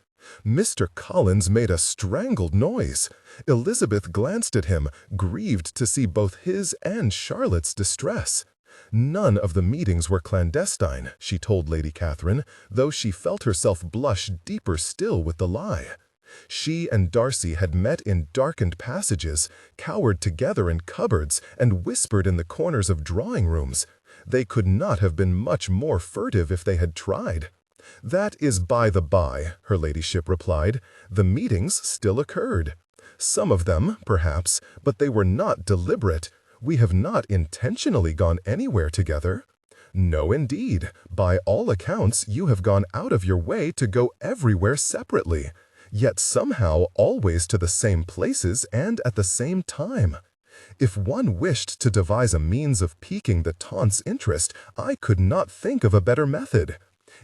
Mr. Collins made a strangled noise. Elizabeth glanced at him, grieved to see both his and Charlotte's distress. None of the meetings were clandestine, she told Lady Catherine, though she felt herself blush deeper still with the lie. She and Darcy had met in darkened passages, cowered together in cupboards, and whispered in the corners of drawing-rooms. They could not have been much more furtive if they had tried. "That is by the by," her ladyship replied. "The meetings still occurred. Some of them, perhaps, but they were not deliberate. We have not intentionally gone anywhere together." "No, indeed. By all accounts, you have gone out of your way to go everywhere separately, yet somehow always to the same places and at the same time. If one wished to devise a means of piquing the tante's interest, I could not think of a better method.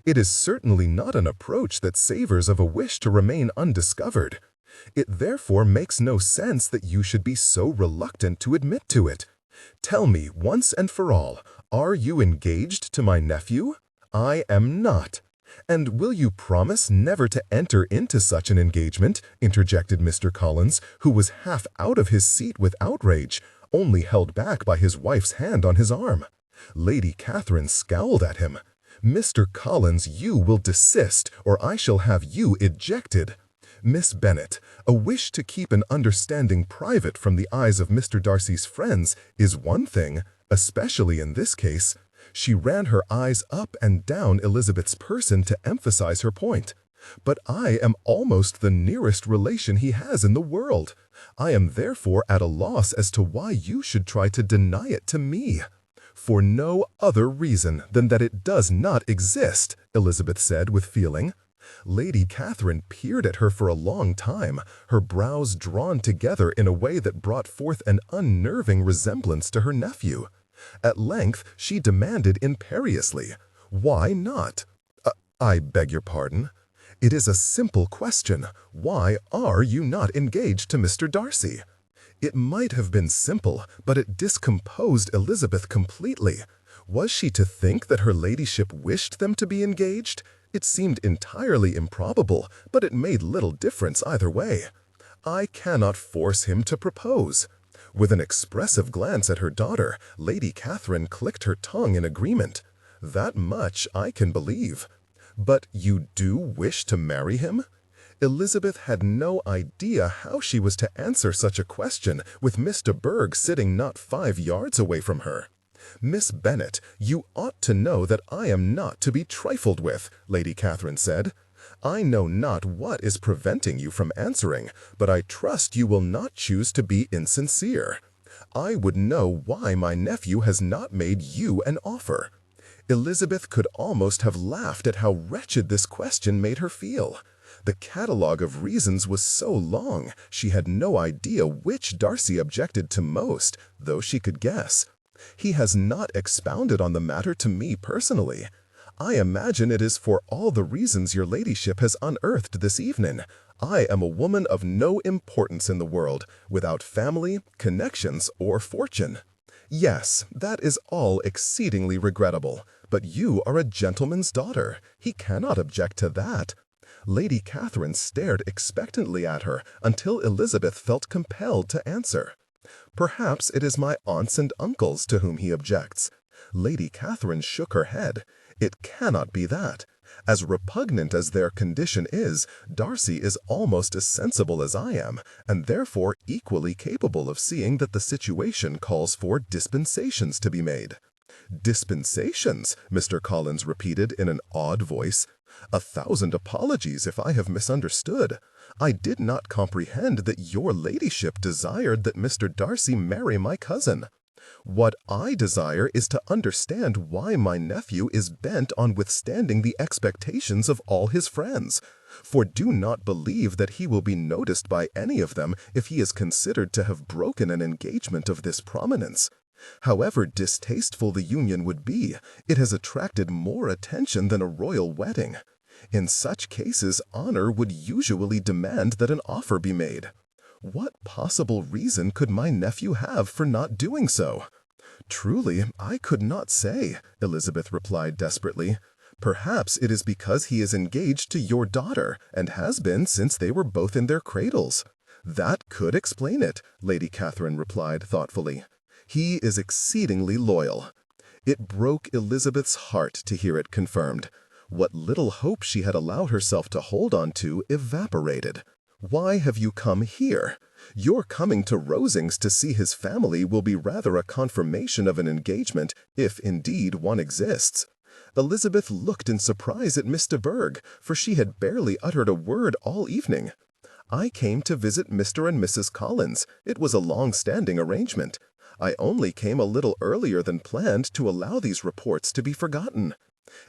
It is certainly not an approach that savors of a wish to remain undiscovered. It therefore makes no sense that you should be so reluctant to admit to it. Tell me once and for all, are you engaged to my nephew? I am not. And will you promise never to enter into such an engagement? Interjected Mr. Collins, who was half out of his seat with outrage, only held back by his wife's hand on his arm. Lady Catherine scowled at him. Mr. Collins, you will desist, or I shall have you ejected. Miss Bennet, a wish to keep an understanding private from the eyes of Mr. Darcy's friends is one thing, especially in this case. She ran her eyes up and down Elizabeth's person to emphasize her point. But I am almost the nearest relation he has in the world. I am therefore at a loss as to why you should try to deny it to me. For no other reason than that it does not exist, Elizabeth said with feeling. Lady Catherine peered at her for a long time, her brows drawn together in a way that brought forth an unnerving resemblance to her nephew. At length she demanded imperiously, "Why not?" I beg your pardon. It is a simple question. Why are you not engaged to Mr. Darcy? It might have been simple, but it discomposed Elizabeth completely. Was she to think that her ladyship wished them to be engaged? It seemed entirely improbable, but it made little difference either way. I cannot force him to propose. With an expressive glance at her daughter, Lady Catherine clicked her tongue in agreement. That much I can believe. But you do wish to marry him? Elizabeth had no idea how she was to answer such a question with Mr. Berg sitting not 5 yards away from her. Miss Bennet, you ought to know that I am not to be trifled with, Lady Catherine said. I know not what is preventing you from answering, but I trust you will not choose to be insincere. I would know why my nephew has not made you an offer. Elizabeth could almost have laughed at how wretched this question made her feel. The catalogue of reasons was so long, she had no idea which Darcy objected to most, though she could guess. He has not expounded on the matter to me personally. I imagine it is for all the reasons your ladyship has unearthed this evening. I am a woman of no importance in the world, without family, connections, or fortune. Yes, that is all exceedingly regrettable, but you are a gentleman's daughter. He cannot object to that. Lady Catherine stared expectantly at her until Elizabeth felt compelled to answer. Perhaps it is my aunts and uncles to whom he objects. Lady Catherine shook her head. It cannot be that. As repugnant as their condition is, Darcy is almost as sensible as I am, and therefore equally capable of seeing that the situation calls for dispensations to be made. Dispensations, Mr. Collins repeated in an odd voice. 1,000 apologies if I have misunderstood. I did not comprehend that your ladyship desired that Mr. Darcy marry my cousin. What I desire is to understand why my nephew is bent on withstanding the expectations of all his friends. For do not believe that he will be noticed by any of them if he is considered to have broken an engagement of this prominence. However distasteful the union would be, it has attracted more attention than a royal wedding. In such cases, honor would usually demand that an offer be made. What possible reason could my nephew have for not doing so? Truly, I could not say, Elizabeth replied desperately. Perhaps it is because he is engaged to your daughter, and has been since they were both in their cradles. That could explain it, Lady Catherine replied thoughtfully. He is exceedingly loyal. It broke Elizabeth's heart to hear it confirmed. What little hope she had allowed herself to hold on to evaporated. Why have you come here? Your coming to Rosings to see his family will be rather a confirmation of an engagement, if indeed one exists. Elizabeth looked in surprise at Miss de Bourgh, for she had barely uttered a word all evening. I came to visit Mr. and Mrs. Collins. It was a long-standing arrangement. I only came a little earlier than planned to allow these reports to be forgotten.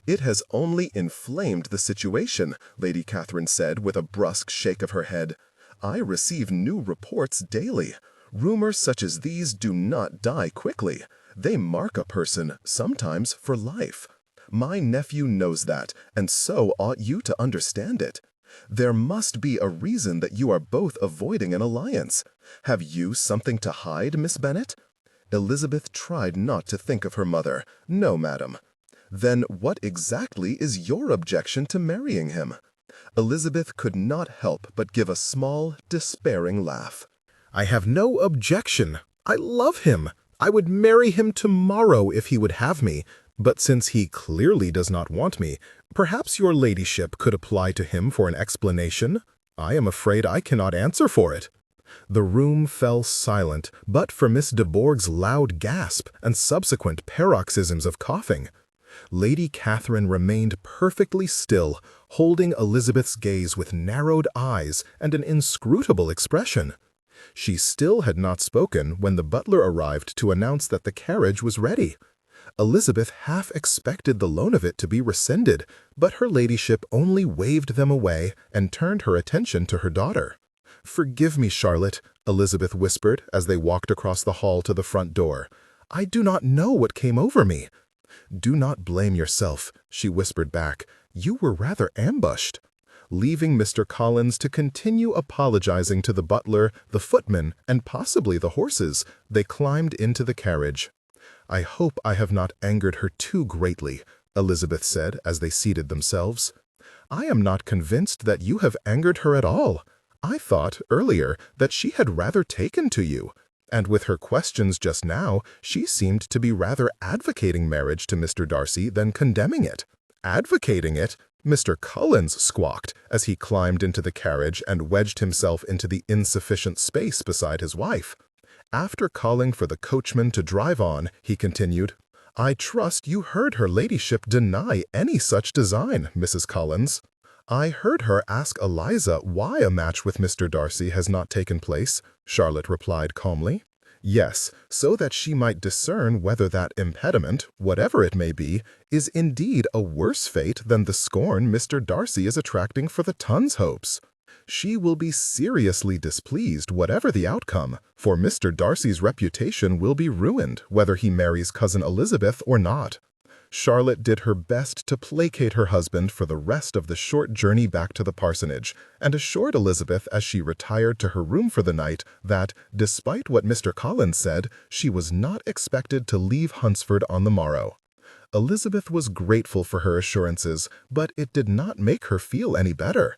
It has only inflamed the situation, Lady Catherine said with a brusque shake of her head. I receive new reports daily. Rumors such as these do not die quickly. They mark a person, sometimes for life. My nephew knows that, and so ought you to understand it. There must be a reason that you are both avoiding an alliance. Have you something to hide, Miss Bennet?" Elizabeth tried not to think of her mother. "No, madam." "Then what exactly is your objection to marrying him?" Elizabeth could not help but give a small, despairing laugh. "I have no objection. I love him. I would marry him tomorrow if he would have me. But since he clearly does not want me, perhaps your ladyship could apply to him for an explanation? I am afraid I cannot answer for it." The room fell silent, but for Miss de Bourgh's loud gasp and subsequent paroxysms of coughing. Lady Catherine remained perfectly still, holding Elizabeth's gaze with narrowed eyes and an inscrutable expression. She still had not spoken when the butler arrived to announce that the carriage was ready. Elizabeth half expected the loan of it to be rescinded, but her ladyship only waved them away and turned her attention to her daughter. "Forgive me, Charlotte," Elizabeth whispered as they walked across the hall to the front door. "I do not know what came over me." "Do not blame yourself," she whispered back. "You were rather ambushed." Leaving Mr. Collins to continue apologizing to the butler, the footman, and possibly the horses, they climbed into the carriage. "I hope I have not angered her too greatly," Elizabeth said as they seated themselves. "I am not convinced that you have angered her at all. I thought, earlier, that she had rather taken to you. And with her questions just now, she seemed to be rather advocating marriage to Mr. Darcy than condemning it." "Advocating it?" Mr. Collins squawked as he climbed into the carriage and wedged himself into the insufficient space beside his wife. After calling for the coachman to drive on, he continued, "I trust you heard her ladyship deny any such design, Mrs. Collins." "I heard her ask Eliza why a match with Mr. Darcy has not taken place," Charlotte replied calmly. "Yes, so that she might discern whether that impediment, whatever it may be, is indeed a worse fate than the scorn Mr. Darcy is attracting for the Tun's hopes. She will be seriously displeased whatever the outcome, for Mr. Darcy's reputation will be ruined whether he marries Cousin Elizabeth or not." Charlotte did her best to placate her husband for the rest of the short journey back to the parsonage, and assured Elizabeth as she retired to her room for the night that, despite what Mr. Collins said, she was not expected to leave Hunsford on the morrow. Elizabeth was grateful for her assurances, but it did not make her feel any better.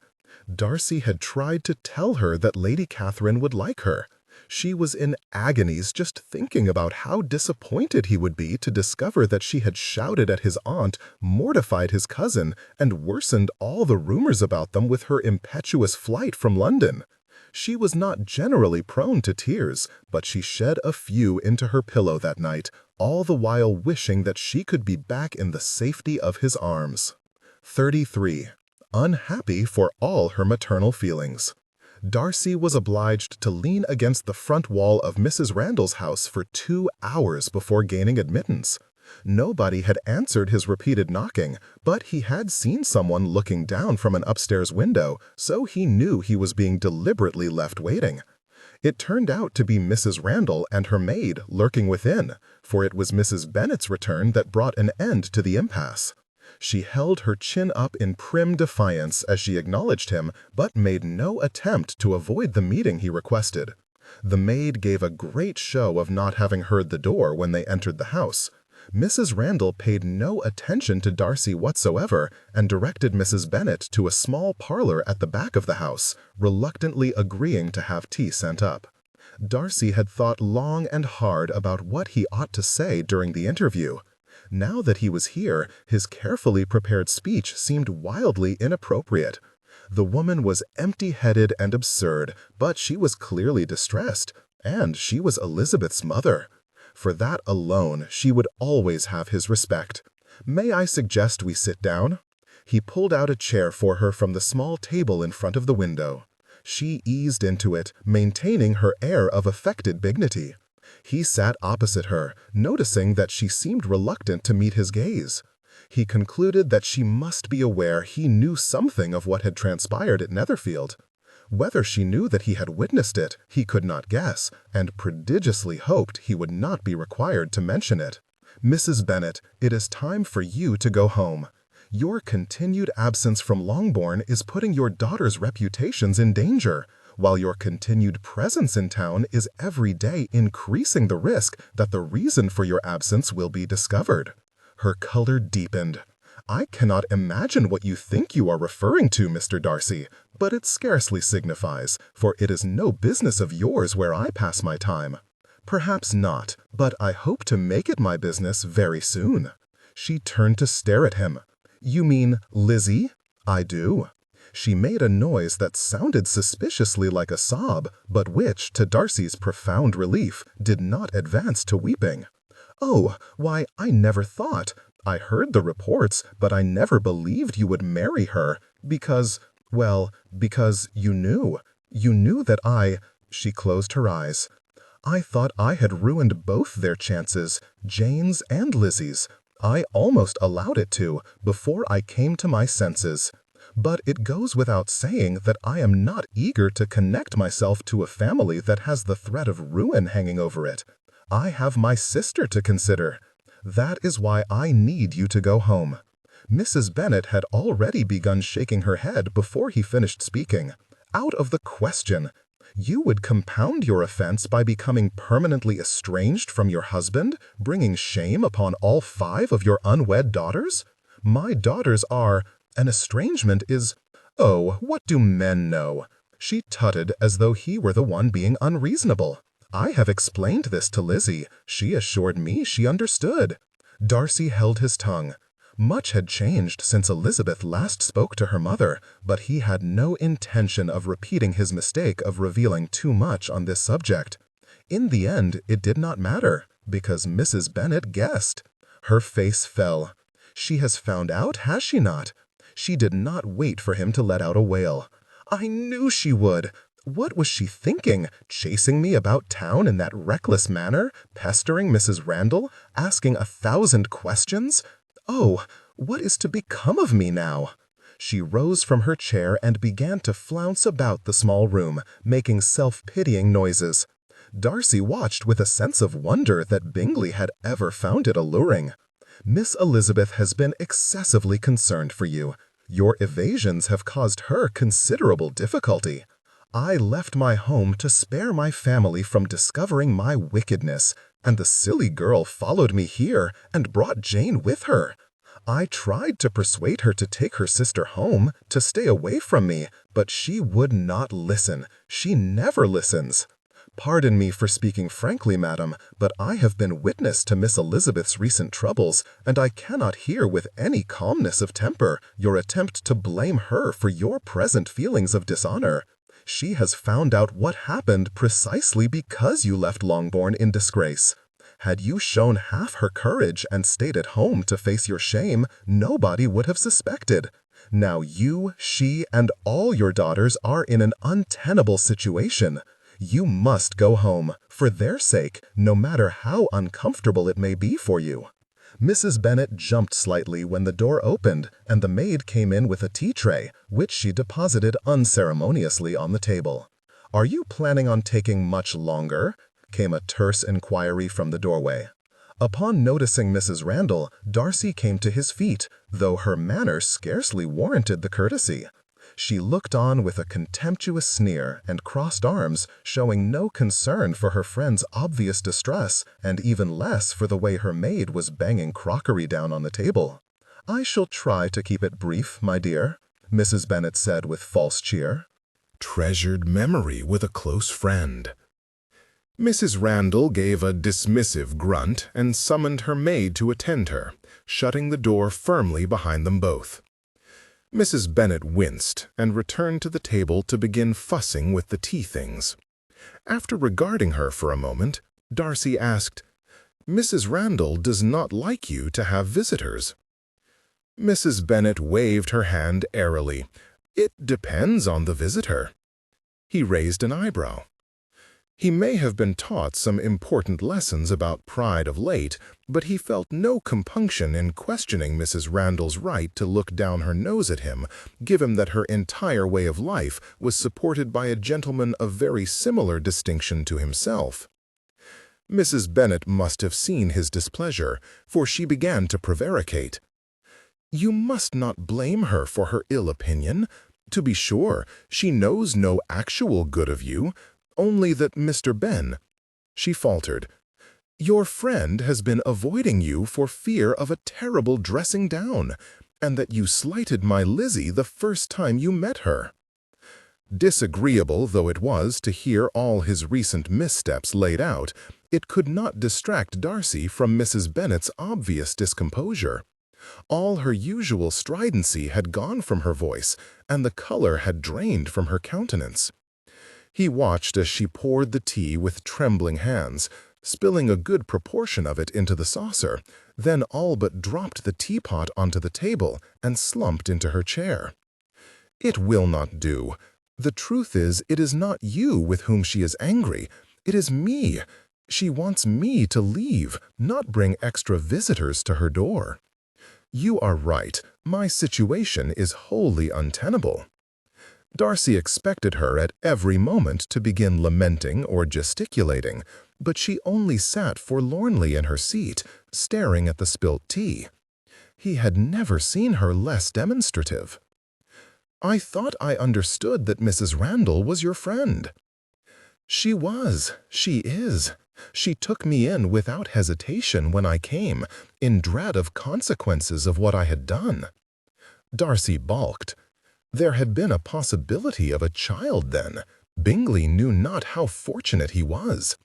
Darcy had tried to tell her that Lady Catherine would like her. She was in agonies just thinking about how disappointed he would be to discover that she had shouted at his aunt, mortified his cousin, and worsened all the rumors about them with her impetuous flight from London. She was not generally prone to tears, but she shed a few into her pillow that night, all the while wishing that she could be back in the safety of his arms. 33. Unhappy for all her maternal feelings. Darcy was obliged to lean against the front wall of Mrs. Randall's house for 2 hours before gaining admittance. Nobody had answered his repeated knocking, but he had seen someone looking down from an upstairs window, so he knew he was being deliberately left waiting. It turned out to be Mrs. Randall and her maid lurking within, for it was Mrs. Bennet's return that brought an end to the impasse. She held her chin up in prim defiance as she acknowledged him, but made no attempt to avoid the meeting he requested. The maid gave a great show of not having heard the door when they entered the house. Mrs. Randall paid no attention to Darcy whatsoever and directed Mrs. Bennet to a small parlor at the back of the house, reluctantly agreeing to have tea sent up. Darcy had thought long and hard about what he ought to say during the interview. Now that he was here, his carefully prepared speech seemed wildly inappropriate. The woman was empty-headed and absurd, but she was clearly distressed, and she was Elizabeth's mother. For that alone, she would always have his respect. "May I suggest we sit down?" He pulled out a chair for her from the small table in front of the window. She eased into it, maintaining her air of affected dignity. He sat opposite her, noticing that she seemed reluctant to meet his gaze. He concluded that she must be aware he knew something of what had transpired at Netherfield. Whether she knew that he had witnessed it, he could not guess, and prodigiously hoped he would not be required to mention it. Mrs. Bennet, it is time for you to go home. Your continued absence from Longbourn is putting your daughter's reputations in danger, while your continued presence in town is every day increasing the risk that the reason for your absence will be discovered." Her color deepened. "I cannot imagine what you think you are referring to, Mr. Darcy, but it scarcely signifies, for it is no business of yours where I pass my time." "Perhaps not, but I hope to make it my business very soon." She turned to stare at him. "You mean Lizzie?" "I do." She made a noise that sounded suspiciously like a sob, but which, to Darcy's profound relief, did not advance to weeping. "Oh, why, I never thought. I heard the reports, but I never believed you would marry her, because you knew. You knew that I—" She closed her eyes. "I thought I had ruined both their chances, Jane's and Lizzie's. I almost allowed it to, before I came to my senses. But it goes without saying that I am not eager to connect myself to a family that has the threat of ruin hanging over it. I have my sister to consider. That is why I need you to go home." Mrs. Bennet had already begun shaking her head before he finished speaking. "Out of the question. You would compound your offense by becoming permanently estranged from your husband, bringing shame upon all 5 of your unwed daughters? My daughters are— An estrangement is— Oh, what do men know?" She tutted as though he were the one being unreasonable. "I have explained this to Lizzie. She assured me she understood." Darcy held his tongue. Much had changed since Elizabeth last spoke to her mother, but he had no intention of repeating his mistake of revealing too much on this subject. In the end, it did not matter, because Mrs. Bennet guessed. Her face fell. "She has found out, has she not?" She did not wait for him to let out a wail. "I knew she would! What was she thinking, chasing me about town in that reckless manner, pestering Mrs. Randall, asking 1,000 questions? Oh, what is to become of me now?" She rose from her chair and began to flounce about the small room, making self-pitying noises. Darcy watched with a sense of wonder that Bingley had ever found it alluring. "Miss Elizabeth has been excessively concerned for you. Your evasions have caused her considerable difficulty. I left my home to spare my family from discovering my wickedness, and the silly girl followed me here and brought Jane with her. I tried to persuade her to take her sister home, to stay away from me, but she would not listen. She never listens. Pardon me for speaking frankly, madam, but I have been witness to Miss Elizabeth's recent troubles, and I cannot hear with any calmness of temper your attempt to blame her for your present feelings of dishonor. She has found out what happened precisely because you left Longbourn in disgrace. Had you shown half her courage and stayed at home to face your shame, nobody would have suspected. Now you, she, and all your daughters are in an untenable situation. You must go home, for their sake, no matter how uncomfortable it may be for you." Mrs. Bennet jumped slightly when the door opened, and the maid came in with a tea tray, which she deposited unceremoniously on the table. "Are you planning on taking much longer?" came a terse inquiry from the doorway. Upon noticing Mrs. Randall, Darcy came to his feet, though her manner scarcely warranted the courtesy. She looked on with a contemptuous sneer and crossed arms, showing no concern for her friend's obvious distress, and even less for the way her maid was banging crockery down on the table. "I shall try to keep it brief, my dear," Mrs. Bennet said with false cheer. Treasured memory with a close friend. Mrs. Randall gave a dismissive grunt and summoned her maid to attend her, shutting the door firmly behind them both. Mrs. Bennet winced and returned to the table to begin fussing with the tea things. After regarding her for a moment, Darcy asked, "Mrs. Randall does not like you to have visitors." Mrs. Bennet waved her hand airily. "It depends on the visitor." He raised an eyebrow. He may have been taught some important lessons about pride of late, but he felt no compunction in questioning Mrs. Randall's right to look down her nose at him, given that her entire way of life was supported by a gentleman of very similar distinction to himself. Mrs. Bennet must have seen his displeasure, for she began to prevaricate. "You must not blame her for her ill opinion. To be sure, she knows no actual good of you, only that Mr. Ben—" She faltered. "Your friend has been avoiding you for fear of a terrible dressing down, and that you slighted my Lizzie the first time you met her." Disagreeable though it was to hear all his recent missteps laid out, it could not distract Darcy from Mrs. Bennet's obvious discomposure. All her usual stridency had gone from her voice, and the color had drained from her countenance. He watched as she poured the tea with trembling hands, spilling a good proportion of it into the saucer, then all but dropped the teapot onto the table and slumped into her chair. "It will not do. The truth is, it is not you with whom she is angry. It is me. She wants me to leave, not bring extra visitors to her door. You are right. My situation is wholly untenable." Darcy expected her at every moment to begin lamenting or gesticulating, but she only sat forlornly in her seat, staring at the spilt tea. He had never seen her less demonstrative. "I thought I understood that Mrs. Randall was your friend." "She was. She is. She took me in without hesitation when I came, in dread of consequences of what I had done." Darcy balked. There had been a possibility of a child then. Bingley knew not how fortunate he was.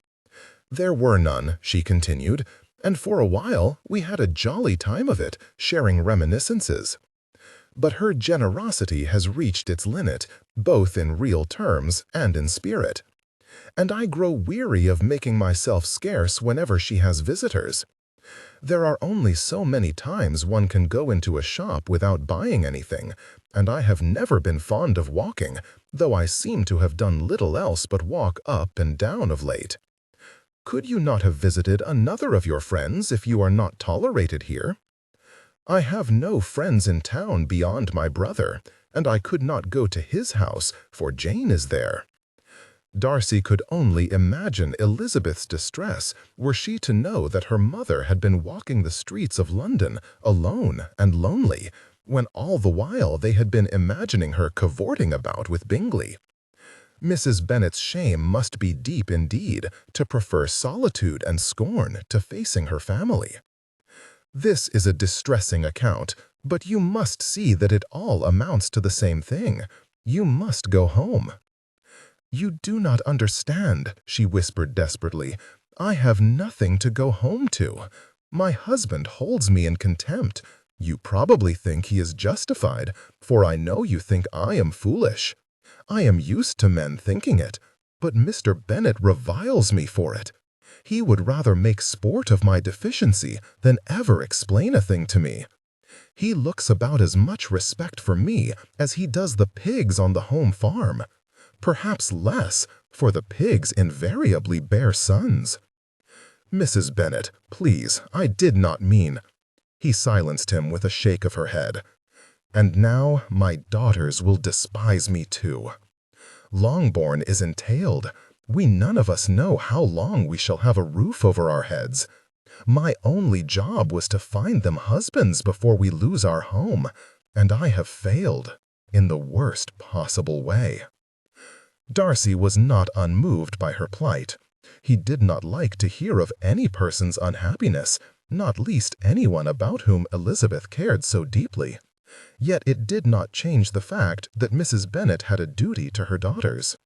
"There were none," she continued, "and for a while we had a jolly time of it, sharing reminiscences. But her generosity has reached its limit, both in real terms and in spirit. And I grow weary of making myself scarce whenever she has visitors. There are only so many times one can go into a shop without buying anything, and I have never been fond of walking, though I seem to have done little else but walk up and down of late. Could you not have visited another of your friends if you are not tolerated here? I have no friends in town beyond my brother, and I could not go to his house, for Jane is there." Darcy could only imagine Elizabeth's distress were she to know that her mother had been walking the streets of London, alone and lonely, when all the while they had been imagining her cavorting about with Bingley. Mrs. Bennet's shame must be deep indeed to prefer solitude and scorn to facing her family. "This is a distressing account, but you must see that it all amounts to the same thing. You must go home." "You do not understand," she whispered desperately. "I have nothing to go home to. My husband holds me in contempt. You probably think he is justified, for I know you think I am foolish. I am used to men thinking it, but Mr. Bennet reviles me for it. He would rather make sport of my deficiency than ever explain a thing to me. He looks about as much respect for me as he does the pigs on the home farm. Perhaps less, for the pigs invariably bear sons." "Mrs. Bennet, please, I did not mean—" He silenced him with a shake of her head. "And now my daughters will despise me too. Longbourn is entailed. We none of us know how long we shall have a roof over our heads. My only job was to find them husbands before we lose our home, and I have failed in the worst possible way." Darcy was not unmoved by her plight. He did not like to hear of any person's unhappiness, not least anyone about whom Elizabeth cared so deeply. Yet it did not change the fact that Mrs. Bennet had a duty to her daughters.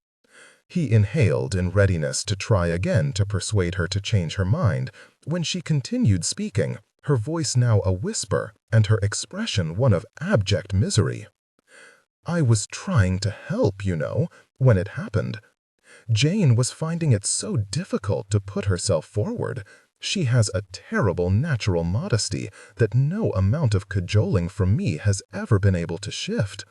He inhaled in readiness to try again to persuade her to change her mind, when she continued speaking, her voice now a whisper and her expression one of abject misery. "I was trying to help, you know, when it happened. Jane was finding it so difficult to put herself forward. She has a terrible natural modesty that no amount of cajoling from me has ever been able to shift.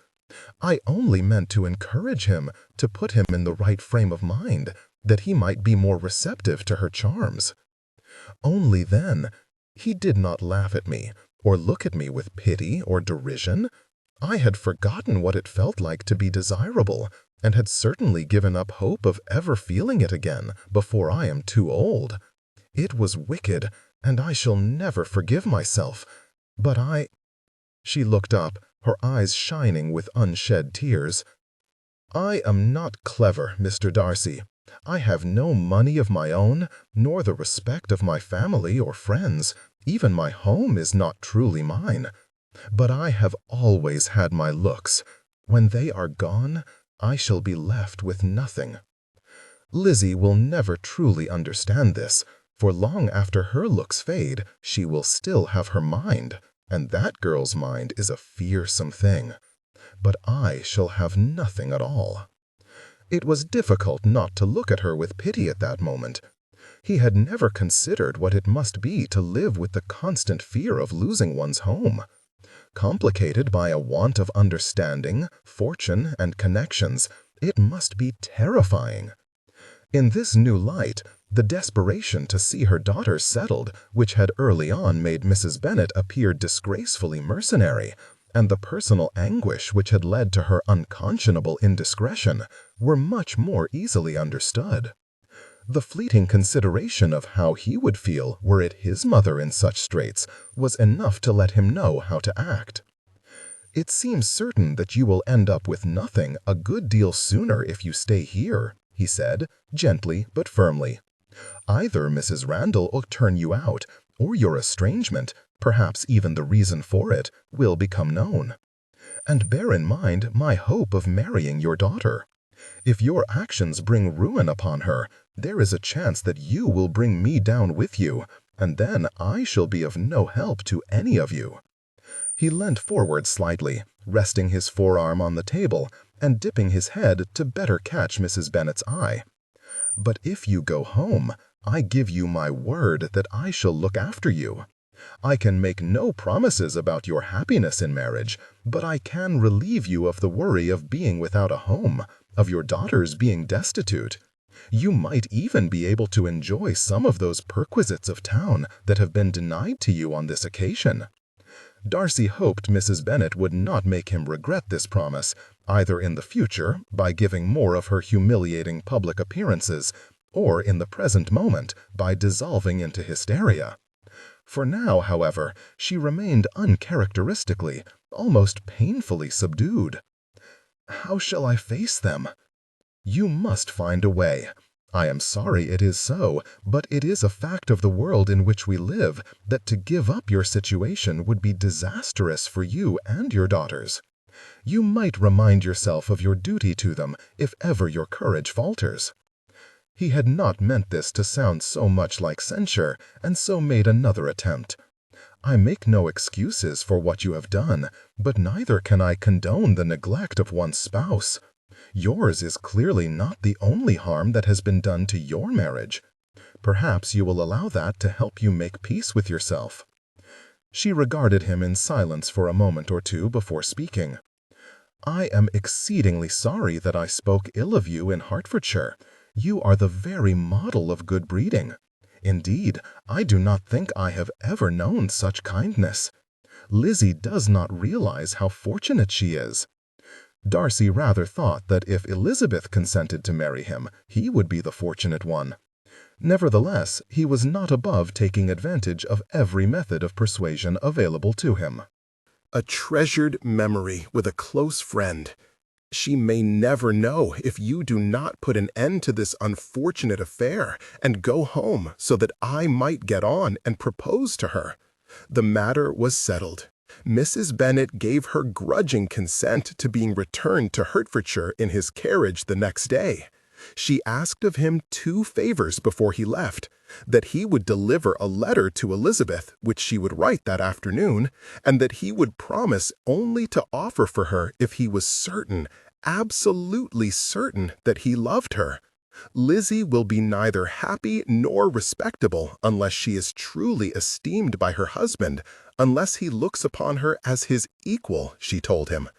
I only meant to encourage him, to put him in the right frame of mind, that he might be more receptive to her charms. Only then, he did not laugh at me, or look at me with pity or derision. I had forgotten what it felt like to be desirable, and had certainly given up hope of ever feeling it again before I am too old. It was wicked, and I shall never forgive myself. But I—" She looked up, her eyes shining with unshed tears. "I am not clever, Mr. Darcy. I have no money of my own, nor the respect of my family or friends. Even my home is not truly mine. But I have always had my looks. When they are gone, I shall be left with nothing. Lizzie will never truly understand this, for long after her looks fade, she will still have her mind, and that girl's mind is a fearsome thing. But I shall have nothing at all." It was difficult not to look at her with pity at that moment. He had never considered what it must be to live with the constant fear of losing one's home. Complicated by a want of understanding, fortune, and connections, it must be terrifying. In this new light, the desperation to see her daughters settled, which had early on made Mrs. Bennet appear disgracefully mercenary, and the personal anguish which had led to her unconscionable indiscretion, were much more easily understood. The fleeting consideration of how he would feel were it his mother in such straits was enough to let him know how to act. "It seems certain that you will end up with nothing a good deal sooner if you stay here," he said, gently but firmly. "Either Mrs. Randall will turn you out, or your estrangement, perhaps even the reason for it, will become known. And bear in mind my hope of marrying your daughter. If your actions bring ruin upon her, there is a chance that you will bring me down with you, and then I shall be of no help to any of you." He leant forward slightly, resting his forearm on the table, and dipping his head to better catch Mrs. Bennet's eye. "But if you go home, I give you my word that I shall look after you. I can make no promises about your happiness in marriage, but I can relieve you of the worry of being without a home, of your daughters being destitute. You might even be able to enjoy some of those perquisites of town that have been denied to you on this occasion." Darcy hoped Mrs. Bennet would not make him regret this promise, either in the future, by giving more of her humiliating public appearances, or in the present moment, by dissolving into hysteria. For now, however, she remained uncharacteristically, almost painfully subdued. "How shall I face them?" "You must find a way. I am sorry it is so, but it is a fact of the world in which we live that to give up your situation would be disastrous for you and your daughters. You might remind yourself of your duty to them if ever your courage falters." He had not meant this to sound so much like censure, and so made another attempt. "I make no excuses for what you have done, but neither can I condone the neglect of one's spouse. Yours is clearly not the only harm that has been done to your marriage. Perhaps you will allow that to help you make peace with yourself." She regarded him in silence for a moment or two before speaking. "I am exceedingly sorry that I spoke ill of you in Hertfordshire. You are the very model of good breeding. Indeed, I do not think I have ever known such kindness. Lizzie does not realize how fortunate she is." Darcy rather thought that if Elizabeth consented to marry him, he would be the fortunate one. Nevertheless, he was not above taking advantage of every method of persuasion available to him. A treasured memory with a close friend. She may never know if you do not put an end to this unfortunate affair and go home so that I might get on and propose to her. The matter was settled. Mrs. Bennet gave her grudging consent to being returned to Hertfordshire in his carriage the next day. She asked of him 2 favors before he left: that he would deliver a letter to Elizabeth, which she would write that afternoon, and that he would promise only to offer for her if he was certain, absolutely certain, that he loved her. Lizzie will be neither happy nor respectable unless she is truly esteemed by her husband, unless he looks upon her as his equal, she told him.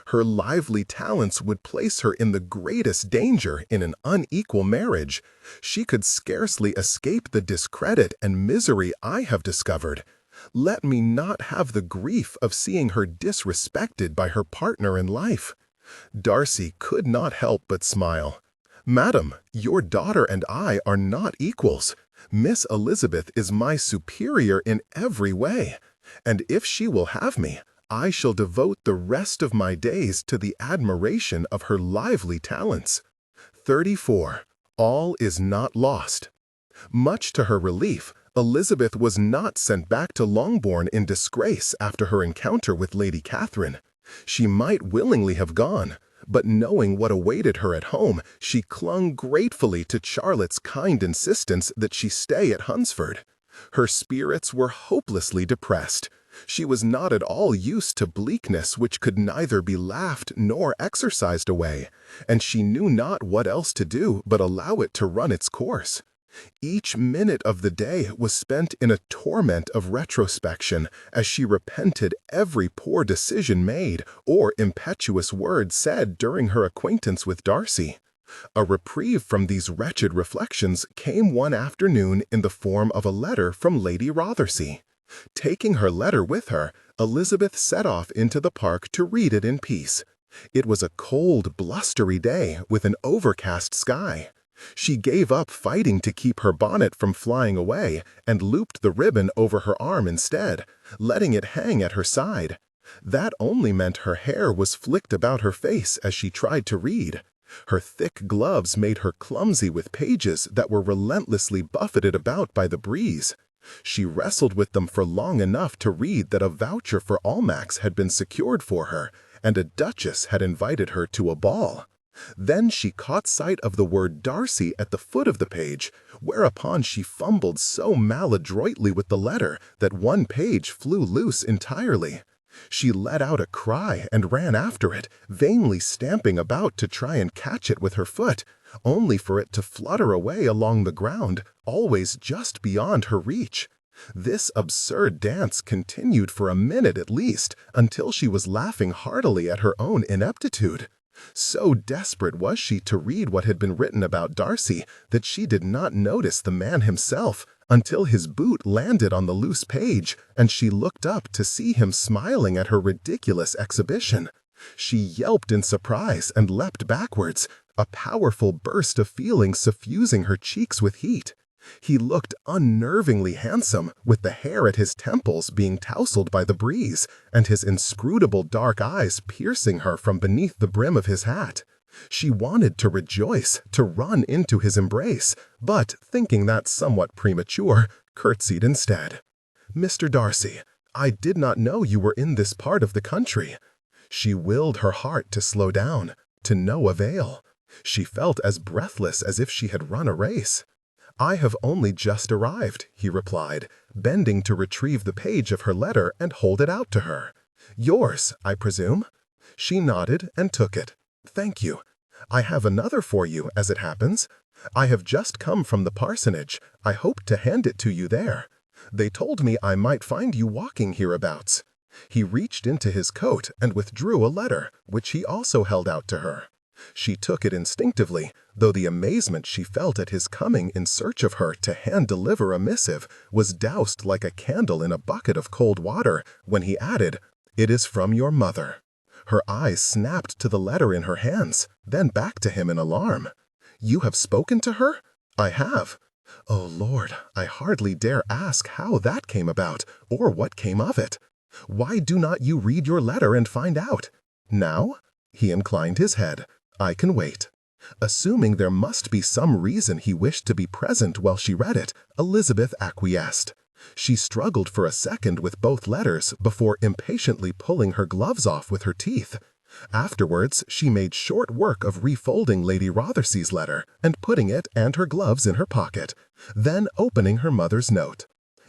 Her lively talents would place her in the greatest danger in an unequal marriage. She could scarcely escape the discredit and misery I have discovered. Let me not have the grief of seeing her disrespected by her partner in life." Darcy could not help but smile. "Madam, your daughter and I are not equals. Miss Elizabeth is my superior in every way, and if she will have me, I shall devote the rest of my days to the admiration of her lively talents. 34. All is not lost. Much to her relief, Elizabeth was not sent back to Longbourn in disgrace after her encounter with Lady Catherine. She might willingly have gone, but knowing what awaited her at home, she clung gratefully to Charlotte's kind insistence that she stay at Hunsford. Her spirits were hopelessly depressed. She was not at all used to bleakness which could neither be laughed nor exorcised away, and she knew not what else to do but allow it to run its course. Each minute of the day was spent in a torment of retrospection as she repented every poor decision made or impetuous word said during her acquaintance with Darcy. A reprieve from these wretched reflections came one afternoon in the form of a letter from Lady Rothersey. Taking her letter with her, Elizabeth set off into the park to read it in peace. It was a cold, blustery day with an overcast sky. She gave up fighting to keep her bonnet from flying away and looped the ribbon over her arm instead, letting it hang at her side. That only meant her hair was flicked about her face as she tried to read. Her thick gloves made her clumsy with pages that were relentlessly buffeted about by the breeze. She wrestled with them for long enough to read that a voucher for Almack's had been secured for her, and a duchess had invited her to a ball. Then she caught sight of the word Darcy at the foot of the page, whereupon she fumbled so maladroitly with the letter that one page flew loose entirely. She let out a cry and ran after it, vainly stamping about to try and catch it with her foot, only for it to flutter away along the ground, always just beyond her reach. This absurd dance continued for a minute at least, until she was laughing heartily at her own ineptitude. So desperate was she to read what had been written about Darcy that she did not notice the man himself until his boot landed on the loose page and she looked up to see him smiling at her ridiculous exhibition. She yelped in surprise and leapt backwards, a powerful burst of feeling suffusing her cheeks with heat. He looked unnervingly handsome, with the hair at his temples being tousled by the breeze, and his inscrutable dark eyes piercing her from beneath the brim of his hat. She wanted to rejoice, to run into his embrace, but, thinking that somewhat premature, curtsied instead. "Mr. Darcy, I did not know you were in this part of the country." She willed her heart to slow down, to no avail. She felt as breathless as if she had run a race. "I have only just arrived," he replied, bending to retrieve the page of her letter and hold it out to her. "Yours, I presume?" She nodded and took it. "Thank you. I have another for you, as it happens. I have just come from the parsonage. I hoped to hand it to you there. They told me I might find you walking hereabouts." He reached into his coat and withdrew a letter, which he also held out to her. She took it instinctively, though the amazement she felt at his coming in search of her to hand-deliver a missive was doused like a candle in a bucket of cold water when he added, "It is from your mother." Her eyes snapped to the letter in her hands, then back to him in alarm. "You have spoken to her?" "I have." "Oh, Lord, I hardly dare ask how that came about, or what came of it. Why do not you read your letter and find out?" "Now?" He inclined his head. "I can wait." Assuming there must be some reason he wished to be present while she read it, Elizabeth acquiesced. She struggled for a second with both letters before impatiently pulling her gloves off with her teeth. Afterwards, she made short work of refolding Lady Rothersey's letter and putting it and her gloves in her pocket, then opening her mother's note.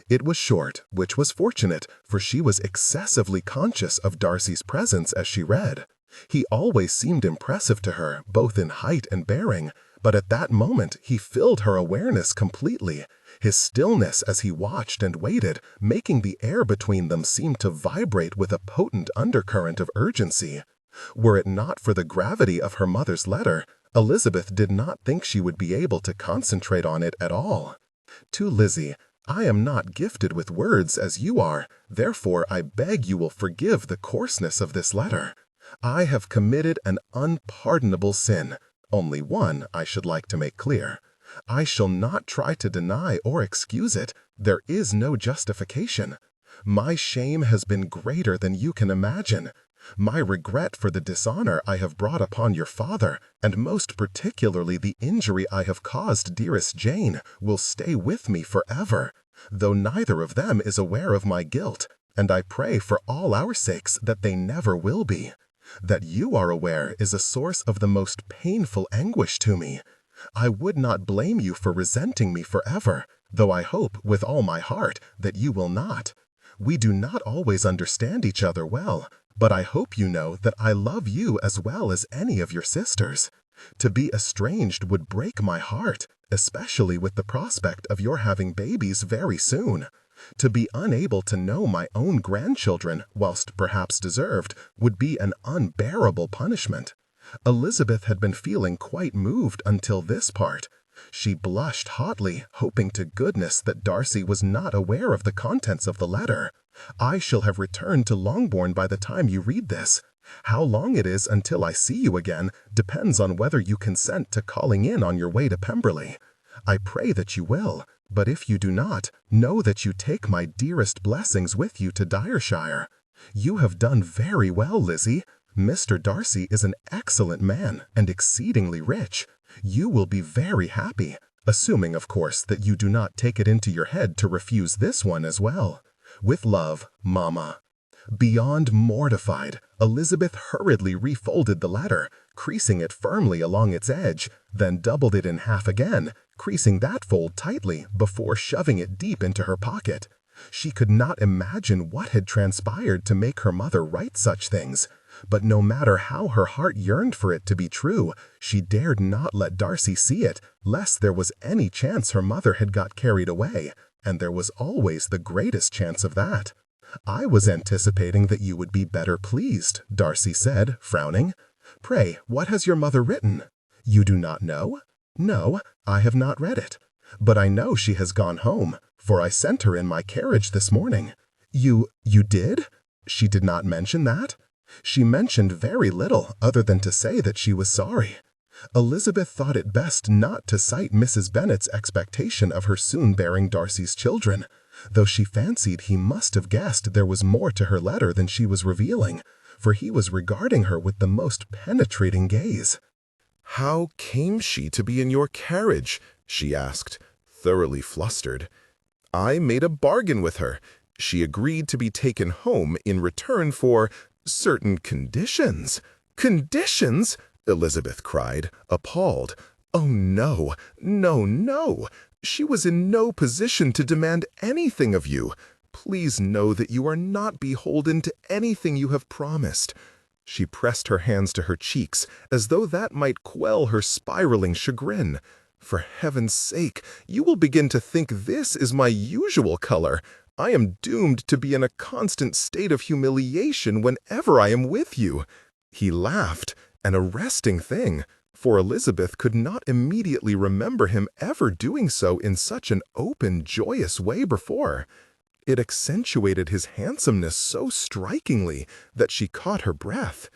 It was short, which was fortunate, for she was excessively conscious of Darcy's presence as she read. He always seemed impressive to her, both in height and bearing, but at that moment he filled her awareness completely, his stillness as he watched and waited, making the air between them seem to vibrate with a potent undercurrent of urgency. Were it not for the gravity of her mother's letter, Elizabeth did not think she would be able to concentrate on it at all. "To Lizzie, I am not gifted with words as you are, therefore I beg you will forgive the coarseness of this letter. I have committed an unpardonable sin, only one I should like to make clear. I shall not try to deny or excuse it. There is no justification. My shame has been greater than you can imagine. My regret for the dishonor I have brought upon your father, and most particularly the injury I have caused dearest Jane, will stay with me forever, though neither of them is aware of my guilt, and I pray for all our sakes that they never will be. That you are aware is a source of the most painful anguish to me. I would not blame you for resenting me forever, though I hope with all my heart that you will not. We do not always understand each other well, but I hope you know that I love you as well as any of your sisters. To be estranged would break my heart, especially with the prospect of your having babies very soon. To be unable to know my own grandchildren, whilst perhaps deserved, would be an unbearable punishment. Elizabeth had been feeling quite moved until this part. She blushed hotly, hoping to goodness that Darcy was not aware of the contents of the letter. I shall have returned to Longbourn by the time you read this. How long it is until I see you again depends on whether you consent to calling in on your way to Pemberley. I pray that you will, but if you do not, know that you take my dearest blessings with you to Direshire. You have done very well, Lizzie. Mr. Darcy is an excellent man and exceedingly rich. You will be very happy, assuming, of course, that you do not take it into your head to refuse this one as well. With love, Mama. Beyond mortified, Elizabeth hurriedly refolded the letter, creasing it firmly along its edge, then doubled it in half again, creasing that fold tightly before shoving it deep into her pocket. She could not imagine what had transpired to make her mother write such things. But no matter how her heart yearned for it to be true, she dared not let Darcy see it, lest there was any chance her mother had got carried away, and there was always the greatest chance of that. I was anticipating that you would be better pleased, Darcy said, frowning. Pray, what has your mother written? You do not know? No, I have not read it. But I know she has gone home, for I sent her in my carriage this morning. You did? She did not mention that? She mentioned very little other than to say that she was sorry. Elizabeth thought it best not to cite Mrs. Bennet's expectation of her soon bearing Darcy's children, though she fancied he must have guessed there was more to her letter than she was revealing, for he was regarding her with the most penetrating gaze. "How came she to be in your carriage?" she asked, thoroughly flustered. "I made a bargain with her. She agreed to be taken home in return for certain conditions." "Conditions?" Elizabeth cried, appalled. "Oh, no, no, no! She was in no position to demand anything of you. Please know that you are not beholden to anything you have promised." She pressed her hands to her cheeks, as though that might quell her spiraling chagrin. "For heaven's sake, you will begin to think this is my usual color. I am doomed to be in a constant state of humiliation whenever I am with you." He laughed, an arresting thing, for Elizabeth could not immediately remember him ever doing so in such an open, joyous way before. It accentuated his handsomeness so strikingly that she caught her breath,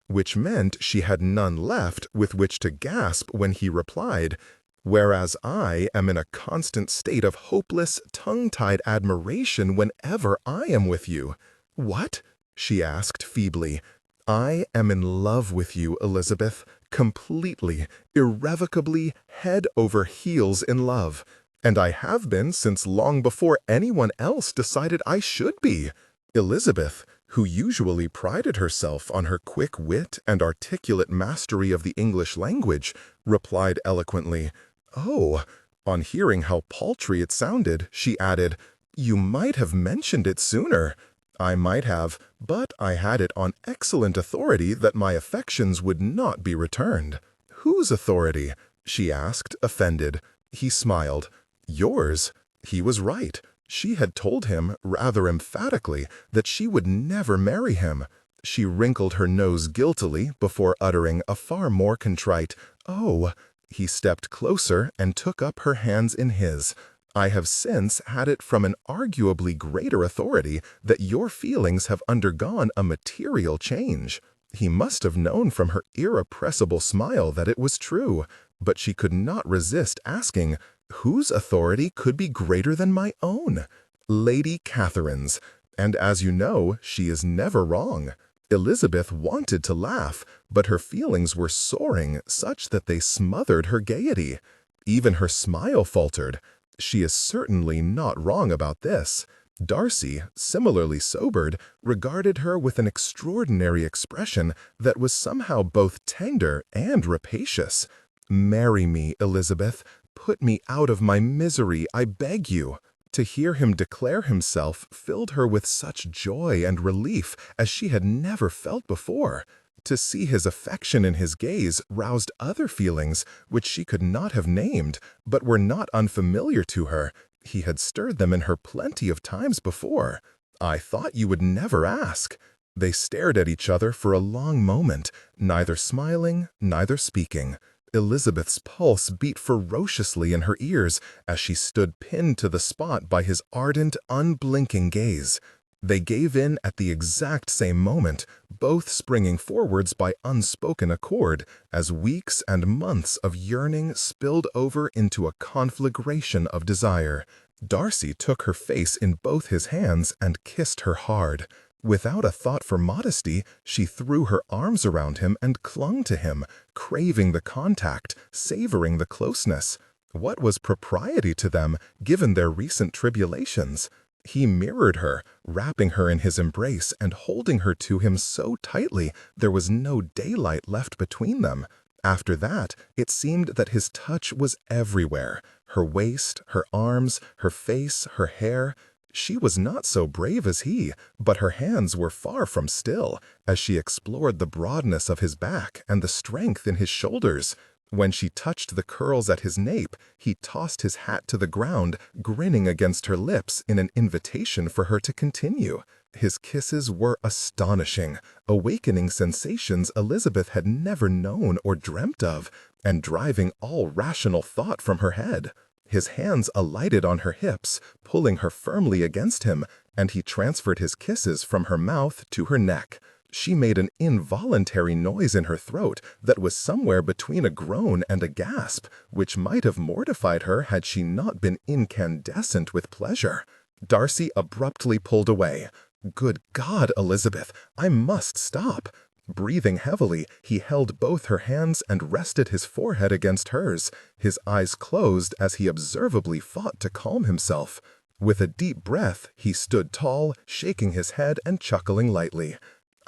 which meant she had none left with which to gasp when he replied, "Whereas I am in a constant state of hopeless, tongue-tied admiration whenever I am with you." "What?" she asked feebly. "I am in love with you, Elizabeth, completely, irrevocably, head over heels in love. And I have been since long before anyone else decided I should be." Elizabeth, who usually prided herself on her quick wit and articulate mastery of the English language, replied eloquently, "Oh." On hearing how paltry it sounded, she added, "You might have mentioned it sooner." "I might have, but I had it on excellent authority that my affections would not be returned." "Whose authority?" she asked, offended. He smiled. "Yours." He was right. She had told him, rather emphatically, that she would never marry him. She wrinkled her nose guiltily before uttering a far more contrite, "Oh." He stepped closer and took up her hands in his. "I have since had it from an arguably greater authority that your feelings have undergone a material change." He must have known from her irrepressible smile that it was true, but she could not resist asking, whose authority could be greater than my own? Lady Catherine's, and as you know, she is never wrong. Elizabeth wanted to laugh, but her feelings were soaring such that they smothered her gaiety. Even her smile faltered. She is certainly not wrong about this. Darcy, similarly sobered, regarded her with an extraordinary expression that was somehow both tender and rapacious. "Marry me, Elizabeth. Put me out of my misery, I beg you." To hear him declare himself filled her with such joy and relief as she had never felt before. To see his affection in his gaze roused other feelings which she could not have named, but were not unfamiliar to her. He had stirred them in her plenty of times before. "I thought you would never ask." They stared at each other for a long moment, neither smiling, neither speaking. Elizabeth's pulse beat ferociously in her ears as she stood pinned to the spot by his ardent, unblinking gaze. They gave in at the exact same moment, both springing forwards by unspoken accord, as weeks and months of yearning spilled over into a conflagration of desire. Darcy took her face in both his hands and kissed her hard. Without a thought for modesty, she threw her arms around him and clung to him, craving the contact, savoring the closeness. What was propriety to them, given their recent tribulations? He mirrored her, wrapping her in his embrace and holding her to him so tightly there was no daylight left between them. After that, it seemed that his touch was everywhere. Her waist, her arms, her face, her hair. She was not so brave as he, but her hands were far from still, as she explored the broadness of his back and the strength in his shoulders. When she touched the curls at his nape, he tossed his hat to the ground, grinning against her lips in an invitation for her to continue. His kisses were astonishing, awakening sensations Elizabeth had never known or dreamt of, and driving all rational thought from her head. His hands alighted on her hips, pulling her firmly against him, and he transferred his kisses from her mouth to her neck. She made an involuntary noise in her throat that was somewhere between a groan and a gasp, which might have mortified her had she not been incandescent with pleasure. Darcy abruptly pulled away. "Good God, Elizabeth, I must stop." Breathing heavily, he held both her hands and rested his forehead against hers. His eyes closed as he observably fought to calm himself. With a deep breath, he stood tall, shaking his head and chuckling lightly.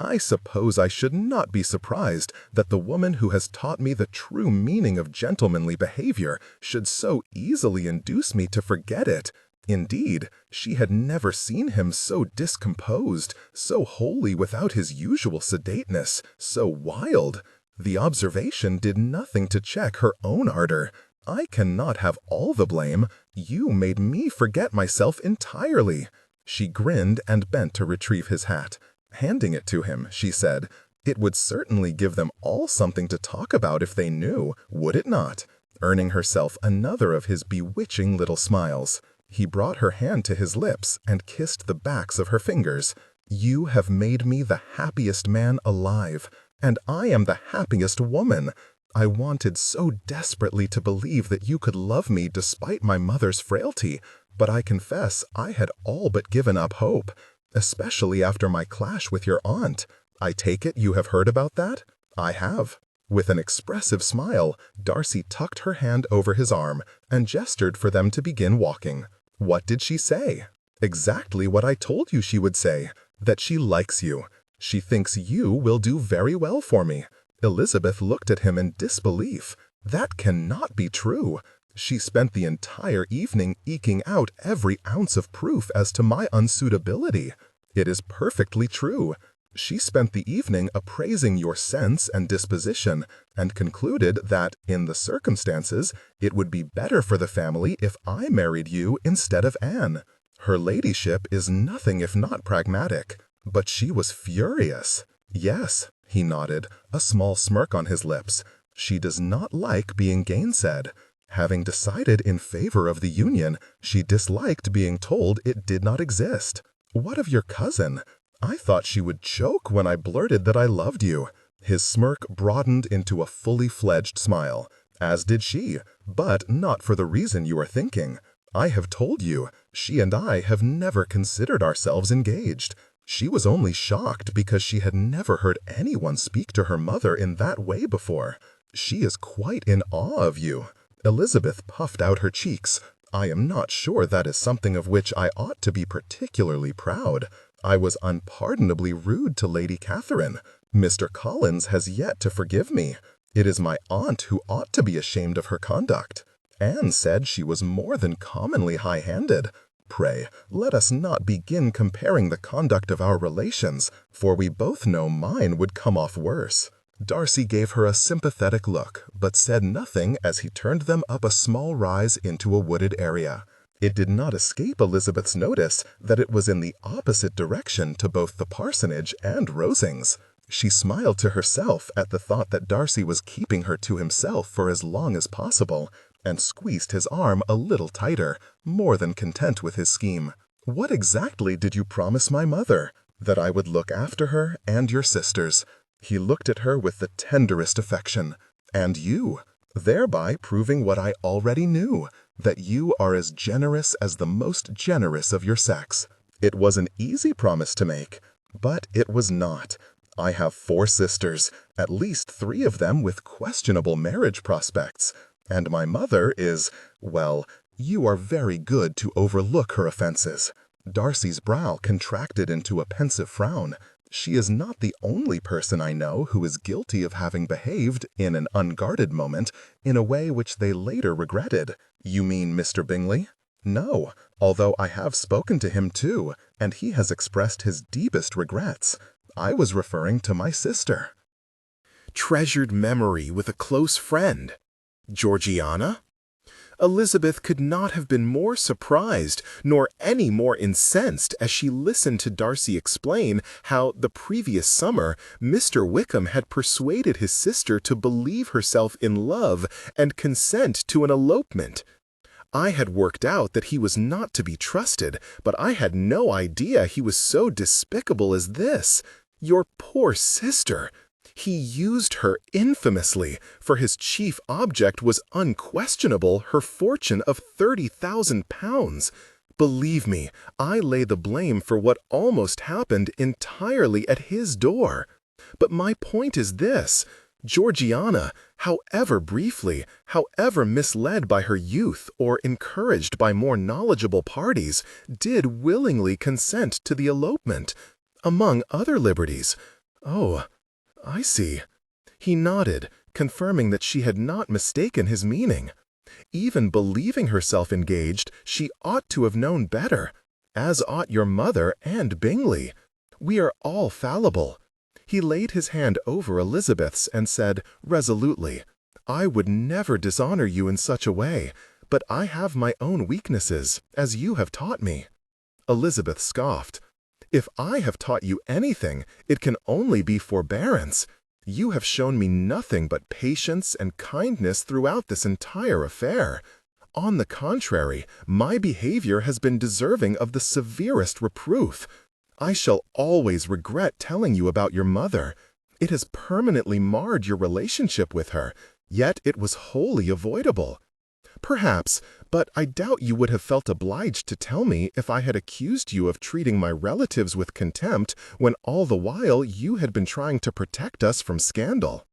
"I suppose I should not be surprised that the woman who has taught me the true meaning of gentlemanly behavior should so easily induce me to forget it." Indeed, she had never seen him so discomposed, so wholly without his usual sedateness, so wild. The observation did nothing to check her own ardor. "I cannot have all the blame. You made me forget myself entirely." She grinned and bent to retrieve his hat. Handing it to him, she said, "It would certainly give them all something to talk about if they knew, would it not?" earning herself another of his bewitching little smiles. He brought her hand to his lips and kissed the backs of her fingers. "You have made me the happiest man alive, and I am the happiest woman. I wanted so desperately to believe that you could love me despite my mother's frailty, but I confess I had all but given up hope, especially after my clash with your aunt. I take it you have heard about that?" "I have." With an expressive smile, Darcy tucked her hand over his arm and gestured for them to begin walking. "What did she say?" "Exactly what I told you she would say, that she likes you. She thinks you will do very well for me." Elizabeth looked at him in disbelief. "That cannot be true. She spent the entire evening eking out every ounce of proof as to my unsuitability." "It is perfectly true. She spent the evening appraising your sense and disposition, and concluded that, in the circumstances, it would be better for the family if I married you instead of Anne. Her ladyship is nothing if not pragmatic, but she was furious." "Yes," he nodded, a small smirk on his lips. "She does not like being gainsaid. Having decided in favor of the union, she disliked being told it did not exist. What of your cousin? I thought she would choke when I blurted that I loved you." His smirk broadened into a fully fledged smile. As did she, but not for the reason you are thinking. I have told you, she and I have never considered ourselves engaged. She was only shocked because she had never heard anyone speak to her mother in that way before. She is quite in awe of you." Elizabeth puffed out her cheeks. "I am not sure that is something of which I ought to be particularly proud. I was unpardonably rude to Lady Catherine. Mr. Collins has yet to forgive me. It is my aunt who ought to be ashamed of her conduct. Anne said she was more than commonly high-handed. Pray, let us not begin comparing the conduct of our relations, for we both know mine would come off worse." Darcy gave her a sympathetic look, but said nothing as he turned them up a small rise into a wooded area. It did not escape Elizabeth's notice that it was in the opposite direction to both the parsonage and Rosings. She smiled to herself at the thought that Darcy was keeping her to himself for as long as possible, and squeezed his arm a little tighter, more than content with his scheme. "What exactly did you promise my mother?" "That I would look after her and your sisters." He looked at her with the tenderest affection. "And you," thereby proving what I already knew, that you are as generous as the most generous of your sex. It was an easy promise to make, but it was not. I have 4 sisters, at least 3 of them with questionable marriage prospects. And my mother is, well, you are very good to overlook her offenses." Darcy's brow contracted into a pensive frown. "She is not the only person I know who is guilty of having behaved, in an unguarded moment, in a way which they later regretted." "You mean Mr. Bingley?" "No, although I have spoken to him too, and he has expressed his deepest regrets. I was referring to my sister." Treasured memory with a close friend. Georgiana? Elizabeth could not have been more surprised, nor any more incensed, as she listened to Darcy explain how, the previous summer, Mr. Wickham had persuaded his sister to believe herself in love and consent to an elopement. I had worked out that he was not to be trusted, but I had no idea he was so despicable as this. Your poor sister! He used her infamously, for his chief object was unquestionable her fortune of £30,000. Believe me, I lay the blame for what almost happened entirely at his door. But my point is this: Georgiana, however briefly, however misled by her youth or encouraged by more knowledgeable parties, did willingly consent to the elopement, among other liberties. Oh, I see. He nodded, confirming that she had not mistaken his meaning. Even believing herself engaged, she ought to have known better, as ought your mother and Bingley. We are all fallible. He laid his hand over Elizabeth's and said resolutely, "I would never dishonor you in such a way, but I have my own weaknesses, as you have taught me." Elizabeth scoffed. "If I have taught you anything, it can only be forbearance. You have shown me nothing but patience and kindness throughout this entire affair. On the contrary, my behavior has been deserving of the severest reproof. I shall always regret telling you about your mother. It has permanently marred your relationship with her, yet it was wholly avoidable. Perhaps, but I doubt you would have felt obliged to tell me if I had accused you of treating my relatives with contempt when all the while you had been trying to protect us from scandal.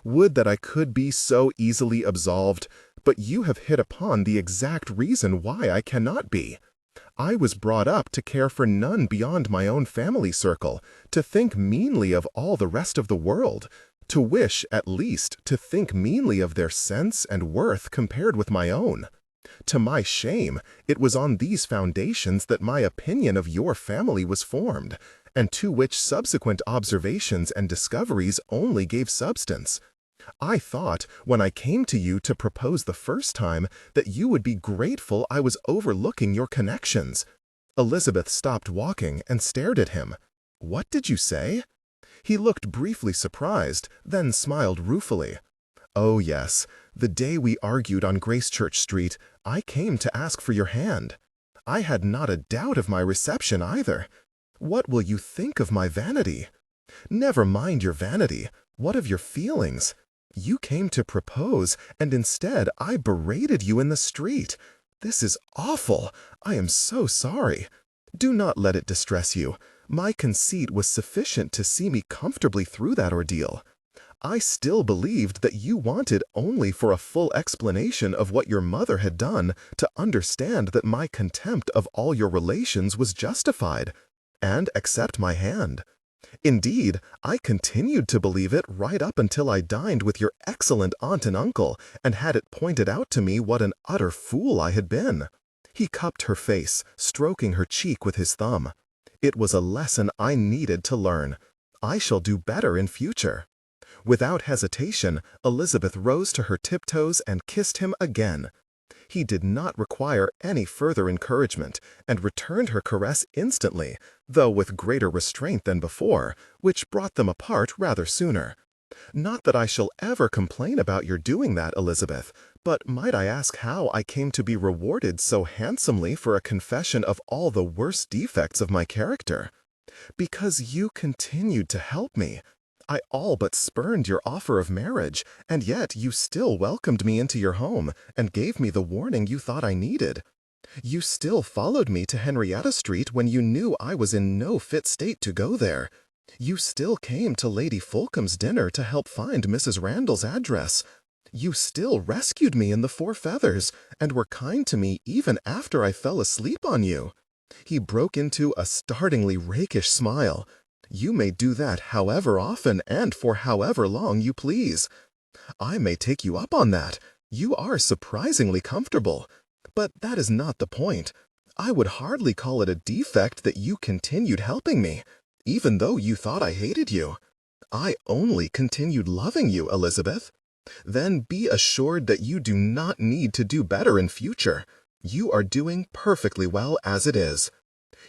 Would that I could be so easily absolved, but you have hit upon the exact reason why I cannot be. I was brought up to care for none beyond my own family circle, to think meanly of all the rest of the world, to wish, at least, to think meanly of their sense and worth compared with my own. To my shame, it was on these foundations that my opinion of your family was formed, and to which subsequent observations and discoveries only gave substance. I thought, when I came to you to propose the first time, that you would be grateful I was overlooking your connections." Elizabeth stopped walking and stared at him. "What did you say?" He looked briefly surprised, then smiled ruefully. "Oh, yes. The day we argued on Gracechurch Street, I came to ask for your hand. I had not a doubt of my reception either. What will you think of my vanity?" "Never mind your vanity. What of your feelings? You came to propose, and instead I berated you in the street. This is awful. I am so sorry. Do not let it distress you. My conceit was sufficient to see me comfortably through that ordeal. I still believed that you wanted only for a full explanation of what your mother had done to understand that my contempt of all your relations was justified, and accept my hand. Indeed, I continued to believe it right up until I dined with your excellent aunt and uncle and had it pointed out to me what an utter fool I had been. He cupped her face, stroking her cheek with his thumb. It was a lesson I needed to learn. I shall do better in future. Without hesitation, Elizabeth rose to her tiptoes and kissed him again. He did not require any further encouragement, and returned her caress instantly, though with greater restraint than before, which brought them apart rather sooner. Not that I shall ever complain about your doing that, Elizabeth, but might I ask how I came to be rewarded so handsomely for a confession of all the worst defects of my character? Because you continued to help me. I all but spurned your offer of marriage, and yet you still welcomed me into your home and gave me the warning you thought I needed. You still followed me to Henrietta Street when you knew I was in no fit state to go there. You still came to Lady Fulcome's dinner to help find Mrs. Randall's address. You still rescued me in the Four Feathers, and were kind to me even after I fell asleep on you. He broke into a startlingly rakish smile. You may do that however often and for however long you please. I may take you up on that. You are surprisingly comfortable. But that is not the point. I would hardly call it a defect that you continued helping me, even though you thought I hated you. I only continued loving you, Elizabeth. Then be assured that you do not need to do better in future. You are doing perfectly well as it is.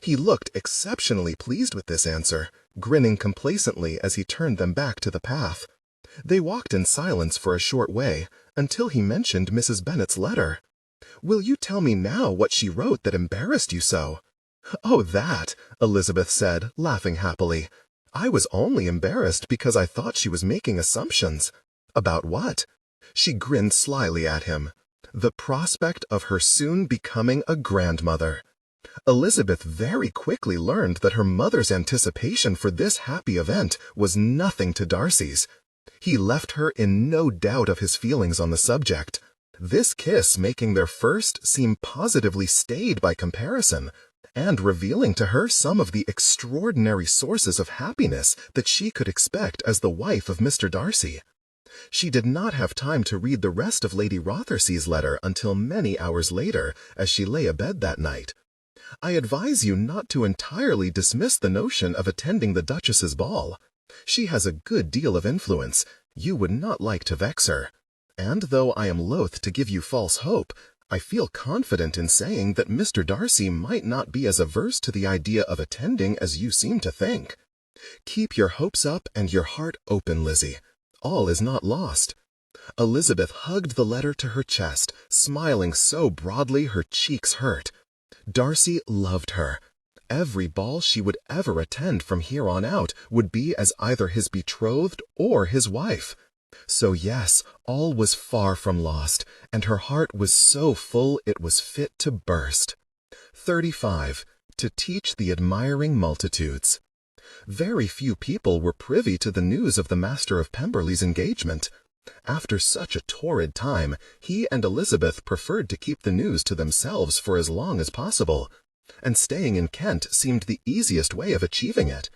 He looked exceptionally pleased with this answer, grinning complacently as he turned them back to the path. They walked in silence for a short way, until he mentioned Mrs. Bennet's letter. "Will you tell me now what she wrote that embarrassed you so?" "Oh, that," Elizabeth said, laughing happily. "I was only embarrassed because I thought she was making assumptions." "About what?" She grinned slyly at him. "The prospect of her soon becoming a grandmother." Elizabeth very quickly learned that her mother's anticipation for this happy event was nothing to Darcy's. He left her in no doubt of his feelings on the subject, this kiss making their first seem positively staid by comparison, and revealing to her some of the extraordinary sources of happiness that she could expect as the wife of Mr. Darcy. She did not have time to read the rest of Lady Rothersey's letter until many hours later, as she lay abed that night. I advise you not to entirely dismiss the notion of attending the Duchess's ball. She has a good deal of influence. You would not like to vex her. And though I am loath to give you false hope, I feel confident in saying that Mr. Darcy might not be as averse to the idea of attending as you seem to think. Keep your hopes up and your heart open, Lizzie. All is not lost." Elizabeth hugged the letter to her chest, smiling so broadly her cheeks hurt. Darcy loved her. Every ball she would ever attend from here on out would be as either his betrothed or his wife. So yes, all was far from lost, and her heart was so full it was fit to burst. 35. To teach the admiring multitudes. Very few people were privy to the news of the Master of Pemberley's engagement. After such a torrid time, he and Elizabeth preferred to keep the news to themselves for as long as possible, and staying in Kent seemed the easiest way of achieving it.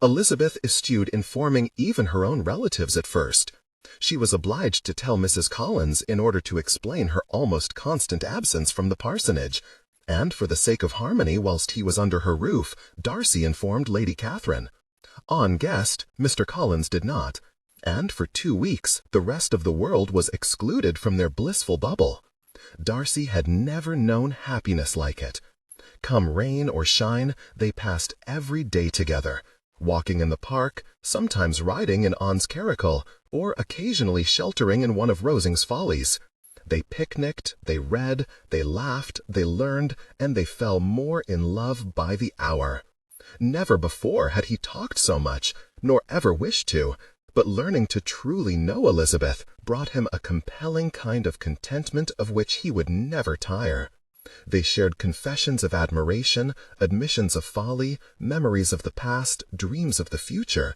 Elizabeth eschewed informing even her own relatives at first. She was obliged to tell Mrs. Collins in order to explain her almost constant absence from the parsonage, and for the sake of harmony whilst he was under her roof, Darcy informed Lady Catherine. On guest, Mr. Collins did not, and for 2 weeks the rest of the world was excluded from their blissful bubble. Darcy had never known happiness like it. Come rain or shine, they passed every day together, walking in the park, sometimes riding in On's Caracal, or occasionally sheltering in one of Rosing's Follies. They picnicked, they read, they laughed, they learned, and they fell more in love by the hour. Never before had he talked so much, nor ever wished to, but learning to truly know Elizabeth brought him a compelling kind of contentment of which he would never tire. They shared confessions of admiration, admissions of folly, memories of the past, dreams of the future.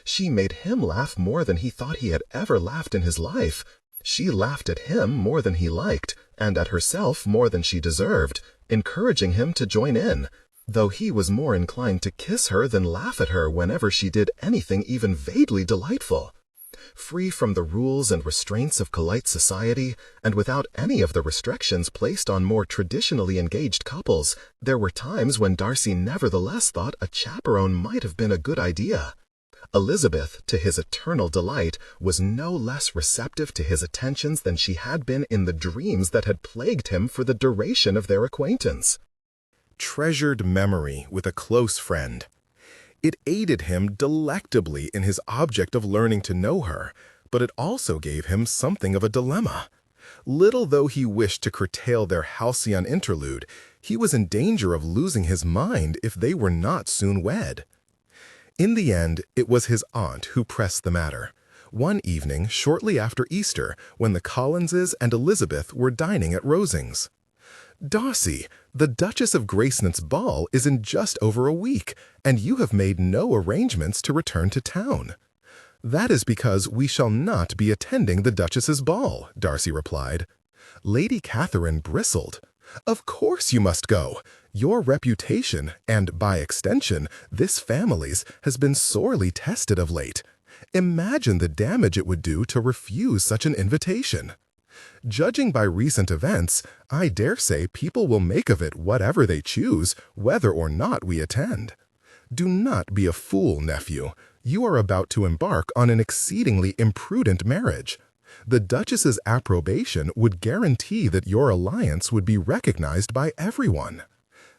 She made him laugh more than he thought he had ever laughed in his life. She laughed at him more than he liked, and at herself more than she deserved, encouraging him to join in, though he was more inclined to kiss her than laugh at her whenever she did anything even vaguely delightful. Free from the rules and restraints of polite society, and without any of the restrictions placed on more traditionally engaged couples, there were times when Darcy nevertheless thought a chaperone might have been a good idea. Elizabeth, to his eternal delight, was no less receptive to his attentions than she had been in the dreams that had plagued him for the duration of their acquaintance. Treasured memory with a close friend. It aided him delectably in his object of learning to know her, but it also gave him something of a dilemma. Little though he wished to curtail their halcyon interlude, he was in danger of losing his mind if they were not soon wed. In the end, it was his aunt who pressed the matter. One evening, shortly after Easter, when the Collinses and Elizabeth were dining at Rosings. "Darcy, the Duchess of Gracenont's ball is in just over a week, and you have made no arrangements to return to town." "That is because we shall not be attending the Duchess's ball," Darcy replied. Lady Catherine bristled. "Of course you must go. Your reputation, and by extension, this family's, has been sorely tested of late. Imagine the damage it would do to refuse such an invitation. Judging by recent events, I dare say people will make of it whatever they choose, whether or not we attend. Do not be a fool, nephew. You are about to embark on an exceedingly imprudent marriage. The Duchess's approbation would guarantee that your alliance would be recognized by everyone.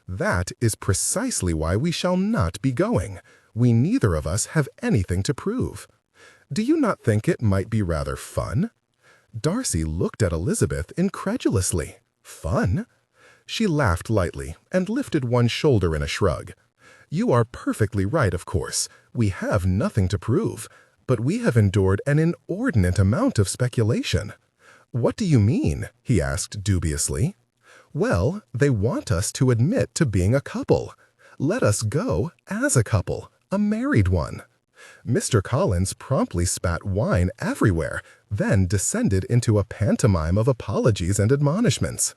That is precisely why we shall not be going. We neither of us have anything to prove. Do you not think it might be rather fun?" Darcy looked at Elizabeth incredulously. "Fun?" She laughed lightly and lifted one shoulder in a shrug. "You are perfectly right, of course. We have nothing to prove, but we have endured an inordinate amount of speculation." "What do you mean?" he asked dubiously. "Well, they want us to admit to being a couple. Let us go as a couple, a married one." Mr. Collins promptly spat wine everywhere, then descended into a pantomime of apologies and admonishments.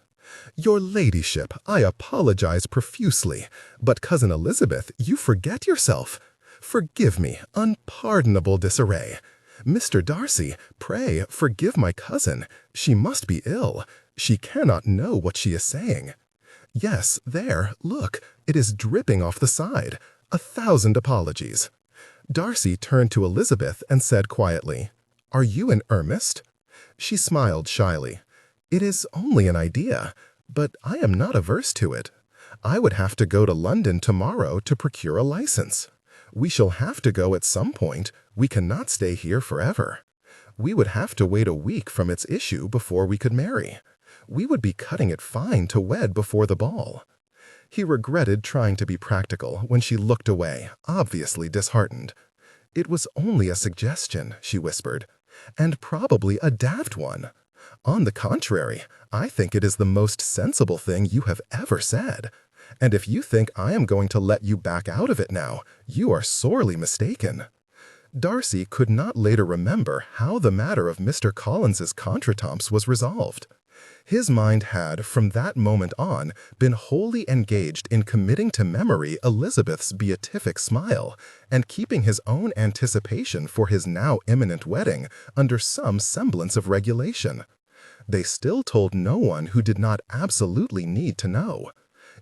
"Your ladyship, I apologize profusely, but Cousin Elizabeth, you forget yourself. Forgive me, unpardonable disarray. Mr. Darcy, pray forgive my cousin. She must be ill. She cannot know what she is saying. Yes, there, look, it is dripping off the side. 1,000 apologies." Darcy turned to Elizabeth and said quietly, "Are you in earnest?" She smiled shyly. "It is only an idea, but I am not averse to it. I would have to go to London tomorrow to procure a license. We shall have to go at some point. We cannot stay here forever. We would have to wait a week from its issue before we could marry. We would be cutting it fine to wed before the ball." He regretted trying to be practical when she looked away, obviously disheartened. "It was only a suggestion," she whispered, "and probably a daft one. On the contrary, I think it is the most sensible thing you have ever said. And if you think I am going to let you back out of it now, you are sorely mistaken." Darcy could not later remember how the matter of Mr. Collins's contretemps was resolved. His mind had, from that moment on, been wholly engaged in committing to memory Elizabeth's beatific smile, and keeping his own anticipation for his now imminent wedding under some semblance of regulation. They still told no one who did not absolutely need to know.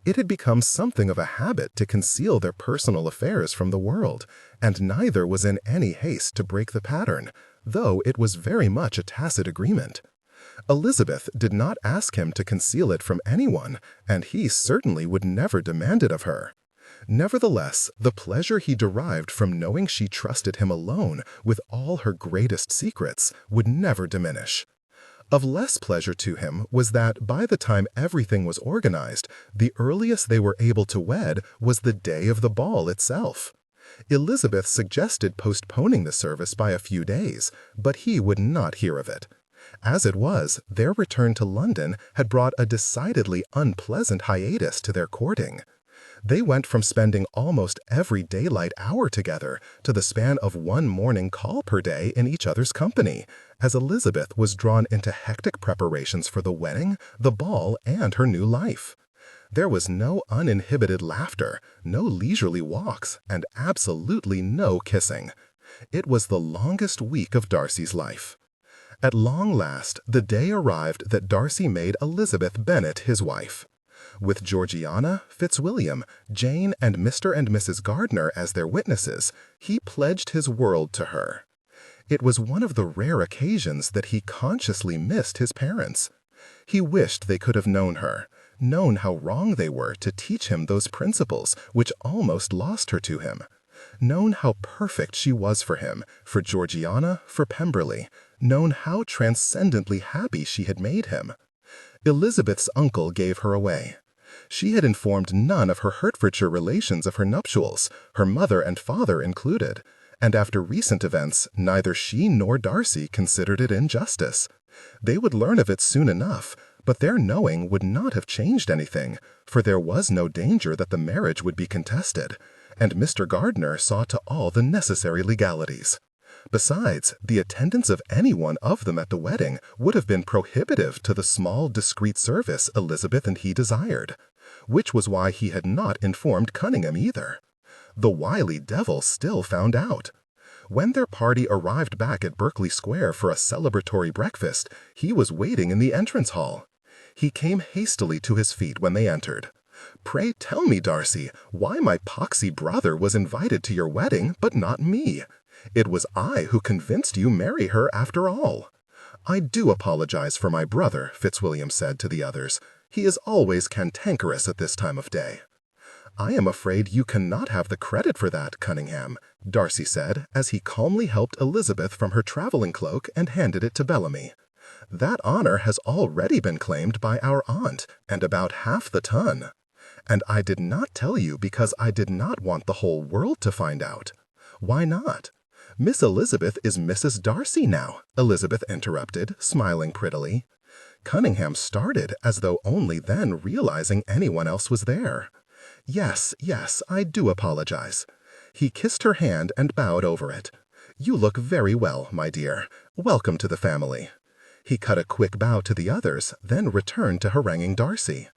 It had become something of a habit to conceal their personal affairs from the world, and neither was in any haste to break the pattern, though it was very much a tacit agreement. Elizabeth did not ask him to conceal it from anyone, and he certainly would never demand it of her. Nevertheless, the pleasure he derived from knowing she trusted him alone with all her greatest secrets would never diminish. Of less pleasure to him was that by the time everything was organized, the earliest they were able to wed was the day of the ball itself. Elizabeth suggested postponing the service by a few days, but he would not hear of it. As it was, their return to London had brought a decidedly unpleasant hiatus to their courting. They went from spending almost every daylight hour together to the span of one morning call per day in each other's company, as Elizabeth was drawn into hectic preparations for the wedding, the ball, and her new life. There was no uninhibited laughter, no leisurely walks, and absolutely no kissing. It was the longest week of Darcy's life. At long last, the day arrived that Darcy made Elizabeth Bennet his wife. With Georgiana, Fitzwilliam, Jane, and Mr. and Mrs. Gardiner as their witnesses, he pledged his world to her. It was one of the rare occasions that he consciously missed his parents. He wished they could have known her, known how wrong they were to teach him those principles which almost lost her to him, known how perfect she was for him, for Georgiana, for Pemberley, known how transcendently happy she had made him. Elizabeth's uncle gave her away. She had informed none of her Hertfordshire relations of her nuptials, her mother and father included, and after recent events, neither she nor Darcy considered it injustice. They would learn of it soon enough, but their knowing would not have changed anything, for there was no danger that the marriage would be contested, and Mr. Gardiner saw to all the necessary legalities. Besides, the attendance of any one of them at the wedding would have been prohibitive to the small, discreet service Elizabeth and he desired, which was why he had not informed Cunningham either. The wily devil still found out. When their party arrived back at Berkeley Square for a celebratory breakfast, he was waiting in the entrance hall. He came hastily to his feet when they entered. "Pray tell me, Darcy, why my poxy brother was invited to your wedding, but not me? It was I who convinced you marry her after all." "I do apologize for my brother," Fitzwilliam said to the others. "He is always cantankerous at this time of day." "I am afraid you cannot have the credit for that, Cunningham," Darcy said, as he calmly helped Elizabeth from her traveling cloak and handed it to Bellamy. "That honor has already been claimed by our aunt, and about half the ton. And I did not tell you because I did not want the whole world to find out." "Why not?" "Miss Elizabeth is Mrs. Darcy now," Elizabeth interrupted, smiling prettily. Cunningham started, as though only then realizing anyone else was there. Yes, I do apologize." He kissed her hand and bowed over it. "You look very well, my dear. Welcome to the family." He cut a quick bow to the others, then returned to haranguing Darcy.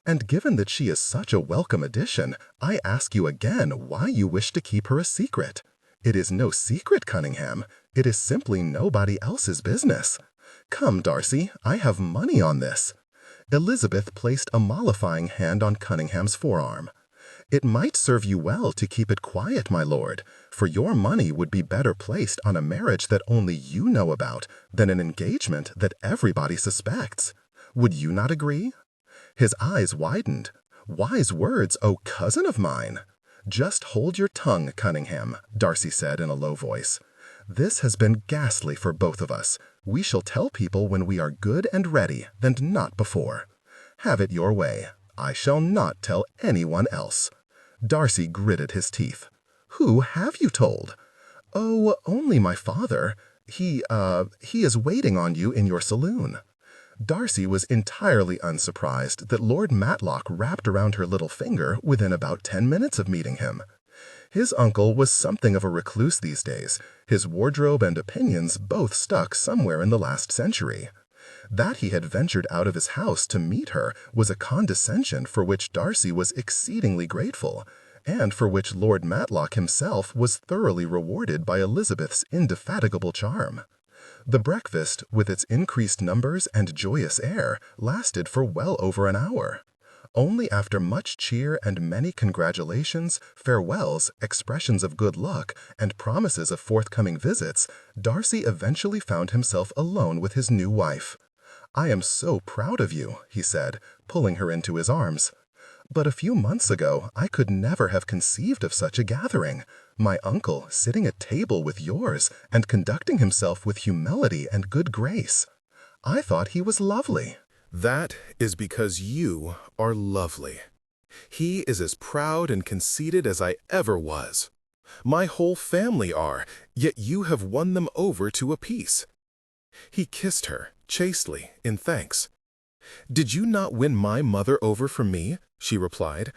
"And given that she is such a welcome addition, I ask you again why you wish to keep her a secret. It is no secret, Cunningham. It is simply nobody else's business. Come, Darcy, I have money on this." Elizabeth placed a mollifying hand on Cunningham's forearm. "It might serve you well to keep it quiet, my lord, for your money would be better placed on a marriage that only you know about than an engagement that everybody suspects. Would you not agree?" His eyes widened. "Wise words, O cousin of mine." "Just hold your tongue, Cunningham," Darcy said in a low voice. "This has been ghastly for both of us. We shall tell people when we are good and ready, than not before. Have it your way. I shall not tell anyone else." Darcy gritted his teeth. "Who have you told?" "Oh, only my father. He is waiting on you in your saloon." Darcy was entirely unsurprised that Lord Matlock wrapped around her little finger within about 10 minutes of meeting him. His uncle was something of a recluse these days. His wardrobe and opinions both stuck somewhere in the last century. That he had ventured out of his house to meet her was a condescension for which Darcy was exceedingly grateful, and for which Lord Matlock himself was thoroughly rewarded by Elizabeth's indefatigable charm. The breakfast, with its increased numbers and joyous air, lasted for well over an hour. Only after much cheer and many congratulations, farewells, expressions of good luck, and promises of forthcoming visits, Darcy eventually found himself alone with his new wife. "I am so proud of you," he said, pulling her into his arms. "But a few months ago I could never have conceived of such a gathering. My uncle sitting at table with yours and conducting himself with humility and good grace. I thought he was lovely." That is because you are lovely. He is as proud and conceited as I ever was. My whole family are, yet you have won them over to a piece." He kissed her, chastely, in thanks. "Did you not win my mother over for me?" she replied.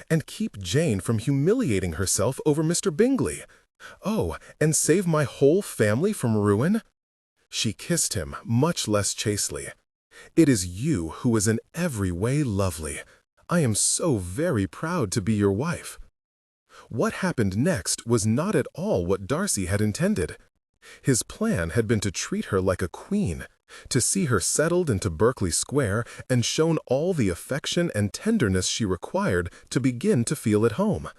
"And keep Jane from humiliating herself over Mr. Bingley? Oh, and save my whole family from ruin?" She kissed him, much less chastely. "It is you who is in every way lovely. I am so very proud to be your wife." What happened next was not at all what Darcy had intended. His plan had been to treat her like a queen, to see her settled into Berkeley Square and shown all the affection and tenderness she required to begin to feel at home.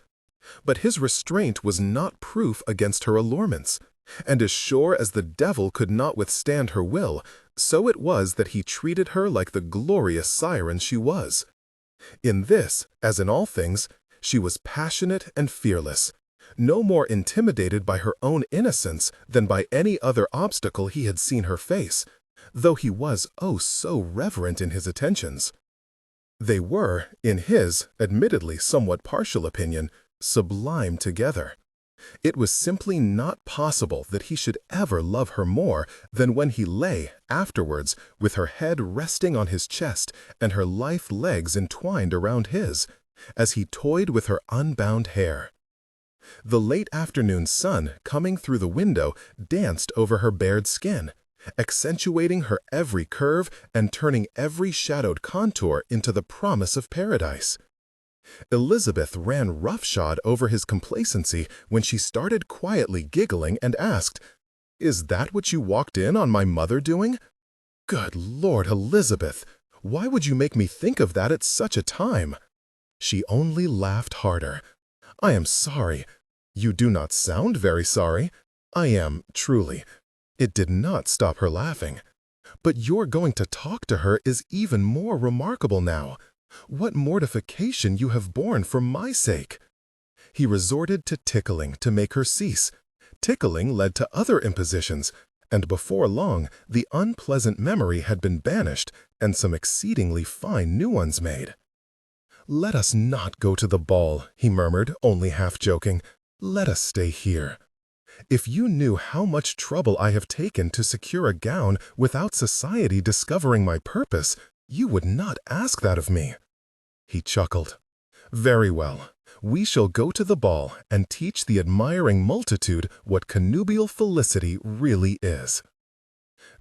But his restraint was not proof against her allurements, and as sure as the devil could not withstand her will, so it was that he treated her like the glorious siren she was. In this, as in all things, she was passionate and fearless, no more intimidated by her own innocence than by any other obstacle he had seen her face, though he was oh so reverent in his attentions. They were, in his, admittedly somewhat partial opinion, sublime together. It was simply not possible that he should ever love her more than when he lay, afterwards, with her head resting on his chest and her lithe legs entwined around his, as he toyed with her unbound hair. The late afternoon sun, coming through the window, danced over her bared skin, accentuating her every curve and turning every shadowed contour into the promise of paradise. Elizabeth ran roughshod over his complacency when she started quietly giggling and asked, "Is that what you walked in on my mother doing?" "Good Lord, Elizabeth, why would you make me think of that at such a time?" She only laughed harder. "I am sorry. You do not sound very sorry." "I am, truly." It did not stop her laughing. "But your going to talk to her is even more remarkable now. What mortification you have borne for my sake!" He resorted to tickling to make her cease. Tickling led to other impositions, and before long the unpleasant memory had been banished and some exceedingly fine new ones made. "Let us not go to the ball," he murmured, only half joking. "Let us stay here. If you knew how much trouble I have taken to secure a gown without society discovering my purpose, you would not ask that of me." He chuckled. "Very well. We shall go to the ball and teach the admiring multitude what connubial felicity really is."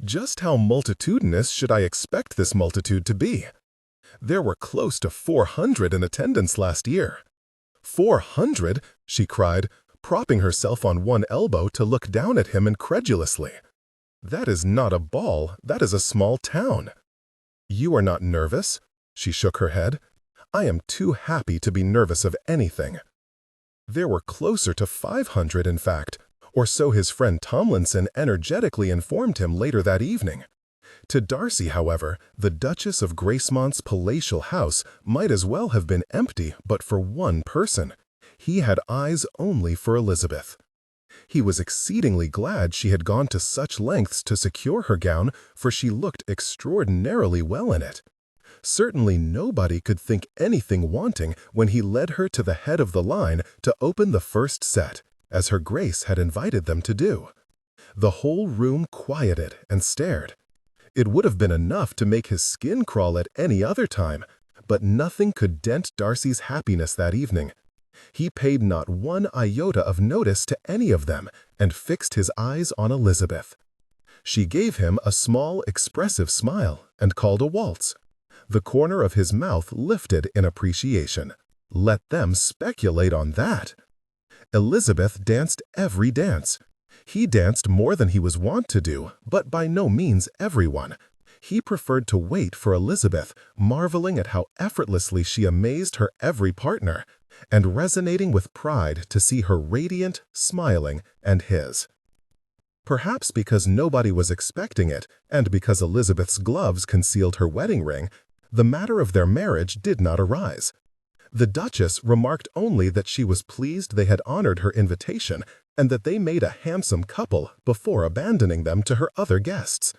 Just how multitudinous should I expect this multitude to be? There were close to 400 in attendance last year. 400? She cried, propping herself on one elbow to look down at him incredulously. "That is not a ball, that is a small town." "You are not nervous?" She shook her head. "I am too happy to be nervous of anything." There were closer to 500, in fact, or so his friend Tomlinson energetically informed him later that evening. To Darcy, however, the Duchess of Gracemont's palatial house might as well have been empty but for one person. He had eyes only for Elizabeth. He was exceedingly glad she had gone to such lengths to secure her gown, for she looked extraordinarily well in it. Certainly nobody could think anything wanting when he led her to the head of the line to open the first set, as her Grace had invited them to do. The whole room quieted and stared. It would have been enough to make his skin crawl at any other time, but nothing could dent Darcy's happiness that evening. He paid not one iota of notice to any of them and fixed his eyes on Elizabeth. She gave him a small, expressive smile and called a waltz. The corner of his mouth lifted in appreciation. Let them speculate on that. Elizabeth danced every dance. He danced more than he was wont to do, but by no means everyone. He preferred to wait for Elizabeth, marveling at how effortlessly she amazed her every partner, and resonating with pride to see her radiant, smiling, and his. Perhaps because nobody was expecting it, and because Elizabeth's gloves concealed her wedding ring, the matter of their marriage did not arise. The Duchess remarked only that she was pleased they had honored her invitation and that they made a handsome couple before abandoning them to her other guests.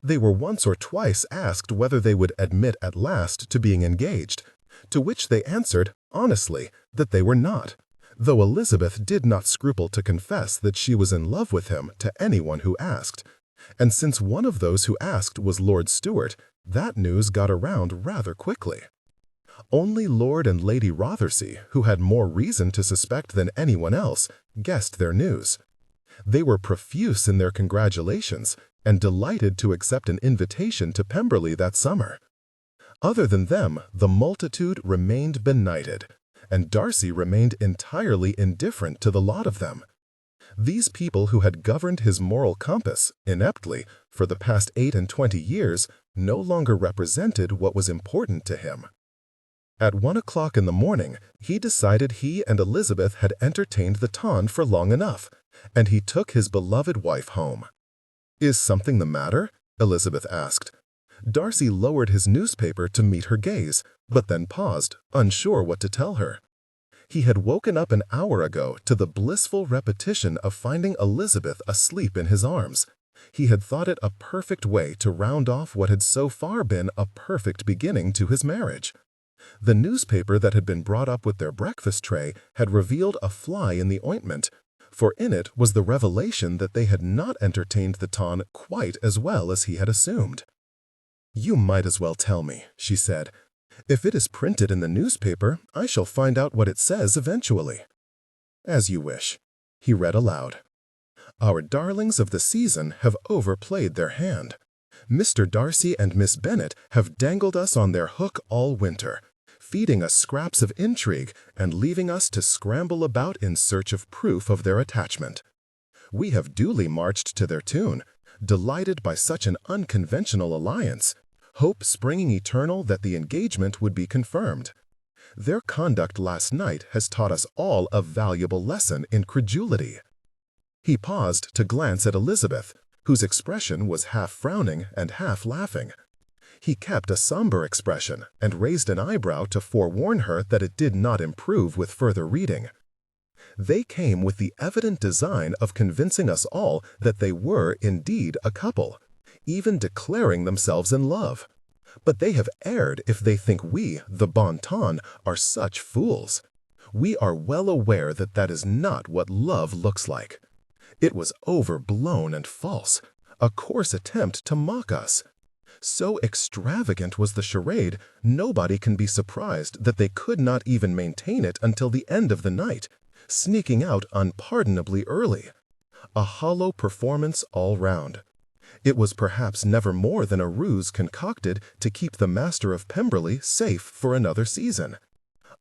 They were once or twice asked whether they would admit at last to being engaged, to which they answered, honestly, that they were not, though Elizabeth did not scruple to confess that she was in love with him to anyone who asked. And since one of those who asked was Lord Stuart, that news got around rather quickly. Only Lord and Lady Rothersey, who had more reason to suspect than anyone else, guessed their news. They were profuse in their congratulations and delighted to accept an invitation to Pemberley that summer. Other than them, the multitude remained benighted, and Darcy remained entirely indifferent to the lot of them. These people who had governed his moral compass, ineptly, for the past 28 years, no longer represented what was important to him. At 1 o'clock in the morning, he decided he and Elizabeth had entertained the ton for long enough, and he took his beloved wife home. "Is something the matter?" Elizabeth asked. Darcy lowered his newspaper to meet her gaze, but then paused, unsure what to tell her. He had woken up an hour ago to the blissful repetition of finding Elizabeth asleep in his arms. He had thought it a perfect way to round off what had so far been a perfect beginning to his marriage. The newspaper that had been brought up with their breakfast tray had revealed a fly in the ointment, for in it was the revelation that they had not entertained the ton quite as well as he had assumed. "You might as well tell me," she said. "If it is printed in the newspaper, I shall find out what it says eventually." "As you wish." He read aloud. "Our darlings of the season have overplayed their hand. Mr. Darcy and Miss Bennet have dangled us on their hook all winter, feeding us scraps of intrigue and leaving us to scramble about in search of proof of their attachment. We have duly marched to their tune, delighted by such an unconventional alliance, hope springing eternal that the engagement would be confirmed. Their conduct last night has taught us all a valuable lesson in credulity." He paused to glance at Elizabeth, whose expression was half frowning and half laughing. He kept a somber expression and raised an eyebrow to forewarn her that it did not improve with further reading. "They came with the evident design of convincing us all that they were indeed a couple, even declaring themselves in love. But they have erred if they think we, the bon ton, are such fools. We are well aware that that is not what love looks like. It was overblown and false, a coarse attempt to mock us. So extravagant was the charade, nobody can be surprised that they could not even maintain it until the end of the night, sneaking out unpardonably early. A hollow performance all round. It was perhaps never more than a ruse concocted to keep the master of Pemberley safe for another season.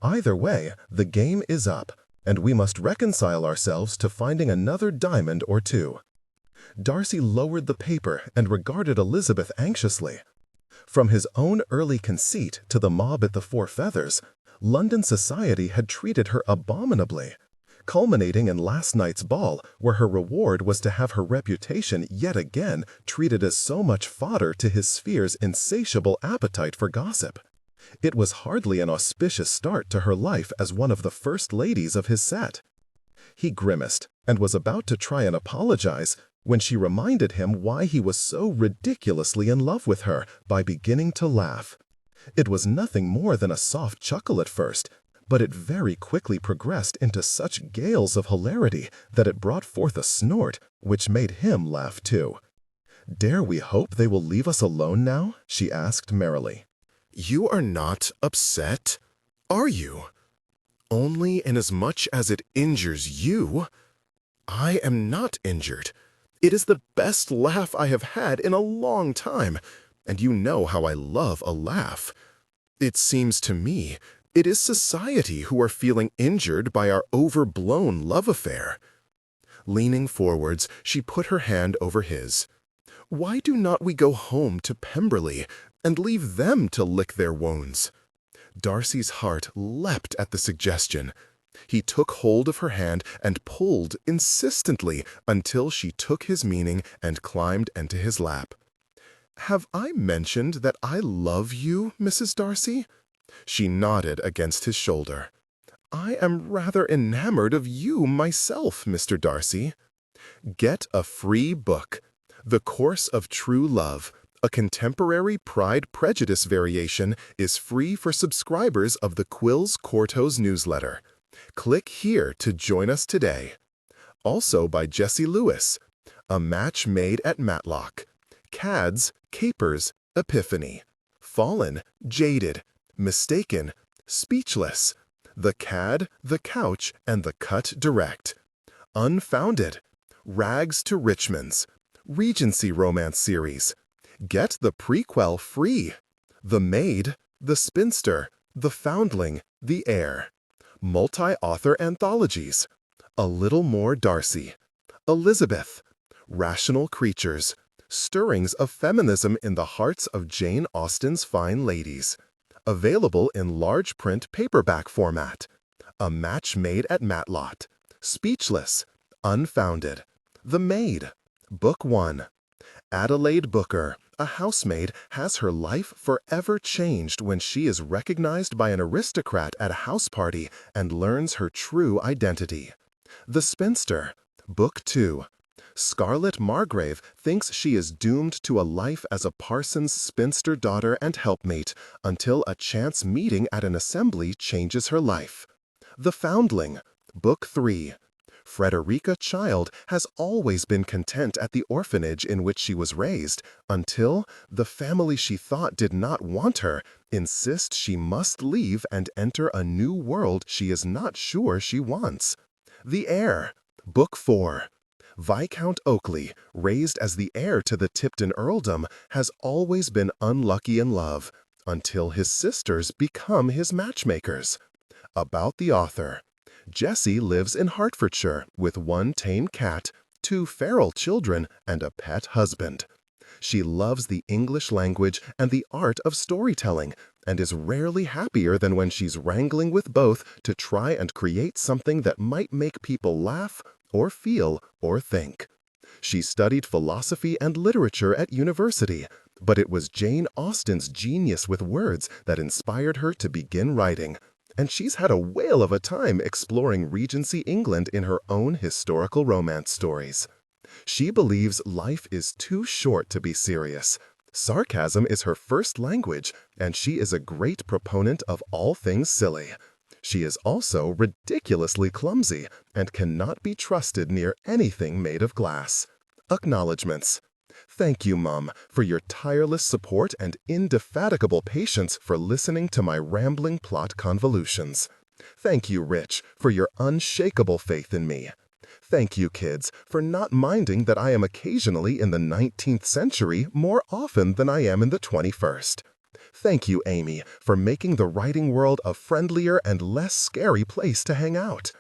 Either way, the game is up, and we must reconcile ourselves to finding another diamond or two." Darcy lowered the paper and regarded Elizabeth anxiously. From his own early conceit to the mob at the Four Feathers, London society had treated her abominably, culminating in last night's ball, where her reward was to have her reputation yet again treated as so much fodder to his sphere's insatiable appetite for gossip. It was hardly an auspicious start to her life as one of the first ladies of his set. He grimaced and was about to try and apologize when she reminded him why he was so ridiculously in love with her by beginning to laugh. It was nothing more than a soft chuckle at first, but it very quickly progressed into such gales of hilarity that it brought forth a snort, which made him laugh too. "Dare we hope they will leave us alone now?" she asked merrily. You are not upset, are you? Only inasmuch as it injures you. I am not injured. It is the best laugh I have had in a long time, and you know how I love a laugh. It seems to me it is society who are feeling injured by our overblown love affair." Leaning forwards, she put her hand over his. "Why do not we go home to Pemberley and leave them to lick their wounds?" Darcy's heart leapt at the suggestion. He took hold of her hand and pulled insistently until she took his meaning and climbed into his lap. "Have I mentioned that I love you, Mrs. Darcy?" She nodded against his shoulder. "I am rather enamored of you myself, Mr. Darcy." Get a free book, The Course of True Love, a contemporary Pride Prejudice variation, is free for subscribers of the Quills Quartos newsletter. Click here to join us today. Also by Jessie Lewis, A Match Made at Matlock, Cads, Capers, Epiphany, Fallen, Jaded, Mistaken, Speechless, The Cad, The Couch, and The Cut Direct, Unfounded, Rags to Richmond's, Regency Romance Series. Get the prequel free. The Maid, The Spinster, The Foundling, The Heir. Multi-author anthologies. A Little More Darcy, Elizabeth, Rational Creatures, Stirrings of Feminism in the Hearts of Jane Austen's Fine Ladies. Available in large print paperback format. A Match Made at Matlock, Speechless, Unfounded, The Maid, Book 1. Adelaide Booker, a housemaid, has her life forever changed when she is recognized by an aristocrat at a house party and learns her true identity. The Spinster, Book 2. Scarlett Margrave thinks she is doomed to a life as a parson's spinster daughter and helpmate until a chance meeting at an assembly changes her life. The Foundling, Book 3. Frederica Child has always been content at the orphanage in which she was raised until the family she thought did not want her insist she must leave and enter a new world she is not sure she wants. The Heir, Book 4. Viscount Oakley, raised as the heir to the Tipton earldom, has always been unlucky in love until his sisters become his matchmakers. About the author. Jessie lives in Hertfordshire with 1 tame cat, 2 feral children, and a pet husband. She loves the English language and the art of storytelling, and is rarely happier than when she's wrangling with both to try and create something that might make people laugh, or feel, or think. She studied philosophy and literature at university, but it was Jane Austen's genius with words that inspired her to begin writing. And she's had a whale of a time exploring Regency England in her own historical romance stories. She believes life is too short to be serious. Sarcasm is her first language, and she is a great proponent of all things silly. She is also ridiculously clumsy and cannot be trusted near anything made of glass. Acknowledgements. Thank you, Mum, for your tireless support and indefatigable patience for listening to my rambling plot convolutions. Thank you, Rich, for your unshakable faith in me. Thank you, kids, for not minding that I am occasionally in the 19th century more often than I am in the 21st. Thank you, Amy, for making the writing world a friendlier and less scary place to hang out.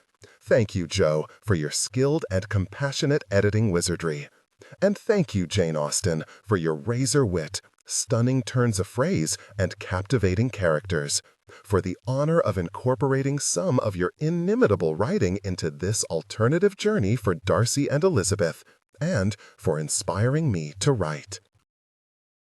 Thank you, Joe, for your skilled and compassionate editing wizardry. And thank you, Jane Austen, for your razor wit, stunning turns of phrase, and captivating characters, for the honor of incorporating some of your inimitable writing into this alternative journey for Darcy and Elizabeth, and for inspiring me to write.